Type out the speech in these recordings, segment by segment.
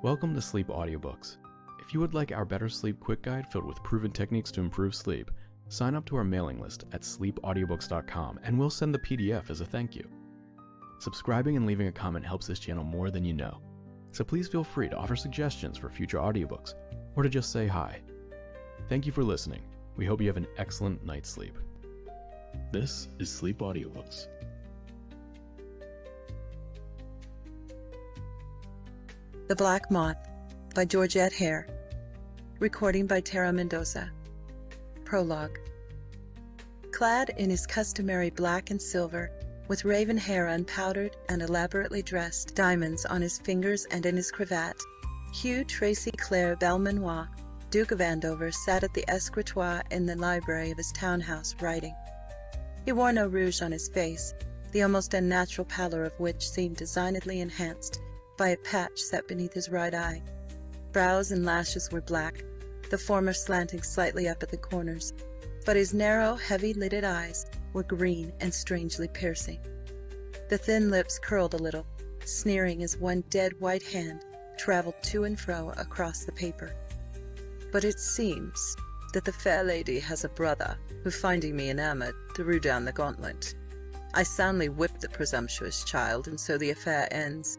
Welcome to Sleep Audiobooks. If you would like our Better Sleep Quick Guide filled with proven techniques to improve sleep, sign up to our mailing list at sleepaudiobooks.com and we'll send the PDF as a thank you. Subscribing and leaving a comment helps this channel more than you know, so please feel free to offer suggestions for future audiobooks or to just say hi. Thank you for listening. We hope you have an excellent night's sleep. This is Sleep Audiobooks. The Black Moth by Georgette Hare. Recording by Terra Mendoza. Prologue. Clad in his customary black and silver, with raven hair unpowdered and elaborately dressed, diamonds on his fingers and in his cravat, Hugh Tracy Clare Belmanoir, Duke of Andover, sat at the escritoire in the library of his townhouse, writing. He wore no rouge on his face, the almost unnatural pallor of which seemed designedly enhanced by a patch set beneath his right eye. Brows and lashes were black, the former slanting slightly up at the corners, but his narrow, heavy-lidded eyes were green and strangely piercing. The thin lips curled a little, sneering as one dead white hand travelled to and fro across the paper. But it seems that the fair lady has a brother who, finding me enamoured, threw down the gauntlet. I soundly whipped the presumptuous child, and so the affair ends.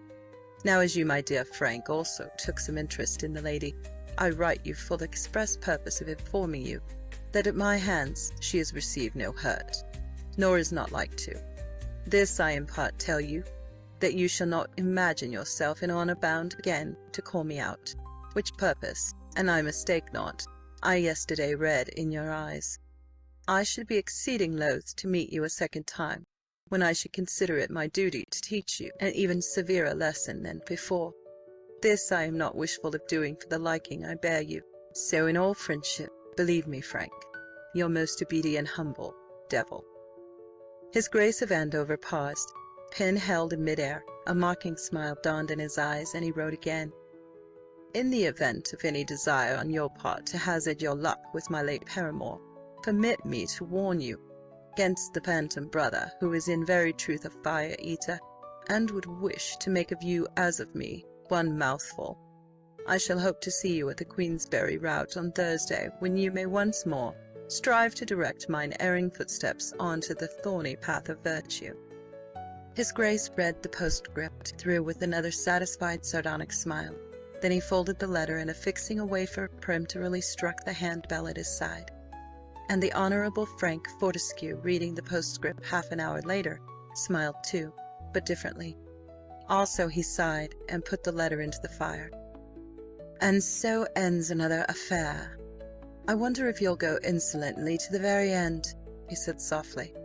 Now, as you, my dear Frank, also took some interest in the lady, I write you for the express purpose of informing you that at my hands she has received no hurt, nor is not like to. This I in part tell you, that you shall not imagine yourself in honour bound again to call me out, which purpose, and I mistake not, I yesterday read in your eyes. I should be exceeding loath to meet you a second time, when I should consider it my duty to teach you an even severer lesson than before. This I am not wishful of doing for the liking I bear you. So in all friendship, believe me, Frank, your most obedient humble Devil. His Grace of Andover paused, pen held in mid-air, a mocking smile dawned in his eyes, and he wrote again. In the event of any desire on your part to hazard your luck with my late paramour, permit me to warn you against the phantom brother, who is in very truth a fire-eater, and would wish to make of you as of me one mouthful. I shall hope to see you at the Queensberry rout on Thursday, when you may once more strive to direct mine erring footsteps on to the thorny path of virtue. His Grace read the postscript through with another satisfied sardonic smile. Then he folded the letter, and affixing a wafer, peremptorily struck the handbell at his side. And the Honourable Frank Fortescue, reading the postscript half an hour later, smiled too, but differently. Also he sighed, and put the letter into the fire. And so ends another affair. I wonder if you'll go insolently to the very end, he said softly,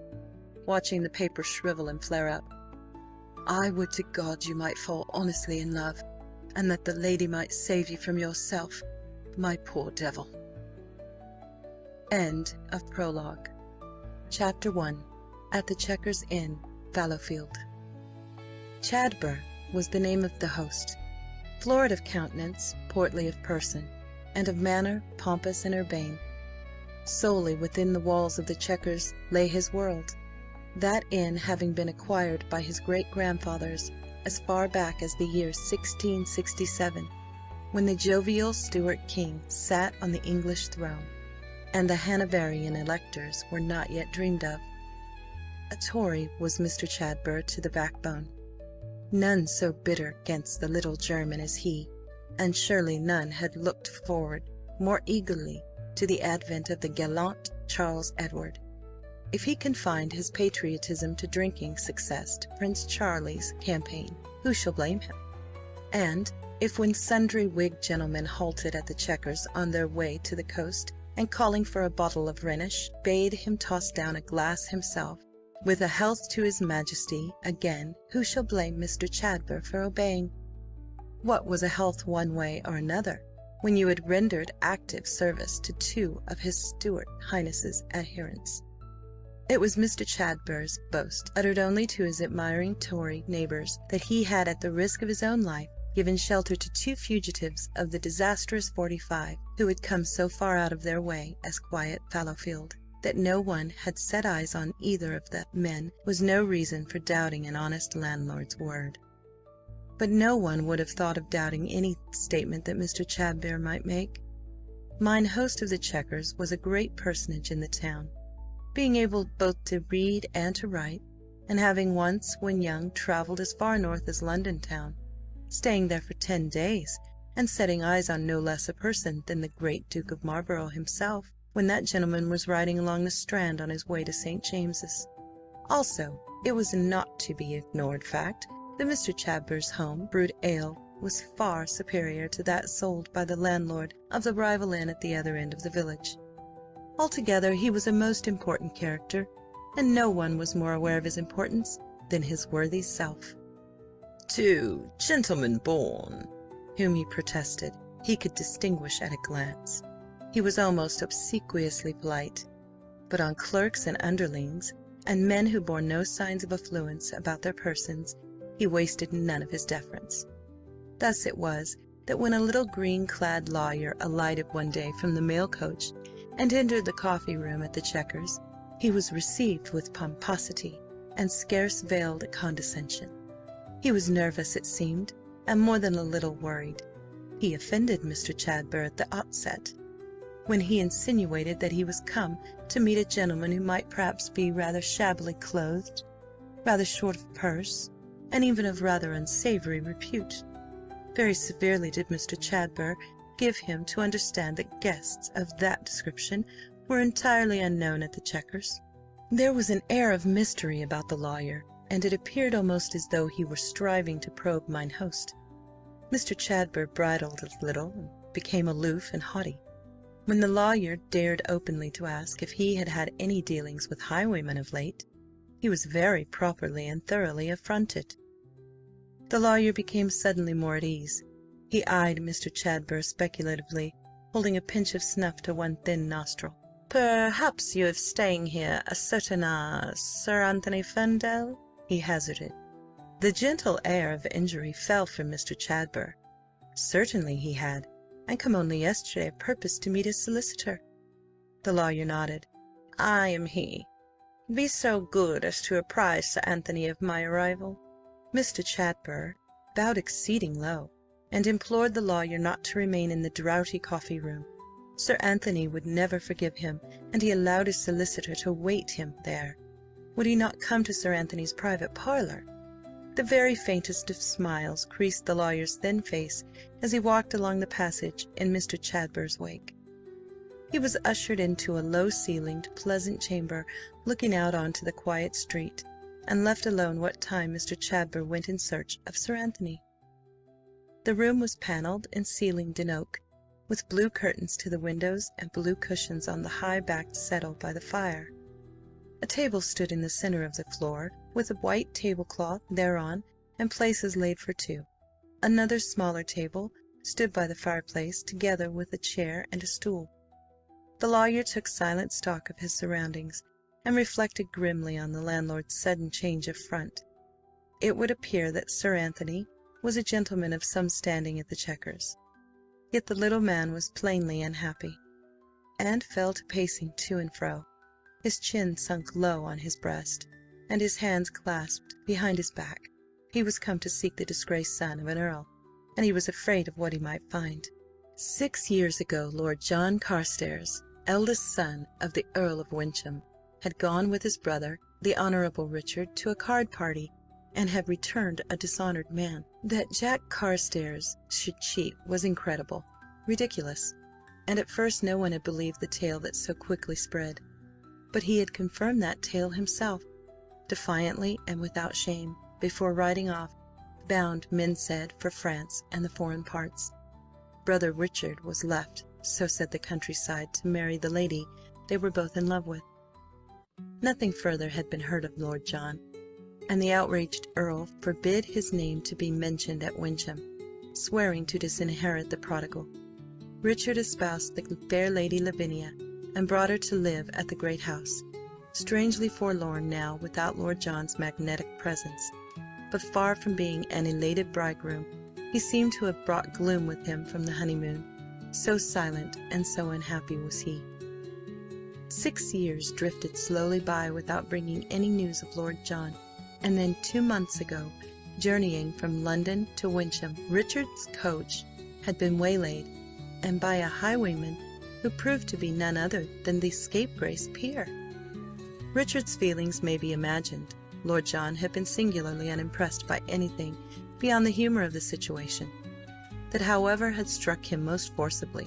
watching the paper shrivel and flare up. I would to God you might fall honestly in love, and that the lady might save you from yourself, my poor devil. End of prologue. Chapter 1. At the Chequers Inn, Fallowfield. Chadber was the name of the host. Florid of countenance, portly of person, and of manner pompous and urbane. Solely within the walls of the Chequers lay his world, that inn having been acquired by his great-grandfathers as far back as the year 1667, when the jovial Stuart king sat on the English throne, and the Hanoverian electors were not yet dreamed of. A Tory was Mr. Chadber to the backbone. None so bitter against the little German as he, and surely none had looked forward more eagerly to the advent of the gallant Charles Edward. If he confined his patriotism to drinking success to Prince Charlie's campaign, who shall blame him? And if, when sundry Whig gentlemen halted at the Chequers on their way to the coast, and calling for a bottle of Rhenish, bade him toss down a glass himself, with a health to his Majesty, again, who shall blame Mr. Chadber for obeying? What was a health one way or another, when you had rendered active service to two of his Stuart Highness's adherents? It was Mr. Chadber's boast, uttered only to his admiring Tory neighbours, that he had, at the risk of his own life, given shelter to two fugitives of the disastrous '45, who had come so far out of their way as quiet Fallowfield, that no one had set eyes on either of the men was no reason for doubting an honest landlord's word. but no one would have thought of doubting any statement that Mr. Chadber might make. Mine host of the Chequers was a great personage in the town, being able both to read and to write, and having once, when young, travelled as far north as London town, staying there for 10 days, and setting eyes on no less a person than the great Duke of Marlborough himself, when that gentleman was riding along the Strand on his way to St. James's. Also, it was a not to be ignored fact that Mr. Chadber's home brewed ale was far superior to that sold by the landlord of the rival inn at the other end of the village. Altogether he was a most important character, and no one was more aware of his importance than his worthy self. "Two gentlemen born," whom he protested he could distinguish at a glance. He was almost obsequiously polite, but on clerks and underlings, and men who bore no signs of affluence about their persons, he wasted none of his deference. Thus it was that when a little green-clad lawyer alighted one day from the mail-coach and entered the coffee-room at the Chequers, he was received with pomposity and scarce veiled condescension. He was nervous, it seemed, and more than a little worried. He offended Mr. Chadber at the outset, when he insinuated that he was come to meet a gentleman who might perhaps be rather shabbily clothed, rather short of purse, and even of rather unsavoury repute. Very severely did Mr. Chadber give him to understand that guests of that description were entirely unknown at the Chequers. There was an air of mystery about the lawyer, and it appeared almost as though he were striving to probe mine host. Mr. Chadber bridled a little, and became aloof and haughty. When the lawyer dared openly to ask if he had had any dealings with highwaymen of late, he was very properly and thoroughly affronted. The lawyer became suddenly more at ease. He eyed Mr. Chadber speculatively, holding a pinch of snuff to one thin nostril. "Perhaps you have staying here a certain Sir Anthony Ferndale?" he hazarded. The gentle air of injury fell from Mr. Chadber. Certainly he had, and come only yesterday of purpose to meet his solicitor. The lawyer nodded. "I am he. Be so good as to apprise Sir Anthony of my arrival." Mr. Chadber bowed exceeding low, and implored the lawyer not to remain in the draughty coffee-room. Sir Anthony would never forgive him, and he allowed his solicitor to wait him there. Would he not come to Sir Anthony's private parlour? The very faintest of smiles creased the lawyer's thin face as he walked along the passage in Mr. Chadber's wake. He was ushered into a low-ceilinged, pleasant chamber looking out on to the quiet street, and left alone what time Mr. Chadber went in search of Sir Anthony. The room was panelled and ceilinged in oak, with blue curtains to the windows and blue cushions on the high-backed settle by the fire. A table stood in the centre of the floor, with a white tablecloth thereon, and places laid for two. Another smaller table stood by the fireplace, together with a chair and a stool. The lawyer took silent stock of his surroundings, and reflected grimly on the landlord's sudden change of front. It would appear that Sir Anthony was a gentleman of some standing at the Chequers. Yet the little man was plainly unhappy, and fell to pacing to and fro, his chin sunk low on his breast, and his hands clasped behind his back. He was come to seek the disgraced son of an earl, and he was afraid of what he might find. 6 years ago Lord John Carstares, eldest son of the Earl of Wyncham, had gone with his brother, the Honourable Richard, to a card party, and had returned a dishonoured man. That Jack Carstares should cheat was incredible, ridiculous, and at first no one had believed the tale that so quickly spread. But he had confirmed that tale himself, defiantly and without shame, before riding off, bound, men said, for France and the foreign parts. Brother Richard was left, so said the countryside, to marry the lady they were both in love with. Nothing further had been heard of Lord John, and the outraged Earl forbid his name to be mentioned at Wyncham, swearing to disinherit the prodigal. Richard espoused the fair Lady Lavinia, and brought her to live at the great house, strangely forlorn now without Lord John's magnetic presence. But far from being an elated bridegroom, he seemed to have brought gloom with him from the honeymoon, so silent and so unhappy was he. 6 years drifted slowly by without bringing any news of Lord John, and then 2 months ago journeying from London to Wyncham, Richard's coach had been waylaid, and by a highwayman who proved to be none other than the scapegrace peer. Richard's feelings may be imagined. Lord John had been singularly unimpressed by anything beyond the humour of the situation. That, however, had struck him most forcibly,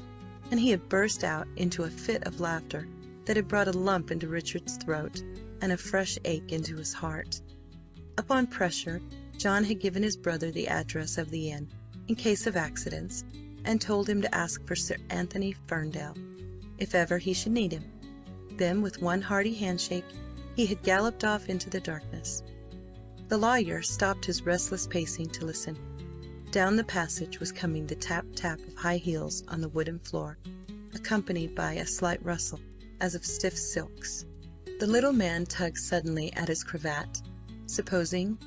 and he had burst out into a fit of laughter that had brought a lump into Richard's throat and a fresh ache into his heart. Upon pressure, John had given his brother the address of the inn, in case of accidents, and told him to ask for Sir Anthony Ferndale, if ever he should need him. Then, with one hearty handshake, he had galloped off into the darkness. The lawyer stopped his restless pacing to listen. Down the passage was coming the tap-tap of high heels on the wooden floor, accompanied by a slight rustle, as of stiff silks. The little man tugged suddenly at his cravat. Supposing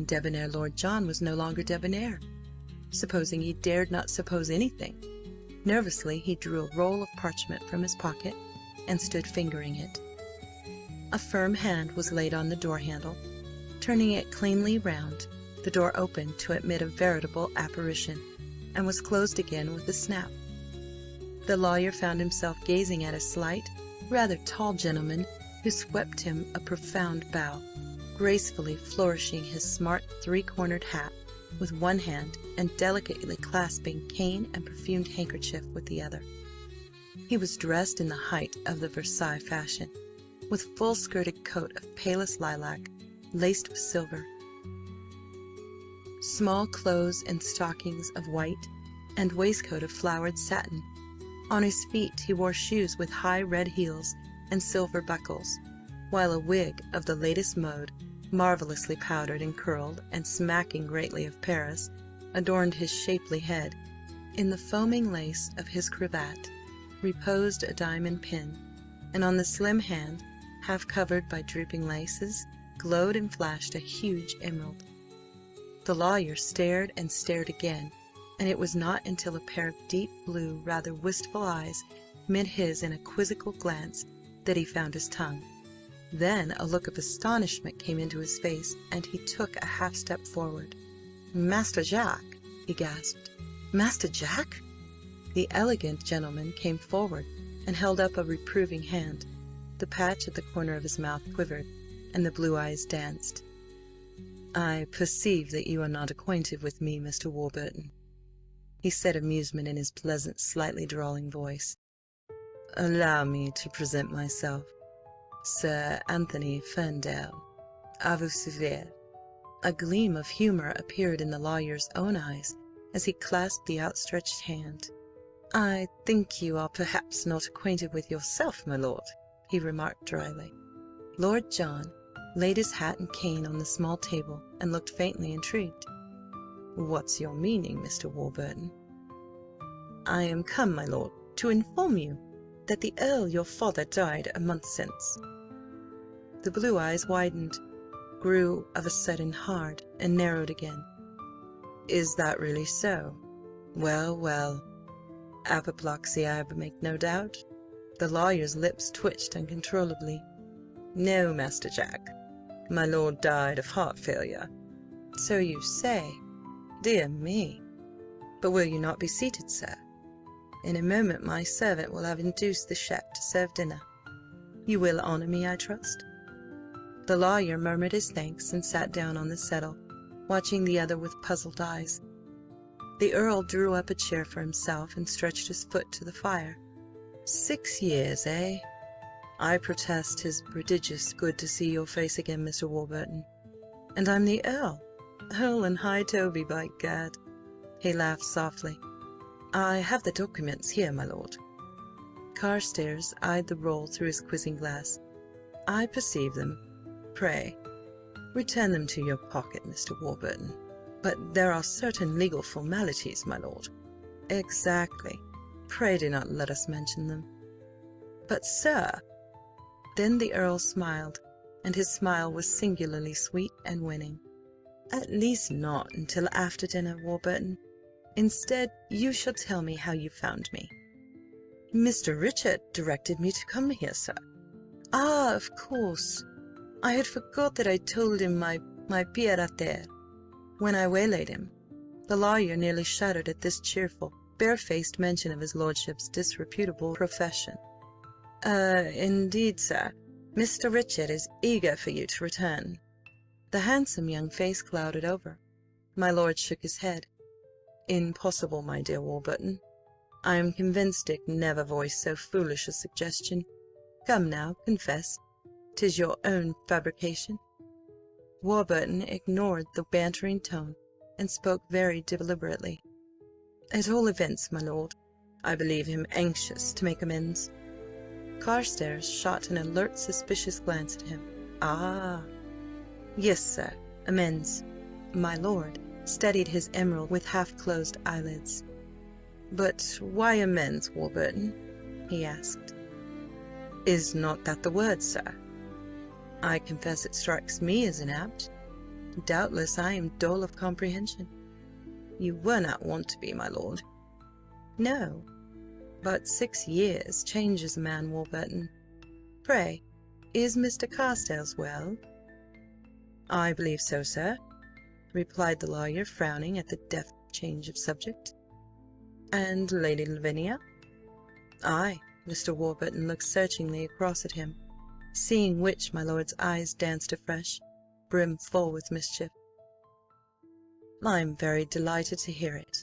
debonair Lord John was no longer debonair? Supposing he dared not suppose anything? Nervously he drew a roll of parchment from his pocket and stood fingering it. A firm hand was laid on the door-handle. Turning it cleanly round, the door opened to admit a veritable apparition, and was closed again with a snap. The lawyer found himself gazing at a slight, rather tall gentleman who swept him a profound bow, gracefully flourishing his smart three-cornered hat with one hand and delicately clasping cane and perfumed handkerchief with the other. He was dressed in the height of the Versailles fashion, with full-skirted coat of palest lilac, laced with silver, small clothes and stockings of white, and waistcoat of flowered satin. On his feet he wore shoes with high red heels and silver buckles, while a wig of the latest mode, marvellously powdered and curled, and smacking greatly of Paris, adorned his shapely head. In the foaming lace of his cravat reposed a diamond pin, and on the slim hand, half covered by drooping laces, glowed and flashed a huge emerald. The lawyer stared and stared again, and it was not until a pair of deep blue, rather wistful eyes met his in a quizzical glance that he found his tongue. Then a look of astonishment came into his face, and he took a half-step forward. "Master Jack!" he gasped. "Master Jack?" The elegant gentleman came forward and held up a reproving hand. The patch at the corner of his mouth quivered, and the blue eyes danced. "I perceive that you are not acquainted with me, Mr. Warburton," he said, amusement in his pleasant, slightly drawling voice. "Allow me to present myself. Sir Anthony Ferndale, à vous servir." A gleam of humour appeared in the lawyer's own eyes as he clasped the outstretched hand. "I think you are perhaps not acquainted with yourself, my lord," he remarked drily. Lord John laid his hat and cane on the small table and looked faintly intrigued. "What's your meaning, Mr. Warburton?" "I am come, my lord, to inform you that the Earl your father died a month since." The blue eyes widened, grew of a sudden hard, and narrowed again. "Is that really so? Well, well. Apoplexy, I make no doubt?" The lawyer's lips twitched uncontrollably. "No, Master Jack. My lord died of heart failure." "So you say. Dear me! But will you not be seated, sir? In a moment my servant will have induced the chef to serve dinner. You will honour me, I trust?" The lawyer murmured his thanks and sat down on the settle, watching the other with puzzled eyes. The Earl drew up a chair for himself and stretched his foot to the fire. 6 years, eh? I protest 'tis prodigious good to see your face again, Mr. Warburton. And I'm the Earl and High Toby, by gad!" He laughed softly. "I have the documents here, my lord." Carstares eyed the roll through his quizzing glass. "I perceive them. Pray, return them to your pocket, Mr. Warburton." "But there are certain legal formalities, my lord." "Exactly. Pray do not let us mention them." "But, sir—" Then the Earl smiled, and his smile was singularly sweet and winning. "At least not until after dinner, Warburton. Instead, you shall tell me how you found me." "Mr. Richard directed me to come here, sir." "Ah, of course. I had forgot that I told him my pied à terre. when I waylaid him." The lawyer nearly shuddered at this cheerful, barefaced mention of his lordship's disreputable profession. Indeed, sir. Mr. Richard is eager for you to return." The handsome young face clouded over. My lord shook his head. "Impossible, my dear Warburton. I am convinced Dick never voiced so foolish a suggestion. Come now, confess. 'Tis your own fabrication." Warburton ignored the bantering tone, and spoke very deliberately. "At all events, my lord, I believe him anxious to make amends." Carstares shot an alert, suspicious glance at him. "Ah!" "Yes, sir, amends." My lord studied his emerald with half-closed eyelids. "But why amends, Warburton?" he asked. "Is not that the word, sir?" "I confess it strikes me as inapt. Doubtless I am dull of comprehension." "You were not wont to be, my lord." "No, but 6 years changes a man, Warburton. Pray, is Mr. Carstares well?" "I believe so, sir," replied the lawyer, frowning at the deft change of subject. "And Lady Lavinia?" "Ay." Mr. Warburton looked searchingly across at him, seeing which my lord's eyes danced afresh, brim-full with mischief. "I am very delighted to hear it.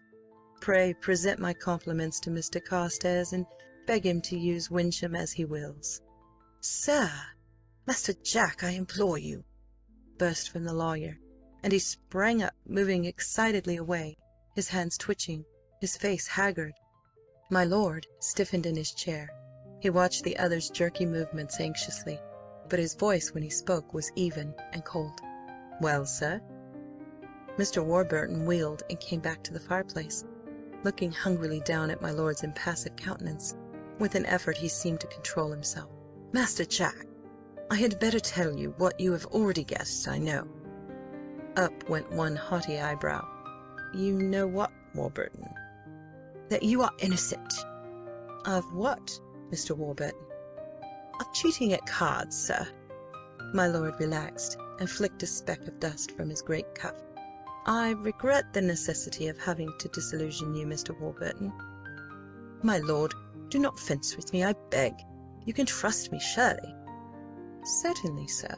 Pray present my compliments to Mr. Carstares, and beg him to use Wyncham as he wills." "Sir! Master Jack, I implore you!" burst from the lawyer, and he sprang up, moving excitedly away, his hands twitching, his face haggard. My lord stiffened in his chair. He watched the other's jerky movements anxiously, but his voice when he spoke was even and cold. "Well, sir?" Mr. Warburton wheeled and came back to the fireplace, looking hungrily down at my lord's impassive countenance. With an effort he seemed to control himself. "Master Jack, I had better tell you what you have already guessed, I know." Up went one haughty eyebrow. "You know what, Warburton?" "That you are innocent." "Of what, Mr. Warburton?" "Of cheating at cards, sir." My lord relaxed, and flicked a speck of dust from his great cuff. "I regret the necessity of having to disillusion you, Mr. Warburton." "My lord, do not fence with me, I beg. You can trust me, surely?" "Certainly, sir."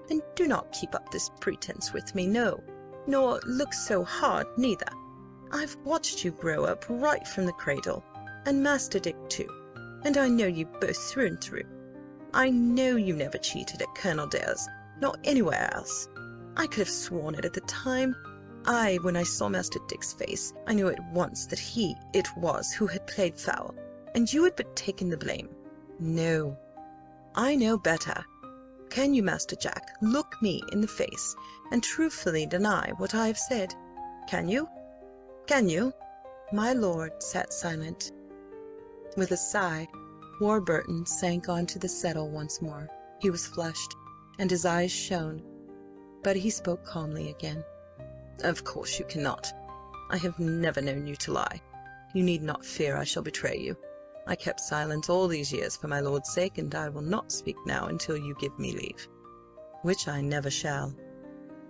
"Then do not keep up this pretence with me, no, nor look so hard, neither. I've watched you grow up right from the cradle, and Master Dick too, and I know you both through and through. I know you never cheated at Colonel Dare's, nor anywhere else. I could have sworn it at the time. When I saw Master Dick's face, I knew at once that it was who had played foul, and you had but taken the blame. No, I know better. Can you, Master Jack, look me in the face and truthfully deny what I have said? Can you? Can you?" My lord sat silent. With a sigh, Warburton sank on to the settle once more. He was flushed, and his eyes shone, but he spoke calmly again. "Of course you cannot. I have never known you to lie. You need not fear I shall betray you. I kept silence all these years for my lord's sake, and I will not speak now until you give me leave." "Which I never shall."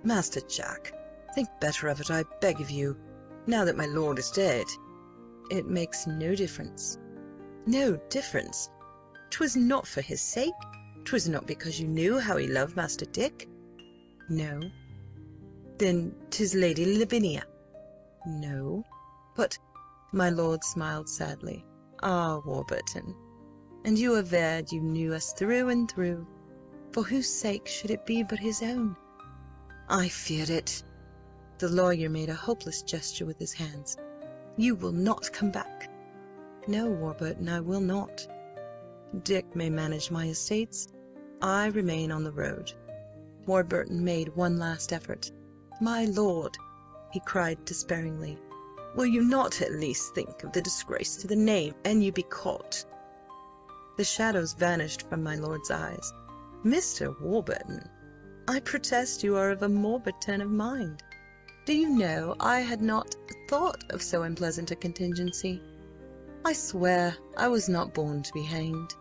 "Master Jack, think better of it, I beg of you, now that my lord is dead." "It makes no difference." "No difference? 'Twas not for his sake? 'Twas not because you knew how he loved Master Dick?" "No." "Then 'tis Lady Lavinia?" "No." "But—" My lord smiled sadly. "Ah, Warburton, and you averred you knew us through and through. For whose sake should it be but his own?" "I feared it." The lawyer made a hopeless gesture with his hands. "You will not come back?" "No, Warburton, I will not. Dick may manage my estates. I remain on the road." Warburton made one last effort. "My lord," he cried despairingly, "will you not at least think of the disgrace to the name an you be caught?" The shadows vanished from my lord's eyes. "Mr. Warburton, I protest you are of a morbid turn of mind. Do you know, I had not thought of so unpleasant a contingency. I swear I was not born to be hanged."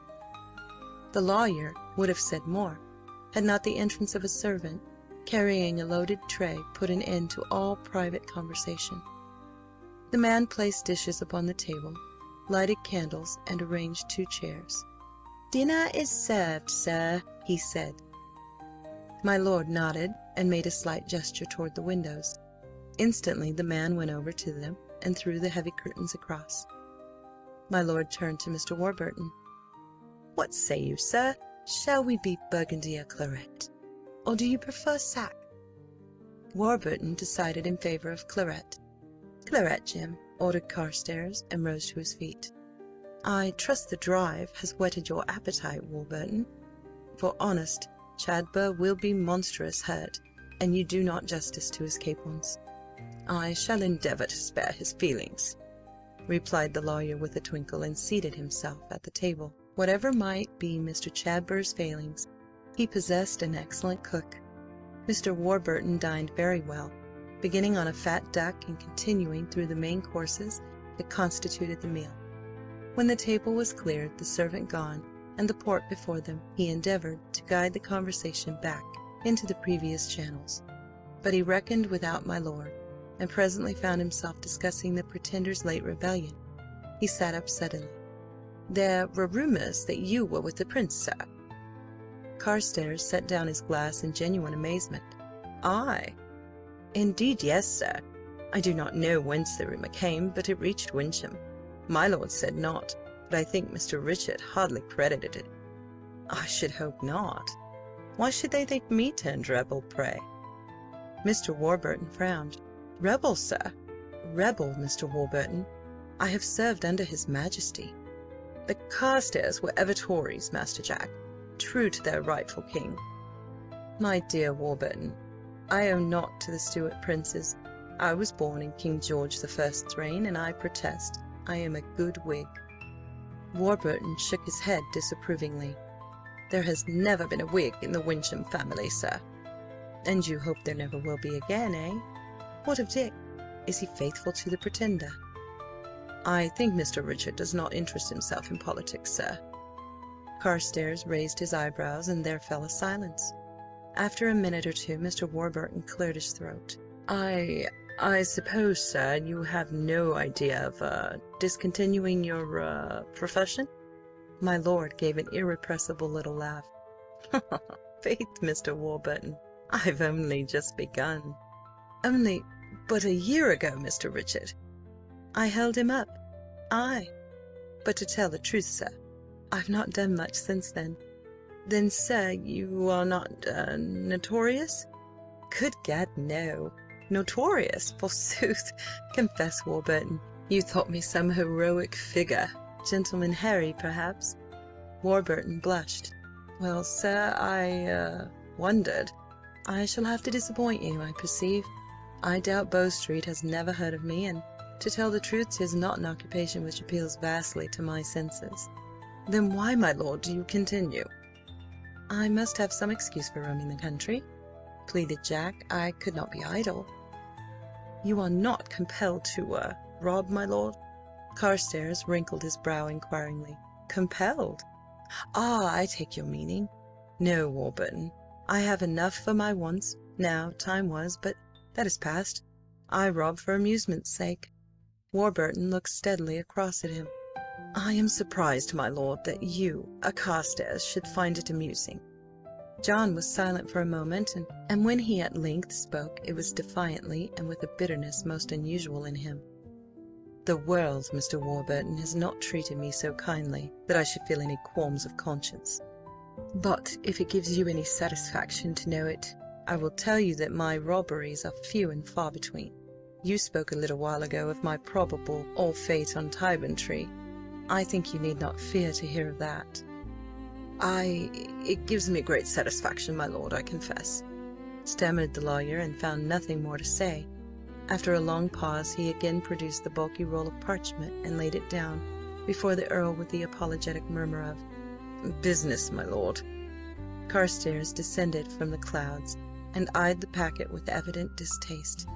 The lawyer would have said more, had not the entrance of a servant, carrying a loaded tray, put an end to all private conversation. The man placed dishes upon the table, lighted candles, and arranged 2 chairs. "Dinner is served, sir," he said. My lord nodded, and made a slight gesture toward the windows. Instantly the man went over to them, and threw the heavy curtains across. My lord turned to Mr. Warburton. "What say you, sir? Shall we be Burgundy or claret? Or do you prefer sack?" Warburton decided in favour of claret. "Claret, Jim," ordered Carstares, and rose to his feet. "I trust the drive has whetted your appetite, Warburton, for honest Chadber will be monstrous hurt, and you do not justice to his capons." "I shall endeavour to spare his feelings," replied the lawyer with a twinkle, and seated himself at the table. Whatever might be Mr. Chadber's failings, he possessed an excellent cook. Mr. Warburton dined very well, beginning on a fat duck and continuing through the main courses that constituted the meal. When the table was cleared, the servant gone, and the port before them, he endeavoured to guide the conversation back into the previous channels. But he reckoned without my lord, and presently found himself discussing the Pretender's late rebellion. He sat up suddenly. "There were rumours that you were with the prince, sir." Carstares set down his glass in genuine amazement. "I? Indeed, yes, sir. I do not know whence the rumour came, but it reached Wyncham. My lord said not, but I think Mr. Richard hardly credited it." "I should hope not. Why should they think me turned rebel, pray?" Mr. Warburton frowned. "Rebel, sir? Rebel, Mr. Warburton? I have served under his majesty." "The Carstares were ever Tories, Master Jack, true to their rightful king." "My dear Warburton, I owe naught to the Stuart princes. I was born in King George the First's reign, and I protest I am a good Whig." Warburton shook his head disapprovingly. "There has never been a Whig in the Wyncham family, sir." "And you hope there never will be again, eh? What of Dick? Is he faithful to the Pretender?" "I think Mr. Richard does not interest himself in politics, sir." Carstares raised his eyebrows, and there fell a silence. After a minute or two, Mr. Warburton cleared his throat. I suppose, sir, you have no idea of discontinuing your profession?" My lord gave an irrepressible little laugh. "Faith, Mr. Warburton, I've only just begun." "Only but a year ago, Mr. Richard, I held him up. Aye, but to tell the truth, sir, I've not done much since then." "Then, sir, you are not notorious?" "Good gad, no. Notorious, forsooth! Confess, Warburton, you thought me some heroic figure. Gentleman Harry, perhaps?" Warburton blushed. "Well, sir, I wondered." "I shall have to disappoint you, I perceive. I doubt Bow Street has never heard of me, and to tell the truth, 'tis not an occupation which appeals vastly to my senses." "Then why, my lord, do you continue?" "I must have some excuse for roaming the country," pleaded Jack. "I could not be idle." "You are not compelled to rob, my lord?" Carstares wrinkled his brow inquiringly. "Compelled? Ah, I take your meaning. No, Warburton, I have enough for my wants now. Time was, but that is past. I rob for amusement's sake." Warburton looked steadily across at him. "I am surprised, my lord, that you, a Carstares, should find it amusing." John was silent for a moment, and when he at length spoke, it was defiantly and with a bitterness most unusual in him. "The world, Mr. Warburton, has not treated me so kindly that I should feel any qualms of conscience. But if it gives you any satisfaction to know it, I will tell you that my robberies are few and far between. You spoke a little while ago of my probable au fait on Tyburn Tree. I think you need not fear to hear of that." It gives me great satisfaction, my lord, I confess," stammered the lawyer, and found nothing more to say. After a long pause, he again produced the bulky roll of parchment and laid it down before the Earl with the apologetic murmur of "Business, my lord." Carstares descended from the clouds and eyed the packet with evident distaste.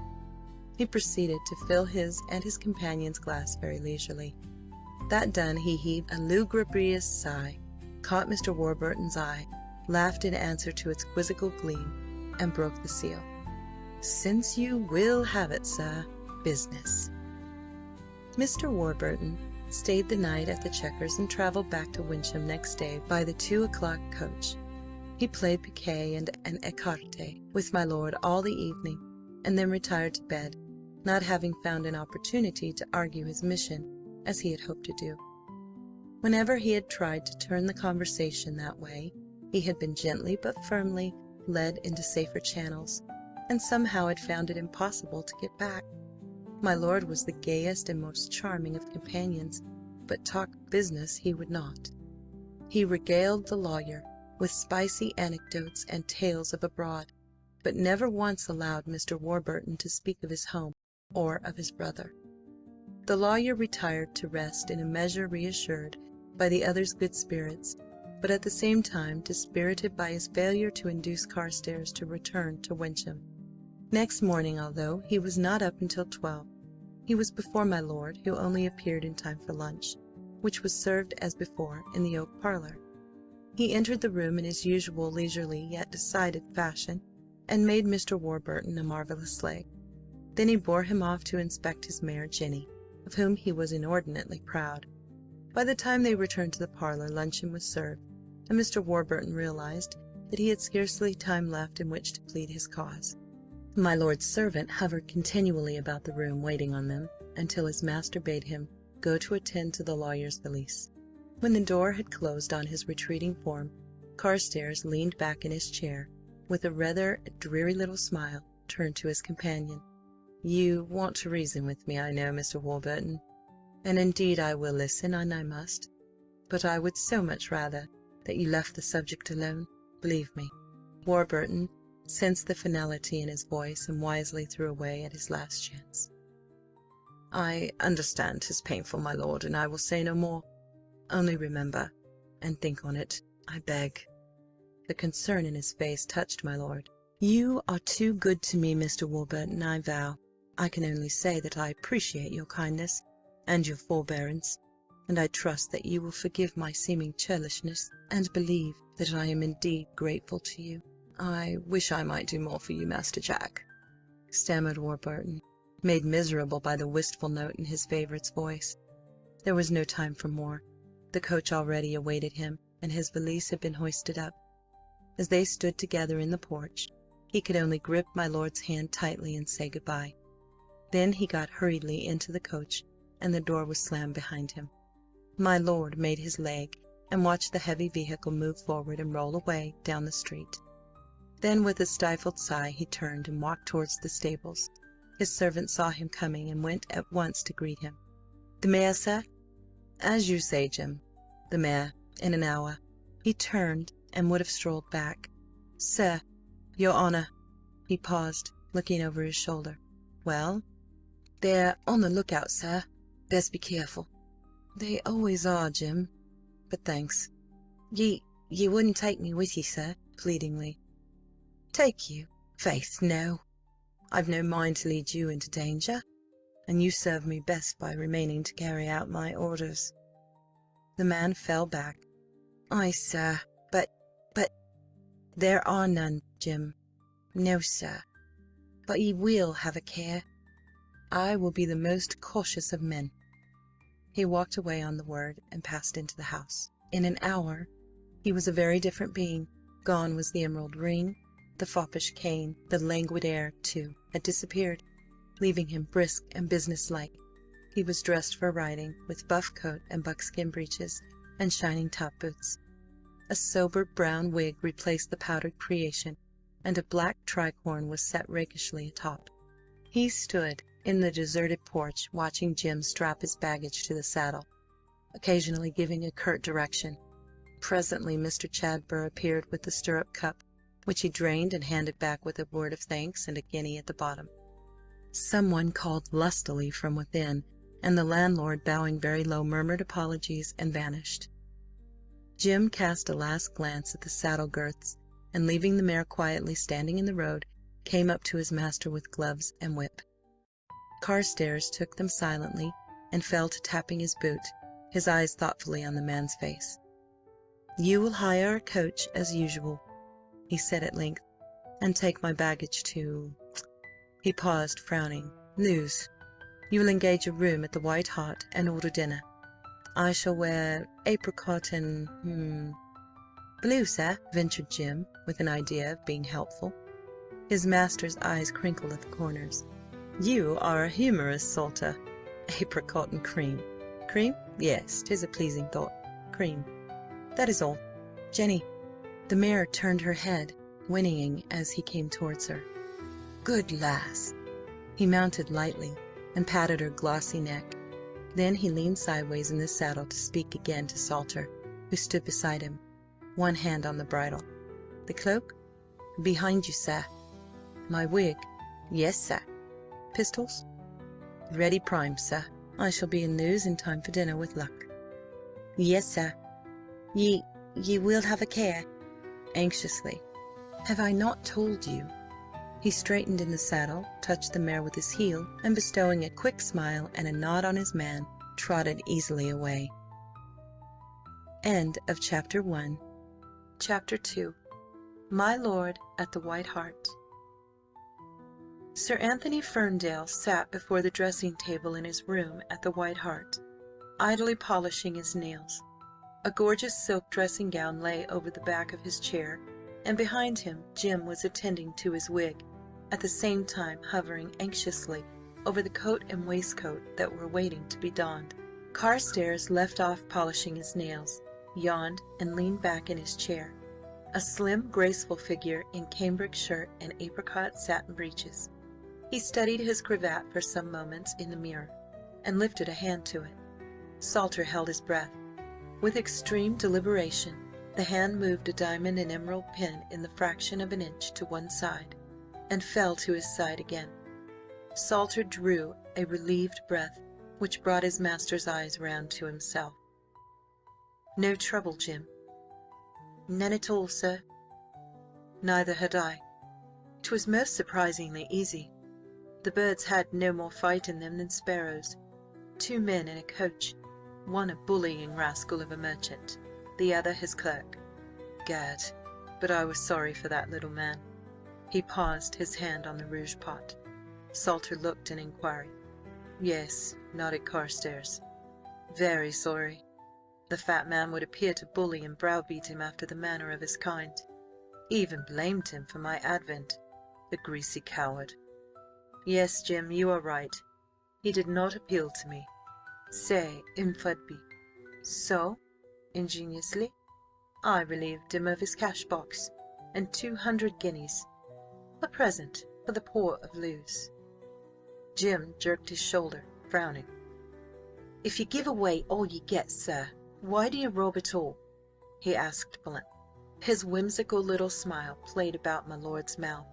He proceeded to fill his and his companion's glass very leisurely. That done, he heaved a lugubrious sigh, caught Mr. Warburton's eye, laughed in answer to its quizzical gleam, and broke the seal. "Since you will have it, sir, business." Mr. Warburton stayed the night at the Chequers and travelled back to Wyncham next day by the 2 o'clock coach. He played piquet and écarté with my lord all the evening, and then retired to bed, not having found an opportunity to argue his mission as he had hoped to do. Whenever he had tried to turn the conversation that way, he had been gently but firmly led into safer channels, and somehow had found it impossible to get back. My lord was the gayest and most charming of companions, but talk business he would not. He regaled the lawyer with spicy anecdotes and tales of abroad, but never once allowed Mr. Warburton to speak of his home or of his brother. The lawyer retired to rest in a measure reassured by the other's good spirits, but at the same time dispirited by his failure to induce Carstares to return to Wyncham. Next morning, although he was not up until 12, he was before my lord, who only appeared in time for lunch, which was served as before in the oak parlour. He entered the room in his usual leisurely yet decided fashion, and made Mr. Warburton a marvellous sleigh. Then he bore him off to inspect his mare Jenny, of whom he was inordinately proud. By the time they returned to the parlour, luncheon was served, and Mr. Warburton realised that he had scarcely time left in which to plead his cause. My lord's servant hovered continually about the room waiting on them, until his master bade him go to attend to the lawyer's valise. When the door had closed on his retreating form, Carstares leaned back in his chair, with a rather dreary little smile, turned to his companion. "You want to reason with me, I know, Mr. Warburton, and indeed I will listen, and I must, but I would so much rather that you left the subject alone, believe me." Warburton sensed the finality in his voice, and wisely threw away at his last chance. "I understand 'tis painful, my lord, and I will say no more. Only remember, and think on it, I beg." The concern in his face touched my lord. "You are too good to me, Mr. Warburton, I vow. I can only say that I appreciate your kindness and your forbearance, and I trust that you will forgive my seeming churlishness, and believe that I am indeed grateful to you." "I wish I might do more for you, Master Jack," stammered Warburton, made miserable by the wistful note in his favourite's voice. There was no time for more. The coach already awaited him, and his valise had been hoisted up. As they stood together in the porch, he could only grip my lord's hand tightly and say good-bye. Then he got hurriedly into the coach, and the door was slammed behind him. My lord made his leg, and watched the heavy vehicle move forward and roll away down the street. Then, with a stifled sigh, he turned and walked towards the stables. His servant saw him coming, and went at once to greet him. "The mare, sir?" "As you say, Jim. The mare, in an hour." He turned, and would have strolled back. "Sir, your honour—" He paused, looking over his shoulder. "Well?" "They're on the look-out, sir. Best be careful." "They always are, Jim. But thanks." Ye wouldn't take me with ye, sir?" pleadingly. "Take you? Faith, no. I've no mind to lead you into danger, and you serve me best by remaining to carry out my orders." The man fell back. "Aye, sir, but—" "There are none, Jim. No, sir. But ye will have a care. I will be the most cautious of men." He walked away on the word, and passed into the house. In an hour he was a very different being. Gone was the emerald ring, the foppish cane, the languid air, too, had disappeared, leaving him brisk and business-like. He was dressed for riding, with buff coat and buckskin breeches, and shining top boots. A sober brown wig replaced the powdered creation, and a black tricorn was set rakishly atop. He stood in the deserted porch, watching Jim strap his baggage to the saddle, occasionally giving a curt direction. Presently Mr. Chadber appeared with the stirrup cup, which he drained and handed back with a word of thanks and a guinea at the bottom. Some one called lustily from within, and the landlord, bowing very low, murmured apologies and vanished. Jim cast a last glance at the saddle girths, and leaving the mare quietly standing in the road, came up to his master with gloves and whip. Carstares took them silently, and fell to tapping his boot, his eyes thoughtfully on the man's face. "You will hire a coach as usual," he said at length. and take my baggage to—" He paused, frowning. "Lewes. You will engage a room at the White Hart and order dinner. I shall wear apricot and— "Blue, sir," ventured Jim, with an idea of being helpful. His master's eyes crinkled at the corners. "You are a humorous, Salter. Apricot and cream. Cream? Yes, 'tis a pleasing thought. Cream. That is all. Jenny." The mare turned her head, whinnying as he came towards her. "Good lass!" He mounted lightly and patted her glossy neck. Then he leaned sideways in the saddle to speak again to Salter, who stood beside him, one hand on the bridle. "The cloak?" "Behind you, sir." "My wig?" "Yes, sir." "Pistols?" "Ready primed, sir. I shall be in Lewes in time for dinner, with luck." "Yes, sir. Ye will have a care?" Anxiously. "Have I not told you?" He straightened in the saddle, touched the mare with his heel, and bestowing a quick smile and a nod on his man, trotted easily away. End of Chapter 1. Chapter 2. My Lord at the White Hart. Sir Anthony Ferndale sat before the dressing-table in his room at the White Hart, idly polishing his nails. A gorgeous silk dressing-gown lay over the back of his chair, and behind him Jim was attending to his wig, at the same time hovering anxiously over the coat and waistcoat that were waiting to be donned. Carstares left off polishing his nails, yawned, and leaned back in his chair, a slim, graceful figure in cambric shirt and apricot satin breeches. He studied his cravat for some moments in the mirror, and lifted a hand to it. Salter held his breath. With extreme deliberation, the hand moved a diamond and emerald pin in the fraction of an inch to one side, and fell to his side again. Salter drew a relieved breath, which brought his master's eyes round to himself. "No trouble, Jim?" "None at all, sir." "Neither had I. 'Twas most surprisingly easy. The birds had no more fight in them than sparrows. 2 men in a coach, one a bullying rascal of a merchant, the other his clerk. Gad, but I was sorry for that little man." He paused, his hand on the rouge pot. Salter looked an inquiry. "Yes," nodded Carstares. "Very sorry. The fat man would appear to bully and browbeat him after the manner of his kind. Even blamed him for my advent, the greasy coward. Yes, Jim, you are right. He did not appeal to me. C'est infudbi. So, ingeniously, I relieved him of his cash-box and 200 guineas, a present for the poor of Lewes." Jim jerked his shoulder, frowning. "If you give away all you get, sir, why do you rob at all?" he asked bluntly. His whimsical little smile played about my lord's mouth.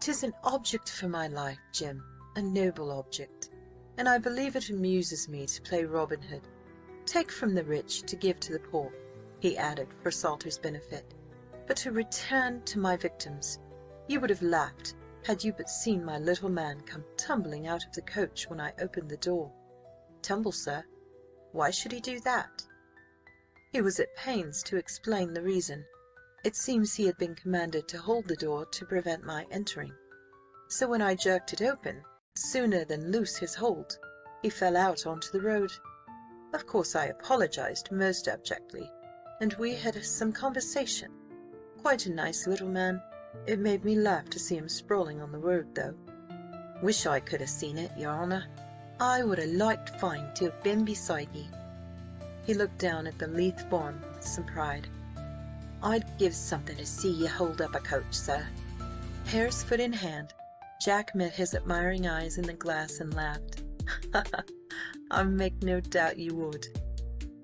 "'Tis an object for my life, Jim, a noble object, and I believe it amuses me to play Robin Hood. Take from the rich to give to the poor," he added for Salter's benefit. "But to return to my victims, you would have laughed had you but seen my little man come tumbling out of the coach when I opened the door." "Tumble, sir? Why should he do that?" He was at pains to explain the reason. It seems he had been commanded to hold the door to prevent my entering. So when I jerked it open, sooner than loose his hold, he fell out onto the road. Of course I apologized most abjectly, and we had some conversation. Quite a nice little man. It made me laugh to see him sprawling on the road, though. Wish I could have seen it, your honour. I would have liked fine to have been beside ye." He looked down at the lithe form with some pride. "I'd give something to see ye hold up a coach, sir." Hare's foot in hand, Jack met his admiring eyes in the glass and laughed. "I make no doubt you would.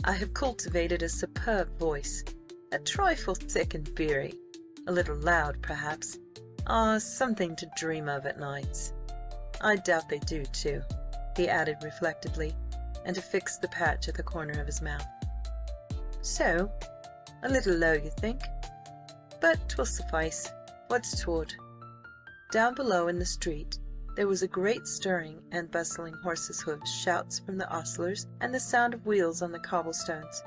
I have cultivated a superb voice, a trifle thick and beery, a little loud, perhaps. Something to dream of at nights. I doubt they do, too," he added reflectively, and affixed the patch at the corner of his mouth. "So, a little low, you think? But 'twill suffice. What's toward?" Down below in the street there was a great stirring and bustling, horses' hoofs, shouts from the ostlers, and the sound of wheels on the cobblestones.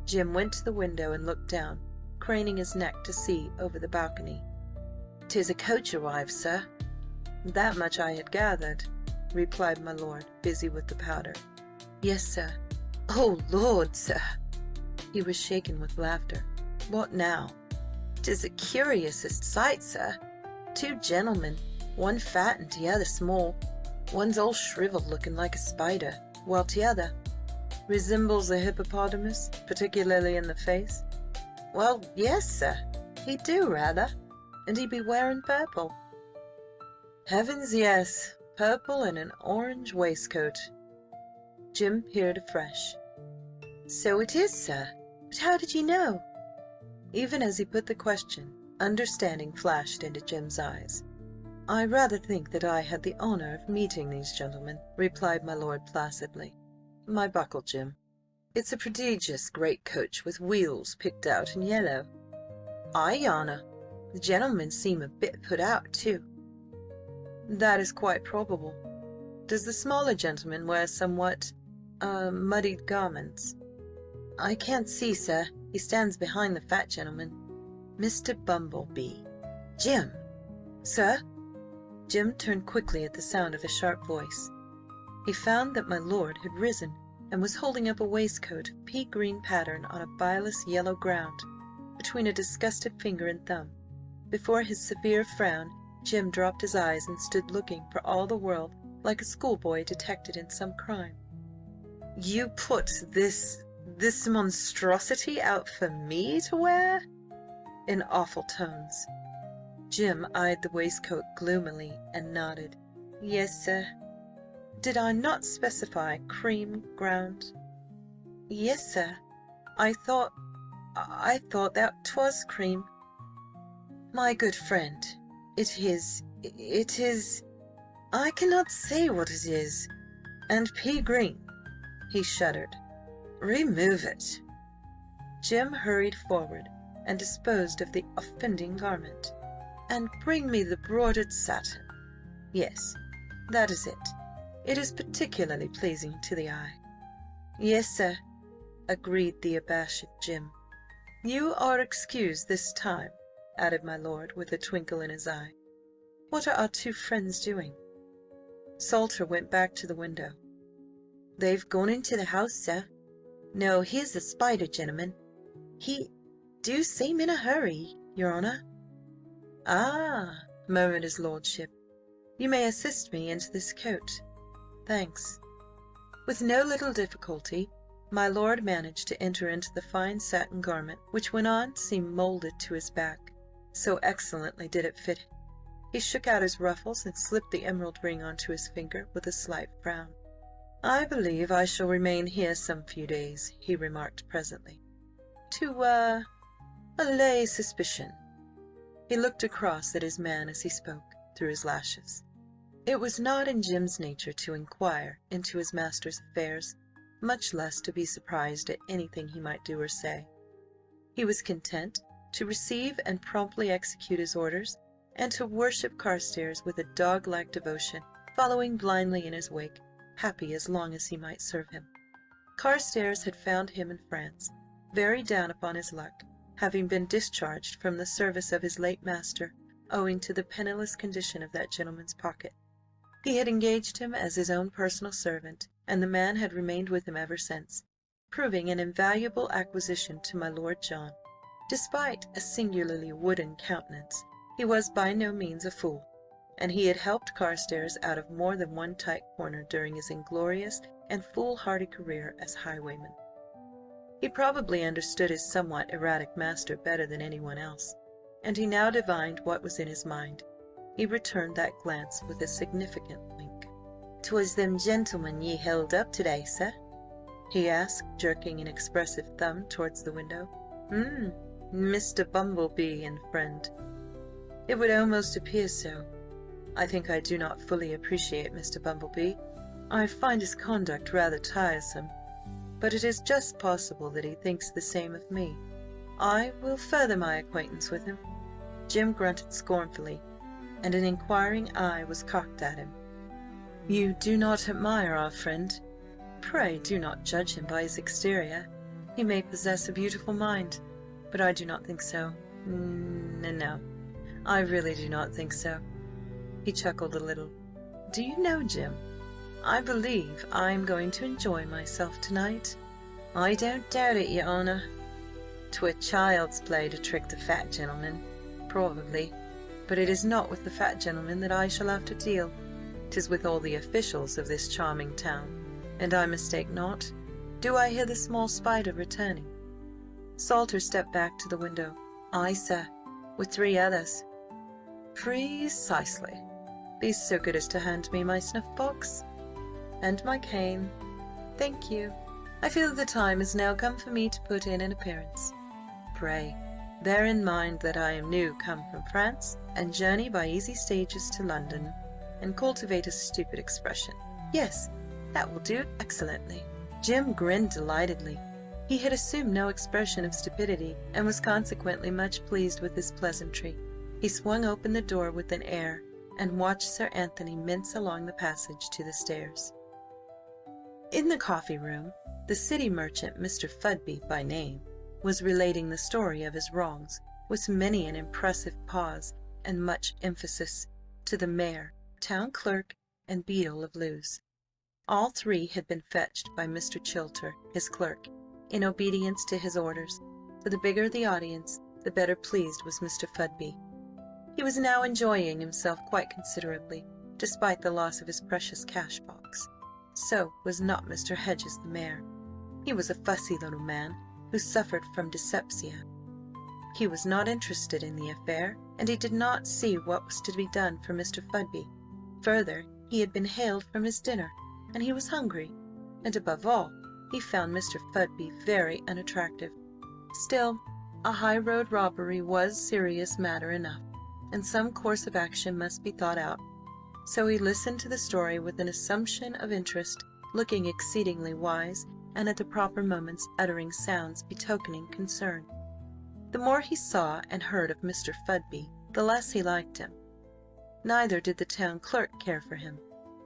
Jim went to the window and looked down, craning his neck to see over the balcony. "'Tis a coach arrived, sir." "That much I had gathered," replied my lord, busy with the powder. "Yes, sir." "Oh, Lord, sir!" He was shaken with laughter. "What now?" "'Tis the curiousest sight, sir. Two gentlemen, one fat and t'other small. One's all shrivelled, looking like a spider, while t'other resembles a hippopotamus, particularly in the face." "Well, yes, sir, he do rather. And he be wearing purple." "Heavens, yes, purple and an orange waistcoat." Jim peered afresh. "So it is, sir. But how did you know?" Even as he put the question, understanding flashed into Jim's eyes. "I rather think that I had the honour of meeting these gentlemen," replied my lord placidly. "My buckle, Jim. It's a prodigious great coach with wheels picked out in yellow." "Ay, your honour. The gentlemen seem a bit put out, too." "That is quite probable. Does the smaller gentleman wear somewhat muddied garments?" "I can't see, sir. He stands behind the fat gentleman." "Mr. Bumblebee." "Jim!" "Sir?" Jim turned quickly at the sound of a sharp voice. He found that my lord had risen and was holding up a waistcoat of pea-green pattern on a bilious yellow ground, between a disgusted finger and thumb. Before his severe frown, Jim dropped his eyes and stood looking for all the world like a schoolboy detected in some crime. "You put this monstrosity out for me to wear?" in awful tones. Jim eyed the waistcoat gloomily and nodded. "Yes, sir." "Did I not specify cream ground?" "Yes, sir. I thought that 'twas cream." "My good friend, it is I cannot say what it is. And pea green." He shuddered. "Remove it." Jim hurried forward and disposed of the offending garment. "And bring me the broidered satin." "Yes, that is it. It is particularly pleasing to the eye." "Yes, sir," agreed the abashed Jim. "You are excused this time," added my lord, with a twinkle in his eye. "What are our two friends doing?" Salter went back to the window. "They've gone into the house, sir. No, here's the spider gentleman. He do seem in a hurry, your honour." "Ah," murmured his lordship. "You may assist me into this coat." "Thanks." With no little difficulty, my lord managed to enter into the fine satin garment, which when on seemed moulded to his back, so excellently did it fit. He shook out his ruffles and slipped the emerald ring onto his finger with a slight frown. "I believe I shall remain here some few days," he remarked presently, "to allay suspicion." He looked across at his man as he spoke, through his lashes. It was not in Jim's nature to inquire into his master's affairs, much less to be surprised at anything he might do or say. He was content to receive and promptly execute his orders, and to worship Carstares with a dog-like devotion, following blindly in his wake, happy as long as he might serve him. Carstares had found him in France, very down upon his luck, having been discharged from the service of his late master, owing to the penniless condition of that gentleman's pocket. He had engaged him as his own personal servant, and the man had remained with him ever since, proving an invaluable acquisition to my Lord John. Despite a singularly wooden countenance, he was by no means a fool, and he had helped Carstares out of more than one tight corner during his inglorious and foolhardy career as highwayman. He probably understood his somewhat erratic master better than anyone else, and he now divined what was in his mind. He returned that glance with a significant wink. "'Twas them gentlemen ye held up today, sir?" he asked, jerking an expressive thumb towards the window. Mr. Bumblebee and friend." "It would almost appear so. I think I do not fully appreciate Mr. Bumblebee. I find his conduct rather tiresome, but it is just possible that he thinks the same of me. I will further my acquaintance with him." Jim grunted scornfully, and an inquiring eye was cocked at him. "You do not admire our friend? Pray do not judge him by his exterior. He may possess a beautiful mind, but I do not think so. No. I really do not think so." He chuckled a little. "Do you know, Jim, I believe I am going to enjoy myself tonight." "I don't doubt it, your honour. 'Twere child's play to trick the fat gentleman, probably, but it is not with the fat gentleman that I shall have to deal. 'Tis with all the officials of this charming town, and I mistake not. Do I hear the small spider returning?" Salter stepped back to the window. "Aye, sir, with 3 others." "Precisely. Be so good as to hand me my snuff-box." "And my cane." "Thank you. I feel that the time has now come for me to put in an appearance. Pray, bear in mind that I am new come from France, and journey by easy stages to London, and cultivate a stupid expression. Yes, that will do excellently." Jim grinned delightedly. He had assumed no expression of stupidity, and was consequently much pleased with this pleasantry. He swung open the door with an air, and watched Sir Anthony mince along the passage to the stairs. In the coffee-room, the city merchant, Mr. Fudby by name, was relating the story of his wrongs, with many an impressive pause and much emphasis, to the mayor, town clerk, and beadle of Lewes. All 3 had been fetched by Mr. Chilter, his clerk, in obedience to his orders, for the bigger the audience, the better pleased was Mr. Fudby. He was now enjoying himself quite considerably, despite the loss of his precious cash-box. So was not Mr. Hedges the mayor. He was a fussy little man, who suffered from dyspepsia. He was not interested in the affair, and he did not see what was to be done for Mr. Fudby. Further, he had been hailed from his dinner, and he was hungry, and above all, he found Mr. Fudby very unattractive. Still, a high-road robbery was serious matter enough, and some course of action must be thought out. So he listened to the story with an assumption of interest, looking exceedingly wise, and at the proper moments uttering sounds betokening concern. The more he saw and heard of Mr. Fudby, the less he liked him. Neither did the town clerk care for him.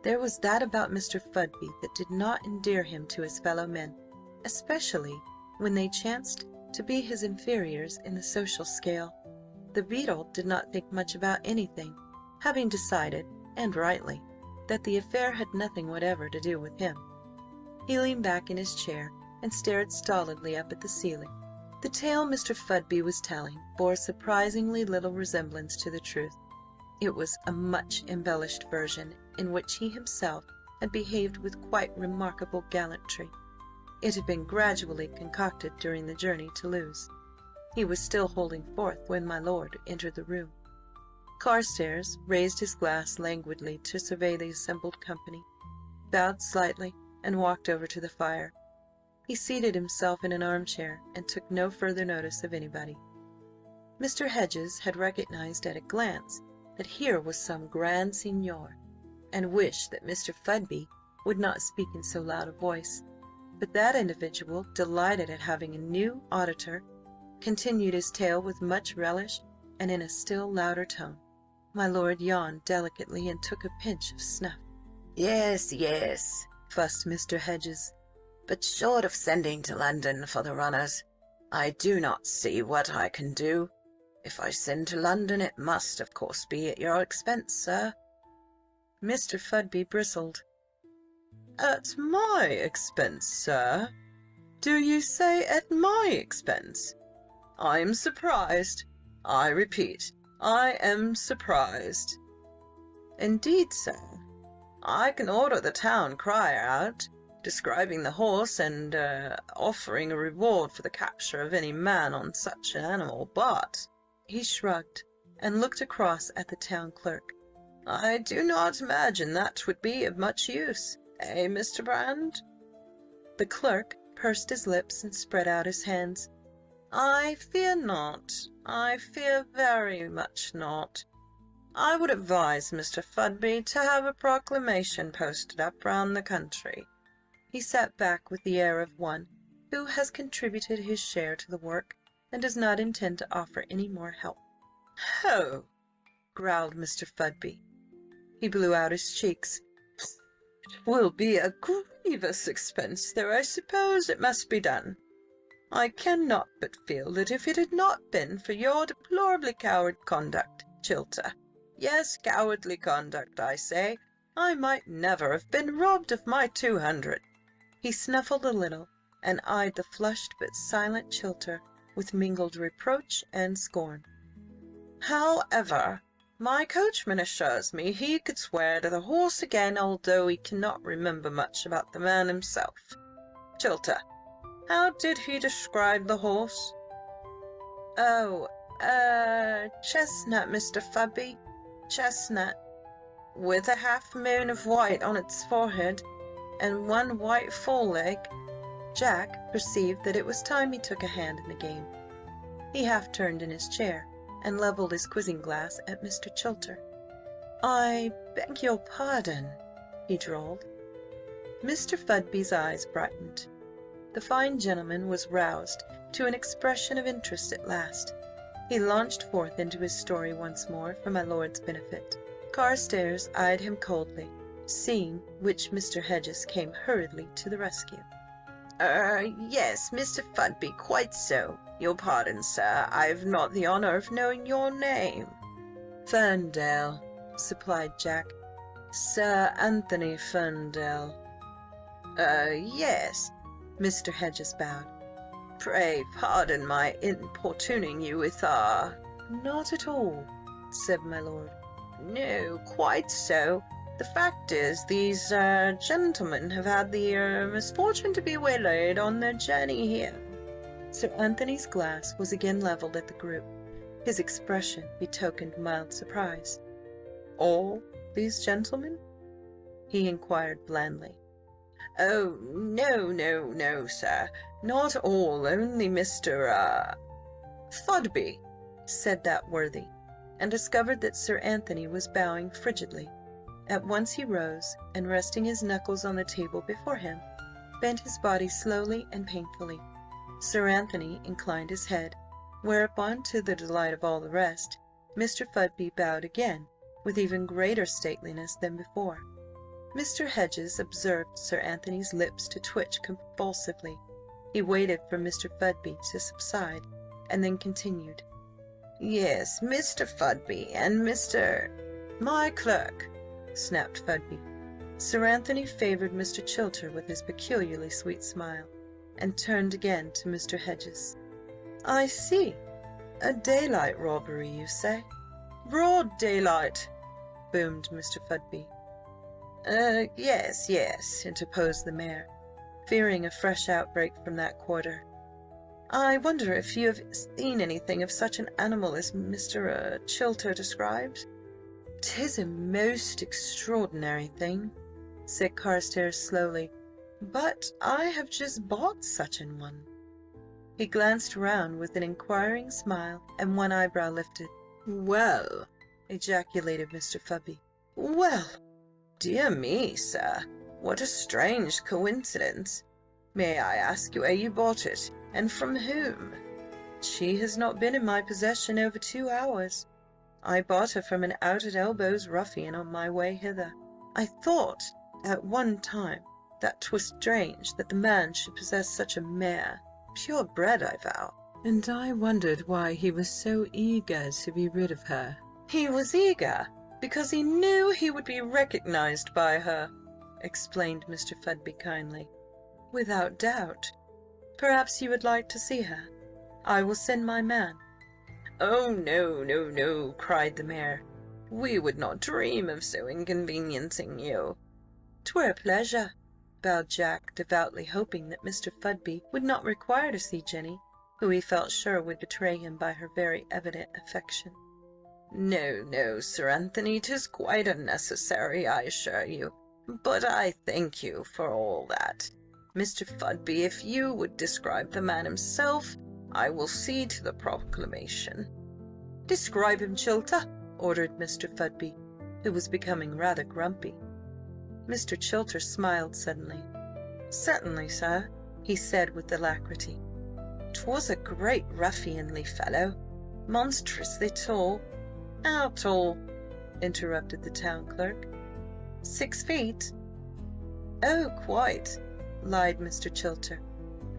There was that about Mr. Fudby that did not endear him to his fellow-men, especially when they chanced to be his inferiors in the social scale. The beadle did not think much about anything, having decided, and rightly, that the affair had nothing whatever to do with him. He leaned back in his chair and stared stolidly up at the ceiling. The tale Mr. Fudby was telling bore surprisingly little resemblance to the truth. It was a much embellished version, in which he himself had behaved with quite remarkable gallantry. It had been gradually concocted during the journey to Lewes. He was still holding forth when my lord entered the room. Carstares raised his glass languidly to survey the assembled company, bowed slightly, and walked over to the fire. He seated himself in an armchair, and took no further notice of anybody. Mr. Hedges had recognized at a glance that here was some grand seigneur, and wished that Mr. Fudby would not speak in so loud a voice. But that individual, delighted at having a new auditor, continued his tale with much relish and in a still louder tone. My lord yawned delicately and took a pinch of snuff. Yes, yes, fussed Mr. Hedges, but short of sending to London for the runners, I do not see what I can do. If I send to London, it must, of course, be at your expense, sir. Mr. Fudby bristled. At my expense, sir? Do you say at my expense? I am surprised. I repeat, I am surprised. Indeed, sir, I can order the town crier out, describing the horse and offering a reward for the capture of any man on such an animal, but— He shrugged, and looked across at the town clerk. I do not imagine that would be of much use, eh, Mr. Brand? The clerk pursed his lips and spread out his hands. I fear not. I fear very much not. I would advise Mr. Fudby to have a proclamation posted up round the country. He sat back with the air of one who has contributed his share to the work and does not intend to offer any more help. Ho! growled Mr. Fudby. He blew out his cheeks. It will be a grievous expense, though I suppose it must be done. I cannot but feel that if it had not been for your deplorably coward conduct Chilter. Yes, cowardly conduct, I say. I might never have been robbed of my 200. He snuffled a little, and eyed the flushed but silent Chilter with mingled reproach and scorn. However, my coachman assures me he could swear to the horse again, although he cannot remember much about the man himself. Chilter, how did he describe the horse? Oh, chestnut, Mr. Fudby. Chestnut, with a half-moon of white on its forehead, and one white foreleg. Jack perceived that it was time he took a hand in the game. He half-turned in his chair, and levelled his quizzing glass at Mr. Chilter. "I beg your pardon," he drawled. Mr. Fudby's eyes brightened. The fine gentleman was roused to an expression of interest at last. He launched forth into his story once more for my lord's benefit. Carstares eyed him coldly, seeing which Mr. Hedges came hurriedly to the rescue. Yes, Mr. Fudby, quite so. Your pardon, sir, I've not the honour of knowing your name." "Ferndale," supplied Jack. "Sir Anthony Ferndale." Yes." Mr. Hedges bowed. "Pray pardon my importuning you with "Not at all," said my lord. No, quite so. The fact is, these, gentlemen have had the, misfortune to be waylaid on their journey here." Sir Anthony's glass was again levelled at the group. His expression betokened mild surprise. "All these gentlemen?" he inquired blandly. "Oh, no, sir. Not all, only Mr. Fudby," said that worthy, and discovered that Sir Anthony was bowing frigidly. At once he rose, and resting his knuckles on the table before him, bent his body slowly and painfully. Sir Anthony inclined his head, whereupon, to the delight of all the rest, Mr. Fudby bowed again, with even greater stateliness than before. Mr. Hedges observed Sir Anthony's lips to twitch convulsively. He waited for Mr. Fudby to subside, and then continued. "Yes, Mr. Fudby and Mr. "My clerk," snapped Fudby. Sir Anthony favoured Mr. Chilter with his peculiarly sweet smile, and turned again to Mr. Hedges. "I see. A daylight robbery, you say?" "Broad daylight," boomed Mr. Fudby. Yes," interposed the mayor, fearing a fresh outbreak from that quarter. "I wonder if you have seen anything of such an animal as Mr. Chilter described?" "'Tis a most extraordinary thing," said Carstares slowly, "but I have just bought such an one." He glanced round with an inquiring smile, and one eyebrow lifted. "Well," ejaculated Mr. Fudby. "Well, dear me, sir, what a strange coincidence. May I ask you where you bought it, and from whom?" "She has not been in my possession over 2 hours. I bought her from an out-at-elbows ruffian on my way hither. I thought at one time that 'twas strange that the man should possess such a mare, pure bred, I vow, and I wondered why he was so eager to be rid of her." "He was eager because he knew he would be recognized by her," explained Mr. Fudby kindly. "Without doubt. Perhaps you would like to see her. I will send my man." "Oh, no," cried the mayor. "We would not dream of so inconveniencing you." "'Twere a pleasure," bowed Jack, devoutly hoping that Mr. Fudby would not require to see Jenny, who he felt sure would betray him by her very evident affection. No, Sir Anthony, 'tis quite unnecessary, I assure you. But I thank you for all that. Mr. Fudby, if you would describe the man himself, I will see to the proclamation." "Describe him, Chilter," ordered Mr. Fudby, who was becoming rather grumpy. Mr. Chilter smiled suddenly. "Certainly, sir," he said with alacrity. "'Twas a great ruffianly fellow, monstrously tall." "How tall?" interrupted the town clerk. 6 feet." "Oh, quite," lied Mr. Chilter.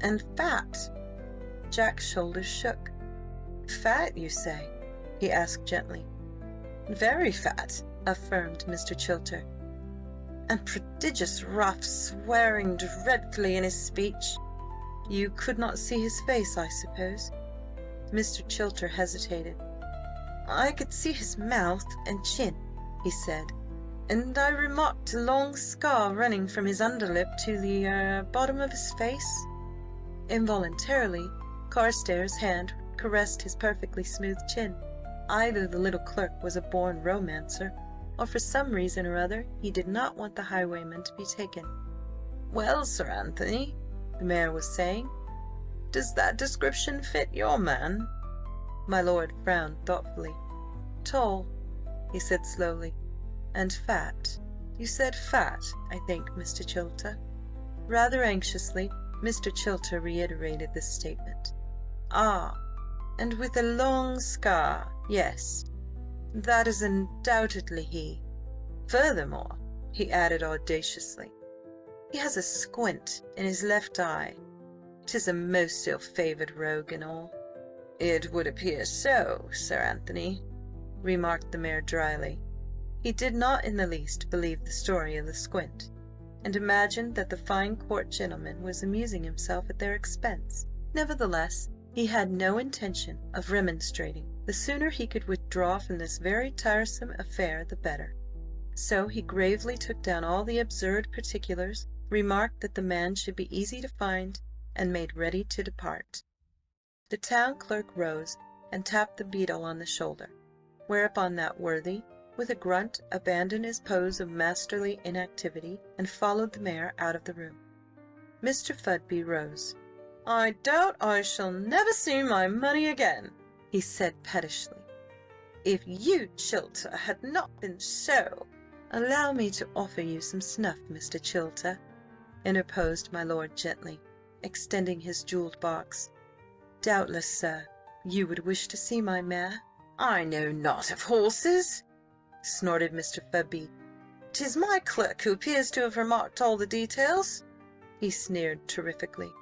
"And fat." Jack's shoulders shook. "Fat, you say?" he asked gently. Very fat, affirmed Mr. Chilter. And prodigious rough, swearing dreadfully in his speech. You could not see his face, I suppose? Mr. Chilter hesitated. I could see his mouth and chin, he said, and I remarked a long scar running from his underlip to the bottom of his face. Involuntarily, Carstares' hand caressed his perfectly smooth chin. Either the little clerk was a born romancer, or for some reason or other he did not want the highwayman to be taken. "Well, Sir Anthony," the mayor was saying, "does that description fit your man?" My lord frowned thoughtfully. "Tall," he said slowly, "and fat. You said fat, I think, Mr. Chilter?" Rather anxiously, Mr. Chilter reiterated this statement. "Ah, and with a long scar. Yes, that is undoubtedly he. Furthermore," he added audaciously, "he has a squint in his left eye. 'Tis a most ill-favoured rogue and all." "It would appear so, Sir Anthony," remarked the mayor dryly. He did not in the least believe the story of the squint, and imagined that the fine court gentleman was amusing himself at their expense. Nevertheless, he had no intention of remonstrating. The sooner he could withdraw from this very tiresome affair the better. So he gravely took down all the absurd particulars, remarked that the man should be easy to find, and made ready to depart. The town clerk rose and tapped the beadle on the shoulder, whereupon that worthy, with a grunt, abandoned his pose of masterly inactivity, and followed the mayor out of the room. Mr. Fudby rose. "I doubt I shall never see my money again," he said pettishly. "If you, Chilter, had not been so—" "Allow me to offer you some snuff, Mr. Chilter," interposed my lord gently, extending his jewelled box. "Doubtless, sir, you would wish to see my mare?" "I know not of horses," snorted Mr. Fudby. "'Tis my clerk who appears to have remarked all the details," he sneered terrifically.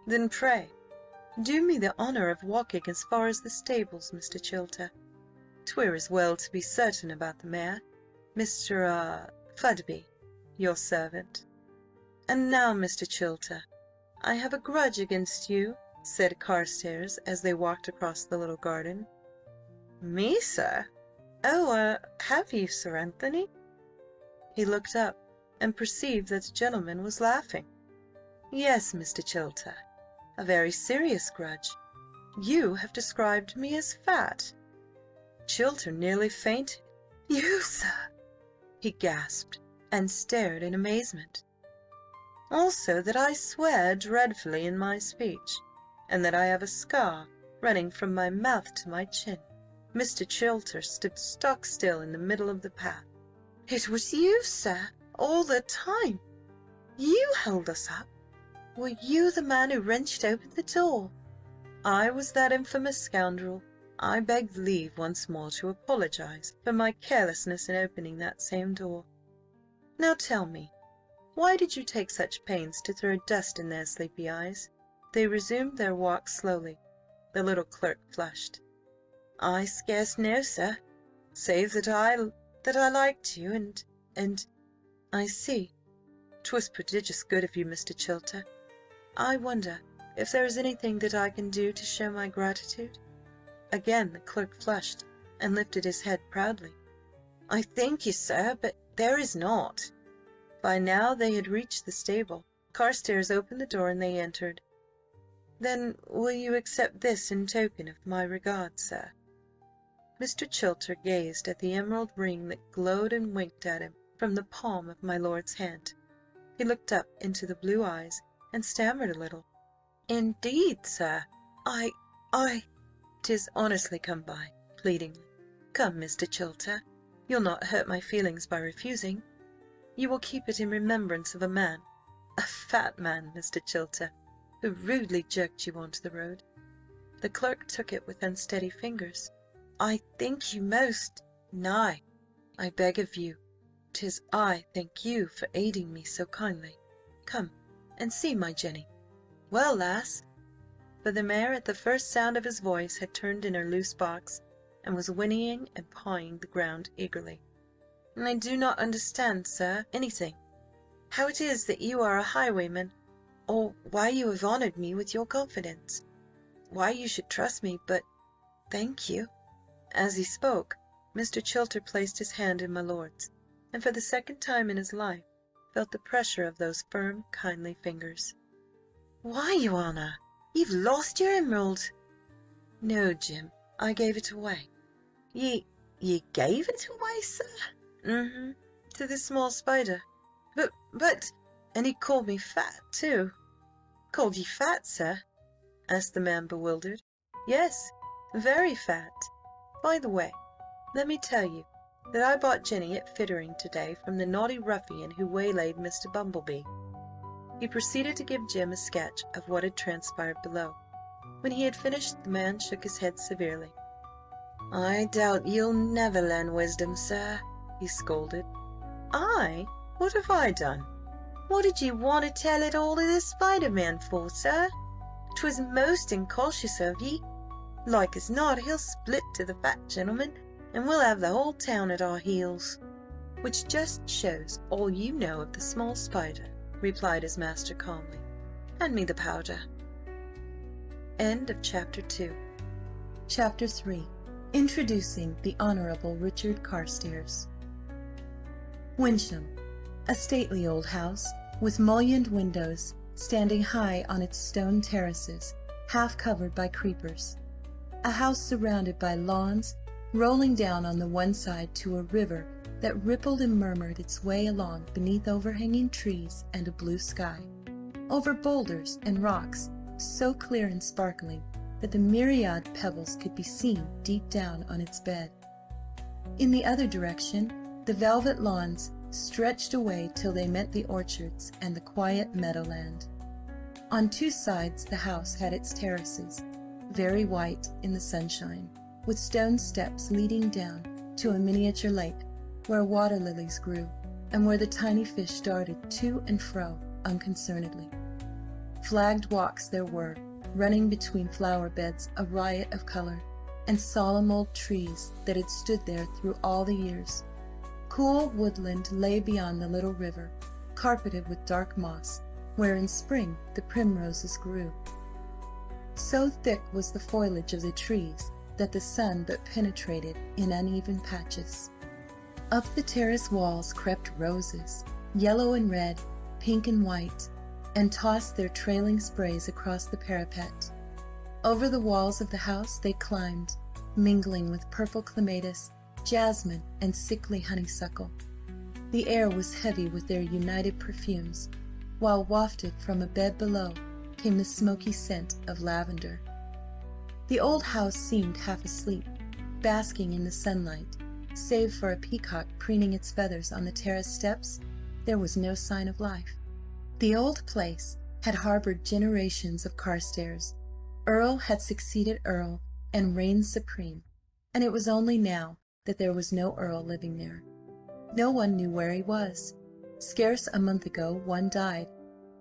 "Then pray, do me the honour of walking as far as the stables, Mr. Chilter. 'Twere as well to be certain about the mare. Mr. Fudby, your servant. And now, Mr. Chilter, I have a grudge against you," said Carstares, as they walked across the little garden. "Me, sir? Oh, have you, Sir Anthony?" He looked up, and perceived that the gentleman was laughing. "Yes, Mr. Chilter, a very serious grudge. You have described me as fat." Chilter nearly fainted. "You, sir!" he gasped, and stared in amazement. "Also that I swear dreadfully in my speech, and that I have a scar running from my mouth to my chin." Mr. Chilter stood stock still in the middle of the path. "It was you, sir, all the time? You held us up? Were you the man who wrenched open the door?" "I was that infamous scoundrel. I beg leave once more to apologise for my carelessness in opening that same door. Now tell me, why did you take such pains to throw dust in their sleepy eyes?" They resumed their walk slowly. The little clerk flushed. "I scarce know, sir, save that I liked you, and— "I see. 'Twas prodigious good of you, Mr. Chilter. I wonder if there is anything that I can do to show my gratitude?" Again the clerk flushed, and lifted his head proudly. "I thank you, sir, but there is not." By now they had reached the stable. Carstares opened the door, and they entered. "Then will you accept this in token of my regard, sir?" Mr. Chilter gazed at the emerald ring that glowed and winked at him from the palm of my lord's hand. He looked up into the blue eyes, and stammered a little. "Indeed, sir, I— 'Tis honestly come by," pleadingly. "Come, Mr. Chilter, you'll not hurt my feelings by refusing? You will keep it in remembrance of a man, a fat man, Mr. Chilter, who rudely jerked you onto the road." The clerk took it with unsteady fingers. "I thank you most— Nay, I beg of you, 'tis I thank you for aiding me so kindly. Come and see my Jenny." "Well, lass?" For the mare, at the first sound of his voice, had turned in her loose box, and was whinnying and pawing the ground eagerly. "I do not understand, sir, anything. How it is that you are a highwayman, or why you have honoured me with your confidence, why you should trust me, but thank you." As he spoke, Mr. Chilter placed his hand in my lord's, and for the second time in his life felt the pressure of those firm, kindly fingers. "Why, your honour, you've lost your emerald." "No, Jim, I gave it away." Ye gave it away, sir?" To this small spider. But, and he called me fat, too." "Called you fat, sir?" asked the man, bewildered. "Yes, very fat. By the way, let me tell you that I bought Jenny at Fittering to-day from the naughty ruffian who waylaid Mr. Bumblebee." He proceeded to give Jim a sketch of what had transpired below. When he had finished, the man shook his head severely. "I doubt you'll never learn wisdom, sir," he scolded. "I? What have I done? What did you want to tell it all to the Spider-Man for, sir? 'Twas most incautious of ye. Like as not he'll split to the fat gentleman, and we'll have the whole town at our heels." "Which just shows all you know of the small spider," replied his master calmly. "Hand me the powder." End of Chapter 2. Chapter 3. Introducing the Honourable Richard Carstares. Wyncham, a stately old house with mullioned windows, standing high on its stone terraces, half covered by creepers. A house surrounded by lawns, rolling down on the one side to a river that rippled and murmured its way along beneath overhanging trees and a blue sky, over boulders and rocks so clear and sparkling that the myriad pebbles could be seen deep down on its bed. In the other direction, the velvet lawns stretched away till they met the orchards and the quiet meadowland. On two sides the house had its terraces, very white in the sunshine, with stone steps leading down to a miniature lake where water lilies grew, and where the tiny fish darted to and fro unconcernedly. Flagged walks there were, running between flower beds a riot of colour, and solemn old trees that had stood there through all the years. Cool woodland lay beyond the little river, carpeted with dark moss, where in spring the primroses grew. So thick was the foliage of the trees that the sun but penetrated in uneven patches. Up the terrace walls crept roses, yellow and red, pink and white, and tossed their trailing sprays across the parapet. Over the walls of the house they climbed, mingling with purple clematis, jasmine, and sickly honeysuckle. The air was heavy with their united perfumes, while wafted from a bed below came the smoky scent of lavender. The old house seemed half asleep, basking in the sunlight. Save for a peacock preening its feathers on the terrace steps, there was no sign of life. The old place had harboured generations of Carstares. Earl had succeeded Earl and reigned supreme, and it was only now that there was no Earl living there. No one knew where he was. Scarce a month ago one died,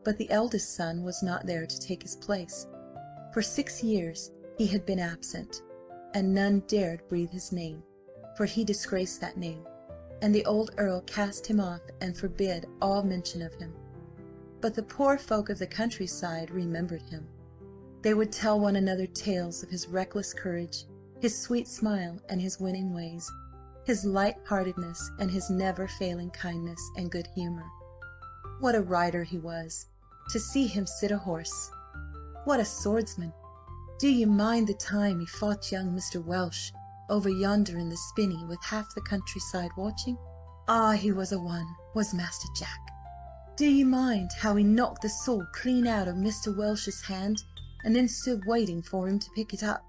but the eldest son was not there to take his place. For 6 years he had been absent, and none dared breathe his name, for he disgraced that name, and the old Earl cast him off and forbid all mention of him. But the poor folk of the countryside remembered him. They would tell one another tales of his reckless courage, his sweet smile and his winning ways, his light-heartedness and his never-failing kindness and good humour. What a rider he was! To see him sit a horse! What a swordsman! Do you mind the time he fought young Mr. Welsh over yonder in the spinney, with half the countryside watching? Ah, he was a one, was Master Jack. Do you mind how he knocked the sword clean out of Mr. Welsh's hand, and then stood waiting for him to pick it up?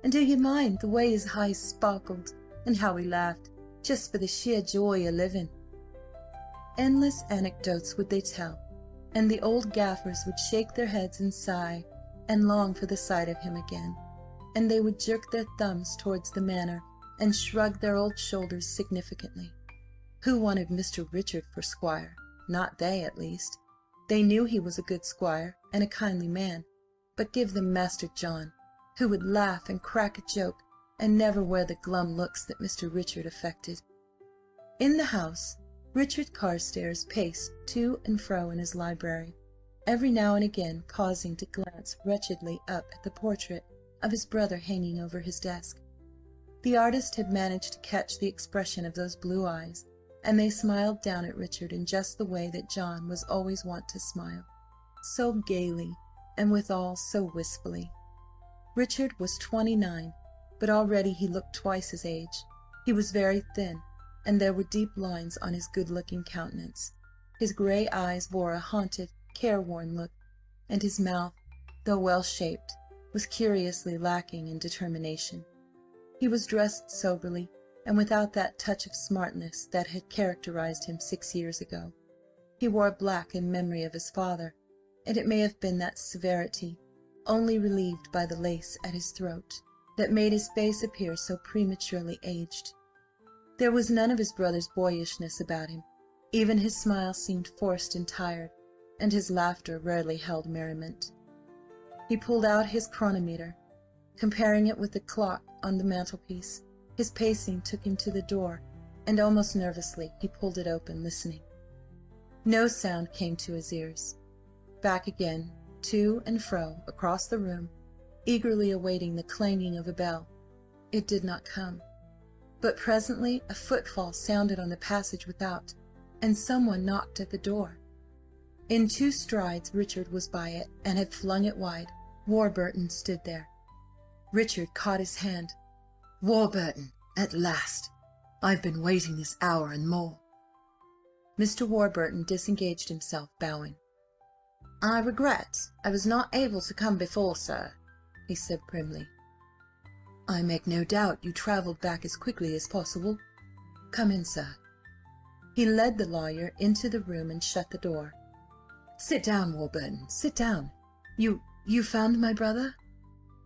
And do you mind the way his eyes sparkled, and how he laughed, just for the sheer joy of living? Endless anecdotes would they tell, and the old gaffers would shake their heads and sigh, and long for the sight of him again, and they would jerk their thumbs towards the manor, and shrug their old shoulders significantly. Who wanted Mr. Richard for squire? Not they, at least. They knew he was a good squire and a kindly man, but give them Master John, who would laugh and crack a joke, and never wear the glum looks that Mr. Richard affected. In the house, Richard Carstares paced to and fro in his library, every now and again pausing to glance wretchedly up at the portrait of his brother hanging over his desk. The artist had managed to catch the expression of those blue eyes, and they smiled down at Richard in just the way that John was always wont to smile, so gaily and withal so wistfully. Richard was 29, but already he looked twice his age. He was very thin, and there were deep lines on his good-looking countenance. His grey eyes bore a haunted, careworn look, and his mouth, though well-shaped, was curiously lacking in determination. He was dressed soberly, and without that touch of smartness that had characterized him 6 years ago. He wore black in memory of his father, and it may have been that severity, only relieved by the lace at his throat, that made his face appear so prematurely aged. There was none of his brother's boyishness about him. Even his smile seemed forced and tired, and his laughter rarely held merriment. He pulled out his chronometer, comparing it with the clock on the mantelpiece. His pacing took him to the door, and almost nervously he pulled it open, listening. No sound came to his ears. Back again, to and fro, across the room, eagerly awaiting the clanging of a bell. It did not come. But presently a footfall sounded on the passage without, and someone knocked at the door. In 2 strides Richard was by it, and had flung it wide. Warburton stood there. Richard caught his hand. "Warburton, at last! I've been waiting this hour and more." Mr. Warburton disengaged himself, bowing. "I regret I was not able to come before, sir," he said primly. "I make no doubt you travelled back as quickly as possible. Come in, sir." He led the lawyer into the room and shut the door. "Sit down, Warburton, sit down. You found my brother?"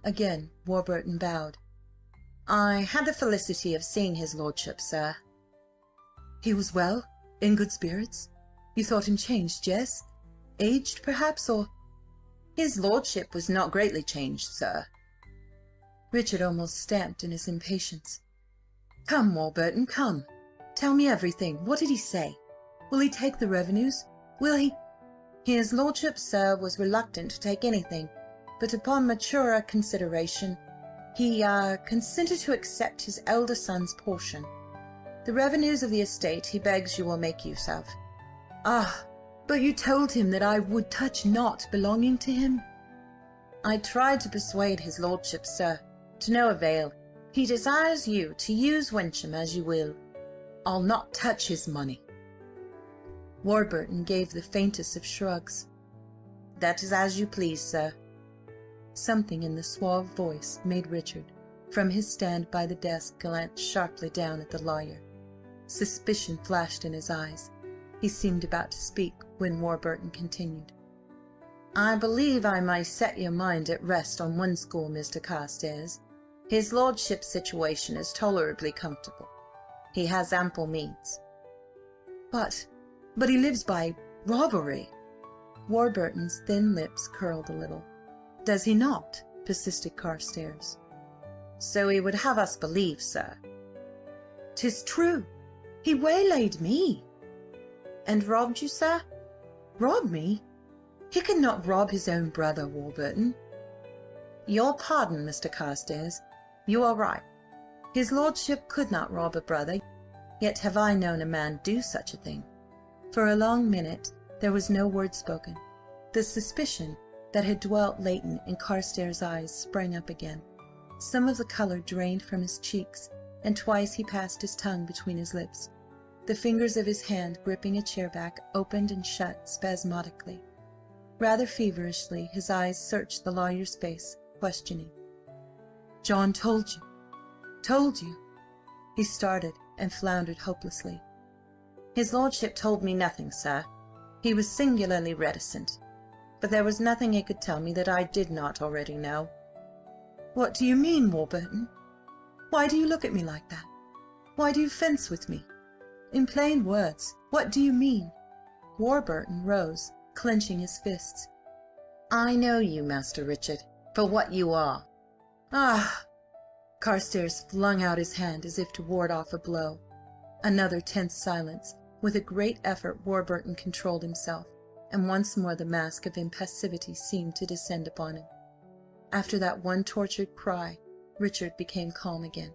Again Warburton bowed. "I had the felicity of seeing his lordship, sir." "He was well? In good spirits? You thought him changed, yes? Aged, perhaps, or—" "His lordship was not greatly changed, sir." Richard almost stamped in his impatience. "Come, Warburton, come. Tell me everything. What did he say? Will he take the revenues? Will he—" "His lordship, sir, was reluctant to take anything, but upon maturer consideration he consented to accept his elder son's portion. The revenues of the estate he begs you will make use of." "Ah, but you told him that I would touch naught belonging to him." "I tried to persuade his lordship, sir, to no avail. He desires you to use Wyncham as you will." "I'll not touch his money." Warburton gave the faintest of shrugs. "That is as you please, sir." Something in the suave voice made Richard, from his stand by the desk, glance sharply down at the lawyer. Suspicion flashed in his eyes. He seemed about to speak, when Warburton continued. "I believe I may set your mind at rest on one score, Mr. Carstares. His lordship's situation is tolerably comfortable. He has ample means." But he lives by robbery." Warburton's thin lips curled a little. "Does he not?" persisted Carstares. "So he would have us believe, sir." "'Tis true. He waylaid me." "And robbed you, sir?" "Rob me? He could not rob his own brother, Warburton." "Your pardon, Mr. Carstares. You are right. His lordship could not rob a brother, yet have I known a man do such a thing." For a long minute there was no word spoken. The suspicion that had dwelt latent in Carstares' eyes sprang up again. Some of the colour drained from his cheeks, and twice he passed his tongue between his lips. The fingers of his hand, gripping a chair-back, opened and shut spasmodically. Rather feverishly his eyes searched the lawyer's face, questioning. "John told you? Told you?" He started and floundered hopelessly. "His lordship told me nothing, sir. He was singularly reticent. But there was nothing he could tell me that I did not already know." "What do you mean, Warburton? Why do you look at me like that? Why do you fence with me? In plain words, what do you mean?" Warburton rose, clenching his fists. "I know you, Master Richard, for what you are." "Ah!" Carstares flung out his hand as if to ward off a blow. Another tense silence. With a great effort Warburton controlled himself, and once more the mask of impassivity seemed to descend upon him. After that one tortured cry, Richard became calm again.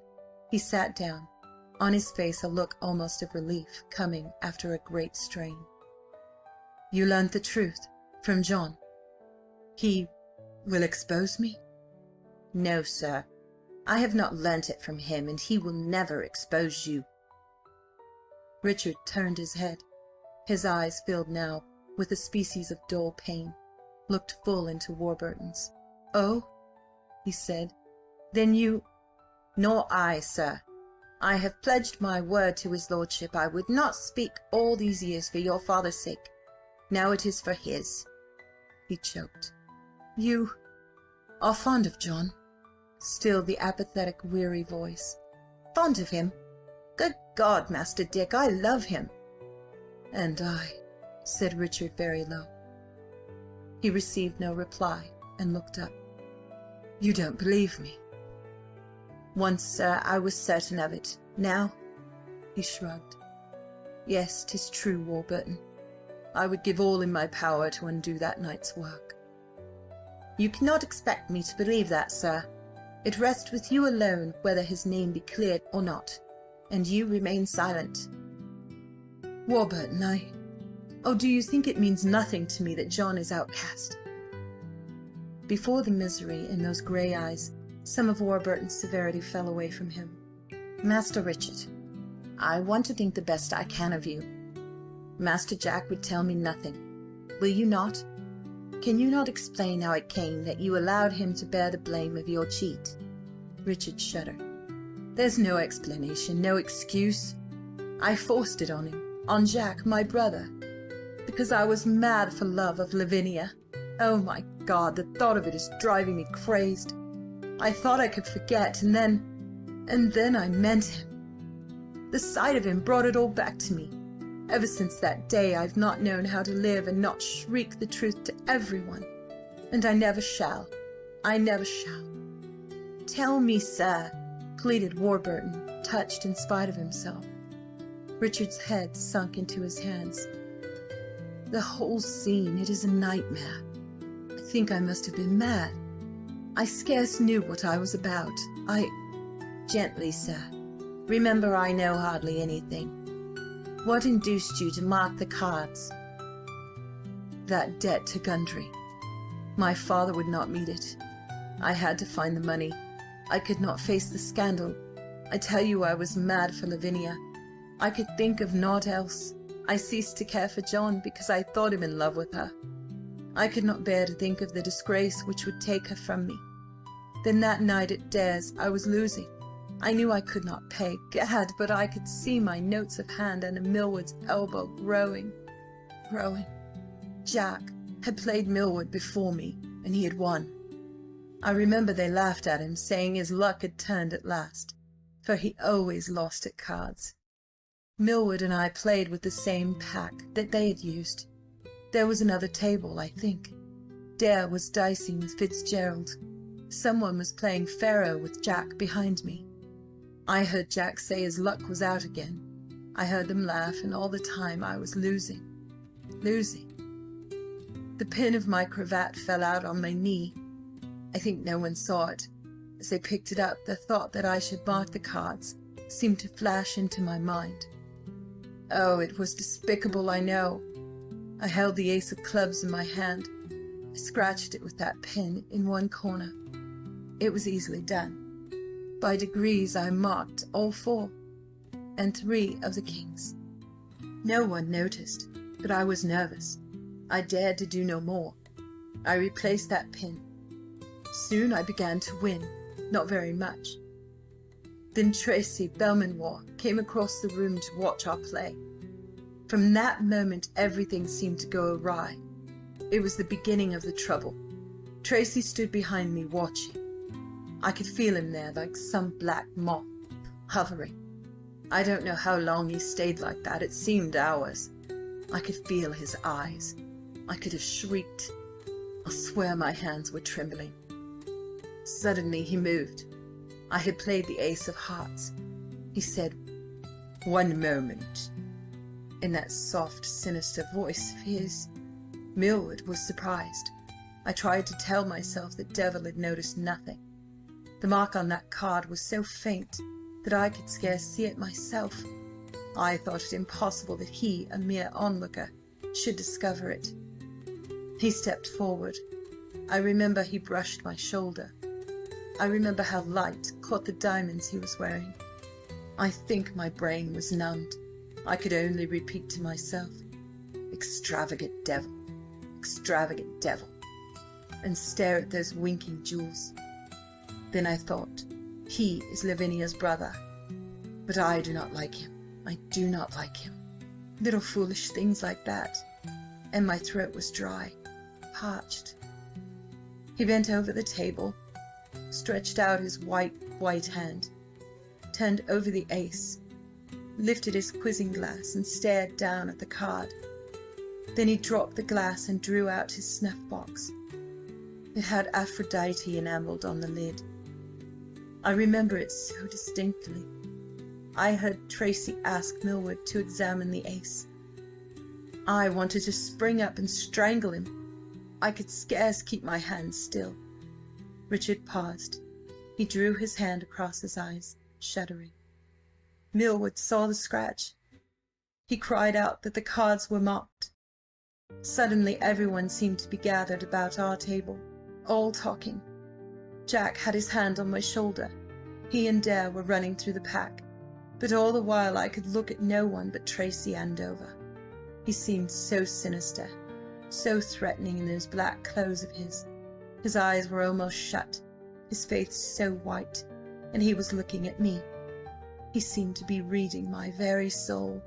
He sat down, on his face a look almost of relief, coming after a great strain. "You learnt the truth from John? He will expose me?" "No, sir. I have not learnt it from him, and he will never expose you." Richard turned his head. His eyes, filled now with a species of dull pain, looked full into Warburton's. "Oh," he said, "then you—" "Nor I, sir. I have pledged my word to his lordship I would not speak all these years for your father's sake. Now it is for his." He choked. "You are fond of John?" Still the apathetic, weary voice. "Fond of him? Good God, Master Dick, I love him." "And I," said Richard very low. He received no reply, and looked up. "You don't believe me?" "Once, sir, I was certain of it. Now—" He shrugged. "Yes, 'tis true, Warburton. I would give all in my power to undo that night's work." "You cannot expect me to believe that, sir. It rests with you alone whether his name be cleared or not, and you remain silent." "Warburton, Oh, do you think it means nothing to me that John is outcast?" Before the misery in those grey eyes, some of Warburton's severity fell away from him. "Master Richard, I want to think the best I can of you. Master Jack would tell me nothing. Will you not? Can you not explain how it came that you allowed him to bear the blame of your cheat?" Richard shuddered. "There's no explanation, no excuse. I forced it on him, on Jack, my brother, because I was mad for love of Lavinia. Oh, my God, the thought of it is driving me crazed. I thought I could forget, and then I meant him. The sight of him brought it all back to me. Ever since that day I've not known how to live and not shriek the truth to everyone. And I never shall. I never shall." "Tell me, sir," pleaded Warburton, touched in spite of himself. Richard's head sunk into his hands. "The whole scene, it is a nightmare. I think I must have been mad. I scarce knew what I was about. Gently, sir. Remember, I know hardly anything. What induced you to mark the cards?" "That debt to Gundry. My father would not meet it. I had to find the money. I could not face the scandal. I tell you I was mad for Lavinia. I could think of naught else. I ceased to care for John because I thought him in love with her. I could not bear to think of the disgrace which would take her from me. Then that night at Dare's I was losing. I knew I could not pay. Gad, but I could see my notes of hand under Millward's elbow growing. Jack had played Millward before me, and he had won. I remember they laughed at him, saying his luck had turned at last, for he always lost at cards. Millward and I played with the same pack that they had used. There was another table, I think. Dare was dicing with Fitzgerald. Someone was playing faro with Jack behind me. I heard Jack say his luck was out again. I heard them laugh, and all the time I was losing. The pin of my cravat fell out on my knee. I think no one saw it. As I picked it up, the thought that I should mark the cards seemed to flash into my mind. Oh, it was despicable, I know. I held the ace of clubs in my hand. I scratched it with that pin in one corner. It was easily done. By degrees I marked all 4, and 3 of the kings. No one noticed, but I was nervous. I dared to do no more. I replaced that pin. Soon I began to win, not very much. Then Tracy Belmanoir came across the room to watch our play. From that moment everything seemed to go awry. It was the beginning of the trouble. Tracy stood behind me watching. I could feel him there like some black moth, hovering. I don't know how long he stayed like that. It seemed hours. I could feel his eyes. I could have shrieked. I'll swear my hands were trembling. Suddenly he moved. I had played the ace of hearts. He said, "One moment," in that soft, sinister voice of his. Millward was surprised. I tried to tell myself that Devil had noticed nothing. The mark on that card was so faint that I could scarce see it myself. I thought it impossible that he, a mere onlooker, should discover it. He stepped forward. I remember he brushed my shoulder. I remember how light caught the diamonds he was wearing. I think my brain was numbed. I could only repeat to myself, "Extravagant devil, extravagant devil," and stare at those winking jewels. Then I thought, he is Lavinia's brother, but I do not like him. I do not like him. Little foolish things like that, and my throat was dry, parched. He bent over the table, stretched out his white hand, turned over the ace, lifted his quizzing glass and stared down at the card. Then he dropped the glass and drew out his snuff box. It had Aphrodite enamelled on the lid. I remember it so distinctly. I heard Tracy ask Millward to examine the ace. I wanted to spring up and strangle him. I could scarce keep my hands still. Richard paused. He drew his hand across his eyes, shuddering. Millward saw the scratch. He cried out that the cards were marked. Suddenly everyone seemed to be gathered about our table, all talking. Jack had his hand on my shoulder. He and Dare were running through the pack, but all the while I could look at no one but Tracy Andover. He seemed so sinister, so threatening in those black clothes of his. His eyes were almost shut, his face so white, and he was looking at me. He seemed to be reading my very soul.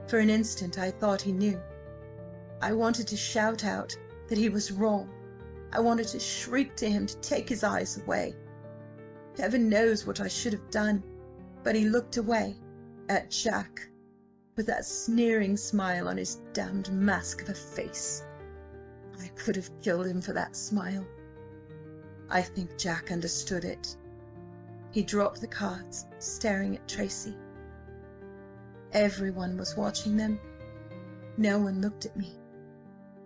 For an instant I thought he knew. I wanted to shout out that he was wrong. I wanted to shriek to him to take his eyes away. Heaven knows what I should have done, but he looked away, at Jack, with that sneering smile on his damned mask of a face. I could have killed him for that smile. I think Jack understood it. He dropped the cards, staring at Tracy. Everyone was watching them. No one looked at me.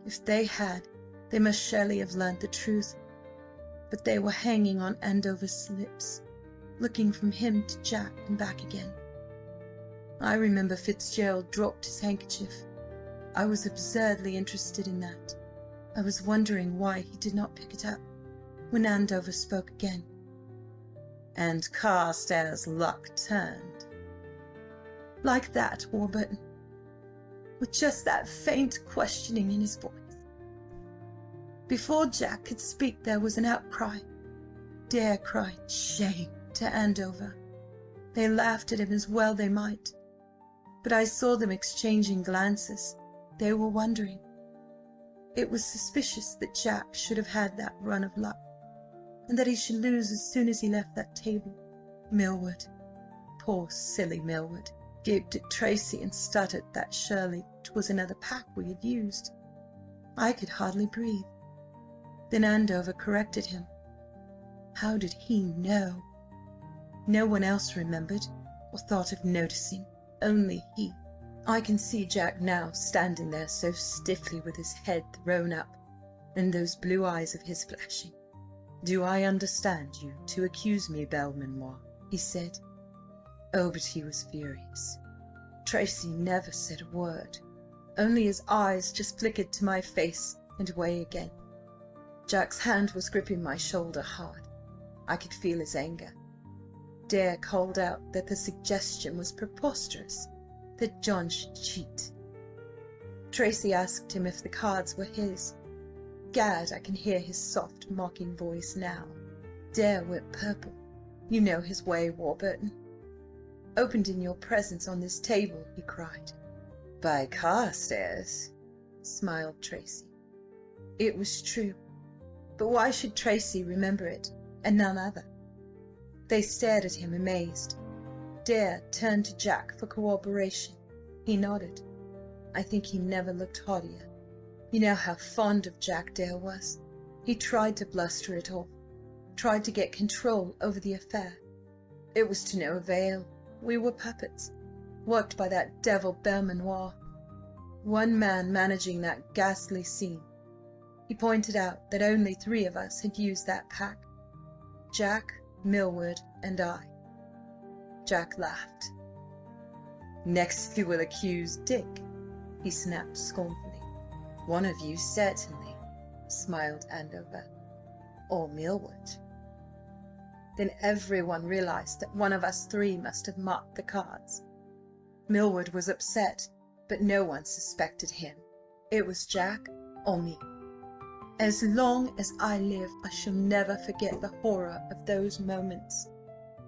If they had, they must surely have learnt the truth. But they were hanging on Andover's lips, looking from him to Jack and back again. I remember Fitzgerald dropped his handkerchief. I was absurdly interested in that. I was wondering why he did not pick it up when Andover spoke again. And Carstares' luck turned. Like that, Warburton, with just that faint questioning in his voice. Before Jack could speak there was an outcry. Dare cried "Shame" to Andover. They laughed at him as well they might. But I saw them exchanging glances. They were wondering. It was suspicious that Jack should have had that run of luck, and that he should lose as soon as he left that table. Millward, poor silly Millward, gaped at Tracy and stuttered that surely 'twas another pack we had used. I could hardly breathe. Then Andover corrected him. How did he know? No one else remembered or thought of noticing, only he. I can see Jack now, standing there so stiffly with his head thrown up, and those blue eyes of his flashing. "Do I understand you to accuse me, Belmanoir?" he said. Oh, but he was furious. Tracy never said a word, only his eyes just flickered to my face and away again. Jack's hand was gripping my shoulder hard. I could feel his anger. Dare called out that the suggestion was preposterous, that John should cheat. Tracy asked him if the cards were his. Gad, I can hear his soft, mocking voice now. Dare went purple. You know his way, Warburton. "Opened in your presence on this table," he cried. "By Carstares," smiled Tracy. It was true. But why should Tracy remember it, and none other? They stared at him, amazed. Dare turned to Jack for corroboration. He nodded. I think he never looked haughtier. You know how fond of Jack Dare was. He tried to bluster it off. tried to get control over the affair. It was to no avail. We were puppets, worked by that devil Belmanoir. One man managing that ghastly scene. He pointed out that only 3 of us had used that pack: Jack, Millward, and I. Jack laughed. "Next you will accuse Dick," he snapped scornfully. "One of you certainly," smiled Andover. "Or Millward." Then everyone realized that one of us 3 must have marked the cards. Millward was upset, but no one suspected him. It was Jack or me. As long as I live, I shall never forget the horror of those moments.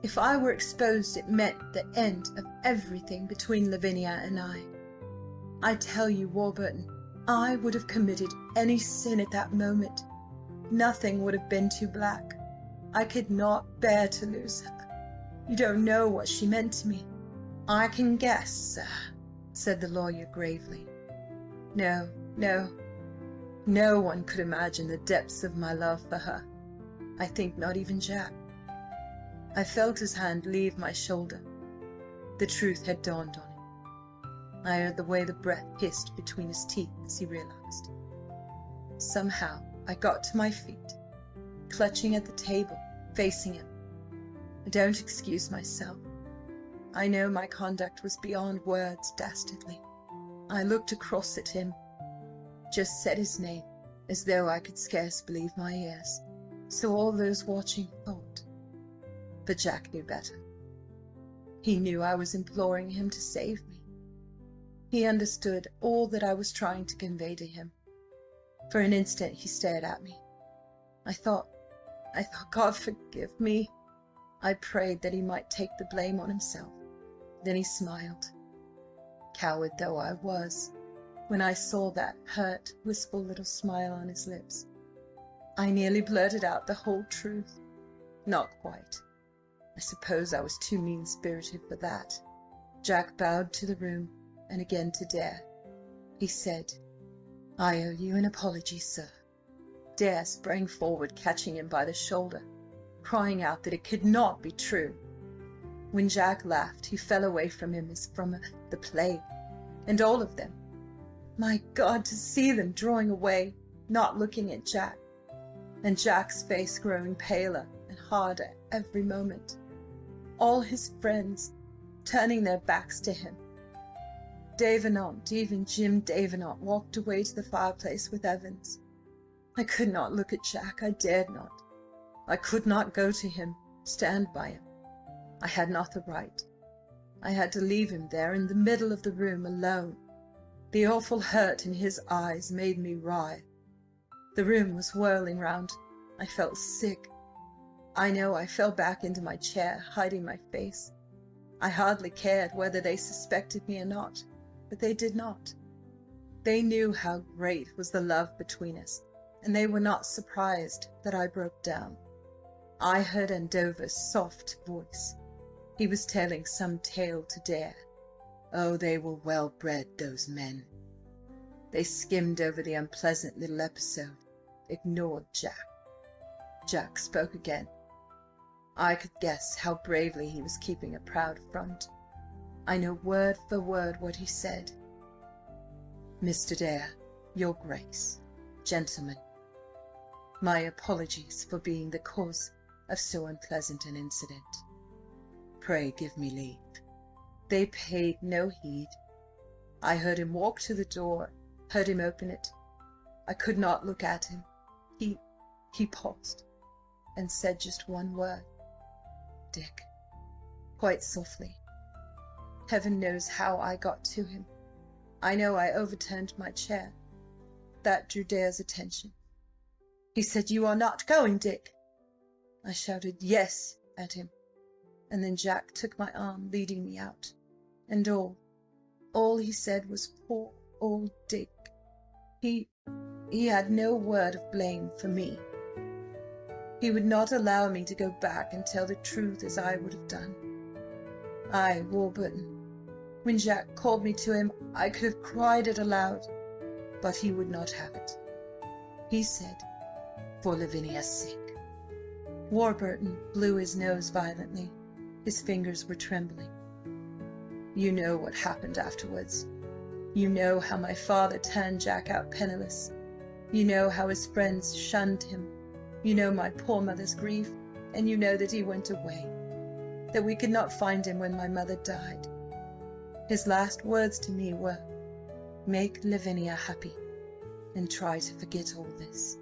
If I were exposed, it meant the end of everything between Lavinia and I. I tell you, Warburton, I would have committed any sin at that moment. Nothing would have been too black. I could not bear to lose her. You don't know what she meant to me." "I can guess, sir," said the lawyer gravely. No one could imagine the depths of my love for her. I think not even Jack. I felt his hand leave my shoulder. The truth had dawned on him. I heard the way the breath hissed between his teeth as he realized. Somehow I got to my feet, clutching at the table, facing him. I don't excuse myself. I know my conduct was beyond words, dastardly. I looked across at him, just said his name, as though I could scarce believe my ears. So all those watching thought. But Jack knew better. He knew I was imploring him to save me. He understood all that I was trying to convey to him. For an instant he stared at me. I thought, God forgive me. I prayed that he might take the blame on himself. Then he smiled. Coward though I was, when I saw that hurt, wistful little smile on his lips, I nearly blurted out the whole truth. Not quite. I suppose I was too mean-spirited for that. Jack bowed to the room, and again to Dare. He said, "I owe you an apology, sir." Dare sprang forward, catching him by the shoulder, crying out that it could not be true. When Jack laughed, he fell away from him as from the plague, and all of them. My God, to see them drawing away, not looking at Jack, and Jack's face growing paler and harder every moment. All his friends turning their backs to him. Davenant, even Jim Davenant, walked away to the fireplace with Evans. I could not look at Jack. I dared not. I could not go to him, stand by him. I had not the right. I had to leave him there in the middle of the room alone. The awful hurt in his eyes made me writhe. The room was whirling round. I felt sick. I know I fell back into my chair, hiding my face. I hardly cared whether they suspected me or not, but they did not. They knew how great was the love between us, and they were not surprised that I broke down. I heard Andover's soft voice. He was telling some tale to Dare. Oh, they were well bred, those men. They skimmed over the unpleasant little episode, ignored Jack. Jack spoke again. I could guess how bravely he was keeping a proud front. I know word for word what he said. "Mr. Dare, your Grace, gentlemen, my apologies for being the cause of so unpleasant an incident. Pray give me leave." They paid no heed. I heard him walk to the door, heard him open it. I could not look at him. He paused and said just one word. "Dick," quite softly. Heaven knows how I got to him. I know I overturned my chair. That drew Dare's attention. He said, "You are not going, Dick." I shouted "Yes" at him, and then Jack took my arm, leading me out. And all he said was, "Poor old Dick." He had no word of blame for me. He would not allow me to go back and tell the truth as I would have done. I, Warburton, when Jack called me to him, I could have cried it aloud, but he would not have it. He said, "For Lavinia's sake." Warburton blew his nose violently. His fingers were trembling. "You know what happened afterwards. You know how my father turned Jack out penniless. You know how his friends shunned him. You know my poor mother's grief, and you know that he went away, that we could not find him when my mother died. His last words to me were, 'Make Lavinia happy, and try to forget all this.'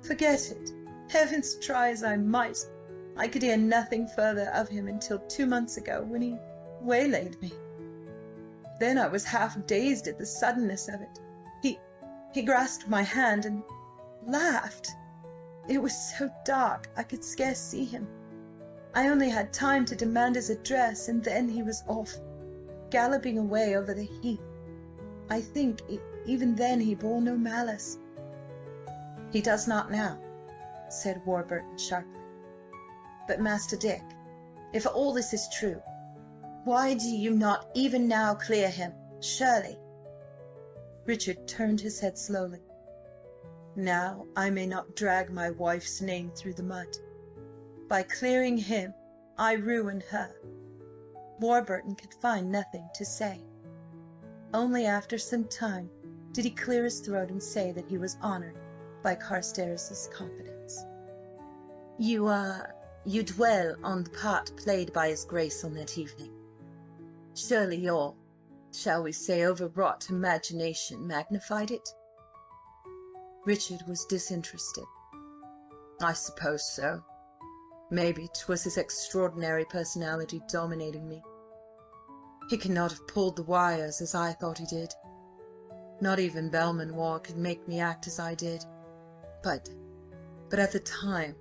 Forget it! Heavens, try as I might, I could hear nothing further of him until 2 months ago, when he waylaid me. Then I was half dazed at the suddenness of it. He grasped my hand and laughed. It was so dark I could scarce see him. I only had time to demand his address, and then he was off, galloping away over the heath. I think even then he bore no malice." "He does not now," said Warburton sharply. "But, Master Dick, if all this is true, why do you not even now clear him? Surely—" Richard turned his head slowly. "Now I may not drag my wife's name through the mud. By clearing him, I ruin her." Warburton could find nothing to say. Only after some time did he clear his throat and say that he was honoured by Carstares' confidence. "You dwell on the part played by his Grace on that evening. Surely your, shall we say, overwrought imagination magnified it?" Richard was disinterested. "I suppose so. Maybe 'twas his extraordinary personality dominating me. He cannot have pulled the wires as I thought he did. Not even Belmanoir could make me act as I did. But at the time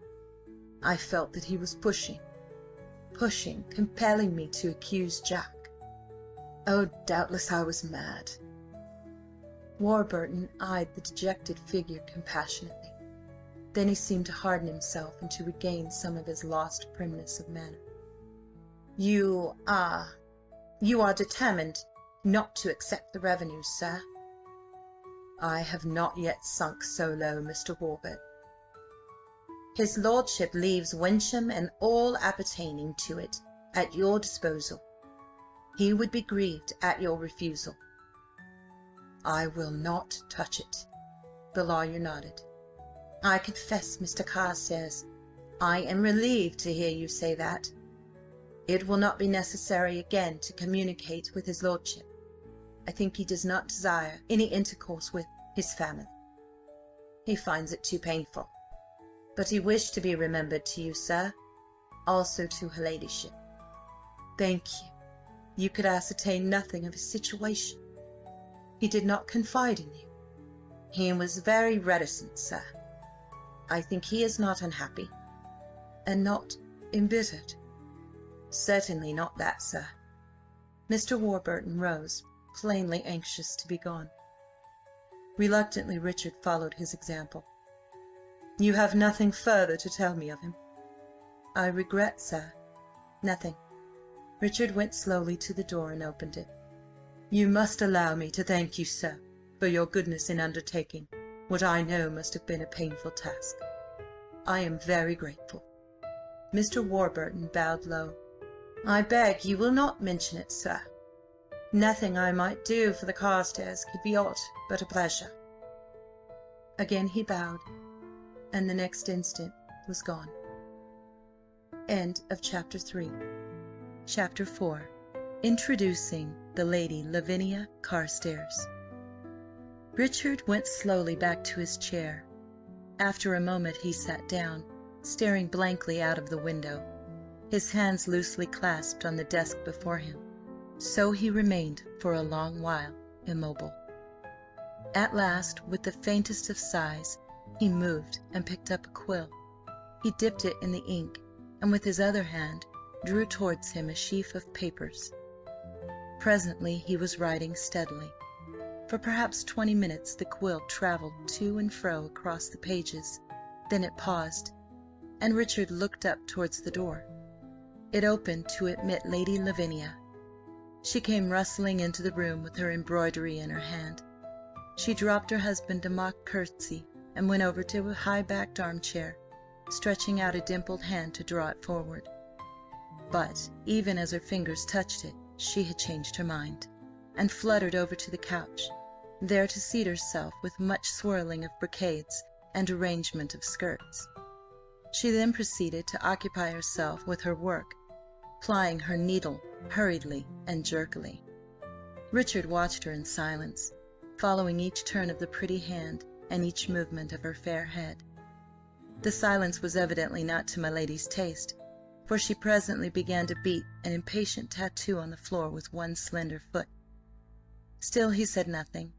I felt that he was pushing, compelling me to accuse Jack. Oh, doubtless I was mad." Warburton eyed the dejected figure compassionately. Then he seemed to harden himself and to regain some of his lost primness of manner. You are determined not to accept the revenues, sir?" "I have not yet sunk so low, Mr. Warburton." "His lordship leaves Wyncham and all appertaining to it at your disposal. He would be grieved at your refusal." "I will not touch it." The lawyer nodded. "I confess, Mr. Carstares, I am relieved to hear you say that. It will not be necessary again to communicate with his lordship. I think he does not desire any intercourse with his family. He finds it too painful. But he wished to be remembered to you, sir, also to her ladyship." "Thank you. You could ascertain nothing of his situation? He did not confide in you?" "He was very reticent, sir. I think he is not unhappy." "And not embittered?" "Certainly not that, sir." Mr. Warburton rose, plainly anxious to be gone. Reluctantly Richard followed his example. "You have nothing further to tell me of him?" "I regret, sir, nothing." Richard went slowly to the door and opened it. "You must allow me to thank you, sir, for your goodness in undertaking what I know must have been a painful task. I am very grateful." Mr. Warburton bowed low. "I beg you will not mention it, sir. Nothing I might do for the Carstares could be aught but a pleasure." Again he bowed, and the next instant was gone. End of Chapter 3. Chapter 4. Introducing the Lady Lavinia Carstares. Richard went slowly back to his chair. After a moment he sat down, staring blankly out of the window, his hands loosely clasped on the desk before him. So he remained for a long while, immobile. At last, with the faintest of sighs, he moved and picked up a quill. He dipped it in the ink, and with his other hand drew towards him a sheaf of papers. Presently he was writing steadily. For perhaps 20 minutes the quill travelled to and fro across the pages. Then it paused, and Richard looked up towards the door. It opened to admit Lady Lavinia. She came rustling into the room with her embroidery in her hand. She dropped her husband a mock curtsy and went over to a high-backed armchair. stretching out a dimpled hand to draw it forward. But even as her fingers touched it, she had changed her mind, and fluttered over to the couch, there to seat herself with much swirling of brocades and arrangement of skirts. She then proceeded to occupy herself with her work, plying her needle hurriedly and jerkily. Richard watched her in silence, following each turn of the pretty hand and each movement of her fair head. The silence was evidently not to my lady's taste, for she presently began to beat an impatient tattoo on the floor with one slender foot. Still he said nothing,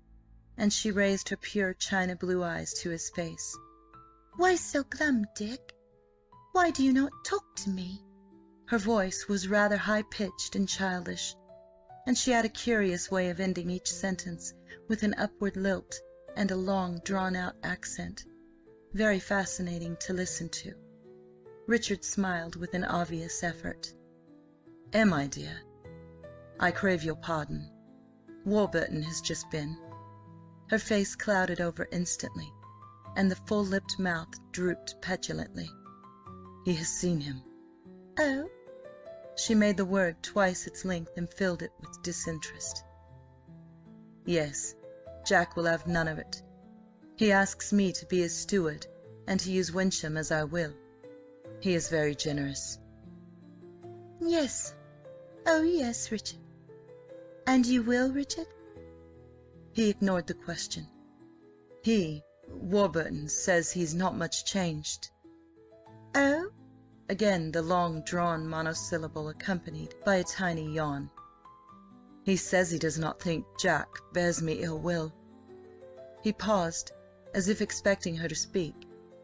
and she raised her pure china blue eyes to his face. "Why so glum, Dick? Why do you not talk to me?" Her voice was rather high-pitched and childish, and she had a curious way of ending each sentence with an upward lilt and a long, drawn-out accent, very fascinating to listen to. Richard smiled with an obvious effort. My dear, I crave your pardon. Warburton has just been—" Her face clouded over instantly, and the full-lipped mouth drooped petulantly. "He has seen him." "Oh?" She made the word twice its length and filled it with disinterest. "Yes, Jack will have none of it. He asks me to be his steward and to use Wyncham as I will. He is very generous." "Yes. Oh, yes, Richard. And you will, Richard?" He ignored the question. Warburton, says he's not much changed." "Oh?" Again the long-drawn monosyllable accompanied by a tiny yawn. "He says he does not think Jack bears me ill will." He paused, as if expecting her to speak,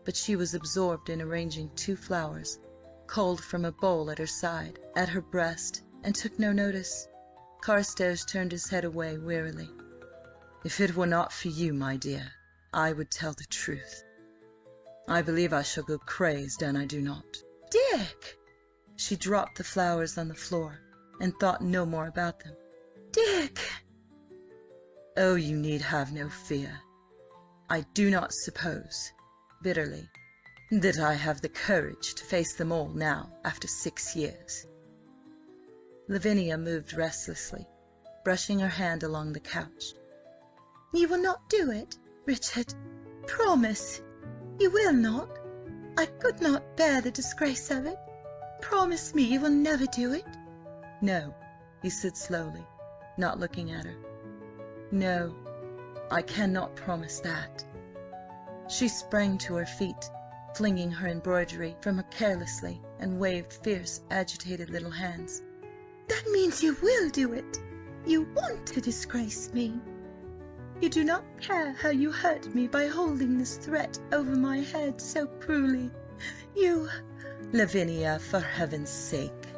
but she was absorbed in arranging 2 flowers, culled from a bowl at her side, at her breast, and took no notice. Carstares turned his head away wearily. "If it were not for you, my dear, I would tell the truth. I believe I shall go crazed, and I do not." "Dick!" She dropped the flowers on the floor and thought no more about them. "Dick!" "Oh, you need have no fear. I do not suppose," bitterly, "that I have the courage to face them all now, after 6 years." Lavinia moved restlessly, brushing her hand along the couch. "You will not do it, Richard? Promise! You will not? I could not bear the disgrace of it. Promise me you will never do it." "No," he said slowly, not looking at her. "No, I cannot promise that." She sprang to her feet, flinging her embroidery from her carelessly, and waved fierce, agitated little hands. "That means you will do it. You want to disgrace me. You do not care how you hurt me by holding this threat over my head so cruelly. You—" "Lavinia, for heaven's sake,"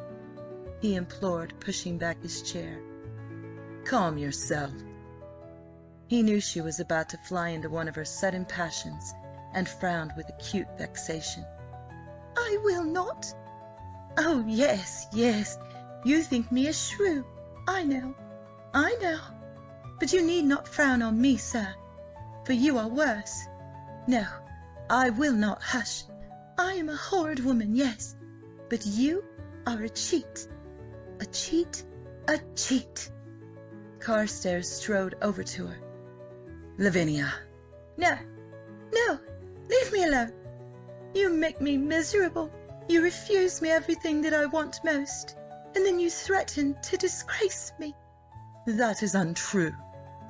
he implored, pushing back his chair. "Calm yourself." He knew she was about to fly into one of her sudden passions, and frowned with acute vexation. "I will not." "Oh, yes, yes, you think me a shrew. I know. But you need not frown on me, sir, for you are worse. No, I will not. Hush. I am a horrid woman, yes, but you are a cheat. A cheat, a cheat." Carstares strode over to her. "Lavinia!" No, leave me alone. You make me miserable. You refuse me everything that I want most, and then you threaten to disgrace me." "That is untrue,"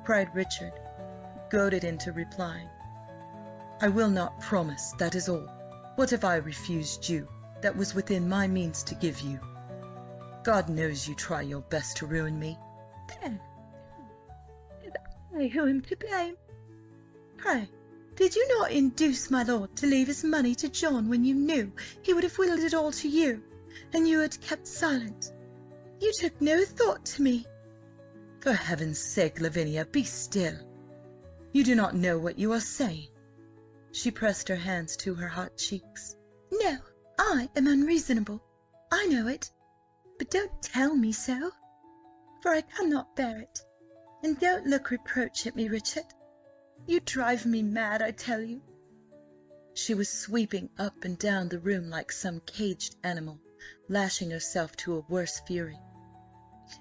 cried Richard, goaded into replying. "I will not promise, that is all. What have I refused you that was within my means to give you? God knows you try your best to ruin me." "Then it is I who am to blame. Pray, did you not induce my lord to leave his money to John when you knew he would have willed it all to you, and you had kept silent? You took no thought to me." "For heaven's sake, Lavinia, be still. You do not know what you are saying." She pressed her hands to her hot cheeks. "No, I am unreasonable. I know it. But don't tell me so, for I cannot bear it. And don't look reproach at me, Richard. You drive me mad, I tell you." She was sweeping up and down the room like some caged animal, lashing herself to a worse fury.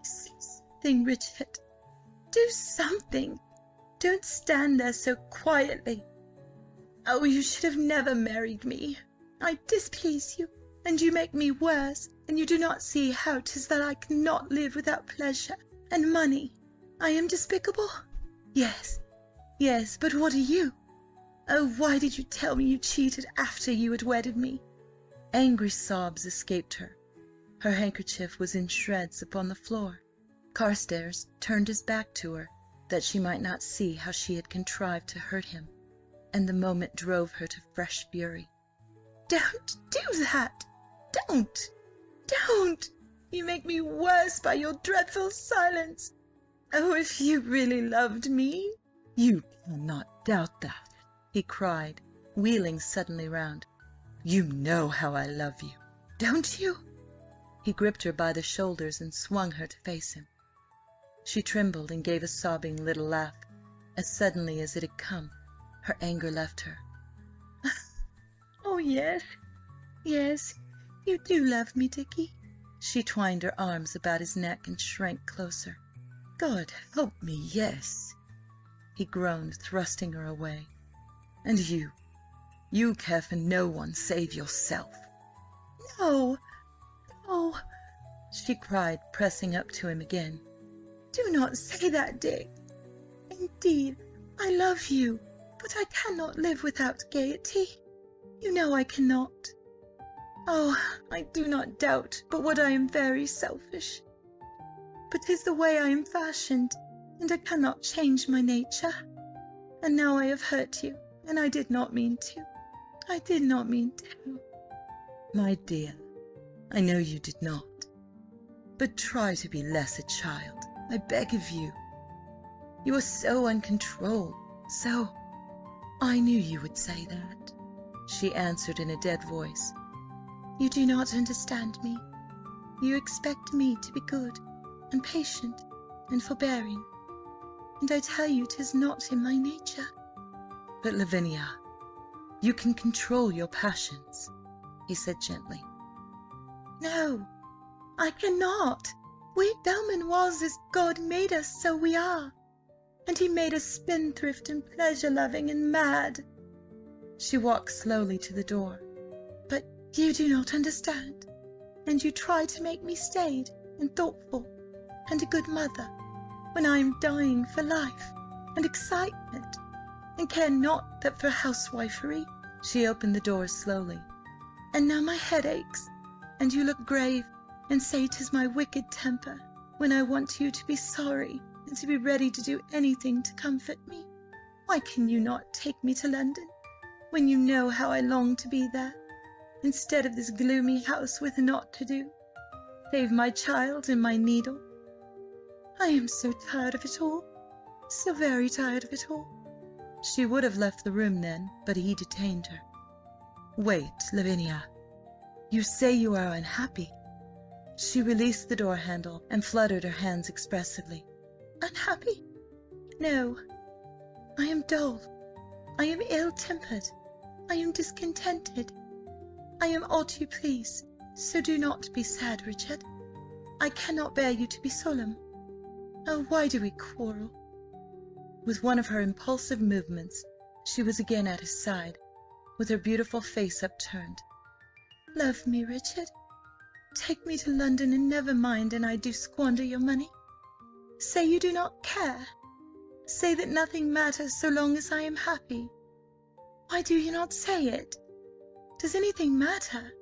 Say something, Richard. Do something. Don't stand there so quietly. Oh, you should have never married me. I displease you, and you make me worse, and you do not see how 'tis that I cannot live without pleasure and money. I am despicable? Yes, yes, but what are you? Oh, why did you tell me you cheated after you had wedded me? Angry sobs escaped her. Her handkerchief was in shreds upon the floor. Carstares turned his back to her, that she might not see how she had contrived to hurt him, and the moment drove her to fresh fury. Don't do that! Don't! Don't! You make me worse by your dreadful silence. Oh, if you really loved me— You cannot doubt that, he cried, wheeling suddenly round. You know how I love you. Don't you? He gripped her by the shoulders and swung her to face him. She trembled and gave a sobbing little laugh. As suddenly as it had come, her anger left her. Oh, yes, yes, you do love me, Dickie. She twined her arms about his neck and shrank closer. God help me, yes, he groaned, thrusting her away. And you care for no one save yourself. No, no, she cried, pressing up to him again. Do not say that, Dick. Indeed, I love you, but I cannot live without gaiety. You know I cannot. Oh, I do not doubt but what I am very selfish. But 'tis the way I am fashioned, and I cannot change my nature. And now I have hurt you, and I did not mean to. I did not mean to. My dear, I know you did not. But try to be less a child, I beg of you. You are so uncontrolled, so— I knew you would say that, she answered in a dead voice. You do not understand me. You expect me to be good and patient and forbearing, and I tell you 'tis not in my nature. But Lavinia, you can control your passions, he said gently. No, I cannot. We Belmanoirs as God made us, so we are. And he made us spendthrift and pleasure-loving and mad. She walked slowly to the door. But you do not understand, and you try to make me staid and thoughtful and a good mother, when I am dying for life and excitement, and care not that for housewifery. She opened the door slowly. And now my head aches, and you look grave, and say 'tis my wicked temper, when I want you to be sorry and to be ready to do anything to comfort me. Why can you not take me to London, when you know how I long to be there, instead of this gloomy house with naught to do, save my child and my needle? I am so tired of it all, so very tired of it all. She would have left the room then, but he detained her. Wait, Lavinia. You say you are unhappy. She released the door handle and fluttered her hands expressively. Unhappy? No. I am dull. I am ill-tempered. I am discontented. I am all you please, so do not be sad, Richard. I cannot bear you to be solemn. Oh, why do we quarrel? With one of her impulsive movements, she was again at his side, with her beautiful face upturned. Love me, Richard. Take me to London and never mind an I do squander your money. Say you do not care. Say that nothing matters so long as I am happy. Why do you not say it? Does anything matter?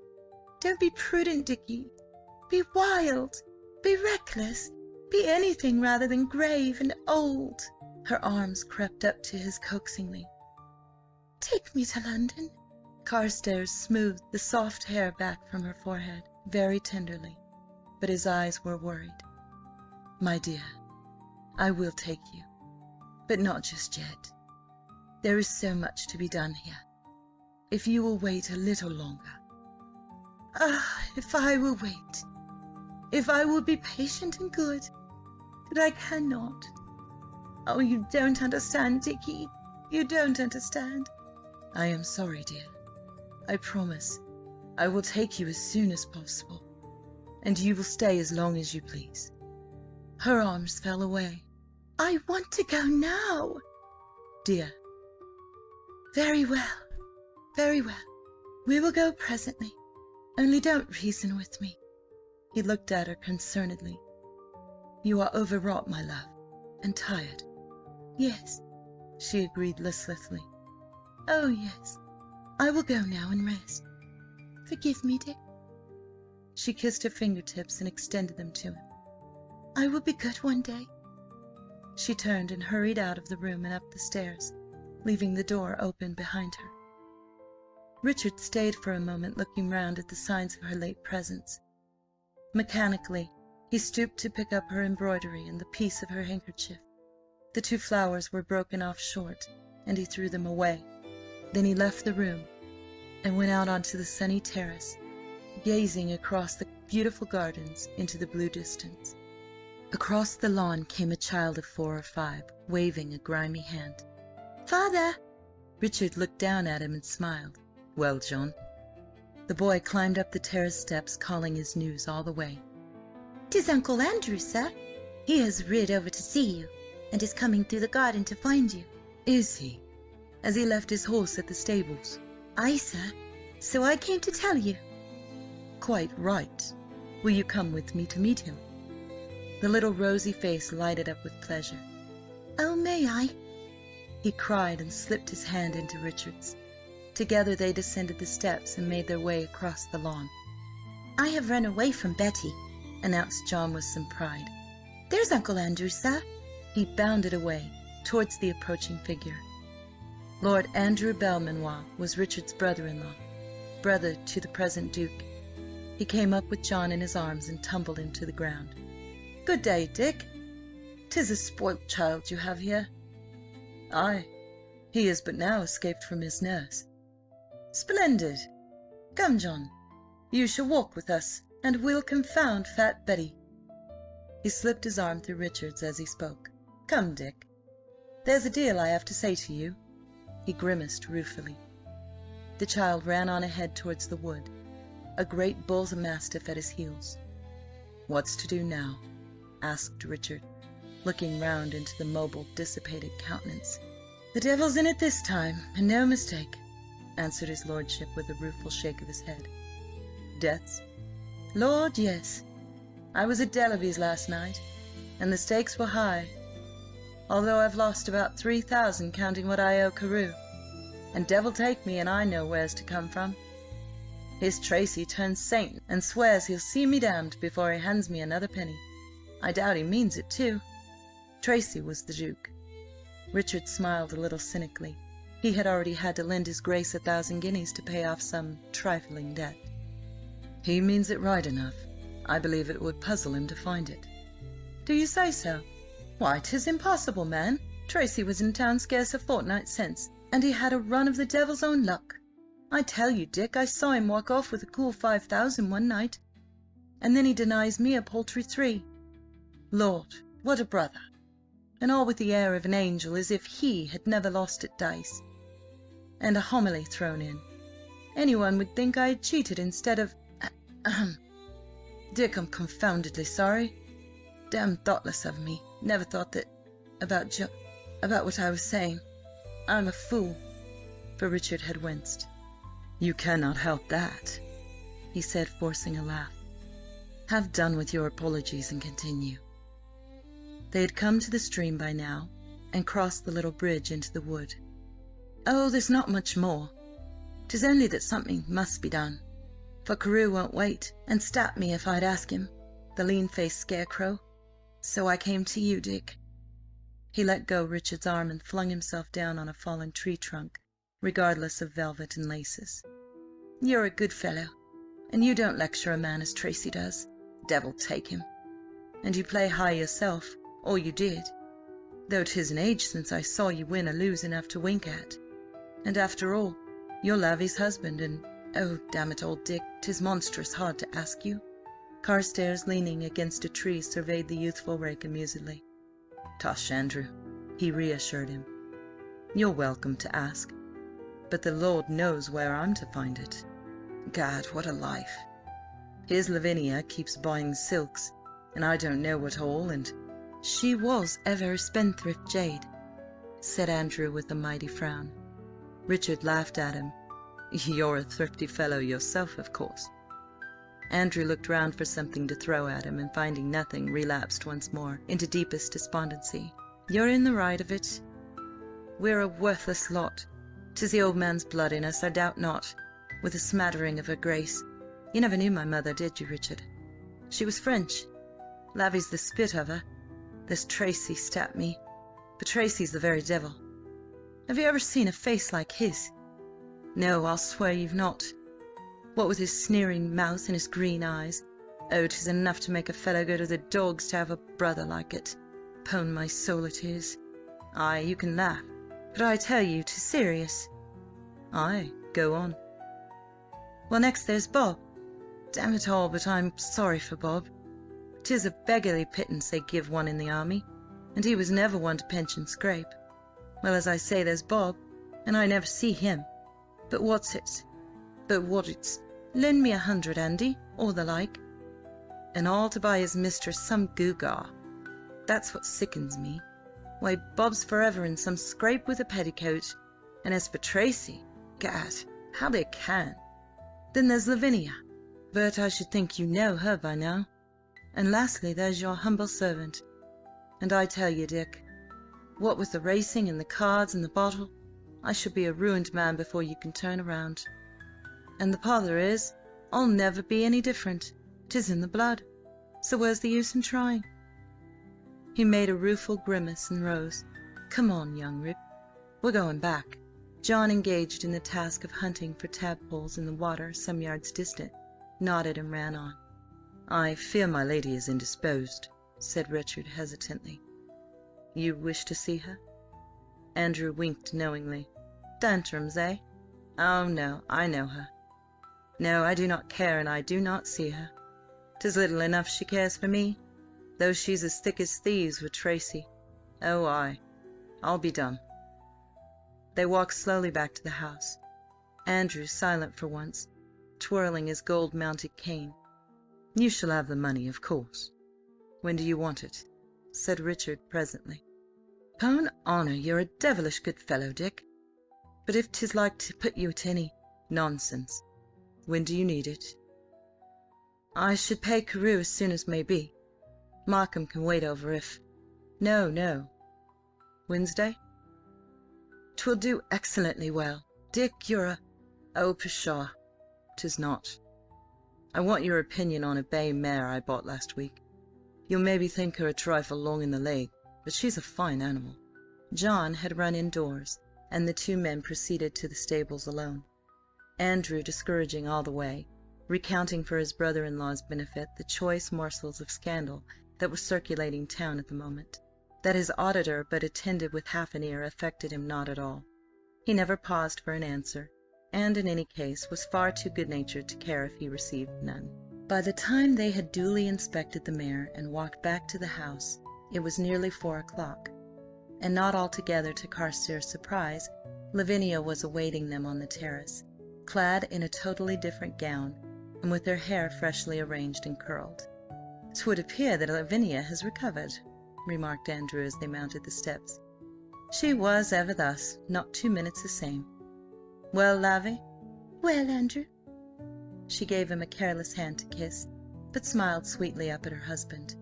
Don't be prudent, Dickie. Be wild. Be reckless. Be anything rather than grave and old. Her arms crept up to his coaxingly. Take me to London. Carstares smoothed the soft hair back from her forehead very tenderly, but his eyes were worried. My dear, I will take you, but not just yet. There is so much to be done here. If you will wait a little longer. Ah, if I will wait. If I will be patient and good. But I cannot. Oh, you don't understand, Dickie. You don't understand. I am sorry, dear. I promise I will take you as soon as possible, and you will stay as long as you please." Her arms fell away. "I want to go now." "Dear." "Very well, very well. We will go presently. Only don't reason with me." He looked at her concernedly. "You are overwrought, my love, and tired." "Yes." She agreed listlessly. "Oh, yes. I will go now and rest. Forgive me, Dick." She kissed her fingertips and extended them to him. "I will be good one day." She turned and hurried out of the room and up the stairs, leaving the door open behind her. Richard stayed for a moment, looking round at the signs of her late presence. Mechanically, he stooped to pick up her embroidery and the piece of her handkerchief. The 2 flowers were broken off short, and he threw them away. Then he left the room and went out onto the sunny terrace, gazing across the beautiful gardens into the blue distance. Across the lawn came a child of 4 or 5, waving a grimy hand. "Father!" Richard looked down at him and smiled. "Well, John?" The boy climbed up the terrace steps, calling his news all the way. "'Tis Uncle Andrew, sir. He has rid over to see you, and is coming through the garden to find you." "Is he? Has he left his horse at the stables?" "Aye, sir. So I came to tell you." "Quite right. Will you come with me to meet him?" The little rosy face lighted up with pleasure. "Oh, may I?" he cried, and slipped his hand into Richard's. Together they descended the steps and made their way across the lawn. "I have run away from Betty," announced John with some pride. "There's Uncle Andrew, sir." He bounded away towards the approaching figure. Lord Andrew Belmanoir was Richard's brother-in-law, brother to the present Duke. He came up with John in his arms and tumbled him to the ground. "Good day, Dick. 'Tis a spoilt child you have here." "Aye, he is but now escaped from his nurse." "Splendid! Come, John, you shall walk with us, and we'll confound fat Betty." He slipped his arm through Richard's as he spoke. "Come, Dick, there's a deal I have to say to you." He grimaced ruefully. The child ran on ahead towards the wood, a great bull mastiff at his heels. "What's to do now?" asked Richard, looking round into the mobile, dissipated countenance. "The devil's in it this time, and no mistake," answered his lordship with a rueful shake of his head. "Deaths?" "Lord, yes. I was at Dellaby's last night, and the stakes were high, although I've lost about 3,000, counting what I owe Carew, and devil take me and I know where's to come from. His Tracy turns saint and swears he'll see me damned before he hands me another penny. I doubt he means it too." Tracy was the Duke. Richard smiled a little cynically. He had already had to lend his Grace 1,000 guineas to pay off some trifling debt. "He means it right enough. I believe it would puzzle him to find it." "Do you say so? Why, 'tis impossible, man. Tracy was in town scarce a fortnight since, and he had a run of the devil's own luck. I tell you, Dick, I saw him walk off with a cool 5,000 one night, and then he denies me a paltry 3. Lord, what a brother! And all with the air of an angel, as if he had never lost at dice. And a homily thrown in. Anyone would think I had cheated instead of— Dick, I'm confoundedly sorry. Damned thoughtless of me. Never thought that— about what I was saying. I'm a fool." For Richard had winced. "You cannot help that," he said, forcing a laugh. "Have done with your apologies and continue." They had come to the stream by now, and crossed the little bridge into the wood. "Oh, there's not much more. 'Tis only that something must be done, for Carew won't wait, and stop me if I'd ask him, the lean-faced scarecrow. So I came to you, Dick." He let go Richard's arm and flung himself down on a fallen tree trunk, regardless of velvet and laces. "You're a good fellow, and you don't lecture a man as Tracy does. Devil take him. And you play high yourself, or you did, though 'tis an age since I saw you win or lose enough to wink at. And after all, you're Lavy's husband, and— oh, damn it, old Dick, 'tis monstrous hard to ask you." Carstares, leaning against a tree, surveyed the youthful rake amusedly. "Tush, Andrew," he reassured him. "You're welcome to ask. but the Lord knows where I'm to find it. Gad, what a life! Here's Lavinia keeps buying silks, and I don't know what all, and—" "She was ever a spendthrift jade," said Andrew with a mighty frown. Richard laughed at him. "You're a thrifty fellow yourself, of course." Andrew looked round for something to throw at him, and finding nothing, relapsed once more into deepest despondency. "You're in the right of it. We're a worthless lot. 'Tis the old man's blood in us, I doubt not, with a smattering of her grace. You never knew my mother, did you, Richard? She was French. Lavvy's the spit of her. There's Tracy stabbed me, but Tracy's the very devil. Have you ever seen a face like his? No, I'll swear you've not. What with his sneering mouth and his green eyes. Oh, 'tis enough to make a fellow go to the dogs to have a brother like it. 'Pon my soul it is. Aye, you can laugh, but I tell you 'tis serious." "Aye, go on." "Well, next there's Bob. Damn it all, but I'm sorry for Bob. 'Tis a beggarly pittance they give one in the army, and he was never one to pinch and scrape. Well, as I say, there's Bob, and I never see him. But what it's lend me 100, Andy, or the like, and all to buy his mistress some gewgaw. That's what sickens me. Why, Bob's forever in some scrape with a petticoat, and as for Tracy, gad, how they can. Then there's Lavinia, but I should think you know her by now. And lastly, there's your humble servant. And I tell you, Dick, what with the racing and the cards and the bottle, I shall be a ruined man before you can turn around. And the pother is, I'll never be any different. 'Tis in the blood. So where's the use in trying?" He made a rueful grimace and rose. "Come on, young Rip. We're going back." John, engaged in the task of hunting for tadpoles in the water some yards distant, nodded and ran on. "I fear my lady is indisposed," said Richard hesitantly. "You wish to see her?" Andrew winked knowingly. "Tantrums, eh? Oh, no, I know her. No, I do not care, and I do not see her. 'Tis little enough she cares for me, though she's as thick as thieves with Tracy. Oh, aye, I'll be dumb." They walked slowly back to the house, Andrew silent for once, twirling his gold-mounted cane. "You shall have the money, of course. When do you want it?" said Richard presently. "'Pon honour, you're a devilish good fellow, Dick. But if 'tis like to put you to any—" "Nonsense. When do you need it?" "I should pay Carew as soon as may be. Markham can wait over if—" "No. Wednesday?" "'Twill do excellently well. Dick, you're a—" "Oh, pshaw! 'Tis not. I want your opinion on a bay mare I bought last week. You'll maybe think her a trifle long in the leg, but she's a fine animal." John had run indoors, and the two men proceeded to the stables alone, Andrew discouraging all the way, recounting for his brother-in-law's benefit the choice morsels of scandal that were circulating town at the moment. That his auditor but attended with half an ear affected him not at all. He never paused for an answer, and in any case was far too good-natured to care if he received none. By the time they had duly inspected the mare and walked back to the house, it was nearly 4 o'clock, and not altogether to Carstares' surprise, Lavinia was awaiting them on the terrace, clad in a totally different gown, and with her hair freshly arranged and curled. "'Twould appear that Lavinia has recovered," remarked Andrew as they mounted the steps. "She was ever thus, not 2 minutes the same. Well, Lavvy?" "Well, Andrew?" She gave him a careless hand to kiss, but smiled sweetly up at her husband.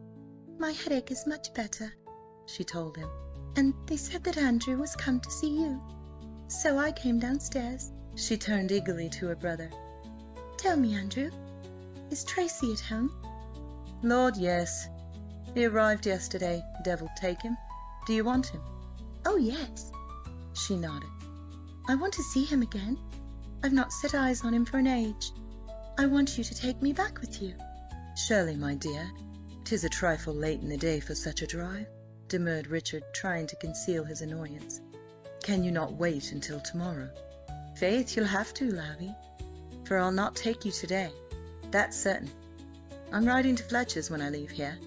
"My headache is much better," she told him. "and they said that Andrew was come to see you, so I came downstairs." She turned eagerly to her brother. "Tell me, Andrew, is Tracy at home?" "Lord, yes. He arrived yesterday. Devil take him. Do you want him?" "Oh, yes." She nodded. "I want to see him again. I've not set eyes on him for an age. I want you to take me back with you." "Surely, my dear. 'Tis a trifle late in the day for such a drive," demurred Richard, trying to conceal his annoyance. "Can you not wait until tomorrow?" "Faith, you'll have to, Lavvy, for I'll not take you today. That's certain. I'm riding to Fletcher's when I leave here.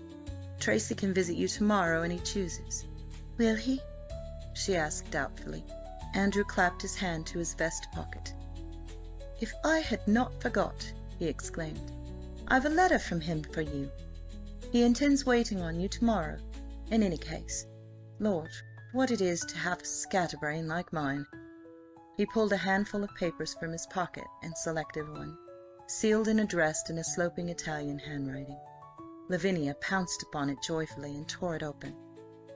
Tracy can visit you tomorrow, and he chooses." "Will he?" she asked doubtfully. Andrew clapped his hand to his vest pocket. "If I had not forgot," he exclaimed, "I've a letter from him for you. He intends waiting on you to-morrow. In any case, Lord, what it is to have a scatterbrain like mine!" He pulled a handful of papers from his pocket and selected one, sealed and addressed in a sloping Italian handwriting. Lavinia pounced upon it joyfully and tore it open.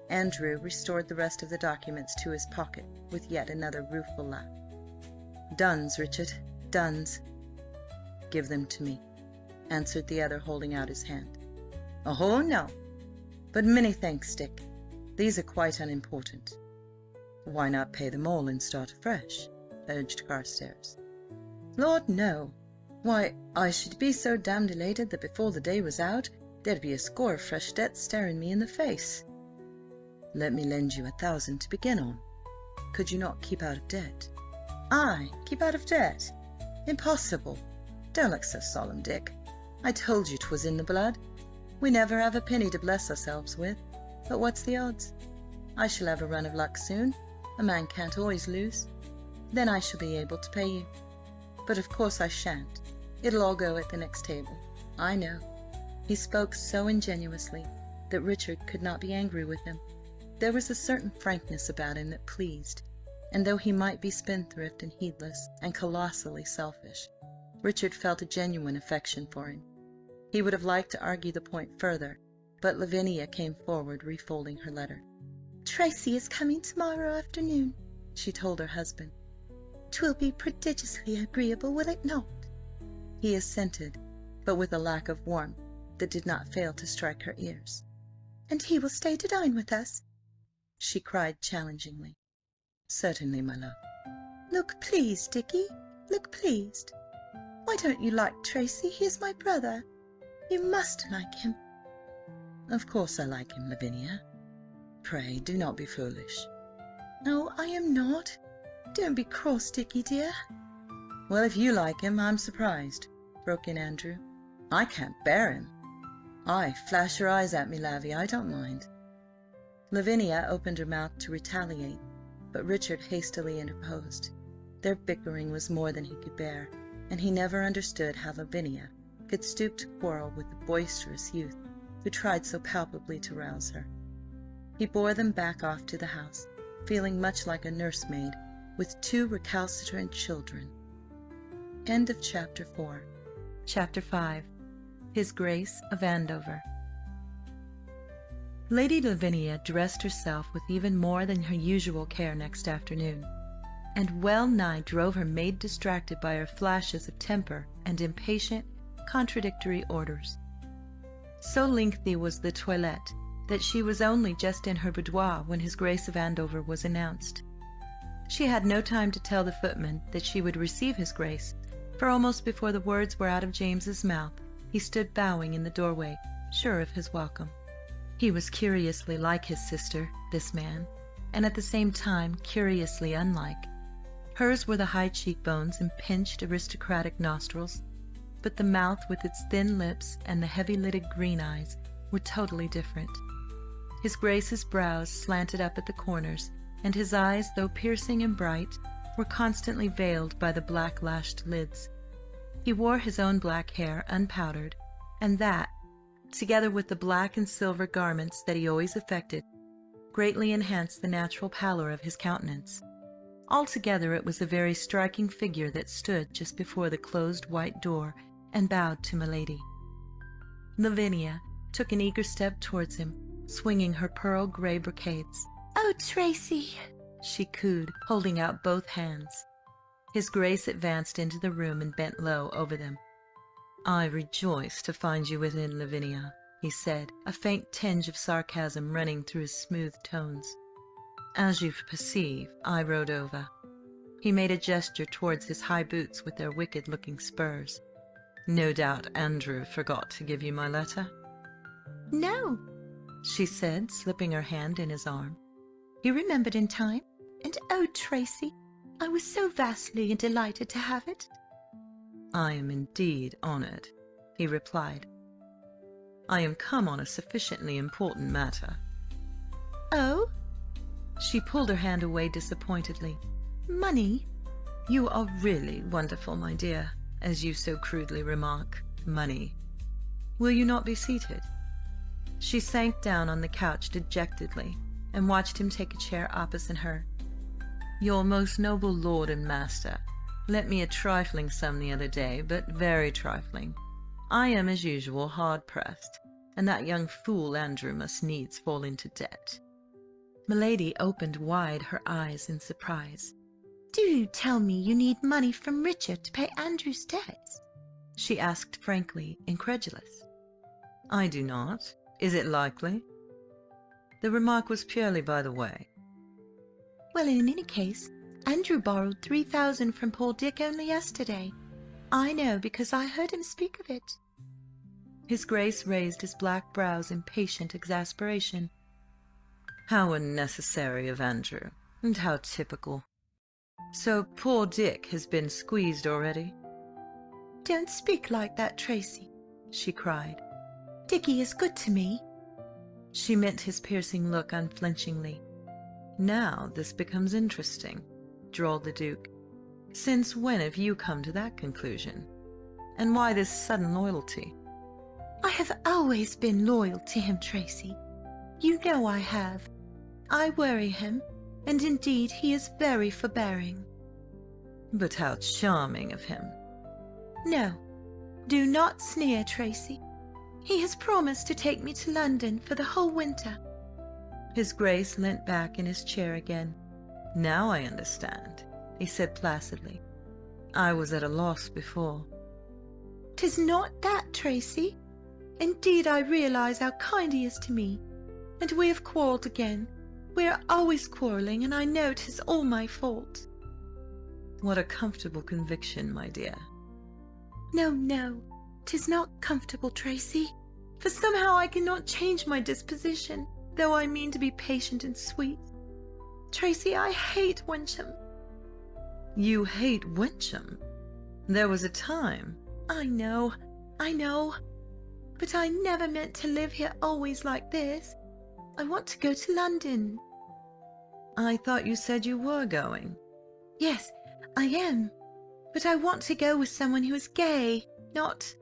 Andrew restored the rest of the documents to his pocket with yet another rueful laugh. "Duns, Richard, duns." "Give them to me," answered the other, holding out his hand. "Oh, no. But many thanks, Dick. These are quite unimportant." "Why not pay them all and start afresh?" urged Carstares. "Lord, no. Why, I should be so damned elated that before the day was out there'd be a score of fresh debts staring me in the face." "Let me lend you 1,000 to begin on. Could you not keep out of debt?" "I keep out of debt? Impossible. Don't look so solemn, Dick. I told you 'twas in the blood. We never have a penny to bless ourselves with. But what's the odds? I shall have a run of luck soon. A man can't always lose. Then I shall be able to pay you. But of course I shan't. It'll all go at the next table. I know." He spoke so ingenuously that Richard could not be angry with him. There was a certain frankness about him that pleased, and though he might be spendthrift and heedless and colossally selfish, Richard felt a genuine affection for him. He would have liked to argue the point further, but Lavinia came forward, refolding her letter. "Tracy is coming to-morrow afternoon," she told her husband. "'Twill be prodigiously agreeable, will it not?" He assented, but with a lack of warmth that did not fail to strike her ears. "And he will stay to dine with us?" she cried challengingly. "Certainly, my love." "Look pleased, Dickie, look pleased. Why don't you like Tracy? He is my brother. You must like him." "Of course I like him, Lavinia. Pray do not be foolish." "No, I am not. Don't be cross, Dickie, dear." "Well, if you like him, I'm surprised," broke in Andrew. "I can't bear him. Aye, flash your eyes at me, Lavvy, I don't mind." Lavinia opened her mouth to retaliate, but Richard hastily interposed. Their bickering was more than he could bear, and he never understood how Lavinia could stoop to quarrel with the boisterous youth who tried so palpably to rouse her. He bore them back off to the house, feeling much like a nursemaid with 2 recalcitrant children. End of Chapter 4. Chapter 5. His Grace of Andover. Lady Lavinia dressed herself with even more than her usual care next afternoon, and well nigh drove her maid distracted by her flashes of temper and impatient, contradictory orders. So lengthy was the toilette that she was only just in her boudoir when his Grace of Andover was announced. She had no time to tell the footman that she would receive his Grace, for almost before the words were out of James's mouth, he stood bowing in the doorway, sure of his welcome. He was curiously like his sister, this man, and at the same time curiously unlike. Hers were the high cheekbones and pinched aristocratic nostrils, but the mouth with its thin lips and the heavy-lidded green eyes were totally different. His Grace's brows slanted up at the corners, and his eyes, though piercing and bright, were constantly veiled by the black-lashed lids. He wore his own black hair unpowdered, and that, together with the black and silver garments that he always affected, greatly enhanced the natural pallor of his countenance. Altogether it was a very striking figure that stood just before the closed white door and bowed to milady. Lavinia took an eager step towards him, swinging her pearl-grey brocades. "Oh, Tracy!" she cooed, holding out both hands. His Grace advanced into the room and bent low over them. "I rejoice to find you within, Lavinia," he said, a faint tinge of sarcasm running through his smooth tones. "As you perceive, I rode over." He made a gesture towards his high boots with their wicked-looking spurs. "No doubt Andrew forgot to give you my letter?" "No," she said, slipping her hand in his arm. "You remembered in time, and oh, Tracy, I was so vastly delighted to have it." "I am indeed honoured," he replied. "I am come on a sufficiently important matter." "Oh?" She pulled her hand away disappointedly. Money? You are really wonderful, my dear, as you so crudely remark. Money. Will you not be seated? She sank down on the couch dejectedly and watched him take a chair opposite her. Your most noble lord and master lent me a trifling sum the other day, but very trifling. I am, as usual, hard-pressed, and that young fool Andrew must needs fall into debt. Milady opened wide her eyes in surprise. Do you tell me you need money from Richard to pay Andrew's debts? She asked frankly, incredulous. I do not. Is it likely? The remark was purely by the way. Well, in any case, Andrew borrowed 3,000 from poor Dick only yesterday. I know, because I heard him speak of it. His Grace raised his black brows in patient exasperation. How unnecessary of Andrew, and how typical. So poor Dick has been squeezed already? Don't speak like that, Tracy, she cried. Dickie is good to me. She met his piercing look unflinchingly. Now this becomes interesting, drawled the Duke. Since when have you come to that conclusion? And why this sudden loyalty? I have always been loyal to him, Tracy. You know I have. I worry him, and indeed he is very forbearing. But how charming of him. No, do not sneer, Tracy. He has promised to take me to London for the whole winter. His Grace leant back in his chair again. Now I understand, he said placidly. I was at a loss before. 'Tis not that, Tracy. Indeed, I realise how kind he is to me. And we have quarrelled again. We are always quarrelling, and I know 'tis all my fault. What a comfortable conviction, my dear. No, no, 'tis not comfortable, Tracy, for somehow I cannot change my disposition, though I mean to be patient and sweet. Tracy, I hate Wyncham. You hate Wyncham? There was a time. I know, but I never meant to live here always like this. I want to go to London. I thought you said you were going. Yes, I am, but I want to go with someone who is gay, not...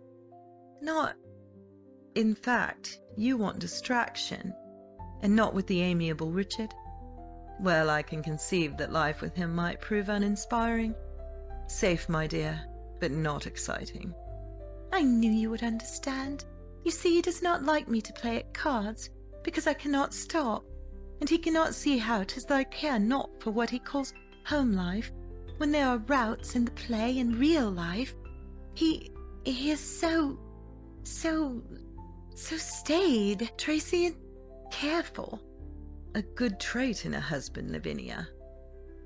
In fact, you want distraction, and not with the amiable Richard? Well, I can conceive that life with him might prove uninspiring. Safe, my dear, but not exciting. I knew you would understand. You see, he does not like me to play at cards, because I cannot stop, and he cannot see how 'tis that I care not for what he calls home life, when there are routs in the play and real life. He is so staid, Tracy, and careful. A good trait in a husband, Lavinia,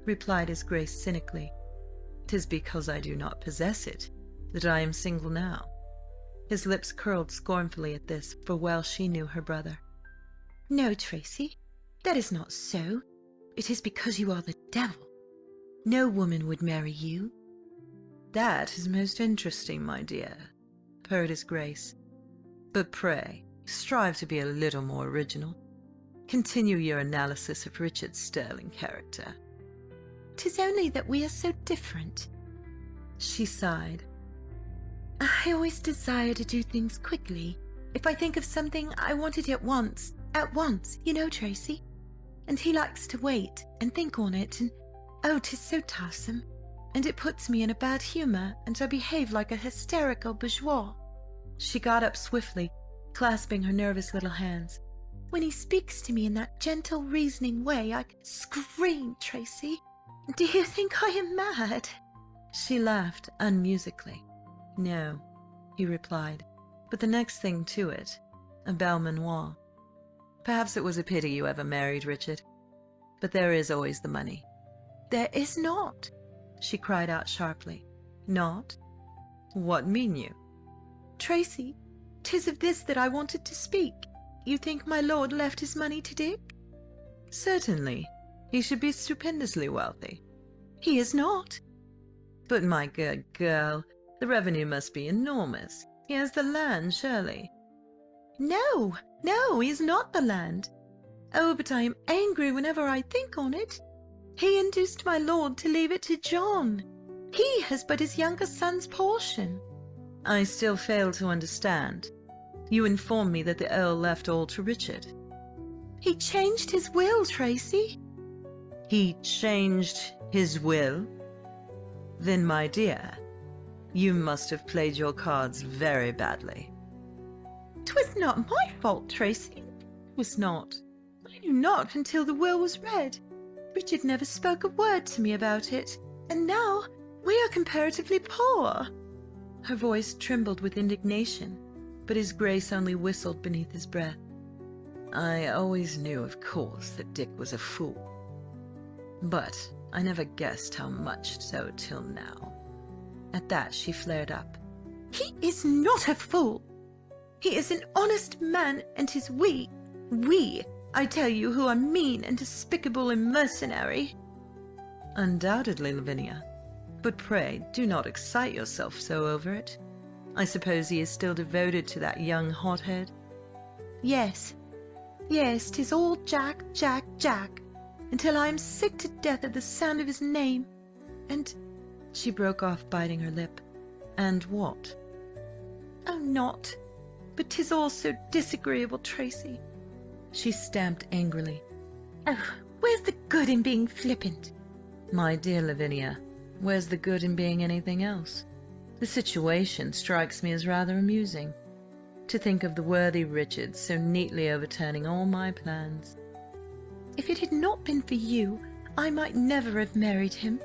replied his Grace cynically. 'Tis because I do not possess it that I am single now. His lips curled scornfully at this, for well she knew her brother. No, Tracy, that is not so. It is because you are the devil. No woman would marry you. That is most interesting, my dear, purred his Grace. But pray, strive to be a little more original. Continue your analysis of Richard's sterling character. 'Tis only that we are so different. She sighed. I always desire to do things quickly. If I think of something, I want it at once, you know, Tracy. And he likes to wait and think on it, and oh, 'tis so tiresome. And it puts me in a bad humour, and I behave like a hysterical bourgeois. She got up swiftly, clasping her nervous little hands. When he speaks to me in that gentle, reasoning way, I scream, Tracy. Do you think I am mad? She laughed unmusically. No, he replied, but the next thing to it, a belle manoir. Perhaps it was a pity you ever married, Richard. But there is always the money. There is not, she cried out sharply. Not? What mean you? Tracy, 'tis of this that I wanted to speak. You think my lord left his money to Dick? Certainly. He should be stupendously wealthy. He is not. But my good girl, the revenue must be enormous. He has the land, surely. No, he has not the land. Oh, but I am angry whenever I think on it. He induced my lord to leave it to John. He has but his younger son's portion." "I still fail to understand. You informed me that the Earl left all to Richard." "He changed his will, Tracy." "He changed his will? Then, my dear, you must have played your cards very badly." "'Twas not my fault, Tracy. It was not. I knew not until the will was read. Richard never spoke a word to me about it, and now we are comparatively poor." Her voice trembled with indignation, but his Grace only whistled beneath his breath. "I always knew, of course, that Dick was a fool, but I never guessed how much so till now." At that she flared up. "He is not a fool. He is an honest man, and 'tis we, I tell you, who are mean and despicable and mercenary." "Undoubtedly, Lavinia. But pray do not excite yourself so over it. I suppose he is still devoted to that young hothead?" Yes, 'tis all Jack, Jack, Jack, until I am sick to death at the sound of his name. And—" She broke off, biting her lip. "And what?" "Oh, naught. But 'tis all so disagreeable, Tracy." She stamped angrily. "Oh, where's the good in being flippant?" "My dear Lavinia, where's the good in being anything else? The situation strikes me as rather amusing. To think of the worthy Richard so neatly overturning all my plans." "If it had not been for you, I might never have married him.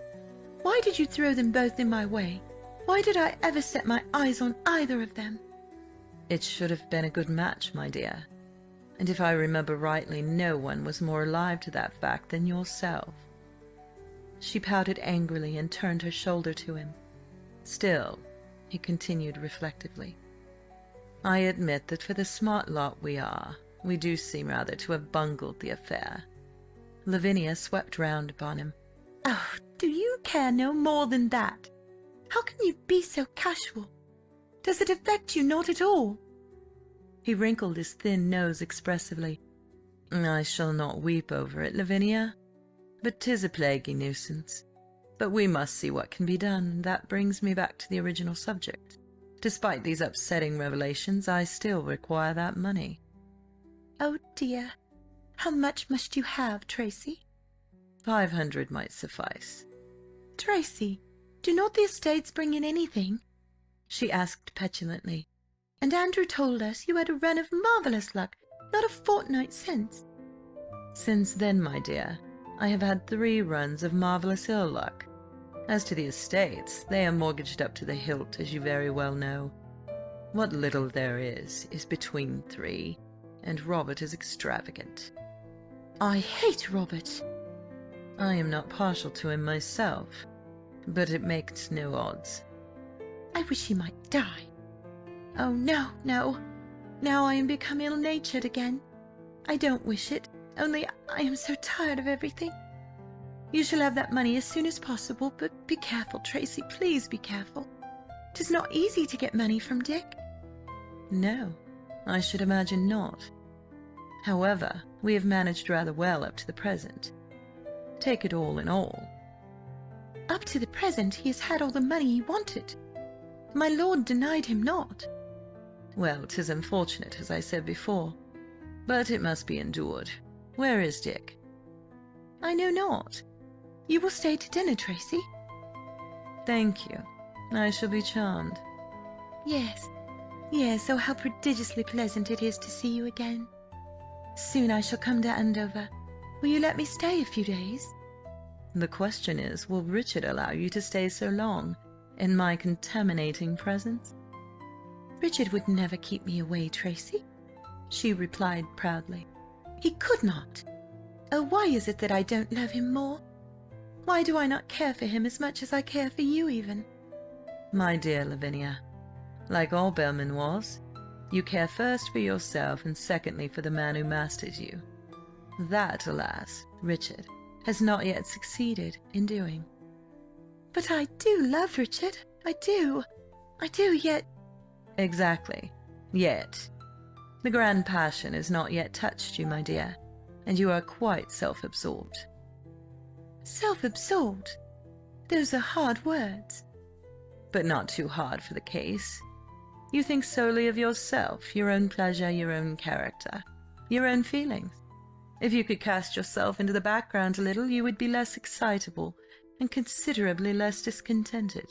Why did you throw them both in my way? Why did I ever set my eyes on either of them?" "It should have been a good match, my dear. And if I remember rightly, no one was more alive to that fact than yourself." She pouted angrily and turned her shoulder to him. "Still," he continued reflectively, "I admit that for the smart lot we are, we do seem rather to have bungled the affair." Lavinia swept round upon him. "Oh, do you care no more than that? How can you be so casual? Does it affect you not at all?" He wrinkled his thin nose expressively. "I shall not weep over it, Lavinia, but 'tis a plaguey nuisance. But we must see what can be done, and that brings me back to the original subject. Despite these upsetting revelations, I still require that money." "Oh dear, how much must you have, Tracy?" 500 might suffice." "Tracy, do not the estates bring in anything?" she asked petulantly. "And Andrew told us you had a run of marvellous luck not a fortnight since." "Since then, my dear, I have had 3 runs of marvellous ill luck. As to the estates, they are mortgaged up to the hilt, as you very well know. What little there is between 3, and Robert is extravagant." "I hate Robert." "I am not partial to him myself, but it makes no odds." "I wish he might die. Oh, no, no. Now I am become ill-natured again. I don't wish it, only I am so tired of everything. You shall have that money as soon as possible, but be careful, Tracy, please be careful. 'Tis not easy to get money from Dick." "No, I should imagine not. However, we have managed rather well up to the present. Take it all in all." "Up to the present he has had all the money he wanted. My lord denied him not." "Well, 'tis unfortunate, as I said before, but it must be endured. Where is Dick?" "I know not. You will stay to dinner, Tracy?" "Thank you. I shall be charmed." Yes, oh how prodigiously pleasant it is to see you again. Soon I shall come to Andover. Will you let me stay a few days?" "The question is, will Richard allow you to stay so long, in my contaminating presence?" "Richard would never keep me away, Tracy," she replied proudly. "He could not. Oh, why is it that I don't love him more? Why do I not care for him as much as I care for you even?" "My dear Lavinia, like all Belmanoirs, you care first for yourself and secondly for the man who masters you. That, alas, Richard has not yet succeeded in doing." "But I do love Richard. I do, yet—" "Exactly. Yet. The grand passion has not yet touched you, my dear, and you are quite self-absorbed." Self-absorbed. Those are hard words. But not too hard for the case. You think solely of yourself, your own pleasure, your own character, your own feelings. If you could cast yourself into the background a little, you would be less excitable and considerably less discontented.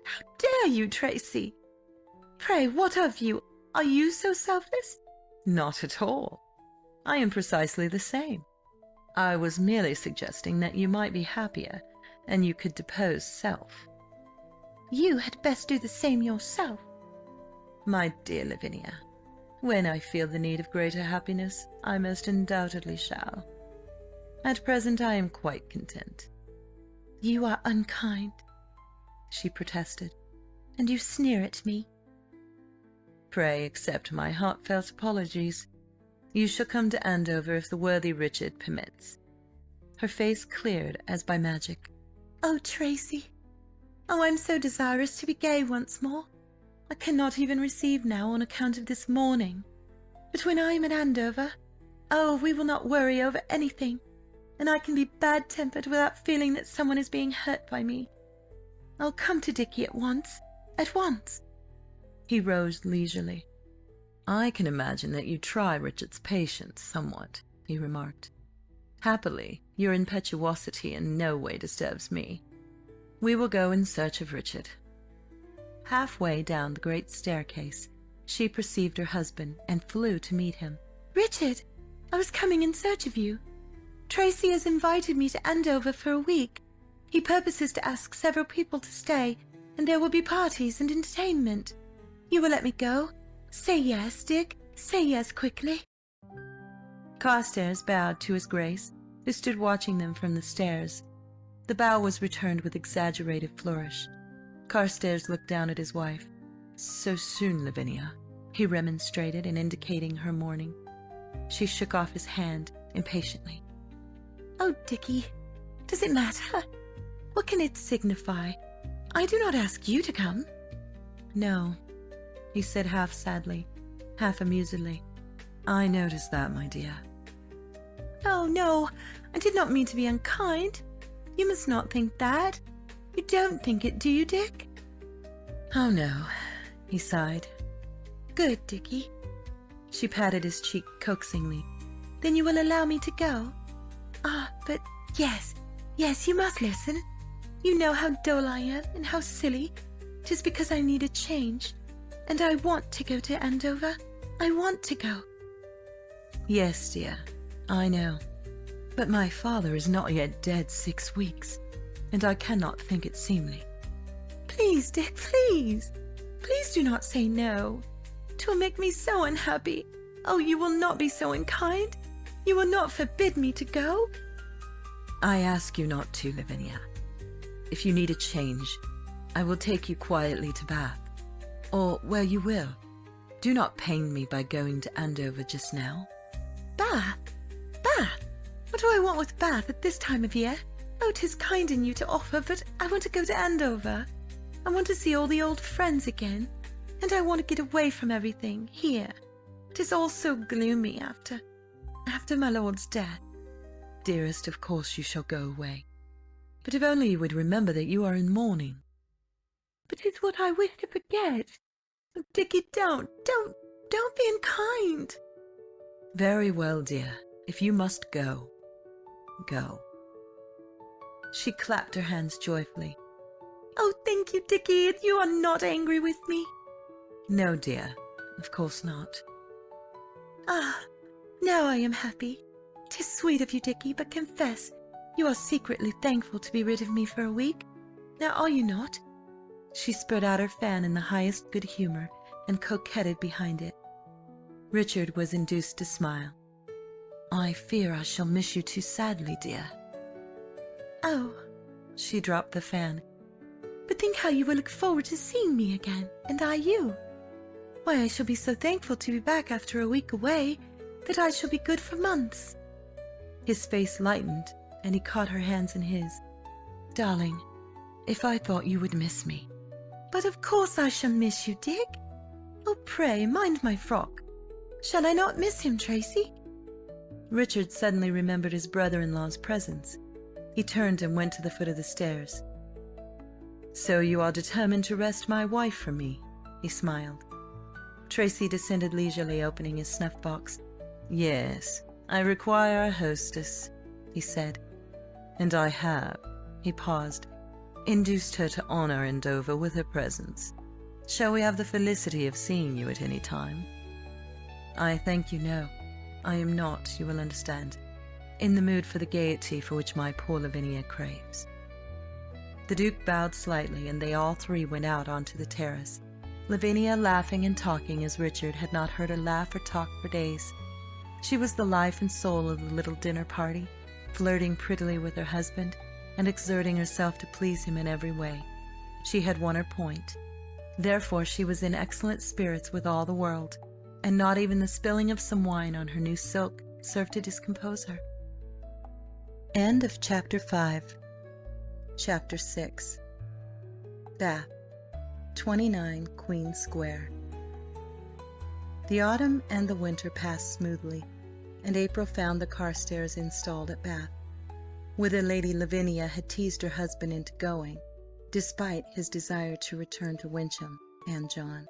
How dare you, Tracy? Pray, what of you? Are you so selfless? Not at all. I am precisely the same. I was merely suggesting that you might be happier, and you could depose self. You had best do the same yourself. My dear Lavinia, when I feel the need of greater happiness, I most undoubtedly shall. At present I am quite content. You are unkind, she protested. and you sneer at me. Pray accept my heartfelt apologies. You shall come to Andover if the worthy Richard permits. Her face cleared as by magic. Oh, Tracy! Oh, I'm so desirous to be gay once more. I cannot even receive now on account of this mourning. But when I am at Andover, oh, we will not worry over anything, and I can be bad-tempered without feeling that someone is being hurt by me. I'll come to Dickie at once. At once. He rose leisurely. I can imagine that you try Richard's patience somewhat, he remarked. Happily, your impetuosity in no way disturbs me. We will go in search of Richard. Halfway down the great staircase, she perceived her husband and flew to meet him. Richard, I was coming in search of you. Tracy has invited me to Andover for a week. He purposes to ask several people to stay, and there will be parties and entertainment. You will let me go? Say yes, Dick. Say yes quickly. Carstares bowed to his grace, who stood watching them from the stairs. The bow was returned with exaggerated flourish. Carstares looked down at his wife. "So soon, Lavinia?" he remonstrated, in indicating her mourning. She shook off his hand impatiently. Oh, Dickie, does it matter? What can it signify? I do not ask you to come. "No," he said, half sadly, half amusedly. "I noticed that, my dear." Oh, no, I did not mean to be unkind. You must not think that. You don't think it, do you, Dick? "Oh, no," he sighed. Good, Dickie. She patted his cheek coaxingly. Then you will allow me to go? Ah, but yes, you must listen. You know how dull I am and how silly. 'Tis because I need a change, and I want to go to Andover. I want to go. "Yes, dear, I know. But my father is not yet dead 6 weeks, and I cannot think it seemly." Please, Dick, please. Please do not say no. 'Twill make me so unhappy. Oh, you will not be so unkind? You will not forbid me to go? "I ask you not to, Lavinia. If you need a change, I will take you quietly to Bath, or where you will. Do not pain me by going to Andover just now." Bath? Bath? What do I want with Bath at this time of year? Oh, 'tis kind in you to offer, but I want to go to Andover. I want to see all the old friends again, and I want to get away from everything here. 'Tis all so gloomy after my lord's death. "Dearest, of course you shall go away. But if only you would remember that you are in mourning." But it's what I wish to forget. Oh, Dickie, don't be unkind. "Very well, dear. If you must go, go." She clapped her hands joyfully. Oh, thank you, Dickie. You are not angry with me? "No, dear, of course not." Ah, now I am happy. 'Tis sweet of you, Dickie, but confess, you are secretly thankful to be rid of me for a week. Now are you not? She spread out her fan in the highest good humour and coquetted behind it. Richard was induced to smile. "I fear I shall miss you too sadly, dear." Oh. She dropped the fan. But think how you will look forward to seeing me again, and I you. Why, I shall be so thankful to be back after a week away that I shall be good for months. His face lightened, and he caught her hands in his. "Darling, if I thought you would miss me—" But of course I shall miss you, Dick. Oh, pray, mind my frock. Shall I not miss him, Tracy? Richard suddenly remembered his brother-in-law's presence. He turned and went to the foot of the stairs. "So you are determined to wrest my wife from me?" he smiled. Tracy descended leisurely, opening his snuff-box. "Yes, I require a hostess," he said, "and I have," he paused, "induced her to honour Andover with her presence. Shall we have the felicity of seeing you at any time?" "I thank you, no. I am not, you will understand, in the mood for the gaiety for which my poor Lavinia craves." The Duke bowed slightly, and they all three went out onto the terrace, Lavinia laughing and talking as Richard had not heard her laugh or talk for days. She was the life and soul of the little dinner party, flirting prettily with her husband, and exerting herself to please him in every way. She had won her point. Therefore she was in excellent spirits with all the world, and not even the spilling of some wine on her new silk served to discompose her. End of Chapter 5. Chapter 6. Bath, 29 Queen Square. The autumn and the winter passed smoothly, and April found the Carstares installed at Bath, whither Lady Lavinia had teased her husband into going, despite his desire to return to Wyncham and John.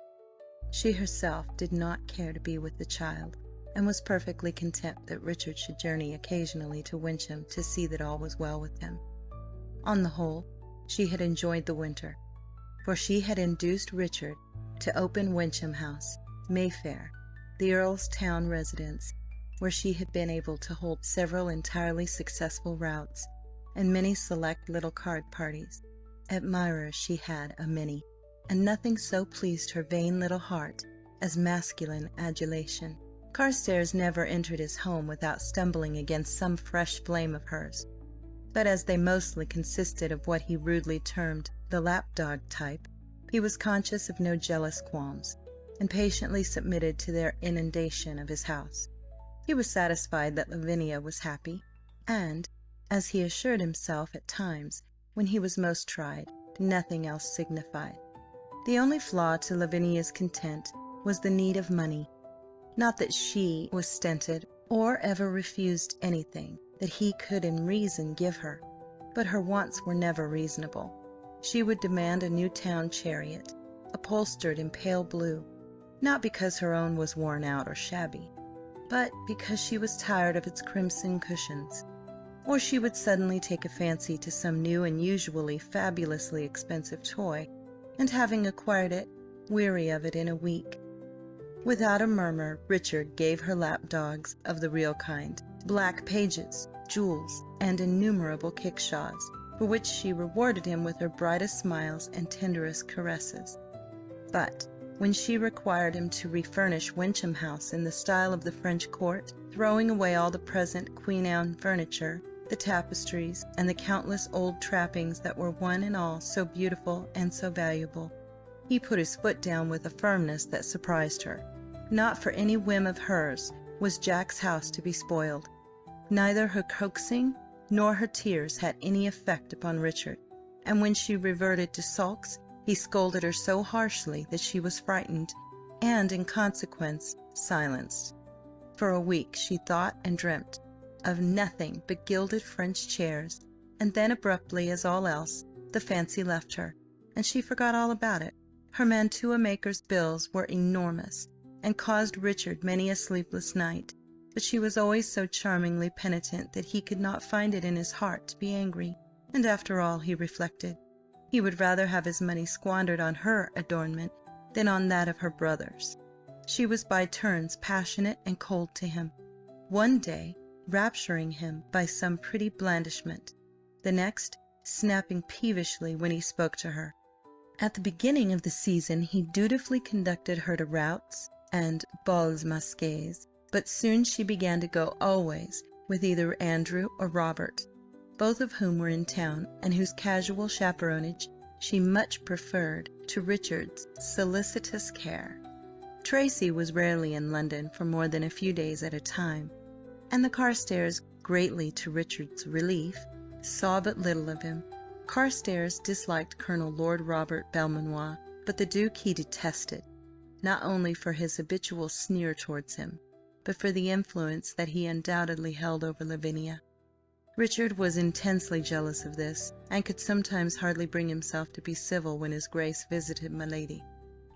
She herself did not care to be with the child, and was perfectly content that Richard should journey occasionally to Wyncham to see that all was well with him. On the whole, she had enjoyed the winter, for she had induced Richard to open Wyncham House, Mayfair, the Earl's town residence, where she had been able to hold several entirely successful routs, and many select little card parties. Admirers she had a many, and nothing so pleased her vain little heart as masculine adulation. Carstares never entered his home without stumbling against some fresh flame of hers, but as they mostly consisted of what he rudely termed the lapdog type, he was conscious of no jealous qualms, and patiently submitted to their inundation of his house. He was satisfied that Lavinia was happy, and, as he assured himself at times when he was most tried, nothing else signified. The only flaw to Lavinia's content was the need of money. Not that she was stinted, or ever refused anything that he could in reason give her, but her wants were never reasonable. She would demand a new town chariot, upholstered in pale blue, not because her own was worn out or shabby, but because she was tired of its crimson cushions. Or she would suddenly take a fancy to some new and usually fabulously expensive toy, and having acquired it, weary of it in a week. Without a murmur, Richard gave her lapdogs of the real kind, black pages, jewels, and innumerable kickshaws, for which she rewarded him with her brightest smiles and tenderest caresses. But when she required him to refurnish Wyncham House in the style of the French court, throwing away all the present Queen Anne furniture, the tapestries, and the countless old trappings that were one and all so beautiful and so valuable, he put his foot down with a firmness that surprised her. Not for any whim of hers was Jack's house to be spoiled. Neither her coaxing nor her tears had any effect upon Richard, and when she reverted to sulks, he scolded her so harshly that she was frightened, and, in consequence, silenced. For a week she thought and dreamt of nothing but gilded French chairs, and then abruptly, as all else, the fancy left her, and she forgot all about it. Her mantua-maker's bills were enormous, and caused Richard many a sleepless night, but she was always so charmingly penitent that he could not find it in his heart to be angry, and after all, he reflected, he would rather have his money squandered on her adornment than on that of her brothers. She was by turns passionate and cold to him, one day rapturing him by some pretty blandishment, the next snapping peevishly when he spoke to her. At the beginning of the season he dutifully conducted her to routs and bals masqués, but soon she began to go always with either Andrew or Robert, both of whom were in town, and whose casual chaperonage she much preferred to Richard's solicitous care. Tracy was rarely in London for more than a few days at a time, and the Carstares, greatly to Richard's relief, saw but little of him. Carstares disliked Colonel Lord Robert Belmanoir, but the Duke he detested, not only for his habitual sneer towards him, but for the influence that he undoubtedly held over Lavinia. Richard was intensely jealous of this, and could sometimes hardly bring himself to be civil when his Grace visited my lady.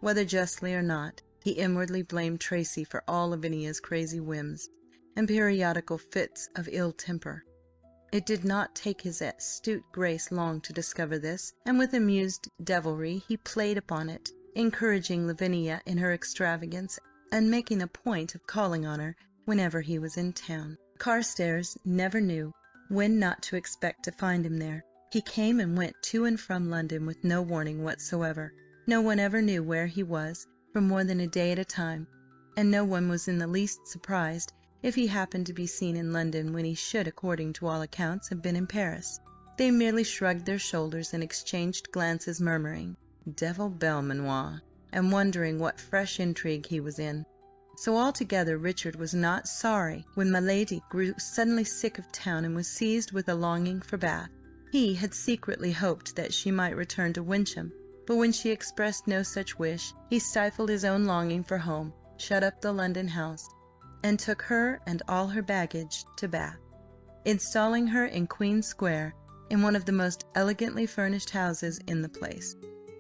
Whether justly or not, he inwardly blamed Tracy for all Lavinia's crazy whims and periodical fits of ill temper. It did not take his astute Grace long to discover this, and with amused devilry he played upon it, encouraging Lavinia in her extravagance, and making a point of calling on her whenever he was in town. Carstares never knew when not to expect to find him there. He came and went to and from London with no warning whatsoever. No one ever knew where he was for more than a day at a time, and no one was in the least surprised if he happened to be seen in London when he should, according to all accounts, have been in Paris. They merely shrugged their shoulders and exchanged glances, murmuring, "Devil Belmanoir," and wondering what fresh intrigue he was in. So altogether Richard was not sorry when my lady grew suddenly sick of town and was seized with a longing for Bath. He had secretly hoped that she might return to Wyncham, but when she expressed no such wish, he stifled his own longing for home, shut up the London house, and took her and all her baggage to Bath, installing her in Queen Square in one of the most elegantly furnished houses in the place.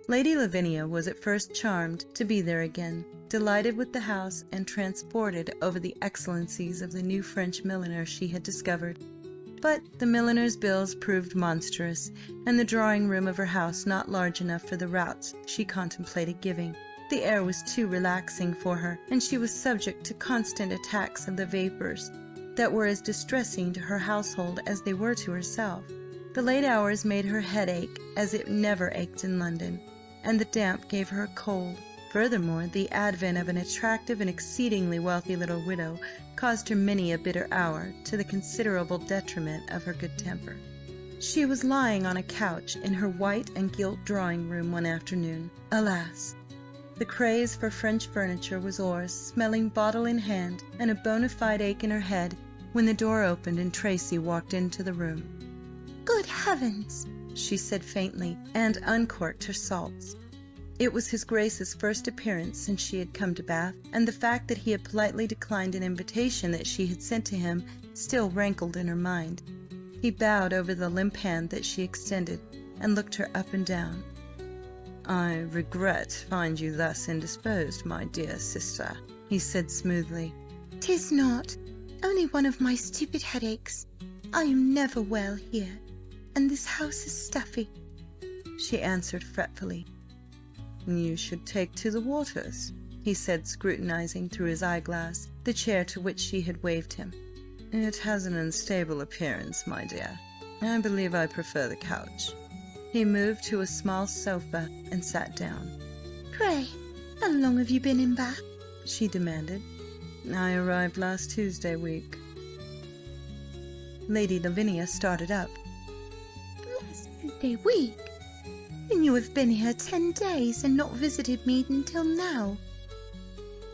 Lady Lavinia was at first charmed to be there again, delighted with the house, and transported over the excellencies of the new French milliner she had discovered. But the milliner's bills proved monstrous, and the drawing-room of her house not large enough for the routs she contemplated giving. The air was too relaxing for her, and she was subject to constant attacks of the vapours that were as distressing to her household as they were to herself. The late hours made her head ache as it never ached in London, and the damp gave her a cold. Furthermore, the advent of an attractive and exceedingly wealthy little widow caused her many a bitter hour, to the considerable detriment of her good temper. She was lying on a couch in her white and gilt drawing-room one afternoon. Alas! The craze for French furniture was o'er, smelling bottle in hand, and a bona fide ache in her head, when the door opened and Tracy walked into the room. Good heavens! She said faintly, and uncorked her salts. It was his Grace's first appearance since she had come to Bath, and the fact that he had politely declined an invitation that she had sent to him still rankled in her mind. He bowed over the limp hand that she extended, and looked her up and down. "I regret to find you thus indisposed, my dear sister," he said smoothly. "'Tis not. Only one of my stupid headaches. I am never well here, and this house is stuffy," she answered fretfully. "You should take to the waters," he said, scrutinizing through his eyeglass the chair to which she had waved him. "It has an unstable appearance, my dear. I believe I prefer the couch." He moved to a small sofa and sat down. "Pray, how long have you been in Bath?" she demanded. "I arrived last Tuesday week." Lady Lavinia started up. "Last Tuesday week? Then you have been here 10 days and not visited me until now."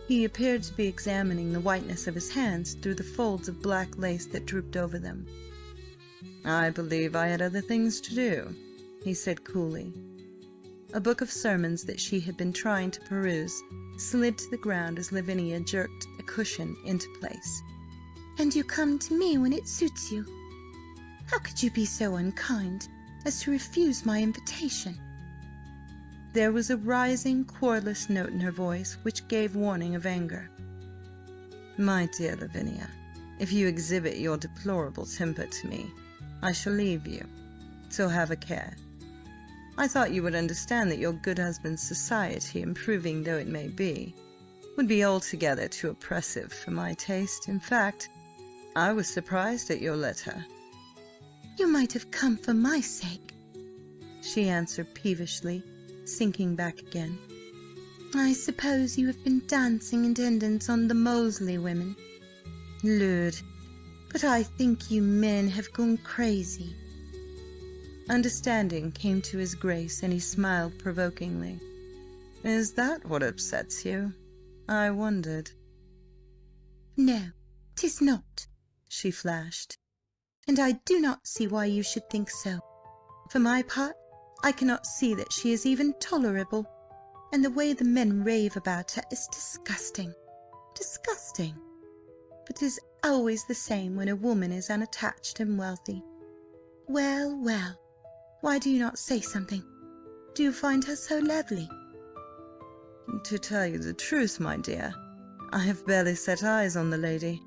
He appeared to be examining the whiteness of his hands through the folds of black lace that drooped over them. "I believe I had other things to do," he said coolly. A book of sermons that she had been trying to peruse slid to the ground as Lavinia jerked a cushion into place. "And you come to me when it suits you? How could you be so unkind as to refuse my invitation?" There was a rising, querulous note in her voice which gave warning of anger. "My dear Lavinia, if you exhibit your deplorable temper to me, I shall leave you, so have a care. I thought you would understand that your good husband's society, improving though it may be, would be altogether too oppressive for my taste. In fact, I was surprised at your letter." "You might have come for my sake," she answered peevishly, sinking back again. "I suppose you have been dancing attendance on the Mosley women. Lord, but I think you men have gone crazy." Understanding came to his Grace, and he smiled provokingly. "Is that what upsets you? I wondered." "No, 'tis not," she flashed. "And I do not see why you should think so. For my part, I cannot see that she is even tolerable, and the way the men rave about her is disgusting. Disgusting. But 'tis always the same when a woman is unattached and wealthy. Well, well, why do you not say something? Do you find her so lovely? To tell you the truth, my dear, I have barely set eyes on the lady.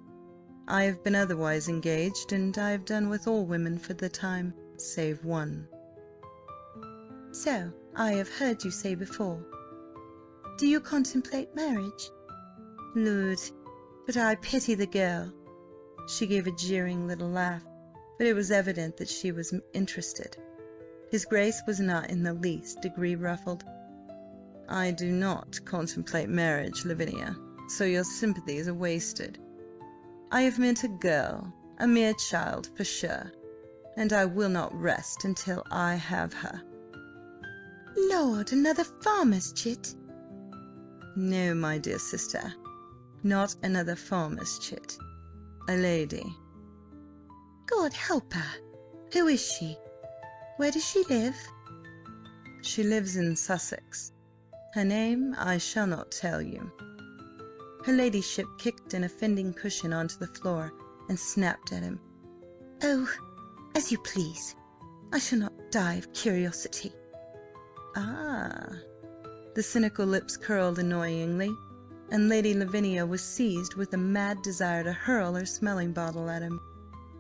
I have been otherwise engaged, and I have done with all women for the time, save one. So, I have heard you say before. Do you contemplate marriage? Lord, but I pity the girl. She gave a jeering little laugh, but it was evident that she was interested. His Grace was not in the least degree ruffled. I do not contemplate marriage, Lavinia, so your sympathies are wasted. I have meant a girl, a mere child for sure, and I will not rest until I have her. Lord, another farmer's chit? No, my dear sister, not another farmer's chit. A lady. God help her! Who is she? Where does she live? She lives in Sussex. Her name I shall not tell you. Her ladyship kicked an offending cushion onto the floor and snapped at him. Oh, as you please. I shall not die of curiosity. Ah. The cynical lips curled annoyingly, and Lady Lavinia was seized with a mad desire to hurl her smelling bottle at him.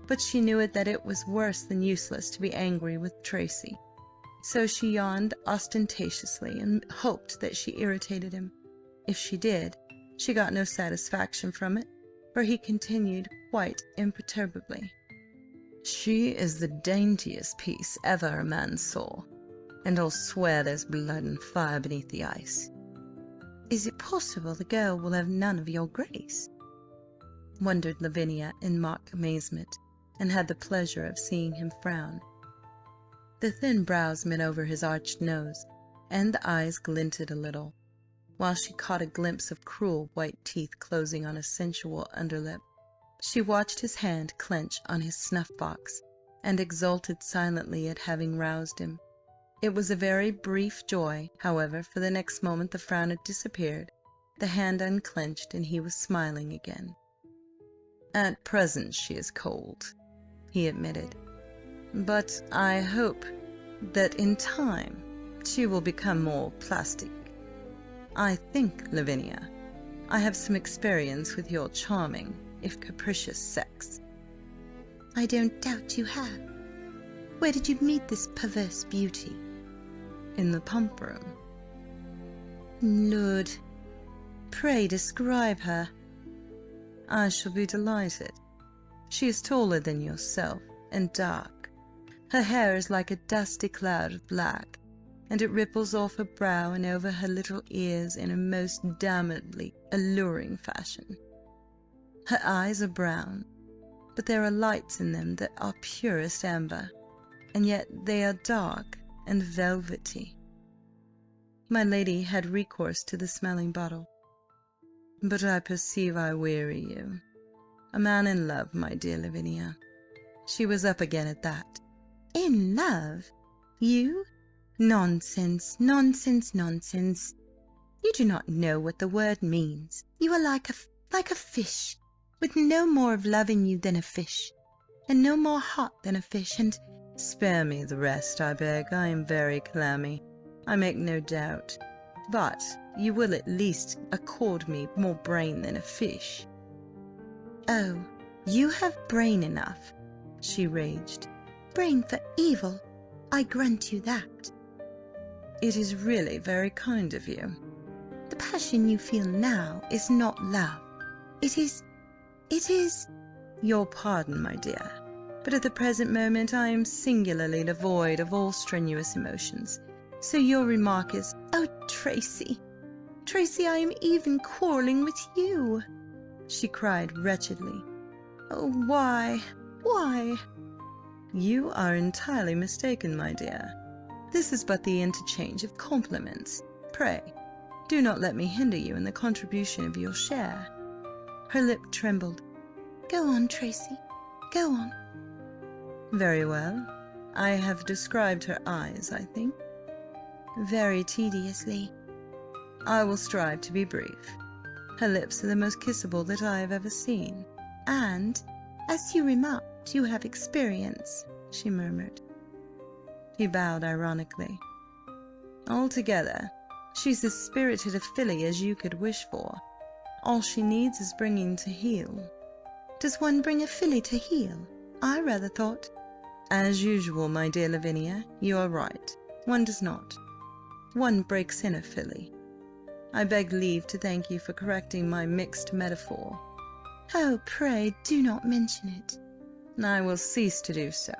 But she knew that it was worse than useless to be angry with Tracy. So she yawned ostentatiously and hoped that she irritated him. If she did, she got no satisfaction from it, for he continued quite imperturbably. She is the daintiest piece ever a man saw, and I'll swear there's blood and fire beneath the ice. Is it possible the girl will have none of your grace? Wondered Lavinia in mock amazement, and had the pleasure of seeing him frown. The thin brows met over his arched nose, and the eyes glinted a little, while she caught a glimpse of cruel white teeth closing on a sensual underlip. She watched his hand clench on his snuff-box, and exulted silently at having roused him. It was a very brief joy, however, for the next moment the frown had disappeared, the hand unclenched, and he was smiling again. "At present she is cold," he admitted, "but I hope that in time she will become more plastic. I think, Lavinia, I have some experience with your charming, if capricious sex." "I don't doubt you have. Where did you meet this perverse beauty?" "In the pump room." "Lord, pray describe her." "I shall be delighted. She is taller than yourself, and dark. Her hair is like a dusty cloud of black, and it ripples off her brow and over her little ears in a most damnably alluring fashion. Her eyes are brown, but there are lights in them that are purest amber, and yet they are dark and velvety." My lady had recourse to the smelling bottle. "But I perceive I weary you. A man in love, my dear Lavinia." She was up again at that. "In love? You? Nonsense, nonsense, nonsense. You do not know what the word means. You are like a fish, with no more of love in you than a fish, and no more heart than a fish, and—" "Spare me the rest, I beg. I am very clammy, I make no doubt, but you will at least accord me more brain than a fish." "Oh, you have brain enough," she raged. "Brain for evil, I grant you that." "It is really very kind of you." "The passion you feel now is not love. It is— "Your pardon, my dear, but at the present moment I am singularly devoid of all strenuous emotions, so your remark is—" "Oh, Tracy, Tracy, I am even quarrelling with you," she cried wretchedly. "Oh, why? Why?" "You are entirely mistaken, my dear. This is but the interchange of compliments. Pray, do not let me hinder you in the contribution of your share." Her lip trembled. "Go on, Tracy, go on." "Very well. I have described her eyes, I think." "Very tediously." "I will strive to be brief. Her lips are the most kissable that I have ever seen." "And, as you remarked, you have experience." she murmured. He bowed ironically. Altogether, she's as spirited a filly as you could wish for. All she needs is bringing to heel. Does one bring a filly to heel? I rather thought— As usual, my dear Lavinia, you are right. One does not. One breaks in a filly. I beg leave to thank you for correcting my mixed metaphor. Oh, pray do not mention it. I will cease to do so.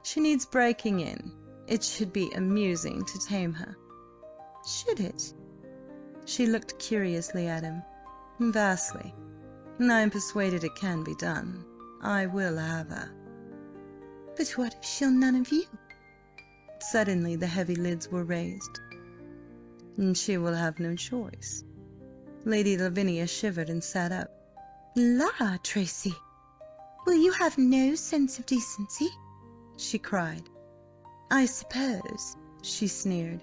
She needs breaking in. It should be amusing to tame her. Should it? She looked curiously at him. Vastly. I am persuaded it can be done. I will have her. But what if she'll none of you? Suddenly the heavy lids were raised. She will have no choice. Lady Lavinia shivered and sat up. La, Tracy! Will you have no sense of decency? She cried. I suppose, she sneered,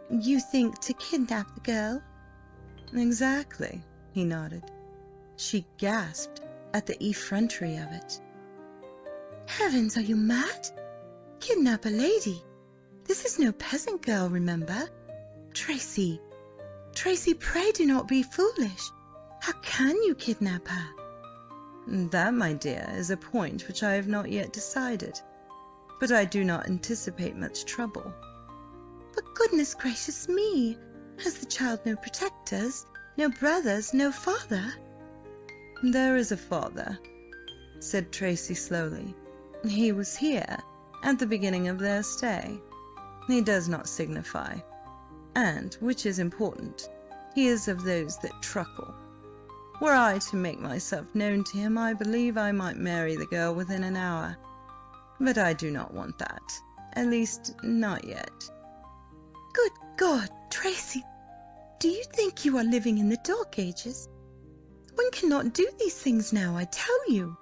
you think to kidnap the girl? Exactly, he nodded. She gasped at the effrontery of it. Heavens, are you mad? Kidnap a lady? This is no peasant girl, remember? Tracy, Tracy, pray do not be foolish. How can you kidnap her? That, my dear, is a point which I have not yet decided. But I do not anticipate much trouble. But goodness gracious me! Has the child no protectors, no brothers, no father? There is a father, said Tracy slowly. He was here at the beginning of their stay. He does not signify. And, which is important, he is of those that truckle. Were I to make myself known to him, I believe I might marry the girl within an hour. But I do not want that. At least, not yet. Good God, Tracy! Do you think you are living in the Dark Ages? One cannot do these things now, I tell you.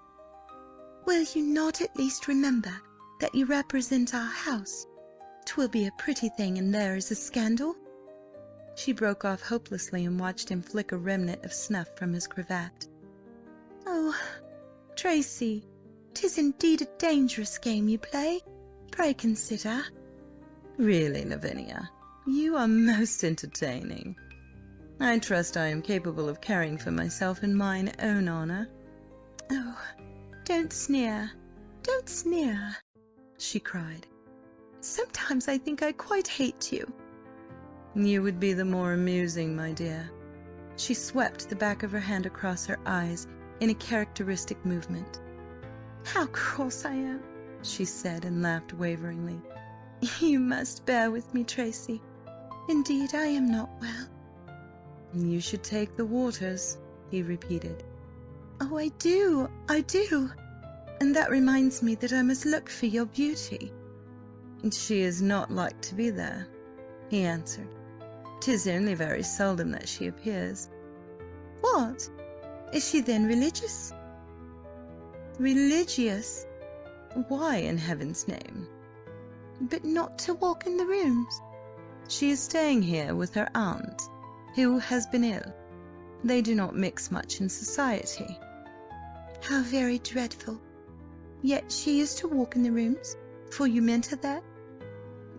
Will you not at least remember that you represent our house? 'Twill be a pretty thing, and there is a scandal. She broke off hopelessly and watched him flick a remnant of snuff from his cravat. Oh, Tracy, 'tis indeed a dangerous game you play. Pray consider. Really, Lavinia, you are most entertaining. I trust I am capable of caring for myself in mine own honour. Oh, don't sneer, don't sneer, she cried. Sometimes I think I quite hate you. You would be the more amusing, my dear. She swept the back of her hand across her eyes in a characteristic movement. How cross I am, she said, and laughed waveringly. You must bear with me, Tracy. Indeed, I am not well. You should take the waters, he repeated. Oh, I do. And that reminds me that I must look for your beauty. She is not like to be there, he answered. 'Tis only very seldom that she appears. What? Is she then religious? Religious? Why, in heaven's name? But not to walk in the rooms. She is staying here with her aunt, who has been ill. They do not mix much in society. How very dreadful. Yet she used to walk in the rooms, for you meant her there?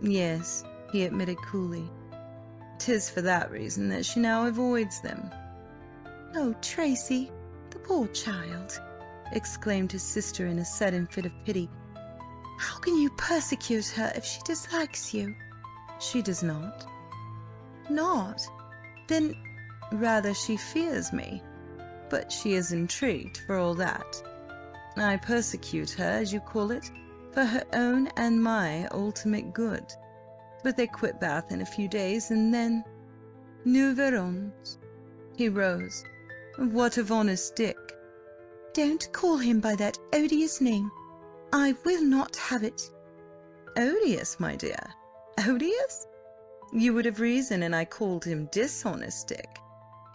Yes, he admitted coolly. 'Tis for that reason that she now avoids them. Oh, Tracy, the poor child, exclaimed his sister in a sudden fit of pity. How can you persecute her if she dislikes you? She does not. Not? Then rather she fears me, but she is intrigued for all that. I persecute her, as you call it, for her own and my ultimate good. But they quit Bath in a few days, and then— Nous verrons. He rose. What of honest Dick? Don't call him by that odious name. I will not have it. Odious, my dear? Odious? You would have reason, and I called him dishonest Dick.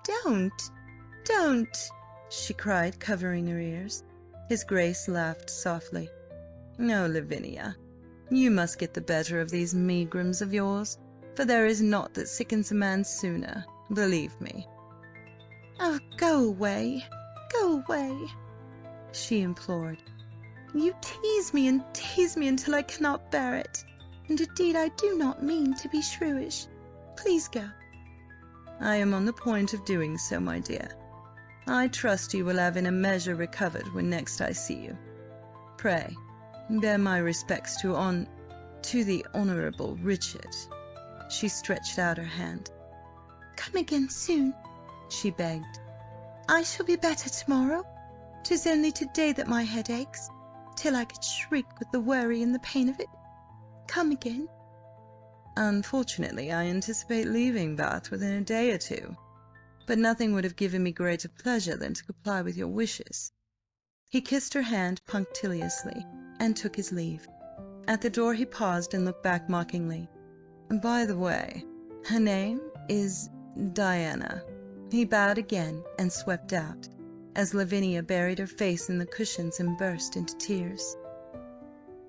Don't, she cried, covering her ears. His Grace laughed softly. No, Lavinia, you must get the better of these megrims of yours, for there is naught that sickens a man sooner, believe me. Oh, go away, she implored. You tease me and tease me until I cannot bear it. And indeed I do not mean to be shrewish. Please go." "I am on the point of doing so, my dear. I trust you will have in a measure recovered when next I see you. Pray, bear my respects to the Honourable Richard." She stretched out her hand. "Come again soon," she begged. "I shall be better tomorrow. 'Tis only to-day that my head aches, till I could shriek with the worry and the pain of it. Come again." "Unfortunately, I anticipate leaving Bath within a day or two, but nothing would have given me greater pleasure than to comply with your wishes." He kissed her hand punctiliously and took his leave. At the door he paused and looked back mockingly. "By the way, her name is Diana." He bowed again and swept out, as Lavinia buried her face in the cushions and burst into tears.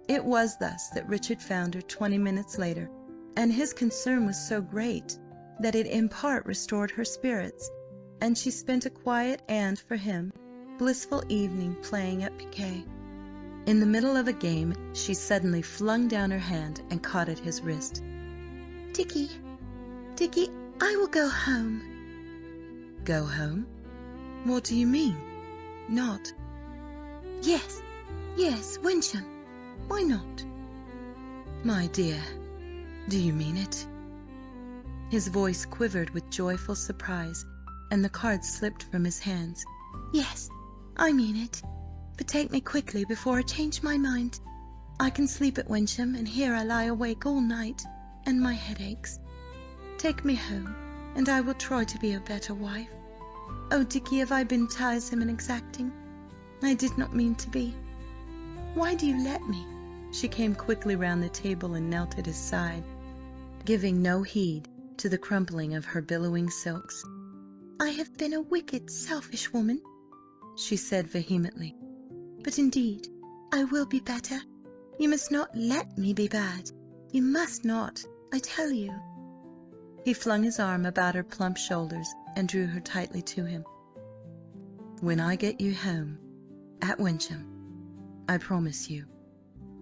It was thus that Richard found her 20 minutes later, and his concern was so great that it in part restored her spirits, and she spent a quiet and, for him, blissful evening playing at piquet. In the middle of a game she suddenly flung down her hand and caught at his wrist. Dickie, Dickie, I will go home." "Go home? What do you mean? Not—" Yes, Wyncham. Why not?" "My dear, do you mean it?" His voice quivered with joyful surprise, and the cards slipped from his hands. "Yes, I mean it. But take me quickly before I change my mind. I can sleep at Wyncham, and here I lie awake all night, and my head aches. Take me home, and I will try to be a better wife. Oh, Dickie, have I been tiresome and exacting? I did not mean to be. Why do you let me?" She came quickly round the table and knelt at his side, giving no heed to the crumpling of her billowing silks. "I have been a wicked, selfish woman," she said vehemently. "But indeed I will be better. You must not let me be bad. You must not, I tell you." He flung his arm about her plump shoulders and drew her tightly to him. "When I get you home, at Wyncham, I promise you,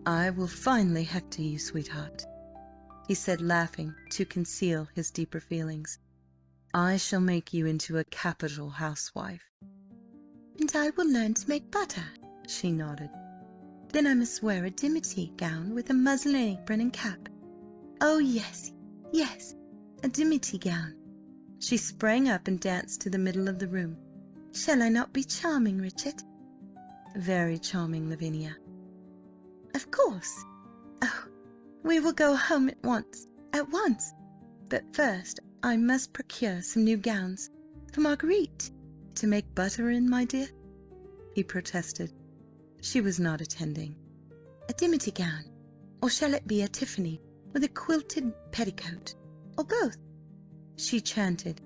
I will finally hector you, sweetheart," he said, laughing to conceal his deeper feelings. "I shall make you into a capital housewife." "And I will learn to make butter," she nodded. "Then I must wear a dimity gown with a muslin apron and cap. Oh, yes, a dimity gown." She sprang up and danced to the middle of the room. "Shall I not be charming, Richard?" "Very charming, Lavinia." "Of course. Oh, we will go home at once. But first I must procure some new gowns for Marguerite." "To make butter in, my dear?" he protested. She was not attending. "A dimity gown, or shall it be a Tiffany with a quilted petticoat, or both?" She chanted.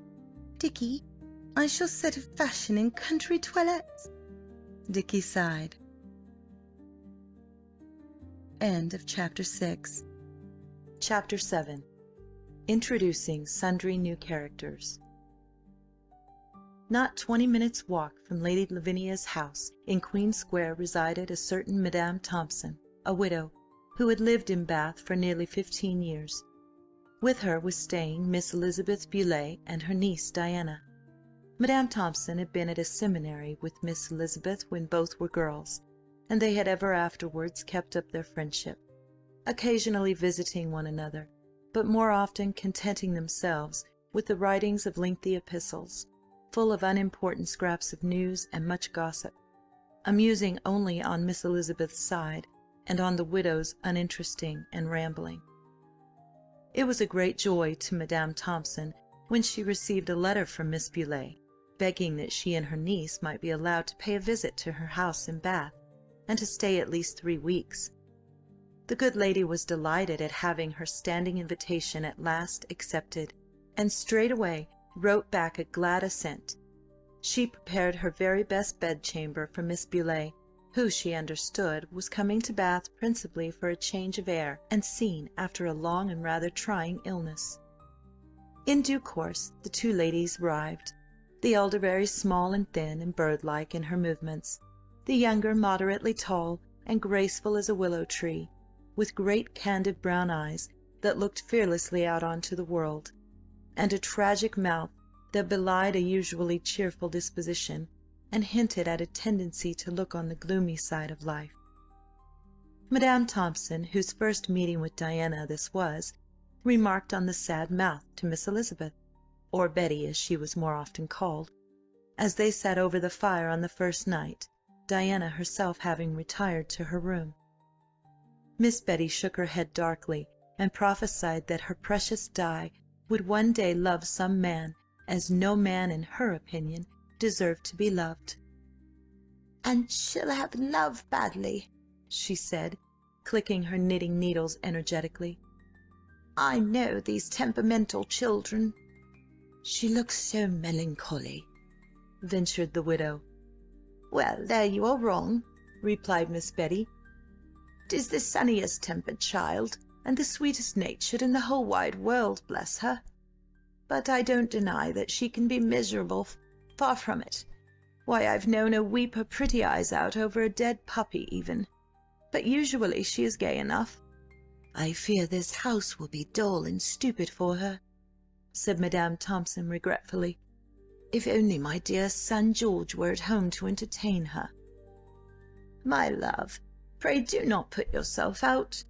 "Dickie, I shall set a fashion in country toilettes." Dickie sighed. End of Chapter 6. Chapter 7. Introducing sundry new characters. Not 20 minutes' walk from Lady Lavinia's house in Queen Square resided a certain Madame Thompson, a widow, who had lived in Bath for nearly 15 years. With her was staying Miss Elizabeth Beaulieu and her niece Diana. Madame Thompson had been at a seminary with Miss Elizabeth when both were girls, and they had ever afterwards kept up their friendship, occasionally visiting one another, but more often contenting themselves with the writings of lengthy epistles, full of unimportant scraps of news and much gossip, amusing only on Miss Elizabeth's side, and on the widow's uninteresting and rambling. It was a great joy to Madame Thompson when she received a letter from Miss Beaulieu, begging that she and her niece might be allowed to pay a visit to her house in Bath, and to stay at least 3 weeks. The good lady was delighted at having her standing invitation at last accepted, and straightway wrote back a glad assent. She prepared her very best bedchamber for Miss Beaulieu, who, she understood, was coming to Bath principally for a change of air and scene after a long and rather trying illness. In due course the two ladies arrived, the elder very small and thin and bird-like in her movements, the younger moderately tall and graceful as a willow tree, with great candid brown eyes that looked fearlessly out onto the world, and a tragic mouth that belied a usually cheerful disposition, and hinted at a tendency to look on the gloomy side of life. Madame Thompson, whose first meeting with Diana this was, remarked on the sad mouth to Miss Elizabeth, or Betty as she was more often called, as they sat over the fire on the first night, Diana herself having retired to her room. Miss Betty shook her head darkly, and prophesied that her precious Di would one day love some man as no man, in her opinion, deserved to be loved. "And she'll have love badly," she said, clicking her knitting needles energetically. "I know these temperamental children." "She looks so melancholy," ventured the widow. "Well, there you are wrong," replied Miss Betty. "'Tis the sunniest tempered child, and the sweetest natured in the whole wide world, bless her! But I don't deny that she can be miserable, far from it. Why, I've known her weep her pretty eyes out over a dead puppy even, but usually she is gay enough." "I fear this house will be dull and stupid for her," said Madame Thompson regretfully. "If only my dear son George were at home to entertain her." "My love, pray do not put yourself out.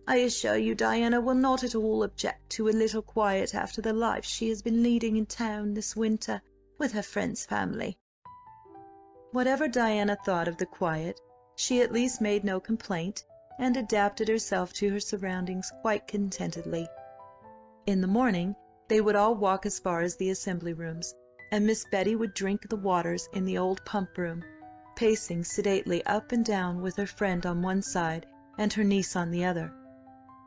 I assure you Diana will not at all object to a little quiet after the life she has been leading in town this winter with her friend's family." Whatever Diana thought of the quiet, she at least made no complaint, and adapted herself to her surroundings quite contentedly. In the morning they would all walk as far as the assembly rooms, and Miss Betty would drink the waters in the old pump room, pacing sedately up and down with her friend on one side and her niece on the other.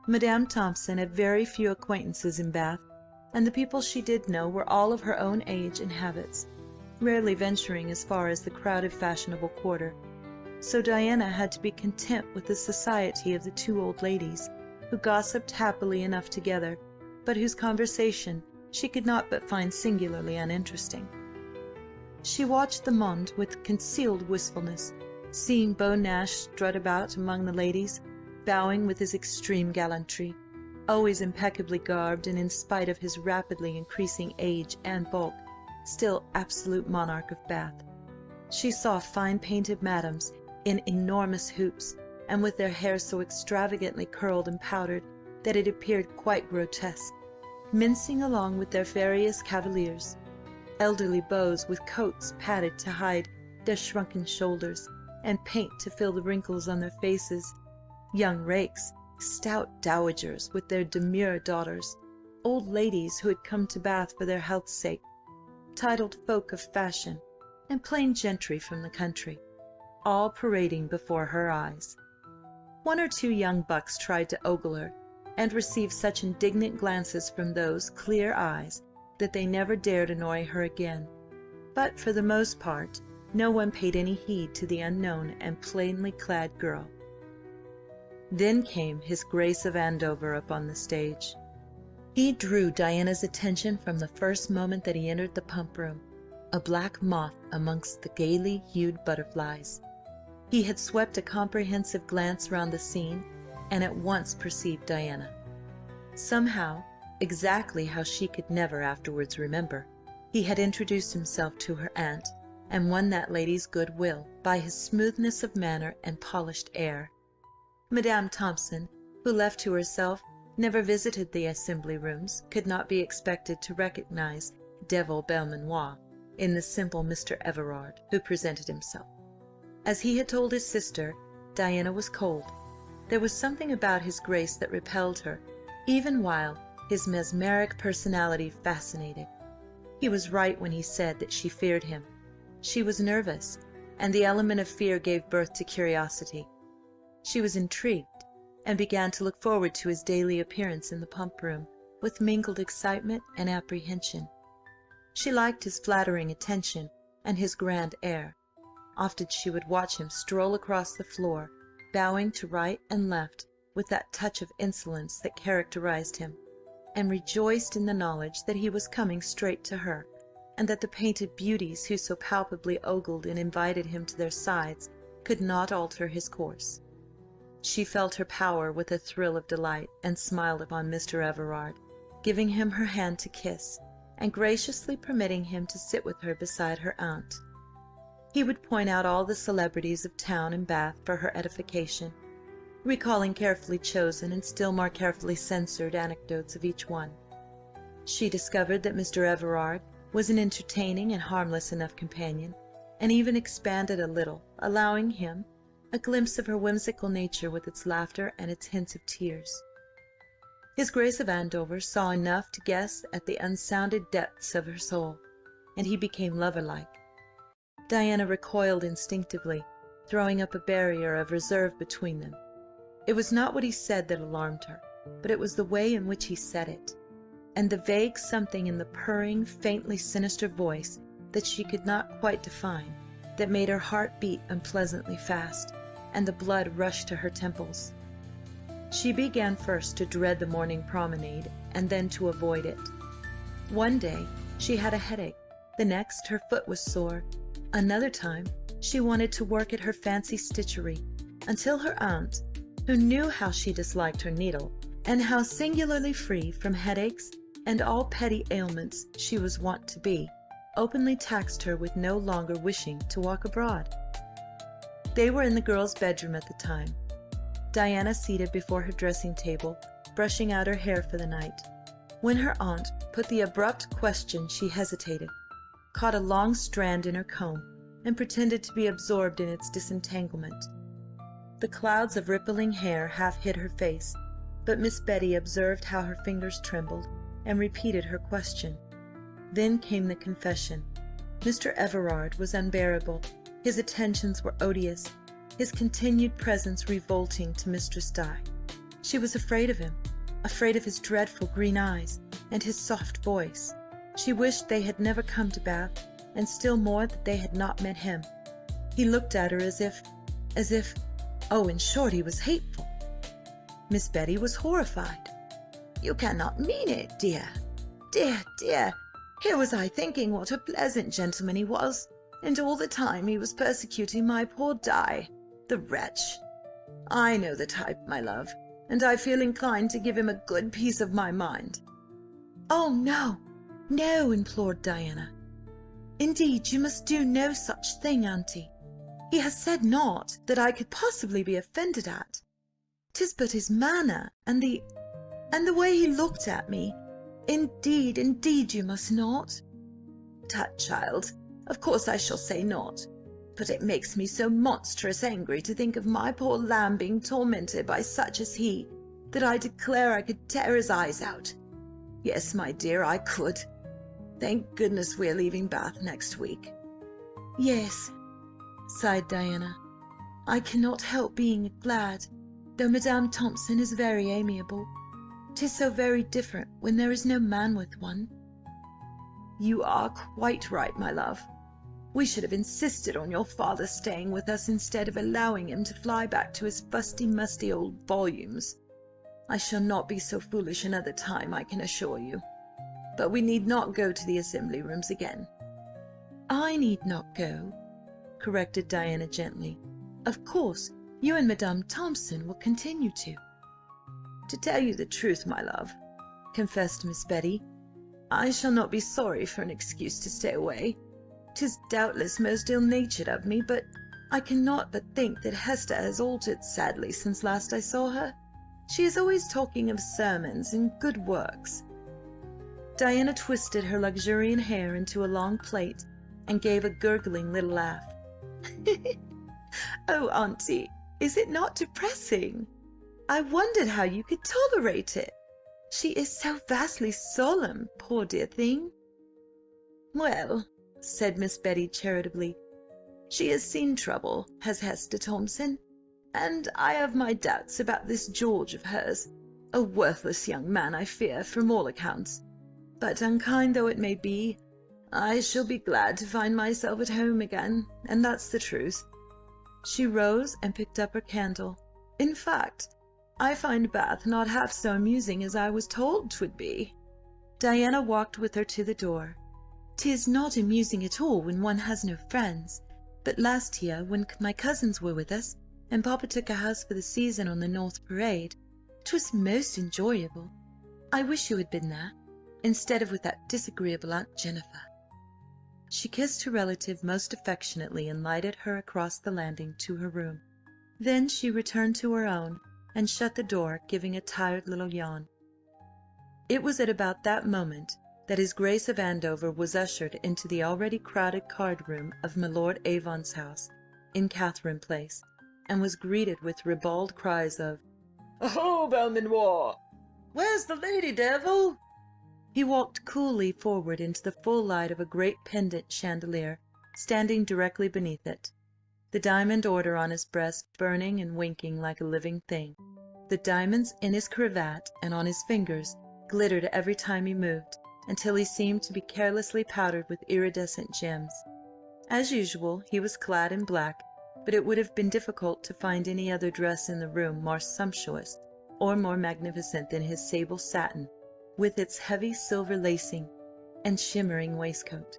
Madame Thompson had very few acquaintances in Bath, and the people she did know were all of her own age and habits, rarely venturing as far as the crowded fashionable quarter. So Diana had to be content with the society of the two old ladies, who gossiped happily enough together, but whose conversation she could not but find singularly uninteresting. She watched the monde with concealed wistfulness, seeing Beau Nash strut about among the ladies, bowing with his extreme gallantry, always impeccably garbed, and in spite of his rapidly increasing age and bulk, still absolute monarch of Bath. She saw fine painted madams in enormous hoops, and with their hair so extravagantly curled and powdered that it appeared quite grotesque, mincing along with their various cavaliers, elderly beaux with coats padded to hide their shrunken shoulders, and paint to fill the wrinkles on their faces, young rakes, stout dowagers with their demure daughters, old ladies who had come to Bath for their health's sake, titled folk of fashion, and plain gentry from the country, all parading before her eyes. One or two young bucks tried to ogle her, and received such indignant glances from those clear eyes that they never dared annoy her again, but for the most part no one paid any heed to the unknown and plainly clad girl. Then came his Grace of Andover upon the stage. He drew Diana's attention from the first moment that he entered the pump room, a black moth amongst the gaily hued butterflies. He had swept a comprehensive glance round the scene, and at once perceived Diana. Somehow, exactly how she could never afterwards remember, he had introduced himself to her aunt, and won that lady's good will by his smoothness of manner and polished air. Madame Thompson, who, left to herself, never visited the assembly rooms, could not be expected to recognize Devil Belmanoir in the simple Mr. Everard who presented himself. As he had told his sister, Diana was cold. There was something about his Grace that repelled her, even while his mesmeric personality fascinated. He was right when he said that she feared him. She was nervous, and the element of fear gave birth to curiosity. She was intrigued, and began to look forward to his daily appearance in the pump room with mingled excitement and apprehension. She liked his flattering attention and his grand air. Often she would watch him stroll across the floor, bowing to right and left with that touch of insolence that characterized him, and rejoiced in the knowledge that he was coming straight to her, and that the painted beauties who so palpably ogled and invited him to their sides could not alter his course. She felt her power with a thrill of delight, and smiled upon Mr. Everard, giving him her hand to kiss, and graciously permitting him to sit with her beside her aunt. He would point out all the celebrities of town and Bath for her edification, recalling carefully chosen and still more carefully censored anecdotes of each one. She discovered that Mr. Everard was an entertaining and harmless enough companion, and even expanded a little, allowing him a glimpse of her whimsical nature with its laughter and its hints of tears. His Grace of Andover saw enough to guess at the unsounded depths of her soul, and he became lover-like. Diana recoiled instinctively, throwing up a barrier of reserve between them. It was not what he said that alarmed her, but it was the way in which he said it, and the vague something in the purring, faintly sinister voice that she could not quite define, that made her heart beat unpleasantly fast, and the blood rush to her temples. She began first to dread the morning promenade, and then to avoid it. One day she had a headache, the next her foot was sore, another time she wanted to work at her fancy stitchery, until her aunt, who knew how she disliked her needle, and how singularly free from headaches and all petty ailments she was wont to be, openly taxed her with no longer wishing to walk abroad. They were in the girl's bedroom at the time, Diana seated before her dressing-table, brushing out her hair for the night. When her aunt put the abrupt question she hesitated, caught a long strand in her comb, and pretended to be absorbed in its disentanglement. The clouds of rippling hair half hid her face, but Miss Betty observed how her fingers trembled, and repeated her question. Then came the confession. Mr. Everard was unbearable, his attentions were odious, his continued presence revolting to Mistress Di. She was afraid of him, afraid of his dreadful green eyes, and his soft voice. She wished they had never come to Bath, and still more that they had not met him. He looked at her as if, oh, in short, he was hateful. Miss Betty was horrified. "You cannot mean it, dear. Dear, dear, here was I thinking what a pleasant gentleman he was, and all the time he was persecuting my poor Di, the wretch. I know the type, my love, and I feel inclined to give him a good piece of my mind." "Oh, no, no," implored Diana. "Indeed, you must do no such thing, auntie. He has said naught that I could possibly be offended at. 'Tis but his manner, and the way he looked at me. Indeed, indeed, you must not." "Tut, child, of course I shall say naught, but it makes me so monstrous angry to think of my poor lamb being tormented by such as he, that I declare I could tear his eyes out. Yes, my dear, I could. Thank goodness we are leaving Bath next week." "Yes," sighed Diana, "I cannot help being glad, though Madame Thompson is very amiable. 'Tis so very different when there is no man with one." "You are quite right, my love. We should have insisted on your father staying with us instead of allowing him to fly back to his fusty-musty old volumes. I shall not be so foolish another time, I can assure you. But we need not go to the assembly rooms again." "I need not go," corrected Diana gently. "Of course, you and Madame Thompson will continue to." "To tell you the truth, my love," confessed Miss Betty, "I shall not be sorry for an excuse to stay away. 'Tis doubtless most ill-natured of me, but I cannot but think that Hester has altered sadly since last I saw her. She is always talking of sermons and good works." Diana twisted her luxuriant hair into a long plait, and gave a gurgling little laugh. "Oh, auntie, is it not depressing? I wondered how you could tolerate it. She is so vastly solemn, poor dear thing." "Well," said Miss Betty charitably, "she has seen trouble, has Hester Thompson, and I have my doubts about this George of hers, a worthless young man, I fear, from all accounts. But unkind though it may be, I shall be glad to find myself at home again, and that's the truth." She rose and picked up her candle. "In fact, I find Bath not half so amusing as I was told 'twould be." Diana walked with her to the door. "'Tis not amusing at all when one has no friends, but last year, when my cousins were with us, and papa took a house for the season on the North Parade. 'Twas most enjoyable. I wish you had been there, instead of with that disagreeable Aunt Jennifer." She kissed her relative most affectionately and lighted her across the landing to her room. Then she returned to her own and shut the door, giving a tired little yawn. It was at about that moment that his Grace of Andover was ushered into the already crowded card-room of my Lord Avon's house in Catherine Place, and was greeted with ribald cries of "Oh, Belmanoir! Where's the lady, devil?" He walked coolly forward into the full light of a great pendant chandelier standing directly beneath it, the diamond order on his breast burning and winking like a living thing. The diamonds in his cravat and on his fingers glittered every time he moved, until he seemed to be carelessly powdered with iridescent gems. As usual, he was clad in black, but it would have been difficult to find any other dress in the room more sumptuous or more magnificent than his sable satin, with its heavy silver lacing and shimmering waistcoat.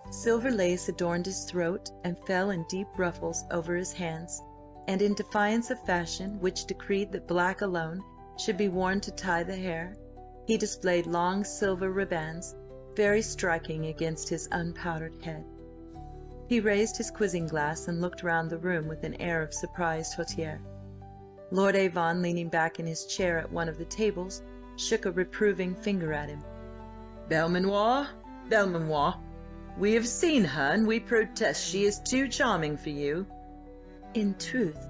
Silver lace adorned his throat and fell in deep ruffles over his hands, and in defiance of fashion, which decreed that black alone should be worn to tie the hair, he displayed long silver ribands, very striking against his unpowdered head. He raised his quizzing glass and looked round the room with an air of surprised hauteur. Lord Avon, leaning back in his chair at one of the tables, shook a reproving finger at him. "Belmanoir, Belmanoir, we have seen her, and we protest she is too charming for you." "In truth,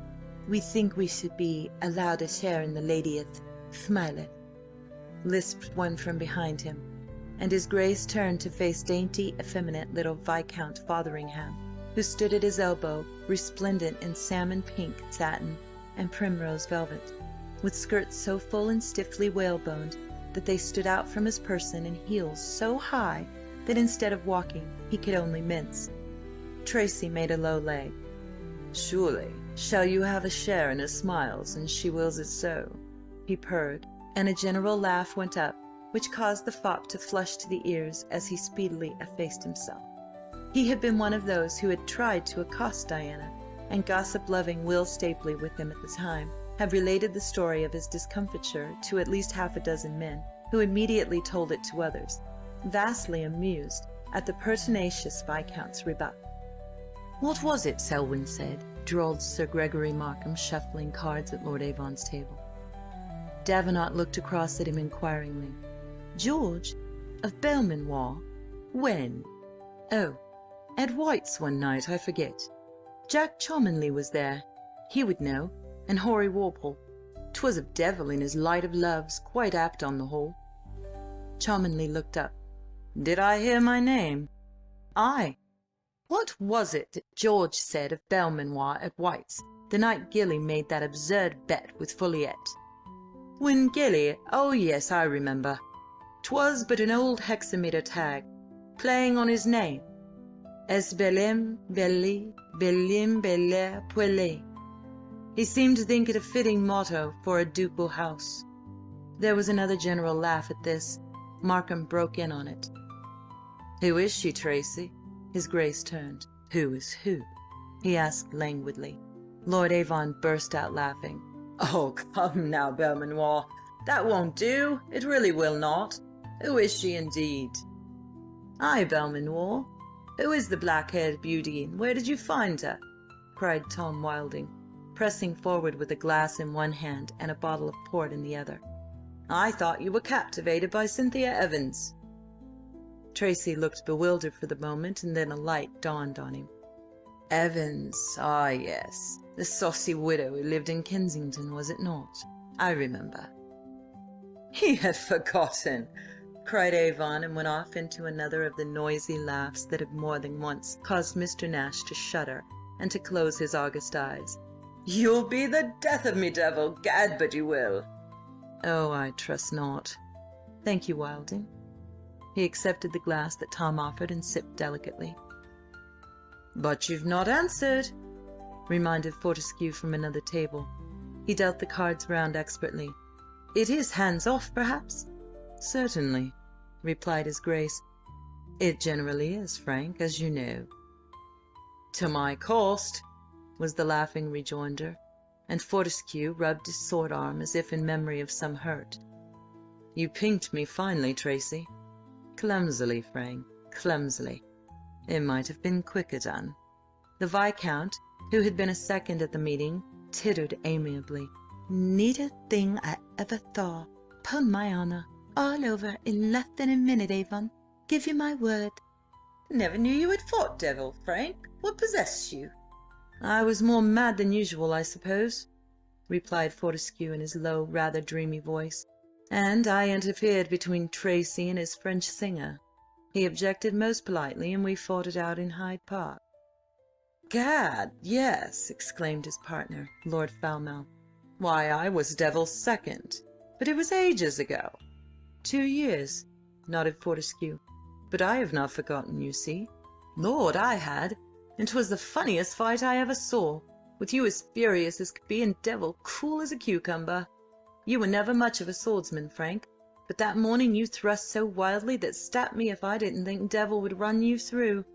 we think we should be allowed a share in the ladyeth smileth," lisped one from behind him, and his Grace turned to face dainty, effeminate little Viscount Fotheringham, who stood at his elbow, resplendent in salmon-pink satin and primrose velvet, with skirts so full and stiffly whaleboned that they stood out from his person, and heels so high that instead of walking he could only mince. Tracy made a low leg. "Surely, shall you have a share in her smiles, and she wills it so?" he purred, and a general laugh went up, which caused the fop to flush to the ears as he speedily effaced himself. He had been one of those who had tried to accost Diana, and gossip-loving Will Stapley with him at the time had related the story of his discomfiture to at least half a dozen men, who immediately told it to others, vastly amused at the pertinacious Viscount's rebuff. "What was it Selwyn said?" drawled Sir Gregory Markham, shuffling cards at Lord Avon's table. Davenant looked across at him inquiringly. "George? Of Belmanoir? When?" "Oh, at White's one night, I forget. Jack Cholmondeley was there. He would know, and Hoary Walpole. 'Twas of devil in his light of loves, quite apt on the whole." Cholmondeley looked up. "Did I hear my name?" "Ay. What was it that George said of Belmanoir at White's, the night Gilly made that absurd bet with Folliot?" "When Gilly? Oh yes, I remember. 'Twas but an old hexameter tag, playing on his name. Es bellem belli, bellim beller puelle. He seemed to think it a fitting motto for a ducal house." There was another general laugh at this. Markham broke in on it. "Who is she, Tracy?" His Grace turned. "Who is who?" he asked languidly. Lord Avon burst out laughing. "Oh, come now, Belmanoir, that won't do. It really will not. Who is she, indeed?" "Ay, Belmanoir, who is the black-haired beauty, and where did you find her?" cried Tom Wilding, pressing forward with a glass in one hand and a bottle of port in the other. "I thought you were captivated by Cynthia Evans." Tracy looked bewildered for the moment, and then a light dawned on him. "Evans, ah yes, the saucy widow who lived in Kensington, was it not? I remember." He had forgotten, cried Avon, and went off into another of the noisy laughs that had more than once caused Mr. Nash to shudder and to close his august eyes. "You'll be the death of me, devil, gad but you will." "Oh, I trust not. Thank you, Wilding." He accepted the glass that Tom offered and sipped delicately. "But you've not answered," reminded Fortescue from another table. He dealt the cards round expertly. "It is hands off, perhaps?" "Certainly," replied his Grace. "It generally is, Frank, as you know." "To my cost," was the laughing rejoinder. and Fortescue rubbed his sword arm as if in memory of some hurt. "You pinked me finely, Tracy. Clumsily, Frank, clumsily. It might have been quicker done." The Viscount, who had been a second at the meeting, tittered amiably. "Neatest thing I ever saw, 'pon my honour. All over in less than a minute, Avon. Give you my word." "Never knew you had fought devil, Frank. What possessed you?" "I was more mad than usual, I suppose," replied Fortescue in his low, rather dreamy voice, "and I interfered between Tracy and his French singer. He objected most politely, and we fought it out in Hyde Park." "Gad, yes!" exclaimed his partner, Lord Falmouth. "Why, I was devil's second, but it was ages ago." "2 years," nodded Fortescue. "But I have not forgotten, you see." "Lord, I had, and 'twas the funniest fight I ever saw, with you as furious as could be and devil cool as a cucumber. You were never much of a swordsman, Frank, but that morning you thrust so wildly that stap me if I didn't think devil would run you through.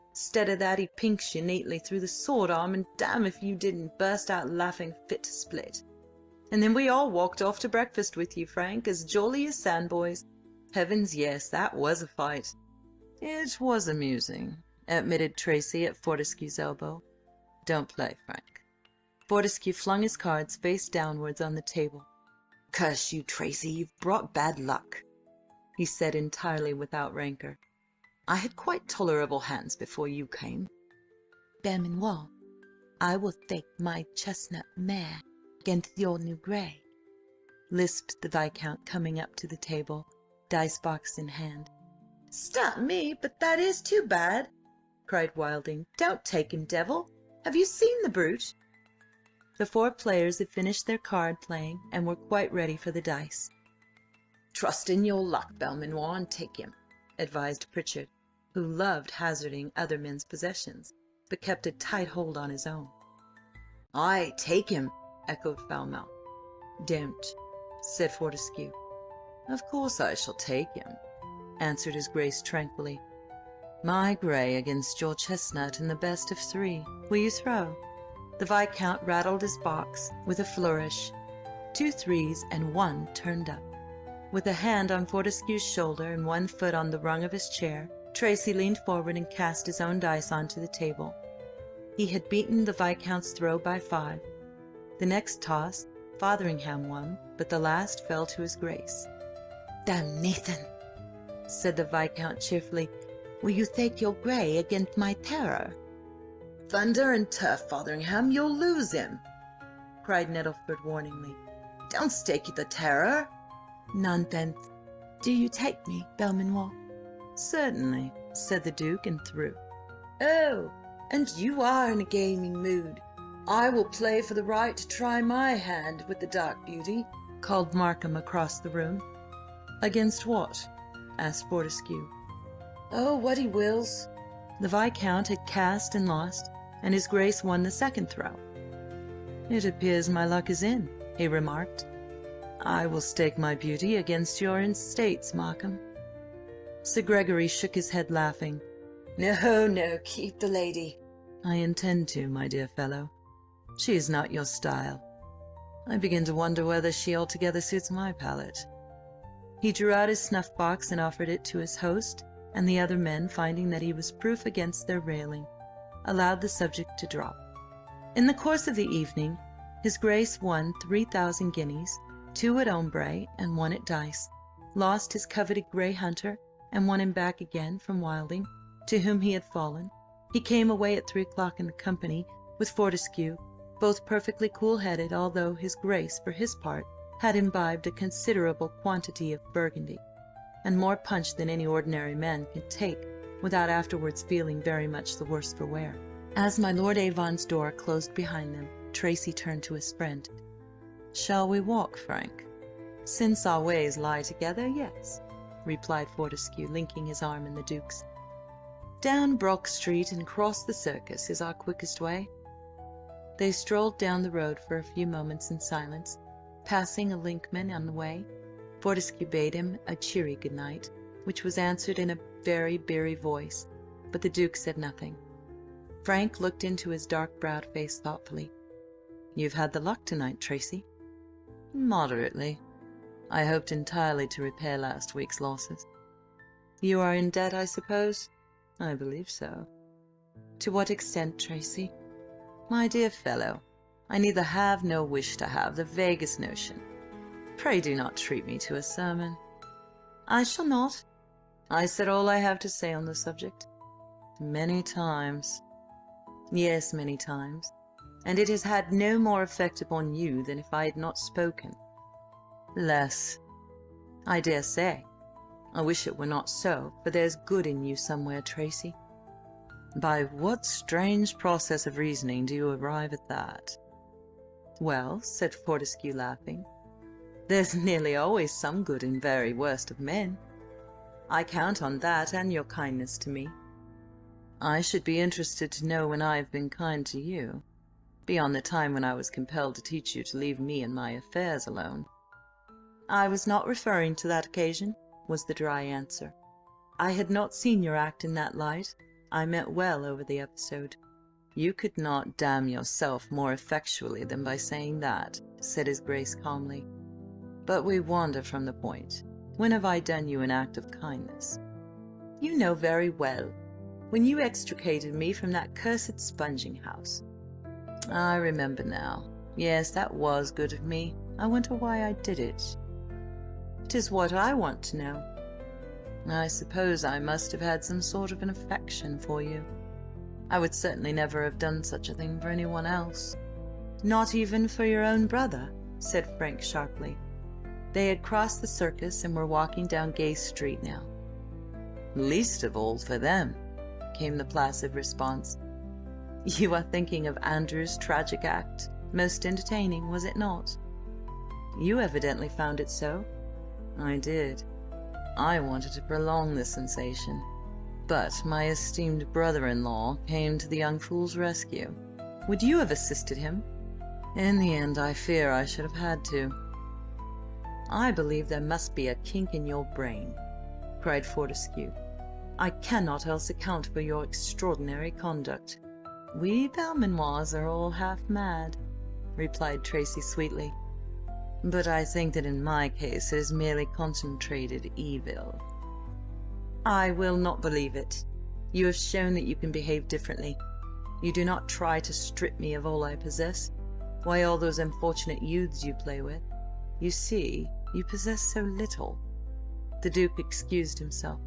Instead of that, he pinks you neatly through the sword arm, and damn if you didn't burst out laughing fit to split. And then we all walked off to breakfast with you, Frank, as jolly as sandboys. Heavens, yes, that was a fight." "It was amusing," admitted Tracy at Fortescue's elbow. "Don't play, Frank." Fortescue flung his cards face downwards on the table. "Curse you, Tracy, you've brought bad luck," he said entirely without rancour. "I had quite tolerable hands before you came." Belmanoir, I will stake my chestnut mare against your new grey," lisped the Viscount, coming up to the table, dice-box in hand. "Stop me, but that is too bad!" cried Wilding. "Don't take him, devil! Have you seen the brute?" The 4 players had finished their card-playing and were quite ready for the dice. "Trust in your luck, Belmanoir, and take him," advised Pritchard, who loved hazarding other men's possessions, but kept a tight hold on his own. "Aye, take him," echoed Falmouth. "Don't," said Fortescue. "Of course I shall take him," answered his Grace tranquilly. "My grey against your chestnut in the best of 3. Will you throw?" The Viscount rattled his box with a flourish. 2 3s and 1 turned up. With a hand on Fortescue's shoulder and 1 foot on the rung of his chair, Tracy leaned forward and cast his own dice onto the table. He had beaten the Viscount's throw by 5. The next toss Fotheringham won, but the last fell to his Grace. "Damnation," said the Viscount cheerfully. "Will you stake your grey against my terror?" "Thunder and turf, Fotheringham, you'll lose him!" cried Nettleford warningly. "Don't stake the terror!" "Nonsense. Do you take me, Belmanoir?" "Certainly," said the Duke, and threw. "Oh, and you are in a gaming mood. I will play for the right to try my hand with the dark beauty," called Markham across the room. "Against what?" asked Fortescue. "Oh, what he wills." The Viscount had cast and lost, and his Grace won the second throw. "It appears my luck is in," he remarked. "I will stake my beauty against your estates, Markham." Sir Gregory shook his head, laughing. "No, no, keep the lady." "I intend to, my dear fellow. She is not your style. I begin to wonder whether she altogether suits my palate." He drew out his snuff-box and offered it to his host, and the other men, finding that he was proof against their railing, allowed the subject to drop. In the course of the evening, his Grace won 3,000 guineas, 2 at ombre and 1 at dice, lost his coveted grey hunter, and won him back again from Wilding, to whom he had fallen. He came away at 3 o'clock in the company with Fortescue, both perfectly cool-headed, although his Grace, for his part, had imbibed a considerable quantity of Burgundy, and more punch than any ordinary man could take without afterwards feeling very much the worse for wear. As my Lord Avon's door closed behind them, Tracy turned to his friend. "Shall we walk, Frank?" "Since our ways lie together, yes," replied Fortescue, linking his arm in the Duke's. "Down Brock Street and cross the Circus is our quickest way." They strolled down the road for a few moments in silence, passing a linkman on the way. Fortescue bade him a cheery good night, which was answered in a very beery voice, but the Duke said nothing. Frank looked into his dark-browed face thoughtfully. You've had the luck tonight, Tracy. Moderately. I hoped entirely to repair last week's losses. You are in debt, I suppose? I believe so. To what extent, Tracy? My dear fellow, I neither have nor wish to have the vaguest notion. Pray do not treat me to a sermon. I shall not. I said all I have to say on the subject. Many times. Yes, many times. And it has had no more effect upon you than if I had not spoken. Less. I dare say. I wish it were not so, for there's good in you somewhere, Tracy. By what strange process of reasoning do you arrive at that? Well, said Fortescue, laughing, there's nearly always some good in very worst of men. I count on that and your kindness to me. I should be interested to know when I have been kind to you, beyond the time when I was compelled to teach you to leave me and my affairs alone. I was not referring to that occasion, was the dry answer. I had not seen your act in that light. I meant well over the episode. You could not damn yourself more effectually than by saying that, said his Grace calmly. But we wander from the point. When have I done you an act of kindness? You know very well. When you extricated me from that cursed sponging house. I remember now. Yes, that was good of me. I wonder why I did it. 'Tis what I want to know. I suppose I must have had some sort of an affection for you. I would certainly never have done such a thing for anyone else. Not even for your own brother, said Frank sharply. They had crossed the circus and were walking down Gay Street now. Least of all for them, came the placid response. You are thinking of Andrew's tragic act. Most entertaining, was it not? You evidently found it so. I did. I wanted to prolong the sensation, but my esteemed brother-in-law came to the young fool's rescue. Would you have assisted him? In the end, I fear I should have had to. I believe there must be a kink in your brain, cried Fortescue. I cannot else account for your extraordinary conduct. We Belmanoirs are all half mad, replied Tracy sweetly. But I think that in my case it is merely concentrated evil. I will not believe it. You have shown that you can behave differently. You do not try to strip me of all I possess. Why, all those unfortunate youths you play with. You see, you possess so little. The Duke excused himself.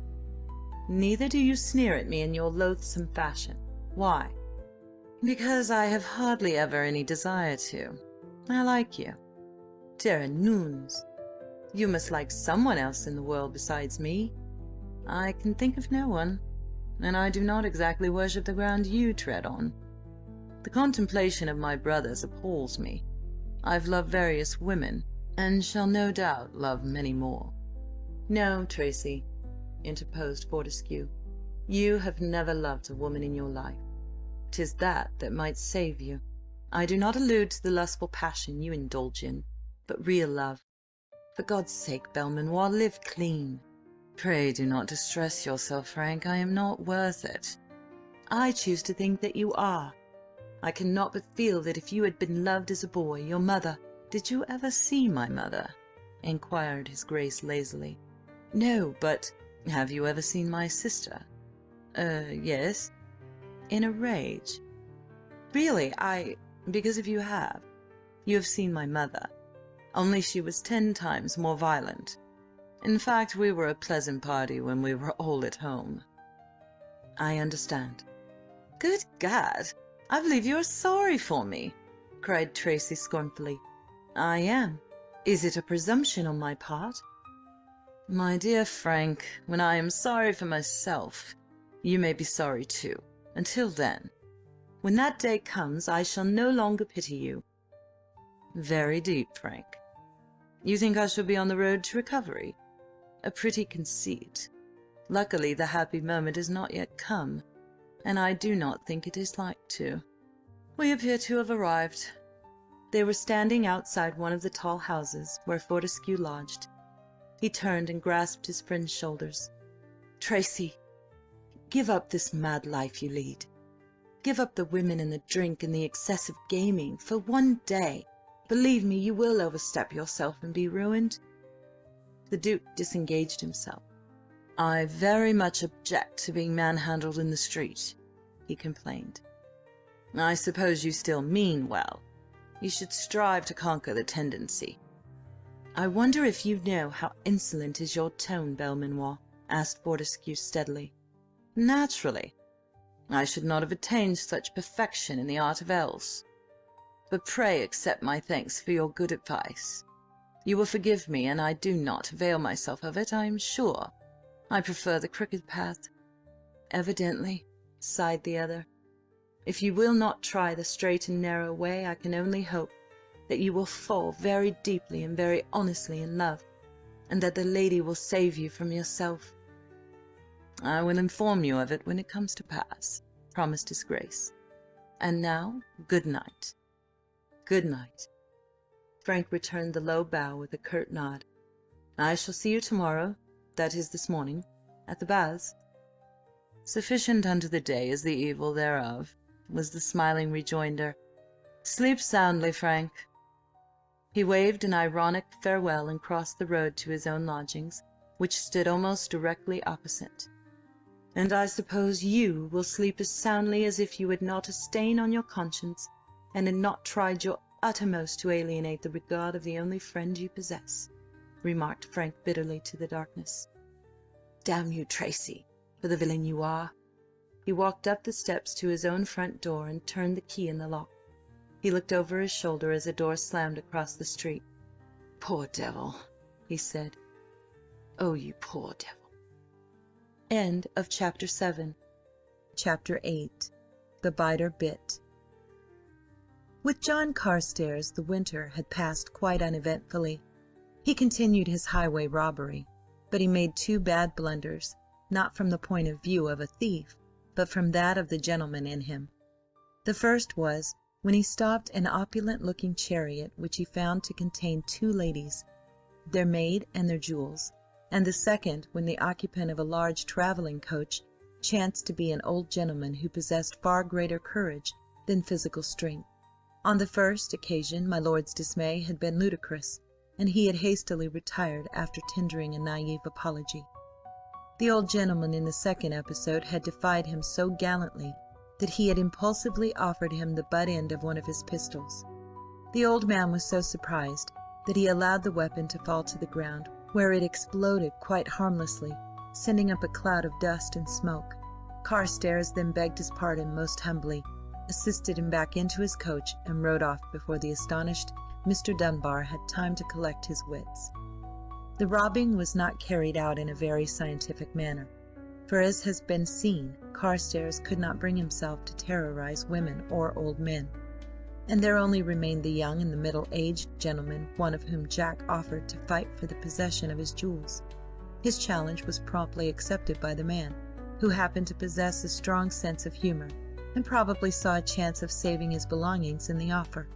Neither do you sneer at me in your loathsome fashion. Why? Because I have hardly ever any desire to. I like you. Terra Nuns. You must like someone else in the world besides me. I can think of no one, and I do not exactly worship the ground you tread on. The contemplation of my brothers appalls me. I've loved various women, and shall no doubt love many more. No, Tracy, interposed Fortescue. You have never loved a woman in your life. 'Tis that might save you. I do not allude to the lustful passion you indulge in, but real love. For God's sake, Belmanoir, live clean. Pray do not distress yourself, Frank. I am not worth it. I choose to think that you are. I cannot but feel that if you had been loved as a boy, your mother— Did you ever see my mother? Inquired his Grace lazily. No, but have you ever seen my sister? Yes. In a rage? Really, because if you have seen my mother. Only she was 10 times more violent. In fact, we were a pleasant party when we were all at home. I understand. Good God! I believe you are sorry for me, cried Tracy scornfully. I am. Is it a presumption on my part? My dear Frank, when I am sorry for myself, you may be sorry too. Until then, when that day comes, I shall no longer pity you. Very deep, Frank. You think I shall be on the road to recovery? A pretty conceit. Luckily, the happy moment has not yet come, and I do not think it is like to. We appear to have arrived. They were standing outside one of the tall houses where Fortescue lodged. He turned and grasped his friend's shoulders. Tracy, give up this mad life you lead. Give up the women and the drink and the excessive gaming for one day. Believe me, you will overstep yourself and be ruined." The Duke disengaged himself. "I very much object to being manhandled in the street," he complained. "I suppose you still mean well. You should strive to conquer the tendency." "I wonder if you know how insolent is your tone, Belmanoir?" asked Fortescue steadily. "Naturally. I should not have attained such perfection in the art of else. But pray accept my thanks for your good advice. You will forgive me, and I do not avail myself of it, I am sure. I prefer the crooked path." "Evidently," sighed the other. "If you will not try the straight and narrow way, I can only hope that you will fall very deeply and very honestly in love, and that the lady will save you from yourself." "I will inform you of it when it comes to pass," promised his Grace. "And now, good night." "Good night." Frank returned the low bow with a curt nod. "I shall see you tomorrow, that is this morning, at the baths." "Sufficient unto the day is the evil thereof," was the smiling rejoinder. "Sleep soundly, Frank." He waved an ironic farewell and crossed the road to his own lodgings, which stood almost directly opposite. "And I suppose you will sleep as soundly as if you had not a stain on your conscience, and had not tried your uttermost to alienate the regard of the only friend you possess," remarked Frank bitterly to the darkness. "Damn you, Tracy, for the villain you are." He walked up the steps to his own front door and turned the key in the lock. He looked over his shoulder as a door slammed across the street. "Poor devil," he said. "Oh, you poor devil." End of Chapter 7. Chapter 8. The Biter Bit. With John Carstares the winter had passed quite uneventfully. He continued his highway robbery, but he made two bad blunders, not from the point of view of a thief, but from that of the gentleman in him. The first was when he stopped an opulent-looking chariot which he found to contain two ladies, their maid and their jewels, and the second when the occupant of a large travelling coach chanced to be an old gentleman who possessed far greater courage than physical strength. On the first occasion my lord's dismay had been ludicrous, and he had hastily retired after tendering a naive apology. The old gentleman in the second episode had defied him so gallantly that he had impulsively offered him the butt end of one of his pistols. The old man was so surprised that he allowed the weapon to fall to the ground, where it exploded quite harmlessly, sending up a cloud of dust and smoke. Carstares then begged his pardon most humbly, assisted him back into his coach, and rode off before the astonished Mr. Dunbar had time to collect his wits. The robbing was not carried out in a very scientific manner, for, as has been seen, Carstares could not bring himself to terrorize women or old men, and there only remained the young and the middle-aged gentleman, one of whom Jack offered to fight for the possession of his jewels. His challenge was promptly accepted by the man, who happened to possess a strong sense of humour, and probably saw a chance of saving his belongings in the offer.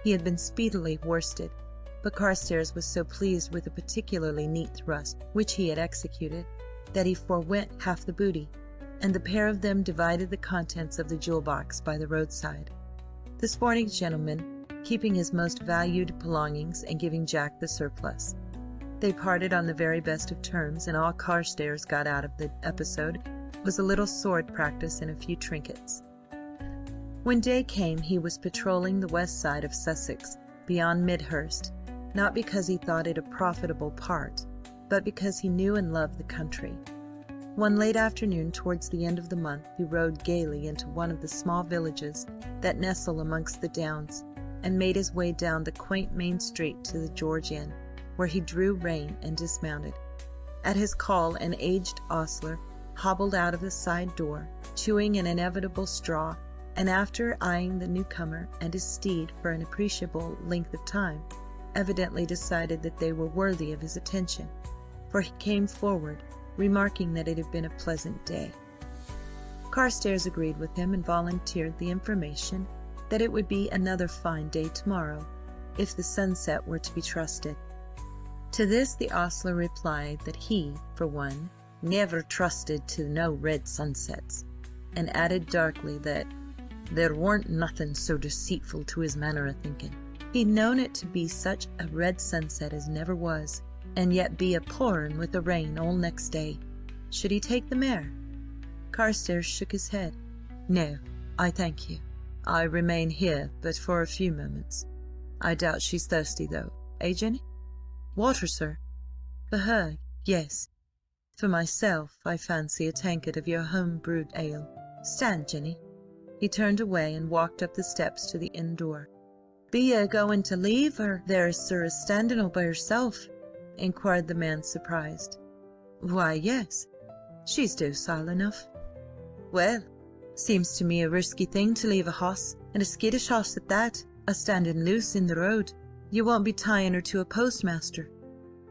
He had been speedily worsted, but Carstares was so pleased with a particularly neat thrust which he had executed, that he forwent half the booty, and the pair of them divided the contents of the jewel-box by the roadside, the sporting gentleman keeping his most valued belongings and giving Jack the surplus. They parted on the very best of terms, and all Carstares got out of the episode was a little sword practice and a few trinkets. When day came he was patrolling the west side of Sussex, beyond Midhurst, not because he thought it a profitable part, but because he knew and loved the country. One late afternoon towards the end of the month he rode gaily into one of the small villages that nestle amongst the downs, and made his way down the quaint main street to the George Inn, where he drew rein and dismounted. At his call an aged ostler hobbled out of the side door, chewing an inevitable straw, and after eyeing the newcomer and his steed for an appreciable length of time, evidently decided that they were worthy of his attention, for he came forward, remarking that it had been a pleasant day. Carstares agreed with him and volunteered the information that it would be another fine day tomorrow, if the sunset were to be trusted. To this the ostler replied that he, for one, never trusted to no red sunsets, and added darkly that There warn't nothing so deceitful to his manner of thinking. He'd known it to be such a red sunset as never was, and yet be a pouring with the rain all next day. Should he take the mare? Carstares shook his head. No, I thank you. I remain here but for a few moments. I doubt she's thirsty, though, eh, Jenny? Water, sir? For her, yes. For myself, I fancy a tankard of your home-brewed ale. Stand, Jenny." He turned away and walked up the steps to the inn door. "Be ye going to leave her there, sir, standing all by herself?" inquired the man, surprised. "Why, yes. She's docile enough." "Well, seems to me a risky thing to leave a hoss, and a skittish hoss at that, a-standing loose in the road. You won't be tying her to a post, master?"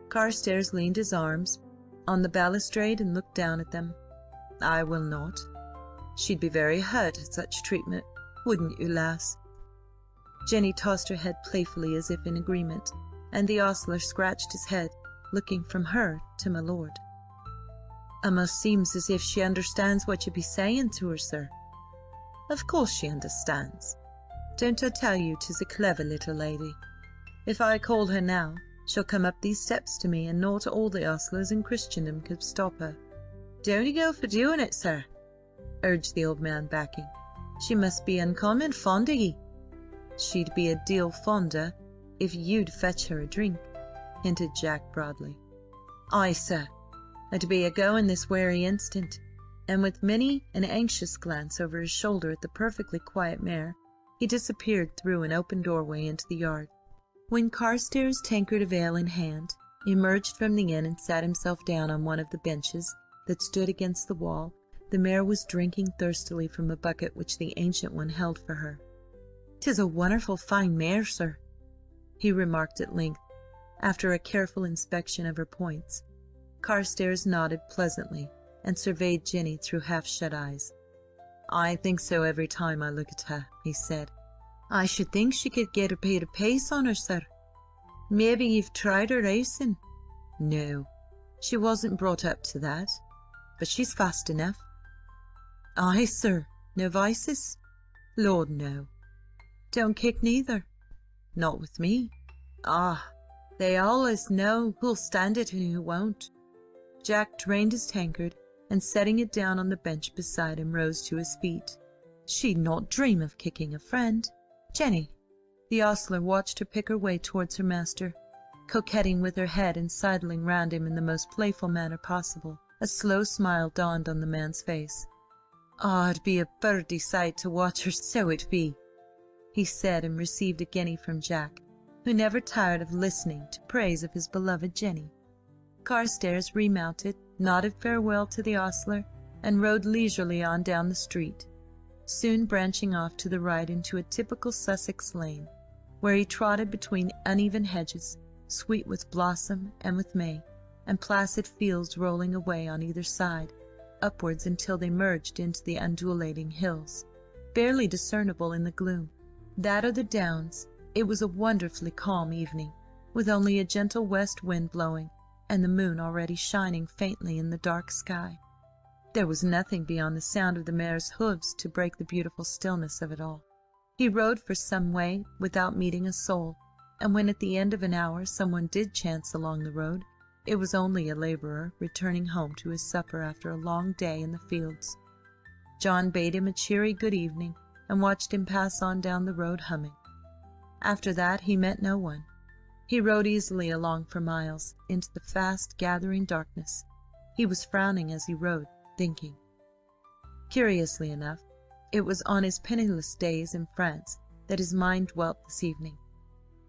Carstares leaned his arms on the balustrade and looked down at them. "I will not. She'd be very hurt at such treatment, wouldn't you, lass?" Jenny tossed her head playfully as if in agreement, and the ostler scratched his head, looking from her to my lord. "A'most seems as if she understands what you be saying to her, sir." "Of course she understands. Don't I tell you 'tis a clever little lady? If I call her now, she'll come up these steps to me, and not all the ostlers in Christendom could stop her." "Don't go for doing it, sir," urged the old man, backing. "She must be uncommon fond of ye." "She'd be a deal fonder if you'd fetch her a drink," hinted Jack broadly. "Aye, sir. I'd be a-going this wery instant." And with many an anxious glance over his shoulder at the perfectly quiet mare, he disappeared through an open doorway into the yard. When Carstares, tankard of ale in hand, emerged from the inn and sat himself down on one of the benches that stood against the wall, the mare was drinking thirstily from a bucket which the ancient one held for her. "'Tis a wonderful fine mare, sir," he remarked at length, after a careful inspection of her points. Carstares nodded pleasantly and surveyed Jenny through half-shut eyes. "I think so every time I look at her," he said. "I should think she could get a bit of pace on her, sir. Maybe you've tried her racing?" "No, she wasn't brought up to that, but she's fast enough." "Aye, sir. No vices?" "Lord, no." "Don't kick neither?" "Not with me." "Ah, they allus know who'll stand it and who won't." Jack drained his tankard, and setting it down on the bench beside him, rose to his feet. "She'd not dream of kicking a friend. Jenny." The ostler watched her pick her way towards her master, coquetting with her head and sidling round him in the most playful manner possible. A slow smile dawned on the man's face. "Ah, it'd be a purty sight to watch her, so it be," he said, and received a guinea from Jack, who never tired of listening to praise of his beloved Jenny. Carstares remounted, nodded farewell to the ostler, and rode leisurely on down the street, soon branching off to the right into a typical Sussex lane, where he trotted between uneven hedges, sweet with blossom and with May, and placid fields rolling away on either side, upwards until they merged into the undulating hills, barely discernible in the gloom. That or the downs. It was a wonderfully calm evening, with only a gentle west wind blowing, and the moon already shining faintly in the dark sky. There was nothing beyond the sound of the mare's hoofs to break the beautiful stillness of it all. He rode for some way without meeting a soul, and when at the end of an hour someone did chance along the road, it was only a labourer returning home to his supper after a long day in the fields. John bade him a cheery good evening, and watched him pass on down the road humming. After that he met no one. He rode easily along for miles, into the fast-gathering darkness. He was frowning as he rode, thinking. Curiously enough, it was on his penniless days in France that his mind dwelt this evening.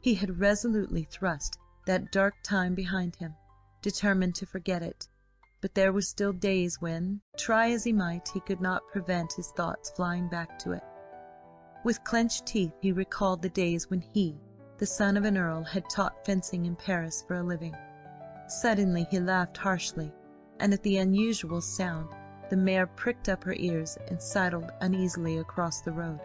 He had resolutely thrust that dark time behind him, determined to forget it, but there were still days when, try as he might, he could not prevent his thoughts flying back to it. With clenched teeth he recalled the days when he, the son of an earl, had taught fencing in Paris for a living. Suddenly he laughed harshly, and at the unusual sound the mare pricked up her ears and sidled uneasily across the road.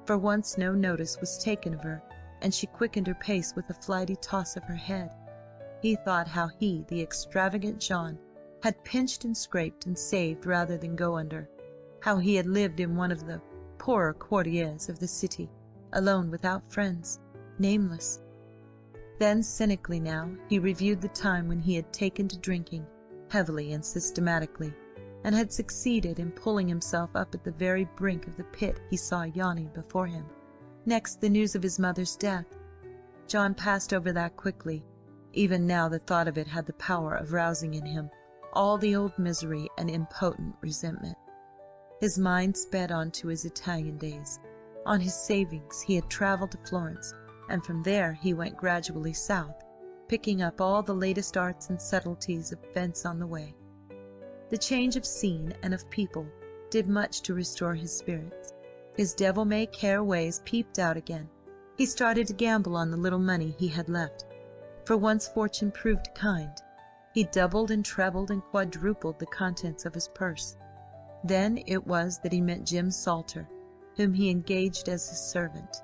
For once no notice was taken of her, and she quickened her pace with a flighty toss of her head. He thought how he, the extravagant John, had pinched and scraped and saved rather than go under, how he had lived in one of the poorer courtiers of the city, alone without friends, nameless. Then, cynically now, he reviewed the time when he had taken to drinking, heavily and systematically, and had succeeded in pulling himself up at the very brink of the pit he saw yawning before him. Next, the news of his mother's death. John passed over that quickly. Even now the thought of it had the power of rousing in him all the old misery and impotent resentment. His mind sped on to his Italian days. On his savings he had travelled to Florence, and from there he went gradually south, picking up all the latest arts and subtleties of fence on the way. The change of scene and of people did much to restore his spirits. His devil-may-care ways peeped out again. He started to gamble on the little money he had left. For once fortune proved kind. He doubled and trebled and quadrupled the contents of his purse. Then it was that he met Jim Salter, whom he engaged as his servant.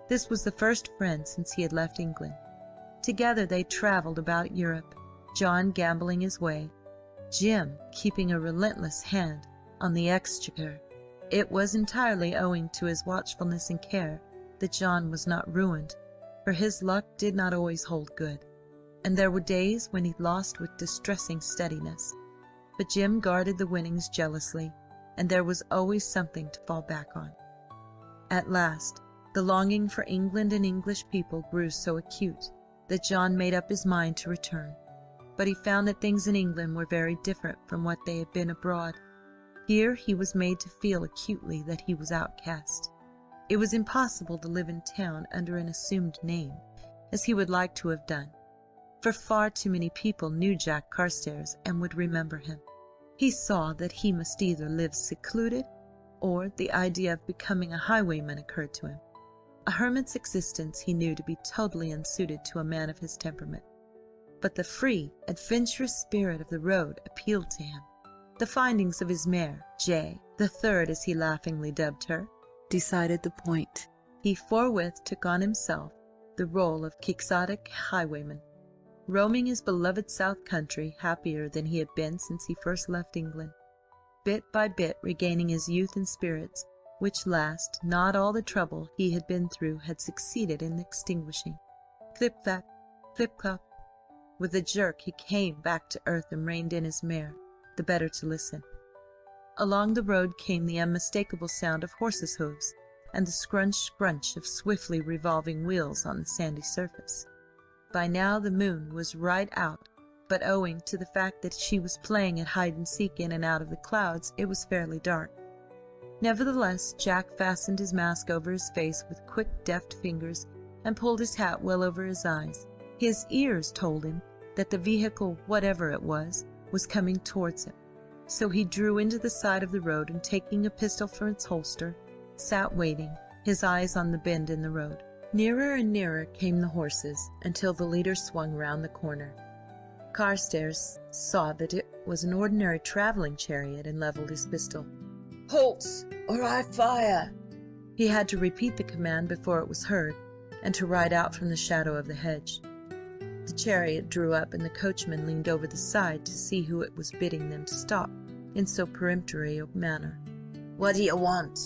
This was the first friend since he had left England. Together they travelled about Europe, John gambling his way, Jim keeping a relentless hand on the exchequer. It was entirely owing to his watchfulness and care that John was not ruined, for his luck did not always hold good, and there were days when he lost with distressing steadiness. But Jim guarded the winnings jealously, and there was always something to fall back on. At last, the longing for England and English people grew so acute that John made up his mind to return. But he found that things in England were very different from what they had been abroad. Here he was made to feel acutely that he was outcast. It was impossible to live in town under an assumed name, as he would like to have done, for far too many people knew Jack Carstares and would remember him. He saw that he must either live secluded, or the idea of becoming a highwayman occurred to him. A hermit's existence he knew to be totally unsuited to a man of his temperament. But the free, adventurous spirit of the road appealed to him. The findings of his mare, Jay, the third as he laughingly dubbed her, decided the point. He forthwith took on himself the role of quixotic highwayman, roaming his beloved south country happier than he had been since he first left England, bit by bit regaining his youth and spirits, which last not all the trouble he had been through had succeeded in extinguishing. Clip-clap, clip-clop. With a jerk he came back to earth and reined in his mare, the better to listen. Along the road came the unmistakable sound of horses' hoofs, and the scrunch-scrunch of swiftly revolving wheels on the sandy surface. By now the moon was right out, but owing to the fact that she was playing at hide-and-seek in and out of the clouds, it was fairly dark. Nevertheless, Jack fastened his mask over his face with quick, deft fingers, and pulled his hat well over his eyes. His ears told him that the vehicle, whatever it was coming towards him. So he drew into the side of the road, and taking a pistol from its holster, sat waiting, his eyes on the bend in the road. Nearer and nearer came the horses, until the leader swung round the corner. Carstares saw that it was an ordinary travelling chariot, and levelled his pistol. Halt, or I fire! He had to repeat the command before it was heard, and to ride out from the shadow of the hedge. The chariot drew up, and the coachman leaned over the side to see who it was bidding them to stop in so peremptory a manner. What do you want?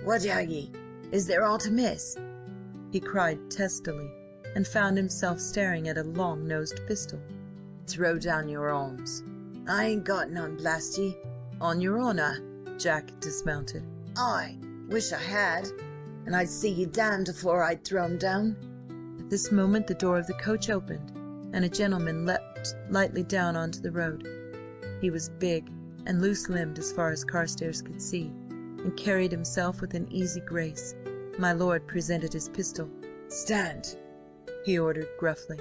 What are ye? Is there aught amiss? He cried testily, and found himself staring at a long-nosed pistol. Throw down your arms. I ain't got none, blast ye. On your honour. Jack dismounted. I wish I had, and I'd see ye damned afore I'd throw 'em down. At this moment the door of the coach opened, and a gentleman leapt lightly down onto the road. He was big and loose-limbed as far as Carstares could see, and carried himself with an easy grace. My lord presented his pistol. Stand, he ordered gruffly.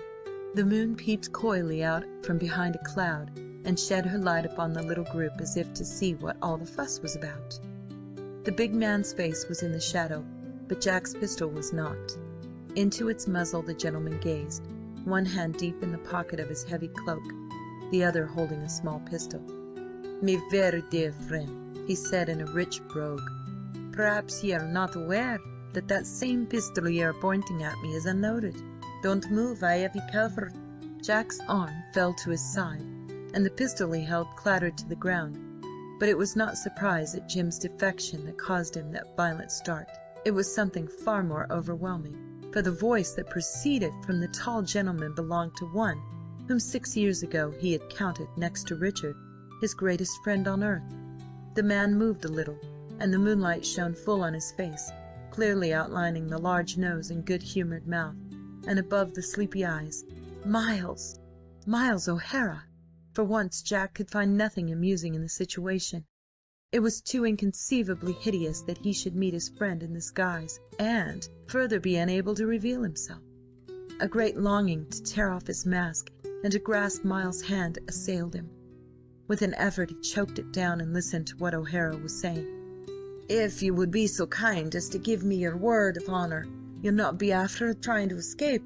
The moon peeped coyly out from behind a cloud, and shed her light upon the little group as if to see what all the fuss was about. The big man's face was in the shadow, but Jack's pistol was not. Into its muzzle the gentleman gazed, one hand deep in the pocket of his heavy cloak, the other holding a small pistol. "Me very dear friend," he said in a rich brogue, "perhaps ye are not aware that that same pistol ye are pointing at me is unloaded. Don't move, I have ye covered." Jack's arm fell to his side, and the pistol he held clattered to the ground, But it was not surprise at Jim's defection that caused him that violent start. It was something far more overwhelming, for the voice that proceeded from the tall gentleman belonged to one whom 6 years ago he had counted, next to Richard, his greatest friend on earth. The man moved a little, and the moonlight shone full on his face, clearly outlining the large nose and good-humoured mouth, and above the sleepy eyes, Miles! Miles O'Hara! For once Jack could find nothing amusing in the situation. It was too inconceivably hideous that he should meet his friend in this guise, and further be unable to reveal himself. A great longing to tear off his mask and to grasp Miles' hand assailed him. With an effort he choked it down and listened to what O'Hara was saying. "If you would be so kind as to give me your word of honour you'll not be after trying to escape,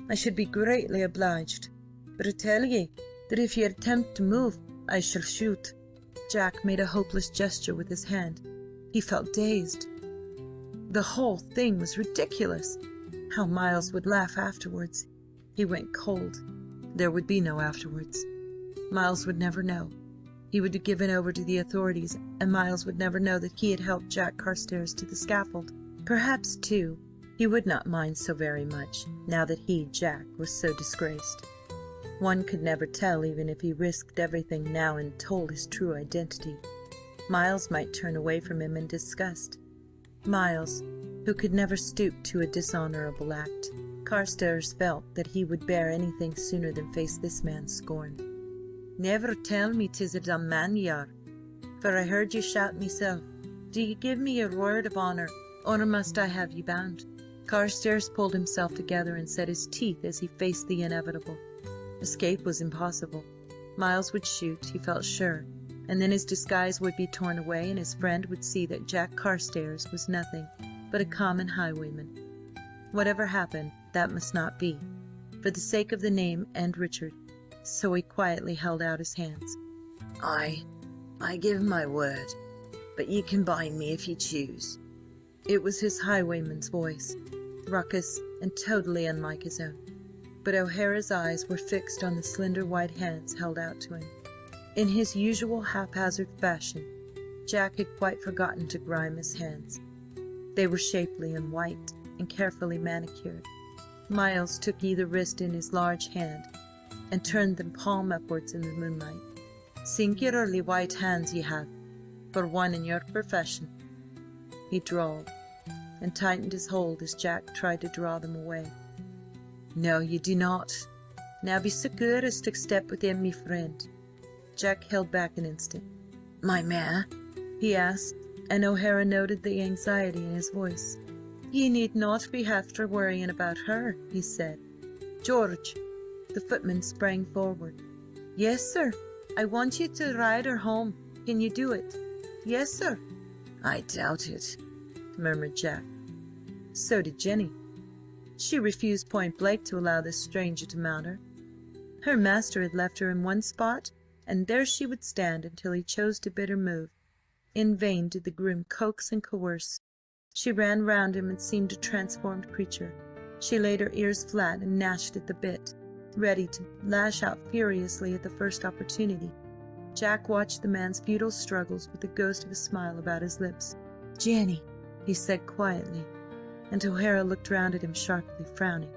I should be greatly obliged. But I tell ye that if you attempt to move, I shall shoot." Jack made a hopeless gesture with his hand. He felt dazed. The whole thing was ridiculous. How Miles would laugh afterwards. He went cold. There would be no afterwards. Miles would never know. He would be given over to the authorities, and Miles would never know that he had helped Jack Carstares to the scaffold. Perhaps, too, he would not mind so very much, now that he, Jack, was so disgraced. One could never tell, even if he risked everything now and told his true identity. Miles might turn away from him in disgust. Miles, who could never stoop to a dishonourable act. Carstares felt that he would bear anything sooner than face this man's scorn. "Never tell me 'tis a dumb man ye are, for I heard you shout myself. Do ye give me your word of honour, or must I have you bound?" Carstares pulled himself together and set his teeth as he faced the inevitable. Escape was impossible. Miles would shoot, he felt sure, and then his disguise would be torn away, and his friend would see that Jack Carstares was nothing but a common highwayman. Whatever happened, that must not be, for the sake of the name and Richard. So he quietly held out his hands. I give my word, but you can bind me if you choose." It was his highwayman's voice, raucous and totally unlike his own. But O'Hara's eyes were fixed on the slender white hands held out to him. In his usual haphazard fashion, Jack had quite forgotten to grime his hands. They were shapely and white and carefully manicured. Miles took either wrist in his large hand and turned them palm upwards in the moonlight. "Singularly white hands ye have, for one in your profession," he drawled, and tightened his hold as Jack tried to draw them away. "No, you do not. Now be so good as to step within, me friend." Jack held back an instant. "My mare?" he asked, and O'Hara noted the anxiety in his voice. "Ye need not be after worrying about her," he said. "George!" The footman sprang forward. "Yes, sir. I want you to ride her home. Can you do it?" "Yes, sir." "I doubt it," murmured Jack. So did Jenny. She refused point-blank to allow this stranger to mount her. Her master had left her in one spot, and there she would stand until he chose to bid her move. In vain did the groom coax and coerce. She ran round him and seemed a transformed creature. She laid her ears flat and gnashed at the bit, ready to lash out furiously at the first opportunity. Jack watched the man's futile struggles with the ghost of a smile about his lips. "Jenny," he said quietly, and O'Hara looked round at him sharply, frowning.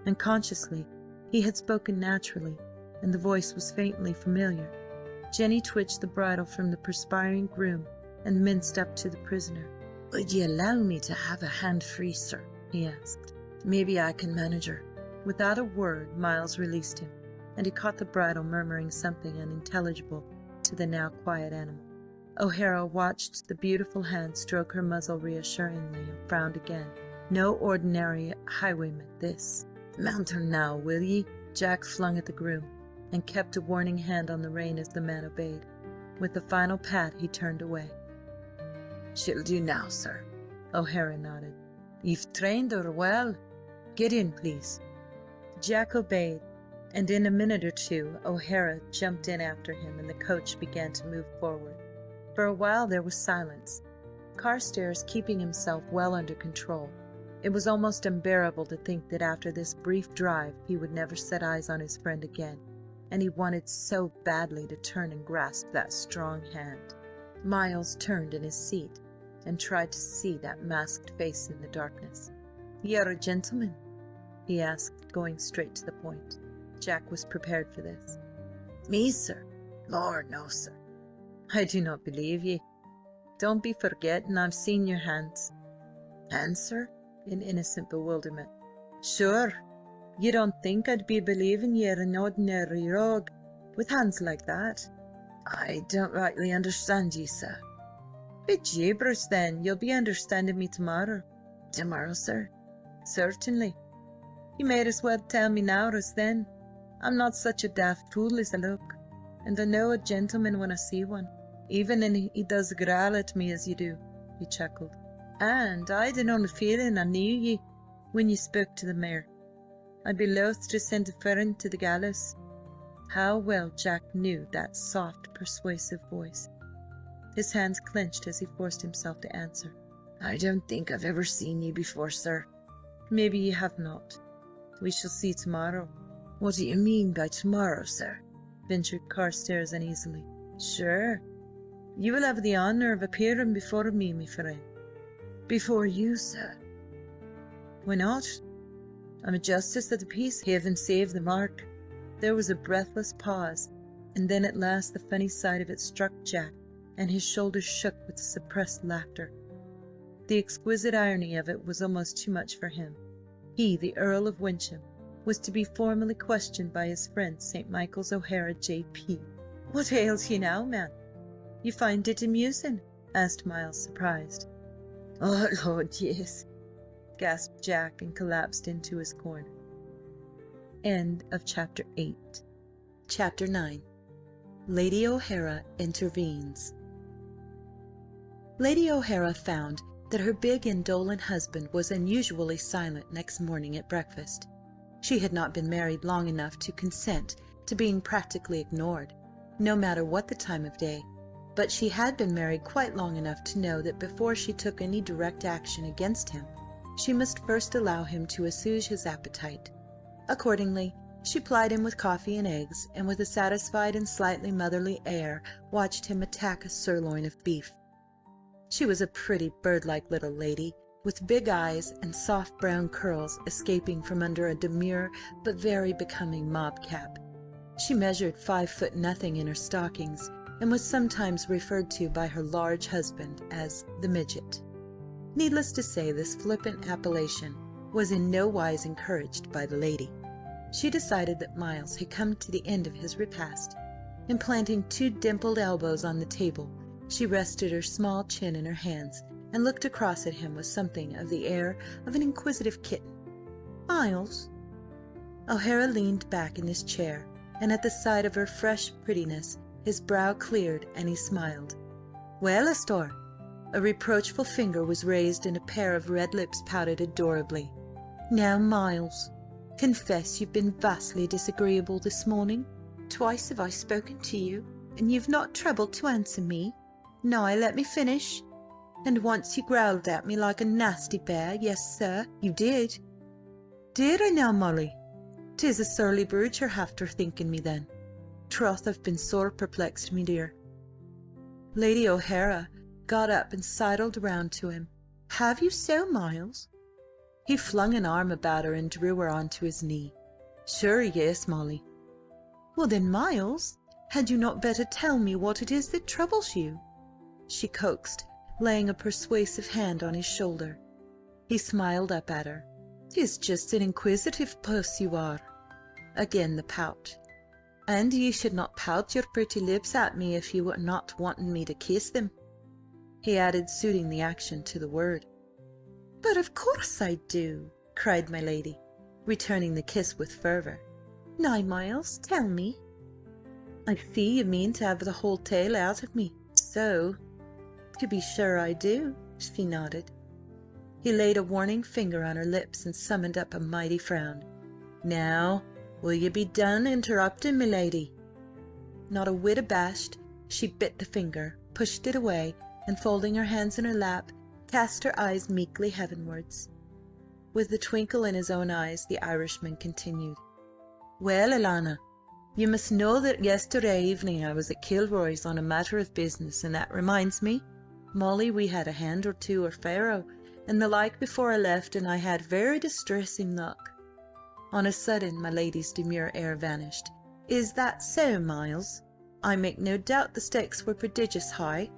Unconsciously, he had spoken naturally, and the voice was faintly familiar. Jenny twitched the bridle from the perspiring groom and minced up to the prisoner. "Would you allow me to have a hand free, sir?" he asked. "Maybe I can manage her." Without a word, Miles released him, and he caught the bridle, murmuring something unintelligible to the now quiet animal. O'Hara watched the beautiful hand stroke her muzzle reassuringly, and frowned again. No ordinary highwayman, this. "Mount her now, will ye?" Jack flung at the groom, and kept a warning hand on the rein as the man obeyed. With a final pat, he turned away. "She'll do now, sir." O'Hara nodded. "You've trained her well. Get in, please." Jack obeyed, and in a minute or two O'Hara jumped in after him, and the coach began to move forward. For a while there was silence, Carstares keeping himself well under control. It was almost unbearable to think that after this brief drive he would never set eyes on his friend again, and he wanted so badly to turn and grasp that strong hand. Miles turned in his seat and tried to see that masked face in the darkness. "You're a gentleman?" he asked, going straight to the point. Jack was prepared for this. Me, sir? Lord, no, sir. "I do not believe ye. Don't be forgetting I've seen your hands." "Hands, sir?" in innocent bewilderment. "Sure, you don't think I'd be believing ye're an ordinary rogue with hands like that?" "I don't rightly understand ye, sir." "Be jeebers, then, you'll be understanding me tomorrow." "Tomorrow, sir?" "Certainly. You may as well tell me now as then. I'm not such a daft fool as I look, and I know a gentleman when I see one, even when he does growl at me as you do." He chuckled. "And I'd an old feeling I knew ye when you spoke to the mayor. I'd be loath to send a friend to the gallows." How well Jack knew that soft, persuasive voice. His hands clenched as he forced himself to answer. "I don't think I've ever seen ye before, sir." "Maybe you have not. We shall see tomorrow." "What do you mean by tomorrow, sir?" ventured Carstares uneasily. "Sure. You will have the honour of appearing before me, my friend." "Before you, sir?" "Why not? I'm a justice of the peace, heaven save the mark." There was a breathless pause, and then at last the funny side of it struck Jack, and his shoulders shook with suppressed laughter. The exquisite irony of it was almost too much for him. He, the Earl of Wyncham, was to be formally questioned by his friend St. Michael's O'Hara, J.P. "What ails you now, man? You find it amusing?" asked Miles, surprised. "Oh, Lord, yes," gasped Jack, and collapsed into his corner. End of Chapter 8. Chapter 9. Lady O'Hara intervenes. Lady O'Hara found that her big indolent husband was unusually silent next morning at breakfast. She had not been married long enough to consent to being practically ignored, no matter what the time of day, but she had been married quite long enough to know that before she took any direct action against him, she must first allow him to assuage his appetite. Accordingly, she plied him with coffee and eggs, and with a satisfied and slightly motherly air watched him attack a sirloin of beef. She was a pretty, bird-like little lady, with big eyes and soft brown curls escaping from under a demure but very becoming mob cap. She measured 5 nothing in her stockings, and was sometimes referred to by her large husband as the midget. Needless to say, this flippant appellation was in no wise encouraged by the lady. She decided that Miles had come to the end of his repast, and planting 2 dimpled elbows on the table, she rested her small chin in her hands and looked across at him with something of the air of an inquisitive kitten. "Miles?" O'Hara leaned back in his chair, and at the sight of her fresh prettiness his brow cleared and he smiled. "Well, Astor?" A reproachful finger was raised and a pair of red lips pouted adorably. "Now, Miles, confess you've been vastly disagreeable this morning. Twice have I spoken to you, and you've not troubled to answer me. Now let me finish. And once you growled at me like a nasty bear. Yes, sir, you did." "Did I now, Molly? 'Tis a surly brood you're after thinking me then. Troth, I've been sore perplexed, me dear." Lady O'Hara got up and sidled round to him. "Have you so, Miles?" He flung an arm about her and drew her onto his knee. "Sure, yes, Molly." "Well then, Miles, had you not better tell me what it is that troubles you?" she coaxed, laying a persuasive hand on his shoulder. He smiled up at her. "'Tis just an inquisitive puss you are." Again the pout. "And ye should not pout your pretty lips at me if you were not wanting me to kiss them," he added, suiting the action to the word. "But of course I do," cried my lady, returning the kiss with fervour. "Now, Miles, tell me." "I see you mean to have the whole tale out of me, so—" "To be sure I do," she nodded. He laid a warning finger on her lips and summoned up a mighty frown. "Now, will you be done interrupting, my lady?" Not a whit abashed, she bit the finger, pushed it away, and folding her hands in her lap, cast her eyes meekly heavenwards. With the twinkle in his own eyes, the Irishman continued. "Well, Alannah, You must know that yesterday evening I was at Kilroy's on a matter of business, and that reminds me, Molly, we had a hand or two of faro and the like before I left, and I had very distressing luck." On a sudden my lady's demure air vanished. "Is that so, Miles? I make no doubt the stakes were prodigious high.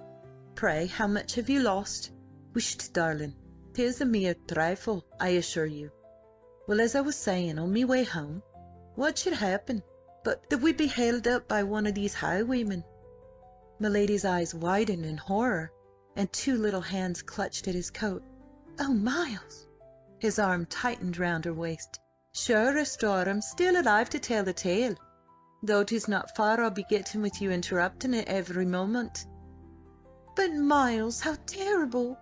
Pray, how much have you lost?" "Whisht, darling, 'tis a mere trifle, I assure you. Well, as I was saying, on me way home, what should happen but that we be held up by one of these highwaymen." My lady's eyes widened in horror, and two little hands clutched at his coat. "Oh, Miles!" His arm tightened round her waist. "Sure, Restore, I'm still alive to tell the tale, though 'tis not far I'll be getting with you interrupting it every moment." "But, Miles, how terrible!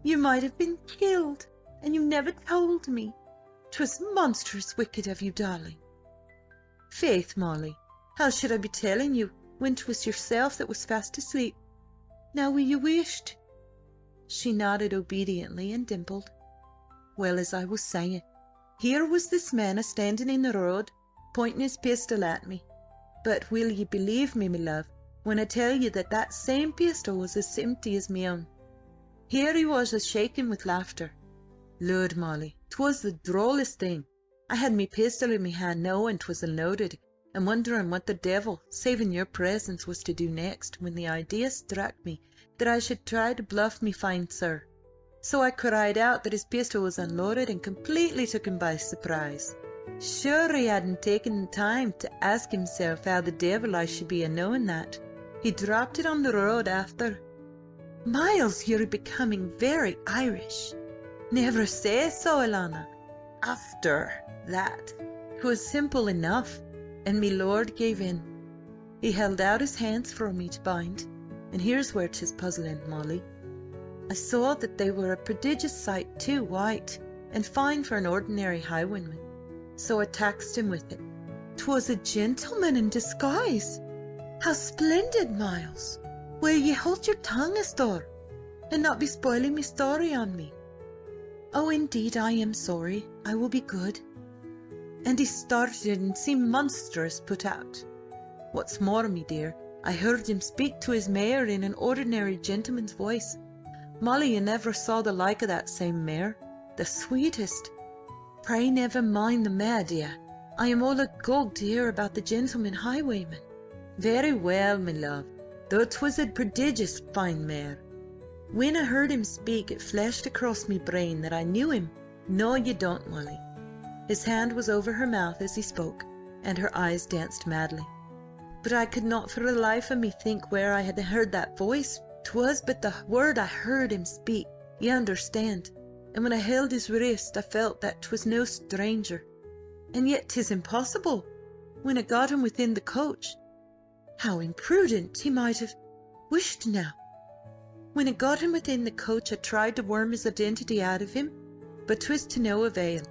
You might have been killed, and you never told me. 'Twas monstrous wicked of you, darling." "Faith, Molly, how should I be telling you when 'twas yourself that was fast asleep? Now will you wisht?" She nodded obediently and dimpled. "Well, as I was saying, here was this man a-standing in the road, pointing his pistol at me. But will ye believe me, me love, when I tell you that that same pistol was as empty as me own? Here he was a-shaking with laughter. Lord, Molly, 'twas the drollest thing. I had me pistol in me hand knowing 'twas unloaded, and wondering what the devil, saving your presence, was to do next, when the idea struck me that I should try to bluff me fine sir. So I cried out that his pistol was unloaded, and completely took him by surprise. Sure, he hadn't taken the time to ask himself how the devil I should be a-knowing that. He dropped it on the road after." "Miles, you're becoming very Irish." "Never say so, Alana. After that, 'twas simple enough, and me lord gave in. He held out his hands for me to bind, and here's where 'tis puzzling, Molly. I saw that they were a prodigious sight too white and fine for an ordinary highwayman, so I taxed him with it. 'Twas a gentleman in disguise. How splendid, Miles! Will ye hold your tongue, Astor, and not be spoiling me story on me?" "Oh, indeed I am sorry. I will be good." And he started and seemed monstrous put out. "What's more, me dear, I heard him speak to his mare in an ordinary gentleman's voice. Molly, you never saw the like of that same mare. The sweetest. Pray never mind the mare, dear. I am all agog to hear about the gentleman highwayman." "Very well, me love, though 'twas a prodigious fine mare. When I heard him speak, it flashed across me brain that I knew him. No, you don't, Molly." His hand was over her mouth as he spoke, and her eyes danced madly. "But I could not for the life of me think where I had heard that voice. 'Twas but the word I heard him speak, you understand, and when I held his wrist I felt that 'twas no stranger. And yet 'tis impossible. When I got him within the coach— How imprudent! He might have— Wisht now! When I got him within the coach I tried to worm his identity out of him, but 'twas to no avail.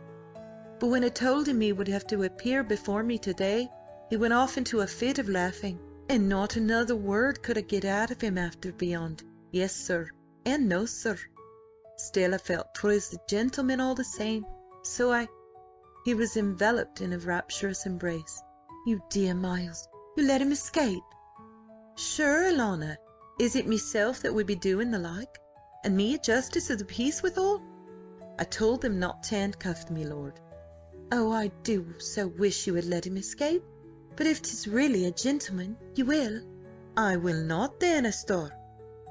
But when I told him he would have to appear before me today, he went off into a fit of laughing, and not another word could I get out of him after beyond 'Yes, sir,' and 'No, sir.' Still I felt 'twas the gentleman all the same, so He was enveloped in a rapturous embrace. "You dear Miles, you let him escape?" "Sure, Alana, is it meself that would be doing the like, and me a justice of the peace withal? I told them not to handcuff me lord." "Oh, I do so wish you had let him escape. But if 'tis really a gentleman, you will?" "I will not then, Astor.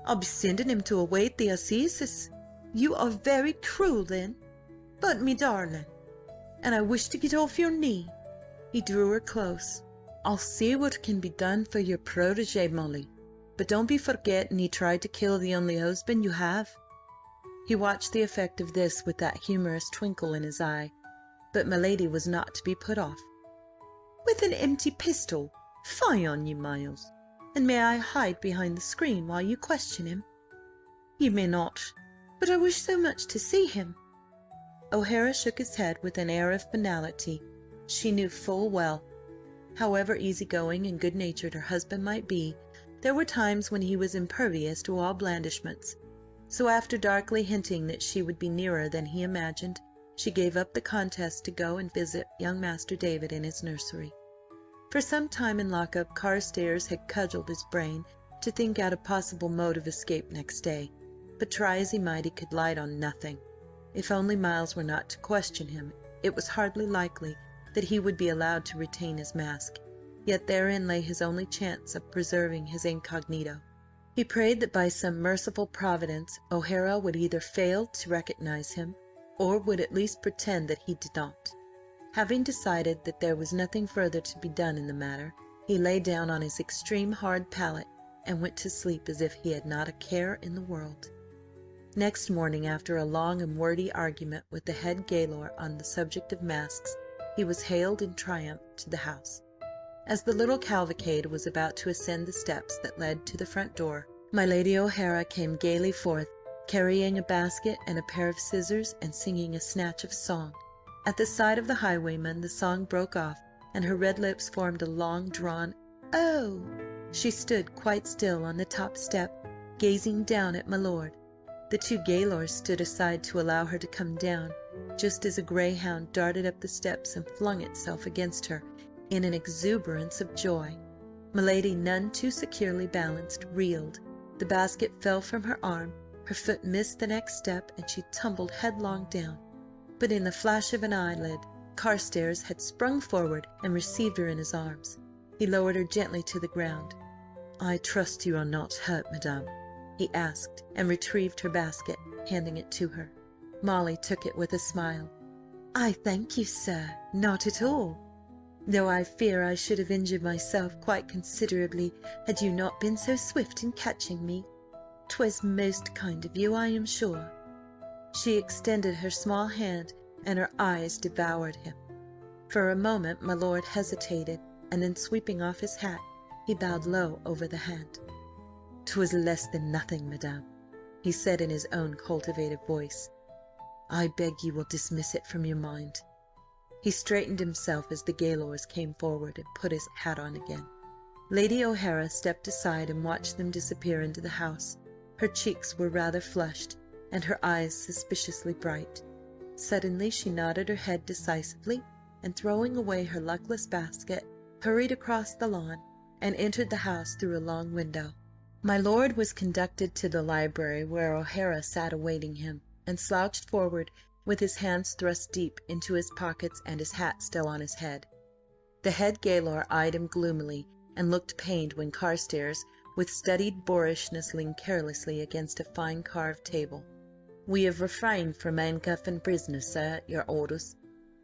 I'll be sending him to await the assizes." "You are very cruel then. But, me darling, and I wish to get off your knee." He drew her close. "I'll see what can be done for your protégé, Molly, but don't be forgetting he tried to kill the only husband you have." He watched the effect of this with that humorous twinkle in his eye, but my lady was not to be put off. "With an empty pistol? Fie on you, Miles! And may I hide behind the screen while you question him?" "You may not, but I wish so much to see him." O'Hara shook his head with an air of finality. She knew full well, however easy-going and good-natured her husband might be, there were times when he was impervious to all blandishments. So after darkly hinting that she would be nearer than he imagined, she gave up the contest to go and visit young Master David in his nursery. For some time in lock-up, Carstares had cudgelled his brain to think out a possible mode of escape next day, but try as he might he could light on nothing. If only Miles were not to question him, it was hardly likely that he would be allowed to retain his mask, yet therein lay his only chance of preserving his incognito. He prayed that by some merciful providence O'Hara would either fail to recognise him, or would at least pretend that he did not. Having decided that there was nothing further to be done in the matter, he lay down on his extreme hard pallet and went to sleep as if he had not a care in the world. Next morning, after a long and wordy argument with the head gaoler on the subject of masks, he was haled in triumph to the house. As the little cavalcade was about to ascend the steps that led to the front door, my Lady O'Hara came gaily forth, carrying a basket and a pair of scissors, and singing a snatch of song. At the sight of the highwayman the song broke off, and her red lips formed a long-drawn "Oh!" She stood quite still on the top step, gazing down at my lord. The two gaolers stood aside to allow her to come down, just as a greyhound darted up the steps and flung itself against her in an exuberance of joy. My lady, none too securely balanced, reeled. The basket fell from her arm, her foot missed the next step, and she tumbled headlong down. But in the flash of an eyelid, Carstares had sprung forward and received her in his arms. He lowered her gently to the ground. "I trust you are not hurt, madame?" he asked, and retrieved her basket, handing it to her. Molly took it with a smile. "I thank you, sir, not at all, though I fear I should have injured myself quite considerably had you not been so swift in catching me. 'Twas most kind of you, I am sure." She extended her small hand, and her eyes devoured him. For a moment my lord hesitated, and then sweeping off his hat, he bowed low over the hand. "'Twas less than nothing, madame," he said in his own cultivated voice. "I beg you will dismiss it from your mind." He straightened himself as the gaolers came forward, and put his hat on again. Lady O'Hara stepped aside and watched them disappear into the house. Her cheeks were rather flushed, and her eyes suspiciously bright. Suddenly she nodded her head decisively, and throwing away her luckless basket, hurried across the lawn and entered the house through a long window. My lord was conducted to the library, where O'Hara sat awaiting him, and slouched forward with his hands thrust deep into his pockets and his hat still on his head. The head gaoler eyed him gloomily, and looked pained when Carstares, with studied boorishness, leaned carelessly against a fine carved table. "We have refrained from handcuffing prisoners, sir, at your orders,"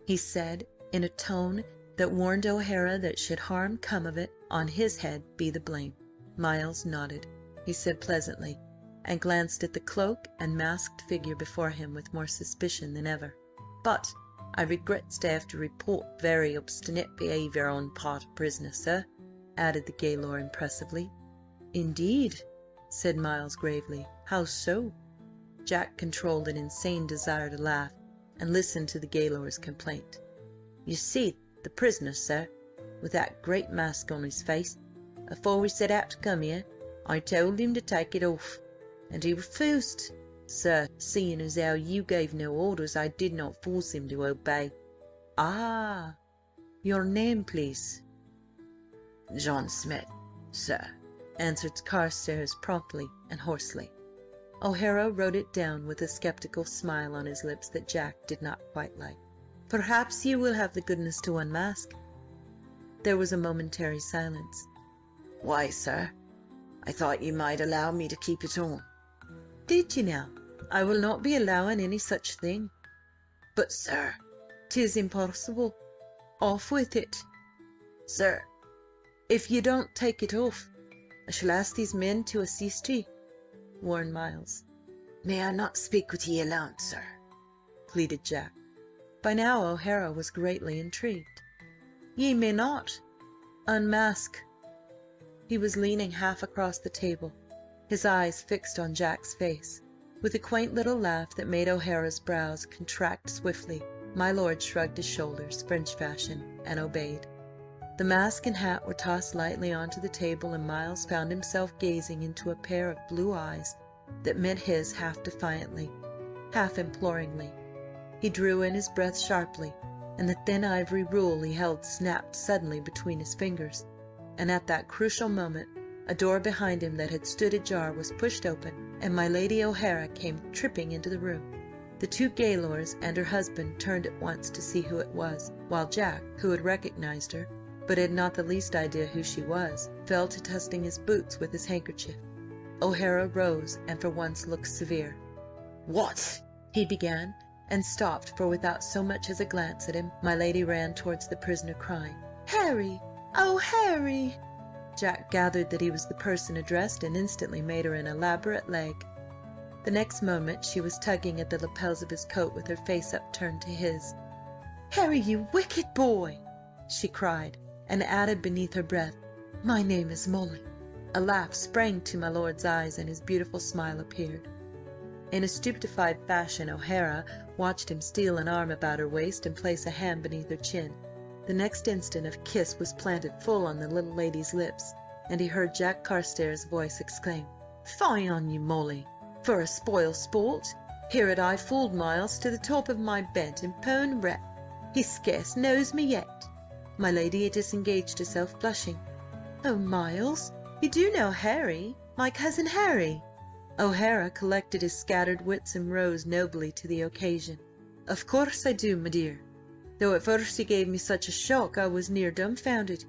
he said, in a tone that warned O'Hara that should harm come of it, on his head be the blame. Miles nodded. He said pleasantly, and glanced at the cloak and masked figure before him with more suspicion than ever. "But I regret to have to report very obstinate behaviour on part of prisoner, sir," added the gaoler impressively. "Indeed," said Miles gravely. "How so?" Jack controlled an insane desire to laugh, and listened to the gaoler's complaint. "You see, the prisoner, sir, with that great mask on his face, afore we set out to come here, I told him to take it off, and he refused. Sir, seeing as how you gave no orders, I did not force him to obey." "Ah! Your name, please?" "John Smith, sir," answered Carstares promptly and hoarsely. O'Hara wrote it down with a sceptical smile on his lips that Jack did not quite like. "Perhaps you will have the goodness to unmask." There was a momentary silence. "Why, sir? I thought you might allow me to keep it on." "Did you now? I will not be allowing any such thing." "But, sir—" "'Tis impossible. Off with it." "Sir—" "If you don't take it off, I shall ask these men to assist ye," warned Miles. "May I not speak with ye alone, sir?" pleaded Jack. By now O'Hara was greatly intrigued. "Ye may not. Unmask." He was leaning half across the table, his eyes fixed on Jack's face. With a quaint little laugh that made O'Hara's brows contract swiftly, my lord shrugged his shoulders, French fashion, and obeyed. The mask and hat were tossed lightly onto the table, and Miles found himself gazing into a pair of blue eyes that met his half defiantly, half imploringly. He drew in his breath sharply, and the thin ivory rule he held snapped suddenly between his fingers, and at that crucial moment a door behind him that had stood ajar was pushed open, and my Lady O'Hara came tripping into the room. The two Gaylors and her husband turned at once to see who it was, while Jack, who had recognised her, but had not the least idea who she was, fell to dusting his boots with his handkerchief. O'Hara rose, and for once looked severe. "What?" he began, and stopped, for without so much as a glance at him, my lady ran towards the prisoner, crying, "Harry! Oh, Harry!" Jack gathered that he was the person addressed, and instantly made her an elaborate leg. The next moment she was tugging at the lapels of his coat with her face upturned to his. "Harry, you wicked boy!" she cried, and added beneath her breath, "My name is Molly." A laugh sprang to my lord's eyes, and his beautiful smile appeared. In a stupefied fashion O'Hara watched him steal an arm about her waist and place a hand beneath her chin. The next instant a kiss was planted full on the little lady's lips, and he heard Jack Carstares' voice exclaim, "Fine on you, Molly, for a spoil sport! Here had I fooled Miles to the top of my bent in pone rep. He scarce knows me yet." My lady had disengaged herself, blushing. "Oh, Miles, you do know Harry, my cousin Harry?" O'Hara collected his scattered wits and rose nobly to the occasion. "Of course I do, my dear, though at first he gave me such a shock I was near dumbfounded.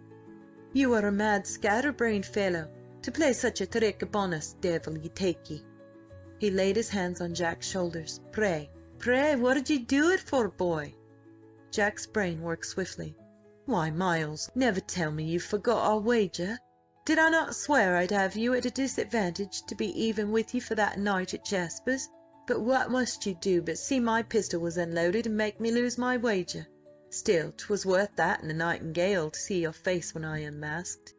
You are a mad scatter-brained fellow to play such a trick upon us, devil ye take ye." He laid his hands on Jack's shoulders. Pray, what did you do it for, boy?" Jack's brain worked swiftly. "Why, Miles, never tell me you forgot our wager? Did I not swear I'd have you at a disadvantage to be even with you for that night at Jasper's? But what must you do but see my pistol was unloaded and make me lose my wager? Still, 'twas worth that and a nightingale to see your face when I unmasked."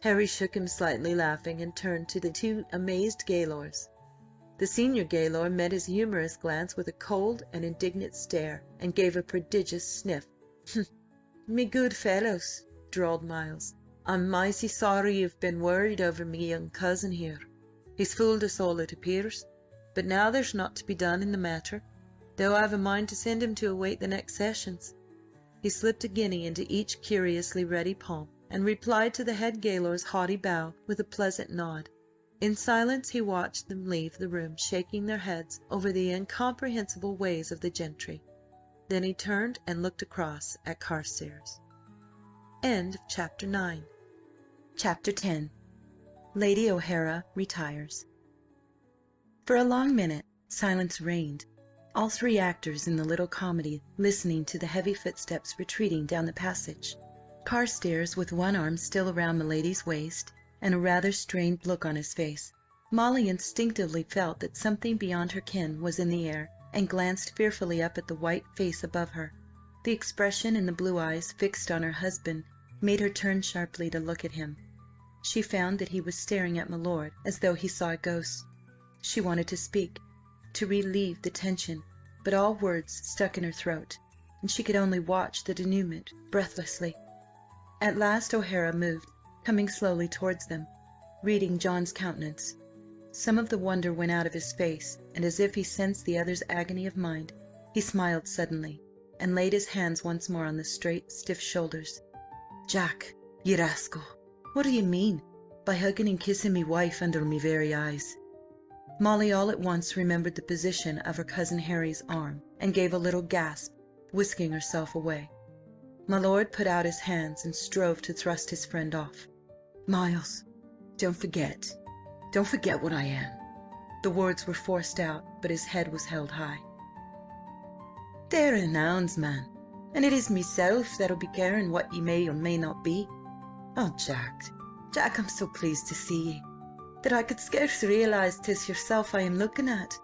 Harry shook him slightly, laughing, and turned to the two amazed Gaylors. The senior Gaylor met his humorous glance with a cold and indignant stare, and gave a prodigious sniff. "Me good fellows," drawled Miles, "I'm mighty sorry you've been worried over me young cousin here. He's fooled us all, it appears, but now there's naught to be done in the matter, though I've a mind to send him to await the next sessions." He slipped a guinea into each curiously ready palm, and replied to the head Gaylor's haughty bow with a pleasant nod. In silence he watched them leave the room, shaking their heads over the incomprehensible ways of the gentry. Then he turned and looked across at Carstares. Chapter 9. Chapter 10. Lady O'Hara retires. For a long minute silence reigned, all three actors in the little comedy listening to the heavy footsteps retreating down the passage. Carstares with one arm still around milady's waist, and a rather strained look on his face. Molly instinctively felt that something beyond her ken was in the air, and glanced fearfully up at the white face above her. The expression in the blue eyes fixed on her husband made her turn sharply to look at him. She found that he was staring at my lord as though he saw a ghost. She wanted to speak, to relieve the tension, but all words stuck in her throat, and she could only watch the denouement breathlessly. At last O'Hara moved, coming slowly towards them, reading John's countenance. Some of the wonder went out of his face, and as if he sensed the other's agony of mind, he smiled suddenly, and laid his hands once more on the straight, stiff shoulders. "Jack, ye rascal, what do you mean by hugging and kissing me wife under me very eyes?" Molly all at once remembered the position of her cousin Harry's arm, and gave a little gasp, whisking herself away. My lord put out his hands and strove to thrust his friend off. "Miles, don't forget what I am." The words were forced out, but his head was held high. "There are nouns, man, and it is meself that'll be caring what ye may or may not be. Oh, Jack, I'm so pleased to see ye, that I could scarce realise 'tis yourself I am looking at.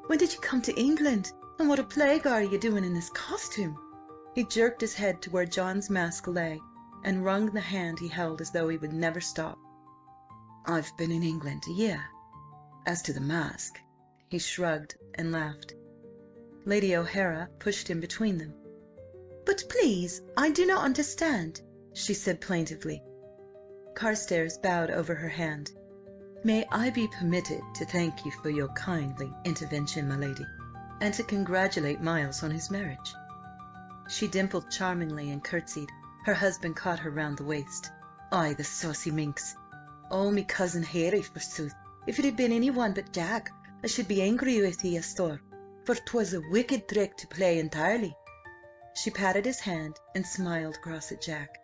When did you come to England, and what a plague are you doing in this costume?" He jerked his head to where John's mask lay, and wrung the hand he held as though he would never stop. "I've been in England a year. As to the mask—" He shrugged and laughed. Lady O'Hara pushed in between them. "But please, I do not understand," she said plaintively. Carstares bowed over her hand. "May I be permitted to thank you for your kindly intervention, my lady, and to congratulate Miles on his marriage?" She dimpled charmingly and curtsied. Her husband caught her round the waist. "Ay, the saucy minx! Oh, me cousin Harry, forsooth! If it had been any one but Jack, I should be angry with ye, Astor, for 'twas a wicked trick to play entirely." She patted his hand and smiled across at Jack.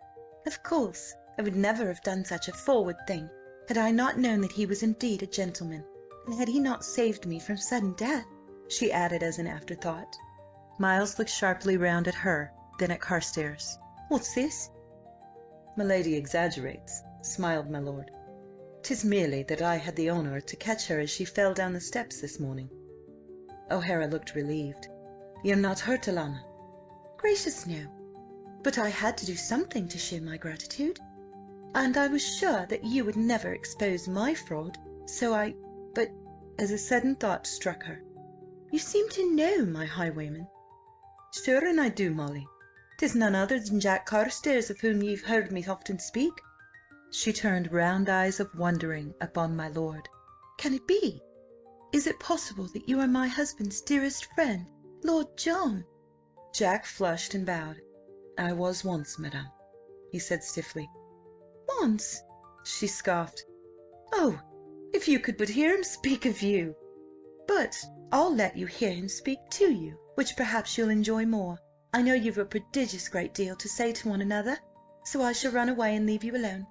"Of course, I would never have done such a forward thing had I not known that he was indeed a gentleman, and had he not saved me from sudden death," she added as an afterthought. Miles looked sharply round at her, then at Carstares. "What's this?" "My lady exaggerates," smiled my lord. "'Tis merely that I had the honour to catch her as she fell down the steps this morning." O'Hara looked relieved. "You're not hurt, Alana?" "Gracious, no. But I had to do something to show my gratitude, and I was sure that you would never expose my fraud, so I— But," as a sudden thought struck her, "you seem to know my highwayman." "Sure and I do, Molly. 'Tis none other than Jack Carstares, of whom you've heard me often speak." She turned round eyes of wondering upon my lord. "Can it be? Is it possible that you are my husband's dearest friend, Lord John?" Jack flushed and bowed. "I was once, madame," he said stiffly. "Once?" she scoffed. "Oh, if you could but hear him speak of you! But I'll let you hear him speak to you, which perhaps you'll enjoy more. I know you've a prodigious great deal to say to one another, so I shall run away and leave you alone."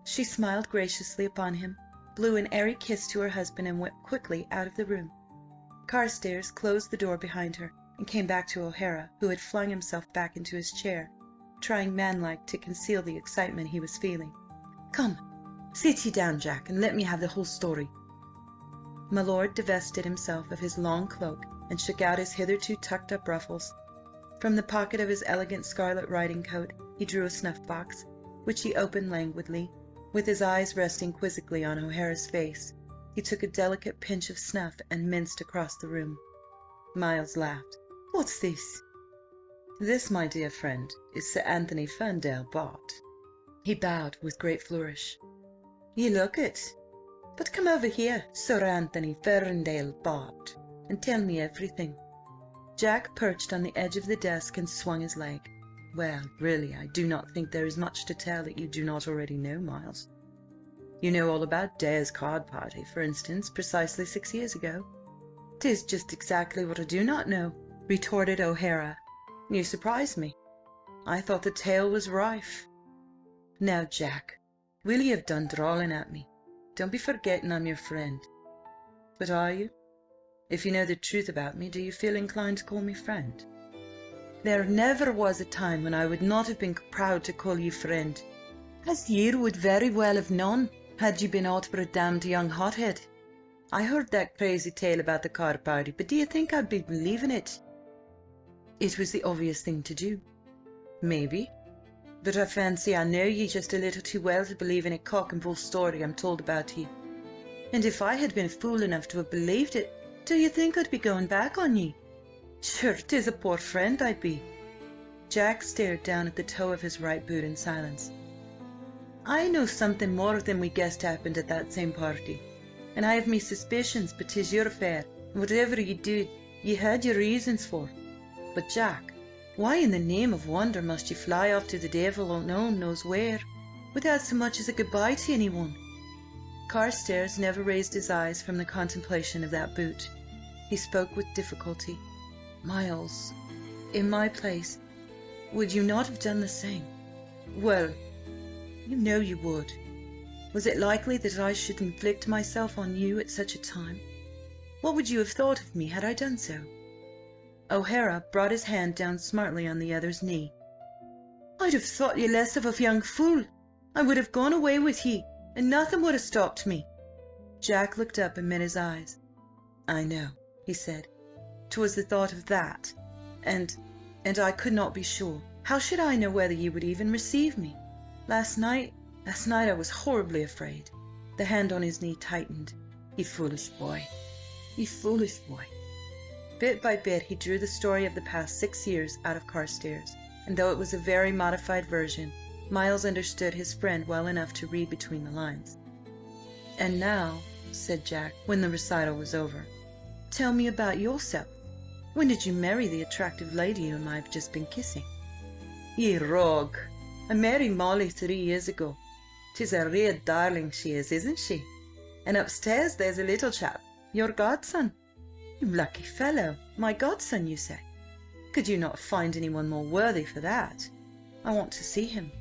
She smiled graciously upon him, blew an airy kiss to her husband, and went quickly out of the room. Carstares closed the door behind her and came back to O'Hara, who had flung himself back into his chair, trying manlike to conceal the excitement he was feeling. "Come, sit ye down, Jack, and let me have the whole story." My lord divested himself of his long cloak and shook out his hitherto tucked-up ruffles. From the pocket of his elegant scarlet riding-coat he drew a snuff-box, which he opened languidly. With his eyes resting quizzically on O'Hara's face, he took a delicate pinch of snuff and minced across the room. Miles laughed. "What's this?" "This, my dear friend, is Sir Anthony Ferndale, Bart." He bowed with great flourish. "Ye look it. But come over here, Sir Anthony Ferndale, Bart, and tell me everything." Jack perched on the edge of the desk and swung his leg. "Well, really, I do not think there is much to tell that you do not already know, Miles. You know all about Dare's card party, for instance, precisely 6 years ago." "'Tis just exactly what I do not know," retorted O'Hara. "You surprise me. I thought the tale was rife." "Now, Jack, will you have done drawling at me? Don't be forgetting I'm your friend." "But are you? If you know the truth about me, do you feel inclined to call me friend?" "There never was a time when I would not have been proud to call you friend, as you would very well have known had you been aught but a damned young hothead. I heard that crazy tale about the card party, but do you think I'd be believing it?" "It was the obvious thing to do." "Maybe. But I fancy I know ye just a little too well to believe any cock-and-bull story I'm told about ye. And if I had been fool enough to have believed it, do you think I'd be going back on ye? Sure, 'tis a poor friend I'd be." Jack stared down at the toe of his right boot in silence. "I know something more than we guessed happened at that same party, and I have me suspicions, but 'tis your affair, and whatever ye did, ye had your reasons for. But, Jack, why in the name of wonder must ye fly off to the devil no one knows where, without so much as a good-bye to anyone?" Carstares never raised his eyes from the contemplation of that boot. He spoke with difficulty. "Miles, in my place, would you not have done the same?" "Well, you know you would. Was it likely that I should inflict myself on you at such a time? What would you have thought of me had I done so?" O'Hara brought his hand down smartly on the other's knee. "I'd have thought you less of a young fool. I would have gone away with ye, and nothing would have stopped me." Jack looked up and met his eyes. "I know," he said. "'Twas the thought of that, and I could not be sure. How should I know whether you would even receive me? Last night I was horribly afraid." The hand on his knee tightened. "You foolish boy, you foolish boy." Bit by bit he drew the story of the past 6 years out of Carstares, and though it was a very modified version, Miles understood his friend well enough to read between the lines. "And now," said Jack, when the recital was over, "tell me about yourself. When did you marry the attractive lady whom I have just been kissing?" "Ye rogue! I married Molly 3 years ago. 'Tis a real darling she is, isn't she? And upstairs there's a little chap, your godson." "You lucky fellow! My godson, you say? Could you not find anyone more worthy for that? I want to see him."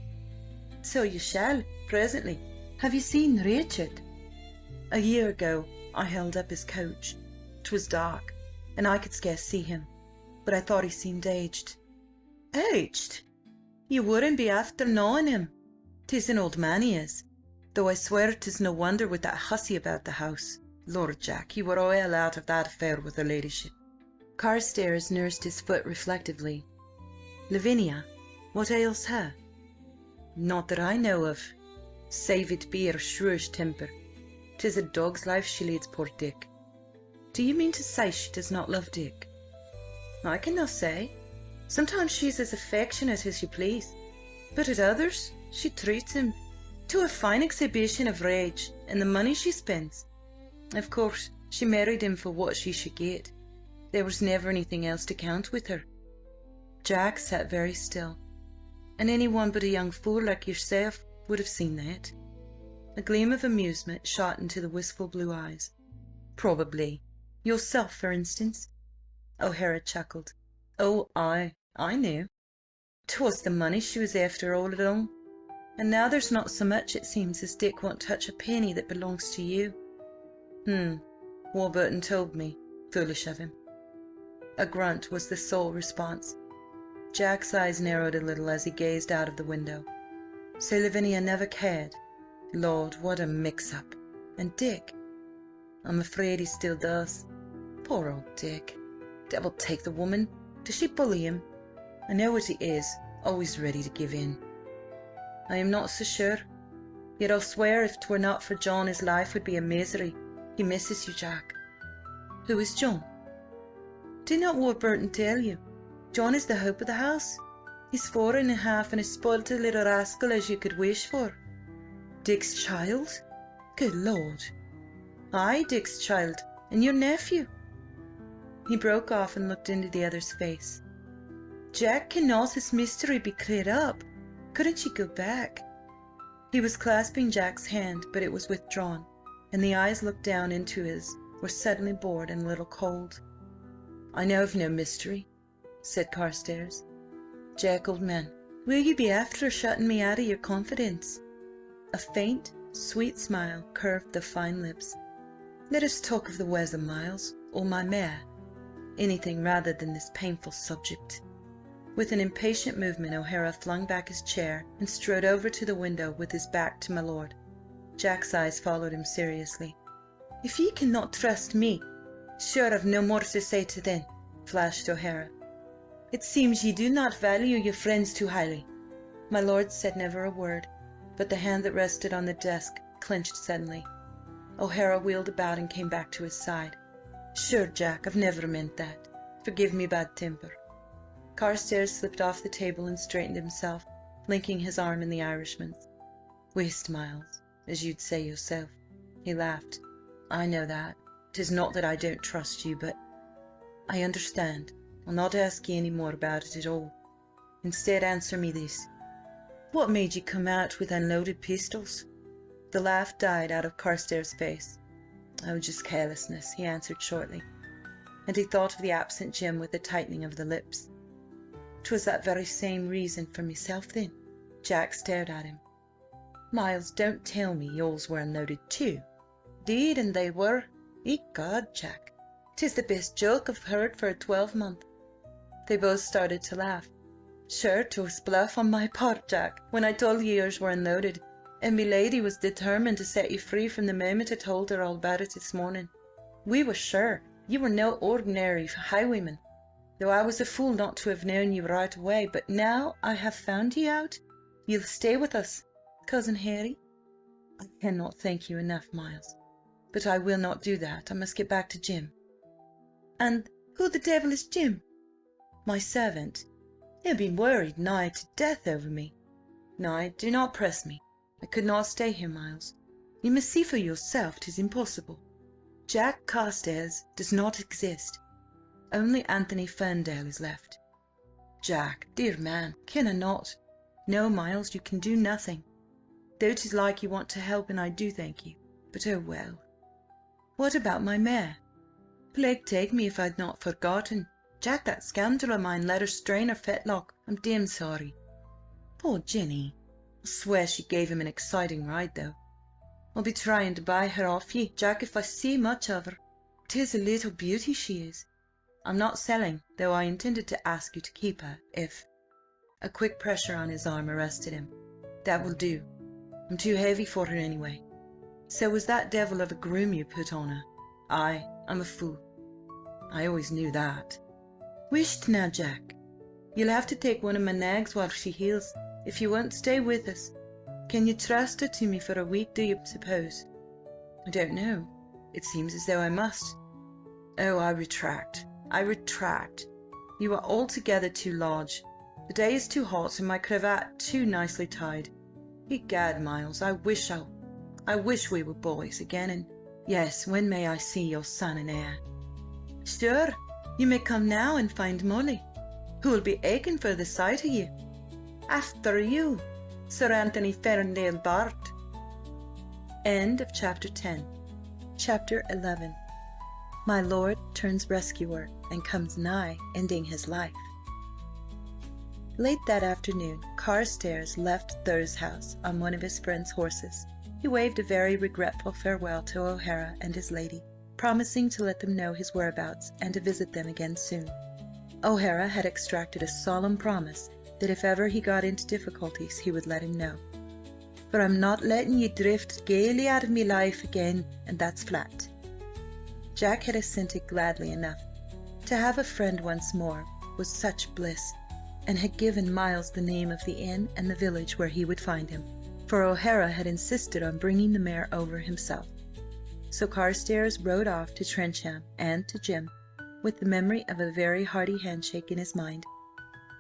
"So you shall, presently. Have you seen Richard?" "A year ago I held up his coach. 'Twas dark, and I could scarce see him, but I thought he seemed aged." "Aged? "You wouldn't be after knowing him. 'Tis an old man he is, though I swear 'tis no wonder with that hussy about the house. Lord, Jack, you were well out of that affair with her ladyship." Carstares nursed his foot reflectively. "Lavinia, what ails her?" "Not that I know of, save it be her shrewish temper. 'Tis a dog's life she leads, poor Dick." "Do you mean to say she does not love Dick?" "I cannot say. Sometimes she is as affectionate as you please, but at others she treats him to a fine exhibition of rage and the money she spends. Of course, she married him for what she should get. There was never anything else to count with her." Jack sat very still, and anyone but a young fool like yourself would have seen that. A gleam of amusement shot into the wistful blue eyes. "Probably. Yourself, for instance?" O'Hara chuckled. "Oh, I knew. 'Twas the money she was after all along, and now there's not so much, it seems, as Dick won't touch a penny that belongs to you." Warburton told me. Foolish of him." A grunt was the sole response. Jack's eyes narrowed a little as he gazed out of the window. So Lavinia never cared. Lord, what a mix-up! And Dick? "I'm afraid he still does." Poor old Dick. Devil take the woman! Does she bully him? I know what he is, always ready to give in. "I am not so sure. Yet I'll swear if 'twere not for John his life would be a misery. He misses you, Jack." "Who is John?" "Did not Warburton tell you? John is the hope of the house. He's 4 1/2 and as spoilt a little rascal as you could wish for." "Dick's child? Good Lord!" "Aye, Dick's child, and your nephew." He broke off and looked into the other's face. "Jack, cannot this mystery be cleared up? Couldn't you go back?" He was clasping Jack's hand, but it was withdrawn, and the eyes looked down into his were suddenly bored and a little cold. "I know of no mystery," said Carstares. "Jack, old man, will you be after shutting me out of your confidence?" A faint, sweet smile curved the fine lips. "Let us talk of the weather, Miles, or my mare. Anything rather than this painful subject." With an impatient movement O'Hara flung back his chair and strode over to the window with his back to my lord. Jack's eyes followed him seriously. "If ye cannot trust me, sure I've no more to say to then," flashed O'Hara. "It seems ye do not value your friends too highly." My lord said never a word, but the hand that rested on the desk clenched suddenly. O'Hara wheeled about and came back to his side. "Sure, Jack, I've never meant that. Forgive me bad temper." Carstares slipped off the table and straightened himself, linking his arm in the Irishman's. "Whist, Miles, as you'd say yourself." He laughed. "I know that. 'Tis not that I don't trust you, but—" "I understand. I'll not ask ye any more about it at all. Instead, answer me this. What made ye come out with unloaded pistols?" The laugh died out of Carstares' face. "Oh, just carelessness," he answered shortly, and he thought of the absent Jim with a tightening of the lips. "'Twas that very same reason for myself, then?" Jack stared at him. "Miles, don't tell me yours were unloaded too." "'Deed and they were. Ecod, Jack, 'tis the best joke I've heard for a 12-month." They both started to laugh. "Sure, 'twas bluff on my part, Jack, when I told you yours were unloaded, and me lady was determined to set you free from the moment I told her all about it this morning. We were sure you were no ordinary highwayman, though I was a fool not to have known you right away. But now I have found you out, you'll stay with us, Cousin Harry?" "I cannot thank you enough, Miles, but I will not do that. I must get back to Jim." "And who the devil is Jim?" "My servant. He'll be worried nigh to death over me. Nay, do not press me. I could not stay here, Miles. You must see for yourself 'tis impossible. Jack Carstares does not exist. Only Anthony Ferndale is left. Jack, dear man, can I not? No, Miles, you can do nothing. Though 'tis like you want to help, and I do thank you. But oh well. What about my mare? Plague take me if I'd not forgotten. Jack, that scoundrel of mine let her strain her fetlock. I'm damned sorry. Poor Jenny. I swear she gave him an exciting ride, though. I'll be trying to buy her off ye, Jack, if I see much of her. 'Tis a little beauty she is. I'm not selling, though I intended to ask you to keep her, if—" A quick pressure on his arm arrested him. "That will do. I'm too heavy for her anyway. So was that devil of a groom you put on her? Aye, I'm a fool. I always knew that. Whisht now, Jack. You'll have to take one of my nags while she heals, if you won't stay with us. Can you trust her to me for a week, do you suppose?" "I don't know. It seems as though I must." "Oh, I retract. You are altogether too large. The day is too hot, and my cravat too nicely tied. Egad, Miles, I wish we were boys again, and— Yes, when may I see your son and heir?" "Sure, you may come now and find Molly, who'll be aching for the sight of you. After you, Sir Anthony Ferndale Bart." End of Chapter 10. Chapter 11. My Lord turns rescuer and comes nigh ending his life. Late that afternoon, Carstares left Thur's house on one of his friend's horses. He waved a very regretful farewell to O'Hara and his lady, promising to let them know his whereabouts and to visit them again soon. O'Hara had extracted a solemn promise that if ever he got into difficulties he would let him know. "For I'm not letting ye drift gaily out of me life again, and that's flat." Jack had assented gladly enough. To have a friend once more was such bliss, and had given Miles the name of the inn and the village where he would find him, for O'Hara had insisted on bringing the mare over himself. So Carstares rode off to Trencham and to Jim, with the memory of a very hearty handshake in his mind.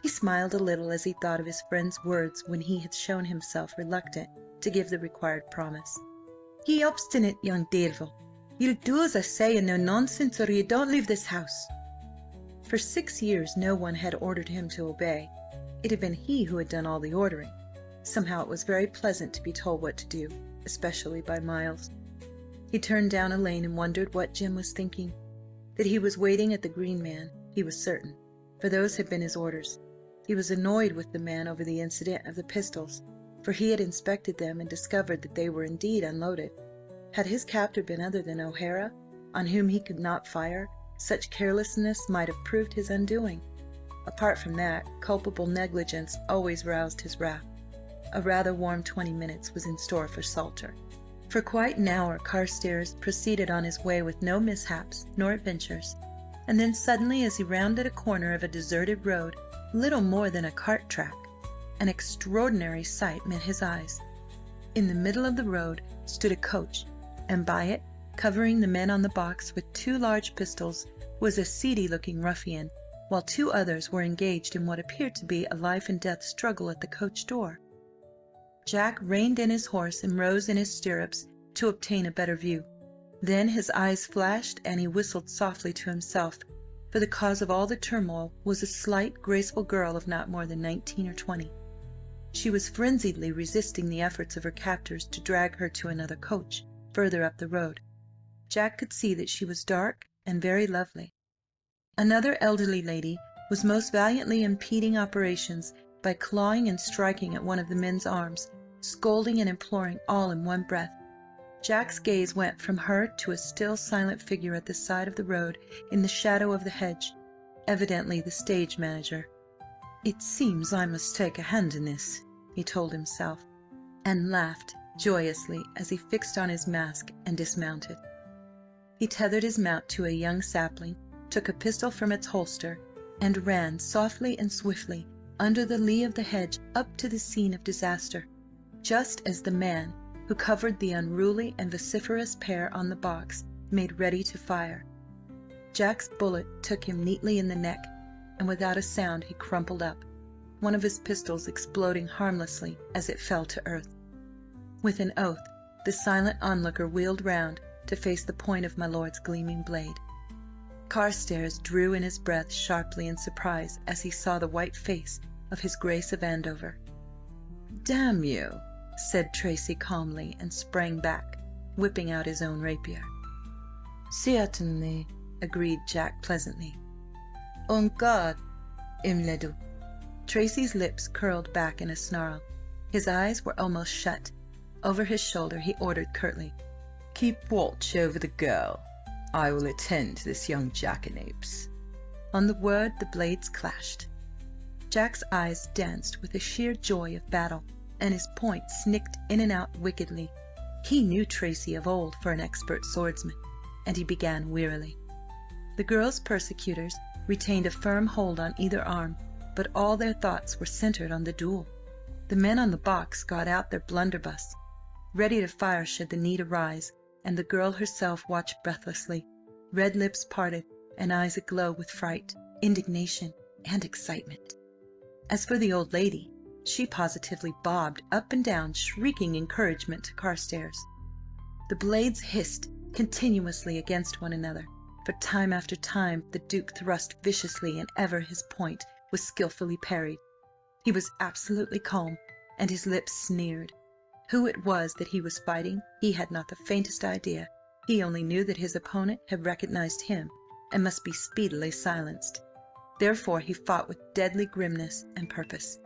He smiled a little as he thought of his friend's words when he had shown himself reluctant to give the required promise. "Ye obstinate young devil! You'll do as I say and no nonsense, or you don't leave this house." For 6 years no one had ordered him to obey. It had been he who had done all the ordering. Somehow it was very pleasant to be told what to do, especially by Miles. He turned down a lane and wondered what Jim was thinking. That he was waiting at the Green Man, he was certain, for those had been his orders. He was annoyed with the man over the incident of the pistols, for he had inspected them and discovered that they were indeed unloaded. Had his captor been other than O'Hara, on whom he could not fire, such carelessness might have proved his undoing. Apart from that, culpable negligence always roused his wrath. A rather warm 20 minutes was in store for Salter. For quite an hour Carstares proceeded on his way with no mishaps nor adventures, and then suddenly, as he rounded a corner of a deserted road, little more than a cart track, an extraordinary sight met his eyes. In the middle of the road stood a coach, and by it, covering the men on the box with 2 large pistols, was a seedy-looking ruffian, while 2 others were engaged in what appeared to be a life-and-death struggle at the coach door. Jack reined in his horse and rose in his stirrups to obtain a better view. Then his eyes flashed and he whistled softly to himself, for the cause of all the turmoil was a slight, graceful girl of not more than 19 or 20. She was frenziedly resisting the efforts of her captors to drag her to another coach, further up the road. Jack could see that she was dark and very lovely. Another elderly lady was most valiantly impeding operations by clawing and striking at one of the men's arms, scolding and imploring all in one breath. Jack's gaze went from her to a still silent figure at the side of the road in the shadow of the hedge, evidently the stage manager. "It seems I must take a hand in this," he told himself, and laughed joyously as he fixed on his mask and dismounted. He tethered his mount to a young sapling, took a pistol from its holster, and ran softly and swiftly under the lee of the hedge up to the scene of disaster, just as the man who covered the unruly and vociferous pair on the box made ready to fire. Jack's bullet took him neatly in the neck, and without a sound he crumpled up, one of his pistols exploding harmlessly as it fell to earth. With an oath, the silent onlooker wheeled round to face the point of my lord's gleaming blade. Carstares drew in his breath sharply in surprise as he saw the white face of his Grace of Andover. "Damn you," said Tracy calmly, and sprang back, whipping out his own rapier. "Certainly," agreed Jack pleasantly. "En garde, Imledu." Tracy's lips curled back in a snarl. His eyes were almost shut. Over his shoulder he ordered curtly, "Keep watch over the girl. I will attend to this young jackanapes." On the word the blades clashed. Jack's eyes danced with the sheer joy of battle, and his point snicked in and out wickedly. He knew Tracy of old for an expert swordsman, and he began wearily. The girl's persecutors retained a firm hold on either arm, but all their thoughts were centred on the duel. The men on the box got out their blunderbuss, ready to fire should the need arise, and the girl herself watched breathlessly, red lips parted and eyes aglow with fright, indignation, and excitement. As for the old lady, she positively bobbed up and down, shrieking encouragement to Carstares. The blades hissed continuously against one another, for time after time the Duke thrust viciously, and ever his point was skilfully parried. He was absolutely calm, and his lips sneered. Who it was that he was fighting he had not the faintest idea. He only knew that his opponent had recognised him, and must be speedily silenced. Therefore he fought with deadly grimness and purpose.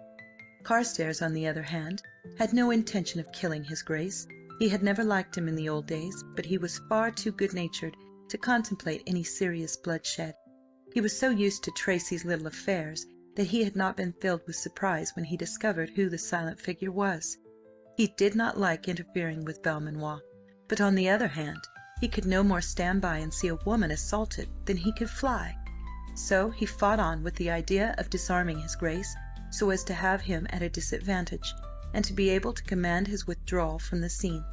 Carstares, on the other hand, had no intention of killing his Grace. He had never liked him in the old days, but he was far too good-natured to contemplate any serious bloodshed. He was so used to Tracy's little affairs that he had not been filled with surprise when he discovered who the silent figure was. He did not like interfering with Belmanoir, but on the other hand, he could no more stand by and see a woman assaulted than he could fly. So he fought on with the idea of disarming his Grace, so as to have him at a disadvantage, and to be able to command his withdrawal from the scene.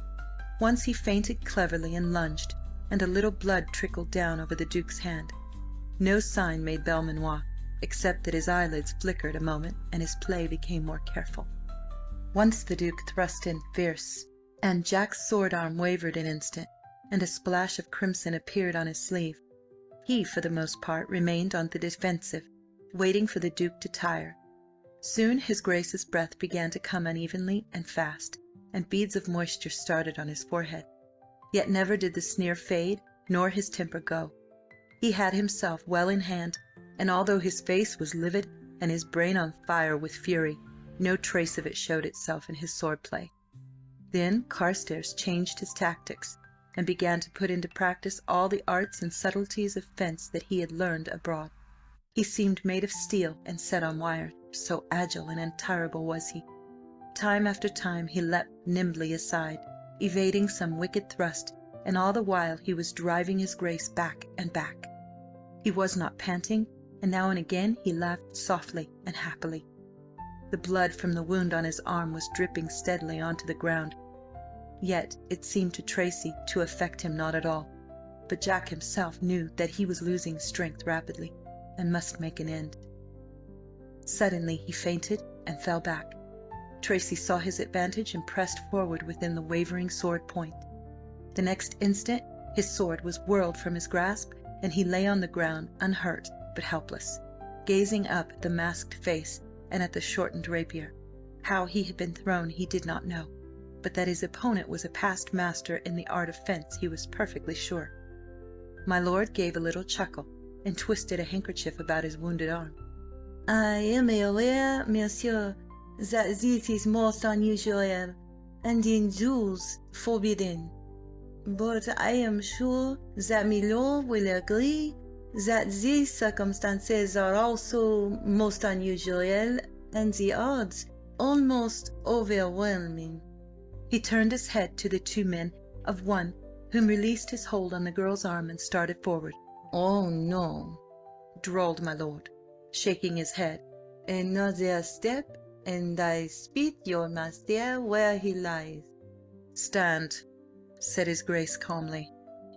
Once he feinted cleverly and lunged, and a little blood trickled down over the Duke's hand. No sign made Belmanoir, except that his eyelids flickered a moment and his play became more careful. Once the Duke thrust in fierce, and Jack's sword-arm wavered an instant, and a splash of crimson appeared on his sleeve. He, for the most part, remained on the defensive, waiting for the Duke to tire. Soon his Grace's breath began to come unevenly and fast, and beads of moisture started on his forehead. Yet never did the sneer fade, nor his temper go. He had himself well in hand, and although his face was livid and his brain on fire with fury, no trace of it showed itself in his sword-play. Then Carstares changed his tactics, and began to put into practice all the arts and subtleties of fence that he had learned abroad. He seemed made of steel and set on wire, so agile and untirable was he. Time after time he leapt nimbly aside, evading some wicked thrust, and all the while he was driving his Grace back and back. He was not panting, and now and again he laughed softly and happily. The blood from the wound on his arm was dripping steadily onto the ground, yet it seemed to Tracy to affect him not at all. But Jack himself knew that he was losing strength rapidly, and must make an end. Suddenly he fainted and fell back. Tracy saw his advantage and pressed forward within the wavering sword point. The next instant his sword was whirled from his grasp, and he lay on the ground, unhurt but helpless, gazing up at the masked face and at the shortened rapier. How he had been thrown he did not know, but that his opponent was a past master in the art of fence he was perfectly sure. My lord gave a little chuckle, and twisted a handkerchief about his wounded arm. "I am aware, monsieur, that this is most unusual, and in duels forbidden. But I am sure that my lord will agree that these circumstances are also most unusual, and the odds almost overwhelming." He turned his head to the two men of one, whom released his hold on the girl's arm and started forward. "Oh no," drawled my lord, shaking his head. "Another step, and I spit your master where he lies." "Stand," said his Grace calmly.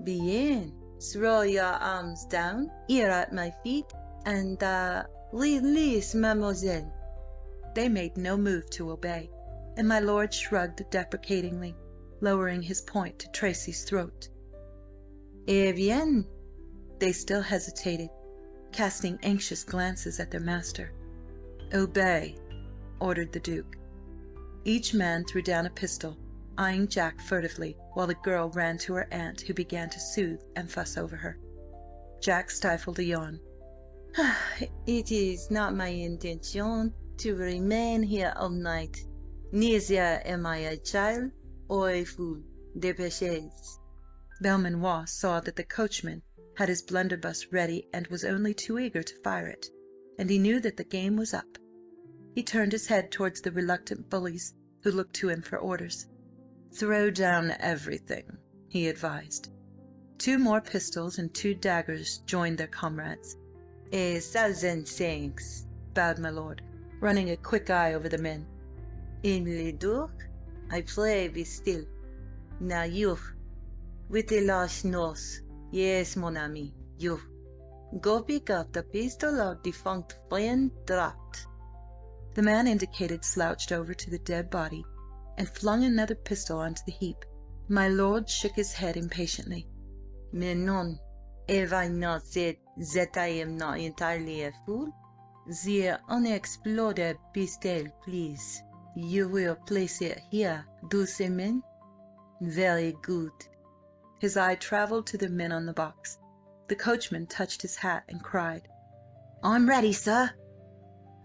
"Bien. Throw your arms down, here at my feet, and release mademoiselle." They made no move to obey, and my lord shrugged deprecatingly, lowering his point to Tracy's throat. "Eh bien, They still hesitated, casting anxious glances at their master. "Obey," ordered the Duke. Each man threw down a pistol, eyeing Jack furtively, while the girl ran to her aunt, who began to soothe and fuss over her. Jack stifled a yawn. It is not my intention to remain here all night. Neither am I a child or a fool. Dépêchez. Belmanoir saw that the coachman had his blunderbuss ready and was only too eager to fire it, and he knew that the game was up. He turned his head towards the reluctant bullies, who looked to him for orders. "Throw down everything," he advised. 2 more pistols and 2 daggers joined their comrades. "A thousand thanks," bowed my lord, running a quick eye over the men. "In le Duc, I pray be still. Now you, with the large nose, yes, mon ami, you, go pick up the pistol our defunct friend dropped." The man indicated slouched over to the dead body and flung another pistol onto the heap. My lord shook his head impatiently. "Mais non, have I not said that I am not entirely a fool? The unexploded pistol, please. You will place it here, doucement? Very good." His eye travelled to the men on the box. The coachman touched his hat and cried, "I'm ready, sir."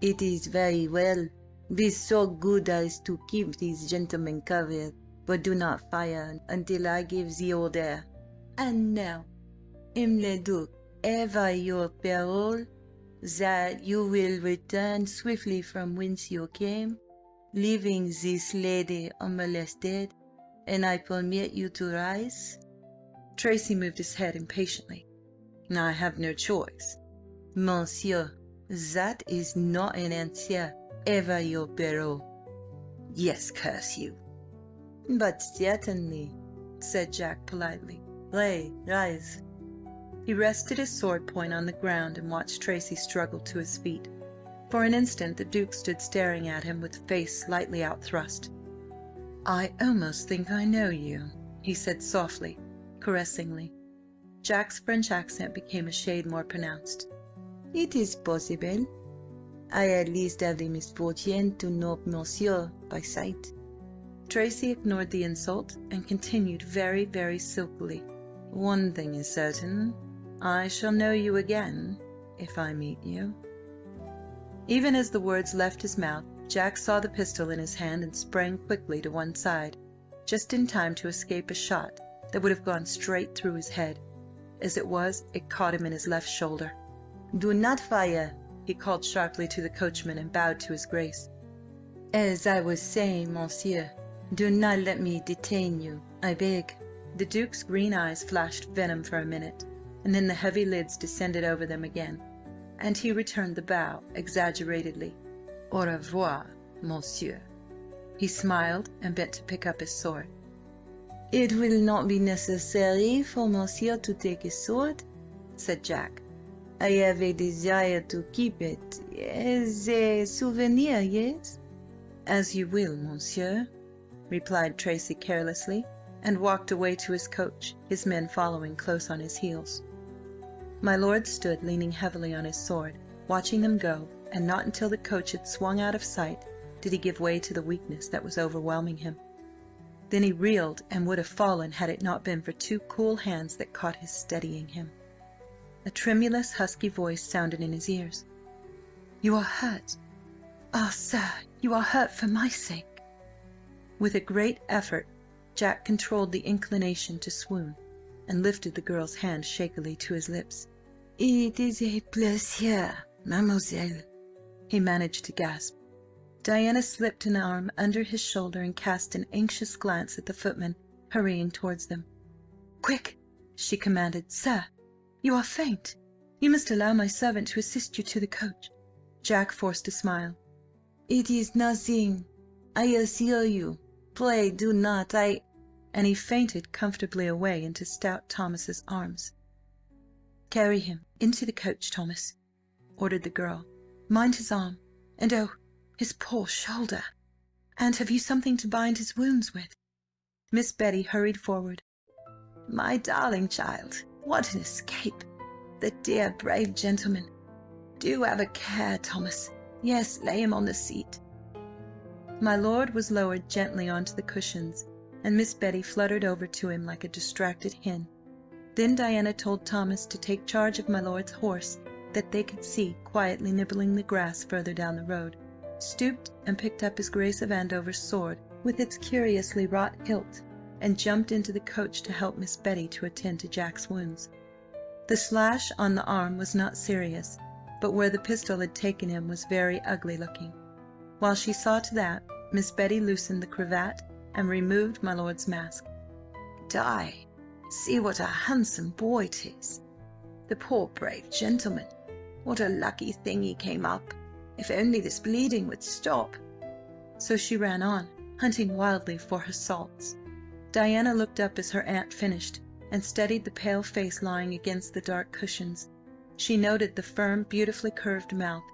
"It is very well. Be so good as to keep these gentlemen covered, but do not fire until I give the order. And now, le Duc, have I your parole that you will return swiftly from whence you came, leaving this lady unmolested, and I permit you to rise?" Tracy moved his head impatiently. "I have no choice." "Monsieur, that is not an answer. Have I your parole?" "Yes, curse you." "But certainly," said Jack politely. "Pray, rise." He rested his sword point on the ground and watched Tracy struggle to his feet. For an instant the Duke stood staring at him with face slightly outthrust. "I almost think I know you," he said softly, caressingly. Jack's French accent became a shade more pronounced. "It is possible. I at least have the misfortune to know monsieur by sight." Tracy ignored the insult and continued very, very silkily. "One thing is certain. I shall know you again if I meet you." Even as the words left his mouth, Jack saw the pistol in his hand and sprang quickly to one side, just in time to escape a shot that would have gone straight through his head. As it was, it caught him in his left shoulder. "Do not fire," he called sharply to the coachman and bowed to his grace. "As I was saying, monsieur, do not let me detain you, I beg." The Duke's green eyes flashed venom for a minute, and then the heavy lids descended over them again, and he returned the bow exaggeratedly. "Au revoir, monsieur." He smiled and bent to pick up his sword. "It will not be necessary for monsieur to take a sword," said Jack. "I have a desire to keep it as a souvenir, yes?" "As you will, monsieur," replied Tracy carelessly, and walked away to his coach, his men following close on his heels. My lord stood leaning heavily on his sword, watching them go, and not until the coach had swung out of sight did he give way to the weakness that was overwhelming him. Then he reeled and would have fallen had it not been for 2 cool hands that caught his, steadying him. A tremulous, husky voice sounded in his ears. "You are hurt. Ah, sir, you are hurt for my sake." With a great effort, Jack controlled the inclination to swoon, and lifted the girl's hand shakily to his lips. "It is a pleasure, mademoiselle," he managed to gasp. Diana slipped an arm under his shoulder and cast an anxious glance at the footman hurrying towards them. "Quick!" she commanded. "Sir, you are faint. You must allow my servant to assist you to the coach." Jack forced a smile. "It is nothing, I assure you. Pray do not, and he fainted comfortably away into stout Thomas's arms. "Carry him into the coach, Thomas," ordered the girl. "Mind his arm, and oh, his poor shoulder. And have you something to bind his wounds with?" Miss Betty hurried forward. "My darling child, what an escape! the dear brave gentleman. Do have a care, Thomas. Yes, lay him on the seat." My lord was lowered gently onto the cushions, and Miss Betty fluttered over to him like a distracted hen. Then Diana told Thomas to take charge of my lord's horse that they could see quietly nibbling the grass further down the road, stooped and picked up his Grace of Andover's sword with its curiously wrought hilt, and jumped into the coach to help Miss Betty to attend to Jack's wounds. The slash on the arm was not serious, but where the pistol had taken him was very ugly looking. While she saw to that, Miss Betty loosened the cravat and removed my lord's mask. "Di, see what a handsome boy 'tis. The poor brave gentleman. What a lucky thing he came up. If only this bleeding would stop." So she ran on, hunting wildly for her salts. Diana looked up as her aunt finished, and studied the pale face lying against the dark cushions. She noted the firm, beautifully curved mouth,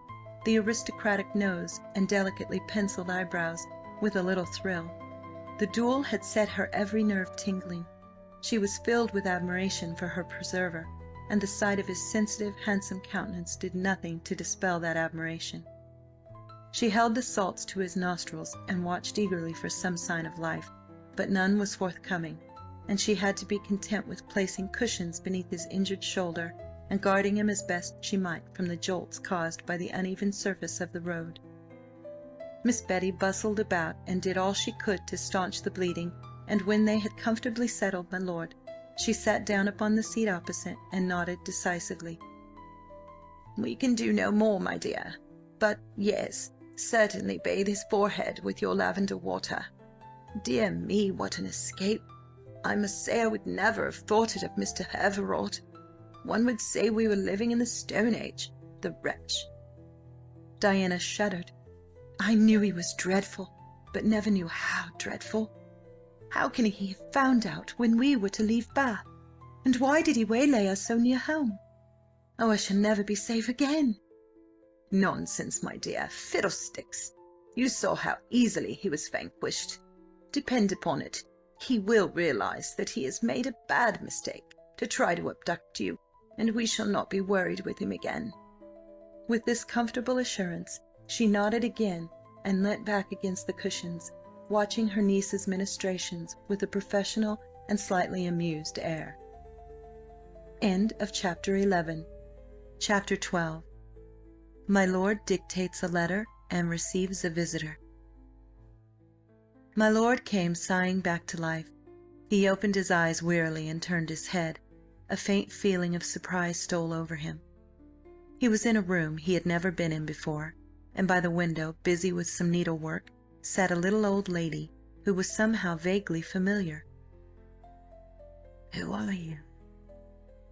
the aristocratic nose, and delicately pencilled eyebrows, with a little thrill. The duel had set her every nerve tingling. She was filled with admiration for her preserver, and the sight of his sensitive, handsome countenance did nothing to dispel that admiration. She held the salts to his nostrils and watched eagerly for some sign of life, but none was forthcoming, and she had to be content with placing cushions beneath his injured shoulder and guarding him as best she might from the jolts caused by the uneven surface of the road. Miss Betty bustled about and did all she could to staunch the bleeding, and when they had comfortably settled my lord, she sat down upon the seat opposite and nodded decisively. "We can do no more, my dear. But yes, certainly bathe his forehead with your lavender water. Dear me, what an escape! I must say I would never have thought it of Mr. Everard. One would say we were living in the Stone Age, the wretch." Diana shuddered. "I knew he was dreadful, but never knew how dreadful. How can he have found out when we were to leave Bath? And why did he waylay us so near home? Oh, I shall never be safe again." "Nonsense, my dear, fiddlesticks! You saw how easily he was vanquished. Depend upon it, he will realise that he has made a bad mistake to try to abduct you, and we shall not be worried with him again." With this comfortable assurance, she nodded again and leant back against the cushions, watching her niece's ministrations with a professional and slightly amused air. End of Chapter 11. Chapter 12. My lord dictates a letter and receives a visitor. My lord came sighing back to life. He opened his eyes wearily and turned his head. A faint feeling of surprise stole over him. He was in a room he had never been in before, and by the window, busy with some needlework, sat a little old lady who was somehow vaguely familiar. "Who are you?"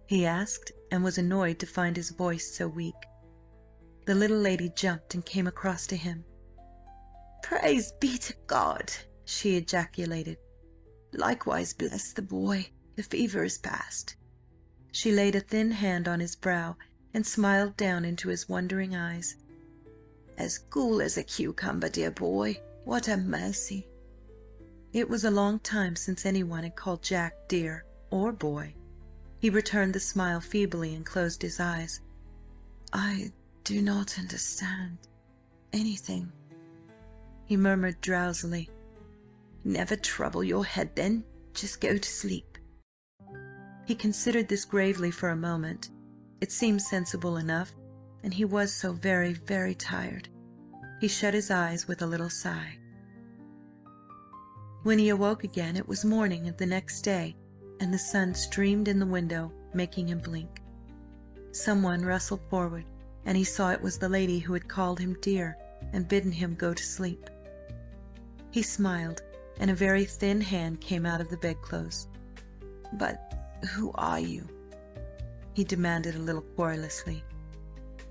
he asked, and was annoyed to find his voice so weak. The little lady jumped and came across to him. "Praise be to God!" she ejaculated. "Likewise bless the boy. The fever is past." She laid a thin hand on his brow and smiled down into his wondering eyes. "As cool as a cucumber, dear boy. What a mercy!" It was a long time since anyone had called Jack dear or boy. He returned the smile feebly and closed his eyes. "I do not understand anything," he murmured drowsily. "Never trouble your head then. Just go to sleep." He considered this gravely for a moment. It seemed sensible enough, and he was so very, very tired. He shut his eyes with a little sigh. When he awoke again, it was morning of the next day, and the sun streamed in the window, making him blink. Someone rustled forward, and he saw it was the lady who had called him dear and bidden him go to sleep. He smiled, and a very thin hand came out of the bedclothes. "But who are you?" he demanded a little querulously.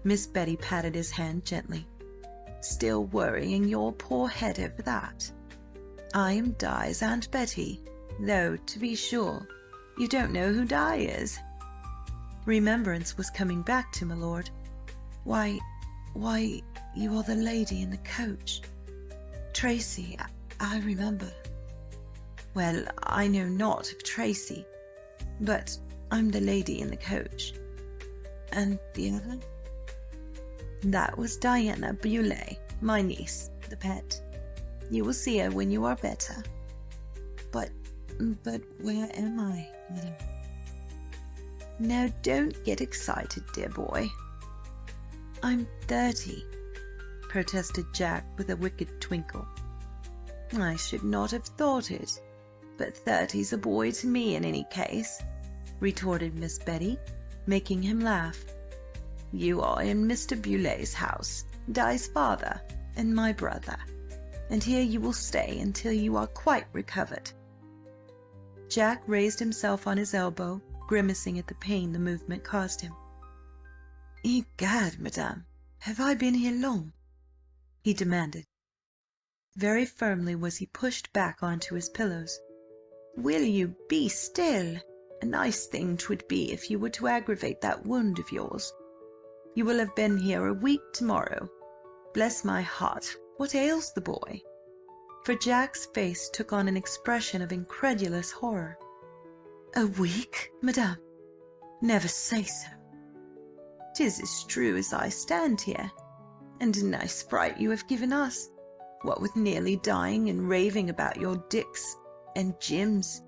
Miss Betty patted his hand gently. "Still worrying your poor head over that? I am Di's Aunt Betty, though, to be sure, you don't know who Di is." Remembrance was coming back to my lord. Why, you are the lady in the coach. Tracy, I remember." "Well, I know not of Tracy, but I'm the lady in the coach." And the other? That was Diana Bewlay, my niece, the pet. You will see her when you are better. But where am I, madam? Now don't get excited, dear boy. I'm 30, protested Jack with a wicked twinkle. I should not have thought it, but 30's a boy to me in any case, retorted Miss Betty, making him laugh. You are in Mr. Bewlay's house, Di's father, and my brother, and here you will stay until you are quite recovered. Jack raised himself on his elbow, grimacing at the pain the movement caused him. Egad, madame, have I been here long? He demanded. Very firmly was he pushed back onto his pillows. Will you be still? A nice thing 'twould be if you were to aggravate that wound of yours. You will have been here a week tomorrow. Bless my heart, what ails the boy? For Jack's face took on an expression of incredulous horror. A week, madame? Never say so. 'Tis as true as I stand here. And a nice fright you have given us, what with nearly dying and raving about your Dicks and Jims.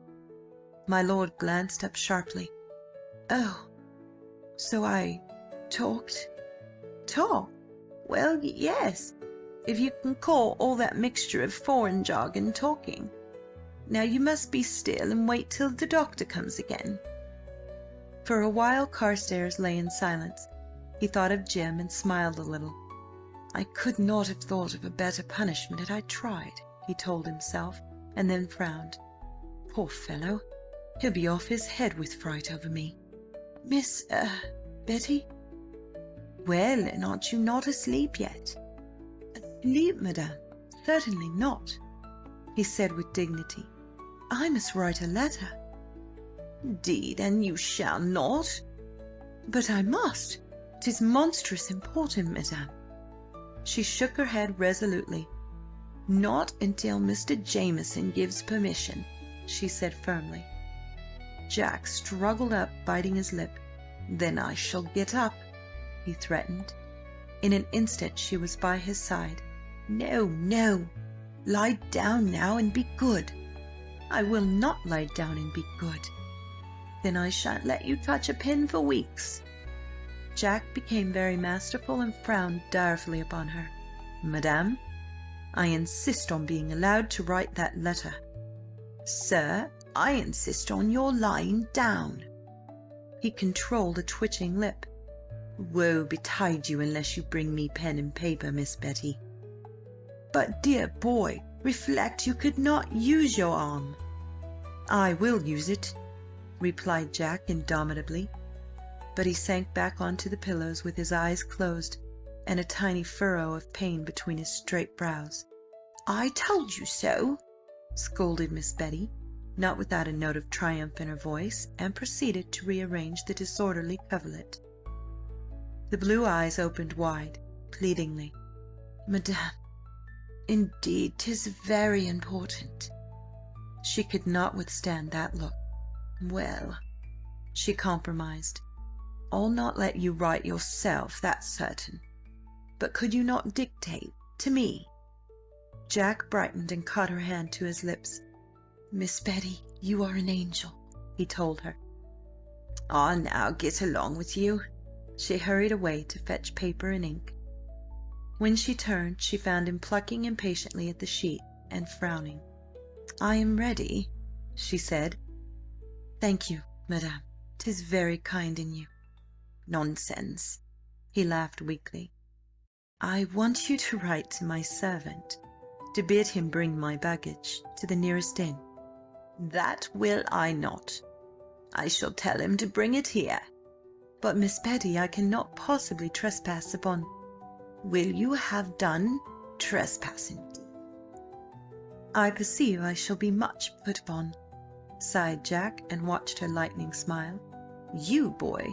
My lord glanced up sharply. Oh, so I talked? Talk? Well, yes, if you can call all that mixture of foreign jargon talking. Now you must be still and wait till the doctor comes again. For a while Carstares lay in silence. He thought of Jim and smiled a little. I could not have thought of a better punishment had I tried, he told himself, and then frowned. Poor fellow, he'll be off his head with fright over me. Miss, Betty? Well, and aren't you not asleep yet? Asleep, madame? Certainly not, he said with dignity. I must write a letter. Indeed, and you shall not. But I must. 'Tis monstrous important, madame. She shook her head resolutely. Not until Mr. Jameson gives permission, she said firmly. Jack struggled up, biting his lip. Then I shall get up, he threatened. In an instant she was by his side. No, no. Lie down now and be good. I will not lie down and be good. Then I shan't let you touch a pen for weeks. Jack became very masterful and frowned direfully upon her. Madame, I insist on being allowed to write that letter. Sir, I insist on your lying down. He controlled a twitching lip. Woe betide you unless you bring me pen and paper, Miss Betty. But, dear boy, reflect, you could not use your arm. I will use it, replied Jack indomitably. But he sank back onto the pillows with his eyes closed and a tiny furrow of pain between his straight brows. I told you so, scolded Miss Betty, not without a note of triumph in her voice, and proceeded to rearrange the disorderly coverlet. The blue eyes opened wide, pleadingly. Madame, indeed, 'tis very important. She could not withstand that look. Well, she compromised. I'll not let you write yourself, that's certain. But could you not dictate to me? Jack brightened and caught her hand to his lips. Miss Betty, you are an angel, he told her. Ah, now get along with you. She hurried away to fetch paper and ink. When she turned, she found him plucking impatiently at the sheet and frowning. I am ready, she said. Thank you, madame. 'Tis very kind in you. Nonsense, he laughed weakly. I want you to write to my servant, to bid him bring my baggage to the nearest inn. That will I not. I shall tell him to bring it here. But, Miss Betty, I cannot possibly trespass upon— Will you have done trespassing? I perceive I shall be much put upon, sighed Jack, and watched her lightning smile. You, boy,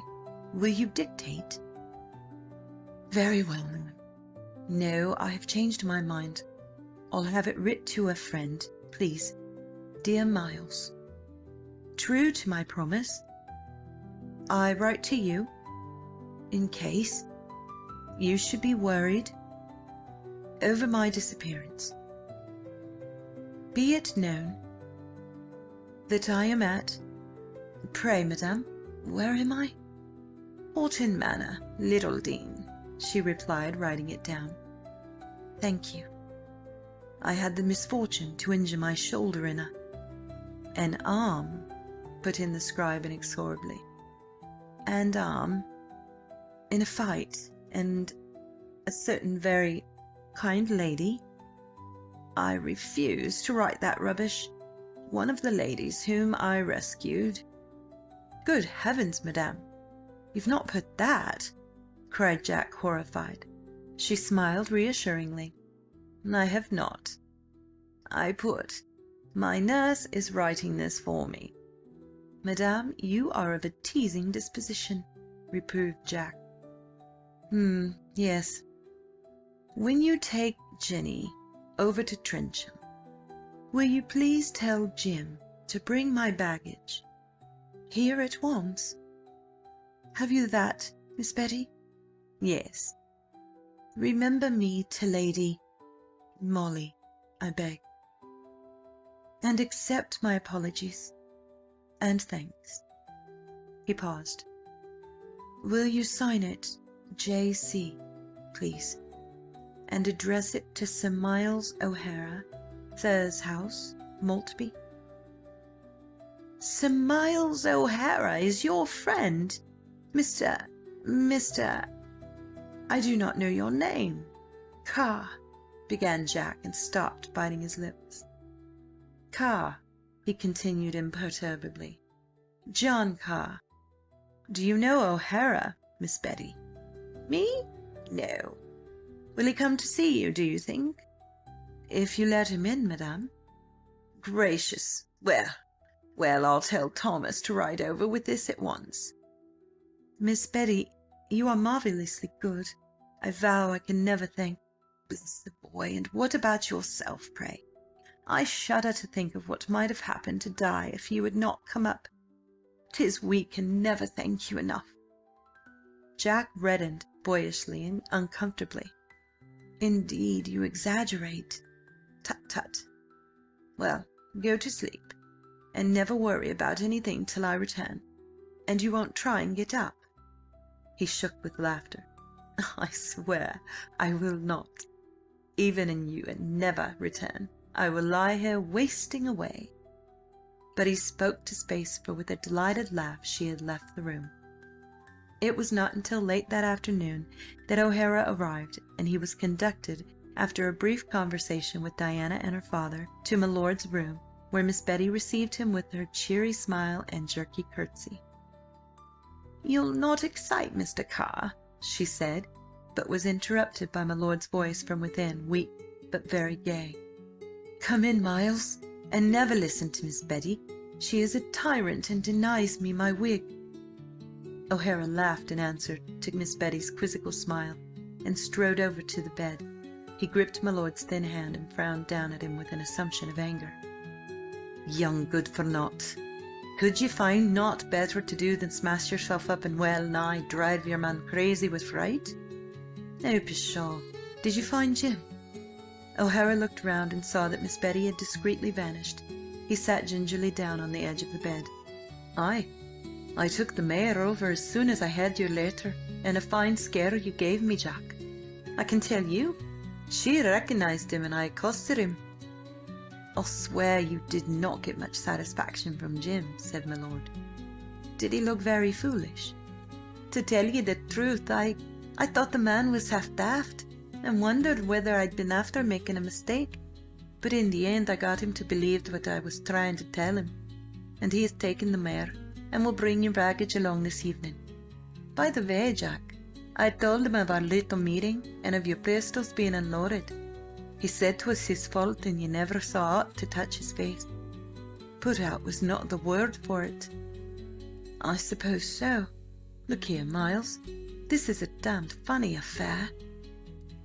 will you dictate? Very well, ma'am. No, I have changed my mind. I'll have it writ to a friend, please. Dear Miles. True to my promise. I write to you. in case you should be worried over my disappearance, be it known that I am at— Pray, madame, where am I? Horton Manor, Littledean, she replied, writing it down. Thank you. I had the misfortune to injure my shoulder in an arm, put in the scribe inexorably. And arm in a fight, and a certain very kind lady— I refuse to write that rubbish— one of the ladies whom I rescued— Good heavens, madame, you've not put that? Cried Jack, horrified. She smiled reassuringly. I have not. I put— my nurse is writing this for me. Madame, you are of a teasing disposition, reproved Jack. Yes. When you take Jenny over to Trencham, will you please tell Jim to bring my baggage here at once? Have you that, Miss Betty? Yes. Remember me to Lady Molly, I beg, and accept my apologies and thanks. He paused. Will you sign it J.C., please, and address it to Sir Miles O'Hara, Thur's House, Maltby? Sir Miles O'Hara is your friend? Mr. I do not know your name. Carr, began Jack, and stopped, biting his lips. Carr, he continued imperturbably. John Carr. Do you know O'Hara, Miss Betty? Me? No. Will he come to see you, do you think? If you let him in, madame. Gracious. Well, I'll tell Thomas to ride over with this at once. Miss Betty, you are marvellously good. I vow I can never thank— Bless the boy, and what about yourself, pray? I shudder to think of what might have happened to Di if you had not come up. 'Tis we can never thank you enough. Jack reddened boyishly and uncomfortably. Indeed, you exaggerate. Tut, tut. Well, go to sleep, and never worry about anything till I return. And you won't try and get up? He shook with laughter. I swear I will not. Even an you never return, I will lie here wasting away. But he spoke to space, for with a delighted laugh she had left the room. It was not until late that afternoon that O'Hara arrived, and he was conducted, after a brief conversation with Diana and her father, to my lord's room, where Miss Betty received him with her cheery smile and jerky curtsy. "You'll not excite Mr. Carr," she said, but was interrupted by my lord's voice from within, weak but very gay. "Come in, Miles, and never listen to Miss Betty. She is a tyrant and denies me my wig." O'Hara laughed in answer to Miss Betty's quizzical smile, and strode over to the bed. He gripped my lord's thin hand and frowned down at him with an assumption of anger. "Young good-for-naught, could ye find naught better to do than smash yourself up and well-nigh drive your man crazy with fright? Oh, pshaw! Did you find Jim?" O'Hara looked round and saw that Miss Betty had discreetly vanished. He sat gingerly down on the edge of the bed. "Aye, I took the mare over as soon as I had your letter, and a fine scare you gave me, Jack. I can tell you, she recognised him, and I accosted him." "I'll swear you did not get much satisfaction from Jim," said my lord. "Did he look very foolish?" "To tell you the truth, I thought the man was half daft, and wondered whether I'd been after making a mistake. But in the end I got him to believe what I was trying to tell him, and he has taken the mare, and will bring your baggage along this evening. By the way, Jack, I told him of our little meeting, and of your pistols being unloaded. He said 'twas his fault, and you never saw aught to touch his face. Put out was not the word for it." "I suppose so. Look here, Miles, this is a damned funny affair.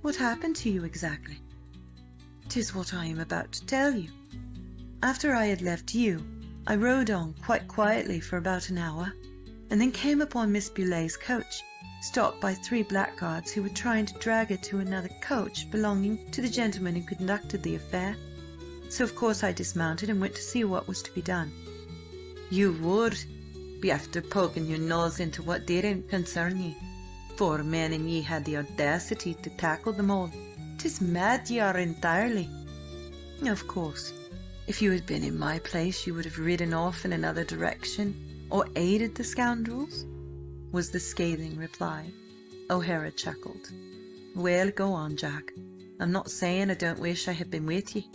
What happened to you exactly?" "'Tis what I am about to tell you. After I had left you, I rode on quite quietly for about an hour, and then came upon Miss Beaulay's coach, stopped by 3 blackguards who were trying to drag her to another coach belonging to the gentleman who conducted the affair. So of course I dismounted and went to see what was to be done." "You would, be after poking your nose into what didn't concern ye. 4 men and ye had the audacity to tackle them all. 'Tis mad ye are entirely." "Of course, if you had been in my place you would have ridden off in another direction or aided the scoundrels," was the scathing reply. O'Hara chuckled. "Well, go on, Jack. I'm not saying I don't wish I had been with ye."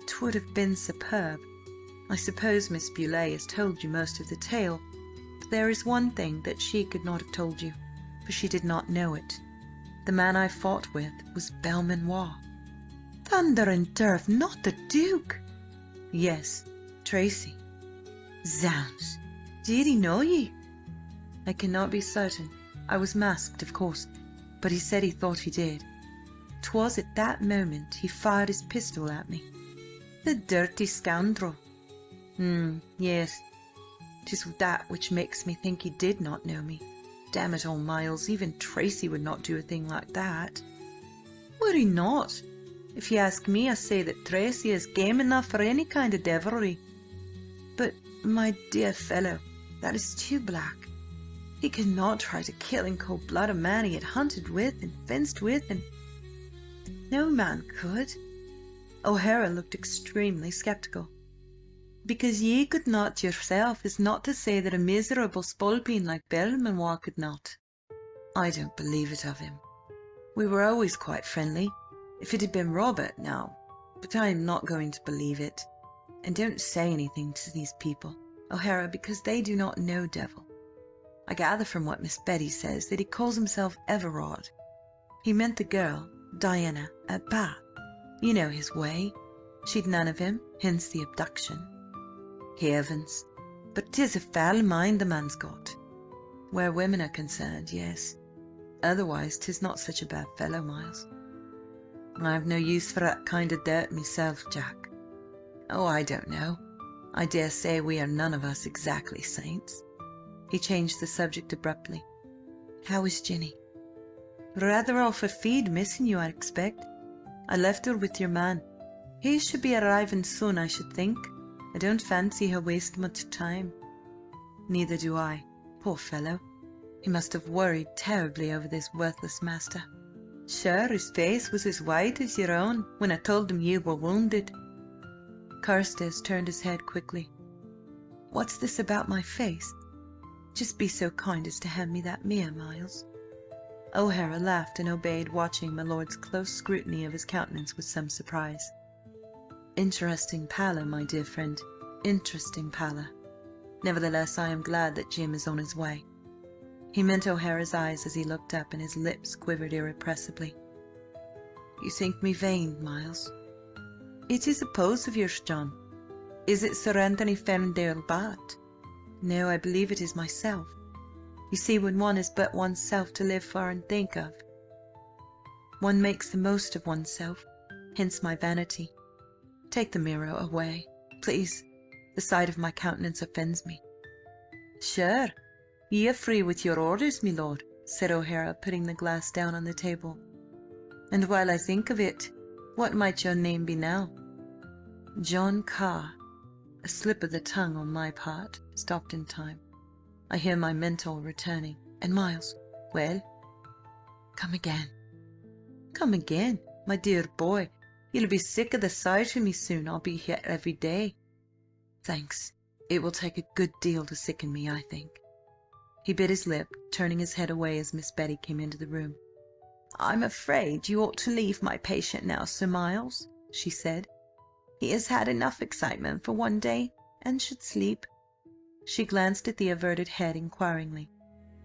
"'Twould have been superb. I suppose Miss Beaulieu has told you most of the tale, but there is one thing that she could not have told you, for she did not know it. The man I fought with was Belmanoir." "Thunder and turf, not the Duke!" "Yes, Tracy." "Zounds! Did he know ye?" "I cannot be certain. I was masked, of course, but he said he thought he did. 'Twas at that moment he fired his pistol at me." "The dirty scoundrel!" Yes. 'Tis that which makes me think he did not know me. Damn it all, Miles, even Tracy would not do a thing like that." "Would he not? If you ask me, I say that Tracy is game enough for any kind of devilry." "But, my dear fellow, that is too black. He could not try to kill in cold blood a man he had hunted with and fenced with, and no man could." O'Hara looked extremely sceptical. "Because ye could not yourself is not to say that a miserable spalpeen like Belmanoir could not." "I don't believe it of him. We were always quite friendly. If it had been Robert, now, but I am not going to believe it. And don't say anything to these people, O'Hara, because they do not know Devil. I gather from what Miss Betty says that he calls himself Everard. He meant the girl, Diana, at Bath. You know his way. She'd none of him, hence the abduction." "Heavens! But 'tis a foul mind the man's got." "Where women are concerned, yes. Otherwise 'tis not such a bad fellow, Miles." "I've no use for that kind of dirt myself, Jack." "Oh, I don't know. I dare say we are none of us exactly saints." He changed the subject abruptly. "How is Jinny?" "Rather off her feed, missing you, I expect. I left her with your man. He should be arriving soon, I should think. I don't fancy her waste much time." "Neither do I. Poor fellow. He must have worried terribly over this worthless master." "Sure, his face was as white as your own when I told him you were wounded." Carstares turned his head quickly. "What's this about my face? Just be so kind as to hand me that mirror, Miles." O'Hara laughed and obeyed, watching my lord's close scrutiny of his countenance with some surprise. "Interesting pallor, my dear friend, interesting pallor. Nevertheless, I am glad that Jim is on his way." He met O'Hara's eyes as he looked up, and his lips quivered irrepressibly. "You think me vain, Miles?" "It is a pose of yours, John. Is it Sir Anthony Ferndale Bart?" "No, I believe it is myself. You see, when one has but oneself to live for and think of, one makes the most of oneself, hence my vanity. Take the mirror away, please. The sight of my countenance offends me." "Sure. Ye are free with your orders, me lord," said O'Hara, putting the glass down on the table. "And while I think of it, what might your name be now?" "John Carr." A slip of the tongue on my part, stopped in time. I hear my mentor returning. "And Miles—" "Well?" "Come again." "Come again? My dear boy, you'll be sick of the sight of me soon. I'll be here every day." "Thanks. It will take a good deal to sicken me, I think." He bit his lip, turning his head away as Miss Betty came into the room. "I'm afraid you ought to leave my patient now, Sir Miles," she said. "He has had enough excitement for one day, and should sleep." She glanced at the averted head inquiringly.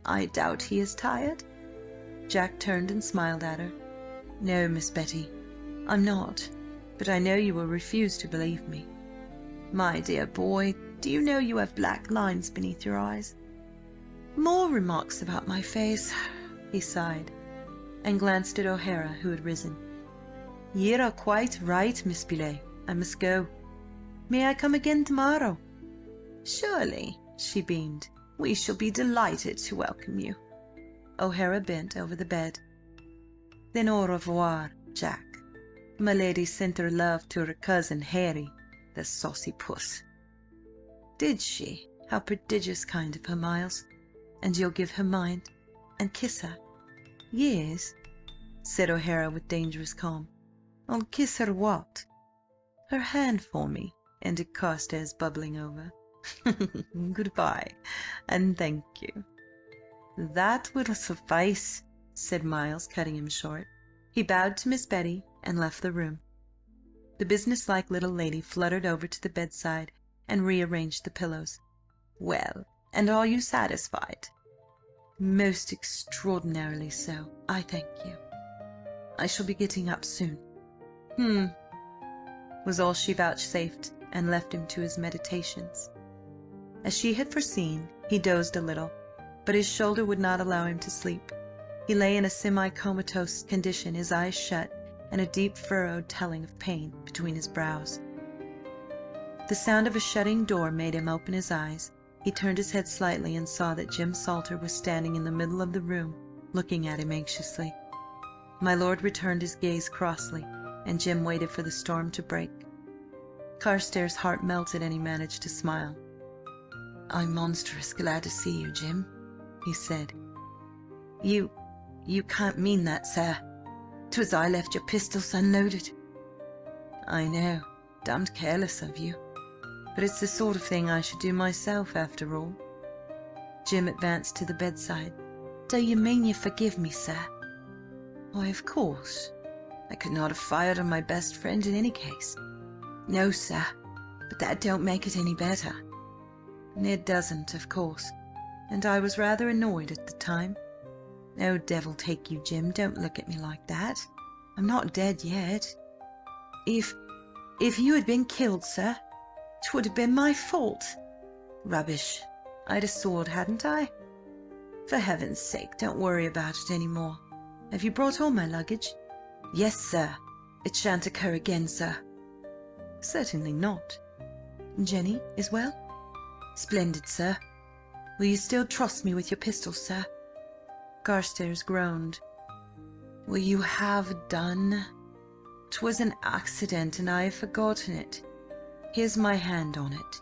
"I doubt he is tired?" Jack turned and smiled at her. "No, Miss Betty, I'm not, but I know you will refuse to believe me." "My dear boy, do you know you have black lines beneath your eyes?" "More remarks about my face," he sighed, and glanced at O'Hara, who had risen. "Ye are quite right, Miss Beaulieu. I must go. May I come again tomorrow?" "Surely," she beamed. We shall be delighted to welcome you." O'Hara bent over the bed. "Then au revoir, Jack. My lady sent her love to her cousin Harry, the saucy puss." "Did she? How prodigious kind of her, Miles. And you'll give her mine, and kiss her?" "Yes," said O'Hara with dangerous calm. "I'll kiss her what?" "Her hand for me," ended Carstares, bubbling over. "Good-bye, and thank you." "That will suffice," said Miles, cutting him short. He bowed to Miss Betty and left the room. The businesslike little lady fluttered over to the bedside and rearranged the pillows. "Well, and are you satisfied?" "Most extraordinarily so, I thank you. I shall be getting up soon." Was all she vouchsafed, and left him to his meditations. As she had foreseen, he dozed a little, but his shoulder would not allow him to sleep. He lay in a semi-comatose condition, his eyes shut, and a deep furrow telling of pain between his brows. The sound of a shutting door made him open his eyes. He turned his head slightly and saw that Jim Salter was standing in the middle of the room, looking at him anxiously. My lord returned his gaze crossly, and Jim waited for the storm to break. Carstares' heart melted, and he managed to smile. "I'm monstrous glad to see you, Jim," he said. You can't mean that, sir. 'Twas I left your pistols unloaded." "I know. Damned careless of you. But it's the sort of thing I should do myself, after all." Jim advanced to the bedside. "Do you mean you forgive me, sir?" "Why, of course. I could not have fired on my best friend in any case." "No, sir, but that don't make it any better." "It doesn't, of course, and I was rather annoyed at the time." "Oh, devil take you, Jim, don't look at me like that. I'm not dead yet." If you had been killed, sir, 'twould have been my fault." "Rubbish. I'd a sword, hadn't I?" "For heaven's sake, don't worry about it any more. Have you brought all my luggage?" "Yes, sir. It shan't occur again, sir." "Certainly not. Jenny is well?" "Splendid, sir." "Will you still trust me with your pistols, sir?" Carstares groaned. "Will you have done? 'Twas an accident, and I have forgotten it. Here's my hand on it."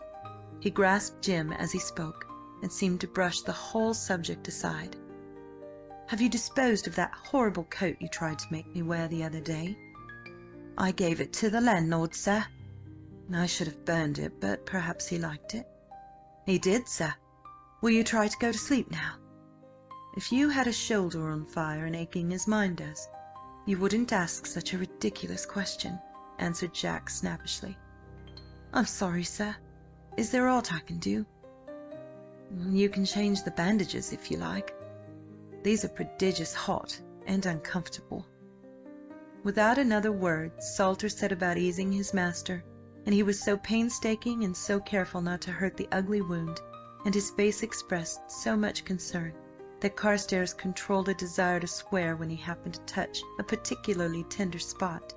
He grasped Jim as he spoke, and seemed to brush the whole subject aside. "Have you disposed of that horrible coat you tried to make me wear the other day?" "I gave it to the landlord, sir." "I should have burned it, but perhaps he liked it." "He did, sir. Will you try to go to sleep now?" "If you had a shoulder on fire and aching as mine does, you wouldn't ask such a ridiculous question," answered Jack snappishly. "I'm sorry, sir. Is there aught I can do?" "You can change the bandages if you like. These are prodigious hot and uncomfortable." Without another word, Salter set about easing his master, and he was so painstaking and so careful not to hurt the ugly wound, and his face expressed so much concern, that Carstares controlled a desire to swear when he happened to touch a particularly tender spot,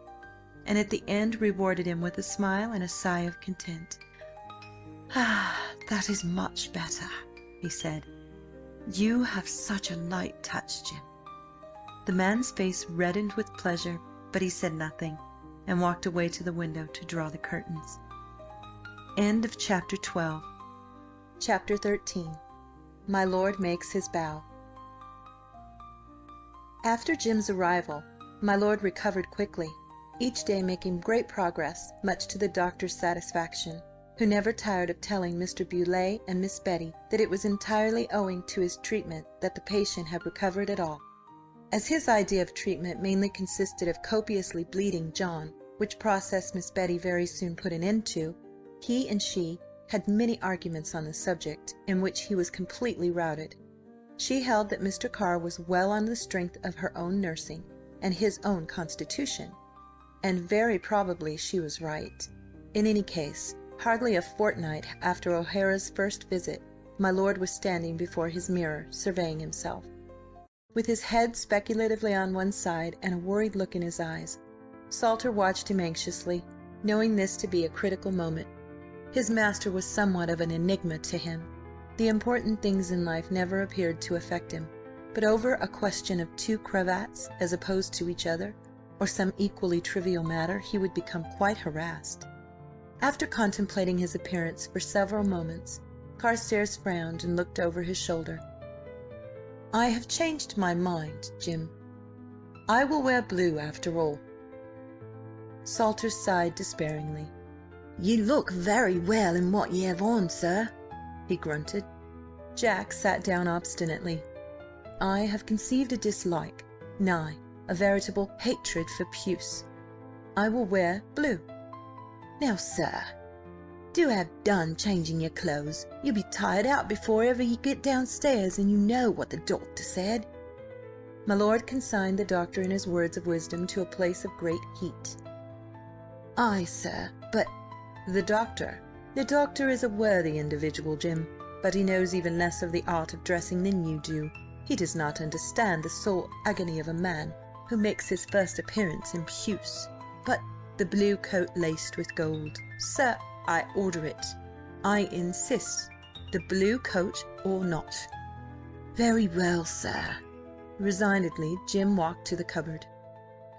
and at the end rewarded him with a smile and a sigh of content. "Ah, that is much better," he said. "You have such a light touch, Jim." The man's face reddened with pleasure, but he said nothing, and walked away to the window to draw the curtains. End of Chapter 12. Chapter 13. My Lord Makes His Bow. After Jim's arrival, my lord recovered quickly, each day making great progress, much to the doctor's satisfaction, who never tired of telling Mr. Beaulieu and Miss Betty that it was entirely owing to his treatment that the patient had recovered at all. As his idea of treatment mainly consisted of copiously bleeding John, which process Miss Betty very soon put an end to, he and she had many arguments on the subject, in which he was completely routed. She held that Mr. Carr was well on the strength of her own nursing and his own constitution, and very probably she was right. In any case, hardly a fortnight after O'Hara's first visit, my lord was standing before his mirror, surveying himself, with his head speculatively on one side and a worried look in his eyes. Salter watched him anxiously, knowing this to be a critical moment. His master was somewhat of an enigma to him. The important things in life never appeared to affect him, but over a question of 2 cravats as opposed to each other, or some equally trivial matter, he would become quite harassed. After contemplating his appearance for several moments, Carstares frowned and looked over his shoulder. "I have changed my mind, Jim. I will wear blue after all." Salter sighed despairingly. "You look very well in what ye have on, sir," he grunted. Jack sat down obstinately. "I have conceived a dislike, nay, a veritable hatred for puce. I will wear blue." "Now, sir, do have done changing your clothes. You'll be tired out before ever you get downstairs, and you know what the doctor said." My lord consigned the doctor in his words of wisdom to a place of great heat. "Aye, sir, but—" The doctor is a worthy individual, Jim, but he knows even less of the art of dressing than you do. He does not understand the soul agony of a man who makes his first appearance in puce. But the blue coat laced with gold, sir, I order it. I insist, the blue coat or not." "Very well, sir." Resignedly Jim walked to the cupboard.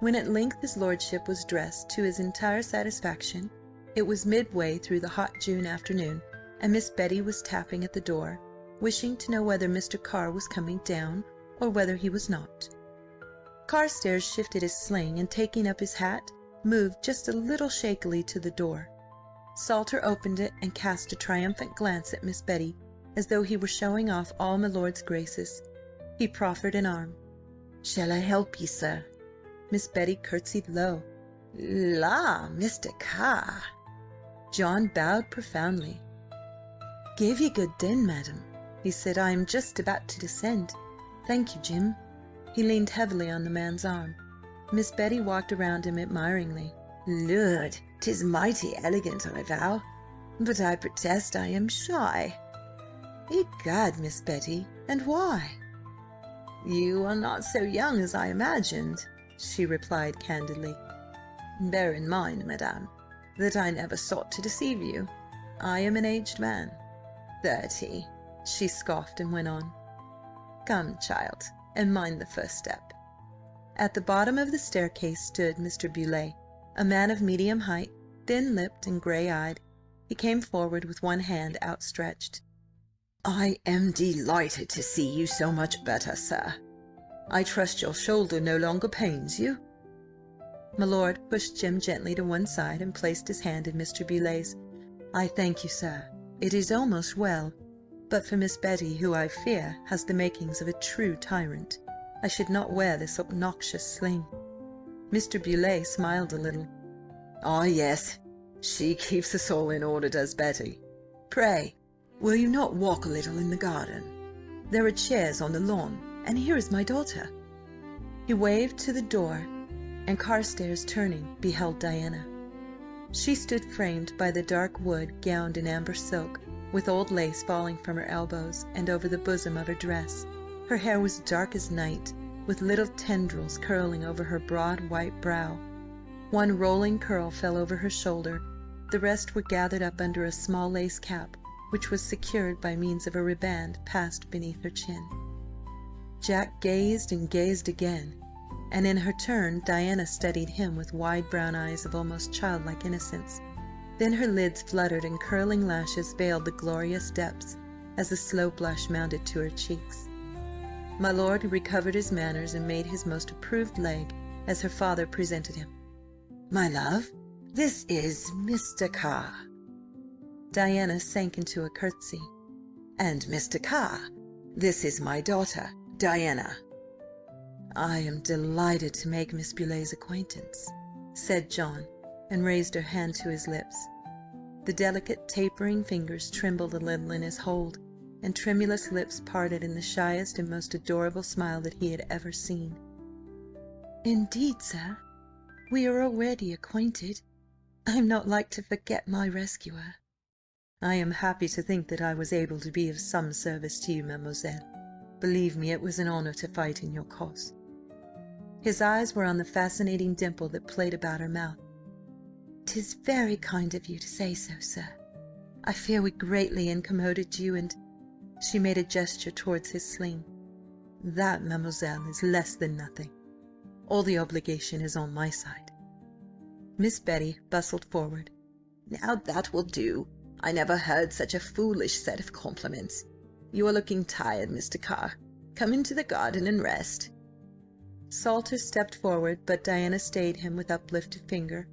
When at length his lordship was dressed to his entire satisfaction, it was midway through the hot June afternoon, and Miss Betty was tapping at the door, wishing to know whether Mr. Carr was coming down or whether he was not. Carstares shifted his sling, and taking up his hat, moved just a little shakily to the door. Salter opened it and cast a triumphant glance at Miss Betty, as though he were showing off all my lord's graces. He proffered an arm. "Shall I help you, sir?" Miss Betty curtsied low. "La, Mr. Carr!" John bowed profoundly. "Give ye good den, madam," he said. "I am just about to descend. Thank you, Jim." He leaned heavily on the man's arm. Miss Betty walked around him admiringly. "Lord, 'tis mighty elegant, I vow, but I protest I am shy." "Egad, Miss Betty, and why?" "You are not so young as I imagined," she replied candidly. "Bear in mind, madame, that I never sought to deceive you. I am an aged man, 30. She scoffed and went on. "Come, child, and mind the first step." At the bottom of the staircase stood Mr. Beaulieu, a man of medium height, thin-lipped and grey-eyed. He came forward with one hand outstretched. "I am delighted to see you so much better, sir. I trust your shoulder no longer pains you?" My lord pushed Jim gently to one side and placed his hand in Mr. Beaulieu's. "I thank you, sir. It is almost well. But for Miss Betty, who, I fear, has the makings of a true tyrant, I should not wear this obnoxious sling." Mr. Beaulieu smiled a little. "Ah, yes, she keeps us all in order, does Betty. Pray, will you not walk a little in the garden? There are chairs on the lawn, and here is my daughter." He waved to the door, and Carstares, turning, beheld Diana. She stood framed by the dark wood, gowned in amber silk, with old lace falling from her elbows and over the bosom of her dress. Her hair was dark as night, with little tendrils curling over her broad white brow. One rolling curl fell over her shoulder, the rest were gathered up under a small lace cap, which was secured by means of a riband passed beneath her chin. Jack gazed and gazed again, and in her turn Diana studied him with wide brown eyes of almost childlike innocence. Then her lids fluttered and curling lashes veiled the glorious depths, as a slow blush mounted to her cheeks. My lord recovered his manners and made his most approved leg as her father presented him. "My love, this is Mr. Carr." Diana sank into a curtsy. "And Mr. Carr, this is my daughter, Diana." "I am delighted to make Miss Beaulieu's acquaintance," said John, and raised her hand to his lips. The delicate tapering fingers trembled a little in his hold, and tremulous lips parted in the shyest and most adorable smile that he had ever seen. "Indeed, sir, we are already acquainted. I am not like to forget my rescuer." "I am happy to think that I was able to be of some service to you, mademoiselle. Believe me, it was an honour to fight in your cause." His eyes were on the fascinating dimple that played about her mouth. "'Tis very kind of you to say so, sir. I fear we greatly incommoded you, and—" She made a gesture towards his sling. "That, mademoiselle, is less than nothing. All the obligation is on my side." Miss Betty bustled forward. "Now that will do. I never heard such a foolish set of compliments. You are looking tired, Mr. Carr. Come into the garden and rest." Salter stepped forward, but Diana stayed him with uplifted finger.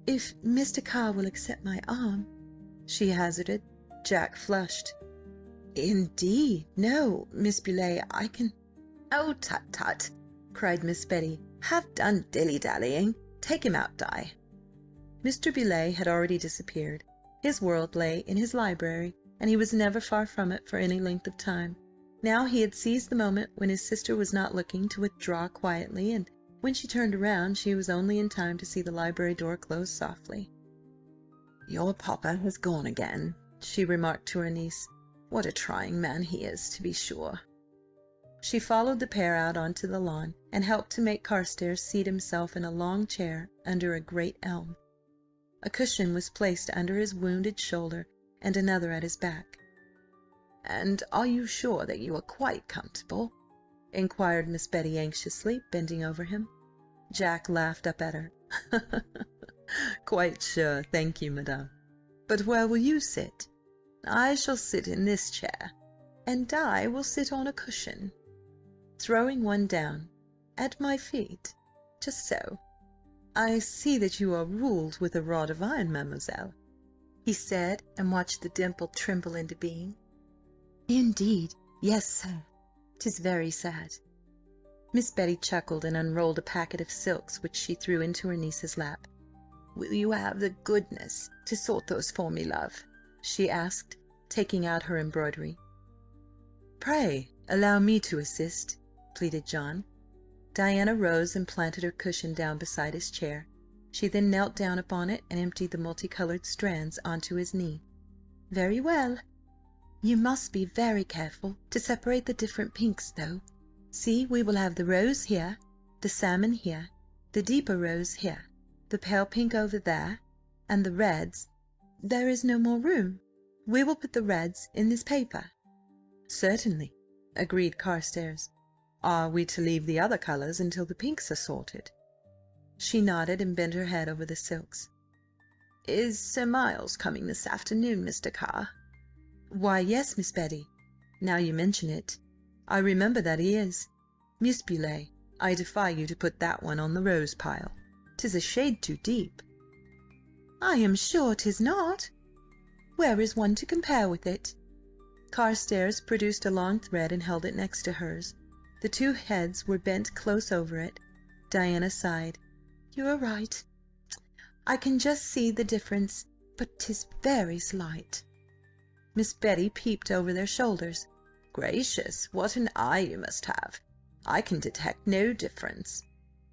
"If Mr. Carr will accept my arm," she hazarded. Jack flushed. "Indeed, no, Miss Beaulieu, I can—" "Oh, tut, tut!" cried Miss Betty. "Have done dilly-dallying. Take him out, Di." Mr. Beaulieu had already disappeared. His world lay in his library, and he was never far from it for any length of time. Now he had seized the moment when his sister was not looking to withdraw quietly, and when she turned around she was only in time to see the library door close softly. "Your papa has gone again," she remarked to her niece. "What a trying man he is, to be sure." She followed the pair out onto the lawn, and helped to make Carstares seat himself in a long chair under a great elm. A cushion was placed under his wounded shoulder, and another at his back. "And are you sure that you are quite comfortable?" inquired Miss Betty anxiously, bending over him. Jack laughed up at her. "Quite sure, thank you, madame. But where will you sit?" "I shall sit in this chair, and Di will sit on a cushion." Throwing one down. "At my feet? Just so." "I see that you are ruled with a rod of iron, mademoiselle," he said, and watched the dimple tremble into being. "Indeed, yes, sir. 'Tis very sad." Miss Betty chuckled and unrolled a packet of silks which she threw into her niece's lap. "Will you have the goodness to sort those for me, love?" she asked, taking out her embroidery. "Pray allow me to assist," pleaded John. Diana rose and planted her cushion down beside his chair. She then knelt down upon it and emptied the multicoloured strands onto his knee. "Very well. You must be very careful to separate the different pinks, though. See, we will have the rose here, the salmon here, the deeper rose here, the pale pink over there, and the reds. There is no more room. We will put the reds in this paper." "Certainly," agreed Carstares. "Are we to leave the other colours until the pinks are sorted?" She nodded and bent her head over the silks. "Is Sir Miles coming this afternoon, Mr. Carr?" "Why, yes, Miss Betty. Now you mention it, I remember that he is. Miss Beaulieu, I defy you to put that one on the rose pile. 'Tis a shade too deep." "I am sure 'tis not. Where is one to compare with it?" Carstares produced a long thread and held it next to hers. The two heads were bent close over it. Diana sighed. "You are right. I can just see the difference, but 'tis very slight." Miss Betty peeped over their shoulders. "Gracious, what an eye you must have! I can detect no difference."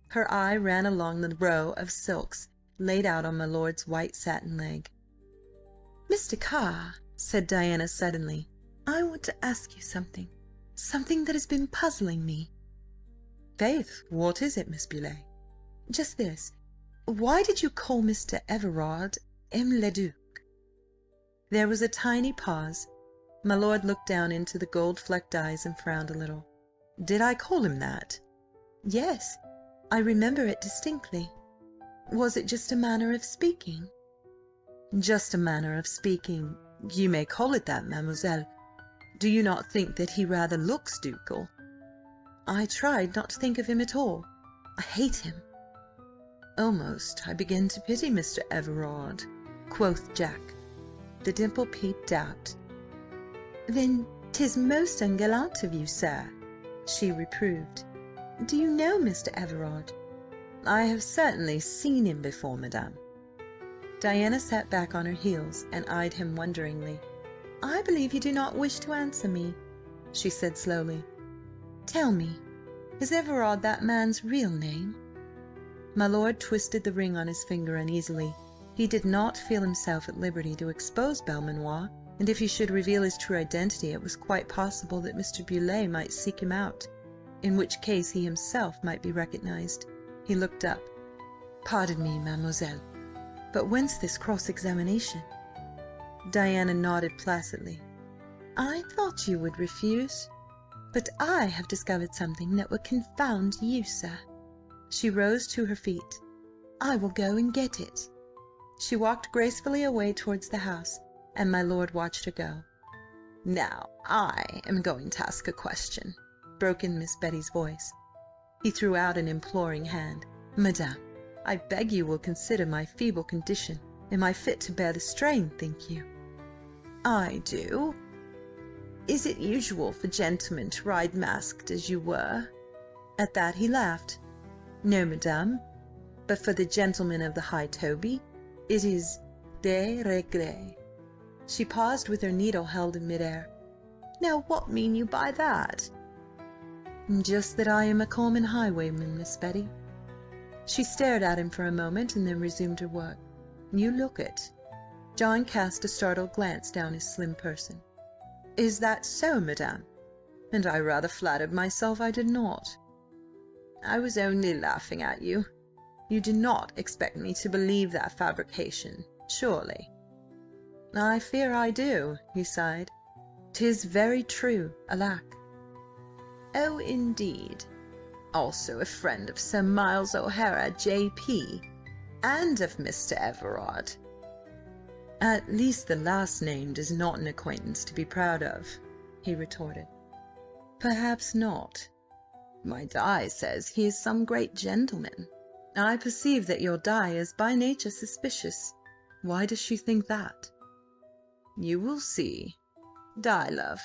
Her eye ran along the row of silks laid out on my lord's white satin leg. "Mr. Carr," said Diana suddenly, "I want to ask you something that has been puzzling me." "Faith, what is it, Miss Beaulieu?" "Just this. Why did you call Mr. Everard M. Duc?" There was a tiny pause. My lord looked down into the gold-flecked eyes and frowned a little. "Did I call him that?" "Yes, I remember it distinctly. Was it just a manner of speaking?" "Just a manner of speaking. You may call it that, mademoiselle. Do you not think that he rather looks ducal?" "I tried not to think of him at all. I hate him." "Almost I begin to pity Mr. Everard," quoth Jack. The dimple peeped out. "Then 'tis most ungallant of you, sir," she reproved. "Do you know Mr. Everard?" "I have certainly seen him before, madame." Diana sat back on her heels and eyed him wonderingly. "I believe you do not wish to answer me," she said slowly. "Tell me, is Everard that man's real name?" My lord twisted the ring on his finger uneasily. He did not feel himself at liberty to expose Belmanoir, and if he should reveal his true identity it was quite possible that Mr. Beaulieu might seek him out, in which case he himself might be recognised. He looked up. "Pardon me, mademoiselle, but whence this cross-examination?" Diana nodded placidly. I thought you would refuse, but I have discovered something that will confound you, sir." She rose to her feet. "I will go and get it." She walked gracefully away towards the house, and my lord watched her go. "Now I am going to ask a question," broke in Miss Betty's voice. He threw out an imploring hand. "Madame, I beg you will consider my feeble condition. Am I fit to bear the strain, think you?" "I do. Is it usual for gentlemen to ride masked as you were?" At that he laughed. "No, madame, but for the gentlemen of the High Toby it is de règle." She paused with her needle held in mid-air. "Now what mean you by that?" "Just that I am a common highwayman, Miss Betty." She stared at him for a moment and then resumed her work. "You look it." John cast a startled glance down his slim person. "Is that so, madame? And I rather flattered myself I did not." "I was only laughing at you. You do not expect me to believe that fabrication, surely?" "I fear I do," he sighed. "'Tis very true, alack." "Oh, indeed. Also a friend of Sir Miles O'Hara, J.P., and of Mr. Everard?" "At least the last named is not an acquaintance to be proud of," he retorted. "Perhaps not. My Di says he is some great gentleman. I perceive that your Di is by nature suspicious. Why does she think that?" "You will see. Di, love,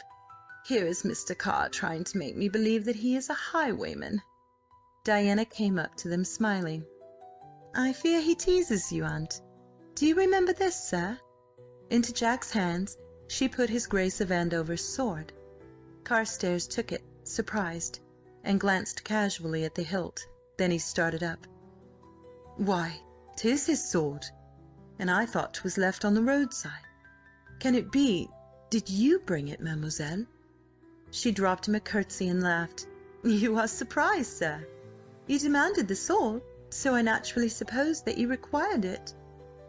here is Mr. Carr trying to make me believe that he is a highwayman." Diana came up to them smiling. "I fear he teases you, aunt. Do you remember this, sir?" Into Jack's hands she put his Grace of Andover's sword. Carstares took it, surprised, and glanced casually at the hilt. Then he started up. "Why, 'tis his sword, and I thought 'twas left on the roadside. Can it be? Did you bring it, mademoiselle?" She dropped him a curtsy and laughed. "You are surprised, sir. You demanded the sword, so I naturally supposed that you required it.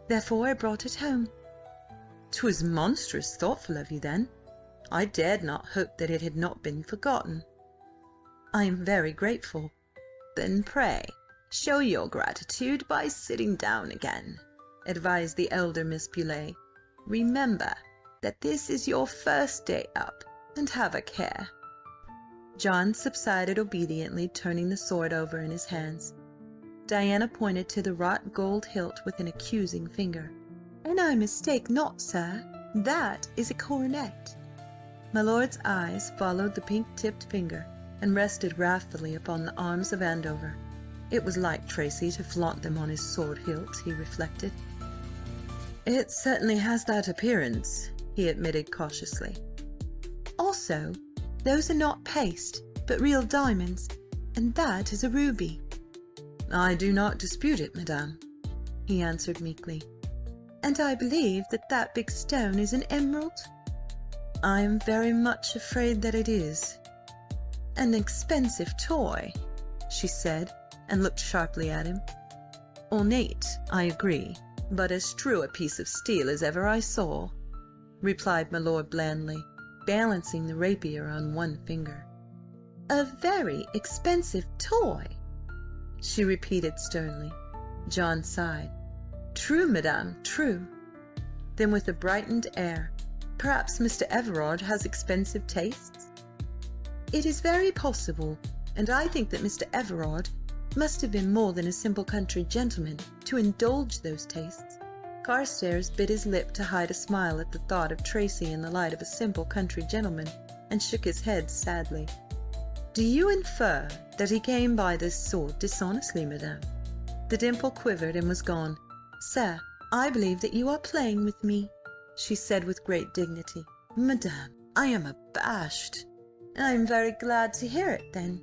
Therefore I brought it home." "'Twas monstrous thoughtful of you, then. I dared not hope that it had not been forgotten." "I am very grateful." "Then pray show your gratitude by sitting down again," advised the elder Miss Beaulieu. "Remember that this is your first day up, and have a care." John subsided obediently, turning the sword over in his hands. Diana pointed to the wrought gold hilt with an accusing finger. "And I mistake not, sir, that is a coronet." My lord's eyes followed the pink-tipped finger and rested wrathfully upon the arms of Andover. It was like Tracy to flaunt them on his sword hilt, he reflected. "It certainly has that appearance," he admitted cautiously. "Also, those are not paste, but real diamonds, and that is a ruby." "I do not dispute it, madame," he answered meekly. "And I believe that that big stone is an emerald?" "I am very much afraid that it is." "An expensive toy," she said, and looked sharply at him. "Ornate, I agree, but as true a piece of steel as ever I saw," replied my lord blandly, balancing the rapier on one finger. "A very expensive toy," she repeated sternly. John sighed. "True, madame, true." Then with a brightened air, "Perhaps Mr. Everard has expensive tastes?" "It is very possible, and I think that Mr. Everard must have been more than a simple country gentleman to indulge those tastes." Carstares bit his lip to hide a smile at the thought of Tracy in the light of a simple country gentleman, and shook his head sadly. "Do you infer that he came by this sword dishonestly, madame?" The dimple quivered and was gone. "Sir, I believe that you are playing with me," she said with great dignity. "Madame, I am abashed." "I am very glad to hear it, then.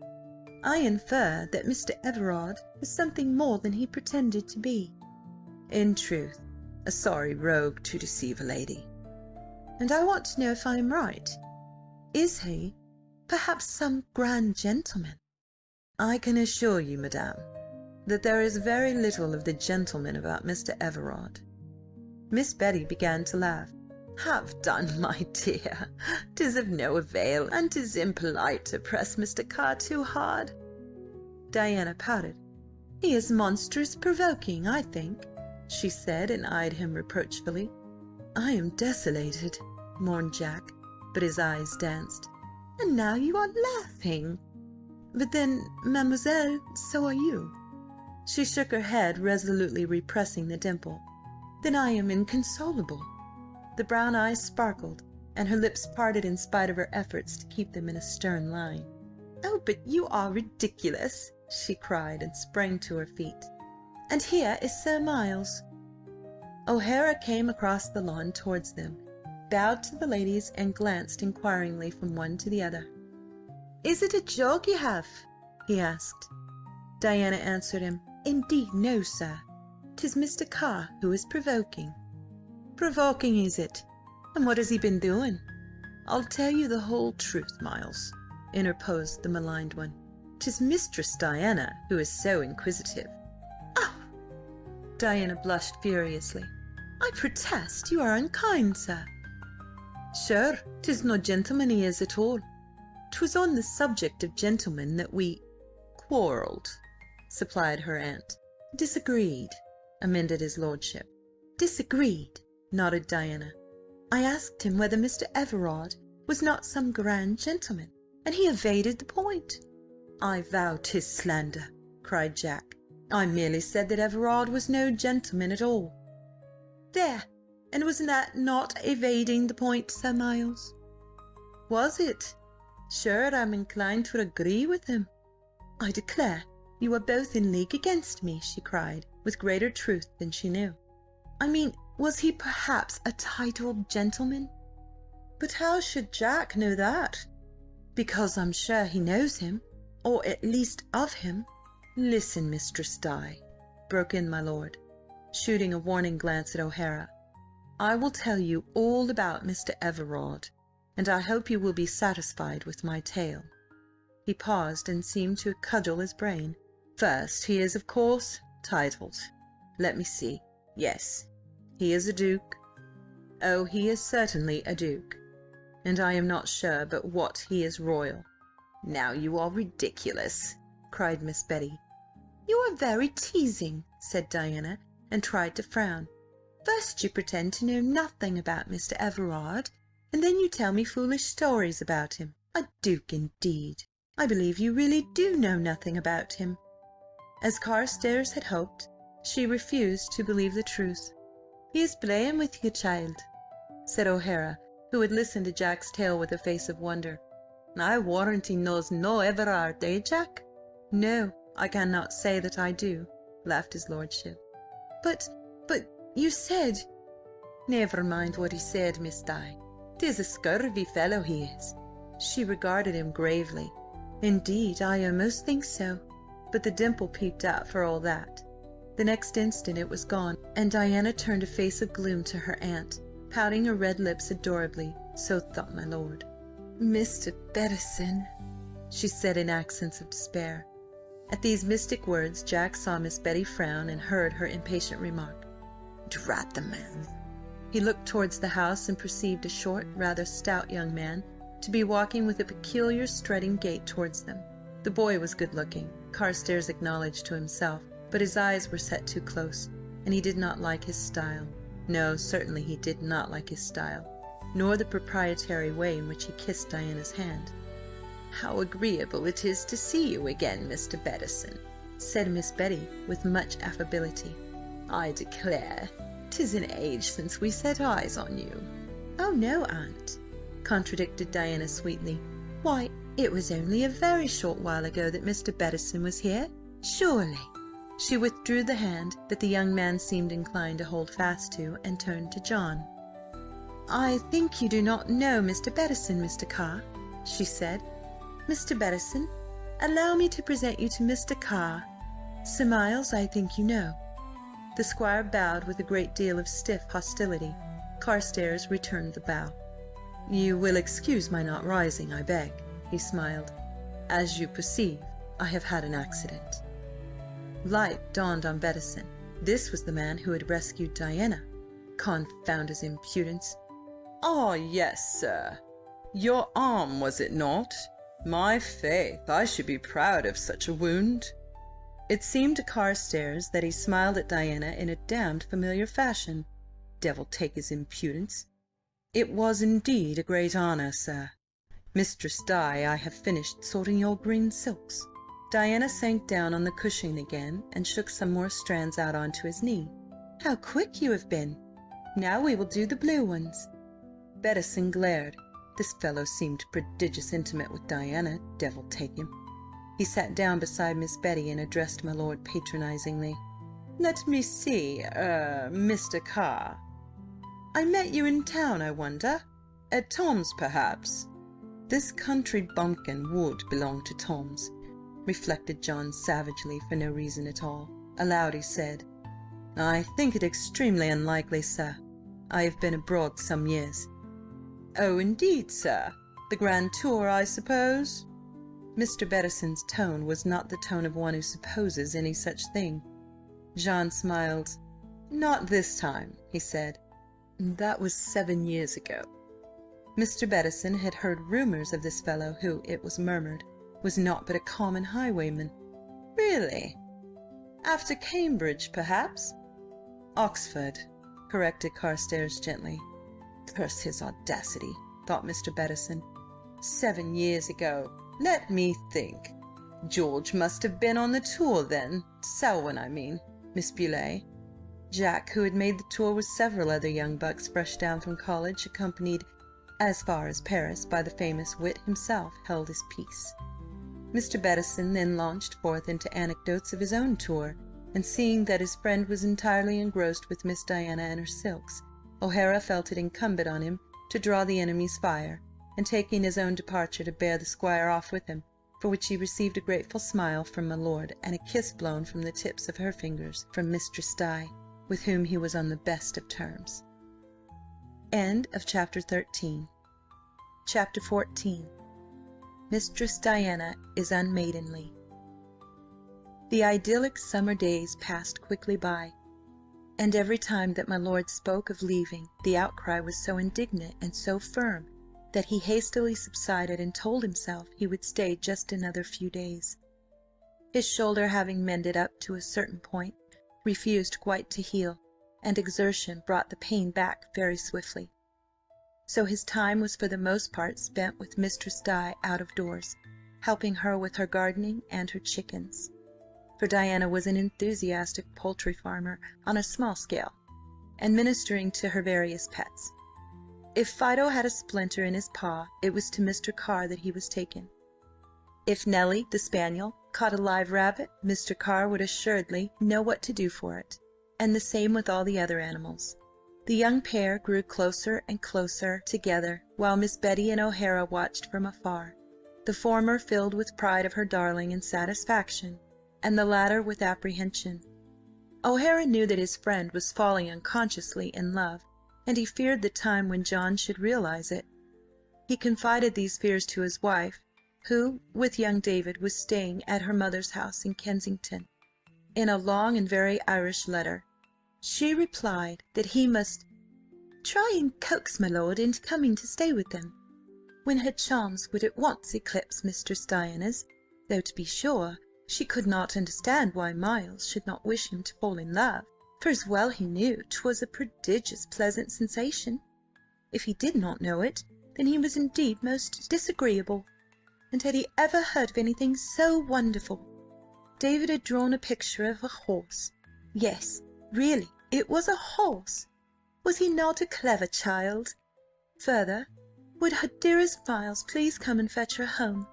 I infer that Mr. Everard is something more than he pretended to be." "In truth, a sorry rogue to deceive a lady." "And I want to know if I am right. Is he, perhaps, some grand gentleman?" "I can assure you, madame, that there is very little of the gentleman about Mr. Everard." Miss Betty began to laugh. "Have done, my dear. 'Tis of no avail, and 'tis impolite to press Mr. Carr too hard." Diana pouted. "He is monstrous provoking, I think," she said, and eyed him reproachfully. "I am desolated," mourned Jack, but his eyes danced. "And now you are laughing." "But then, mademoiselle, so are you." She shook her head, resolutely repressing the dimple. "Then I am inconsolable." The brown eyes sparkled, and her lips parted in spite of her efforts to keep them in a stern line. "Oh, but you are ridiculous!" she cried, and sprang to her feet. "And here is Sir Miles." O'Hara came across the lawn towards them, bowed to the ladies, and glanced inquiringly from one to the other. "Is it a joke you have?" he asked. Diana answered him. "Indeed no, sir. 'Tis Mr. Carr who is provoking." "Provoking, is it? And what has he been doing?" "I'll tell you the whole truth, Miles," interposed the maligned one. "'Tis Mistress Diana who is so inquisitive." "Oh!" Diana blushed furiously. "I protest you are unkind, sir." "Sure, 'tis no gentleman he is at all. 'Twas on the subject of gentlemen that we quarrelled," supplied her aunt. "Disagreed," amended his lordship. "Disagreed," nodded Diana. "I asked him whether Mr. Everard was not some grand gentleman, and he evaded the point." "I vow 'tis slander," cried Jack. "I merely said that Everard was no gentleman at all." "There! And was that not evading the point, Sir Miles?" "Was it? Sure, I'm inclined to agree with him." "I declare you are both in league against me," she cried, with greater truth than she knew. "I mean, was he perhaps a titled gentleman?" "But how should Jack know that?" "Because I'm sure he knows him, or at least of him." "Listen, Mistress Di," broke in my lord, shooting a warning glance at O'Hara. "I will tell you all about Mr. Everard, and I hope you will be satisfied with my tale." He paused and seemed to cudgel his brain. "First, he is, of course, titled. Let me see. Yes, he is a duke. Oh, he is certainly a duke, and I am not sure but what he is royal." "Now you are ridiculous!" cried Miss Betty. "You are very teasing," said Diana, and tried to frown. "First you pretend to know nothing about Mr. Everard, and then you tell me foolish stories about him. A duke, indeed! I believe you really do know nothing about him." As Carstares had hoped, she refused to believe the truth. "He is playing with you, child," said O'Hara, who had listened to Jack's tale with a face of wonder. "I warrant he knows no Everard, eh, Jack?" "No, I cannot say that I do," laughed his lordship. But you said—" "Never mind what he said, Miss Di. 'Tis a scurvy fellow he is." She regarded him gravely. "Indeed, I almost think so." But the dimple peeped out for all that. The next instant it was gone, and Diana turned a face of gloom to her aunt, pouting her red lips adorably, so thought my lord. "Mr. Bettison," she said in accents of despair. At these mystic words Jack saw Miss Betty frown, and heard her impatient remark, "Drat the man!" He looked towards the house and perceived a short, rather stout young man to be walking with a peculiar strutting gait towards them. The boy was good-looking, Carstares acknowledged to himself, but his eyes were set too close, and he did not like his style. No, certainly he did not like his style, nor the proprietary way in which he kissed Diana's hand. "How agreeable it is to see you again, Mr. Bettison," said Miss Betty with much affability. "I declare, 'tis an age since we set eyes on you." "Oh no, aunt," contradicted Diana sweetly. "Why, it was only a very short while ago that Mr. Bettison was here, surely." She withdrew the hand that the young man seemed inclined to hold fast to, and turned to John. "I think you do not know Mr. Bettison, Mr. Carr," she said. "Mr. Bettison, allow me to present you to Mr. Carr. Sir Miles, I think you know." The squire bowed with a great deal of stiff hostility. Carstares returned the bow. "You will excuse my not rising, I beg," he smiled. "As you perceive, I have had an accident." Light dawned on Bettison. This was the man who had rescued Diana. Confound his impudence! "Ah, yes, sir. Your arm, was it not? My faith, I should be proud of such a wound." It seemed to Carstares that he smiled at Diana in a damned familiar fashion. Devil take his impudence! "It was indeed a great honour, sir. Mistress Di, I have finished sorting your green silks." Diana sank down on the cushion again and shook some more strands out onto his knee. "How quick you have been! Now we will do the blue ones." Bettison glared. This fellow seemed prodigious intimate with Diana, devil take him. He sat down beside Miss Betty and addressed my lord patronisingly. "Let me see, Mr. Carr. I met you in town, I wonder? At Tom's, perhaps?" This country bumpkin would belong to Tom's, reflected John savagely for no reason at all. Aloud he said, "I think it extremely unlikely, sir. I have been abroad some years." "Oh, indeed, sir? The grand tour, I suppose?" Mr. Bettison's tone was not the tone of one who supposes any such thing. John smiled. "Not this time," he said. "That was 7 years ago." Mr. Bettison had heard rumours of this fellow who, it was murmured, was naught but a common highwayman. "Really? After Cambridge, perhaps?" "Oxford," corrected Carstares gently. "Curse his audacity," thought Mr. Bettison. 7 years ago. Let me think. George must have been on the tour then. Selwyn, I mean. Miss Beaulieu." Jack, who had made the tour with several other young bucks fresh down from college, accompanied as far as Paris by the famous wit himself, held his peace. Mr. Bettison then launched forth into anecdotes of his own tour, and seeing that his friend was entirely engrossed with Miss Diana and her silks, O'Hara felt it incumbent on him to draw the enemy's fire, and taking his own departure to bear the squire off with him, for which he received a grateful smile from my lord, and a kiss blown from the tips of her fingers from Mistress Di, with whom he was on the best of terms. Chapter 14. Mistress Diana is unmaidenly. The idyllic summer days passed quickly by, and every time that my lord spoke of leaving, the outcry was so indignant and so firm that he hastily subsided and told himself he would stay just another few days. His shoulder, having mended up to a certain point, refused quite to heal, and exertion brought the pain back very swiftly. So his time was for the most part spent with Mistress Di out of doors, helping her with her gardening and her chickens. For Diana was an enthusiastic poultry farmer on a small scale, and ministering to her various pets. If Fido had a splinter in his paw, it was to Mr. Carr that he was taken. If Nellie, the spaniel, caught a live rabbit, Mr. Carr would assuredly know what to do for it, and the same with all the other animals. The young pair grew closer and closer together, while Miss Betty and O'Hara watched from afar, the former filled with pride of her darling and satisfaction, and the latter with apprehension. O'Hara knew that his friend was falling unconsciously in love, and he feared the time when John should realise it. He confided these fears to his wife, who, with young David, was staying at her mother's house in Kensington. In a long and very Irish letter, she replied that he must try and coax my lord into coming to stay with them, when her charms would at once eclipse Mistress Diana's, though, to be sure, she could not understand why Miles should not wish him to fall in love, for as well he knew 'twas a prodigious pleasant sensation. If he did not know it, then he was indeed most disagreeable, and had he ever heard of anything so wonderful? David had drawn a picture of a horse. Yes, really, it was a horse. Was he not a clever child? Further, would her dearest Miles please come and fetch her home,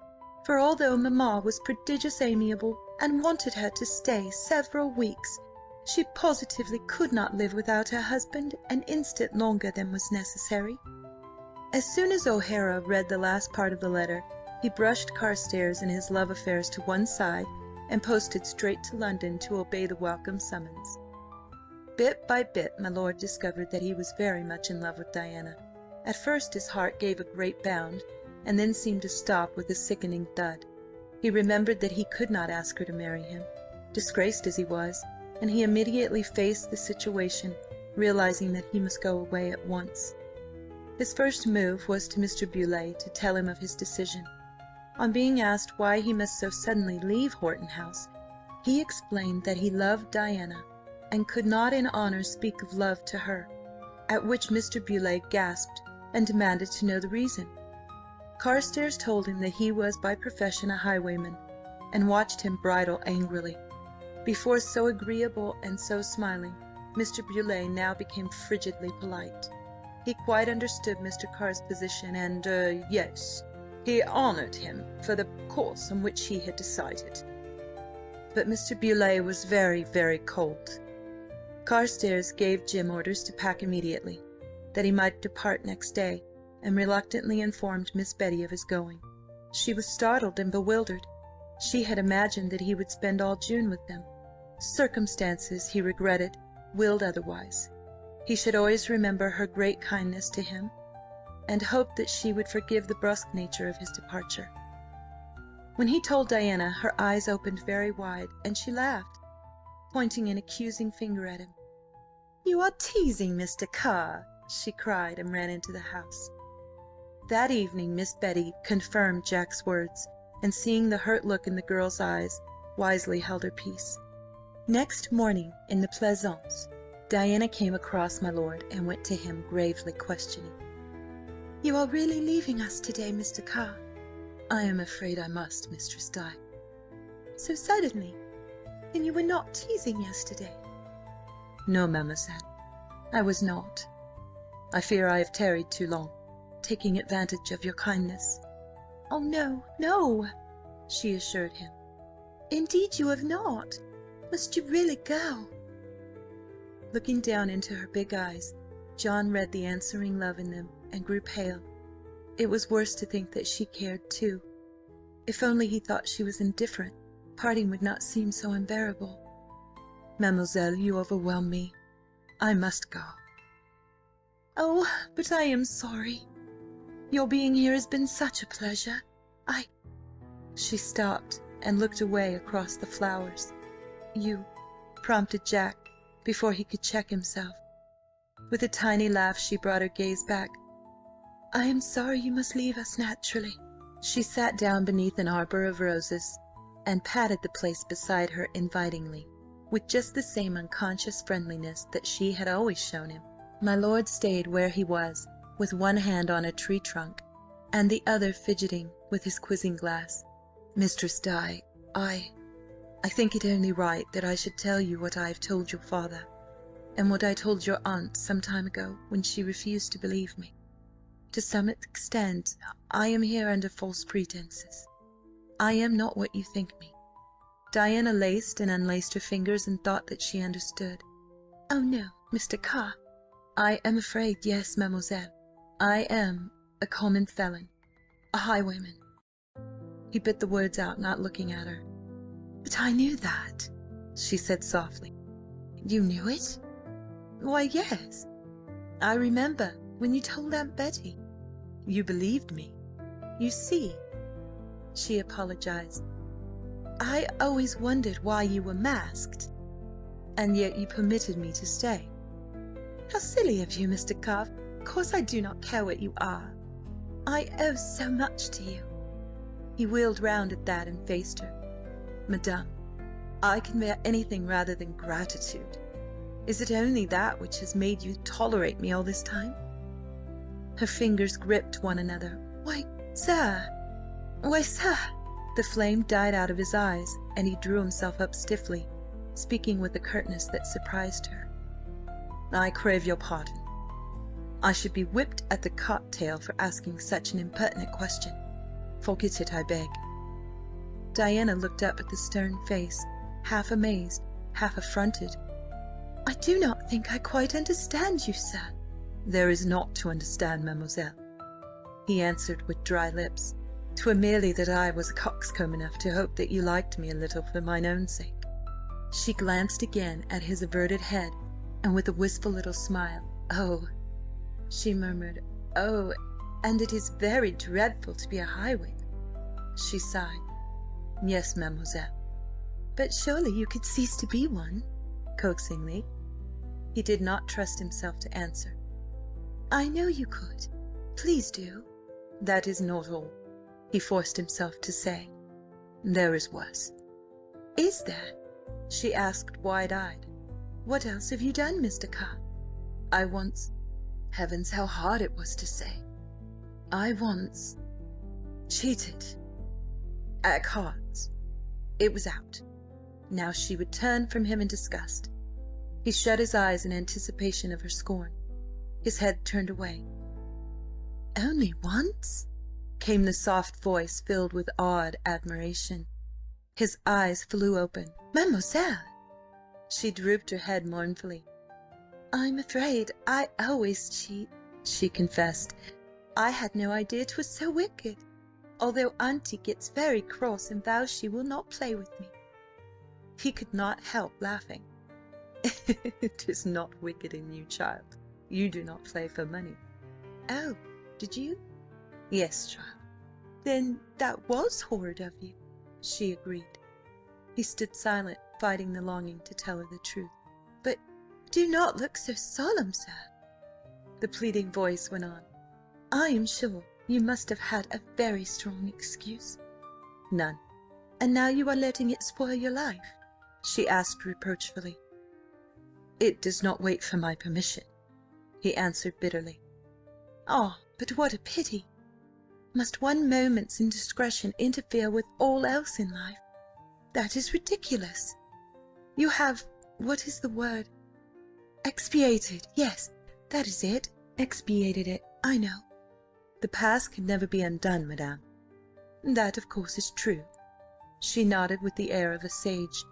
for although mamma was prodigious amiable and wanted her to stay several weeks, she positively could not live without her husband an instant longer than was necessary. As soon as O'Hara read the last part of the letter, he brushed Carstares and his love affairs to one side, and posted straight to London to obey the welcome summons. Bit by bit my lord discovered that he was very much in love with Diana. At first his heart gave a great bound, and then seemed to stop with a sickening thud. He remembered that he could not ask her to marry him, disgraced as he was, and he immediately faced the situation, realizing that he must go away at once. His first move was to Mr. Beaulieu to tell him of his decision. On being asked why he must so suddenly leave Horton House, he explained that he loved Diana, and could not in honour speak of love to her, at which Mr. Beaulieu gasped and demanded to know the reason. Carstares told him that he was by profession a highwayman, and watched him bridle angrily. Before so agreeable and so smiling, Mr. Beaulieu now became frigidly polite. He quite understood Mr. Carr's position, and, yes, he honoured him for the course on which he had decided. But Mr. Beaulieu was very, very cold. Carstares gave Jim orders to pack immediately, that he might depart next day, and reluctantly informed Miss Betty of his going. She was startled and bewildered. She had imagined that he would spend all June with them. Circumstances, he regretted, willed otherwise. He should always remember her great kindness to him, and hoped that she would forgive the brusque nature of his departure. When he told Diana, her eyes opened very wide, and she laughed, pointing an accusing finger at him. "You are teasing Mr. Carr," she cried, and ran into the house. That evening Miss Betty confirmed Jack's words, and seeing the hurt look in the girl's eyes, wisely held her peace. Next morning, in the Pleasance, Diana came across my lord, and went to him, gravely questioning. "You are really leaving us today, Mr. Carr?" "I am afraid I must, Mistress Di." "So suddenly? Then you were not teasing yesterday?" "No, mademoiselle, I was not. I fear I have tarried too long, taking advantage of your kindness." "Oh, no, no," she assured him. "Indeed you have not. Must you really go?" Looking down into her big eyes, John read the answering love in them, and grew pale. It was worse to think that she cared too. If only he thought she was indifferent, parting would not seem so unbearable. "Mademoiselle, you overwhelm me. I must go." "Oh, but I am sorry. Your being here has been such a pleasure. She stopped and looked away across the flowers. "You," prompted Jack, before he could check himself. With a tiny laugh she brought her gaze back. "I am sorry you must leave us, naturally." She sat down beneath an arbour of roses, and patted the place beside her invitingly, with just the same unconscious friendliness that she had always shown him. My lord stayed where he was, with one hand on a tree trunk, and the other fidgeting with his quizzing glass. "Mistress Di, I think it only right that I should tell you what I have told your father, and what I told your aunt some time ago, when she refused to believe me. To some extent I am here under false pretences. I am not what you think me." Diana laced and unlaced her fingers, and thought that she understood. "Oh no, Mr. Carr." "I am afraid, yes, mademoiselle. I am a common felon, a highwayman." He bit the words out, not looking at her. "But I knew that," she said softly. "You knew it?" "Why, yes. I remember when you told Aunt Betty. You believed me. You see," she apologized, "I always wondered why you were masked, and yet you permitted me to stay." "How silly of you, Mr. Carr. Of course I do not care what you are. I owe so much to you." He wheeled round at that and faced her. "Madame, I can bear anything rather than gratitude. Is it only that which has made you tolerate me all this time?" Her fingers gripped one another. Why, sir!" The flame died out of his eyes, and he drew himself up stiffly, speaking with a curtness that surprised her. "I crave your pardon. I should be whipped at the cart-tail for asking such an impertinent question. Forget it, I beg." Diana looked up at the stern face, half amazed, half affronted. "I do not think I quite understand you, sir." "There is naught to understand, mademoiselle," he answered with dry lips. "'Twere merely that I was a coxcomb enough to hope that you liked me a little for mine own sake." She glanced again at his averted head, and with a wistful little smile, "Oh," she murmured, "oh, and it is very dreadful to be a highwayman." She sighed. "Yes, mademoiselle." "But surely you could cease to be one?" coaxingly. He did not trust himself to answer. "I know you could. Please do." "That is not all," he forced himself to say. "There is worse." "Is there?" she asked, wide-eyed. "What else have you done, Mr. Carr?" "I once—" Heavens, how hard it was to say. "I once cheated at cards." It was out. Now she would turn from him in disgust. He shut his eyes in anticipation of her scorn. His head turned away. "Only once?" came the soft voice, filled with awed admiration. His eyes flew open. "Mademoiselle!" She drooped her head mournfully. "I'm afraid I always cheat," she confessed. "I had no idea 'twas so wicked, although auntie gets very cross and vows she will not play with me." He could not help laughing. "It is not wicked in you, child. You do not play for money." "Oh, did you?" "Yes, child." "Then that was horrid of you," she agreed. He stood silent, fighting the longing to tell her the truth. "But do not look so solemn, sir," the pleading voice went on. "I am sure you must have had a very strong excuse." "None." "And now you are letting it spoil your life?" she asked reproachfully. "It does not wait for my permission," he answered bitterly. "Ah, but what a pity! Must one moment's indiscretion interfere with all else in life? That is ridiculous. You have, what is the word? Expiated. Yes, that is it. Expiated it, I know." "The past can never be undone, madame." "That, of course, is true." She nodded with the air of a sage.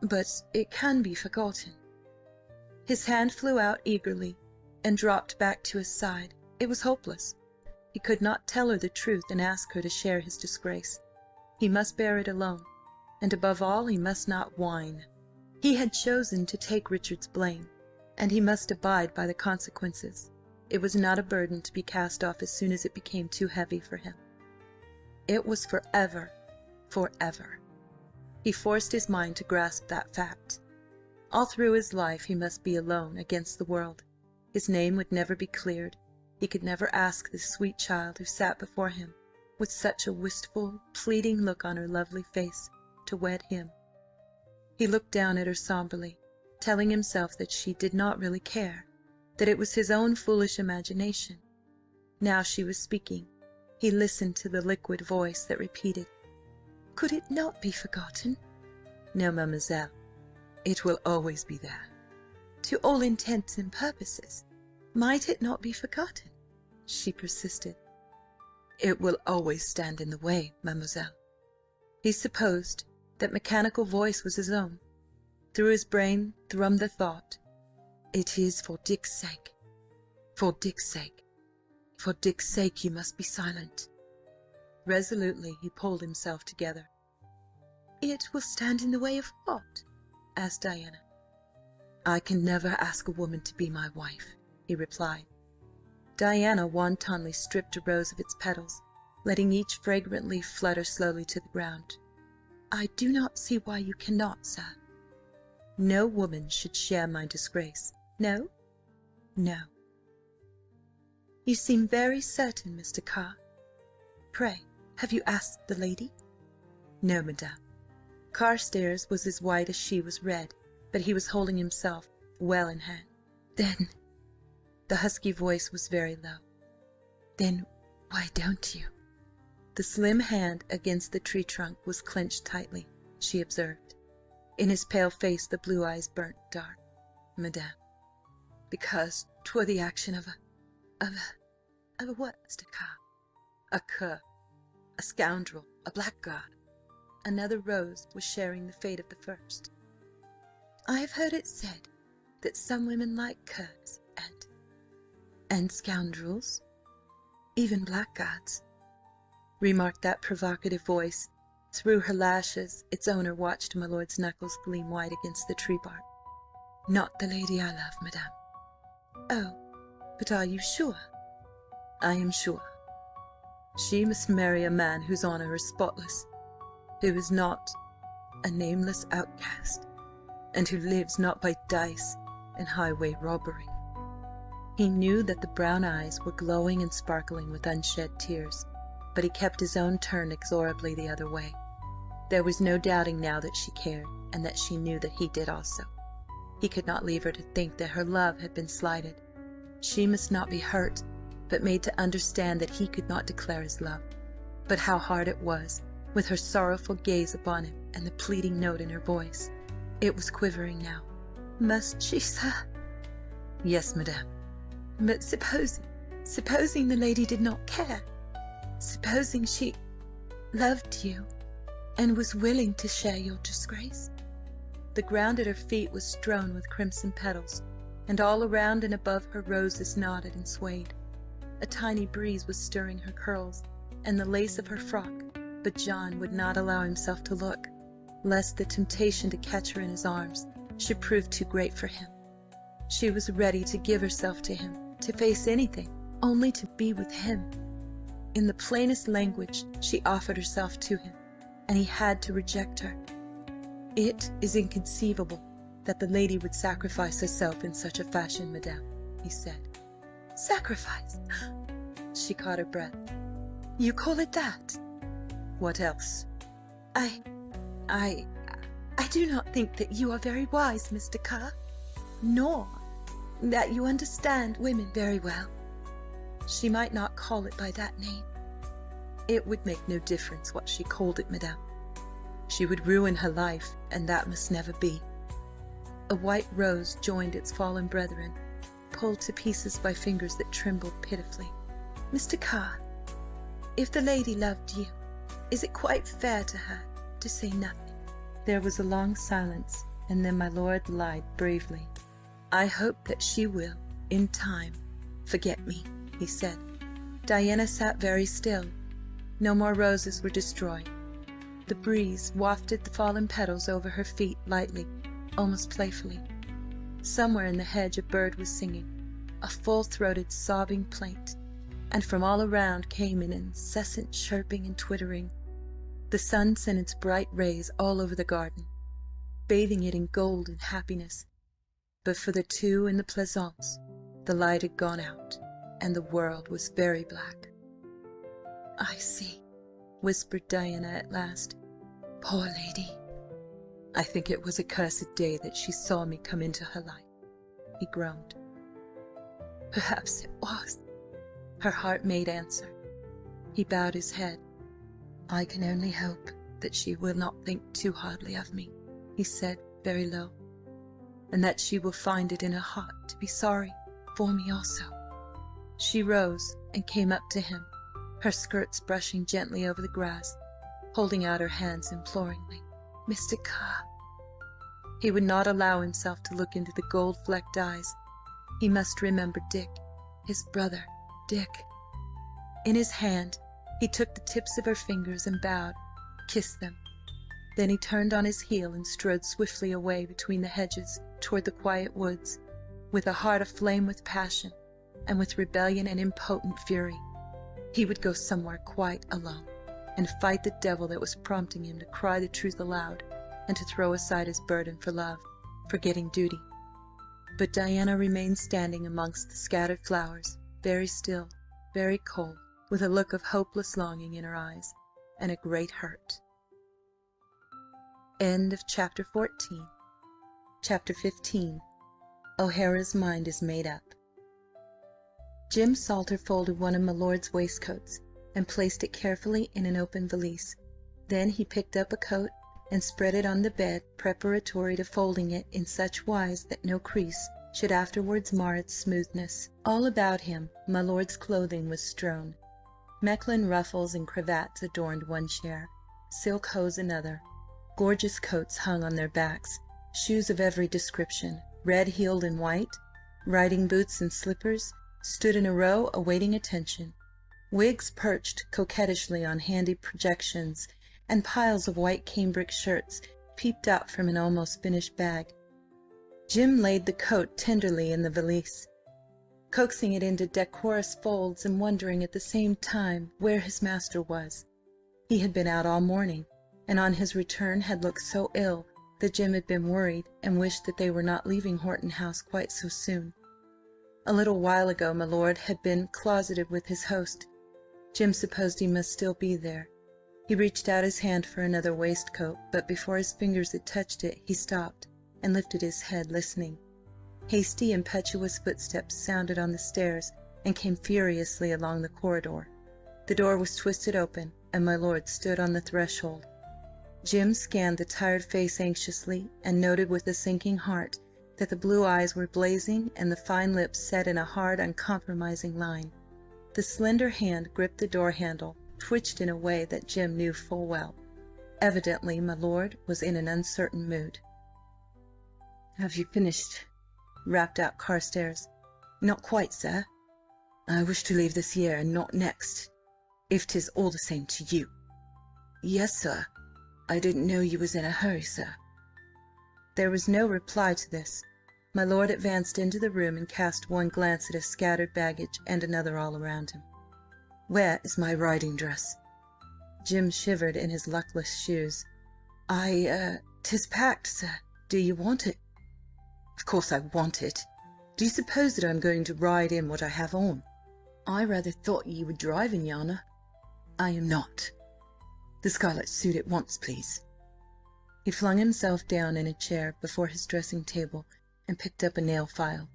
"But it can be forgotten." His hand flew out eagerly and dropped back to his side. It was hopeless. He could not tell her the truth and ask her to share his disgrace. He must bear it alone, and above all he must not whine. He had chosen to take Richard's blame, and he must abide by the consequences. It was not a burden to be cast off as soon as it became too heavy for him. It was forever, forever. He forced his mind to grasp that fact. All through his life he must be alone against the world. His name would never be cleared. He could never ask this sweet child who sat before him with such a wistful, pleading look on her lovely face to wed him. He looked down at her sombrely, telling himself that she did not really care, that it was his own foolish imagination. Now she was speaking. He listened to the liquid voice that repeated, "Could it not be forgotten?" "No, mademoiselle. It will always be there." "To all intents and purposes, might it not be forgotten?" she persisted. "It will always stand in the way, mademoiselle." He supposed that mechanical voice was his own. Through his brain thrummed the thought, "It is for Dick's sake. For Dick's sake. For Dick's sake you must be silent." Resolutely he pulled himself together. "It will stand in the way of what?" asked Diana. "I can never ask a woman to be my wife," he replied. Diana wantonly stripped a rose of its petals, letting each fragrant leaf flutter slowly to the ground. "I do not see why you cannot, sir." "No woman should share my disgrace." "No?" "No." "You seem very certain, Mr. Carr. Pray, have you asked the lady?" "No, madame." Carstares was as white as she was red, but he was holding himself well in hand. "Then—" the husky voice was very low. "Then why don't you?" The slim hand against the tree trunk was clenched tightly, she observed. In his pale face the blue eyes burnt dark. "Madame, because 'twere the action of a what, Mr. Carr?" a cur, a scoundrel, a blackguard." Another rose was sharing the fate of the first. "I have heard it said that some women like curs and scoundrels, even blackguards," remarked that provocative voice. Through her lashes its owner watched my lord's knuckles gleam white against the tree bark. "Not the lady I love, madame." "Oh, but are you sure?" "I am sure. She must marry a man whose honour is spotless, who is not a nameless outcast, and who lives not by dice and highway robbery." He knew that the brown eyes were glowing and sparkling with unshed tears, but he kept his own turned inexorably the other way. There was no doubting now that she cared, and that she knew that he did also. He could not leave her to think that her love had been slighted. She must not be hurt, but made to understand that he could not declare his love. But how hard it was, with her sorrowful gaze upon him and the pleading note in her voice. It was quivering now. Must she, sir? Yes, madame. But supposing the lady did not care? Supposing she loved you and was willing to share your disgrace? The ground at her feet was strewn with crimson petals, and all around and above her roses nodded and swayed. A tiny breeze was stirring her curls and the lace of her frock, but John would not allow himself to look, lest the temptation to catch her in his arms should prove too great for him. She was ready to give herself to him, to face anything, only to be with him. In the plainest language she offered herself to him, and he had to reject her. "It is inconceivable that the lady would sacrifice herself in such a fashion, madame," he said. Sacrifice? She caught her breath. You call it that? What else? I do not think that you are very wise, Mr. Carr, nor that you understand women very well. She might not call it by that name. It would make no difference what she called it, madame. She would ruin her life, and that must never be. A white rose joined its fallen brethren, pulled to pieces by fingers that trembled pitifully. Mr. Carr, if the lady loved you, is it quite fair to her to say nothing? There was a long silence, and then my lord lied bravely. "I hope that she will, in time, forget me," he said. Diana sat very still. No more roses were destroyed. The breeze wafted the fallen petals over her feet lightly, almost playfully. Somewhere in the hedge a bird was singing, a full-throated sobbing plaint, and from all around came an incessant chirping and twittering. The sun sent its bright rays all over the garden, bathing it in gold and happiness. But for the two in the pleasaunce, the light had gone out, and the world was very black. "I see," whispered Diana at last. "Poor lady." "I think it was a cursed day that she saw me come into her life," he groaned. "Perhaps it was," her heart made answer. He bowed his head. "I can only hope that she will not think too hardly of me," he said very low, "and that she will find it in her heart to be sorry for me also." She rose and came up to him, her skirts brushing gently over the grass, holding out her hands imploringly. "Mr. Carr." He would not allow himself to look into the gold-flecked eyes. He must remember Dick, his brother, Dick. In his hand he took the tips of her fingers and bowed, kissed them. Then he turned on his heel and strode swiftly away between the hedges toward the quiet woods, with a heart aflame with passion and with rebellion and impotent fury. He would go somewhere quite alone, and fight the devil that was prompting him to cry the truth aloud, and to throw aside his burden for love, forgetting duty. But Diana remained standing amongst the scattered flowers, very still, very cold, with a look of hopeless longing in her eyes, and a great hurt. End of Chapter 14. Chapter 15. O'Hara's mind is made up. Jim Salter folded one of my lord's waistcoats and placed it carefully in an open valise. Then he picked up a coat and spread it on the bed, preparatory to folding it in such wise that no crease should afterwards mar its smoothness. All about him my lord's clothing was strewn. Mechlin ruffles and cravats adorned one chair, silk hose another. Gorgeous coats hung on their backs, shoes of every description, red-heeled and white, riding boots and slippers, stood in a row awaiting attention. Wigs perched coquettishly on handy projections, and piles of white cambric shirts peeped out from an almost finished bag. Jim laid the coat tenderly in the valise, coaxing it into decorous folds and wondering at the same time where his master was. He had been out all morning, and on his return had looked so ill that Jim had been worried and wished that they were not leaving Horton House quite so soon. A little while ago my lord had been closeted with his host. Jim supposed he must still be there. He reached out his hand for another waistcoat, but before his fingers had touched it, he stopped and lifted his head, listening. Hasty, impetuous footsteps sounded on the stairs and came furiously along the corridor. The door was twisted open, and my lord stood on the threshold. Jim scanned the tired face anxiously, and noted with a sinking heart that the blue eyes were blazing and the fine lips set in a hard, uncompromising line. The slender hand gripped the door handle, twitched in a way that Jim knew full well. Evidently my lord was in an uncertain mood. "Have you finished?" rapped out Carstares. "Not quite, sir. I wish to leave this year and not next, if 'tis all the same to you." "Yes, sir. I didn't know you was in a hurry, sir." There was no reply to this. My lord advanced into the room and cast one glance at his scattered baggage and another all around him. "Where is my riding dress?" Jim shivered in his luckless shoes. "'Tis packed, sir. Do you want it?" "Of course I want it. Do you suppose that I'm going to ride in what I have on?" "I rather thought you were driving, Your Honour." "I am not. The scarlet suit at once, please." He flung himself down in a chair before his dressing-table and picked up a nail file.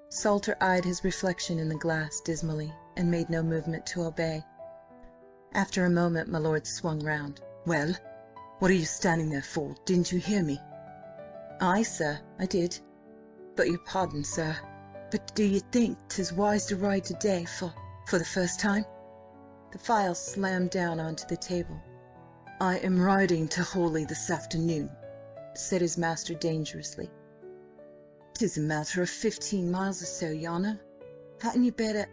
Salter eyed his reflection in the glass dismally and made no movement to obey. After a moment my lord swung round. "Well, what are you standing there for? Didn't you hear me?" "Aye, sir, I did. But your pardon, sir. But do you think 'tis wise to ride today for the first time?" The file slammed down onto the table. "I am riding to Hawley this afternoon," said his master dangerously. "'Tis a matter of 15 miles or so, Your Honour. Hadn't you better—"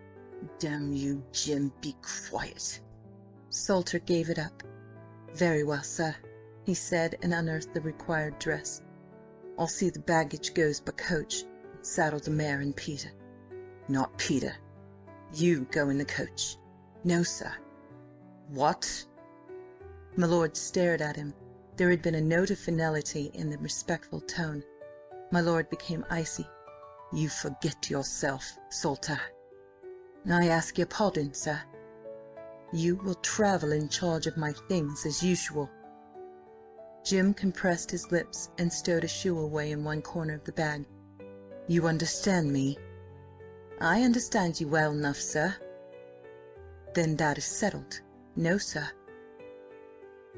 "Damn you, Jim, be quiet." Salter gave it up. "Very well, sir," he said, and unearthed the required dress. "I'll see the baggage goes by coach. Saddle the mare and Peter." "Not Peter. You go in the coach." "No, sir." "What?" My lord stared at him. There had been a note of finality in the respectful tone. My lord became icy. "You forget yourself, Salter." "I ask your pardon, sir." "You will travel in charge of my things as usual." Jim compressed his lips and stowed a shoe away in one corner of the bag. "You understand me?" "I understand you well enough, sir." "Then that is settled." "No, sir."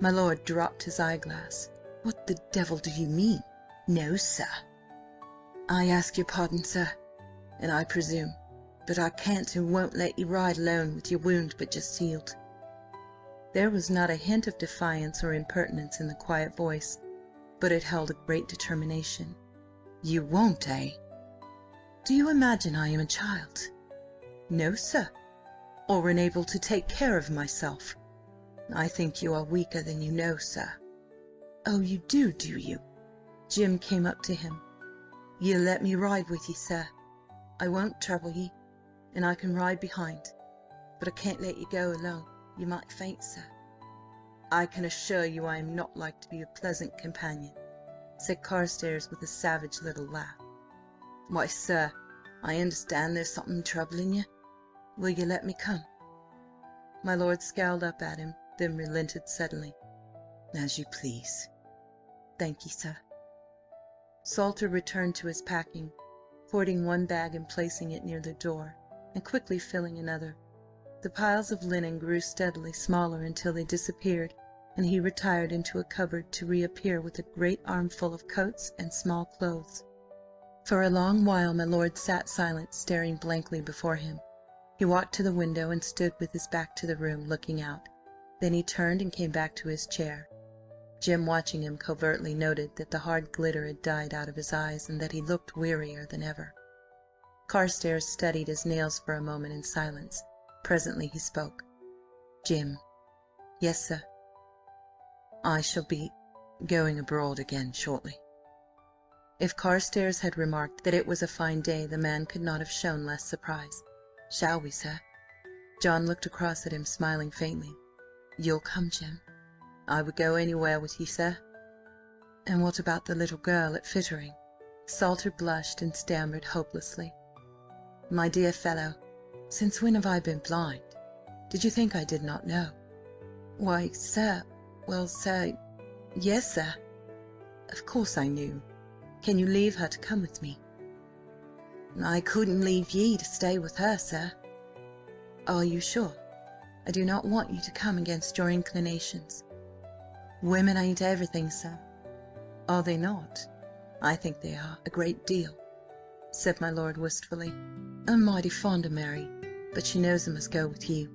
My lord dropped his eyeglass. "What the devil do you mean, no, sir?" "I ask your pardon, sir, and I presume, but I can't and won't let you ride alone with your wound but just healed." There was not a hint of defiance or impertinence in the quiet voice, but it held a great determination. "You won't, eh?" "Do you imagine I am a child?" "No, sir." "Or unable to take care of myself?" "I think you are weaker than you know, sir." "Oh, you do you?" Jim came up to him. "You'll let me ride with you, sir? I won't trouble ye, and I can ride behind, but I can't let you go alone. You might faint, sir." "I can assure you I am not like to be a pleasant companion," said Carstares with a savage little laugh. "Why, sir, I understand there's something troubling you. Will you let me come?" My lord scowled up at him, then relented suddenly. "As you please." "Thank you, sir." Salter returned to his packing, hoarding one bag and placing it near the door, and quickly filling another. The piles of linen grew steadily smaller until they disappeared, and he retired into a cupboard to reappear with a great armful of coats and small clothes. For a long while my lord sat silent, staring blankly before him. He walked to the window and stood with his back to the room, looking out. Then he turned and came back to his chair. Jim, watching him covertly, noted that the hard glitter had died out of his eyes and that he looked wearier than ever. Carstares studied his nails for a moment in silence. Presently he spoke. "Jim." "Yes, sir." "I shall be going abroad again shortly." If Carstares had remarked that it was a fine day, the man could not have shown less surprise. "Shall we, sir?" John looked across at him, smiling faintly. "You'll come, Jim?" "I would go anywhere with you, sir." "And what about the little girl at Fittering?" Salter blushed and stammered hopelessly. My dear fellow, since when have I been blind? Did you think I did not know?" "Why, sir, well, sir, yes, sir. Of course I knew. Can you leave her to come with me?" "I couldn't leave ye to stay with her, sir." "Are you sure? I do not want you to come against your inclinations. Women ain't everything, sir." "Are they not? I think they are, a great deal," said my lord wistfully. "I'm mighty fond of Mary, but she knows I must go with you."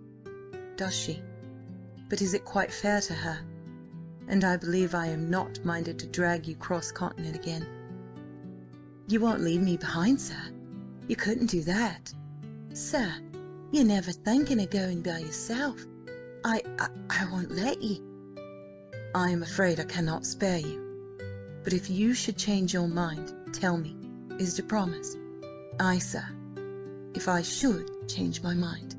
"Does she? But is it quite fair to her? And I believe I am not minded to drag you cross-continent again." "You won't leave me behind, sir? You couldn't do that. Sir, you're never thinking of going by yourself. I won't let you." "I am afraid I cannot spare you. But if you should change your mind, tell me. Is it a promise?" "Aye, sir, if I should change my mind."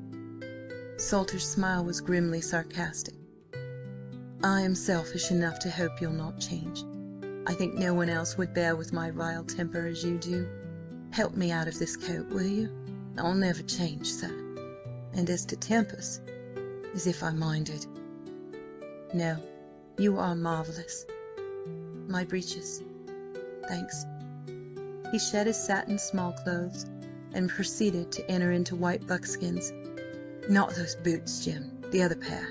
Salter's smile was grimly sarcastic. "I am selfish enough to hope you'll not change. I think no one else would bear with my vile temper as you do. Help me out of this coat, will you? I'll never change, sir. And as to tempers, as if I minded. No, you are marvellous. My breeches. Thanks." He shed his satin small-clothes and proceeded to enter into white buckskins. "Not those boots, Jim, the other pair."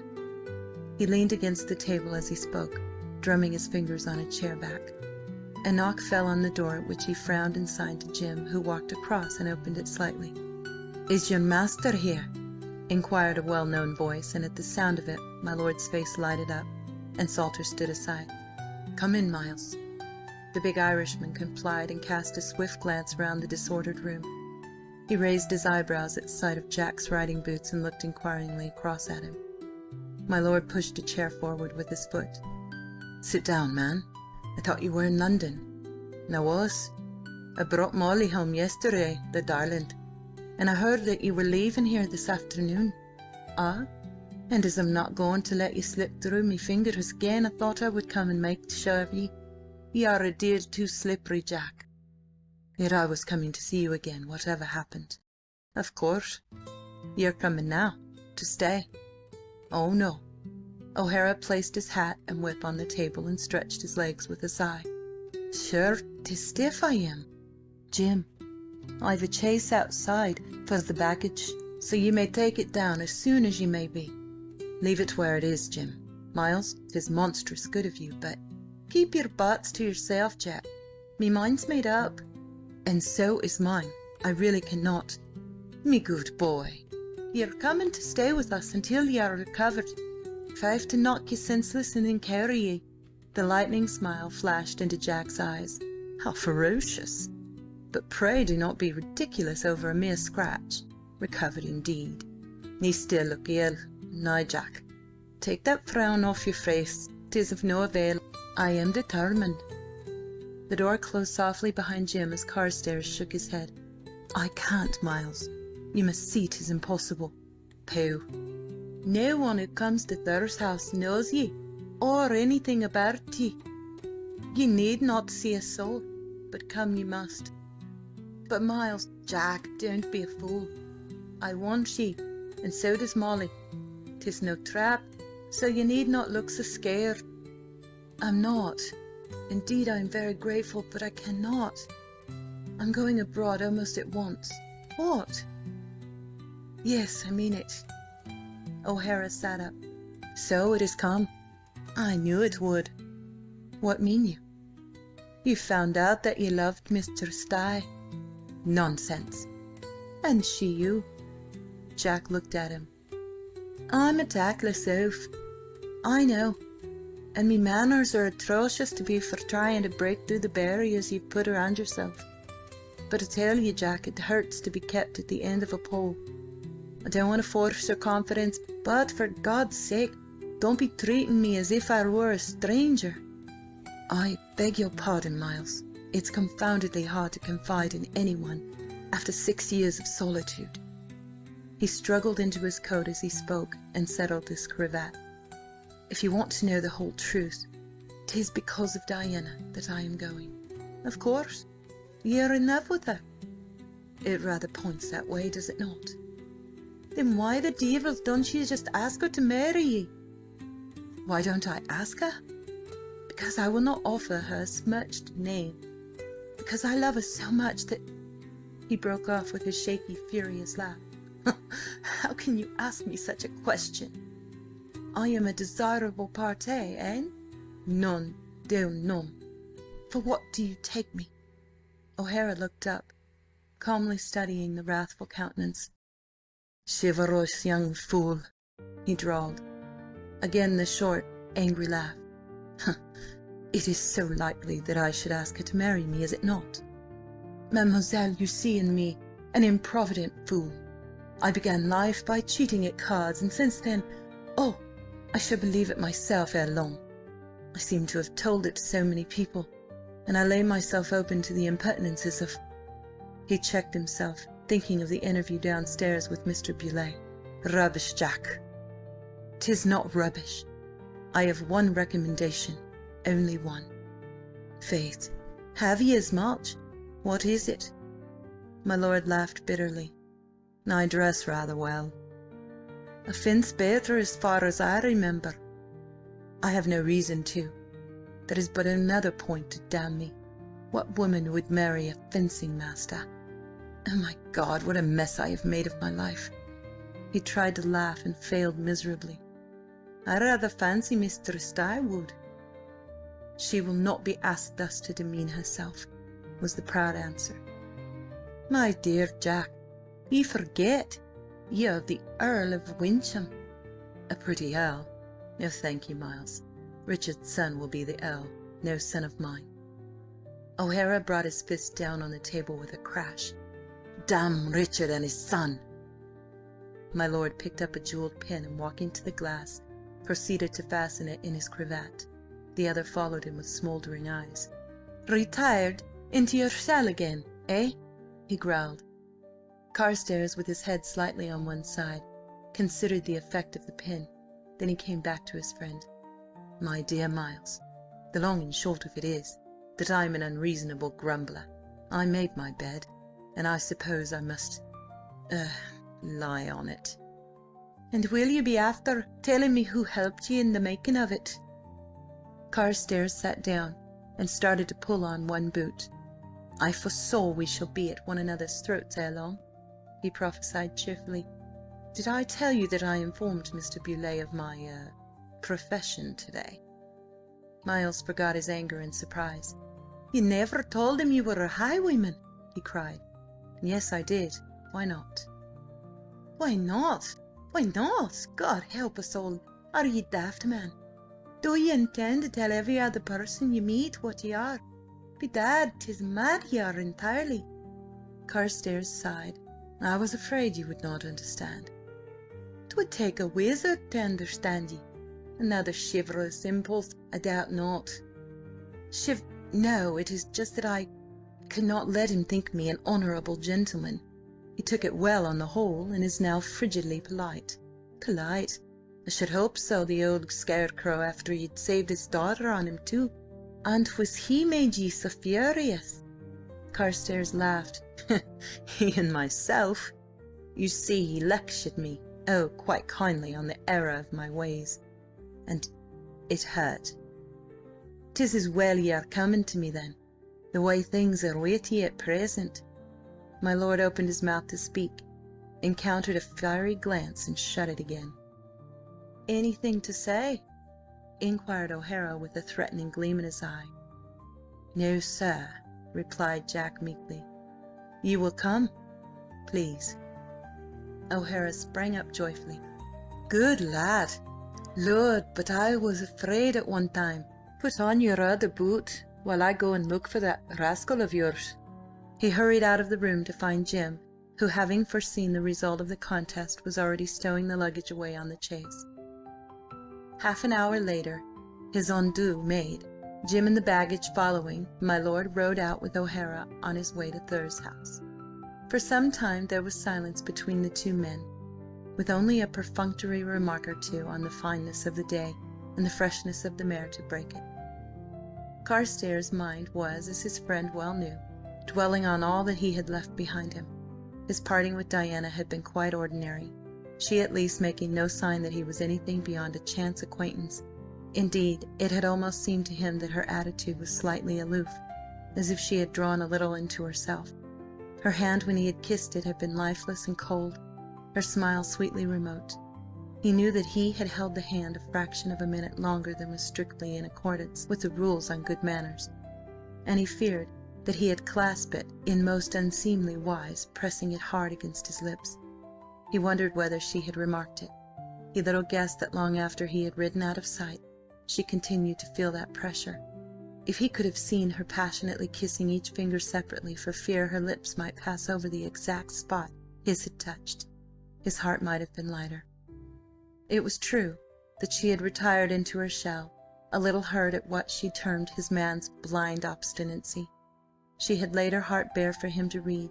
He leaned against the table as he spoke, drumming his fingers on a chair back. A knock fell on the door, at which he frowned and signed to Jim, who walked across and opened it slightly. "Is your master here?" inquired a well-known voice, and at the sound of it my lord's face lighted up, and Salter stood aside. "Come in, Miles." The big Irishman complied and cast a swift glance round the disordered room. He raised his eyebrows at sight of Jack's riding boots and looked inquiringly across at him. My lord pushed a chair forward with his foot. "Sit down, man. I thought you were in London." "I was. I brought Molly home yesterday, the darling, and I heard that you were leaving here this afternoon." "Ah? And as I'm not going to let you slip through me fingers again, I thought I would come and make sure of ye. Ye are a deal too slippery, Jack." "Yet I was coming to see you again, whatever happened." "Of course. You're coming now, to stay?" "Oh, no." O'Hara placed his hat and whip on the table and stretched his legs with a sigh. "Sure, 'tis stiff I am. Jim, I've a chaise outside for the baggage, so you may take it down as soon as you may be." "Leave it where it is, Jim. Miles, 'tis monstrous good of you, but—" "Keep your buts to yourself, Jack. Me mind's made up." "And so is mine. I really cannot." "Me good boy, you're coming to stay with us until you are recovered. If I have to knock you senseless and then carry ye—" The lightning smile flashed into Jack's eyes. "How ferocious! But pray do not be ridiculous over a mere scratch. Recovered indeed. Ye still look ill. Now, Jack, take that frown off your face. 'Tis of no avail. I am determined." The door closed softly behind Jim as Carstares shook his head. "I can't, Miles. You must see 'tis impossible." "Pooh! No one who comes to Thur's house knows ye, or anything about ye. Ye need not see a soul, but come ye must." "But Miles—" "Jack, don't be a fool. I want ye, and so does Molly. 'Tis no trap, so you need not look so scared." "I'm not. Indeed, I am very grateful, but I cannot. I'm going abroad almost at once." "What?" "Yes, I mean it." O'Hara sat up. "So it has come. I knew it would." "What mean you?" "You found out that you loved Mr. Stye." "Nonsense." "And she you." Jack looked at him. "I'm a tactless oaf. I know. And me manners are atrocious to be for trying to break through the barriers you've put around yourself. But I tell you, Jack, it hurts to be kept at the end of a pole. I don't want to force your confidence, but for God's sake, don't be treating me as if I were a stranger." "I beg your pardon, Miles. It's confoundedly hard to confide in anyone after 6 years of solitude." He struggled into his coat as he spoke and settled his cravat. "If you want to know the whole truth, 'tis because of Diana that I am going." "Of course. You're in love with her." It rather points that way, does it not? Then why the devil don't you just ask her to marry ye? Why don't I ask her? Because I will not offer her a smirched name. Because I love her so much that—" He broke off with his shaky, furious laugh. "How can you ask me such a question? I am a desirable parti, eh? Non, Deo non. For what do you take me?" O'Hara looked up, calmly studying the wrathful countenance. "Chivalrous young fool," he drawled. Again the short, angry laugh. "It is so likely that I should ask her to marry me, is it not? Mademoiselle, you see in me an improvident fool. I began life by cheating at cards, and since then, oh, I shall believe it myself ere long. I seem to have told it to so many people, and I lay myself open to the impertinences of—" He checked himself, thinking of the interview downstairs with Mr. Beaulieu. "Rubbish, Jack." "'Tis not rubbish. I have one recommendation, only one." "Faith, have ye as much? What is it?" My lord laughed bitterly. "I dress rather well." "A fence better as far as I remember." "I have no reason to. That is but another point to damn me. What woman would marry a fencing master? Oh my God, what a mess I have made of my life!" He tried to laugh and failed miserably. "I rather fancy Mistress Di would." "She will not be asked thus to demean herself," was the proud answer. "My dear Jack, ye forget ye are the Earl of Wyncham." "A pretty earl? No, thank you, Miles. Richard's son will be the earl, no son of mine." O'Hara brought his fist down on the table with a crash. "Damn Richard and his son!" My lord picked up a jewelled pin and, walking to the glass, proceeded to fasten it in his cravat. The other followed him with smouldering eyes. "Retired into your cell again, eh?" he growled. Carstares, with his head slightly on one side, considered the effect of the pin. Then he came back to his friend. "My dear Miles, the long and short of it is that I am an unreasonable grumbler. I made my bed, and I suppose I must lie on it." "And will you be after telling me who helped ye in the making of it?" Carstares sat down and started to pull on one boot. "I foresaw we shall be at one another's throats ere long," he prophesied cheerfully. "Did I tell you that I informed Mr. Beaulieu of my profession today?" Miles forgot his anger in surprise. "You never told him you were a highwayman!" he cried. "Yes, I did. Why not?" "Why not? Why not? God help us all! Are ye daft, man? Do ye intend to tell every other person you meet what ye are? Bedad, 'tis mad ye are entirely." Carstares sighed. "I was afraid you would not understand." "'Twould take a wizard to understand ye. Another chivalrous impulse, I doubt not." No, it is just that I could not let him think me an honourable gentleman. He took it well on the whole, and is now frigidly polite." "Polite? I should hope so, the old scarecrow, after you'd saved his daughter on him too. And was he made ye so furious?" Carstares laughed. "He and myself. You see, he lectured me, oh, quite kindly, on the error of my ways, and it hurt." "'Tis as well ye are coming to me, then, the way things are with ye at present." My lord opened his mouth to speak, encountered a fiery glance, and shut it again. "Anything to say?" inquired O'Hara with a threatening gleam in his eye. "No, sir," replied Jack meekly. "You will come, please." O'Hara sprang up joyfully. "Good lad! Lord, but I was afraid at one time. Put on your other boot while I go and look for that rascal of yours." He hurried out of the room to find Jim, who, having foreseen the result of the contest, was already stowing the luggage away on the chaise. Half an hour later, his adieux made, Jim and the baggage following, my lord rode out with O'Hara on his way to Thur's house. For some time there was silence between the two men, with only a perfunctory remark or two on the fineness of the day and the freshness of the mare to break it. Carstares' mind was, as his friend well knew, dwelling on all that he had left behind him. His parting with Diana had been quite ordinary, she at least making no sign that he was anything beyond a chance acquaintance. Indeed, it had almost seemed to him that her attitude was slightly aloof, as if she had drawn a little into herself. Her hand when he had kissed it had been lifeless and cold, her smile sweetly remote. He knew that he had held the hand a fraction of a minute longer than was strictly in accordance with the rules on good manners, and he feared that he had clasped it in most unseemly wise, pressing it hard against his lips. He wondered whether she had remarked it. He little guessed that long after he had ridden out of sight, she continued to feel that pressure. If he could have seen her passionately kissing each finger separately for fear her lips might pass over the exact spot his had touched, his heart might have been lighter. It was true that she had retired into her shell, a little hurt at what she termed his man's blind obstinacy. She had laid her heart bare for him to read.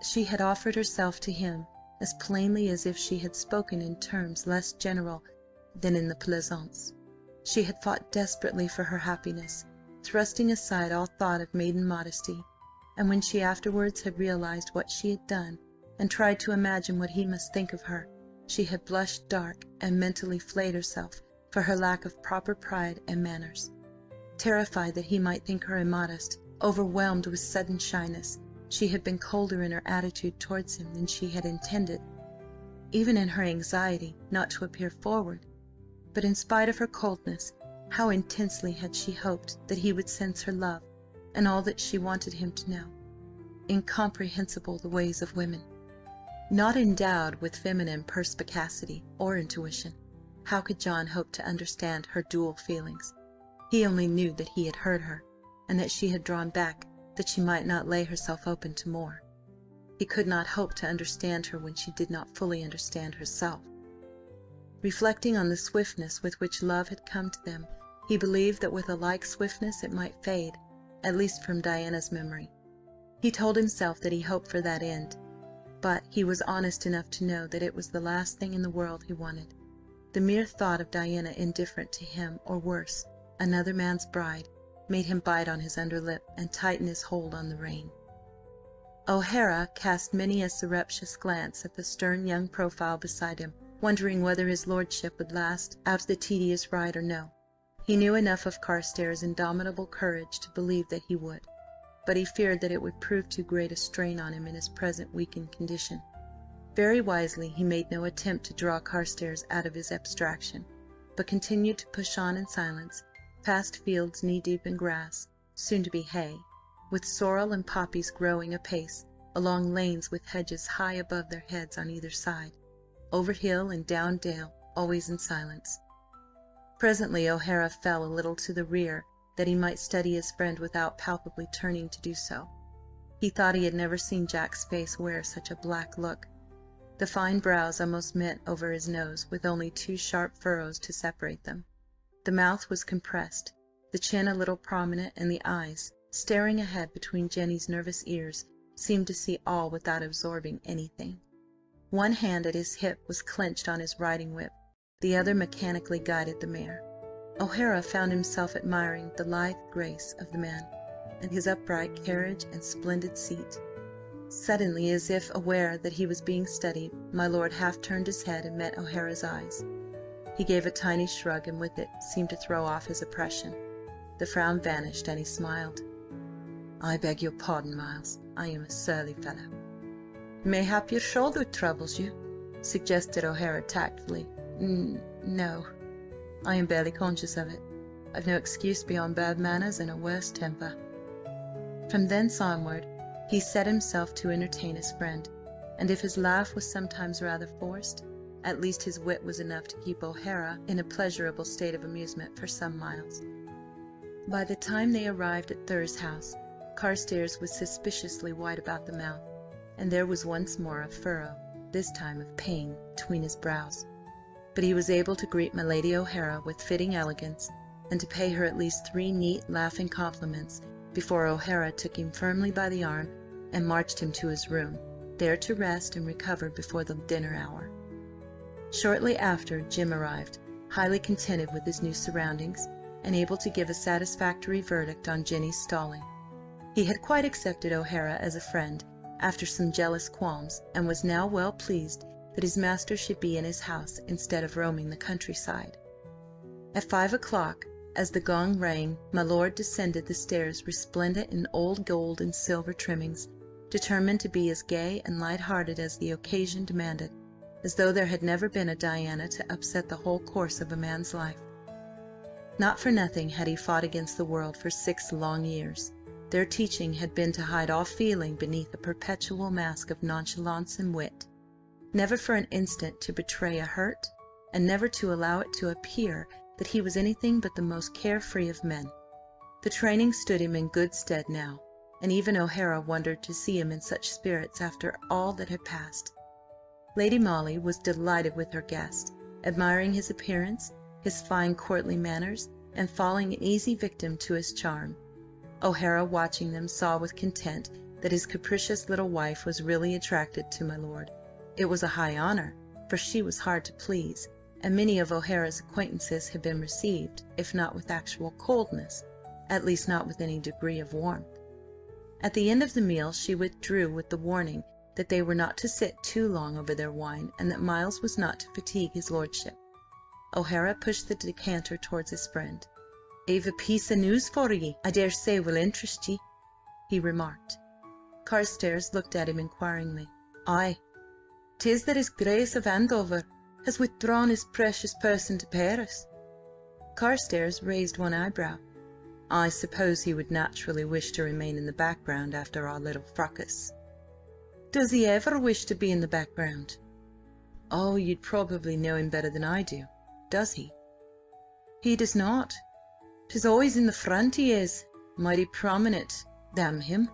She had offered herself to him as plainly as if she had spoken in terms less general than in the pleasaunce. She had fought desperately for her happiness, thrusting aside all thought of maiden modesty, and when she afterwards had realized what she had done, and tried to imagine what he must think of her, she had blushed dark and mentally flayed herself for her lack of proper pride and manners. Terrified that he might think her immodest, overwhelmed with sudden shyness, she had been colder in her attitude towards him than she had intended, even in her anxiety not to appear forward. But in spite of her coldness, how intensely had she hoped that he would sense her love and all that she wanted him to know. Incomprehensible the ways of women. Not endowed with feminine perspicacity or intuition, how could John hope to understand her dual feelings? He only knew that he had hurt her, and that she had drawn back that she might not lay herself open to more. He could not hope to understand her when she did not fully understand herself. Reflecting on the swiftness with which love had come to them, he believed that with a like swiftness it might fade, at least from Diana's memory. He told himself that he hoped for that end, but he was honest enough to know that it was the last thing in the world he wanted. The mere thought of Diana indifferent to him, or worse, another man's bride, made him bite on his under lip and tighten his hold on the rein. O'Hara cast many a surreptitious glance at the stern young profile beside him, wondering whether his lordship would last out the tedious ride or no. He knew enough of Carstares' indomitable courage to believe that he would, but he feared that it would prove too great a strain on him in his present weakened condition. Very wisely he made no attempt to draw Carstares out of his abstraction, but continued to push on in silence, past fields knee-deep in grass, soon to be hay, with sorrel and poppies growing apace, along lanes with hedges high above their heads on either side, over hill and down dale, always in silence. Presently O'Hara fell a little to the rear, that he might study his friend without palpably turning to do so. He thought he had never seen Jack's face wear such a black look. The fine brows almost met over his nose, with only two sharp furrows to separate them. The mouth was compressed, the chin a little prominent, and the eyes, staring ahead between Jenny's nervous ears, seemed to see all without absorbing anything. One hand at his hip was clenched on his riding whip, the other mechanically guided the mare. O'Hara found himself admiring the lithe grace of the man, and his upright carriage and splendid seat. Suddenly, as if aware that he was being studied, my lord half turned his head and met O'Hara's eyes. He gave a tiny shrug, and with it seemed to throw off his oppression. The frown vanished, and he smiled. "I beg your pardon, Miles. I am a surly fellow." "Mayhap your shoulder troubles you?" suggested O'Hara tactfully. No. I am barely conscious of it. I've no excuse beyond bad manners and a worse temper." From thence onward he set himself to entertain his friend, and if his laugh was sometimes rather forced, at least his wit was enough to keep O'Hara in a pleasurable state of amusement for some miles. By the time they arrived at Thur's house, Carstares was suspiciously white about the mouth, and there was once more a furrow, this time of pain, between his brows. But he was able to greet my Lady O'Hara with fitting elegance, and to pay her at least 3 neat, laughing compliments before O'Hara took him firmly by the arm and marched him to his room, there to rest and recover before the dinner hour. Shortly after, Jim arrived, highly contented with his new surroundings, and able to give a satisfactory verdict on Jenny's stalling. He had quite accepted O'Hara as a friend, after some jealous qualms, and was now well pleased that his master should be in his house instead of roaming the countryside. At 5 o'clock, as the gong rang, my lord descended the stairs resplendent in old gold and silver trimmings, determined to be as gay and light-hearted as the occasion demanded, as though there had never been a Diana to upset the whole course of a man's life. Not for nothing had he fought against the world for 6 long years. Their teaching had been to hide all feeling beneath a perpetual mask of nonchalance and wit, never for an instant to betray a hurt, and never to allow it to appear that he was anything but the most care-free of men. The training stood him in good stead now, and even O'Hara wondered to see him in such spirits after all that had passed. Lady Molly was delighted with her guest, admiring his appearance, his fine courtly manners, and falling an easy victim to his charm. O'Hara, watching them, saw with content that his capricious little wife was really attracted to my lord. It was a high honour, for she was hard to please, and many of O'Hara's acquaintances had been received, if not with actual coldness, at least not with any degree of warmth. At the end of the meal she withdrew with the warning that they were not to sit too long over their wine, and that Miles was not to fatigue his lordship. O'Hara pushed the decanter towards his friend. "I've a piece of news for ye, I dare say will interest ye," he remarked. Carstares looked at him inquiringly. "Aye, 'tis that his Grace of Andover has withdrawn his precious person to Paris." Carstares raised one eyebrow. "I suppose he would naturally wish to remain in the background after our little fracas." "Does he ever wish to be in the background?" "Oh, you'd probably know him better than I do. Does he?" "He does not. 'Tis always in the front he is, mighty prominent, damn him."